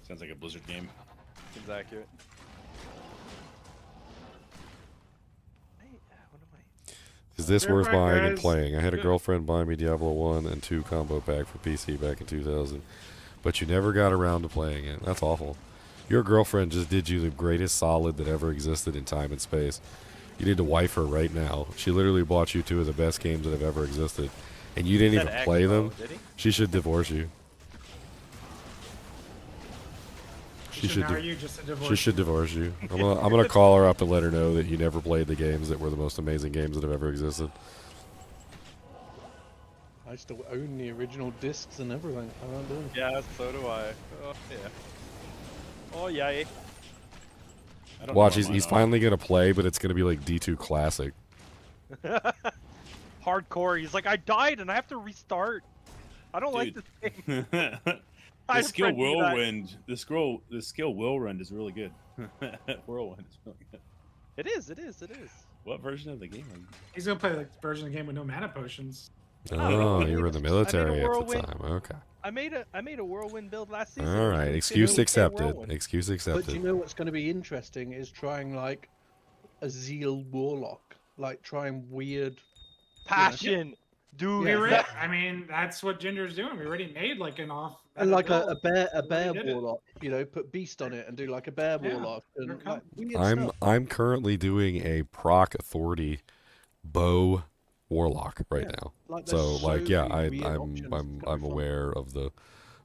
[SPEAKER 6] Sounds like a Blizzard game.
[SPEAKER 3] seems accurate.
[SPEAKER 1] Is this
[SPEAKER 8] Fair
[SPEAKER 1] worth
[SPEAKER 8] fight,
[SPEAKER 1] buying and
[SPEAKER 8] guys.
[SPEAKER 1] playing? I had a
[SPEAKER 8] Good.
[SPEAKER 1] girlfriend buy me Diablo 1 and 2 combo pack for PC back in 2000, but you never got around to playing it. That's awful. Your girlfriend just did you the greatest solid that ever existed in time and space. You need to wife her right now. She literally bought you 2 of the best games that have ever existed, and you didn't
[SPEAKER 3] Said
[SPEAKER 1] even
[SPEAKER 3] X,
[SPEAKER 1] play
[SPEAKER 3] though,
[SPEAKER 1] them.
[SPEAKER 3] did he?
[SPEAKER 1] She should divorce you. She
[SPEAKER 8] So
[SPEAKER 1] should.
[SPEAKER 8] now you just a
[SPEAKER 1] She
[SPEAKER 8] divorce.
[SPEAKER 1] should divorce you. I'm gonna call her up and let her know that you never played the games that were the most amazing games that have ever existed.
[SPEAKER 14] I still own the original discs and everything. I don't do.
[SPEAKER 3] Yeah, so do I. Oh yeah. Oh yay.
[SPEAKER 6] I don't
[SPEAKER 1] Watch,
[SPEAKER 6] know
[SPEAKER 1] he's
[SPEAKER 6] mine are.
[SPEAKER 1] finally gonna play, but it's gonna be like D2 Classic.
[SPEAKER 3] Hardcore. He's like, I died and I have to restart. I don't like this thing.
[SPEAKER 6] The skill whirlwind. The skill whirlwind is really good. Whirlwind is really good.
[SPEAKER 3] It is. It is. It is.
[SPEAKER 6] What version of the game are you?
[SPEAKER 8] He's gonna play like the version of the game with no mana potions.
[SPEAKER 1] Oh, you were in the military at the
[SPEAKER 3] whirlwind.
[SPEAKER 1] time. Okay.
[SPEAKER 3] I made a whirlwind build last season.
[SPEAKER 1] All right. Excuse accepted. Excuse
[SPEAKER 13] But
[SPEAKER 1] accepted.
[SPEAKER 13] do you know what's going to be interesting is trying like a Zeal Warlock, like trying weird
[SPEAKER 3] passion, dude.
[SPEAKER 8] I mean, that's what Ginger's doing. We already made like an off.
[SPEAKER 13] And like a bear
[SPEAKER 8] did it.
[SPEAKER 13] warlock, you know, put beast on it and do like a bear warlock. And, like, weird
[SPEAKER 1] I'm
[SPEAKER 13] stuff.
[SPEAKER 1] I'm currently doing a proc authority bow warlock right now.
[SPEAKER 13] like,
[SPEAKER 1] So
[SPEAKER 13] there's
[SPEAKER 1] like
[SPEAKER 13] so
[SPEAKER 1] yeah,
[SPEAKER 13] many weird options
[SPEAKER 1] I'm aware of the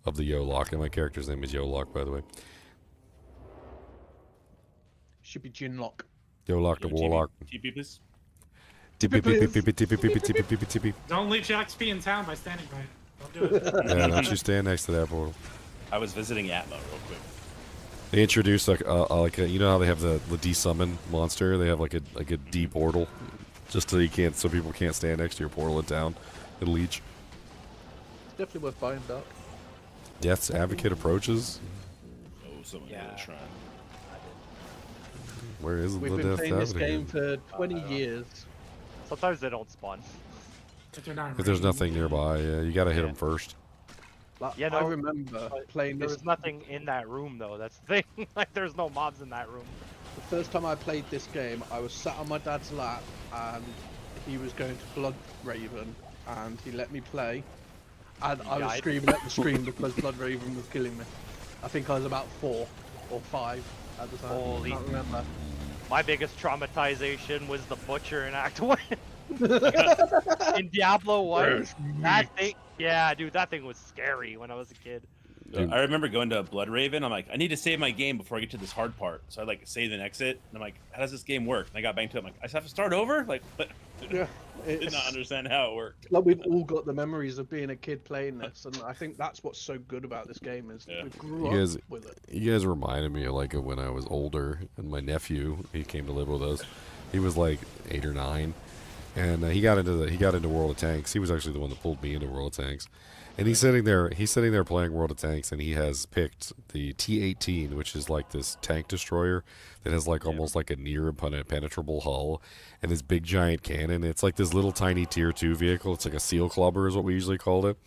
[SPEAKER 1] Yolock, and my character's name is Yolock, by the way.
[SPEAKER 13] Should be Ginlock.
[SPEAKER 1] Yolock the warlock.
[SPEAKER 6] TP, please.
[SPEAKER 1] TP.
[SPEAKER 8] Don't leech XP in town by standing by it. Don't do it.
[SPEAKER 1] Yeah, don't you stand next to that portal.
[SPEAKER 6] I was visiting Atma real quick.
[SPEAKER 1] They introduced like a, you know how they have the de-summon monster? They have like a D portal, just so people can't stand next to your portal in town. It'll leech.
[SPEAKER 13] It's definitely worth buying, Doc.
[SPEAKER 1] Death's Advocate approaches.
[SPEAKER 6] Oh, someone got a shrine.
[SPEAKER 1] Where is
[SPEAKER 13] We've
[SPEAKER 1] the
[SPEAKER 13] been
[SPEAKER 1] Death's
[SPEAKER 13] playing this
[SPEAKER 1] Advocate?
[SPEAKER 13] game for 20 years.
[SPEAKER 3] Sometimes they don't spawn.
[SPEAKER 1] If there's nothing nearby, yeah, you gotta hit them first.
[SPEAKER 13] Like,
[SPEAKER 3] Yeah,
[SPEAKER 13] I
[SPEAKER 3] no,
[SPEAKER 13] remember playing
[SPEAKER 3] There
[SPEAKER 13] this.
[SPEAKER 3] was nothing in that room though. That's the thing. Like, there's no mobs in that room.
[SPEAKER 13] The first time I played this game, I was sat on my dad's lap, and he was going to Blood Raven, and he let me play, and I was
[SPEAKER 3] died?
[SPEAKER 13] screaming at the screen because Blood Raven was killing me. I think I was about 4 or 5 at the time.
[SPEAKER 3] Holy.
[SPEAKER 13] I can't remember.
[SPEAKER 3] My biggest traumatization was the butcher in Act 1. In Diablo 1. That thing, yeah, dude, that thing was scary when I was a kid.
[SPEAKER 6] I remember going to Blood Raven. I'm like, I need to save my game before I get to this hard part. So I like save and exit. And I'm like, how does this game work? And I got back to it. I'm like, I just have to start over? Like, what?
[SPEAKER 13] Yeah,
[SPEAKER 6] Did not understand how it worked.
[SPEAKER 13] Like, we've all got the memories of being a kid playing this, and I think that's what's so good about this game is we grew
[SPEAKER 1] You guys,
[SPEAKER 13] up with it.
[SPEAKER 1] you guys reminded me of like of when I was older, and my nephew, he came to live with us. He was like 8 or 9, and he got into World of Tanks. He was actually the one that pulled me into World of Tanks. And he's sitting there playing World of Tanks, and he has picked the T-18, which is like this tank destroyer that has like almost like a near impenetrable hull and this big giant cannon. It's like this little tiny tier 2 vehicle. It's like a seal clubber is what we usually called it.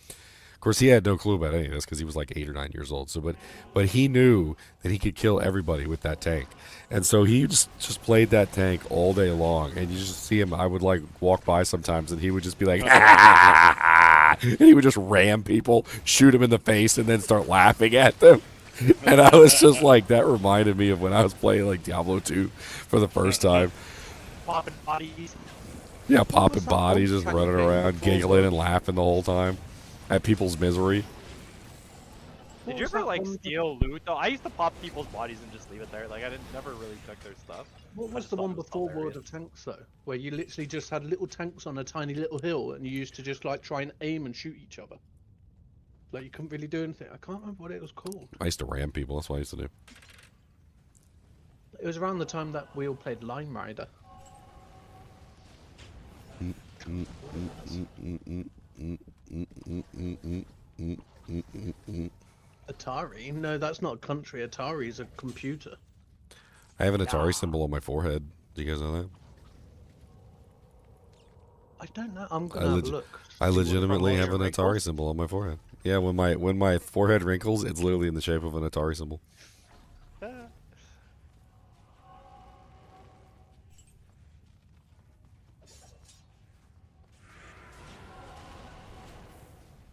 [SPEAKER 1] Of course, he had no clue about any of this because he was like 8 or 9 years old. So, but he knew that he could kill everybody with that tank, and so he just played that tank all day long. And you just see him. I would like walk by sometimes, and he would just be like, and he would just ram people, shoot them in the face, and then start laughing at them. And I was just like, that reminded me of when I was playing like Diablo 2 for the first time.
[SPEAKER 3] Popping bodies.
[SPEAKER 1] Yeah, popping bodies, just running around, giggling and laughing the whole time at people's misery.
[SPEAKER 3] Did you ever like steal loot though? I used to pop people's bodies and just leave it there. Like I never really took their stuff.
[SPEAKER 13] What was the one before World of Tanks though, where you literally just had little tanks on a tiny little hill, and you used to just like try and aim and shoot each other? Like you couldn't really do anything. I can't remember what it was called.
[SPEAKER 1] I used to ram people. That's what I used to do.
[SPEAKER 13] It was around the time that we all played Line Rider. Atari? No, that's not a country. Atari is a computer.
[SPEAKER 1] I have an Atari symbol on my forehead. Do you guys know that?
[SPEAKER 13] I don't know. I'm gonna have a look.
[SPEAKER 1] I legitimately have an Atari symbol on my forehead. Yeah, when my forehead wrinkles, it's literally in the shape of an Atari symbol.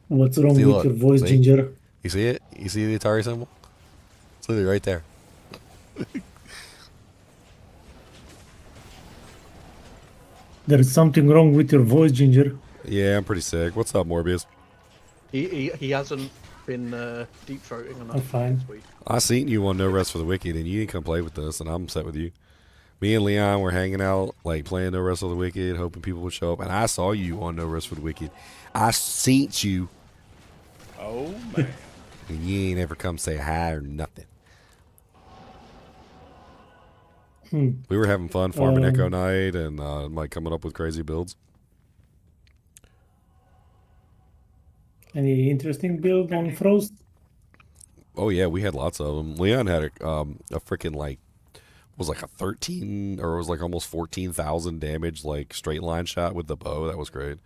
[SPEAKER 20] What's wrong
[SPEAKER 1] See,
[SPEAKER 20] with
[SPEAKER 1] look,
[SPEAKER 20] your voice,
[SPEAKER 1] see?
[SPEAKER 20] Ginger?
[SPEAKER 1] You see it? You see the Atari symbol? It's literally right there.
[SPEAKER 20] There is something wrong with your voice, Ginger.
[SPEAKER 1] Yeah, I'm pretty sick. What's up, Morbius?
[SPEAKER 13] He hasn't been deep throating enough.
[SPEAKER 20] I'm fine.
[SPEAKER 13] This week.
[SPEAKER 1] I seen you on No Rest for the Wicked, and you didn't come play with us, and I'm upset with you. Me and Leon were hanging out, like playing No Rest for the Wicked, hoping people would show up, and I saw you on No Rest for the Wicked. I seen you.
[SPEAKER 6] Oh man.
[SPEAKER 1] And you ain't ever come say hi or nothing. We were having fun farming Echo
[SPEAKER 20] Um,
[SPEAKER 1] Knight and like coming up with crazy builds.
[SPEAKER 20] Any interesting build on Frost?
[SPEAKER 1] Oh yeah, we had lots of them. Leon had a freaking like was like a 13 or it was like almost 14,000 damage like straight line shot with the bow. That was great.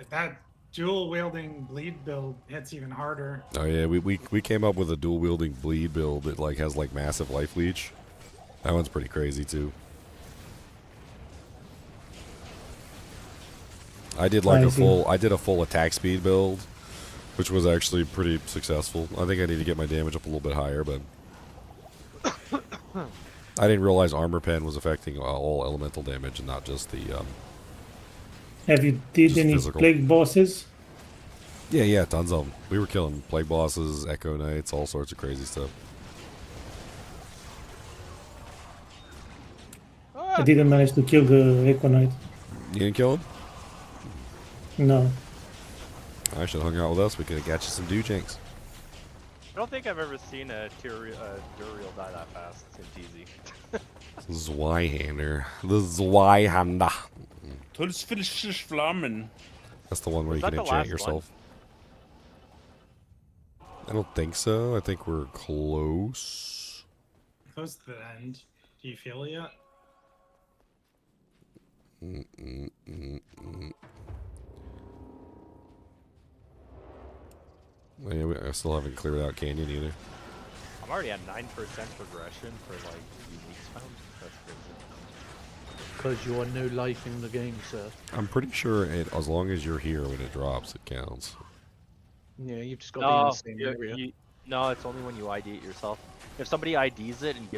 [SPEAKER 8] That dual wielding bleed build hits even harder.
[SPEAKER 1] Oh yeah, we came up with a dual wielding bleed build that like has like massive life leech. That one's pretty crazy too. I did like I did a full attack speed build, which was actually pretty successful. I think I need to get my damage up a little bit higher, but I didn't realize armor pen was affecting all elemental damage and not just the
[SPEAKER 20] Have you did
[SPEAKER 1] just
[SPEAKER 20] any
[SPEAKER 1] physical.
[SPEAKER 20] plague bosses?
[SPEAKER 1] Yeah, tons of them. We were killing plague bosses, echo knights, all sorts of crazy stuff.
[SPEAKER 20] I didn't manage to kill the Echo Knight.
[SPEAKER 1] You didn't kill him?
[SPEAKER 20] No.
[SPEAKER 1] I should have hung out with us. We could have got you some doojanks.
[SPEAKER 3] I don't think I've ever seen a Duriel die that fast. Seems easy.
[SPEAKER 1] Zweihander. The Zweihander.
[SPEAKER 6] Flammen.
[SPEAKER 1] That's the one where
[SPEAKER 3] Was
[SPEAKER 1] you
[SPEAKER 3] that
[SPEAKER 1] can
[SPEAKER 3] the
[SPEAKER 1] enchant
[SPEAKER 3] last
[SPEAKER 1] yourself. I don't think so. I think we're close.
[SPEAKER 8] Close to the end. Do you feel it yet?
[SPEAKER 1] Yeah, I still haven't cleared out Canyon either.
[SPEAKER 3] I'm already at 9% progression for like uniques found. That's crazy.
[SPEAKER 13] Because you're new life in the game, sir.
[SPEAKER 1] I'm pretty sure as long as you're here when it drops, it counts.
[SPEAKER 13] Yeah, you've just got to be in the same area.
[SPEAKER 3] No, it's only when you ID it yourself. If somebody IDs it and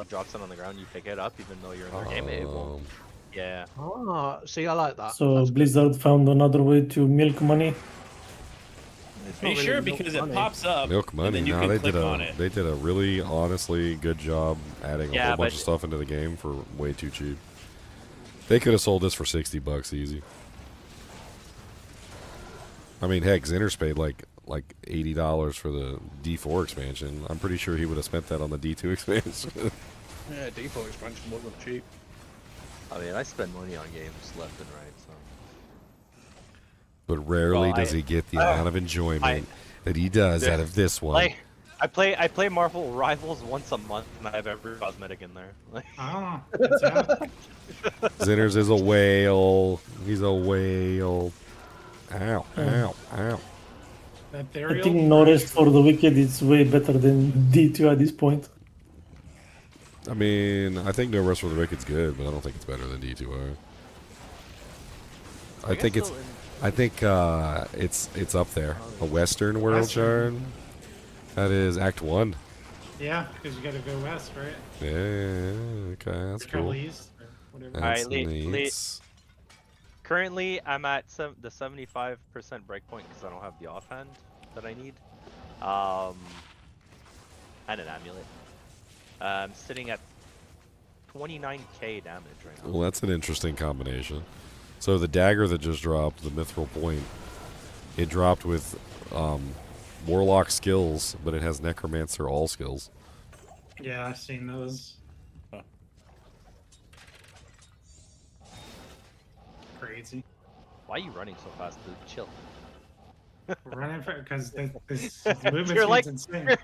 [SPEAKER 3] drops it on the ground, you pick it up, even though you're in their game. It won't. Yeah.
[SPEAKER 13] Ah, see, I like that.
[SPEAKER 20] So Blizzard found another way to milk money.
[SPEAKER 6] Are you sure? Because it pops up.
[SPEAKER 1] Milk
[SPEAKER 6] and
[SPEAKER 1] money.
[SPEAKER 6] then you
[SPEAKER 1] No,
[SPEAKER 6] can
[SPEAKER 1] they
[SPEAKER 6] click
[SPEAKER 1] did
[SPEAKER 6] on it.
[SPEAKER 1] they did a really honestly good job adding a whole bunch of stuff into the game for way too cheap. They could have sold this for $60 easy. I mean, heck, Zinner's paid like $80 for the D4 expansion. I'm pretty sure he would have spent that on the D2 expansion.
[SPEAKER 13] Yeah, D4 expansion wasn't cheap.
[SPEAKER 3] I mean, I spend money on games left and right, so.
[SPEAKER 1] But rarely
[SPEAKER 3] Well,
[SPEAKER 1] does he get the amount of enjoyment that he does out of this one.
[SPEAKER 3] Like, I play Marvel Rivals once a month, and I have every cosmetic in there. Like,
[SPEAKER 8] Oh,
[SPEAKER 1] Zinner's is a whale. He's a whale. Ow, ow, ow.
[SPEAKER 20] I think No Rest for the Wicked is way better than D2 at this point.
[SPEAKER 1] I mean, I think No Rest for the Wicked's good, but I don't think it's better than D2R. I think it's up there. A Western World Shard. That is Act 1.
[SPEAKER 8] Yeah, because you got to go west, right?
[SPEAKER 1] Yeah, okay, that's
[SPEAKER 8] Or
[SPEAKER 1] cool.
[SPEAKER 8] east, or whatever.
[SPEAKER 1] That's
[SPEAKER 3] Alright,
[SPEAKER 1] neat.
[SPEAKER 3] currently, I'm at the 75% breakpoint because I don't have the offhand that I need. And an amulet. I'm sitting at 29k damage right now.
[SPEAKER 1] Well, that's an interesting combination. So the dagger that just dropped, the Mithril Point, it dropped with Warlock skills, but it has Necromancer all skills.
[SPEAKER 8] Yeah, I've seen those. Crazy.
[SPEAKER 3] Why are you running so fast, dude? Chill.
[SPEAKER 8] Running because this movement
[SPEAKER 3] You're like
[SPEAKER 8] insane.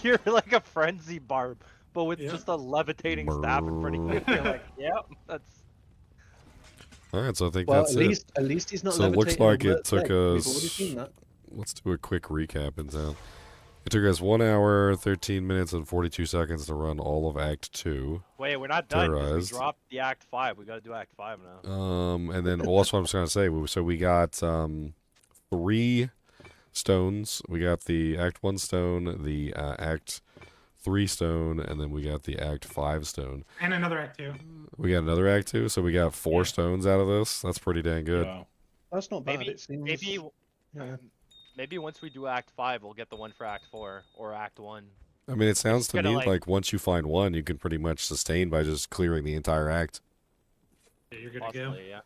[SPEAKER 3] you're like a frenzy barb, but with just a levitating staff in front of you. You're like, yep, that's.
[SPEAKER 1] All right, so I think
[SPEAKER 13] Well,
[SPEAKER 1] that's
[SPEAKER 13] at least he's not
[SPEAKER 1] So it looks
[SPEAKER 13] levitating
[SPEAKER 1] like
[SPEAKER 13] on
[SPEAKER 1] it
[SPEAKER 13] Bert's
[SPEAKER 1] took
[SPEAKER 13] leg. We've already
[SPEAKER 1] us.
[SPEAKER 13] seen that.
[SPEAKER 1] Let's do a quick recap in town. It took us 1 hour, 13 minutes, and 42 seconds to run all of Act 2.
[SPEAKER 3] Wait, we're not done. 'Cause
[SPEAKER 1] terrorized.
[SPEAKER 3] we dropped the Act 5. We gotta do Act 5 now.
[SPEAKER 1] And then also I'm just gonna say, so we got 3 stones. We got the Act 1 stone, the Act 3 stone, and then we got the Act 5 stone.
[SPEAKER 8] And another act 2.
[SPEAKER 1] We got another Act 2, so we got 4 stones out of this. That's pretty dang good.
[SPEAKER 13] That's not bad.
[SPEAKER 3] Maybe,
[SPEAKER 13] It seems.
[SPEAKER 3] maybe once we do Act 5, we'll get the one for Act 4 or Act 1.
[SPEAKER 1] I mean, it sounds to
[SPEAKER 3] Kinda
[SPEAKER 1] me
[SPEAKER 3] like-
[SPEAKER 1] like once you find one, you can pretty much sustain by just clearing the entire act.
[SPEAKER 8] Yeah, you're good
[SPEAKER 3] Possibly,
[SPEAKER 8] to go.
[SPEAKER 3] yeah.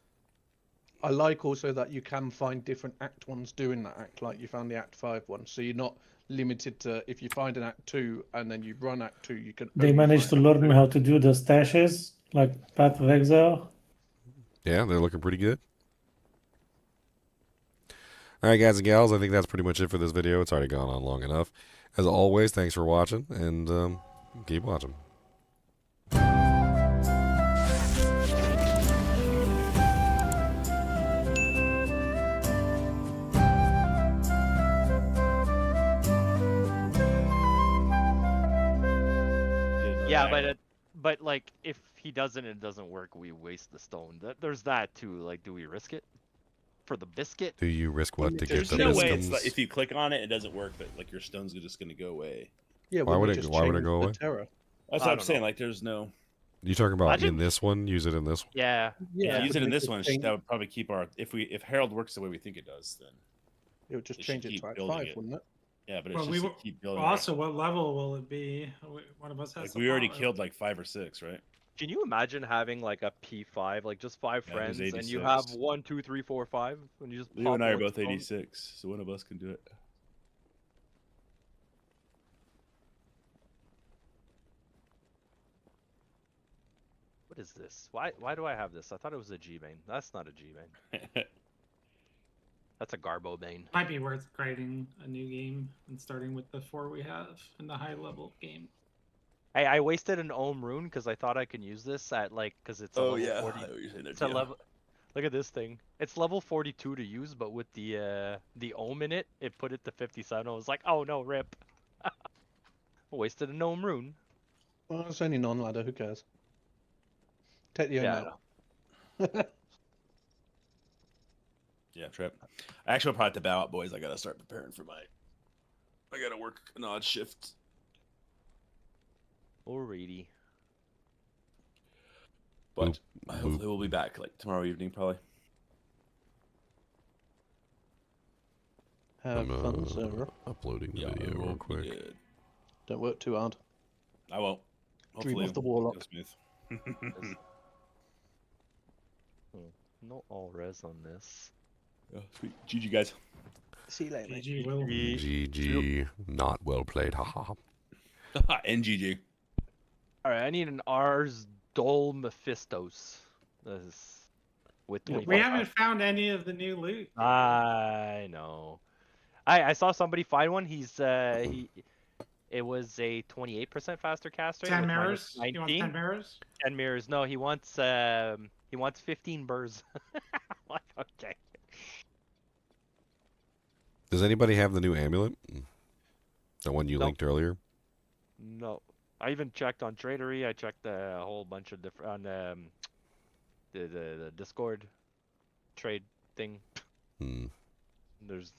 [SPEAKER 14] I like also that you can find different Act 1s doing that act, like you found the Act 5 one. So you're not limited to, if you find an Act 2 and then you run Act 2, you can
[SPEAKER 20] They
[SPEAKER 14] only
[SPEAKER 20] managed to
[SPEAKER 14] find
[SPEAKER 20] learn how to do the stashes, like Path of Exile.
[SPEAKER 1] Yeah, they're looking pretty good. All right, guys and gals, I think that's pretty much it for this video. It's already gone on long enough. As always, thanks for watching, and keep watching.
[SPEAKER 3] Yeah, but like if he doesn't and it doesn't work, we waste the stone. There's that too. Like, do we risk it for the biscuit?
[SPEAKER 1] Do you risk what to get
[SPEAKER 6] There's
[SPEAKER 1] the
[SPEAKER 6] no way it's
[SPEAKER 1] biscuits?
[SPEAKER 6] like, if you click on it, it doesn't work, but like your stone's just going to go away.
[SPEAKER 14] Yeah,
[SPEAKER 1] Why would it? Why would it go away?
[SPEAKER 14] Terror?
[SPEAKER 6] That's what I'm saying. Like, there's no.
[SPEAKER 1] You talking about
[SPEAKER 3] Imagine-
[SPEAKER 1] in this one? Use it in this one.
[SPEAKER 3] Yeah.
[SPEAKER 6] Yeah, use it in
[SPEAKER 14] but
[SPEAKER 6] this
[SPEAKER 14] it
[SPEAKER 6] one.
[SPEAKER 14] change-
[SPEAKER 6] That would probably keep our. If Herald works the way we think it does, then
[SPEAKER 14] It would just
[SPEAKER 6] it should
[SPEAKER 14] change it
[SPEAKER 6] keep
[SPEAKER 14] to Act
[SPEAKER 6] building
[SPEAKER 14] 5,
[SPEAKER 6] it.
[SPEAKER 14] wouldn't it?
[SPEAKER 6] Yeah, but it's
[SPEAKER 8] Well,
[SPEAKER 6] just
[SPEAKER 8] we
[SPEAKER 6] to
[SPEAKER 8] will,
[SPEAKER 6] keep building.
[SPEAKER 8] also, what level will it be? One of us has.
[SPEAKER 6] Like
[SPEAKER 8] to
[SPEAKER 6] we already
[SPEAKER 8] follow.
[SPEAKER 6] killed like 5 or 6, right?
[SPEAKER 3] Can you imagine having like a P5, like just 5
[SPEAKER 6] Yeah, it was
[SPEAKER 3] friends, and you
[SPEAKER 6] 86.
[SPEAKER 3] have 1, 2, 3, 4, 5, and you just
[SPEAKER 6] Leo and I are
[SPEAKER 3] one
[SPEAKER 6] both
[SPEAKER 3] stone?
[SPEAKER 6] 86, so one of us can do it.
[SPEAKER 3] What is this? Why do I have this? I thought it was a G main. That's not a G main. That's a Garbo main.
[SPEAKER 8] Might be worth creating a new game and starting with the 4 we have in the high level game.
[SPEAKER 3] Hey, I wasted an Ohm rune because I thought I can use this at like because it's a
[SPEAKER 6] Oh,
[SPEAKER 3] level
[SPEAKER 6] yeah,
[SPEAKER 3] 40.
[SPEAKER 6] I know what you're saying there,
[SPEAKER 3] It's a
[SPEAKER 6] Gio.
[SPEAKER 3] level. Look at this thing. It's level 42 to use, but with the Ohm in it, it put it to 57. I was like, oh no, rip. Wasted an Ohm rune.
[SPEAKER 14] Well, it's only non-ladder. Who cares? Take the
[SPEAKER 3] Yeah,
[SPEAKER 14] own
[SPEAKER 3] I
[SPEAKER 14] out.
[SPEAKER 6] Yeah, Trip. I actually will probably have to bow out, boys. I gotta start preparing for my. I gotta work an odd shift.
[SPEAKER 3] Alrighty.
[SPEAKER 6] But hopefully we'll be back like tomorrow evening, probably.
[SPEAKER 14] Have fun, server.
[SPEAKER 1] Uploading the video real quick.
[SPEAKER 14] Don't work too hard.
[SPEAKER 6] I won't.
[SPEAKER 14] Dream
[SPEAKER 6] Hopefully
[SPEAKER 14] of the
[SPEAKER 6] it'll
[SPEAKER 14] Warlock.
[SPEAKER 6] go smooth.
[SPEAKER 3] No all res on this.
[SPEAKER 6] Yeah, sweet. GG, guys.
[SPEAKER 14] See you later.
[SPEAKER 8] GG, Will.
[SPEAKER 1] GG. Not well played. Haha.
[SPEAKER 6] NGG.
[SPEAKER 3] Alright, I need an Ars Dol Mephistos. This is with 25.
[SPEAKER 8] We haven't found any of the new loot.
[SPEAKER 3] I know. I saw somebody find one. It was a 28% faster cast rate.
[SPEAKER 8] 10
[SPEAKER 3] with
[SPEAKER 8] mirrors?
[SPEAKER 3] -19.
[SPEAKER 8] You want 10 mirrors?
[SPEAKER 3] 10 mirrors. No, he wants 15 burrs. Like, okay.
[SPEAKER 1] Does anybody have the new amulet? The one you
[SPEAKER 3] Nope.
[SPEAKER 1] linked earlier?
[SPEAKER 3] No. I even checked on Tradery. I checked a whole bunch of different on the Discord trade thing. There's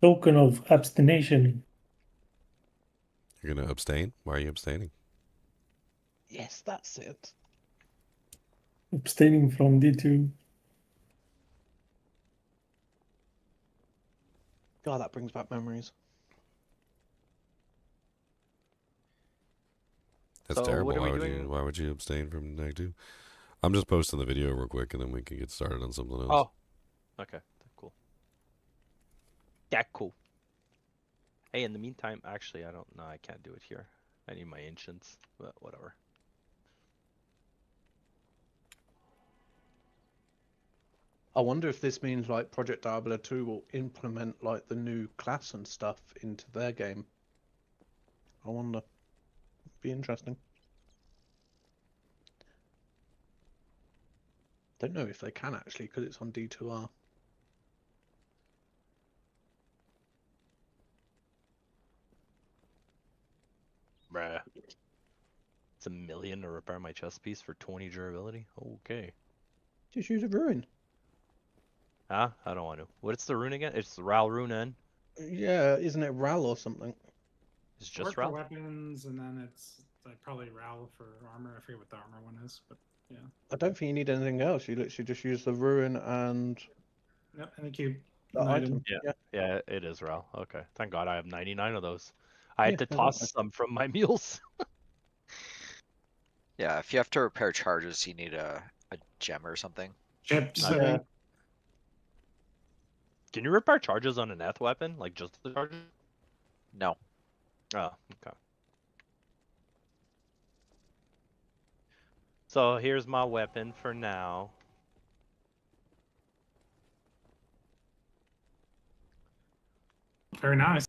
[SPEAKER 20] Token of abstination.
[SPEAKER 1] You're gonna abstain? Why are you abstaining?
[SPEAKER 14] Yes, that's it.
[SPEAKER 20] Abstaining from D2.
[SPEAKER 14] God, that brings back memories.
[SPEAKER 1] That's
[SPEAKER 3] So,
[SPEAKER 1] terrible.
[SPEAKER 3] what are we
[SPEAKER 1] Why
[SPEAKER 3] doing?
[SPEAKER 1] would you abstain from Night 2? I'm just posting the video real quick and then we can get started on something else.
[SPEAKER 3] Oh. Okay. Cool. Yeah, cool. Hey, in the meantime, actually, I don't know. I can't do it here. I need my ancients, but whatever.
[SPEAKER 14] I wonder if this means like Project Diablo 2 will implement like the new class and stuff into their game. I wonder. Be interesting. Don't know if they can actually because it's on D2R.
[SPEAKER 3] Bruh. It's $1 million to repair my chest piece for 20 durability? Okay.
[SPEAKER 14] Just use a Rune.
[SPEAKER 3] Huh? I don't want to. What's the rune again? It's the Ral Rune.
[SPEAKER 14] Yeah, isn't it Ral or something?
[SPEAKER 3] It's
[SPEAKER 8] Work
[SPEAKER 3] just
[SPEAKER 8] for
[SPEAKER 3] Ral?
[SPEAKER 8] weapons, and then it's like probably Ral for armor. I forget what the armor one is, but yeah.
[SPEAKER 14] I don't think you need anything else. You literally just use the Rune and
[SPEAKER 8] Yep, and the cube.
[SPEAKER 14] the
[SPEAKER 8] An
[SPEAKER 14] item.
[SPEAKER 3] Yeah, it is Ral. Okay. Thank God I have 99 of those. I had
[SPEAKER 14] Yeah,
[SPEAKER 3] to toss
[SPEAKER 14] exactly.
[SPEAKER 3] some from my meals.
[SPEAKER 19] Yeah, if you have to repair charges, you need a gem or something.
[SPEAKER 8] Chipped.
[SPEAKER 3] Not
[SPEAKER 8] So
[SPEAKER 3] Can you repair charges on an Eth weapon? Like just the charges?
[SPEAKER 19] No.
[SPEAKER 3] Oh, okay. So here's my weapon for now.
[SPEAKER 8] very nice.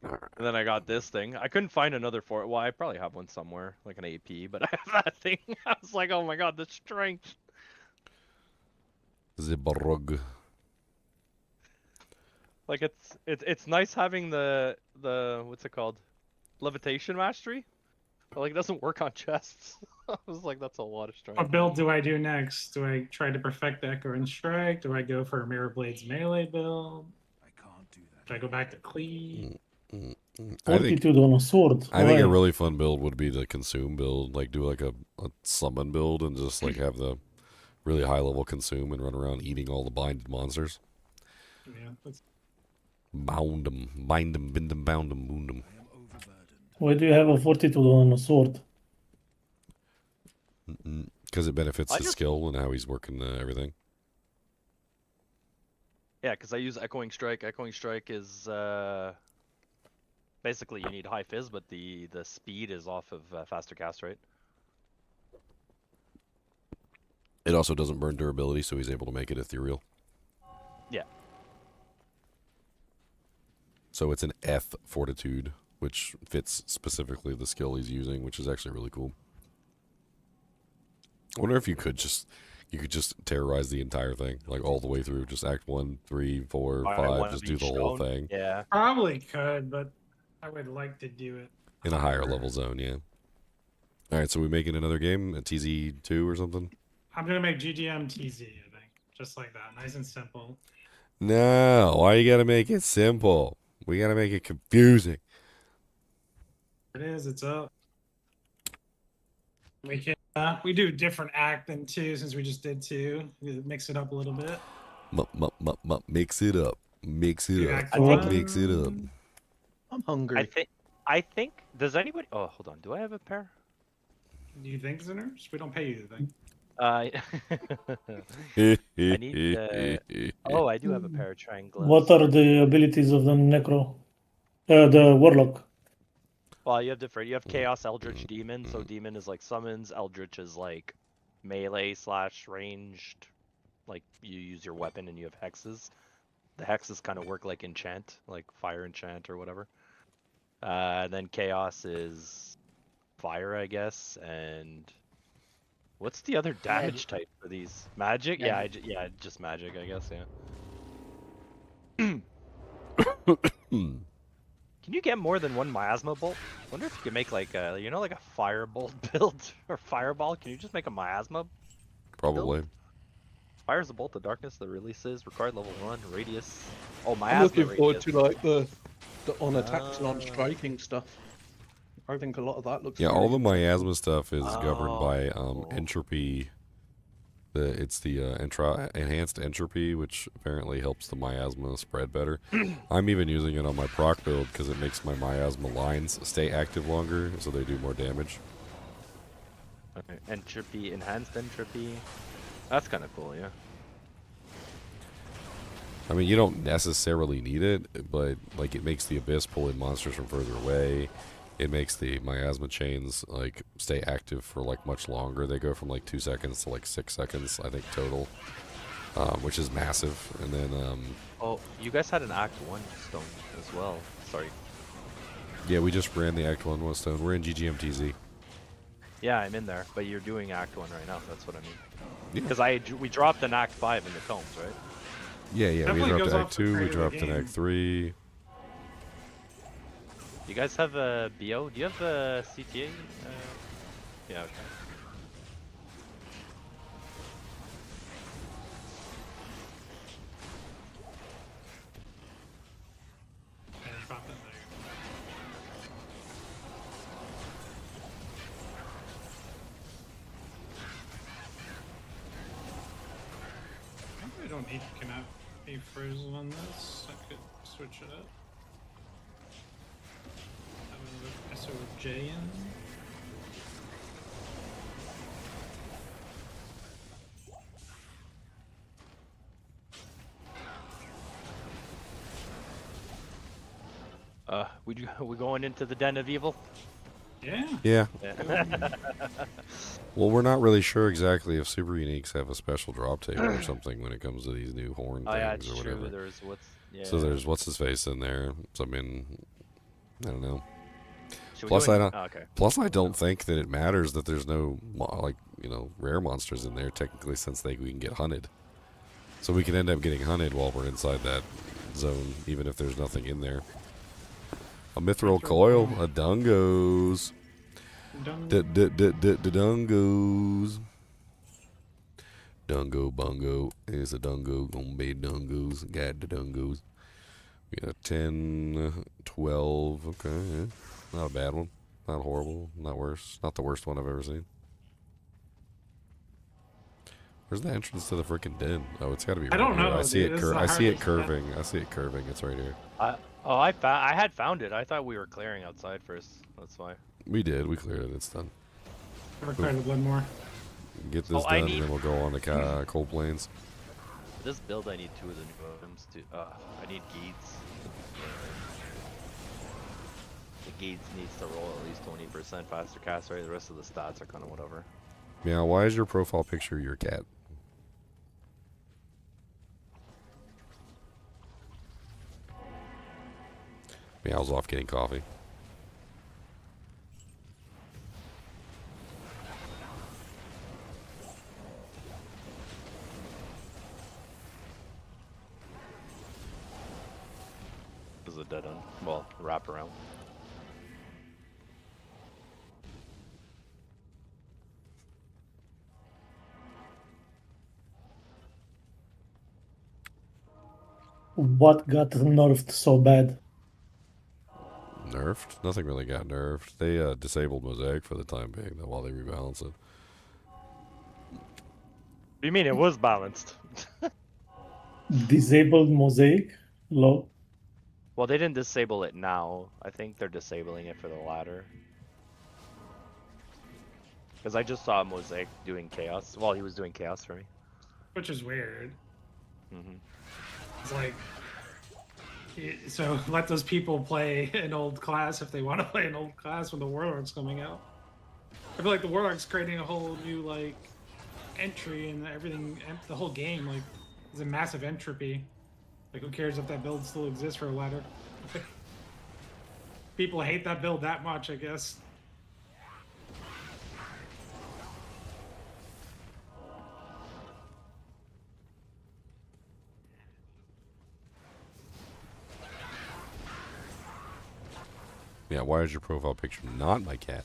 [SPEAKER 3] And then I got this thing. I couldn't find another for it. Well, I probably have one somewhere, like an AP, but I have that thing. I was like, oh my god, the strength.
[SPEAKER 1] The barug.
[SPEAKER 3] Like it's nice having the what's it called? Levitation mastery. But like it doesn't work on chests. I was like, that's a lot of strength.
[SPEAKER 8] What build do I do next? Do I try to perfect the Echo and Strike? Do I go for a Mirror Blades melee build?
[SPEAKER 7] I can't do that.
[SPEAKER 8] Do I go back to Cleave?
[SPEAKER 1] I think,
[SPEAKER 20] on a sword.
[SPEAKER 1] I think a
[SPEAKER 20] Why?
[SPEAKER 1] really fun build would be the consume build, like do like a summon build and just like have the really high level consume and run around eating all the blinded monsters.
[SPEAKER 8] Yeah, that's...
[SPEAKER 1] Bind them, bind them, bound them, wound them.
[SPEAKER 20] Why do you have a fortitude on a sword?
[SPEAKER 1] Because it benefits
[SPEAKER 3] I
[SPEAKER 1] his
[SPEAKER 3] just-
[SPEAKER 1] skill and how he's working everything.
[SPEAKER 3] Yeah, because I use Echoing Strike. Echoing Strike is basically you need high fizz, but the speed is off of faster cast rate.
[SPEAKER 1] It also doesn't burn durability, so he's able to make it ethereal.
[SPEAKER 3] Yeah.
[SPEAKER 1] So it's an F fortitude, which fits specifically the skill he's using, which is actually really cool. I wonder if you could just terrorize the entire thing, like all the way through, just act 1, 3, 4,
[SPEAKER 3] Buy
[SPEAKER 1] 5,
[SPEAKER 3] one
[SPEAKER 1] just
[SPEAKER 3] of
[SPEAKER 1] do
[SPEAKER 3] each
[SPEAKER 1] the whole
[SPEAKER 3] stone.
[SPEAKER 1] thing
[SPEAKER 3] Yeah.
[SPEAKER 8] Probably could, but I would like to do it.
[SPEAKER 1] in a higher level zone, yeah. All right, so we making another game, a TZ2 or something?
[SPEAKER 8] I'm gonna make GGM TZ, I think. Just like that. Nice and simple.
[SPEAKER 1] No, why you gotta make it simple? We gotta make it confusing.
[SPEAKER 8] It is, it's up. We can we do different act than 2 since we just did 2. We mix it up a little bit.
[SPEAKER 1] Mix it up. Mix it
[SPEAKER 8] Yeah,
[SPEAKER 1] up.
[SPEAKER 8] I think-
[SPEAKER 1] Mix it up.
[SPEAKER 14] I'm hungry.
[SPEAKER 3] I think does anybody Oh, hold on. Do I have a pair?
[SPEAKER 8] Do you think, Sinners? We don't pay you the thing.
[SPEAKER 3] I need Oh, I do have a pair of triangles.
[SPEAKER 20] What are the abilities of the Necro? The Warlock.
[SPEAKER 3] Well, you have different. You have Chaos, Eldritch, Demon. So Demon is like summons. Eldritch is like melee / ranged. Like you use your weapon and you have hexes. The hexes kind of work like enchant, like fire enchant or whatever. Then Chaos is fire, I guess. And what's the other damage type for these? Magic? Yeah, yeah, just magic, I guess. Yeah. Can you get more than one miasma bolt? I wonder if you can make like a, like a firebolt build or fireball. Can you just make a miasma?
[SPEAKER 1] Probably.
[SPEAKER 3] Fire's a bolt of darkness that releases required level 1 radius. Oh, miasma
[SPEAKER 14] I'm looking forward
[SPEAKER 3] radius.
[SPEAKER 14] to like the on attacks and on striking stuff. I think a lot of that looks.
[SPEAKER 1] Yeah,
[SPEAKER 14] really
[SPEAKER 1] all the
[SPEAKER 14] interesting.
[SPEAKER 1] miasma stuff is governed by entropy. It's the enhanced entropy, which apparently helps the miasma spread better. I'm even using it on my proc build because it makes my miasma lines stay active longer, so they do more damage.
[SPEAKER 3] Okay, entropy, enhanced entropy. That's kind of cool, yeah.
[SPEAKER 1] I mean, you don't necessarily need it, but like it makes the abyss pull in monsters from further away. It makes the miasma chains like stay active for like much longer. They go from like 2 seconds to like 6 seconds, I think, total, which is massive. And then
[SPEAKER 3] Oh, you guys had an Act 1 stone as well. Sorry.
[SPEAKER 1] yeah, we just ran the Act 1 stone. We're in GGMTZ.
[SPEAKER 3] Yeah, I'm in there, but you're doing Act 1 right now. That's what I mean.
[SPEAKER 1] Yeah.
[SPEAKER 3] Because we dropped an Act 5 in the tomes, right?
[SPEAKER 1] Yeah, we
[SPEAKER 8] Definitely
[SPEAKER 1] dropped
[SPEAKER 8] goes
[SPEAKER 1] Act
[SPEAKER 8] off the
[SPEAKER 1] 2, we
[SPEAKER 8] crate of the
[SPEAKER 1] dropped an
[SPEAKER 8] game.
[SPEAKER 1] Act 3.
[SPEAKER 3] You guys have a BO? Do you have a CTA? Yeah, okay.
[SPEAKER 8] Yeah, drop it there. I think we don't need to cannot be frozen on this. I could switch it up. Have a SOJ in.
[SPEAKER 3] we going into the den of evil?
[SPEAKER 8] Yeah.
[SPEAKER 1] Yeah.
[SPEAKER 3] Yeah.
[SPEAKER 1] Well, we're not really sure exactly if Super Uniques have a special drop table or something when it comes to these new horn
[SPEAKER 3] Oh yeah,
[SPEAKER 1] things
[SPEAKER 3] it's
[SPEAKER 1] or
[SPEAKER 3] true.
[SPEAKER 1] whatever.
[SPEAKER 3] There's
[SPEAKER 1] So there's what's his face in there. So I mean, I don't know.
[SPEAKER 3] Should we
[SPEAKER 1] Plus,
[SPEAKER 3] go
[SPEAKER 1] I
[SPEAKER 3] in-
[SPEAKER 1] don't.
[SPEAKER 3] oh, okay.
[SPEAKER 1] Plus, I don't think that it matters that there's no rare monsters in there technically, since we can get hunted. So we can end up getting hunted while we're inside that zone, even if there's nothing in there. A mithril coil, a dungos. Dungos. Dungo bungo is a dungo, gonna be dungos. Got the dungos. We got a 10, 12. Okay, yeah. Not a bad one. Not horrible. Not worse. Not the worst one I've ever seen. Where's the entrance to the freaking den? Oh, it's got to be.
[SPEAKER 8] I don't
[SPEAKER 1] right here.
[SPEAKER 8] know,
[SPEAKER 1] I see
[SPEAKER 8] dude.
[SPEAKER 1] it.
[SPEAKER 8] This is the
[SPEAKER 1] I see it
[SPEAKER 8] hardest
[SPEAKER 1] curving. I see it curving. It's right here.
[SPEAKER 3] I had found it. I thought we were clearing outside first. That's why.
[SPEAKER 1] We did. We cleared it. It's done.
[SPEAKER 8] Never cleared the blood more.
[SPEAKER 1] Get this done, and then we'll go on to Cold Plains.
[SPEAKER 3] For this build, I need 2 of the new items too. I need Geeds. The Geeds needs to roll at least 20% faster cast rate. The rest of the stats are kind of whatever.
[SPEAKER 1] Meow, why is your profile picture your cat? Meow's off getting coffee.
[SPEAKER 3] This is a dead end. Well, wrap around.
[SPEAKER 20] What got nerfed so bad?
[SPEAKER 1] Nerfed? Nothing really got nerfed. They disabled Mosaic for the time being, though, while they rebalance it.
[SPEAKER 3] What do you mean it was balanced?
[SPEAKER 20] Disabled mosaic? Low.
[SPEAKER 3] Well, they didn't disable it now. I think they're disabling it for the latter. Because I just saw Mosaic doing chaos. Well, he was doing chaos for me.
[SPEAKER 8] Which is weird.
[SPEAKER 3] Mm-hmm.
[SPEAKER 8] It's like, so let those people play an old class if they want to play an old class when the Warlock's coming out. I feel like the Warlock's creating a whole new like entry and everything. The whole game like is a massive entropy. Like who cares if that build still exists for a ladder? People hate that build that much, I guess.
[SPEAKER 1] Yeah, why is your profile picture not my cat?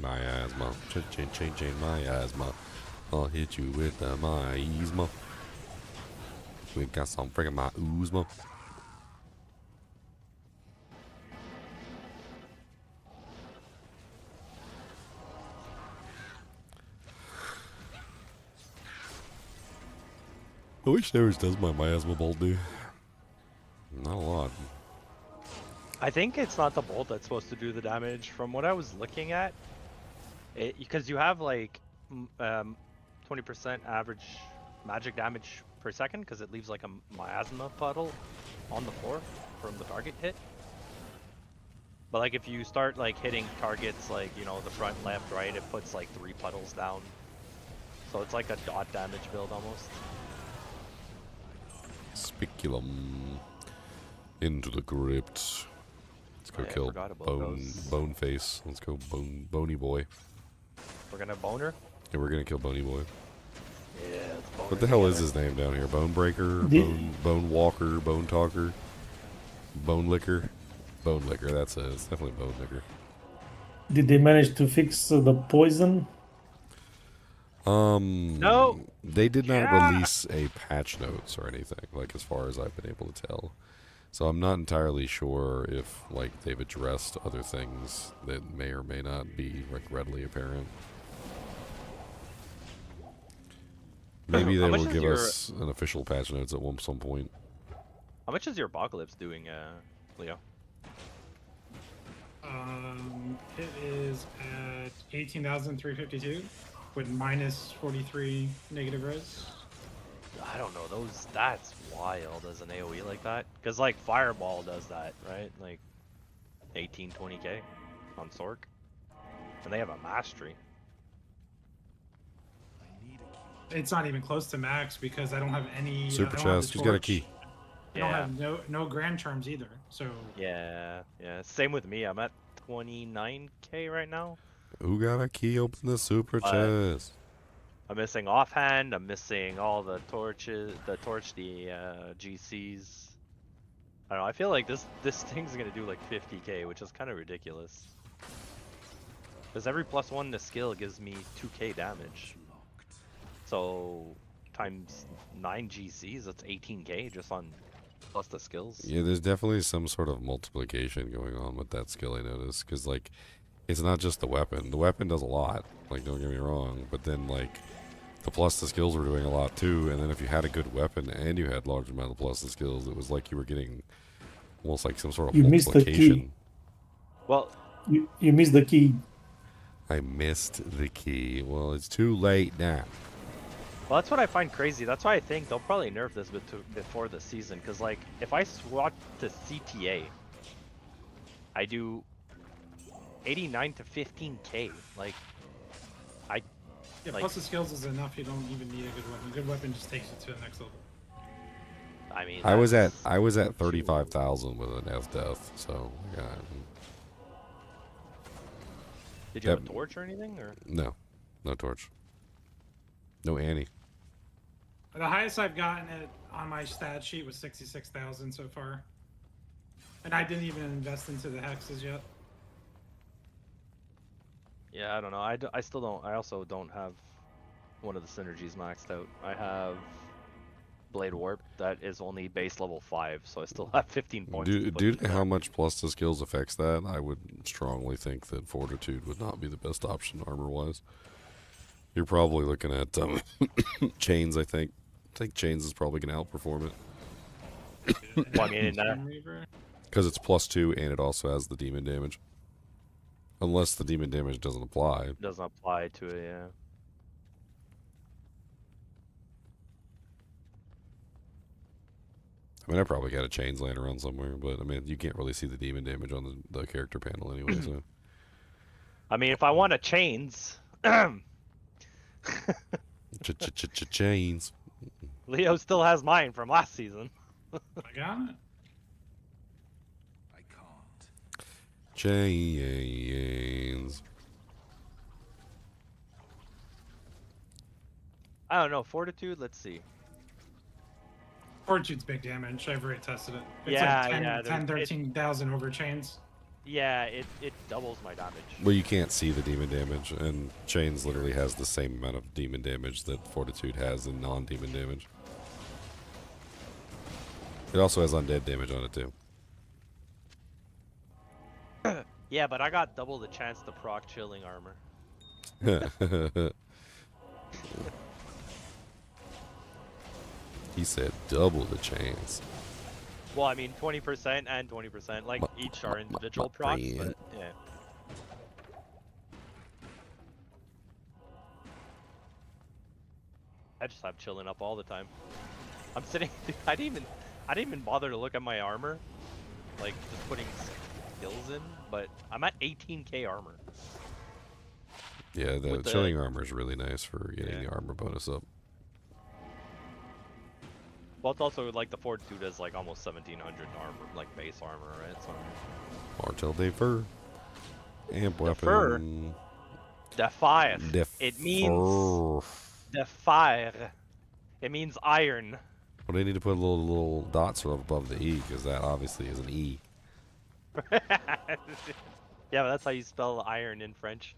[SPEAKER 1] My asthma. Change my asthma. I'll hit you with the miasma. We got some freaking my oozma. I wish theirs does my miasma bolt do. Not a lot.
[SPEAKER 3] I think it's not the bolt that's supposed to do the damage. From what I was looking at, because you have like 20% average magic damage per second, because it leaves like a miasma puddle on the floor from the target hit. But like if you start like hitting targets like, you know, the front, left, right, it puts like 3 puddles down. So it's like a dot damage build almost.
[SPEAKER 1] Spiculum. Into the crypt. Let's go kill Bone Face. Let's go Bony Boy.
[SPEAKER 3] We're gonna boner?
[SPEAKER 1] Yeah, we're gonna kill Bony Boy.
[SPEAKER 3] Yeah, it's boner.
[SPEAKER 1] What the hell is his name down here? Bone Breaker? Bone Walker? Bone Talker? Bone liquor. Bone liquor, that's it. It's definitely bone liquor.
[SPEAKER 20] Did they manage to fix the poison?
[SPEAKER 3] No.
[SPEAKER 1] They did not
[SPEAKER 3] Yeah.
[SPEAKER 1] release a patch notes or anything, like as far as I've been able to tell. So I'm not entirely sure if like they've addressed other things that may or may not be like readily apparent. Maybe
[SPEAKER 3] How
[SPEAKER 1] they
[SPEAKER 3] much
[SPEAKER 1] will
[SPEAKER 3] is
[SPEAKER 1] give
[SPEAKER 3] your-
[SPEAKER 1] us an official patch notes at some point.
[SPEAKER 3] How much is your Apocalypse doing, Leo?
[SPEAKER 8] It is at 18,352 with minus 43 negative res.
[SPEAKER 3] I don't know, that's wild as an AoE like that. Because, like, Fireball does that, right? Like, 18, 20k on Sork. And they have a mastery.
[SPEAKER 8] It's not even close to max because I don't have any.
[SPEAKER 1] Super
[SPEAKER 8] I don't have the
[SPEAKER 1] chest. Who's got a
[SPEAKER 8] torch.
[SPEAKER 1] key?
[SPEAKER 8] I don't
[SPEAKER 3] Yeah.
[SPEAKER 8] have no grand charms either. So
[SPEAKER 3] Yeah. Same with me. I'm at 29k right now.
[SPEAKER 1] Who got a key? Open the super
[SPEAKER 3] But-
[SPEAKER 1] chest.
[SPEAKER 3] I'm missing offhand. I'm missing all the torches, the GCs. I don't know. I feel like this thing's gonna do like 50k, which is kind of ridiculous. Because every +1 to skill gives me 2k damage. So times 9 GCs, that's 18k just on plus the skills.
[SPEAKER 1] Yeah, there's definitely some sort of multiplication going on with that skill, I noticed. Because, like, it's not just the weapon. The weapon does a lot, like, don't get me wrong. But then, like, the plus the skills were doing a lot, too. And then if you had a good weapon and you had large amount of plus the skills, it was like you were getting almost like some sort of
[SPEAKER 20] You missed the key.
[SPEAKER 1] multiplication.
[SPEAKER 3] Well,
[SPEAKER 20] You missed the key.
[SPEAKER 1] I missed the key. Well, it's too late now.
[SPEAKER 3] Well, that's what I find crazy. That's why I think they'll probably nerf this before the season. Because, like, if I swap to CTA, I do 89 to 15k. Like,
[SPEAKER 8] yeah,
[SPEAKER 3] like,
[SPEAKER 8] plus the skills is enough. You don't even need a good weapon. A good weapon just takes you to the next level.
[SPEAKER 3] I mean,
[SPEAKER 1] I was at 35,000 with an F death, so yeah.
[SPEAKER 3] Did you have a torch or anything, or?
[SPEAKER 1] No torch. No Annie.
[SPEAKER 8] The highest I've gotten it on my stat sheet was 66,000 so far, and I didn't even invest into the hexes yet.
[SPEAKER 3] Yeah, I don't know. I still don't. I also don't have one of the synergies maxed out. I have Blade Warp that is only base level 5, so I still have 15 points.
[SPEAKER 1] Due to how much plus the skills affects that, I would strongly think that Fortitude would not be the best option armor-wise. You're probably looking at Chains, I think. I think Chains is probably going to outperform it.
[SPEAKER 3] Well, I mean,
[SPEAKER 1] Because it's +2 and it also has the demon damage. Unless the demon damage doesn't apply.
[SPEAKER 3] doesn't apply to it, yeah.
[SPEAKER 1] I mean, I probably got a Chains laying around somewhere, but I mean, you can't really see the demon damage on the character panel anyway, so.
[SPEAKER 3] I mean, if I want a Chains,
[SPEAKER 1] Chains.
[SPEAKER 3] Leo still has mine from last season.
[SPEAKER 8] I got it.
[SPEAKER 1] Chains.
[SPEAKER 3] I don't know. Fortitude, let's see.
[SPEAKER 8] Fortitude's big damage. I've already tested it. It's
[SPEAKER 3] Yeah,
[SPEAKER 8] like 10,
[SPEAKER 3] yeah,
[SPEAKER 8] 10 13,000 over chains.
[SPEAKER 3] Yeah, it doubles my damage.
[SPEAKER 1] Well, you can't see the demon damage, and Chains literally has the same amount of demon damage that Fortitude has in non-demon damage. It also has undead damage on it, too.
[SPEAKER 3] Yeah, but I got double the chance to proc chilling armor.
[SPEAKER 1] He said double the chance.
[SPEAKER 3] Well, I mean, 20% and 20%. Like, each are individual procs, but yeah. I just have chilling up all the time. I'm sitting. I didn't even bother to look at my armor, like just putting skills in. But I'm at 18k armor.
[SPEAKER 1] Yeah, the
[SPEAKER 3] With the-
[SPEAKER 1] chilling armor is really nice for getting the armor bonus up.
[SPEAKER 3] Well, it's also like the Fortitude is like almost 1700 armor, like base armor, right? So.
[SPEAKER 1] Martel de Fur. Amp weapon.
[SPEAKER 3] Fur. Defire.
[SPEAKER 1] Def-
[SPEAKER 3] It means defire. It means iron.
[SPEAKER 1] Well, they need to put little dots above the E, because that obviously is an E.
[SPEAKER 3] Yeah, but that's how you spell iron in French.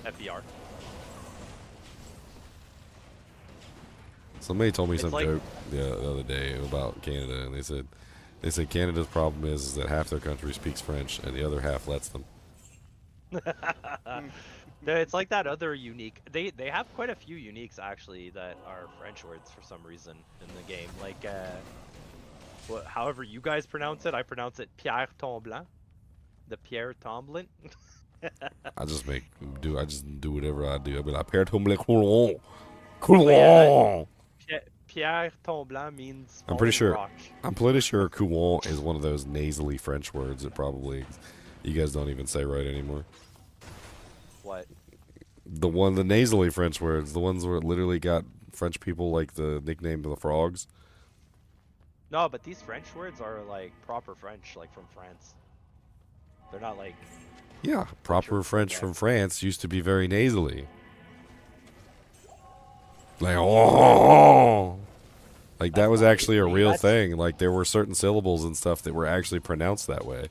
[SPEAKER 3] FER.
[SPEAKER 1] Somebody told me
[SPEAKER 3] It's
[SPEAKER 1] some
[SPEAKER 3] like-
[SPEAKER 1] joke the other day about Canada, and they said Canada's problem is that half their country speaks French and the other half lets them.
[SPEAKER 3] It's like that other unique. They have quite a few uniques actually that are French words for some reason in the game. Like, however you guys pronounce it, I pronounce it Pierre Tomblant. The Pierre Tomblant.
[SPEAKER 1] I just do whatever I do. I'll be like Pierre Tomblant Coulon. Coulon.
[SPEAKER 3] Pierre Tomblant means.
[SPEAKER 1] I'm pretty sure.
[SPEAKER 3] rock.
[SPEAKER 1] I'm pretty sure Coulon is one of those nasally French words that probably you guys don't even say right anymore.
[SPEAKER 3] What?
[SPEAKER 1] The nasally French words, the ones where it literally got French people like the nickname of the frogs.
[SPEAKER 3] No, but these French words are like proper French, like from France. They're not like.
[SPEAKER 1] Yeah, proper French from France used to be very nasally. Like, oh, like that was actually a real thing. Like there were certain syllables and stuff that were actually pronounced that way.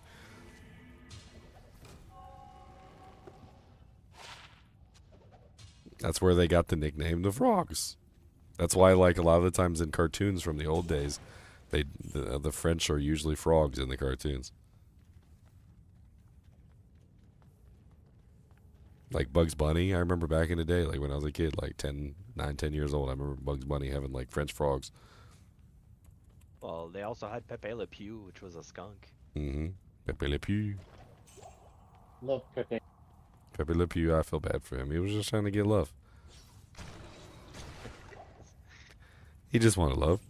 [SPEAKER 1] That's where they got the nickname the frogs. That's why, like a lot of the times in cartoons from the old days, the French are usually frogs in the cartoons. Like Bugs Bunny, I remember back in the day, like when I was a kid, like 10 years old, I remember Bugs Bunny having like French frogs.
[SPEAKER 3] Well, they also had Pepe Le Pew, which was a skunk.
[SPEAKER 1] Mm-hmm. Pepe Le Pew.
[SPEAKER 17] Love Pepe.
[SPEAKER 1] Pepe Le Pew, I feel bad for him. He was just trying to get love. He just wanted love.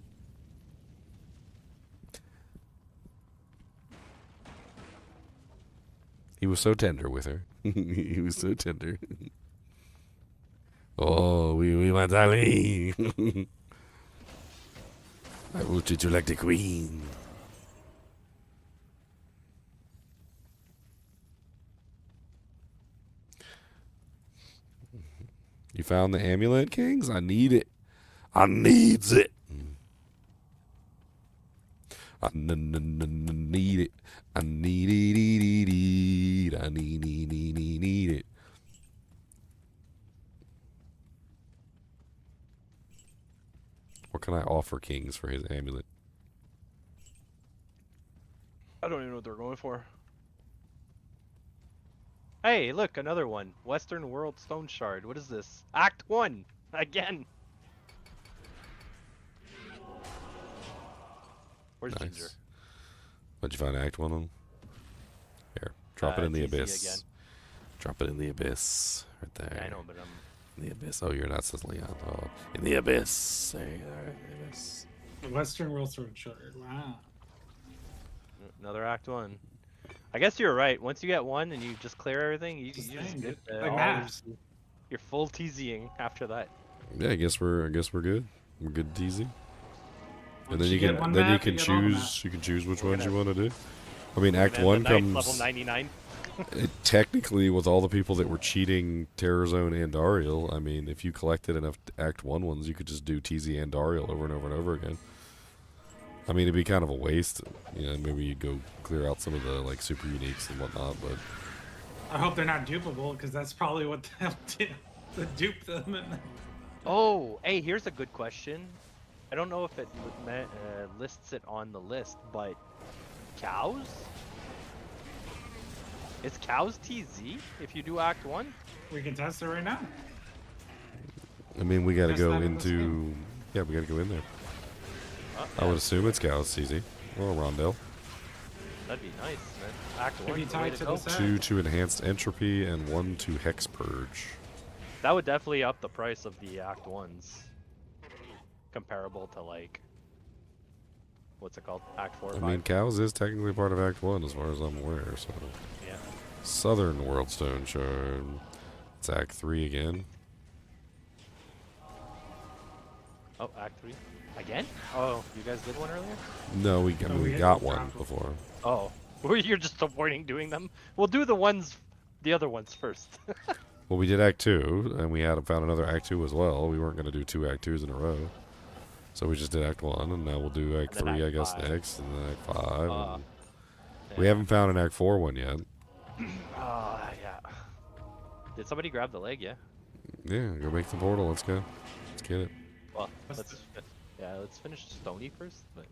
[SPEAKER 1] He was so tender with her. He was so tender. Oh, we want Ali. I will treat you like the queen. You found the amulet, Kings? I need it. I needs it. I need it. I need it. I need it. What can I offer Kings for his amulet?
[SPEAKER 11] I don't even know what they're going for.
[SPEAKER 3] Hey, look, another one. Western World Stone Shard. What is this? Act 1! Again! Where's
[SPEAKER 1] Nice.
[SPEAKER 3] Ginger?
[SPEAKER 1] What'd you find Act 1 on? Here, drop it in the
[SPEAKER 3] TC
[SPEAKER 1] abyss.
[SPEAKER 3] again.
[SPEAKER 1] Drop it in the abyss. Right there.
[SPEAKER 3] Yeah, I know, but
[SPEAKER 1] In the abyss. Oh, you're not Sicilian. Oh, in the abyss. There you are. In the abyss.
[SPEAKER 8] The Western World Sword Shard. Wow.
[SPEAKER 3] Another Act 1. I guess you're right. Once you get one and you just clear everything, you just get
[SPEAKER 8] like
[SPEAKER 3] all
[SPEAKER 8] maps.
[SPEAKER 3] you're full TZing after that.
[SPEAKER 1] Yeah, I guess we're good. We're good teasing. And
[SPEAKER 8] Once
[SPEAKER 1] then you
[SPEAKER 8] you
[SPEAKER 1] can
[SPEAKER 8] get one map, you get all the maps.
[SPEAKER 1] choose which ones you want to do. I mean, Act
[SPEAKER 3] And
[SPEAKER 1] 1
[SPEAKER 3] the ninth
[SPEAKER 1] comes
[SPEAKER 3] level 99.
[SPEAKER 1] technically with all the people that were cheating Terror Zone and Dariel. I mean, if you collected enough Act 1 ones, you could just do TZ and Dariel over and over and over again. I mean, it'd be kind of a waste. You know, maybe you go clear out some of the like super uniques and whatnot, but
[SPEAKER 8] I hope they're not dupable, because that's probably what they'll do. They'll dupe them. And...
[SPEAKER 3] Oh, hey, here's a good question. I don't know if it lists it on the list, but cows? Is cows TZ if you do Act 1?
[SPEAKER 8] We can test it right now.
[SPEAKER 1] I mean, we got to
[SPEAKER 8] Test
[SPEAKER 1] go
[SPEAKER 8] that in this
[SPEAKER 1] into. Yeah, we got to go in there. I would assume it's cows, CZ. Or Rondell.
[SPEAKER 3] That'd be nice, man. Act 1.
[SPEAKER 8] be
[SPEAKER 3] is the way
[SPEAKER 8] tied
[SPEAKER 3] to
[SPEAKER 8] to
[SPEAKER 3] go.
[SPEAKER 8] the set.
[SPEAKER 1] 2 to enhanced entropy and 1 to hex purge.
[SPEAKER 3] That would definitely up the price of the Act 1s. Comparable to, like, what's it called? Act 4 or
[SPEAKER 1] I
[SPEAKER 3] 5.
[SPEAKER 1] mean, cows is technically part of Act 1 as far as I'm aware, so.
[SPEAKER 3] Yeah.
[SPEAKER 1] Southern Worldstone Shard. It's Act 3 again.
[SPEAKER 3] Oh, Act 3. Again? Oh, you guys did one earlier?
[SPEAKER 1] No, we
[SPEAKER 8] we
[SPEAKER 1] got
[SPEAKER 8] had
[SPEAKER 1] one
[SPEAKER 8] dropped
[SPEAKER 1] before.
[SPEAKER 3] Oh. You're just avoiding doing them? We'll do the other ones first.
[SPEAKER 1] Well, we did Act 2, and we found another Act 2 as well. We weren't going to do 2 Act 2s in a row. So we just did Act 1, and now we'll do Act
[SPEAKER 3] And then
[SPEAKER 1] 3, I
[SPEAKER 3] Act
[SPEAKER 1] guess,
[SPEAKER 3] 5.
[SPEAKER 1] next, and then Act 5. And we
[SPEAKER 3] Yeah.
[SPEAKER 1] haven't found an Act 4 one yet.
[SPEAKER 3] Yeah. Did somebody grab the leg? Yeah.
[SPEAKER 1] Yeah, go make the portal. Let's go. Let's get it.
[SPEAKER 3] Well, let's finish Stony first. But...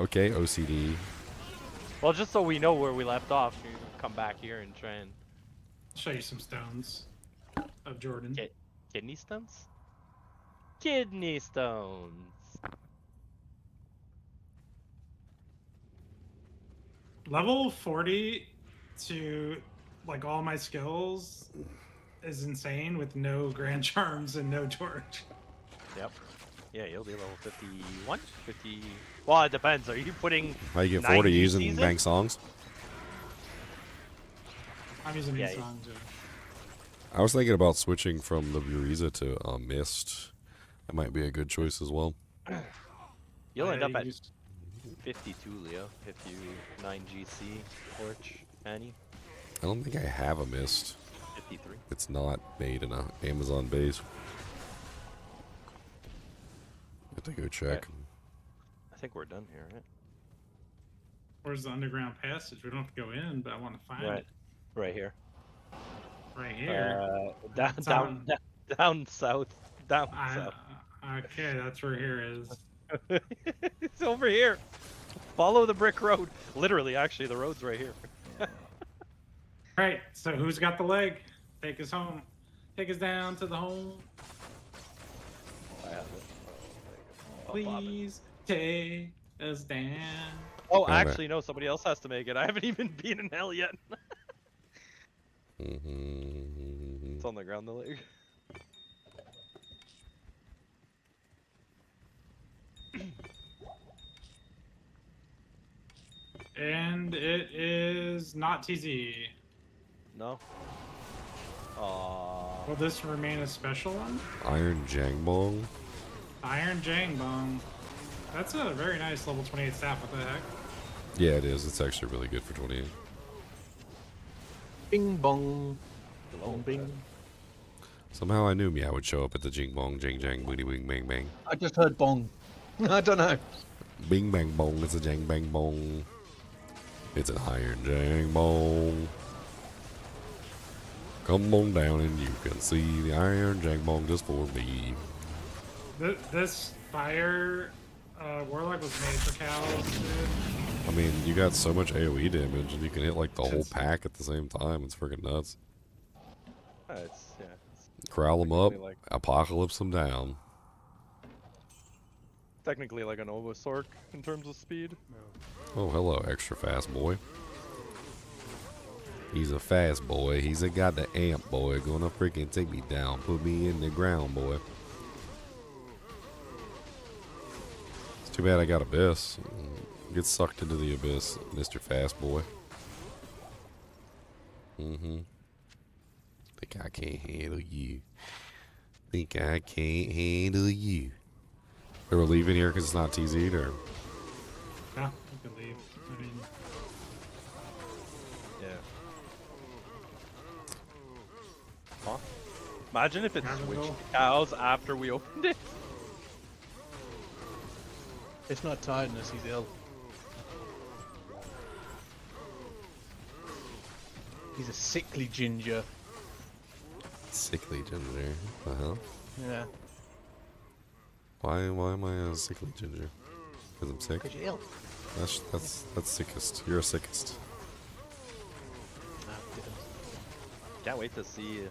[SPEAKER 1] Okay, OCD.
[SPEAKER 3] Well, just so we know where we left off, you can come back here and try and
[SPEAKER 8] show you some stones of Jordan.
[SPEAKER 3] Kidney stones. Kidney stones.
[SPEAKER 8] Level 40 to like all my skills is insane with no Grand Charms and no Torch.
[SPEAKER 3] Yep. Yeah, you'll be level 51, 50. Well, it depends. Are you putting?
[SPEAKER 1] How you get
[SPEAKER 3] 9
[SPEAKER 1] 40
[SPEAKER 3] GCs
[SPEAKER 1] using
[SPEAKER 3] in?
[SPEAKER 1] bank songs?
[SPEAKER 8] I'm using these
[SPEAKER 3] Yeah,
[SPEAKER 8] songs.
[SPEAKER 1] I was thinking about switching from the Buriza to Mist. That might be a good choice as well.
[SPEAKER 3] You'll end up at
[SPEAKER 8] you
[SPEAKER 3] 52, Leo, if you 9 GC Torch Annie.
[SPEAKER 1] I don't think I have a Mist.
[SPEAKER 3] 53.
[SPEAKER 1] It's not made in a Amazon base. Have to go check.
[SPEAKER 3] I think we're done here, right?
[SPEAKER 8] Where's the underground passage? We don't have to go in, but I want to find it.
[SPEAKER 3] Right here.
[SPEAKER 8] Right here.
[SPEAKER 3] Down south. Down south.
[SPEAKER 8] Okay, that's where here is.
[SPEAKER 3] It's over here. Follow the brick road. Literally, actually, the road's right here.
[SPEAKER 8] Right, so who's got the leg? Take us home. Take us down to the home.
[SPEAKER 3] I have it.
[SPEAKER 8] Please take us down.
[SPEAKER 3] Oh, actually, no. Somebody else has to make it. I haven't even been in hell yet. It's on the ground, the leg.
[SPEAKER 8] And it is not TZ.
[SPEAKER 3] No.
[SPEAKER 8] Will this remain a special one?
[SPEAKER 1] Iron Jangbong.
[SPEAKER 8] Iron Jangbong. That's a very nice level 28 staff. What the heck?
[SPEAKER 1] Yeah, it is. It's actually really good for 28.
[SPEAKER 13] Bing bong. Bong bing.
[SPEAKER 1] Somehow I knew Meow would show up at the Jing Bong, Jing Jang, Booty Wing Bang Bang.
[SPEAKER 13] I just heard bong. I don't know.
[SPEAKER 1] Bing Bang Bong, it's a Jang Bang Bong. It's an Iron Jang Bong. Come on down and you can see the Iron Jang Bong just for me.
[SPEAKER 8] This fire Warlock was made for cows, dude.
[SPEAKER 1] I mean, you got so much AoE damage and you can hit like the whole pack at the same time. It's freaking nuts.
[SPEAKER 3] It's
[SPEAKER 1] Corral them up,
[SPEAKER 3] like-
[SPEAKER 1] apocalypse them down.
[SPEAKER 3] Technically like an Ovosork in terms of speed.
[SPEAKER 1] Oh, hello, extra fast boy. He's a fast boy. He's a got the amp boy. Gonna freaking take me down. Put me in the ground, boy. It's too bad I got Abyss. Get sucked into the Abyss, Mr. Fast Boy. Think I can't handle you. Think I can't handle you. They were leaving here because it's not TZ'd, or?
[SPEAKER 8] Yeah, you can leave. I mean,
[SPEAKER 3] Yeah. Huh? Imagine if it switched cows after we opened it.
[SPEAKER 13] It's not tiredness, he's ill. He's a sickly ginger.
[SPEAKER 1] Sickly ginger. What the hell?
[SPEAKER 13] Yeah.
[SPEAKER 1] Why am I a sickly ginger? Because I'm sick?
[SPEAKER 13] 'Cause you're ill.
[SPEAKER 1] That's sickest. You're a sickest.
[SPEAKER 3] Can't wait to see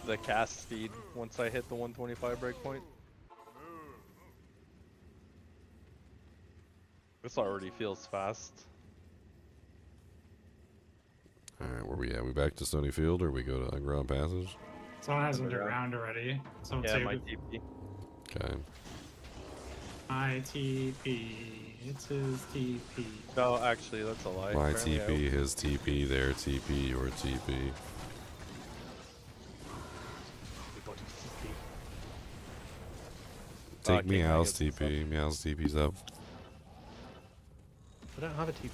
[SPEAKER 3] the cast speed once I hit the 125 breakpoint. This already feels fast.
[SPEAKER 1] Alright, where we at? We back to Stony Field or we go to Underground Passage?
[SPEAKER 8] someone has underground already. Someone
[SPEAKER 3] Yeah,
[SPEAKER 8] saved
[SPEAKER 3] my
[SPEAKER 8] it.
[SPEAKER 3] TP.
[SPEAKER 1] Okay.
[SPEAKER 8] My TP. It's his TP.
[SPEAKER 3] No, actually, that's a lie.
[SPEAKER 1] My
[SPEAKER 3] Apparently
[SPEAKER 1] TP, his TP, their TP, your TP. Take
[SPEAKER 3] King
[SPEAKER 1] Meow's
[SPEAKER 3] Nuggets and
[SPEAKER 1] TP. Meow's TP's up.
[SPEAKER 13] I don't have a TP.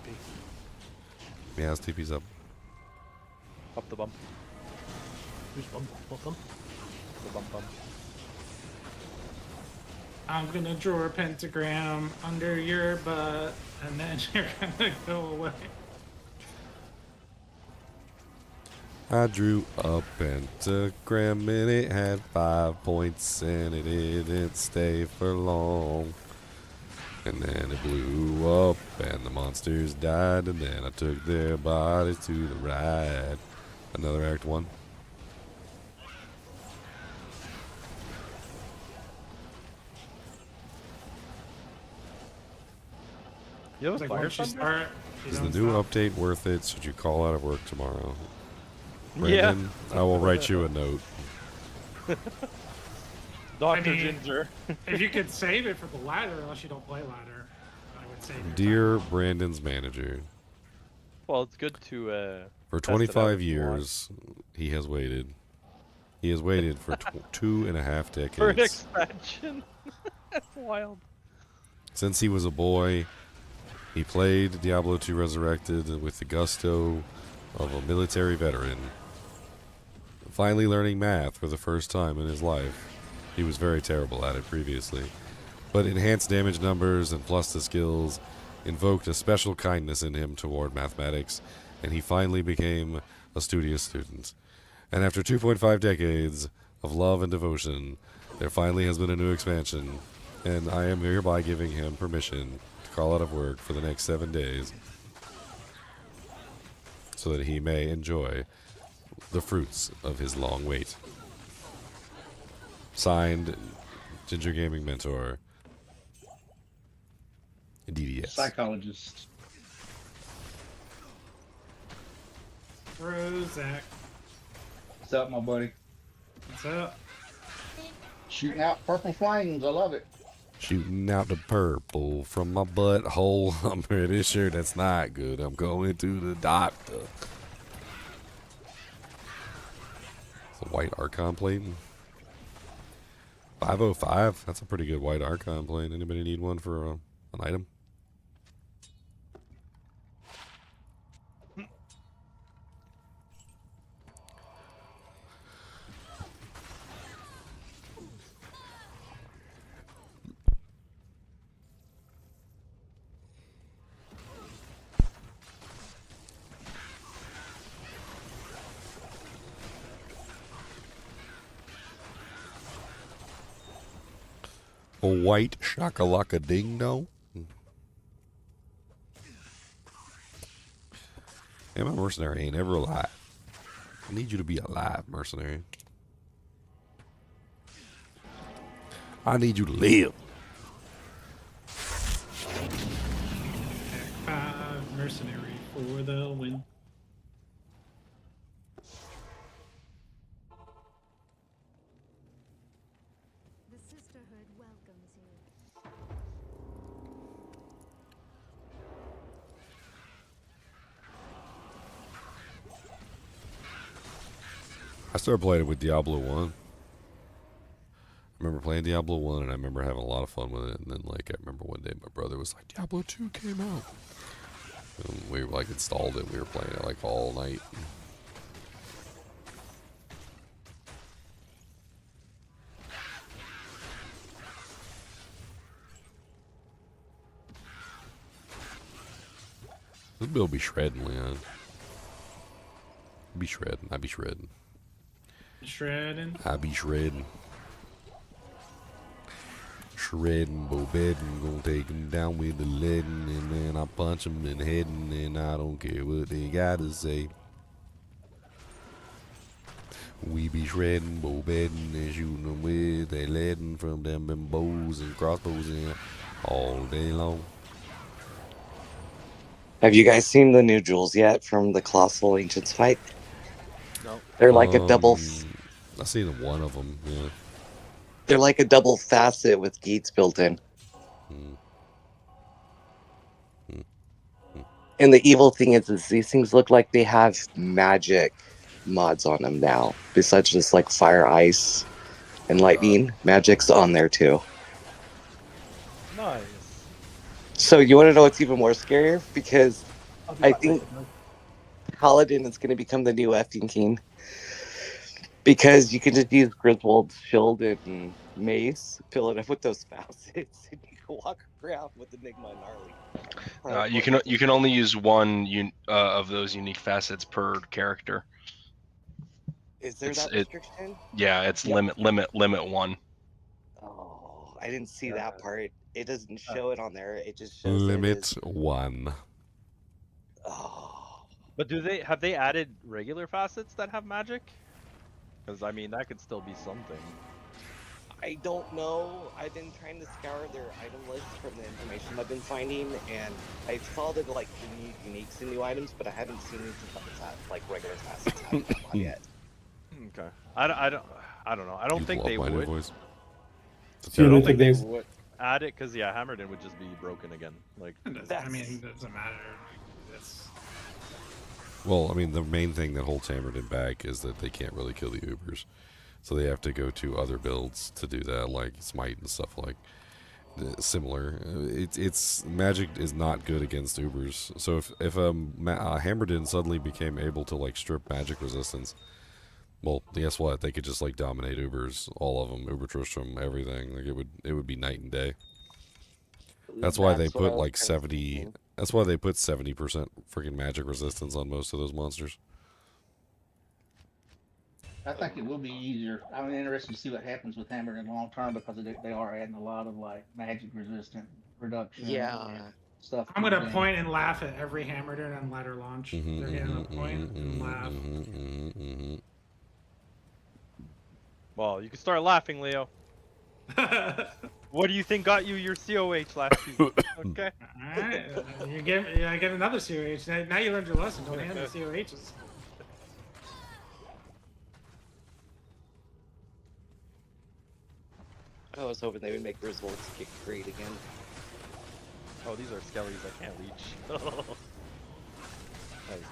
[SPEAKER 1] Meow's TP's up.
[SPEAKER 3] Up the bump.
[SPEAKER 13] Who's bum? What bum?
[SPEAKER 3] The bump bump.
[SPEAKER 8] I'm gonna draw a pentagram under your butt, and then you're gonna go away.
[SPEAKER 1] I drew a pentagram and it had 5 points and it didn't stay for long. And then it blew up and the monsters died and then I took their bodies to the ride. Another Act 1.
[SPEAKER 3] You have a
[SPEAKER 8] Like,
[SPEAKER 3] fire
[SPEAKER 8] once you
[SPEAKER 3] thunder?
[SPEAKER 8] start, you
[SPEAKER 1] Is the
[SPEAKER 8] don't
[SPEAKER 1] new
[SPEAKER 8] stop.
[SPEAKER 1] update worth it? Should you call out of work tomorrow?
[SPEAKER 3] Yeah.
[SPEAKER 1] Brandon, I will write you a note.
[SPEAKER 3] Dr.
[SPEAKER 8] mean,
[SPEAKER 3] Ginger.
[SPEAKER 8] If you could save it for the ladder, unless you don't play ladder, I would save it.
[SPEAKER 1] Dear Brandon's manager,
[SPEAKER 3] Well, it's good to
[SPEAKER 1] for
[SPEAKER 3] test it out
[SPEAKER 1] 25
[SPEAKER 3] if you want.
[SPEAKER 1] years, he has waited. He has waited for 2.5 decades.
[SPEAKER 3] For an expansion. That's wild.
[SPEAKER 1] Since he was a boy, he played Diablo II Resurrected with the gusto of a military veteran. Finally learning math for the first time in his life. He was very terrible at it previously. But enhanced damage numbers and plus the skills invoked a special kindness in him toward mathematics, and he finally became a studious student. And after 2.5 decades of love and devotion, there finally has been a new expansion, and I am hereby giving him permission to call out of work for the next 7 days so that he may enjoy the fruits of his long wait. Signed, Ginger Gaming Mentor, DDS.
[SPEAKER 17] Psychologist.
[SPEAKER 8] Rozak.
[SPEAKER 17] What's up, my buddy?
[SPEAKER 8] What's up?
[SPEAKER 17] Shooting out purple flames. I love it.
[SPEAKER 1] Shooting out the purple from my butthole. I'm pretty sure that's not good. I'm going to the doctor. It's a white Archon plate. 505. That's a pretty good white Archon plate. Anybody need one for an item? A white shakalaka ding dong. Hey, my mercenary ain't ever alive. I need you to be alive, mercenary. I need you to live.
[SPEAKER 8] Mercenary for the win.
[SPEAKER 12] The Sisterhood welcomes you.
[SPEAKER 1] I started playing it with Diablo 1. I remember playing Diablo 1 and I remember having a lot of fun with it. And then, like, I remember one day my brother was like, Diablo 2 came out. And we, like, installed it. We were playing it, like, all night. This build be shredding, Leon. Be shredding. I be shredding.
[SPEAKER 8] Shredding.
[SPEAKER 1] I be shredding. Shredding, Bobedding, gonna take him down with the leading, and then I punch him in the head, and then I don't care what they gotta say. We be shredding, Bobedding, and shooting them with a leading from them bows and crossbows and all day long.
[SPEAKER 21] Have you guys seen the new jewels yet from the Colossal Ancients fight?
[SPEAKER 3] No.
[SPEAKER 21] They're like a double.
[SPEAKER 1] I seen one of them. Yeah.
[SPEAKER 21] They're like a double facet with gates built in. And the evil thing is these things look like they have magic mods on them now. Besides just like fire, ice, and lightning, magic's on there too.
[SPEAKER 3] Nice.
[SPEAKER 21] So you want to know what's even more scarier? Because I think Paladin is going to become the new effing king. Because you can just use Griswold's shield and mace, fill it up with those facets, and you can walk around with Enigma and Gnarly.
[SPEAKER 18] You can only use one of those unique facets per character.
[SPEAKER 21] Is there that restriction?
[SPEAKER 18] Yeah, it's limit one.
[SPEAKER 21] Oh, I didn't see that part. It doesn't show it on there. It just shows
[SPEAKER 1] limit 1.
[SPEAKER 21] Oh.
[SPEAKER 3] But have they added regular facets that have magic? Because I mean, that could still be something.
[SPEAKER 21] I don't know. I've been trying to scour their item list from the information I've been finding, and I saw that like the uniques and new items, but I haven't seen anything like regular facets haven't come on yet.
[SPEAKER 3] Okay. I don't know. I don't think they would. I
[SPEAKER 20] don't
[SPEAKER 3] think they would add it because Hammerden would just be broken again. Like,
[SPEAKER 8] I mean, it doesn't matter.
[SPEAKER 1] Well, I mean, the main thing that holds Hammerden back is that they can't really kill the Ubers. So they have to go to other builds to do that, like Smite and stuff like similar. It's magic is not good against Ubers. So if Hammerden suddenly became able to like strip magic resistance, well, guess what? They could just like dominate Ubers, all of them, Uber Tristram, everything. Like it would be night and day. That's why they put like 70. That's why they put 70% freaking magic resistance on most of those monsters.
[SPEAKER 17] I think it will be easier. I'm interested to see what happens with Hammer in the long term because they are adding a lot of like magic resistant reduction. And stuff.
[SPEAKER 8] I'm gonna point and laugh at every Hammerden on ladder launch. They're gonna point and laugh.
[SPEAKER 3] Well, you can start laughing, Leo. What do you think got you your COH last season? Okay.
[SPEAKER 8] Alright, I get another COH. Now you learned your lesson. Don't hand the COHs.
[SPEAKER 21] I was hoping they would make Griswolds kick great again.
[SPEAKER 3] Oh, these are skellies I can't reach. That was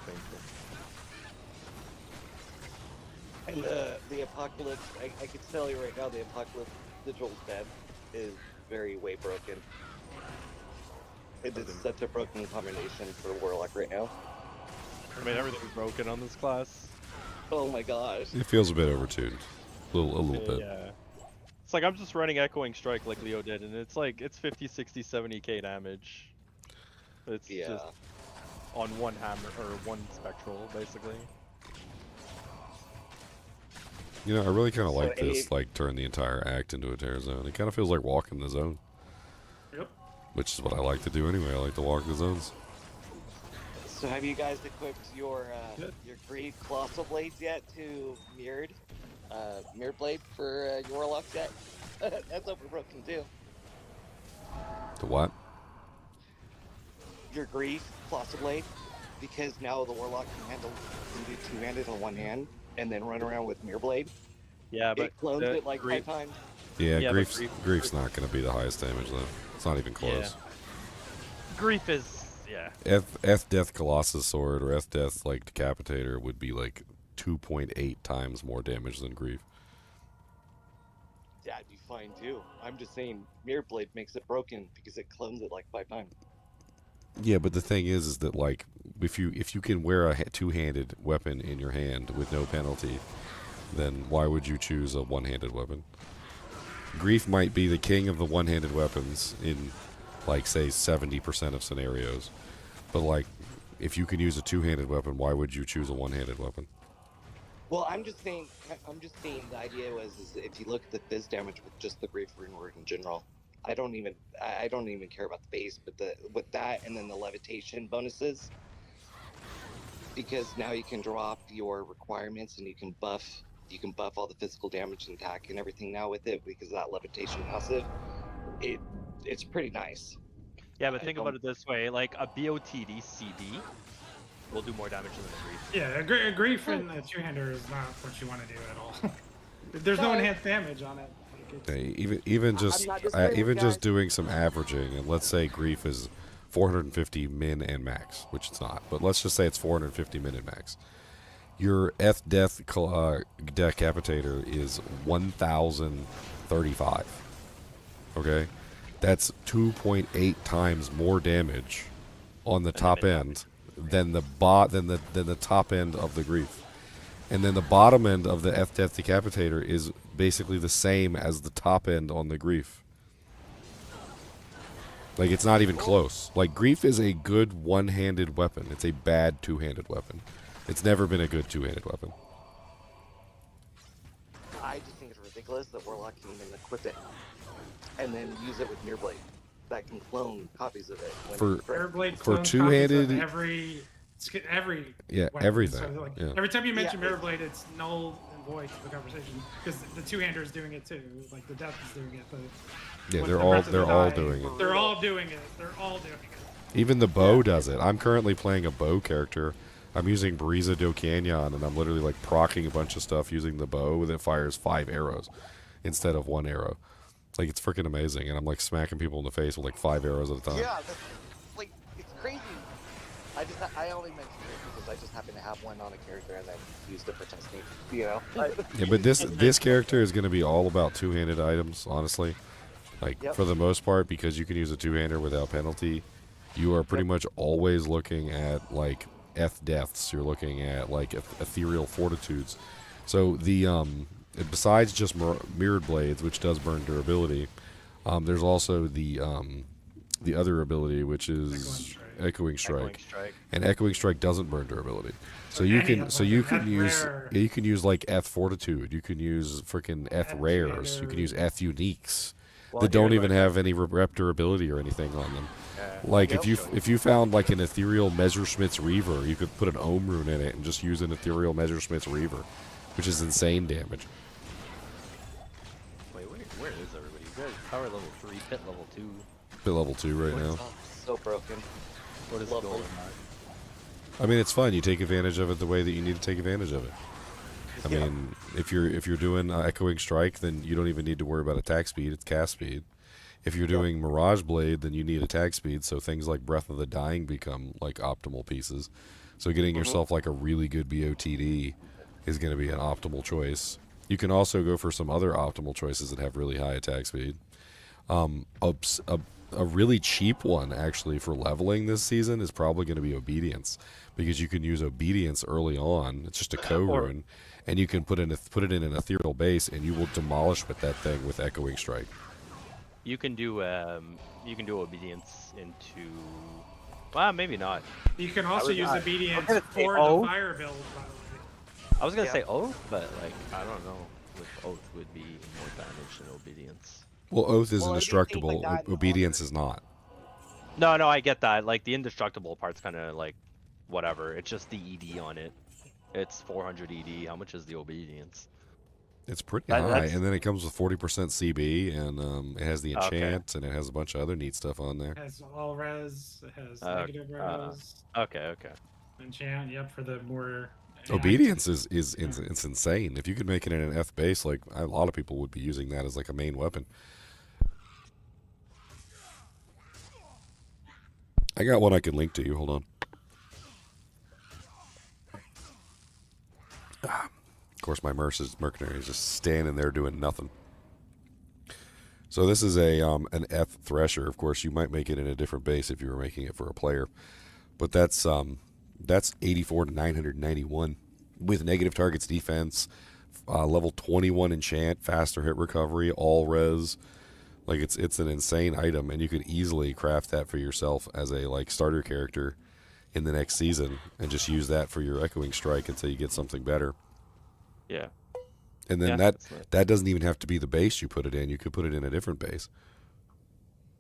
[SPEAKER 3] painful.
[SPEAKER 21] And the Apocalypse, I can tell you right now, the Apocalypse Digital Death is very way broken. It is such a broken combination for Warlock right now.
[SPEAKER 3] I mean, everything's broken on this class.
[SPEAKER 21] Oh my gosh.
[SPEAKER 1] It feels a bit overtuned. A little bit.
[SPEAKER 3] Yeah. It's like I'm just running Echoing Strike like Leo did, and it's like, it's 50, 60, 70k damage. It's just on one hammer, or one spectral, basically.
[SPEAKER 1] You know, I really kind of like this, like, turn the entire act into a terror zone. It kind of feels like walking the zone.
[SPEAKER 8] Yep.
[SPEAKER 1] Which is what I like to do anyway. I like to walk the zones.
[SPEAKER 21] So have you guys equipped your Greed Colossal Blades yet to Mirrored Blade for your Warlock yet? That's overbroken too.
[SPEAKER 1] The what?
[SPEAKER 21] Your Grief Colossal Blade, because now the Warlock can do two-handed on one hand and then run around with Mirror Blade.
[SPEAKER 3] Yeah, but
[SPEAKER 21] it clones it like 5 times.
[SPEAKER 1] Yeah, Grief's not going to be the highest damage though. It's not even close.
[SPEAKER 3] Yeah. Grief is, yeah.
[SPEAKER 1] F Death Colossus Sword or F Death like Decapitator would be like 2.8 times more damage than Grief.
[SPEAKER 21] Yeah, I'd be fine too. I'm just saying Mirror Blade makes it broken because it clones it like 5 times.
[SPEAKER 1] Yeah, but the thing is that like if you can wear a two-handed weapon in your hand with no penalty, then why would you choose a one-handed weapon? Grief might be the king of the one-handed weapons in like say 70% of scenarios, but like if you can use a two-handed weapon, why would you choose a one-handed weapon?
[SPEAKER 21] Well, I'm just saying the idea was is if you look at the phys damage with just the Grief Rune Word in general, I don't even care about the base, but with that and then the levitation bonuses, because now you can drop your requirements and you can buff all the physical damage and attack and everything now with it because of that levitation passive. It's pretty nice.
[SPEAKER 3] Yeah, but think about it this way: like a BOTD CD will do more damage than a Grief.
[SPEAKER 8] Yeah, a Grief and a two-hander is not what you want to do at all. There's no enhanced damage on it.
[SPEAKER 1] Okay, even just doing some averaging, and let's say Grief is 450 min and max, which it's not, but let's just say it's 450 min and max. Your F Death Decapitator is 1035. Okay, that's 2.8 times more damage on the top end than the top end of the Grief. And then the bottom end of the F Death Decapitator is basically the same as the top end on the Grief. Like, it's not even close. Like, Grief is a good one-handed weapon. It's a bad two-handed weapon. It's never been a good two-handed weapon.
[SPEAKER 21] I just think it's ridiculous that Warlock can even equip it and then use it with Mirrorblade. That can clone copies of it.
[SPEAKER 1] For two-handed,
[SPEAKER 8] yeah,
[SPEAKER 1] weapon. Everything.
[SPEAKER 8] So, like,
[SPEAKER 1] yeah.
[SPEAKER 8] Every time you mention Mirrorblade, it's null and void to the conversation because the two-hander is doing it too. Like the Death is doing it.
[SPEAKER 1] Yeah, they're all doing it.
[SPEAKER 8] They're all doing it. They're all doing it.
[SPEAKER 1] Even the bow does it. I'm currently playing a bow character. I'm using Brisa do Canyon, and I'm literally like procking a bunch of stuff using the bow that fires 5 arrows instead of 1 arrow. Like, it's freaking amazing, and I'm like smacking people in the face with like 5 arrows at a time.
[SPEAKER 21] Yeah, that's, like, it's crazy. I only mentioned it because I just happen to have one on a character and then used it for testing. You know.
[SPEAKER 1] Yeah, but this character is going to be all about two-handed items, honestly. Like, for the most part, because you can use a two-hander without penalty, you are pretty much always looking at, like, F-deaths. You're looking at, like, ethereal fortitudes. So, besides just mirrored blades, which does burn durability, there's also the other ability, which is Echoing Strike. And Echoing Strike doesn't burn durability. So you can use like F Fortitude. You can use freaking F Rares. You can use F Uniques that don't even have any rep durability or anything on them. Like if you found like an ethereal Messerschmitt's Reaver, you could put an Ohm Rune in it and just use an ethereal Messerschmitt's Reaver, which is insane damage.
[SPEAKER 3] Wait, where is everybody? You guys power level 3, pit level 2.
[SPEAKER 1] Pit level 2 right now.
[SPEAKER 21] So broken.
[SPEAKER 3] What is going on?
[SPEAKER 1] I mean, it's fun. You take advantage of it the way that you need to take advantage of it. I mean, if you're doing Echoing Strike, then you don't even need to worry about attack speed. It's cast speed. If you're doing Mirage Blade, then you need attack speed. So things like Breath of the Dying become like optimal pieces. So getting yourself like a really good BOTD is going to be an optimal choice. You can also go for some other optimal choices that have really high attack speed. A really cheap one, actually, for leveling this season is probably going to be Obedience, because you can use Obedience early on. It's just a co-rune, and you can put it in an ethereal base, and you will demolish with that thing with Echoing Strike.
[SPEAKER 3] You can do Obedience into, well, maybe not.
[SPEAKER 8] You can also use Obedience for the fire build, by the way.
[SPEAKER 3] I was gonna say Oath, but like I don't know if Oath would be more damage than Obedience.
[SPEAKER 1] Well, Oath is indestructible. Obedience is not.
[SPEAKER 3] No, I get that. Like the indestructible part's kind of like whatever. It's just the ED on it. It's 400 ED. How much is the Obedience?
[SPEAKER 1] It's pretty high, and then it comes with 40% CB, and it has the enchant, and it has a bunch of other neat stuff on there.
[SPEAKER 8] It has all res. It has negative res.
[SPEAKER 3] Okay.
[SPEAKER 8] Enchant. Yep, for the more.
[SPEAKER 1] Obedience is it's insane. If you could make it in an F base, like a lot of people would be using that as like a main weapon. I got one I can link to you. Hold on. Of course, my Mercenary is just standing there doing nothing. So this is an F Thresher. Of course, you might make it in a different base if you were making it for a player, but that's 84 to 991 with negative targets defense, level 21 enchant, faster hit recovery, all res. Like it's an insane item, and you could easily craft that for yourself as a like starter character in the next season, and just use that for your Echoing Strike until you get something better.
[SPEAKER 3] Yeah.
[SPEAKER 1] And then that doesn't even have to be the base you put it in. You could put it in a different base.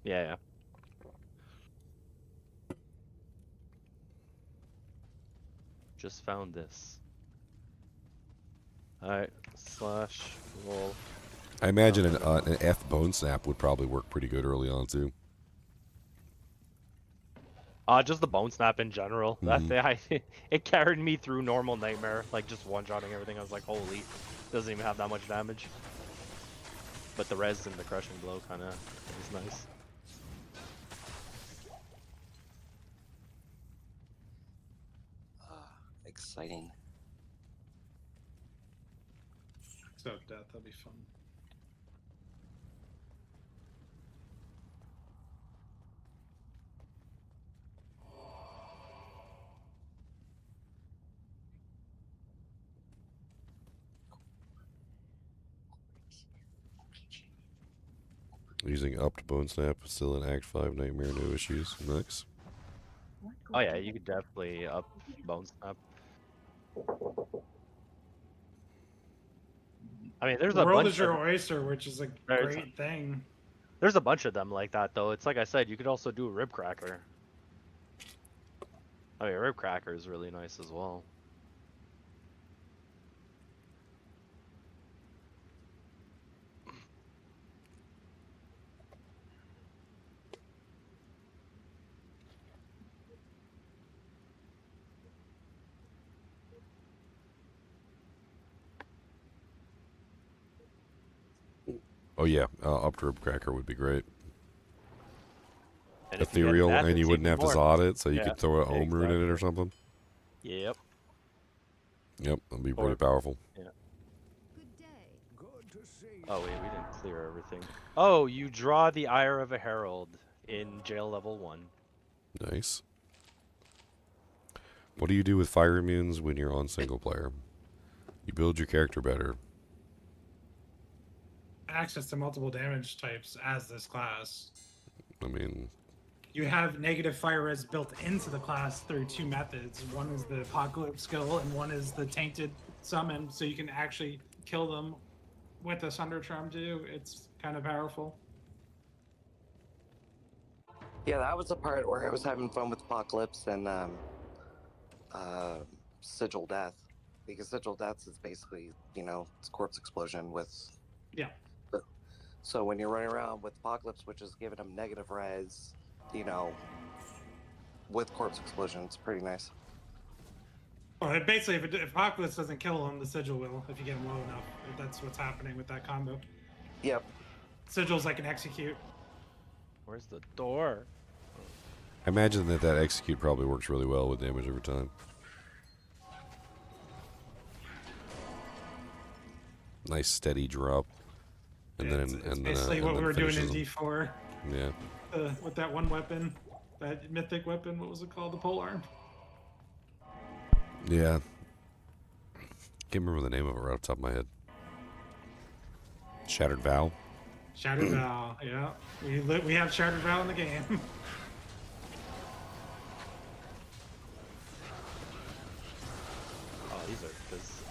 [SPEAKER 3] Yeah. Just found this. Alright, /roll.
[SPEAKER 1] I imagine an F Bone Snap would probably work pretty good early on too.
[SPEAKER 3] Just the Bone Snap in general. It carried me through normal Nightmare, like just one-shotting everything. I was like, holy, doesn't even have that much damage. But the res and the Crushing Blow kind of is nice.
[SPEAKER 21] Exciting.
[SPEAKER 8] So Death, that'll be fun.
[SPEAKER 1] Using upped Bone Snap, still in Act 5 Nightmare, no issues. Nice.
[SPEAKER 3] Oh yeah, you could definitely up Bone Snap. I mean, there's
[SPEAKER 8] The
[SPEAKER 3] a
[SPEAKER 8] world
[SPEAKER 3] bunch
[SPEAKER 8] is your
[SPEAKER 3] of
[SPEAKER 8] oyster, which is a great thing.
[SPEAKER 3] there's a bunch of them like that though. It's like I said, you could also do a Rib Cracker. I mean, Rib Cracker is really nice as well.
[SPEAKER 1] Oh yeah, upped Rib Cracker would be great.
[SPEAKER 3] And if you get
[SPEAKER 1] Ethereal,
[SPEAKER 3] that,
[SPEAKER 1] and you
[SPEAKER 3] it's
[SPEAKER 1] wouldn't have
[SPEAKER 3] even
[SPEAKER 1] to
[SPEAKER 3] more.
[SPEAKER 1] Zod it, so you
[SPEAKER 3] Yeah,
[SPEAKER 1] could throw an Ohm Rune in it or
[SPEAKER 3] exactly.
[SPEAKER 1] something.
[SPEAKER 3] Yep.
[SPEAKER 1] Yep, that'd be pretty powerful.
[SPEAKER 3] Yeah. Oh wait, we didn't clear everything. Oh, you draw the Ire of a Herald in jail level 1.
[SPEAKER 1] Nice. What do you do with fire immunes when you're on single player? You build your character better.
[SPEAKER 8] Access to multiple damage types as this class.
[SPEAKER 1] I mean,
[SPEAKER 8] You have negative fire res built into the class through 2 methods. One is the Apocalypse skill, and one is the Tainted Summon, so you can actually kill them with a Sunder Charm too. It's kind of powerful.
[SPEAKER 21] Yeah, that was the part where I was having fun with Apocalypse and Sigil Death, because Sigil Death is basically, you know, it's corpse explosion with.
[SPEAKER 8] Yeah.
[SPEAKER 21] So when you're running around with Apocalypse, which is giving them negative res, you know, with corpse explosion, it's pretty nice.
[SPEAKER 8] Well, basically, if Apocalypse doesn't kill him, the Sigil will, if you get him low enough. That's what's happening with that combo.
[SPEAKER 21] Yep.
[SPEAKER 8] Sigil's like an execute.
[SPEAKER 3] Where's the door?
[SPEAKER 1] I imagine that execute probably works really well with damage over time. Nice steady drop, and
[SPEAKER 8] It's basically what we were doing in
[SPEAKER 1] finishes them.
[SPEAKER 8] D4.
[SPEAKER 1] Yeah.
[SPEAKER 8] With that one weapon, that mythic weapon. What was it called? The polearm.
[SPEAKER 1] Yeah. Can't remember the name of it right off the top of my head. Shattered Vow.
[SPEAKER 8] Shattered Vow. Yeah, we have Shattered Vow in the game.
[SPEAKER 3] Oh, these are this.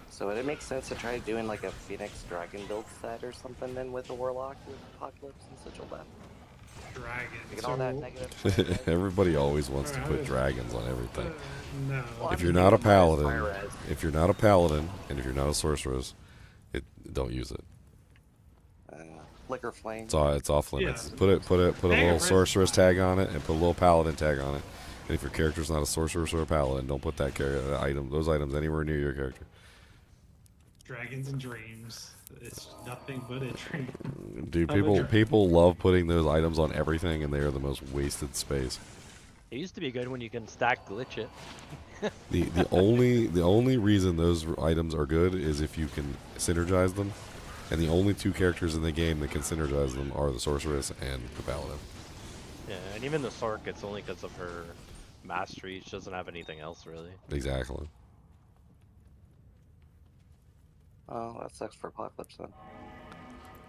[SPEAKER 21] So would it make sense to try doing like a Phoenix Dragon build set or something then with the Warlock with Apocalypse and Sigil Death?
[SPEAKER 8] Dragon.
[SPEAKER 21] Get all that negative.
[SPEAKER 1] Everybody always wants to put dragons on everything.
[SPEAKER 8] No.
[SPEAKER 1] If you're not a paladin, and if you're not a sorceress, don't use it.
[SPEAKER 21] Flicker Flame.
[SPEAKER 1] It's off limits.
[SPEAKER 21] Yeah.
[SPEAKER 1] Put a little sorceress tag on it, and put a little paladin tag on it. And if your character's not a sorceress or a paladin, don't put those items anywhere near your character.
[SPEAKER 8] Dragons and dreams. It's nothing but a dream.
[SPEAKER 1] Dude,
[SPEAKER 8] Of a
[SPEAKER 1] people love putting those items on everything, and they are the most wasted space.
[SPEAKER 3] It used to be good when you can stack glitch it.
[SPEAKER 1] The only reason those items are good is if you can synergize them, and the only 2 characters in the game that can synergize them are the sorceress and the paladin.
[SPEAKER 3] Yeah, and even the Sork, it's only because of her mastery. She doesn't have anything else really.
[SPEAKER 1] Exactly.
[SPEAKER 21] Oh, that sucks for Apocalypse then.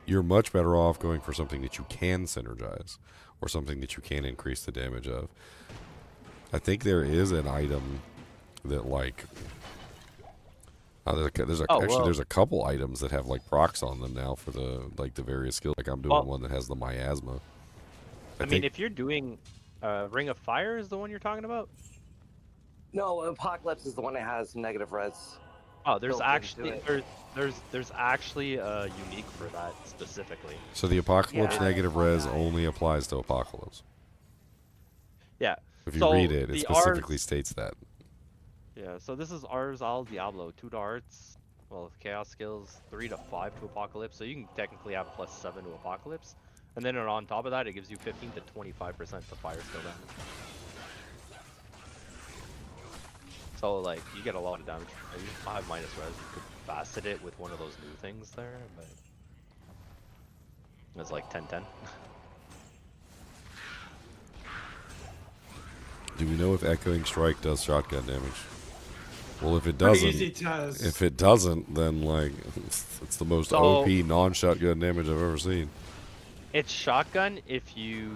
[SPEAKER 1] You're much better off going for something that you can synergize, or something that you can increase the damage of. I think there is an item that like there's a couple items that have like procs on them now for the various skills. Like I'm doing one that has the miasma.
[SPEAKER 3] I mean, if you're doing Ring of Fire, is the one you're talking about?
[SPEAKER 21] No, Apocalypse is the one that has negative res.
[SPEAKER 3] Oh, there's
[SPEAKER 21] built
[SPEAKER 3] actually
[SPEAKER 21] into it.
[SPEAKER 3] there's actually a unique for that specifically.
[SPEAKER 1] So the Apocalypse
[SPEAKER 21] Yeah.
[SPEAKER 1] negative res only applies to Apocalypse.
[SPEAKER 3] Yeah.
[SPEAKER 1] If you
[SPEAKER 3] So
[SPEAKER 1] read it, it
[SPEAKER 3] the
[SPEAKER 1] specifically
[SPEAKER 3] Rs-
[SPEAKER 1] states that.
[SPEAKER 3] Yeah, so this is Ars al Diablo, 2 to arts, well, chaos skills, 3 to 5 to Apocalypse, so you can technically have +7 to Apocalypse. And then on top of that, it gives you 15 to 25% to fire skill damage. So, like, you get a lot of damage. You have minus res, you could facet it with one of those new things there, but it's like 10-10.
[SPEAKER 1] Do we know if Echoing Strike does shotgun damage? Well, if it
[SPEAKER 8] Pretty
[SPEAKER 1] doesn't,
[SPEAKER 8] easy to-
[SPEAKER 1] if it doesn't, then like it's the most
[SPEAKER 3] So-
[SPEAKER 1] OP non-shotgun damage I've ever seen.
[SPEAKER 3] It's shotgun if you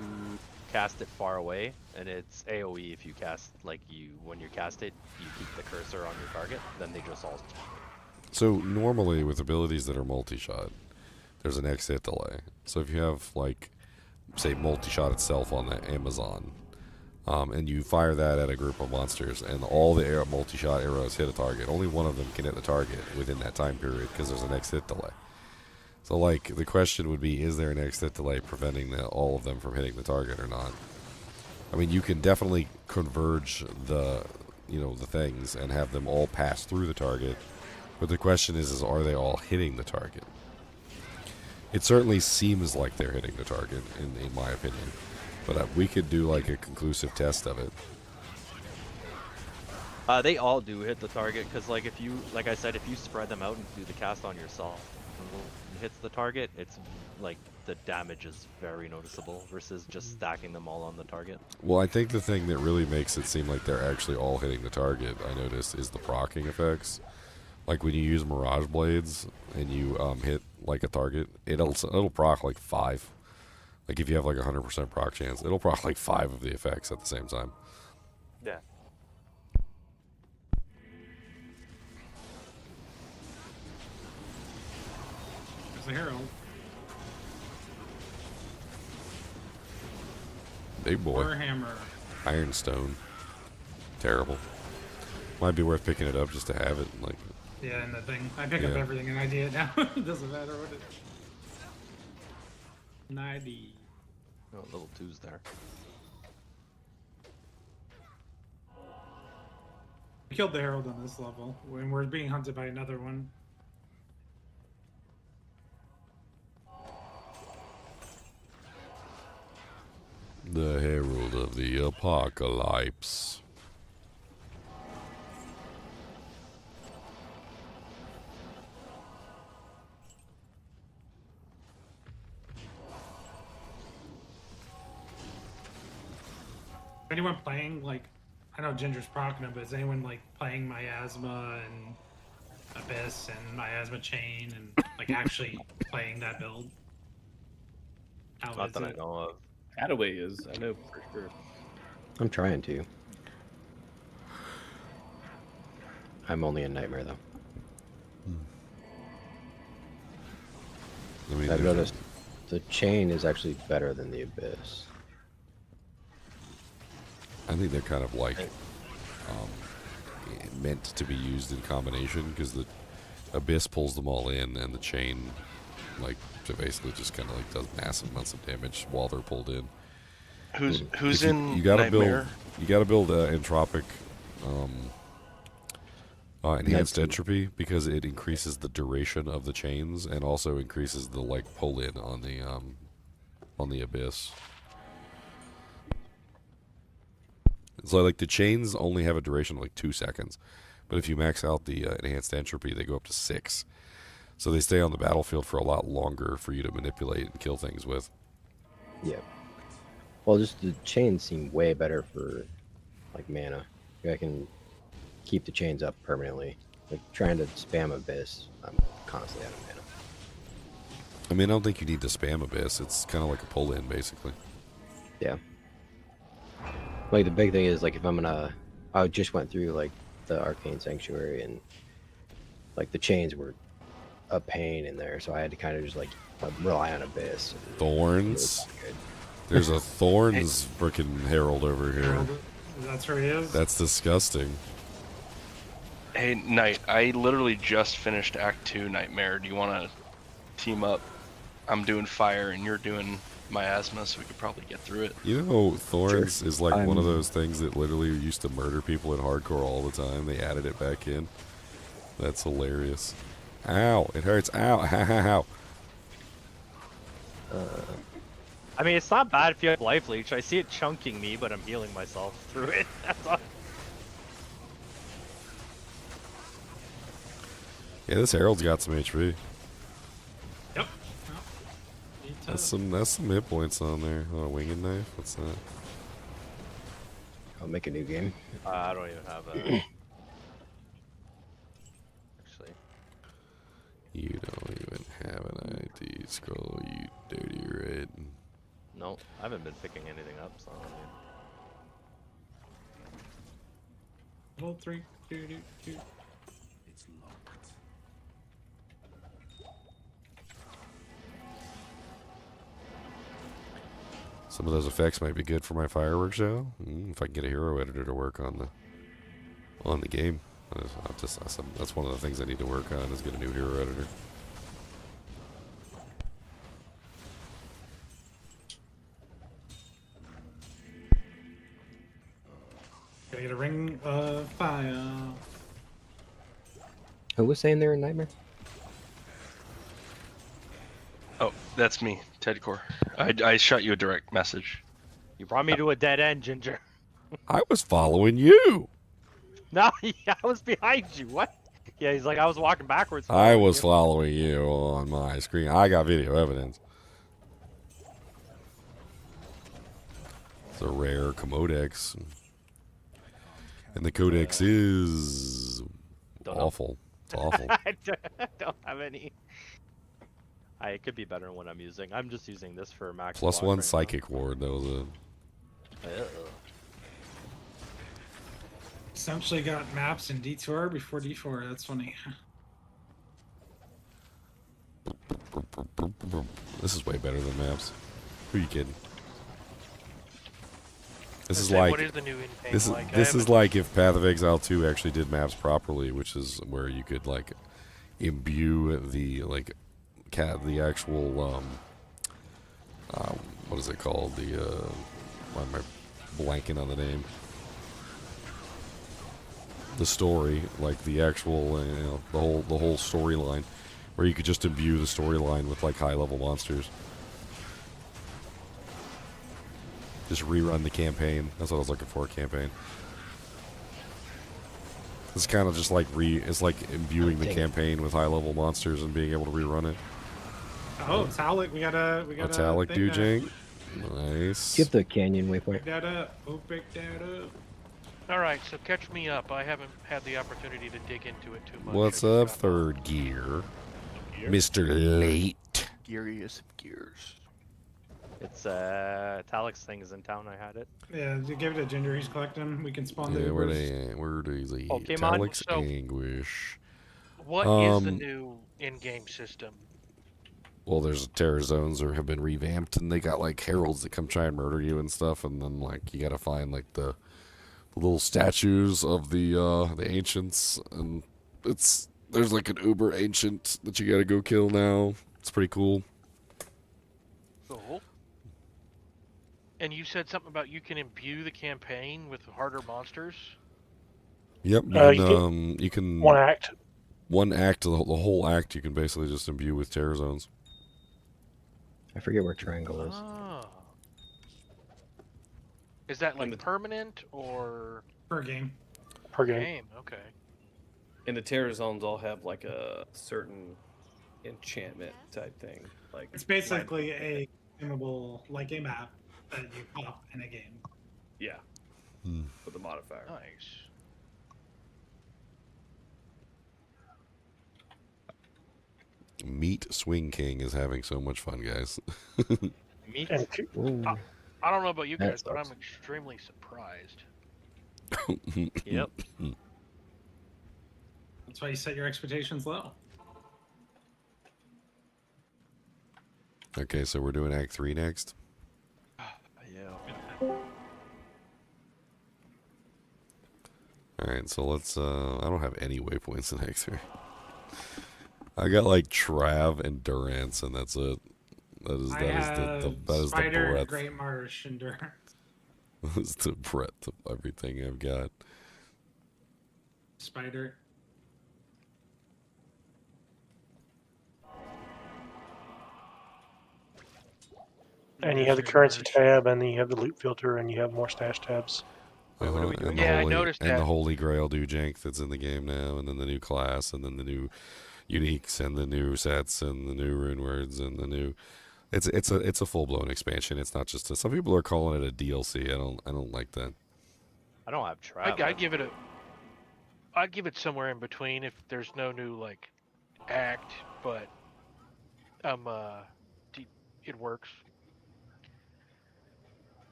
[SPEAKER 3] cast it far away, and it's AoE if you cast when you cast it, you keep the cursor on your target. Then they just all.
[SPEAKER 1] So normally with abilities that are multi-shot, there's an exit delay. So if you have like, say, multi-shot itself on the Amazon, and you fire that at a group of monsters, and all the multi-shot arrows hit a target, only one of them can hit the target within that time period because there's an exit delay. So like the question would be, is there an exit delay preventing all of them from hitting the target or not? I mean, you can definitely converge the things and have them all pass through the target, but the question is are they all hitting the target? It certainly seems like they're hitting the target, in my opinion. But we could do like a conclusive test of it.
[SPEAKER 3] They all do hit the target because, like I said, if you spread them out and do the cast on yourself, when it hits the target, it's like the damage is very noticeable versus just stacking them all on the target.
[SPEAKER 1] Well, I think the thing that really makes it seem like they're actually all hitting the target, I noticed, is the procking effects. Like when you use Mirage Blades and you hit like a target, it'll proc like 5. Like if you have like 100% proc chance, it'll proc like 5 of the effects at the same time.
[SPEAKER 3] Yeah.
[SPEAKER 8] There's a Herald.
[SPEAKER 1] Big boy.
[SPEAKER 8] Warhammer.
[SPEAKER 1] Ironstone. Terrible. Might be worth picking it up just to have it. Like.
[SPEAKER 8] Yeah, and the thing. I pick up
[SPEAKER 1] Yeah.
[SPEAKER 8] everything and I do it now. It doesn't matter what it is. 90.
[SPEAKER 3] Oh, level 2's there.
[SPEAKER 8] We killed the Herald on this level, and we're being hunted by another one.
[SPEAKER 1] The Herald of the Apocalypse.
[SPEAKER 8] Anyone playing, like, I know Ginger's procking them, but is anyone, like, playing Miasma and Abyss and Miasma Chain and, like, actually playing that build? How
[SPEAKER 3] Not
[SPEAKER 8] is
[SPEAKER 3] that I
[SPEAKER 8] it?
[SPEAKER 3] know of.
[SPEAKER 11] Hadaway is, I know for sure.
[SPEAKER 2] I'm trying to. I'm only in Nightmare though.
[SPEAKER 1] I mean,
[SPEAKER 2] I've noticed the chain is actually better than the Abyss.
[SPEAKER 1] I think they're kind of like meant to be used in combination because the Abyss pulls them all in and the chain like so basically just kind of like does massive amounts of damage while they're pulled in.
[SPEAKER 18] Who's
[SPEAKER 1] If
[SPEAKER 18] in
[SPEAKER 1] you gotta
[SPEAKER 18] Nightmare?
[SPEAKER 1] build entropic enhanced
[SPEAKER 2] That's-
[SPEAKER 1] entropy because it increases the duration of the chains and also increases the like pull in on the Abyss. So like the chains only have a duration of like 2 seconds, but if you max out the enhanced entropy, they go up to 6. So they stay on the battlefield for a lot longer for you to manipulate and kill things with.
[SPEAKER 2] Yeah. Well, just the chains seem way better for like mana. I can keep the chains up permanently. Like trying to spam Abyss, I'm constantly out of mana.
[SPEAKER 1] I mean, I don't think you need to spam Abyss. It's kind of like a pull-in, basically.
[SPEAKER 2] Yeah. Like the big thing is like if I'm gonna, I just went through like the Arcane Sanctuary and like the chains were a pain in there, so I had to kind of just like rely on Abyss.
[SPEAKER 1] Thorns. There's a Thorns freaking Herald over here.
[SPEAKER 8] Herald, that's where he is?
[SPEAKER 1] That's disgusting.
[SPEAKER 18] Hey, Knight, I literally just finished Act 2 Nightmare. Do you want to team up? I'm doing fire and you're doing miasma, so we could probably get through it.
[SPEAKER 1] You know, Thorns is like one of
[SPEAKER 2] I'm-
[SPEAKER 1] those things that literally used to murder people in hardcore all the time. They added it back in. That's hilarious. Ow, it hurts. Ow, ow,
[SPEAKER 3] I mean, it's not bad if you have life leech. I see it chunking me, but I'm healing myself through it. That's all.
[SPEAKER 1] Yeah, this Herald's got some HP.
[SPEAKER 8] Yep.
[SPEAKER 1] That's some hit points on there. Oh, a winged knife? What's that?
[SPEAKER 2] I'll make a new game.
[SPEAKER 3] I don't even have a.
[SPEAKER 1] Skull, you dirty red.
[SPEAKER 3] No, I haven't been picking anything up, so.
[SPEAKER 8] Level 3.
[SPEAKER 7] It's locked.
[SPEAKER 1] Some of those effects might be good for my fireworks show. If I can get a hero editor to work on the game. That's one of the things I need to work on is get a new hero editor.
[SPEAKER 8] Gotta get a ring of fire.
[SPEAKER 2] Who was saying they're in Nightmare?
[SPEAKER 18] Oh, that's me, Ted Core. I shot you a direct message.
[SPEAKER 3] You brought me to a dead end, Ginger.
[SPEAKER 1] I was following you.
[SPEAKER 3] No, I was behind you. What? Yeah, he's like, I was walking backwards.
[SPEAKER 1] I was following you on my screen. I got video evidence. It's a rare Comodex. And the Codex is awful. It's awful.
[SPEAKER 3] I don't have any. It could be better than what I'm using. I'm just using this for max.
[SPEAKER 1] +1
[SPEAKER 3] block right
[SPEAKER 1] psychic ward. That was a.
[SPEAKER 8] Essentially got maps in D2R before D4. That's funny.
[SPEAKER 1] This is way better than maps. Who are you kidding? This is
[SPEAKER 9] Say,
[SPEAKER 1] like
[SPEAKER 9] what is the new in-game
[SPEAKER 1] this is
[SPEAKER 9] like?
[SPEAKER 1] this is like if Path of Exile 2 actually did maps properly, which is where you could like imbue the the actual what is it called? The why am I blanking on the name? The story, like the actual the whole storyline, where you could just imbue the storyline with like high level monsters. Just rerun the campaign. That's what I was looking for, campaign. It's kind of just like it's like imbuing the campaign with high level monsters and being able to rerun it.
[SPEAKER 8] Oh, Talic, we got a
[SPEAKER 1] Talic
[SPEAKER 8] thing
[SPEAKER 1] Dujang. Nice.
[SPEAKER 2] Give the canyon waypoint.
[SPEAKER 8] Pick that up. Oh, pick that up.
[SPEAKER 9] All right, so catch me up. I haven't had the opportunity to dig into it too much.
[SPEAKER 1] What's up, third gear? Mr. Late.
[SPEAKER 10] Geariest of gears.
[SPEAKER 3] It's Talik's thing is in town. I had it.
[SPEAKER 8] Yeah, give it to Ginger. He's collecting. We can spawn the
[SPEAKER 1] Yeah, where
[SPEAKER 8] Ubers.
[SPEAKER 1] do they?
[SPEAKER 3] Pokemon?
[SPEAKER 1] Talik's
[SPEAKER 9] So-
[SPEAKER 1] Anguish.
[SPEAKER 9] What is the new in-game system?
[SPEAKER 1] Well, there's Terror Zones or have been revamped, and they got like heralds that come try and murder you and stuff, and then like you gotta find like the little statues of the ancients, and there's like an uber ancient that you gotta go kill now. It's pretty cool.
[SPEAKER 9] Cool. And you said something about you can imbue the campaign with harder monsters?
[SPEAKER 1] Yep. You can
[SPEAKER 9] one act.
[SPEAKER 1] One act, the whole act, you can basically just imbue with Terror Zones.
[SPEAKER 2] I forget where Triangle is.
[SPEAKER 9] Oh. Is that like permanent or
[SPEAKER 8] per game?
[SPEAKER 11] Per game.
[SPEAKER 9] Okay.
[SPEAKER 11] And the terror zones all have like a certain enchantment type thing. Like
[SPEAKER 8] It's basically a gameable, like a map that you pop in a game.
[SPEAKER 11] Yeah. With the modifier.
[SPEAKER 9] Nice.
[SPEAKER 1] Meat Swing King is having so much fun, guys.
[SPEAKER 3] Meat?
[SPEAKER 9] I don't know about you
[SPEAKER 1] That
[SPEAKER 9] guys, but
[SPEAKER 1] sucks.
[SPEAKER 9] I'm extremely surprised.
[SPEAKER 3] Yep.
[SPEAKER 8] That's why you set your expectations low.
[SPEAKER 1] Okay, so we're doing Act 3 next.
[SPEAKER 3] Yeah.
[SPEAKER 1] Alright, so let's, I don't have any waypoints in Act 3. I got like Trav and Durance, and that's it. That is the
[SPEAKER 8] Spider,
[SPEAKER 1] breadth.
[SPEAKER 8] Great Marsh, and Durance.
[SPEAKER 1] That is the breadth of everything I've got.
[SPEAKER 8] Spider.
[SPEAKER 22] And you have the currency tab, and then you have the loot filter, and you have more stash tabs.
[SPEAKER 1] And
[SPEAKER 9] Yeah, I noticed
[SPEAKER 1] and
[SPEAKER 9] that.
[SPEAKER 1] the Holy Grail Dujank that's in the game now, and then the new class, and then the new uniques, and the new sets, and the new rune words, and the new. It's a full blown expansion. It's not just some people are calling it a DLC. I don't like that.
[SPEAKER 3] I don't have travel.
[SPEAKER 9] I'd give it somewhere in between if there's no new like act, but it works.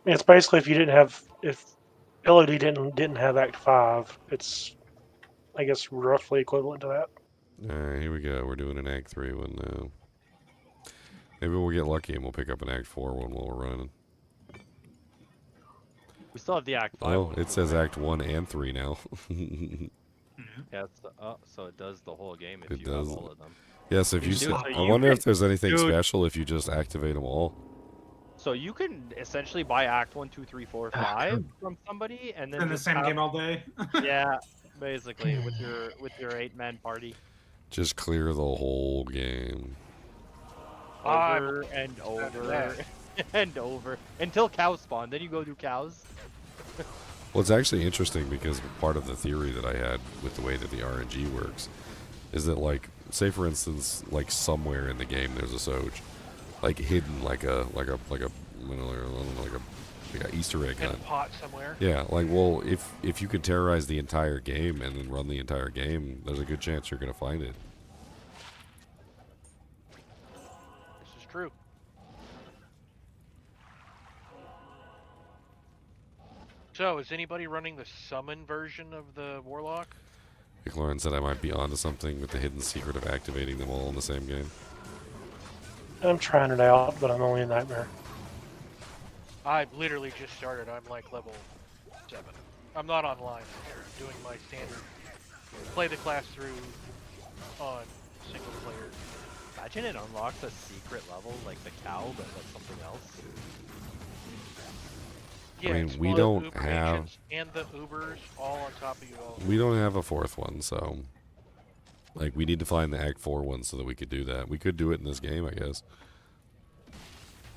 [SPEAKER 22] It's basically if LOD didn't have Act 5, it's I guess roughly equivalent to that.
[SPEAKER 1] Alright, here we go. We're doing an Act 3 one now. Maybe we'll get lucky and we'll pick up an Act 4 one while we're running.
[SPEAKER 3] We still have the Act 5
[SPEAKER 1] Oh,
[SPEAKER 3] one
[SPEAKER 1] it
[SPEAKER 3] too,
[SPEAKER 1] says
[SPEAKER 3] right?
[SPEAKER 1] Act 1 and 3 now.
[SPEAKER 3] Yeah, it's so it does the whole game if
[SPEAKER 1] It
[SPEAKER 3] you
[SPEAKER 1] does.
[SPEAKER 3] have all of them.
[SPEAKER 1] Yes, if you.
[SPEAKER 3] Dude,
[SPEAKER 1] I
[SPEAKER 3] so
[SPEAKER 1] wonder
[SPEAKER 3] can-
[SPEAKER 1] if there's anything
[SPEAKER 3] dude,
[SPEAKER 1] special if you just activate them all.
[SPEAKER 3] So you can essentially buy Act 1, 2, 3, 4, 5 from somebody, and then
[SPEAKER 8] In the
[SPEAKER 3] just
[SPEAKER 8] same
[SPEAKER 3] have-
[SPEAKER 8] game all day.
[SPEAKER 3] Yeah, basically with your 8-man party.
[SPEAKER 1] Just clear the whole game.
[SPEAKER 3] Over and over and over until cows spawn. Then you go do cows.
[SPEAKER 1] Well, it's actually interesting because part of the theory that I had with the way that the RNG works is that, like, say for instance, like somewhere in the game there's a Soj, like hidden, like a Easter egg
[SPEAKER 9] In a
[SPEAKER 1] hunt.
[SPEAKER 9] pot somewhere.
[SPEAKER 1] Yeah, like, well, if you could terrorize the entire game and then run the entire game, there's a good chance you're gonna find it.
[SPEAKER 9] This is true. So, is anybody running the summon version of the Warlock?
[SPEAKER 1] Like Lauren said, I might be onto something with the hidden secret of activating them all in the same game.
[SPEAKER 22] I'm trying it out, but I'm only a Nightmare.
[SPEAKER 9] I literally just started. I'm like level 7. I'm not online. I'm doing my standard. Play the class through on single player.
[SPEAKER 3] Imagine it unlocks a secret level like the cow, but like something else.
[SPEAKER 9] Yeah,
[SPEAKER 1] I mean,
[SPEAKER 9] it's
[SPEAKER 1] we
[SPEAKER 9] all
[SPEAKER 1] don't
[SPEAKER 9] Uber
[SPEAKER 1] have-
[SPEAKER 9] agents and the Ubers all on top of you all.
[SPEAKER 1] We don't have a fourth one, so like we need to find the Act 4 one so that we could do that. We could do it in this game, I guess.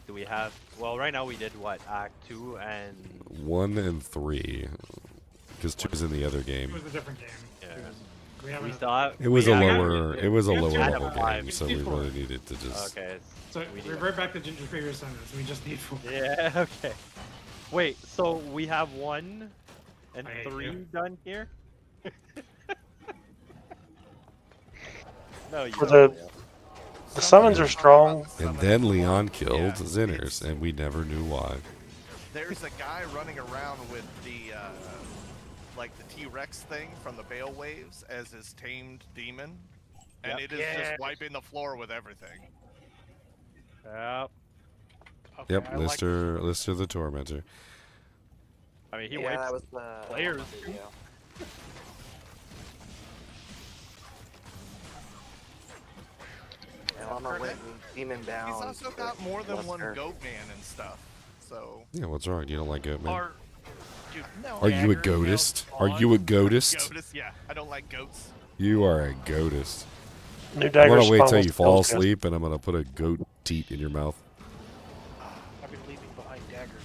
[SPEAKER 3] Do we have? Well, right now we did what? Act 2 and
[SPEAKER 1] 1 and 3, because 2 is in the other game.
[SPEAKER 8] It was a different game.
[SPEAKER 3] Yeah.
[SPEAKER 8] We haven't.
[SPEAKER 3] We still have.
[SPEAKER 1] It was
[SPEAKER 3] we
[SPEAKER 1] a
[SPEAKER 3] have-
[SPEAKER 1] lower. It was a
[SPEAKER 8] we have
[SPEAKER 1] lower
[SPEAKER 8] two
[SPEAKER 1] level
[SPEAKER 8] out of five.
[SPEAKER 1] game,
[SPEAKER 8] We
[SPEAKER 1] so
[SPEAKER 8] need
[SPEAKER 1] we
[SPEAKER 8] four.
[SPEAKER 1] really needed to just.
[SPEAKER 3] Okay.
[SPEAKER 8] So
[SPEAKER 3] we need
[SPEAKER 8] revert back to Ginger Figure Centers. We just need 4.
[SPEAKER 3] Yeah. Okay. Wait. So we have 1 and
[SPEAKER 8] I hate
[SPEAKER 3] 3
[SPEAKER 8] you.
[SPEAKER 3] done here. No, you
[SPEAKER 22] For
[SPEAKER 3] don't.
[SPEAKER 22] the summons are strong.
[SPEAKER 1] And then Leon killed Zinners, and we never knew why.
[SPEAKER 4] There's a guy running around with the like the T-Rex thing from the Bale Waves as his tamed demon, and
[SPEAKER 3] Yep.
[SPEAKER 4] it is just wiping the floor with everything.
[SPEAKER 3] Yep.
[SPEAKER 9] Okay,
[SPEAKER 1] Yep,
[SPEAKER 9] I like
[SPEAKER 1] Lister the Tormentor.
[SPEAKER 3] I mean, he
[SPEAKER 21] Yeah,
[SPEAKER 3] wipes
[SPEAKER 21] that was the
[SPEAKER 3] players.
[SPEAKER 21] video. Elma went and demon down.
[SPEAKER 4] He's also got more than one
[SPEAKER 21] Lister.
[SPEAKER 4] goat man and stuff. So
[SPEAKER 1] Yeah, what's wrong? You don't like goat man?
[SPEAKER 4] dude, no.
[SPEAKER 1] Are you a goatist? Are you a goatist?
[SPEAKER 4] Goatist? Yeah, I don't like goats.
[SPEAKER 1] You are a goatist.
[SPEAKER 22] New
[SPEAKER 1] I'm
[SPEAKER 22] dagger
[SPEAKER 1] gonna wait till
[SPEAKER 22] spawn
[SPEAKER 1] you
[SPEAKER 22] with
[SPEAKER 1] fall
[SPEAKER 22] Ghost Cast.
[SPEAKER 1] asleep, and I'm gonna put a goat teat in your mouth.
[SPEAKER 9] I've been leaving behind daggers.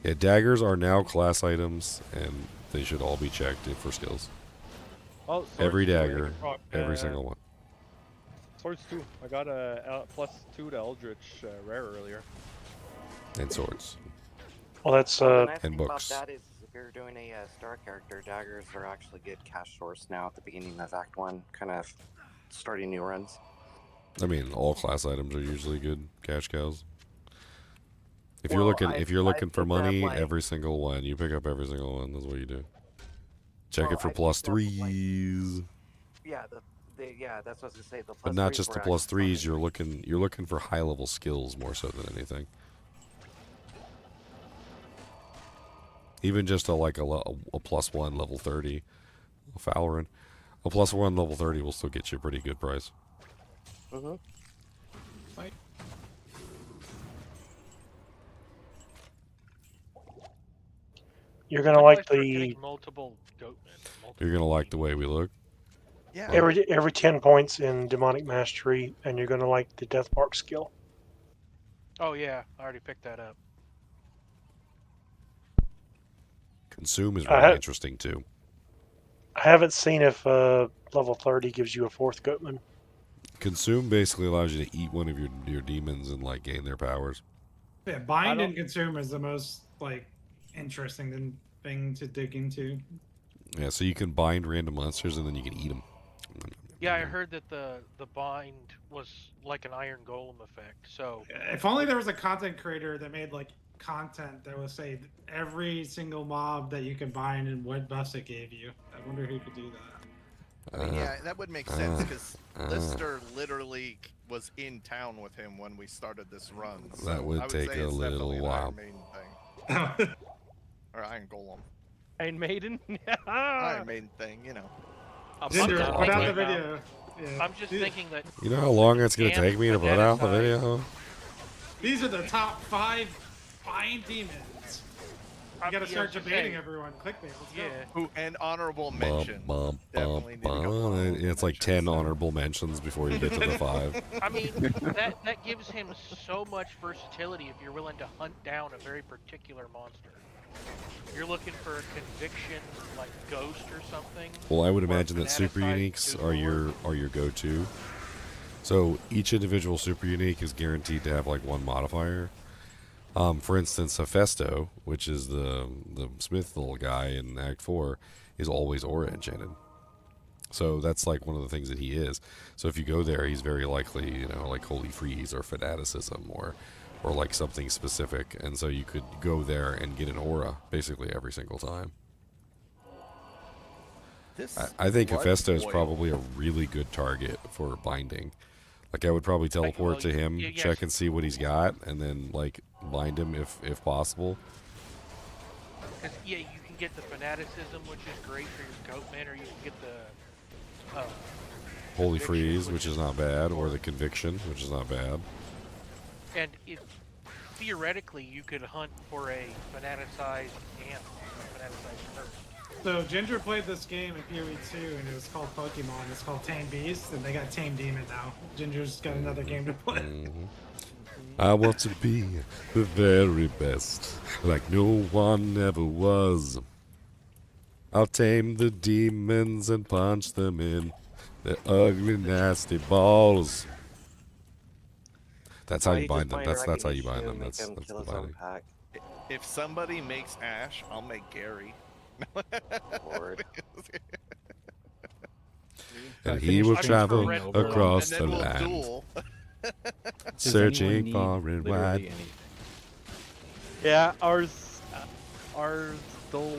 [SPEAKER 1] Yeah, daggers are now class items, and they should all be checked for skills.
[SPEAKER 3] Oh,
[SPEAKER 1] Every
[SPEAKER 3] swords too, I
[SPEAKER 1] dagger,
[SPEAKER 3] can proc,
[SPEAKER 1] every single one.
[SPEAKER 3] Swords too. I got a +2 to Eldritch rare earlier.
[SPEAKER 1] And swords.
[SPEAKER 22] Well, that's
[SPEAKER 21] The nice
[SPEAKER 1] and
[SPEAKER 21] thing
[SPEAKER 1] books.
[SPEAKER 21] about that is if you're doing a star character, daggers are actually good cash source now at the beginning of Act 1, kind of starting new runs.
[SPEAKER 1] I mean, all class items are usually good cash cows. If you're
[SPEAKER 21] Well,
[SPEAKER 1] looking,
[SPEAKER 21] I-
[SPEAKER 1] if you're
[SPEAKER 21] I
[SPEAKER 1] looking for
[SPEAKER 21] picked up,
[SPEAKER 1] money,
[SPEAKER 21] like-
[SPEAKER 1] every single one, you pick up every single one. That's what you do. Check
[SPEAKER 21] Well,
[SPEAKER 1] it for
[SPEAKER 21] I
[SPEAKER 1] plus
[SPEAKER 21] picked up, like- Yeah,
[SPEAKER 1] threes,
[SPEAKER 21] yeah, that's what I was gonna say. The
[SPEAKER 1] but
[SPEAKER 21] plus
[SPEAKER 1] not
[SPEAKER 21] threes
[SPEAKER 1] just
[SPEAKER 21] were
[SPEAKER 1] the plus
[SPEAKER 21] actually
[SPEAKER 1] threes. You're looking for high level skills more so than anything. Even just a +1 level 30, Fowlerin, a +1 level 30 will still get you a pretty good price.
[SPEAKER 21] Mm-hmm.
[SPEAKER 22] You're gonna like
[SPEAKER 9] Start
[SPEAKER 22] the
[SPEAKER 9] getting multiple goatmen.
[SPEAKER 1] You're gonna like the way we look.
[SPEAKER 4] Yeah.
[SPEAKER 22] every 10 points in demonic mastery, and you're gonna like the death mark skill.
[SPEAKER 9] Oh yeah, I already picked that up.
[SPEAKER 1] Consume is
[SPEAKER 22] I
[SPEAKER 1] really
[SPEAKER 22] have-
[SPEAKER 1] interesting too.
[SPEAKER 22] I haven't seen if level 30 gives you a 4th goatman.
[SPEAKER 1] Consume basically allows you to eat one of your demons and like gain their powers.
[SPEAKER 8] Yeah, bind and consume is the most like interesting thing to dig into.
[SPEAKER 1] Yeah, so you can bind random monsters and then you can eat them.
[SPEAKER 9] Yeah, I heard that the bind was like an Iron Golem effect. So
[SPEAKER 8] If only there was a content creator that made like content that would say every single mob that you can bind and what buffs it gave you. I wonder who could do that.
[SPEAKER 4] I mean, yeah, that would make sense because Lister literally was in town with him when we started this run. So
[SPEAKER 1] That would
[SPEAKER 4] I would
[SPEAKER 1] take
[SPEAKER 4] say
[SPEAKER 1] a
[SPEAKER 4] it's
[SPEAKER 1] little
[SPEAKER 4] definitely an
[SPEAKER 1] while.
[SPEAKER 4] Iron Maiden thing. Or Iron Golem.
[SPEAKER 15] Iron Maiden?
[SPEAKER 4] Iron Maiden thing, you know.
[SPEAKER 8] Ginger,
[SPEAKER 9] just
[SPEAKER 8] put out
[SPEAKER 9] thinking-
[SPEAKER 8] the video. Yeah.
[SPEAKER 9] I'm just thinking that
[SPEAKER 1] You know how long it's gonna take me to put out the video?
[SPEAKER 8] These are the top 5 bind demons. You gotta start debating everyone. Clickbait, let's go.
[SPEAKER 4] Who and honorable mention. Definitely need to go
[SPEAKER 1] Bum. It's like 10 honorable mentions before you get to the 5.
[SPEAKER 9] I mean, that gives him so much versatility if you're willing to hunt down a very particular monster. You're looking for a conviction like Ghost or something.
[SPEAKER 1] Well, I would
[SPEAKER 9] or
[SPEAKER 1] imagine that super
[SPEAKER 9] Fanaticide
[SPEAKER 1] uniques are your go-to. So each individual super unique is guaranteed to have like one modifier. For instance, Hephaesto, which is the Smith little guy in Act 4, is always aura enchanted. So that's like one of the things that he is. So if you go there, he's very likely, you know, like Holy Freeze or Fanaticism or like something specific. And so you could go there and get an aura basically every single time. I think Hephaesto is probably a really good target for binding. Like I would probably teleport to him, check and see what he's got, and then like bind him if possible.
[SPEAKER 9] Because yeah, you can get the Fanaticism, which is great for your Goatman, or you can get the
[SPEAKER 1] Holy Freeze, which is not bad, or the Conviction, which is not bad.
[SPEAKER 9] And if theoretically you could hunt for a Fanaticized Amp, Fanaticized Curse.
[SPEAKER 8] So Ginger played this game in PoE 2 and it was called Pokemon. It's called Tame Beast and they got Tame Demon now. Ginger's got another game to play.
[SPEAKER 1] I want to be the very best, like no one ever was. I'll tame the demons and punch them in their ugly, nasty balls. That's how you bind them. That's how you bind them. That's the binding.
[SPEAKER 4] If somebody makes Ash, I'll make Gary.
[SPEAKER 19] Lord.
[SPEAKER 1] And he will travel across the land, searching far and wide.
[SPEAKER 15] Yeah, ours stole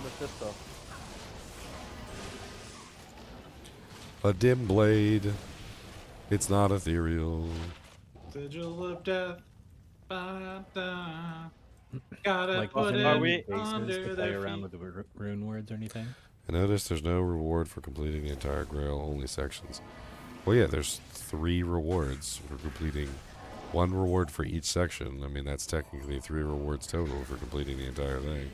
[SPEAKER 15] Mephisto.
[SPEAKER 1] A dim blade. It's not ethereal.
[SPEAKER 8] Sigil of Death. Ba-da. Gotta
[SPEAKER 16] Like,
[SPEAKER 8] put
[SPEAKER 16] wasn't
[SPEAKER 8] it
[SPEAKER 16] there any
[SPEAKER 8] under
[SPEAKER 16] bases to play
[SPEAKER 8] their
[SPEAKER 16] around
[SPEAKER 8] feet.
[SPEAKER 16] with the rune words or anything?
[SPEAKER 1] I noticed there's no reward for completing the entire Grail, only sections. Well, yeah, there's 3 rewards for completing. 1 reward for each section. I mean, that's technically 3 rewards total for completing the entire thing.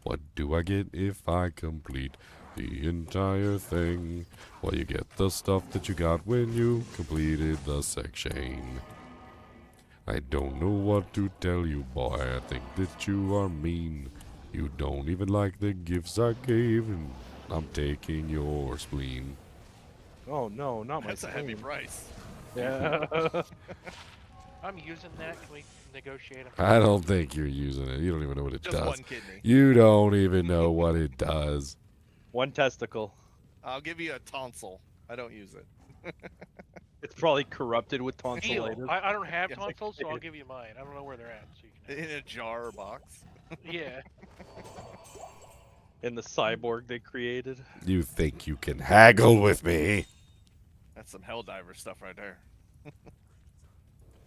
[SPEAKER 1] What do I get if I complete the entire thing? Well, you get the stuff that you got when you completed the section. I don't know what to tell you, boy. I think that you are mean. You don't even like the gifts I gave, and I'm taking your spleen.
[SPEAKER 15] Oh no, not my
[SPEAKER 4] That's a heavy
[SPEAKER 15] spleen.
[SPEAKER 4] price.
[SPEAKER 15] Yeah.
[SPEAKER 9] I'm using that. Can we negotiate?
[SPEAKER 1] I don't think you're using it. You don't even know what it
[SPEAKER 4] Just
[SPEAKER 1] does.
[SPEAKER 4] one kidney.
[SPEAKER 1] You don't even know what it does.
[SPEAKER 15] 1 testicle.
[SPEAKER 4] I'll give you a tonsil. I don't use it.
[SPEAKER 15] It's probably corrupted with
[SPEAKER 9] Deal.
[SPEAKER 15] tonsillitis.
[SPEAKER 9] I don't have
[SPEAKER 15] Yes,
[SPEAKER 9] tonsils, so I'll
[SPEAKER 15] did.
[SPEAKER 9] give you mine. I don't know where they're at. So you
[SPEAKER 4] In a jar or box.
[SPEAKER 9] can... Yeah.
[SPEAKER 15] In the cyborg they created.
[SPEAKER 1] You think you can haggle with me?
[SPEAKER 4] That's some Helldiver stuff right there.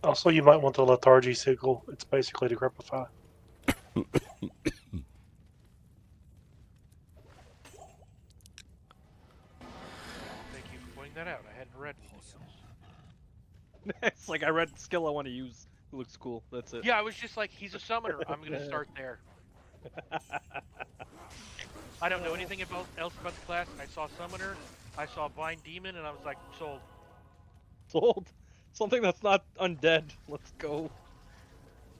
[SPEAKER 22] Also, you might want the lethargy sickle. It's basically to crepify.
[SPEAKER 9] Thank you for pointing that out. I hadn't read anything else.
[SPEAKER 15] It's like I read the skill I want to use. It looks cool. That's it.
[SPEAKER 9] Yeah, I was just like, he's a summoner. I'm gonna start there. I don't know anything else about the class. I saw summoner, I saw blind demon, and I was like, sold.
[SPEAKER 15] Sold. Something that's not undead. Let's go.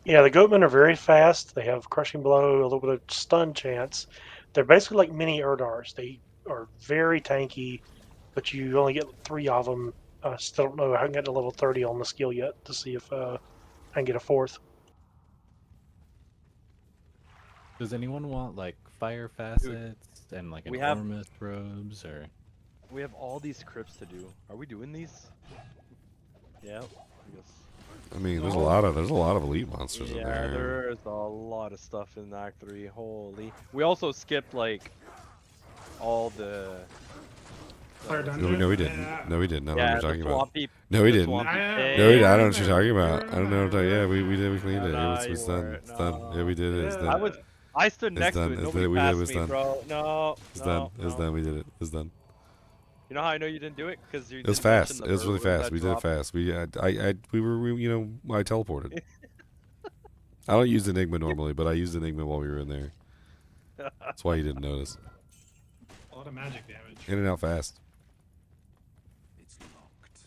[SPEAKER 22] Yeah, the Goatmen are very fast. They have crushing blow, a little bit of stun chance. They're basically like mini Erdars. They are very tanky, but you only get 3 of them. I still don't know. I haven't gotten to level 30 on the skill yet to see if how and get a 4th.
[SPEAKER 5] Does anyone want like fire facets and like
[SPEAKER 15] we
[SPEAKER 5] an
[SPEAKER 15] have-
[SPEAKER 5] Ormus robes or?
[SPEAKER 15] We have all these crypts to do. Are we doing these? Yeah, I guess.
[SPEAKER 1] I mean, there's a lot of elite monsters in
[SPEAKER 15] Yeah,
[SPEAKER 1] there.
[SPEAKER 15] there's a lot of stuff in Act 3. Holy. We also skipped like all the.
[SPEAKER 8] Fire
[SPEAKER 1] No,
[SPEAKER 8] dungeon?
[SPEAKER 1] no, we didn't. No, we didn't. I don't know
[SPEAKER 15] Yeah,
[SPEAKER 1] what you're
[SPEAKER 15] the
[SPEAKER 1] talking about.
[SPEAKER 15] swampy-
[SPEAKER 1] No, we
[SPEAKER 15] the
[SPEAKER 1] didn't.
[SPEAKER 15] swampy pig.
[SPEAKER 1] No, we didn't. I don't know what you're talking about. I don't know what I'm talking. Yeah, we did. We cleaned it.
[SPEAKER 15] Nah,
[SPEAKER 1] It's
[SPEAKER 15] you
[SPEAKER 1] done.
[SPEAKER 15] weren't.
[SPEAKER 1] It's done. Yeah, we did it. It's done.
[SPEAKER 15] I stood
[SPEAKER 1] It's
[SPEAKER 15] next
[SPEAKER 1] done.
[SPEAKER 15] to it.
[SPEAKER 1] It's
[SPEAKER 15] Nobody
[SPEAKER 1] done. We did. It
[SPEAKER 15] passed
[SPEAKER 1] was
[SPEAKER 15] me,
[SPEAKER 1] done.
[SPEAKER 15] bro. No.
[SPEAKER 1] It's
[SPEAKER 15] no,
[SPEAKER 1] done. It's
[SPEAKER 15] no.
[SPEAKER 1] done. We did it. It's done.
[SPEAKER 15] You know how I know you didn't do it? Because you.
[SPEAKER 1] It was
[SPEAKER 15] didn't mention
[SPEAKER 1] fast.
[SPEAKER 15] the
[SPEAKER 1] It was really
[SPEAKER 15] bird that
[SPEAKER 1] fast. We did it
[SPEAKER 15] dropped.
[SPEAKER 1] fast. I teleported. I don't use Enigma normally, but I used Enigma while we were in there. That's why you didn't notice.
[SPEAKER 8] A lot of magic damage.
[SPEAKER 1] In and out fast.
[SPEAKER 7] It's locked.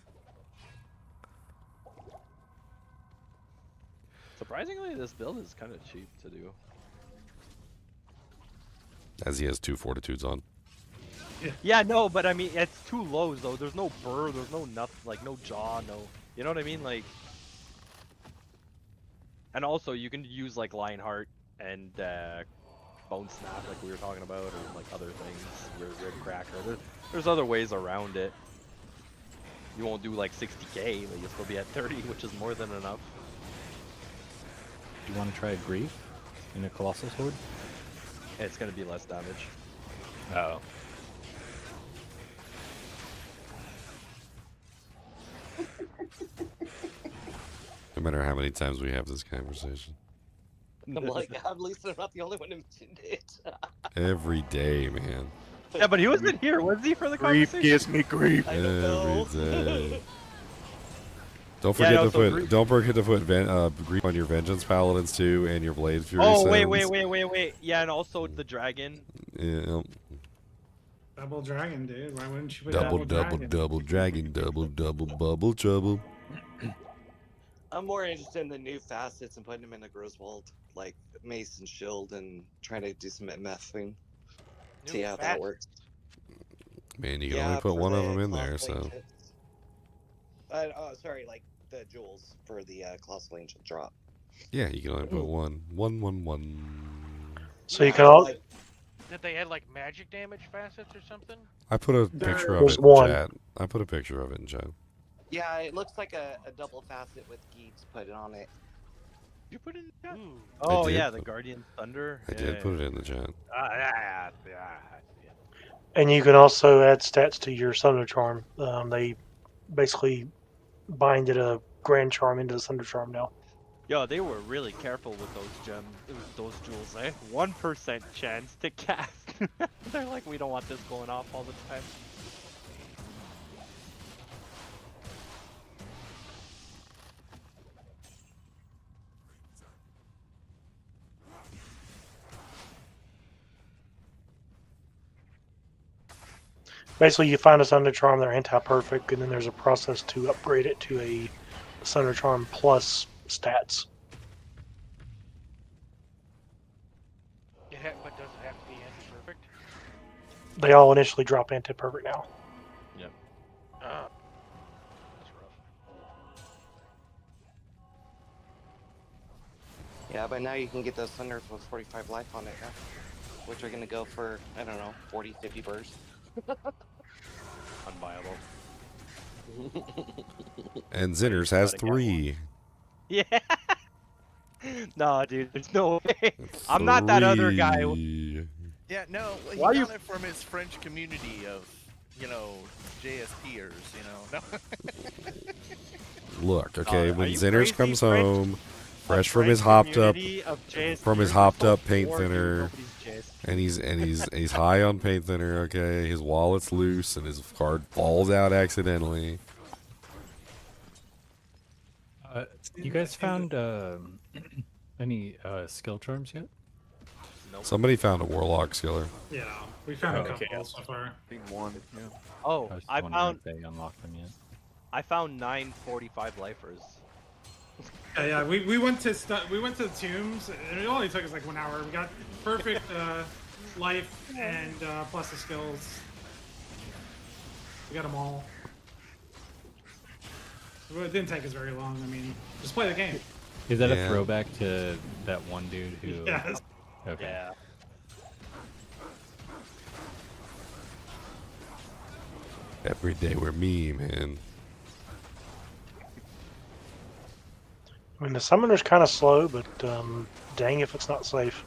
[SPEAKER 15] Surprisingly, this build is kind of cheap to do.
[SPEAKER 1] As he has 2 fortitudes on.
[SPEAKER 15] Yeah, no, but I mean, it's too low though. There's no burr, there's no nothing, like no jaw, no. You know what I mean? Like. And also, you can use like Lionheart and Bone Snap, like we were talking about, or like other things, Rib Cracker. There's other ways around it. You won't do like 60k, but you'll still be at 30, which is more than enough.
[SPEAKER 5] Do you want to try a Grief in a Colossal Sword?
[SPEAKER 15] It's gonna be less damage.
[SPEAKER 5] Oh.
[SPEAKER 1] No matter how many times we have this conversation.
[SPEAKER 21] I'm like, at least I'm not the only one who mentioned it.
[SPEAKER 1] Every day, man.
[SPEAKER 15] Yeah, but he wasn't here, was he, for the
[SPEAKER 6] Grief
[SPEAKER 15] conversation?
[SPEAKER 6] gives me grief.
[SPEAKER 1] Every day. Don't
[SPEAKER 15] Yeah,
[SPEAKER 1] forget
[SPEAKER 15] no,
[SPEAKER 1] to
[SPEAKER 15] so
[SPEAKER 1] put.
[SPEAKER 15] Grief-
[SPEAKER 1] Don't forget to put grief on your Vengeance Paladins too, and your Blade Fury.
[SPEAKER 15] Oh,
[SPEAKER 1] Sons.
[SPEAKER 15] wait. Yeah, and also the dragon.
[SPEAKER 1] Yeah.
[SPEAKER 8] Double dragon, dude. Why wouldn't you put
[SPEAKER 1] Double
[SPEAKER 8] double dragon?
[SPEAKER 1] dragon, double bubble trouble.
[SPEAKER 21] I'm more interested in the new facets and putting them in a Griswold, like Mace and Shield, and trying to do some MF thing. See how that works.
[SPEAKER 1] Man, you can only put one of them in there,
[SPEAKER 21] Colossal
[SPEAKER 1] so.
[SPEAKER 21] Ancients. Sorry, like the jewels for the Colossal Ancient drop.
[SPEAKER 1] Yeah, you can only put one. One.
[SPEAKER 22] So you can all.
[SPEAKER 9] Did they add like magic damage facets or something?
[SPEAKER 1] I put a picture of
[SPEAKER 22] There's
[SPEAKER 1] it in
[SPEAKER 22] one.
[SPEAKER 1] chat. I put a picture of it in chat.
[SPEAKER 21] Yeah, it looks like a double facet with geeks put on it.
[SPEAKER 15] You put it in the chat?
[SPEAKER 1] I
[SPEAKER 15] Oh
[SPEAKER 1] did.
[SPEAKER 15] yeah, the Guardian Thunder.
[SPEAKER 1] I did put it in the chat.
[SPEAKER 15] Yeah.
[SPEAKER 22] And you can also add stats to your Thunder Charm. They basically binded a Grand Charm into the Thunder Charm now.
[SPEAKER 3] Yo, they were really careful with those gems, those jewels, eh? 1% chance to cast. They're like, we don't want this going off all the time.
[SPEAKER 22] Basically, you find a Thunder Charm, they're anti-perfect, and then there's a process to upgrade it to a Thunder Charm plus stats.
[SPEAKER 9] But does it have to be anti-perfect?
[SPEAKER 22] They all initially drop anti-perfect now.
[SPEAKER 15] Yep.
[SPEAKER 9] That's rough.
[SPEAKER 21] Yeah, but now you can get those Thunders with 45 life on it, huh? Which are gonna go for, I don't know, 40, 50 bursts.
[SPEAKER 15] Unviable.
[SPEAKER 1] And Zinners has 3.
[SPEAKER 3] Yeah. No, dude, there's no way. I'm not that other guy.
[SPEAKER 4] Yeah, no, he
[SPEAKER 3] Why
[SPEAKER 4] got
[SPEAKER 3] you-
[SPEAKER 4] it from his French community of, JSPers, No.
[SPEAKER 1] Look, okay,
[SPEAKER 3] are
[SPEAKER 1] when
[SPEAKER 3] you
[SPEAKER 1] Zinners
[SPEAKER 3] crazy?
[SPEAKER 1] comes
[SPEAKER 3] French-
[SPEAKER 1] home, fresh
[SPEAKER 3] a
[SPEAKER 1] from his
[SPEAKER 3] French
[SPEAKER 1] hopped up,
[SPEAKER 3] community of JSPers
[SPEAKER 1] from his
[SPEAKER 3] is
[SPEAKER 1] hopped
[SPEAKER 3] so
[SPEAKER 1] up paint
[SPEAKER 3] boring,
[SPEAKER 1] thinner,
[SPEAKER 3] nobody's JSP.
[SPEAKER 1] and he's high on paint thinner. Okay, his wallet's loose and his card falls out accidentally.
[SPEAKER 5] You guys found any skill charms yet?
[SPEAKER 1] Somebody found a Warlock skiller.
[SPEAKER 8] Yeah, we found a
[SPEAKER 5] Oh, okay.
[SPEAKER 8] couple so far.
[SPEAKER 5] One. Yeah.
[SPEAKER 3] Oh,
[SPEAKER 5] I was just
[SPEAKER 3] I
[SPEAKER 5] wondering
[SPEAKER 3] found
[SPEAKER 5] if they unlocked them yet.
[SPEAKER 3] I found 9 45 lifers.
[SPEAKER 8] Yeah, we went to we went to the tombs, and it only took us like 1 hour. We got perfect life and plus the skills. We got them all. It didn't take us very long. I mean, just play the game.
[SPEAKER 5] Is that
[SPEAKER 1] Yeah.
[SPEAKER 5] a throwback to that one dude who?
[SPEAKER 8] Yes.
[SPEAKER 5] Okay.
[SPEAKER 3] Yeah.
[SPEAKER 1] Every day we're me, man.
[SPEAKER 22] I mean, the summoner's kind of slow, but dang if it's not safe.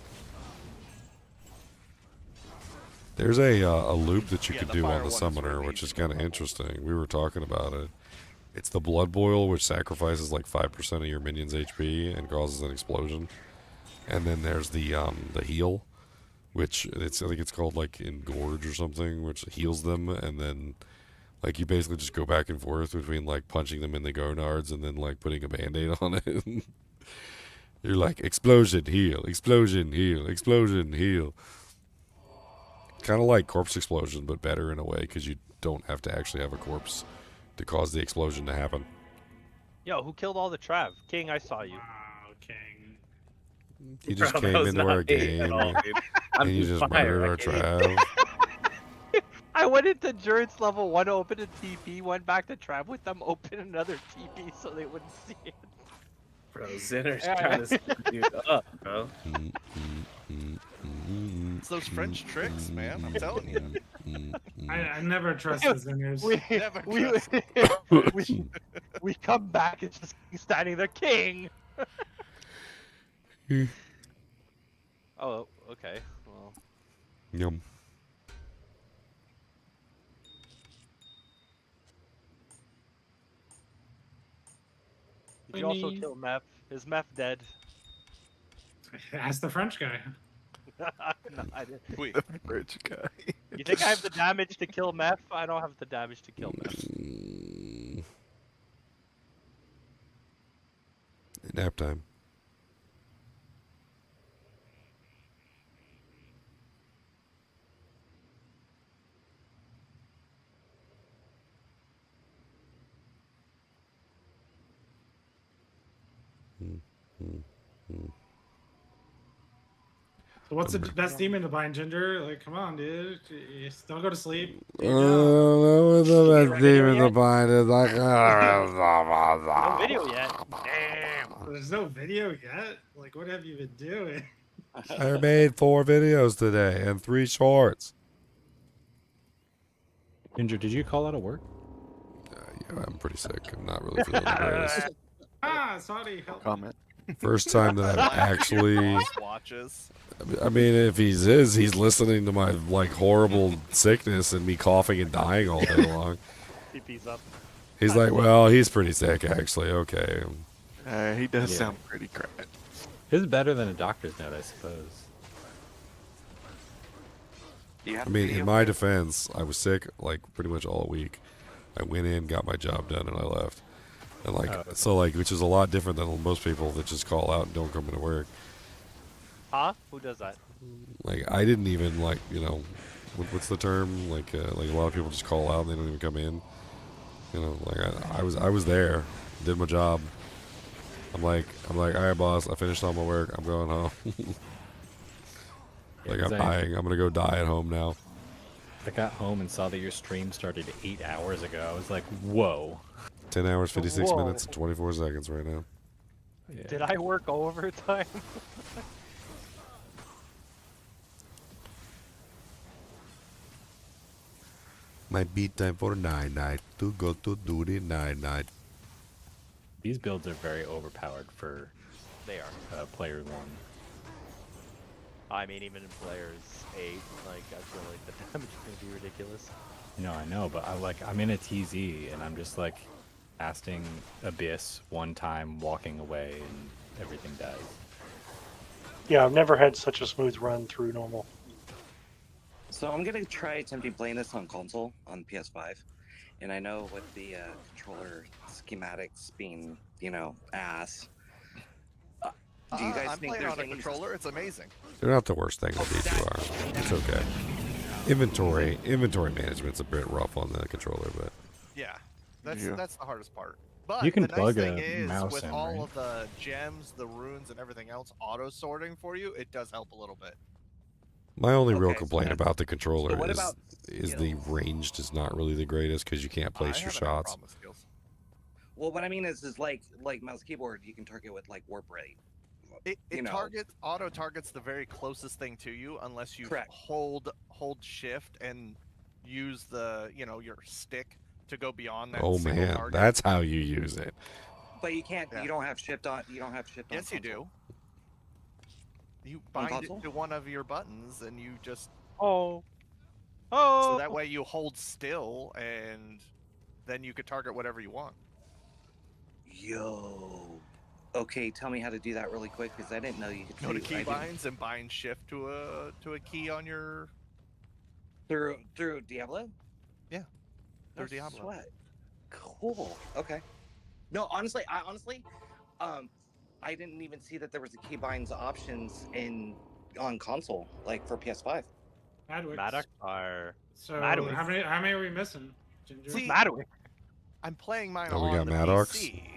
[SPEAKER 1] There's a loop that you
[SPEAKER 4] Yeah,
[SPEAKER 1] could
[SPEAKER 4] the
[SPEAKER 1] do
[SPEAKER 4] fire
[SPEAKER 1] on the
[SPEAKER 4] one is
[SPEAKER 1] summoner,
[SPEAKER 4] really
[SPEAKER 1] which
[SPEAKER 4] easy
[SPEAKER 1] is kind of interesting. We were talking about it. It's the blood boil, which sacrifices like 5% of your minions' HP and causes an explosion. And then there's the heal, which I think it's called like engorge or something, which heals them, and then like you basically just go back and forth between like punching them in the gonards and then like putting a band-aid on it. You're like explosion, heal, explosion, heal, explosion, heal. Kind of like corpse explosion, but better in a way because you don't have to actually have a corpse to cause the explosion to happen.
[SPEAKER 3] Yo, who killed all the Trav? King, I saw you.
[SPEAKER 8] Wow, King.
[SPEAKER 1] You just
[SPEAKER 11] Bro, that
[SPEAKER 1] came
[SPEAKER 11] was
[SPEAKER 1] into
[SPEAKER 11] not
[SPEAKER 1] our
[SPEAKER 11] me at
[SPEAKER 1] game
[SPEAKER 11] all, dude. I'm
[SPEAKER 1] and you just
[SPEAKER 11] fire,
[SPEAKER 1] murdered our
[SPEAKER 11] okay?
[SPEAKER 1] Trav.
[SPEAKER 3] I went into endurance level 1, opened a TP, went back to Trav with them, opened another TP so they wouldn't see it.
[SPEAKER 11] Bro, Zinner's
[SPEAKER 3] Yeah.
[SPEAKER 11] trying to set the dude up, bro.
[SPEAKER 4] It's those French tricks, man. I'm telling you.
[SPEAKER 8] I never trust the zingers.
[SPEAKER 4] Never
[SPEAKER 3] we,
[SPEAKER 4] trust.
[SPEAKER 3] we come back, it's just standing there, King! Oh, okay. Well,
[SPEAKER 1] Yum.
[SPEAKER 3] did you also kill Meth? Is Meth dead?
[SPEAKER 8] Ask the French guy.
[SPEAKER 3] No, I didn't.
[SPEAKER 4] Wait.
[SPEAKER 10] The French guy.
[SPEAKER 3] You think I have the damage to kill Meth? I don't have the damage to kill Meth.
[SPEAKER 1] Nap time.
[SPEAKER 8] So what's the best demon to bind, Ginger? Like, come on, dude. Don't go to sleep.
[SPEAKER 1] What the best demon to bind is like.
[SPEAKER 3] No video yet. Damn.
[SPEAKER 8] There's no video yet? Like, what have you been doing?
[SPEAKER 1] I made 4 videos today and 3 shorts.
[SPEAKER 5] Ginger, did you call out of work?
[SPEAKER 1] Yeah, I'm pretty sick. I'm not really feeling the greatest.
[SPEAKER 8] Sorry. Help.
[SPEAKER 10] Comment.
[SPEAKER 1] First time that I've actually.
[SPEAKER 4] Watches.
[SPEAKER 1] I mean, if he's listening to my like horrible sickness and me coughing and dying all day long.
[SPEAKER 3] TP's up.
[SPEAKER 1] He's like, well, he's pretty sick actually. Okay.
[SPEAKER 10] He does sound pretty crap.
[SPEAKER 5] This is better than a doctor's note, I suppose.
[SPEAKER 1] I mean, in my defense, I was sick like pretty much all week. I went in, got my job done, and I left. And like, so like, which is a lot different than most people that just call out and don't come into work.
[SPEAKER 3] Huh? Who does that?
[SPEAKER 1] Like, I didn't even like, you know, what's the term? Like a lot of people just call out and they don't even come in. You know, like I was there, did my job. I'm like, all right, boss, I finished all my work. I'm going home. Like I'm dying. I'm gonna go die at home now.
[SPEAKER 5] I got home and saw that your stream started 8 hours ago. I was like, whoa.
[SPEAKER 1] 10 hours, 56
[SPEAKER 3] Whoa.
[SPEAKER 1] minutes, and 24 seconds right now.
[SPEAKER 5] Yeah.
[SPEAKER 3] Did I work overtime?
[SPEAKER 1] Might be time for night to go to duty night.
[SPEAKER 5] These builds are very overpowered for
[SPEAKER 3] They are.
[SPEAKER 5] player 1.
[SPEAKER 3] I mean, even in players 8, like, I feel like the damage is going to be ridiculous.
[SPEAKER 5] No, I know, but I'm in a TZ and I'm just like casting Abyss one time, walking away, and everything dies.
[SPEAKER 22] Yeah, I've never had such a smooth run through normal.
[SPEAKER 21] So I'm gonna try attempting playing this on console on PS5, and I know with the controller schematics being, you know, ass. Do you guys
[SPEAKER 4] I'm
[SPEAKER 21] think
[SPEAKER 4] playing
[SPEAKER 21] there's
[SPEAKER 4] on a
[SPEAKER 21] any...
[SPEAKER 4] controller. It's amazing.
[SPEAKER 1] They're not the worst thing with D2R. It's okay. Inventory management's a bit rough on the controller, but
[SPEAKER 4] Yeah, that's the hardest part. But
[SPEAKER 5] You can
[SPEAKER 4] the nice
[SPEAKER 5] plug
[SPEAKER 4] thing
[SPEAKER 5] a
[SPEAKER 4] is,
[SPEAKER 5] mouse
[SPEAKER 4] with
[SPEAKER 5] in,
[SPEAKER 4] all
[SPEAKER 5] right?
[SPEAKER 4] of the gems, the runes, and everything else auto sorting for you, it does help a little bit.
[SPEAKER 1] my only real
[SPEAKER 21] Okay, so
[SPEAKER 1] complaint
[SPEAKER 21] that's-
[SPEAKER 1] about the controller
[SPEAKER 21] so what about
[SPEAKER 1] is the range is not really the greatest because you can't place your
[SPEAKER 21] haven't had a
[SPEAKER 1] shots.
[SPEAKER 21] problem with skills. Well, what I mean is like mouse keyboard, you can target with like warp rate.
[SPEAKER 4] It auto targets the very closest thing to you unless you
[SPEAKER 21] Correct.
[SPEAKER 4] hold shift and use the your stick to go beyond that
[SPEAKER 1] Oh
[SPEAKER 4] single
[SPEAKER 1] man,
[SPEAKER 4] target.
[SPEAKER 1] that's how you use it.
[SPEAKER 21] But you can't.
[SPEAKER 4] Yeah.
[SPEAKER 21] You don't have shift on. You don't have shift on.
[SPEAKER 4] Yes, you do.
[SPEAKER 21] console.
[SPEAKER 4] You
[SPEAKER 21] On
[SPEAKER 4] bind it
[SPEAKER 21] console?
[SPEAKER 4] to one of your buttons and you just
[SPEAKER 3] Oh.
[SPEAKER 4] so that way you hold still and then you could target whatever you want.
[SPEAKER 21] Yo. Okay, tell me how to do that really quick because I didn't know you could
[SPEAKER 4] Go to
[SPEAKER 21] save- I didn't-
[SPEAKER 4] keybinds and bind shift to a key on your
[SPEAKER 21] through Diablo.
[SPEAKER 4] Yeah, through
[SPEAKER 21] No
[SPEAKER 4] Diablo.
[SPEAKER 21] Sweat. Cool. Okay. No, honestly, I didn't even see that there was a keybinds options on console, like for PS5.
[SPEAKER 8] Madwix.
[SPEAKER 3] Maddox are.
[SPEAKER 8] So
[SPEAKER 3] Madwix.
[SPEAKER 8] how many are we missing? Ginger?
[SPEAKER 4] See,
[SPEAKER 3] Maddox.
[SPEAKER 4] I'm playing mine
[SPEAKER 1] Oh, we
[SPEAKER 4] on
[SPEAKER 1] got
[SPEAKER 4] the
[SPEAKER 1] Maddox?
[SPEAKER 4] PC,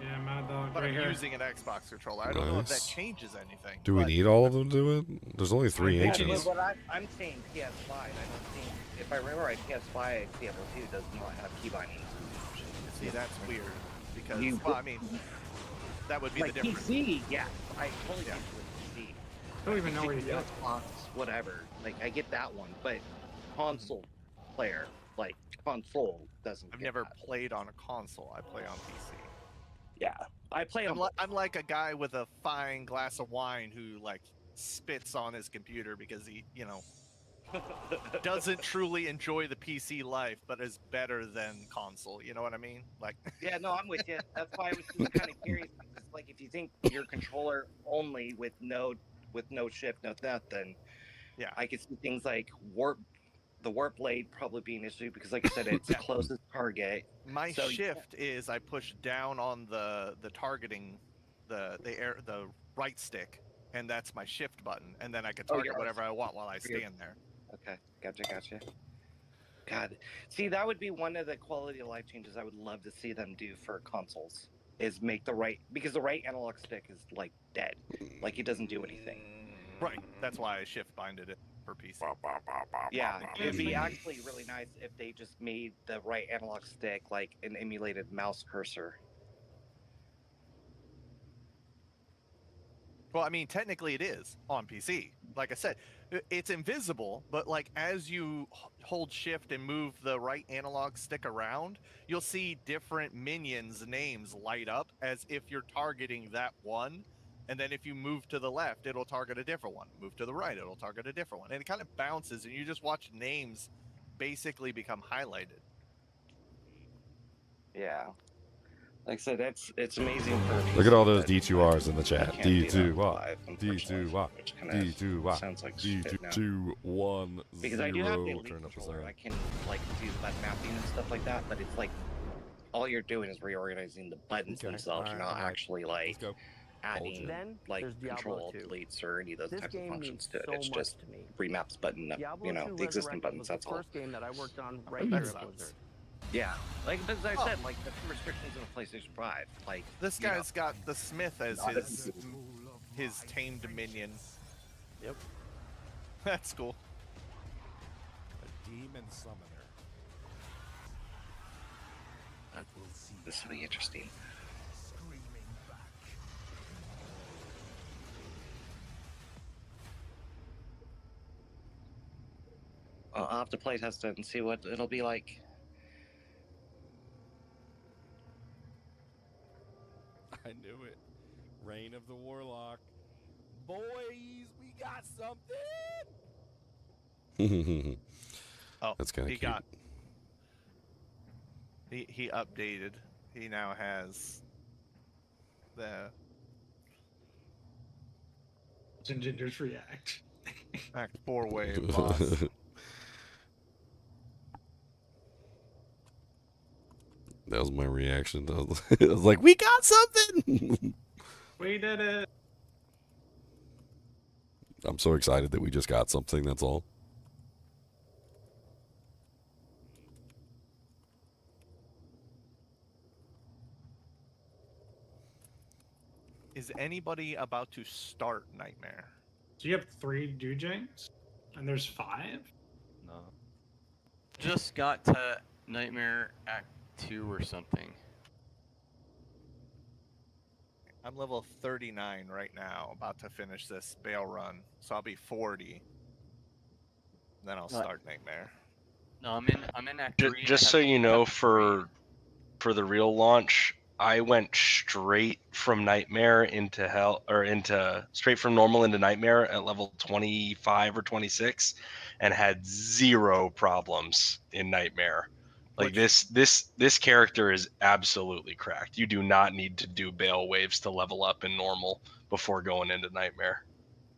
[SPEAKER 8] Yeah, Mad Dog
[SPEAKER 4] but
[SPEAKER 8] right
[SPEAKER 4] I'm
[SPEAKER 8] here.
[SPEAKER 4] using an Xbox controller. I don't know if that
[SPEAKER 1] Nice.
[SPEAKER 4] changes anything.
[SPEAKER 1] Do we
[SPEAKER 4] but-
[SPEAKER 1] need all of them to do it? There's only 3
[SPEAKER 21] Yeah,
[SPEAKER 1] H's.
[SPEAKER 21] but I'm saying PS5. I don't think, if I remember right, PS5 Diablo 2 does not have keybinding options.
[SPEAKER 4] See, that's weird because
[SPEAKER 21] You-
[SPEAKER 4] well, I mean, that would be
[SPEAKER 21] like
[SPEAKER 4] the difference.
[SPEAKER 21] PC, yeah, I totally get you with PC.
[SPEAKER 8] I don't even know where you go.
[SPEAKER 21] Xbox, whatever. Like I get that one, but console player, like console doesn't.
[SPEAKER 4] I've
[SPEAKER 21] get
[SPEAKER 4] never
[SPEAKER 21] that.
[SPEAKER 4] played on a console. I play on PC.
[SPEAKER 21] Yeah, I play on.
[SPEAKER 4] I'm like a guy with a fine glass of wine who like spits on his computer because he, doesn't truly enjoy the PC life, but is better than console. You know what I mean? Like.
[SPEAKER 21] Yeah, no, I'm with you. That's why I was just kind of curious because, like, if you think your controller only with no shift, no nothing,
[SPEAKER 4] yeah,
[SPEAKER 21] I could see things like the warp blade probably being an issue because, like I said, it's closest target.
[SPEAKER 4] My
[SPEAKER 21] So,
[SPEAKER 4] shift is I push down on the targeting, the right stick, and that's my shift button, and then I can target whatever I want while I stand there.
[SPEAKER 21] Okay, gotcha. God, see, that would be one of the quality of life changes I would love to see them do for consoles. Is make the right, because the right analog stick is like dead, like it doesn't do anything.
[SPEAKER 4] Right. That's why I shift binded it for PC.
[SPEAKER 21] Yeah, it'd be actually really nice if they just made the right analog stick like an emulated mouse cursor.
[SPEAKER 4] Well, I mean, technically it is on PC. Like I said, it's invisible, but like as you hold shift and move the right analog stick around, you'll see different minions' names light up as if you're targeting that one. And then if you move to the left, it'll target a different one. Move to the right, it'll target a different one. And it kind of bounces, and you just watch names basically become highlighted.
[SPEAKER 21] Yeah. Like I said, it's amazing for
[SPEAKER 1] Look at all
[SPEAKER 21] PC,
[SPEAKER 1] those
[SPEAKER 21] but
[SPEAKER 1] D2Rs in the
[SPEAKER 21] I
[SPEAKER 1] chat.
[SPEAKER 21] can't do that
[SPEAKER 1] D2R,
[SPEAKER 21] with live, unfortunately,
[SPEAKER 1] D2R,
[SPEAKER 21] which kinda
[SPEAKER 1] D2R,
[SPEAKER 21] sounds like shit now.
[SPEAKER 1] D210.
[SPEAKER 21] Because I do have the elite
[SPEAKER 1] Turn up the
[SPEAKER 21] controller,
[SPEAKER 1] sound.
[SPEAKER 21] I can like do button mapping and stuff like that, but it's like all you're doing is reorganizing the buttons themselves. You're not actually like adding
[SPEAKER 14] Then
[SPEAKER 21] like
[SPEAKER 14] there's Diablo
[SPEAKER 21] control
[SPEAKER 14] 2.
[SPEAKER 21] deletes or any of those
[SPEAKER 14] This
[SPEAKER 21] types of
[SPEAKER 14] game
[SPEAKER 21] functions
[SPEAKER 14] means
[SPEAKER 21] to it.
[SPEAKER 14] so
[SPEAKER 21] It's
[SPEAKER 14] much
[SPEAKER 21] just
[SPEAKER 14] to me.
[SPEAKER 21] remaps button up,
[SPEAKER 14] Diablo II
[SPEAKER 21] the existing
[SPEAKER 14] Resurrected
[SPEAKER 21] buttons.
[SPEAKER 14] was
[SPEAKER 21] That's
[SPEAKER 14] the
[SPEAKER 21] all.
[SPEAKER 14] first game that I worked on
[SPEAKER 21] That
[SPEAKER 14] right here at
[SPEAKER 21] sucks.
[SPEAKER 14] Blizzard.
[SPEAKER 21] Yeah, like as I said, like the restrictions in the PlayStation 5. Like
[SPEAKER 4] This
[SPEAKER 21] you know,
[SPEAKER 4] guy's got the Smith as
[SPEAKER 21] not
[SPEAKER 4] his tamed minion.
[SPEAKER 3] Yep.
[SPEAKER 4] That's cool.
[SPEAKER 7] A demon summoner.
[SPEAKER 21] This will be interesting.
[SPEAKER 7] Screaming back.
[SPEAKER 21] I'll have to play test it and see what it'll be like.
[SPEAKER 1] I knew it. Reign of the Warlock. Boys, we got something.
[SPEAKER 4] Oh,
[SPEAKER 1] That's kind of
[SPEAKER 4] he
[SPEAKER 1] cute.
[SPEAKER 4] got. He updated. He now has the
[SPEAKER 8] Ginger's react.
[SPEAKER 4] Act 4 wave boss.
[SPEAKER 1] That was my reaction. I was like, we got something.
[SPEAKER 8] We did it.
[SPEAKER 1] I'm so excited that we just got something. That's all.
[SPEAKER 4] Is anybody about to start Nightmare?
[SPEAKER 8] So you have 3 Dujames, and there's 5.
[SPEAKER 16] No. Just got to Nightmare Act 2 or something.
[SPEAKER 4] I'm level 39 right now, about to finish this Bale run, so I'll be 40. Then I'll start Nightmare.
[SPEAKER 14] No, I'm in Act 3.
[SPEAKER 18] Just so you know, for the real launch, I went straight from Nightmare into Hell, or straight from normal into Nightmare at level 25 or 26, and had 0 problems in Nightmare. Like this character is absolutely cracked. You do not need to do Bale waves to level up in normal before going into Nightmare.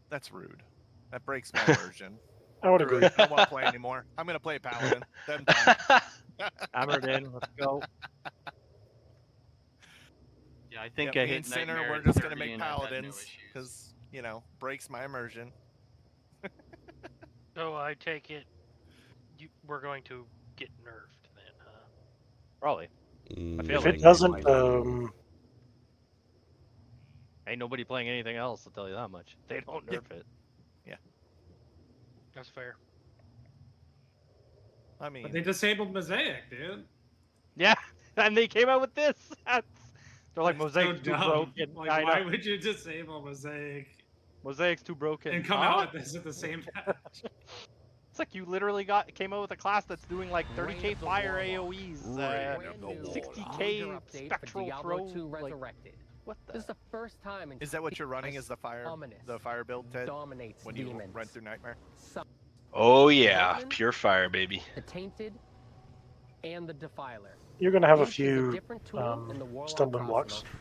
[SPEAKER 4] That's rude. That breaks my immersion.
[SPEAKER 22] I would
[SPEAKER 4] Screw
[SPEAKER 22] agree.
[SPEAKER 4] it. I don't want to play anymore. I'm gonna play Paladin. Then done.
[SPEAKER 15] Hammered in. Let's go.
[SPEAKER 14] Yeah, I think
[SPEAKER 4] Yeah,
[SPEAKER 14] I
[SPEAKER 4] me
[SPEAKER 14] hit
[SPEAKER 4] and Sinner,
[SPEAKER 14] Nightmare
[SPEAKER 4] we're
[SPEAKER 14] at
[SPEAKER 4] just gonna
[SPEAKER 14] 30
[SPEAKER 4] make
[SPEAKER 14] and I've had no
[SPEAKER 4] Paladins
[SPEAKER 14] issues.
[SPEAKER 4] because breaks my immersion.
[SPEAKER 9] So I take it we're going to get nerfed then, huh?
[SPEAKER 3] Probably. I feel
[SPEAKER 22] If
[SPEAKER 3] like
[SPEAKER 22] it
[SPEAKER 3] they
[SPEAKER 22] doesn't,
[SPEAKER 3] might. Ain't nobody playing anything else, I'll tell you that much. They don't nerf it.
[SPEAKER 4] Yeah.
[SPEAKER 9] That's fair.
[SPEAKER 4] I mean,
[SPEAKER 8] But they disabled Mosaic, dude.
[SPEAKER 3] Yeah, and they came out with this. They're like,
[SPEAKER 8] That's
[SPEAKER 3] Mosaic's
[SPEAKER 8] so
[SPEAKER 3] too
[SPEAKER 8] dumb.
[SPEAKER 3] broken.
[SPEAKER 8] Like,
[SPEAKER 3] I
[SPEAKER 8] why
[SPEAKER 3] know.
[SPEAKER 8] would you disable Mosaic
[SPEAKER 3] Mosaic's too broken.
[SPEAKER 8] and come
[SPEAKER 3] Huh?
[SPEAKER 8] out with this at the same patch?
[SPEAKER 3] It's like you literally came out with a class that's doing like 30k fire AoEs, 60k spectral throw.
[SPEAKER 16] Resurrected.
[SPEAKER 3] What the?
[SPEAKER 16] This is the first time in
[SPEAKER 4] is that what you're running? Is the fire build, Ted?
[SPEAKER 16] dominates
[SPEAKER 4] When you
[SPEAKER 16] demons.
[SPEAKER 4] run through Nightmare?
[SPEAKER 18] Oh yeah, pure fire, baby.
[SPEAKER 16] The Tainted and the Defiler.
[SPEAKER 22] You're going to have a
[SPEAKER 16] Each is
[SPEAKER 22] few
[SPEAKER 16] different tool in the Warlock
[SPEAKER 22] stumbling blocks.
[SPEAKER 16] arsenal,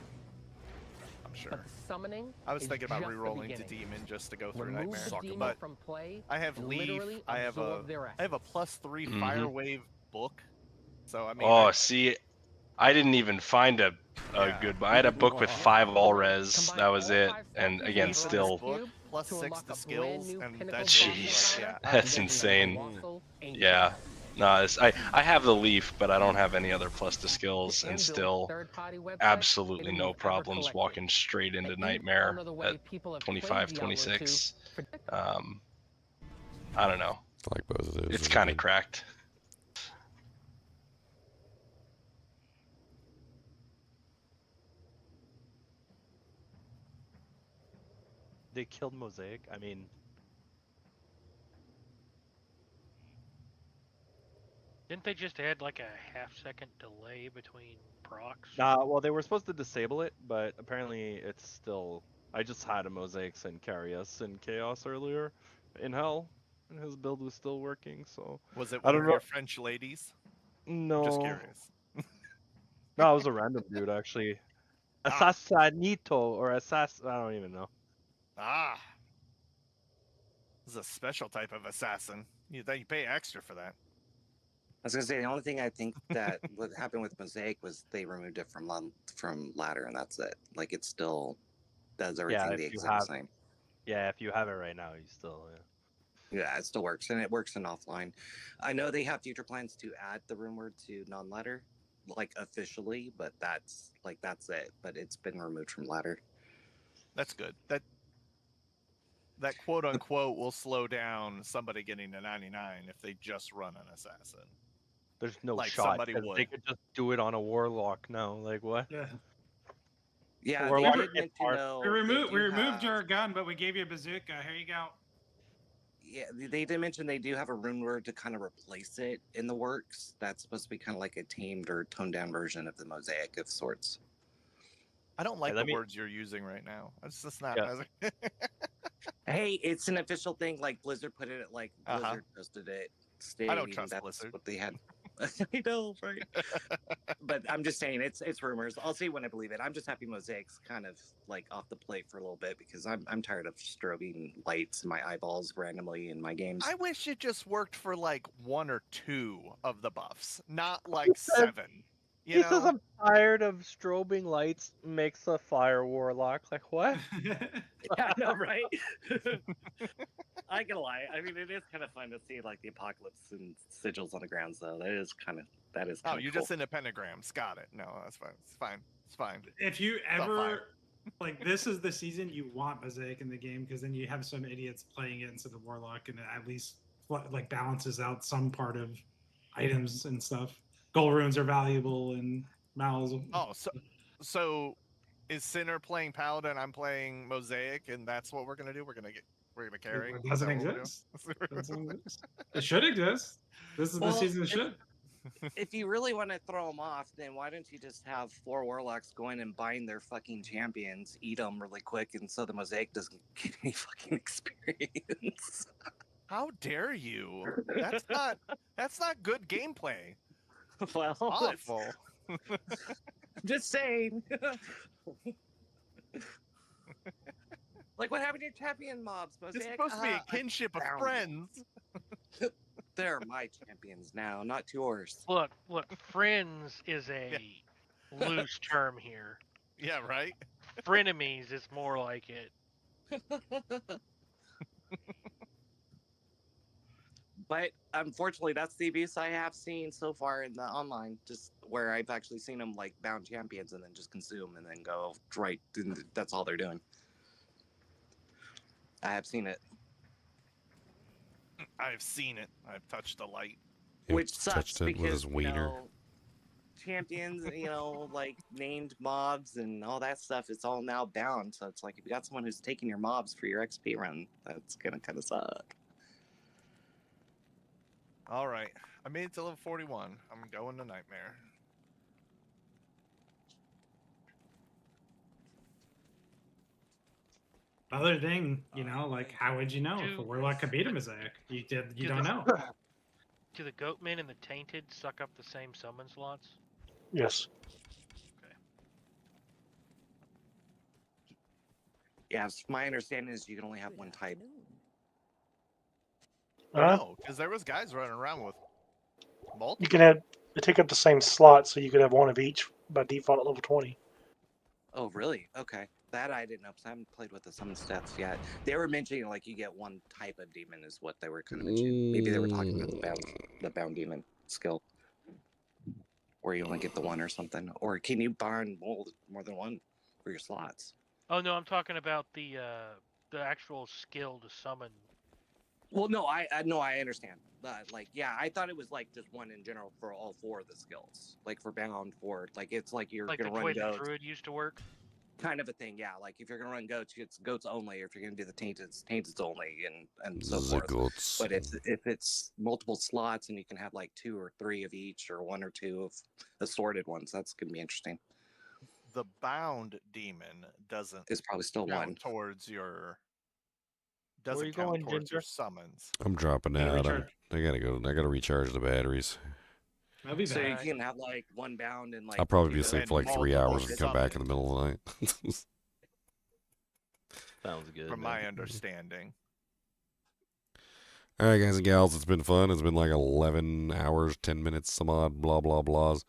[SPEAKER 4] I'm sure.
[SPEAKER 16] but the summoning
[SPEAKER 4] I was
[SPEAKER 16] is
[SPEAKER 4] thinking about
[SPEAKER 16] just the
[SPEAKER 4] rerolling to
[SPEAKER 16] beginning.
[SPEAKER 4] demon just to go through
[SPEAKER 16] Remove
[SPEAKER 4] Nightmare.
[SPEAKER 16] the demon
[SPEAKER 4] But
[SPEAKER 16] from play
[SPEAKER 4] I have
[SPEAKER 16] and
[SPEAKER 4] leaf.
[SPEAKER 16] literally
[SPEAKER 4] I have
[SPEAKER 16] absorb their
[SPEAKER 4] a +3
[SPEAKER 18] Mhm.
[SPEAKER 4] fire wave book. So I mean.
[SPEAKER 18] Oh, see, I didn't even find a good. I had a book with 5 all res. That was it. And again, still.
[SPEAKER 4] Book, +6 the skills, and that's
[SPEAKER 18] Jeez,
[SPEAKER 4] yeah.
[SPEAKER 18] that's insane. Yeah. No, I have the leaf, but I don't have any other plus to skills, and still absolutely no problems walking straight into Nightmare at 25, 26. I don't know.
[SPEAKER 1] Like both of those.
[SPEAKER 18] It's kind of cracked.
[SPEAKER 3] They killed Mosaic. I mean,
[SPEAKER 9] Didn't they just add like a half-second delay between procs?
[SPEAKER 3] nah. Well, they were supposed to disable it, but apparently it's still. I just had a Mosaic send carry us in Chaos earlier in Hell, and his build was still working. So
[SPEAKER 4] Was it
[SPEAKER 3] I
[SPEAKER 4] one
[SPEAKER 3] don't
[SPEAKER 4] of
[SPEAKER 3] know.
[SPEAKER 4] your French ladies?
[SPEAKER 3] No.
[SPEAKER 4] Just curious.
[SPEAKER 3] No, it was a random dude actually. Assassinito or Assass. I don't even know.
[SPEAKER 4] Ah. This is a special type of assassin. You pay extra for that.
[SPEAKER 21] I was gonna say the only thing I think that what happened with Mosaic was they removed it from ladder, and that's it. Like it still does everything the exact same.
[SPEAKER 3] Yeah, if you have it right now, you still. Yeah.
[SPEAKER 21] Yeah, it still works, and it works in offline. I know they have future plans to add the rune word to non-ladder, like officially, but that's it. But it's been removed from ladder.
[SPEAKER 4] That's good. That quote unquote will slow down somebody getting to 99 if they just run an assassin.
[SPEAKER 3] There's no
[SPEAKER 4] Like
[SPEAKER 3] shot.
[SPEAKER 4] somebody
[SPEAKER 3] 'Cause
[SPEAKER 4] would.
[SPEAKER 3] They could just do it on a Warlock now. Like what?
[SPEAKER 8] Yeah.
[SPEAKER 21] Yeah,
[SPEAKER 3] Warlock
[SPEAKER 21] they did
[SPEAKER 3] gets
[SPEAKER 21] mention
[SPEAKER 3] hard.
[SPEAKER 21] though.
[SPEAKER 8] We removed
[SPEAKER 21] they do
[SPEAKER 8] removed
[SPEAKER 21] have-
[SPEAKER 8] your gun, but we gave you a bazooka. Here you go.
[SPEAKER 21] Yeah, they did mention they do have a rune word to kind of replace it in the works. That's supposed to be kind of like a tamed or toned down version of the Mosaic of sorts.
[SPEAKER 4] I don't like
[SPEAKER 21] Yeah,
[SPEAKER 4] the words you're using right now. It's just not.
[SPEAKER 21] Yeah. Hey, it's an official thing. Like Blizzard put it. Like Blizzard posted it.
[SPEAKER 4] I don't
[SPEAKER 21] stating
[SPEAKER 4] trust
[SPEAKER 21] that's
[SPEAKER 4] Blizzard.
[SPEAKER 21] what they had. I know, right? But I'm just saying, it's rumors. I'll see when I believe it. I'm just happy Mosaic's kind of like off the plate for a little bit because I'm tired of strobing lights in my eyeballs randomly in my games.
[SPEAKER 4] I wish it just worked for like 1 or 2 of the buffs, not like 7.
[SPEAKER 3] He says I'm tired of strobing lights makes a fire warlock. Like what?
[SPEAKER 21] Yeah, I know, right? I ain't gonna lie. I mean, it is kind of fun to see like the apocalypse and sigils on the grounds, though. That is kind of
[SPEAKER 4] Oh, you're just into pentagrams. Got it. No, that's fine. It's fine. It's fine.
[SPEAKER 8] If you
[SPEAKER 4] It's not fire.
[SPEAKER 8] ever like this is the season you want Mosaic in the game because then you have some idiots playing it instead of Warlock and it at least like balances out some part of items and stuff. Gold runes are valuable and mouths.
[SPEAKER 4] Oh, so Is Sinner playing Paladin? I'm playing Mosaic, and that's what we're gonna do. We're gonna carry.
[SPEAKER 8] It
[SPEAKER 4] Is
[SPEAKER 8] doesn't
[SPEAKER 4] that what we're doing?
[SPEAKER 8] exist. Doesn't exist. It should exist. This is the season it should.
[SPEAKER 21] If you really want to throw them off, then why don't you just have 4 warlocks go in and bind their fucking champions, eat them really quick, and so the Mosaic doesn't get any fucking experience.
[SPEAKER 4] How dare you? That's not good gameplay.
[SPEAKER 21] Well,
[SPEAKER 4] awful.
[SPEAKER 21] Just saying. Like, what happened to your champion mobs, Mosaic?
[SPEAKER 4] It's supposed to be a kinship of friends.
[SPEAKER 21] They're my champions now, not yours.
[SPEAKER 9] Look, friends is a loose term here.
[SPEAKER 4] Yeah, right?
[SPEAKER 9] Frenemies is more like it.
[SPEAKER 21] But unfortunately, that's the abuse I have seen so far in the online, just where I've actually seen them like bound champions and then just consume and then go right. And that's all they're doing. I have seen it.
[SPEAKER 4] I've seen it. I've touched the light.
[SPEAKER 21] Which sucks
[SPEAKER 1] touched it with
[SPEAKER 21] because,
[SPEAKER 1] his wiener.
[SPEAKER 21] Champions, like named mobs and all that stuff, it's all now bound. So it's like if you got someone who's taking your mobs for your XP run, that's gonna kind of suck.
[SPEAKER 4] All right. I made it to level 41. I'm going to Nightmare.
[SPEAKER 8] Other thing, like how would you know if a warlock could beat a Mosaic? You don't know.
[SPEAKER 9] Do the Goatmen and the Tainted suck up the same summon slots?
[SPEAKER 22] Yes.
[SPEAKER 21] Yeah, my understanding is you can only have one type.
[SPEAKER 4] No, because there was guys running around with multiple.
[SPEAKER 22] You can have they take up the same slot, so you could have one of each by default at level 20.
[SPEAKER 21] Oh, really? Okay. That I didn't know because I haven't played with the summon stats yet. They were mentioning like you get one type of demon is what they were kind of mentioning. Maybe they were talking about the bound demon skill, or you only get the one or something. Or can you bind more than one for your slots?
[SPEAKER 9] Oh no, I'm talking about the actual skill to summon.
[SPEAKER 21] Well, no, I understand. I thought it was like just one in general for all 4 of the skills. Like for bound, for like it's like you're
[SPEAKER 9] Like
[SPEAKER 21] gonna
[SPEAKER 9] the
[SPEAKER 21] run
[SPEAKER 9] way the
[SPEAKER 21] goats.
[SPEAKER 9] druid used to work.
[SPEAKER 21] Kind of a thing, yeah. Like if you're gonna run goats, it's goats only. Or if you're gonna do the tainted, tainted only, and so forth.
[SPEAKER 1] Goats.
[SPEAKER 21] But if it's multiple slots and you can have like 2 or 3 of each, or 1 or 2 of assorted ones, that's gonna be interesting.
[SPEAKER 4] The bound demon doesn't.
[SPEAKER 21] It's probably still
[SPEAKER 4] count
[SPEAKER 21] one
[SPEAKER 4] towards your.
[SPEAKER 9] Where
[SPEAKER 4] Doesn't
[SPEAKER 9] you
[SPEAKER 4] count
[SPEAKER 9] going,
[SPEAKER 4] towards your
[SPEAKER 9] Ginger?
[SPEAKER 4] summons.
[SPEAKER 1] I'm dropping out. I gotta go. I gotta recharge the batteries.
[SPEAKER 8] I'll be
[SPEAKER 21] So you
[SPEAKER 8] back.
[SPEAKER 21] can have like one bound and like.
[SPEAKER 1] I'll probably
[SPEAKER 21] do
[SPEAKER 1] be
[SPEAKER 21] the-
[SPEAKER 1] asleep for like 3 hours and come back in the middle of the night.
[SPEAKER 15] Sounds good.
[SPEAKER 4] From
[SPEAKER 15] man.
[SPEAKER 4] my understanding.
[SPEAKER 1] All right, guys and gals, it's been fun. It's been like 11 hours, 10 minutes, some odd, blah, blah, blahs.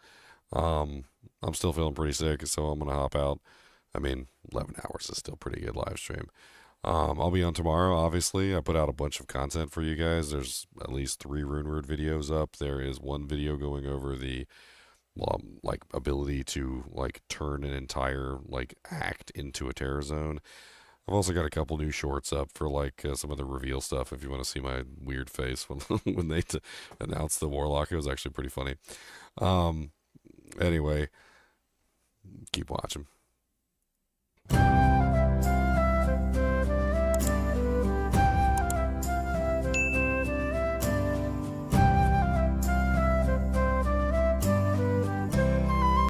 [SPEAKER 1] I'm still feeling pretty sick, so I'm going to hop out. I mean, 11 hours is still pretty good live stream. I'll be on tomorrow, obviously. I put out a bunch of content for you guys. There's at least 3 Rune Word videos up. There is one video going over the ability to like turn an entire like act into a terror zone. I've also got a couple new shorts up for like some of the reveal stuff. If you want to see my weird face when they announced the Warlock, it was actually pretty funny. Anyway, keep watching.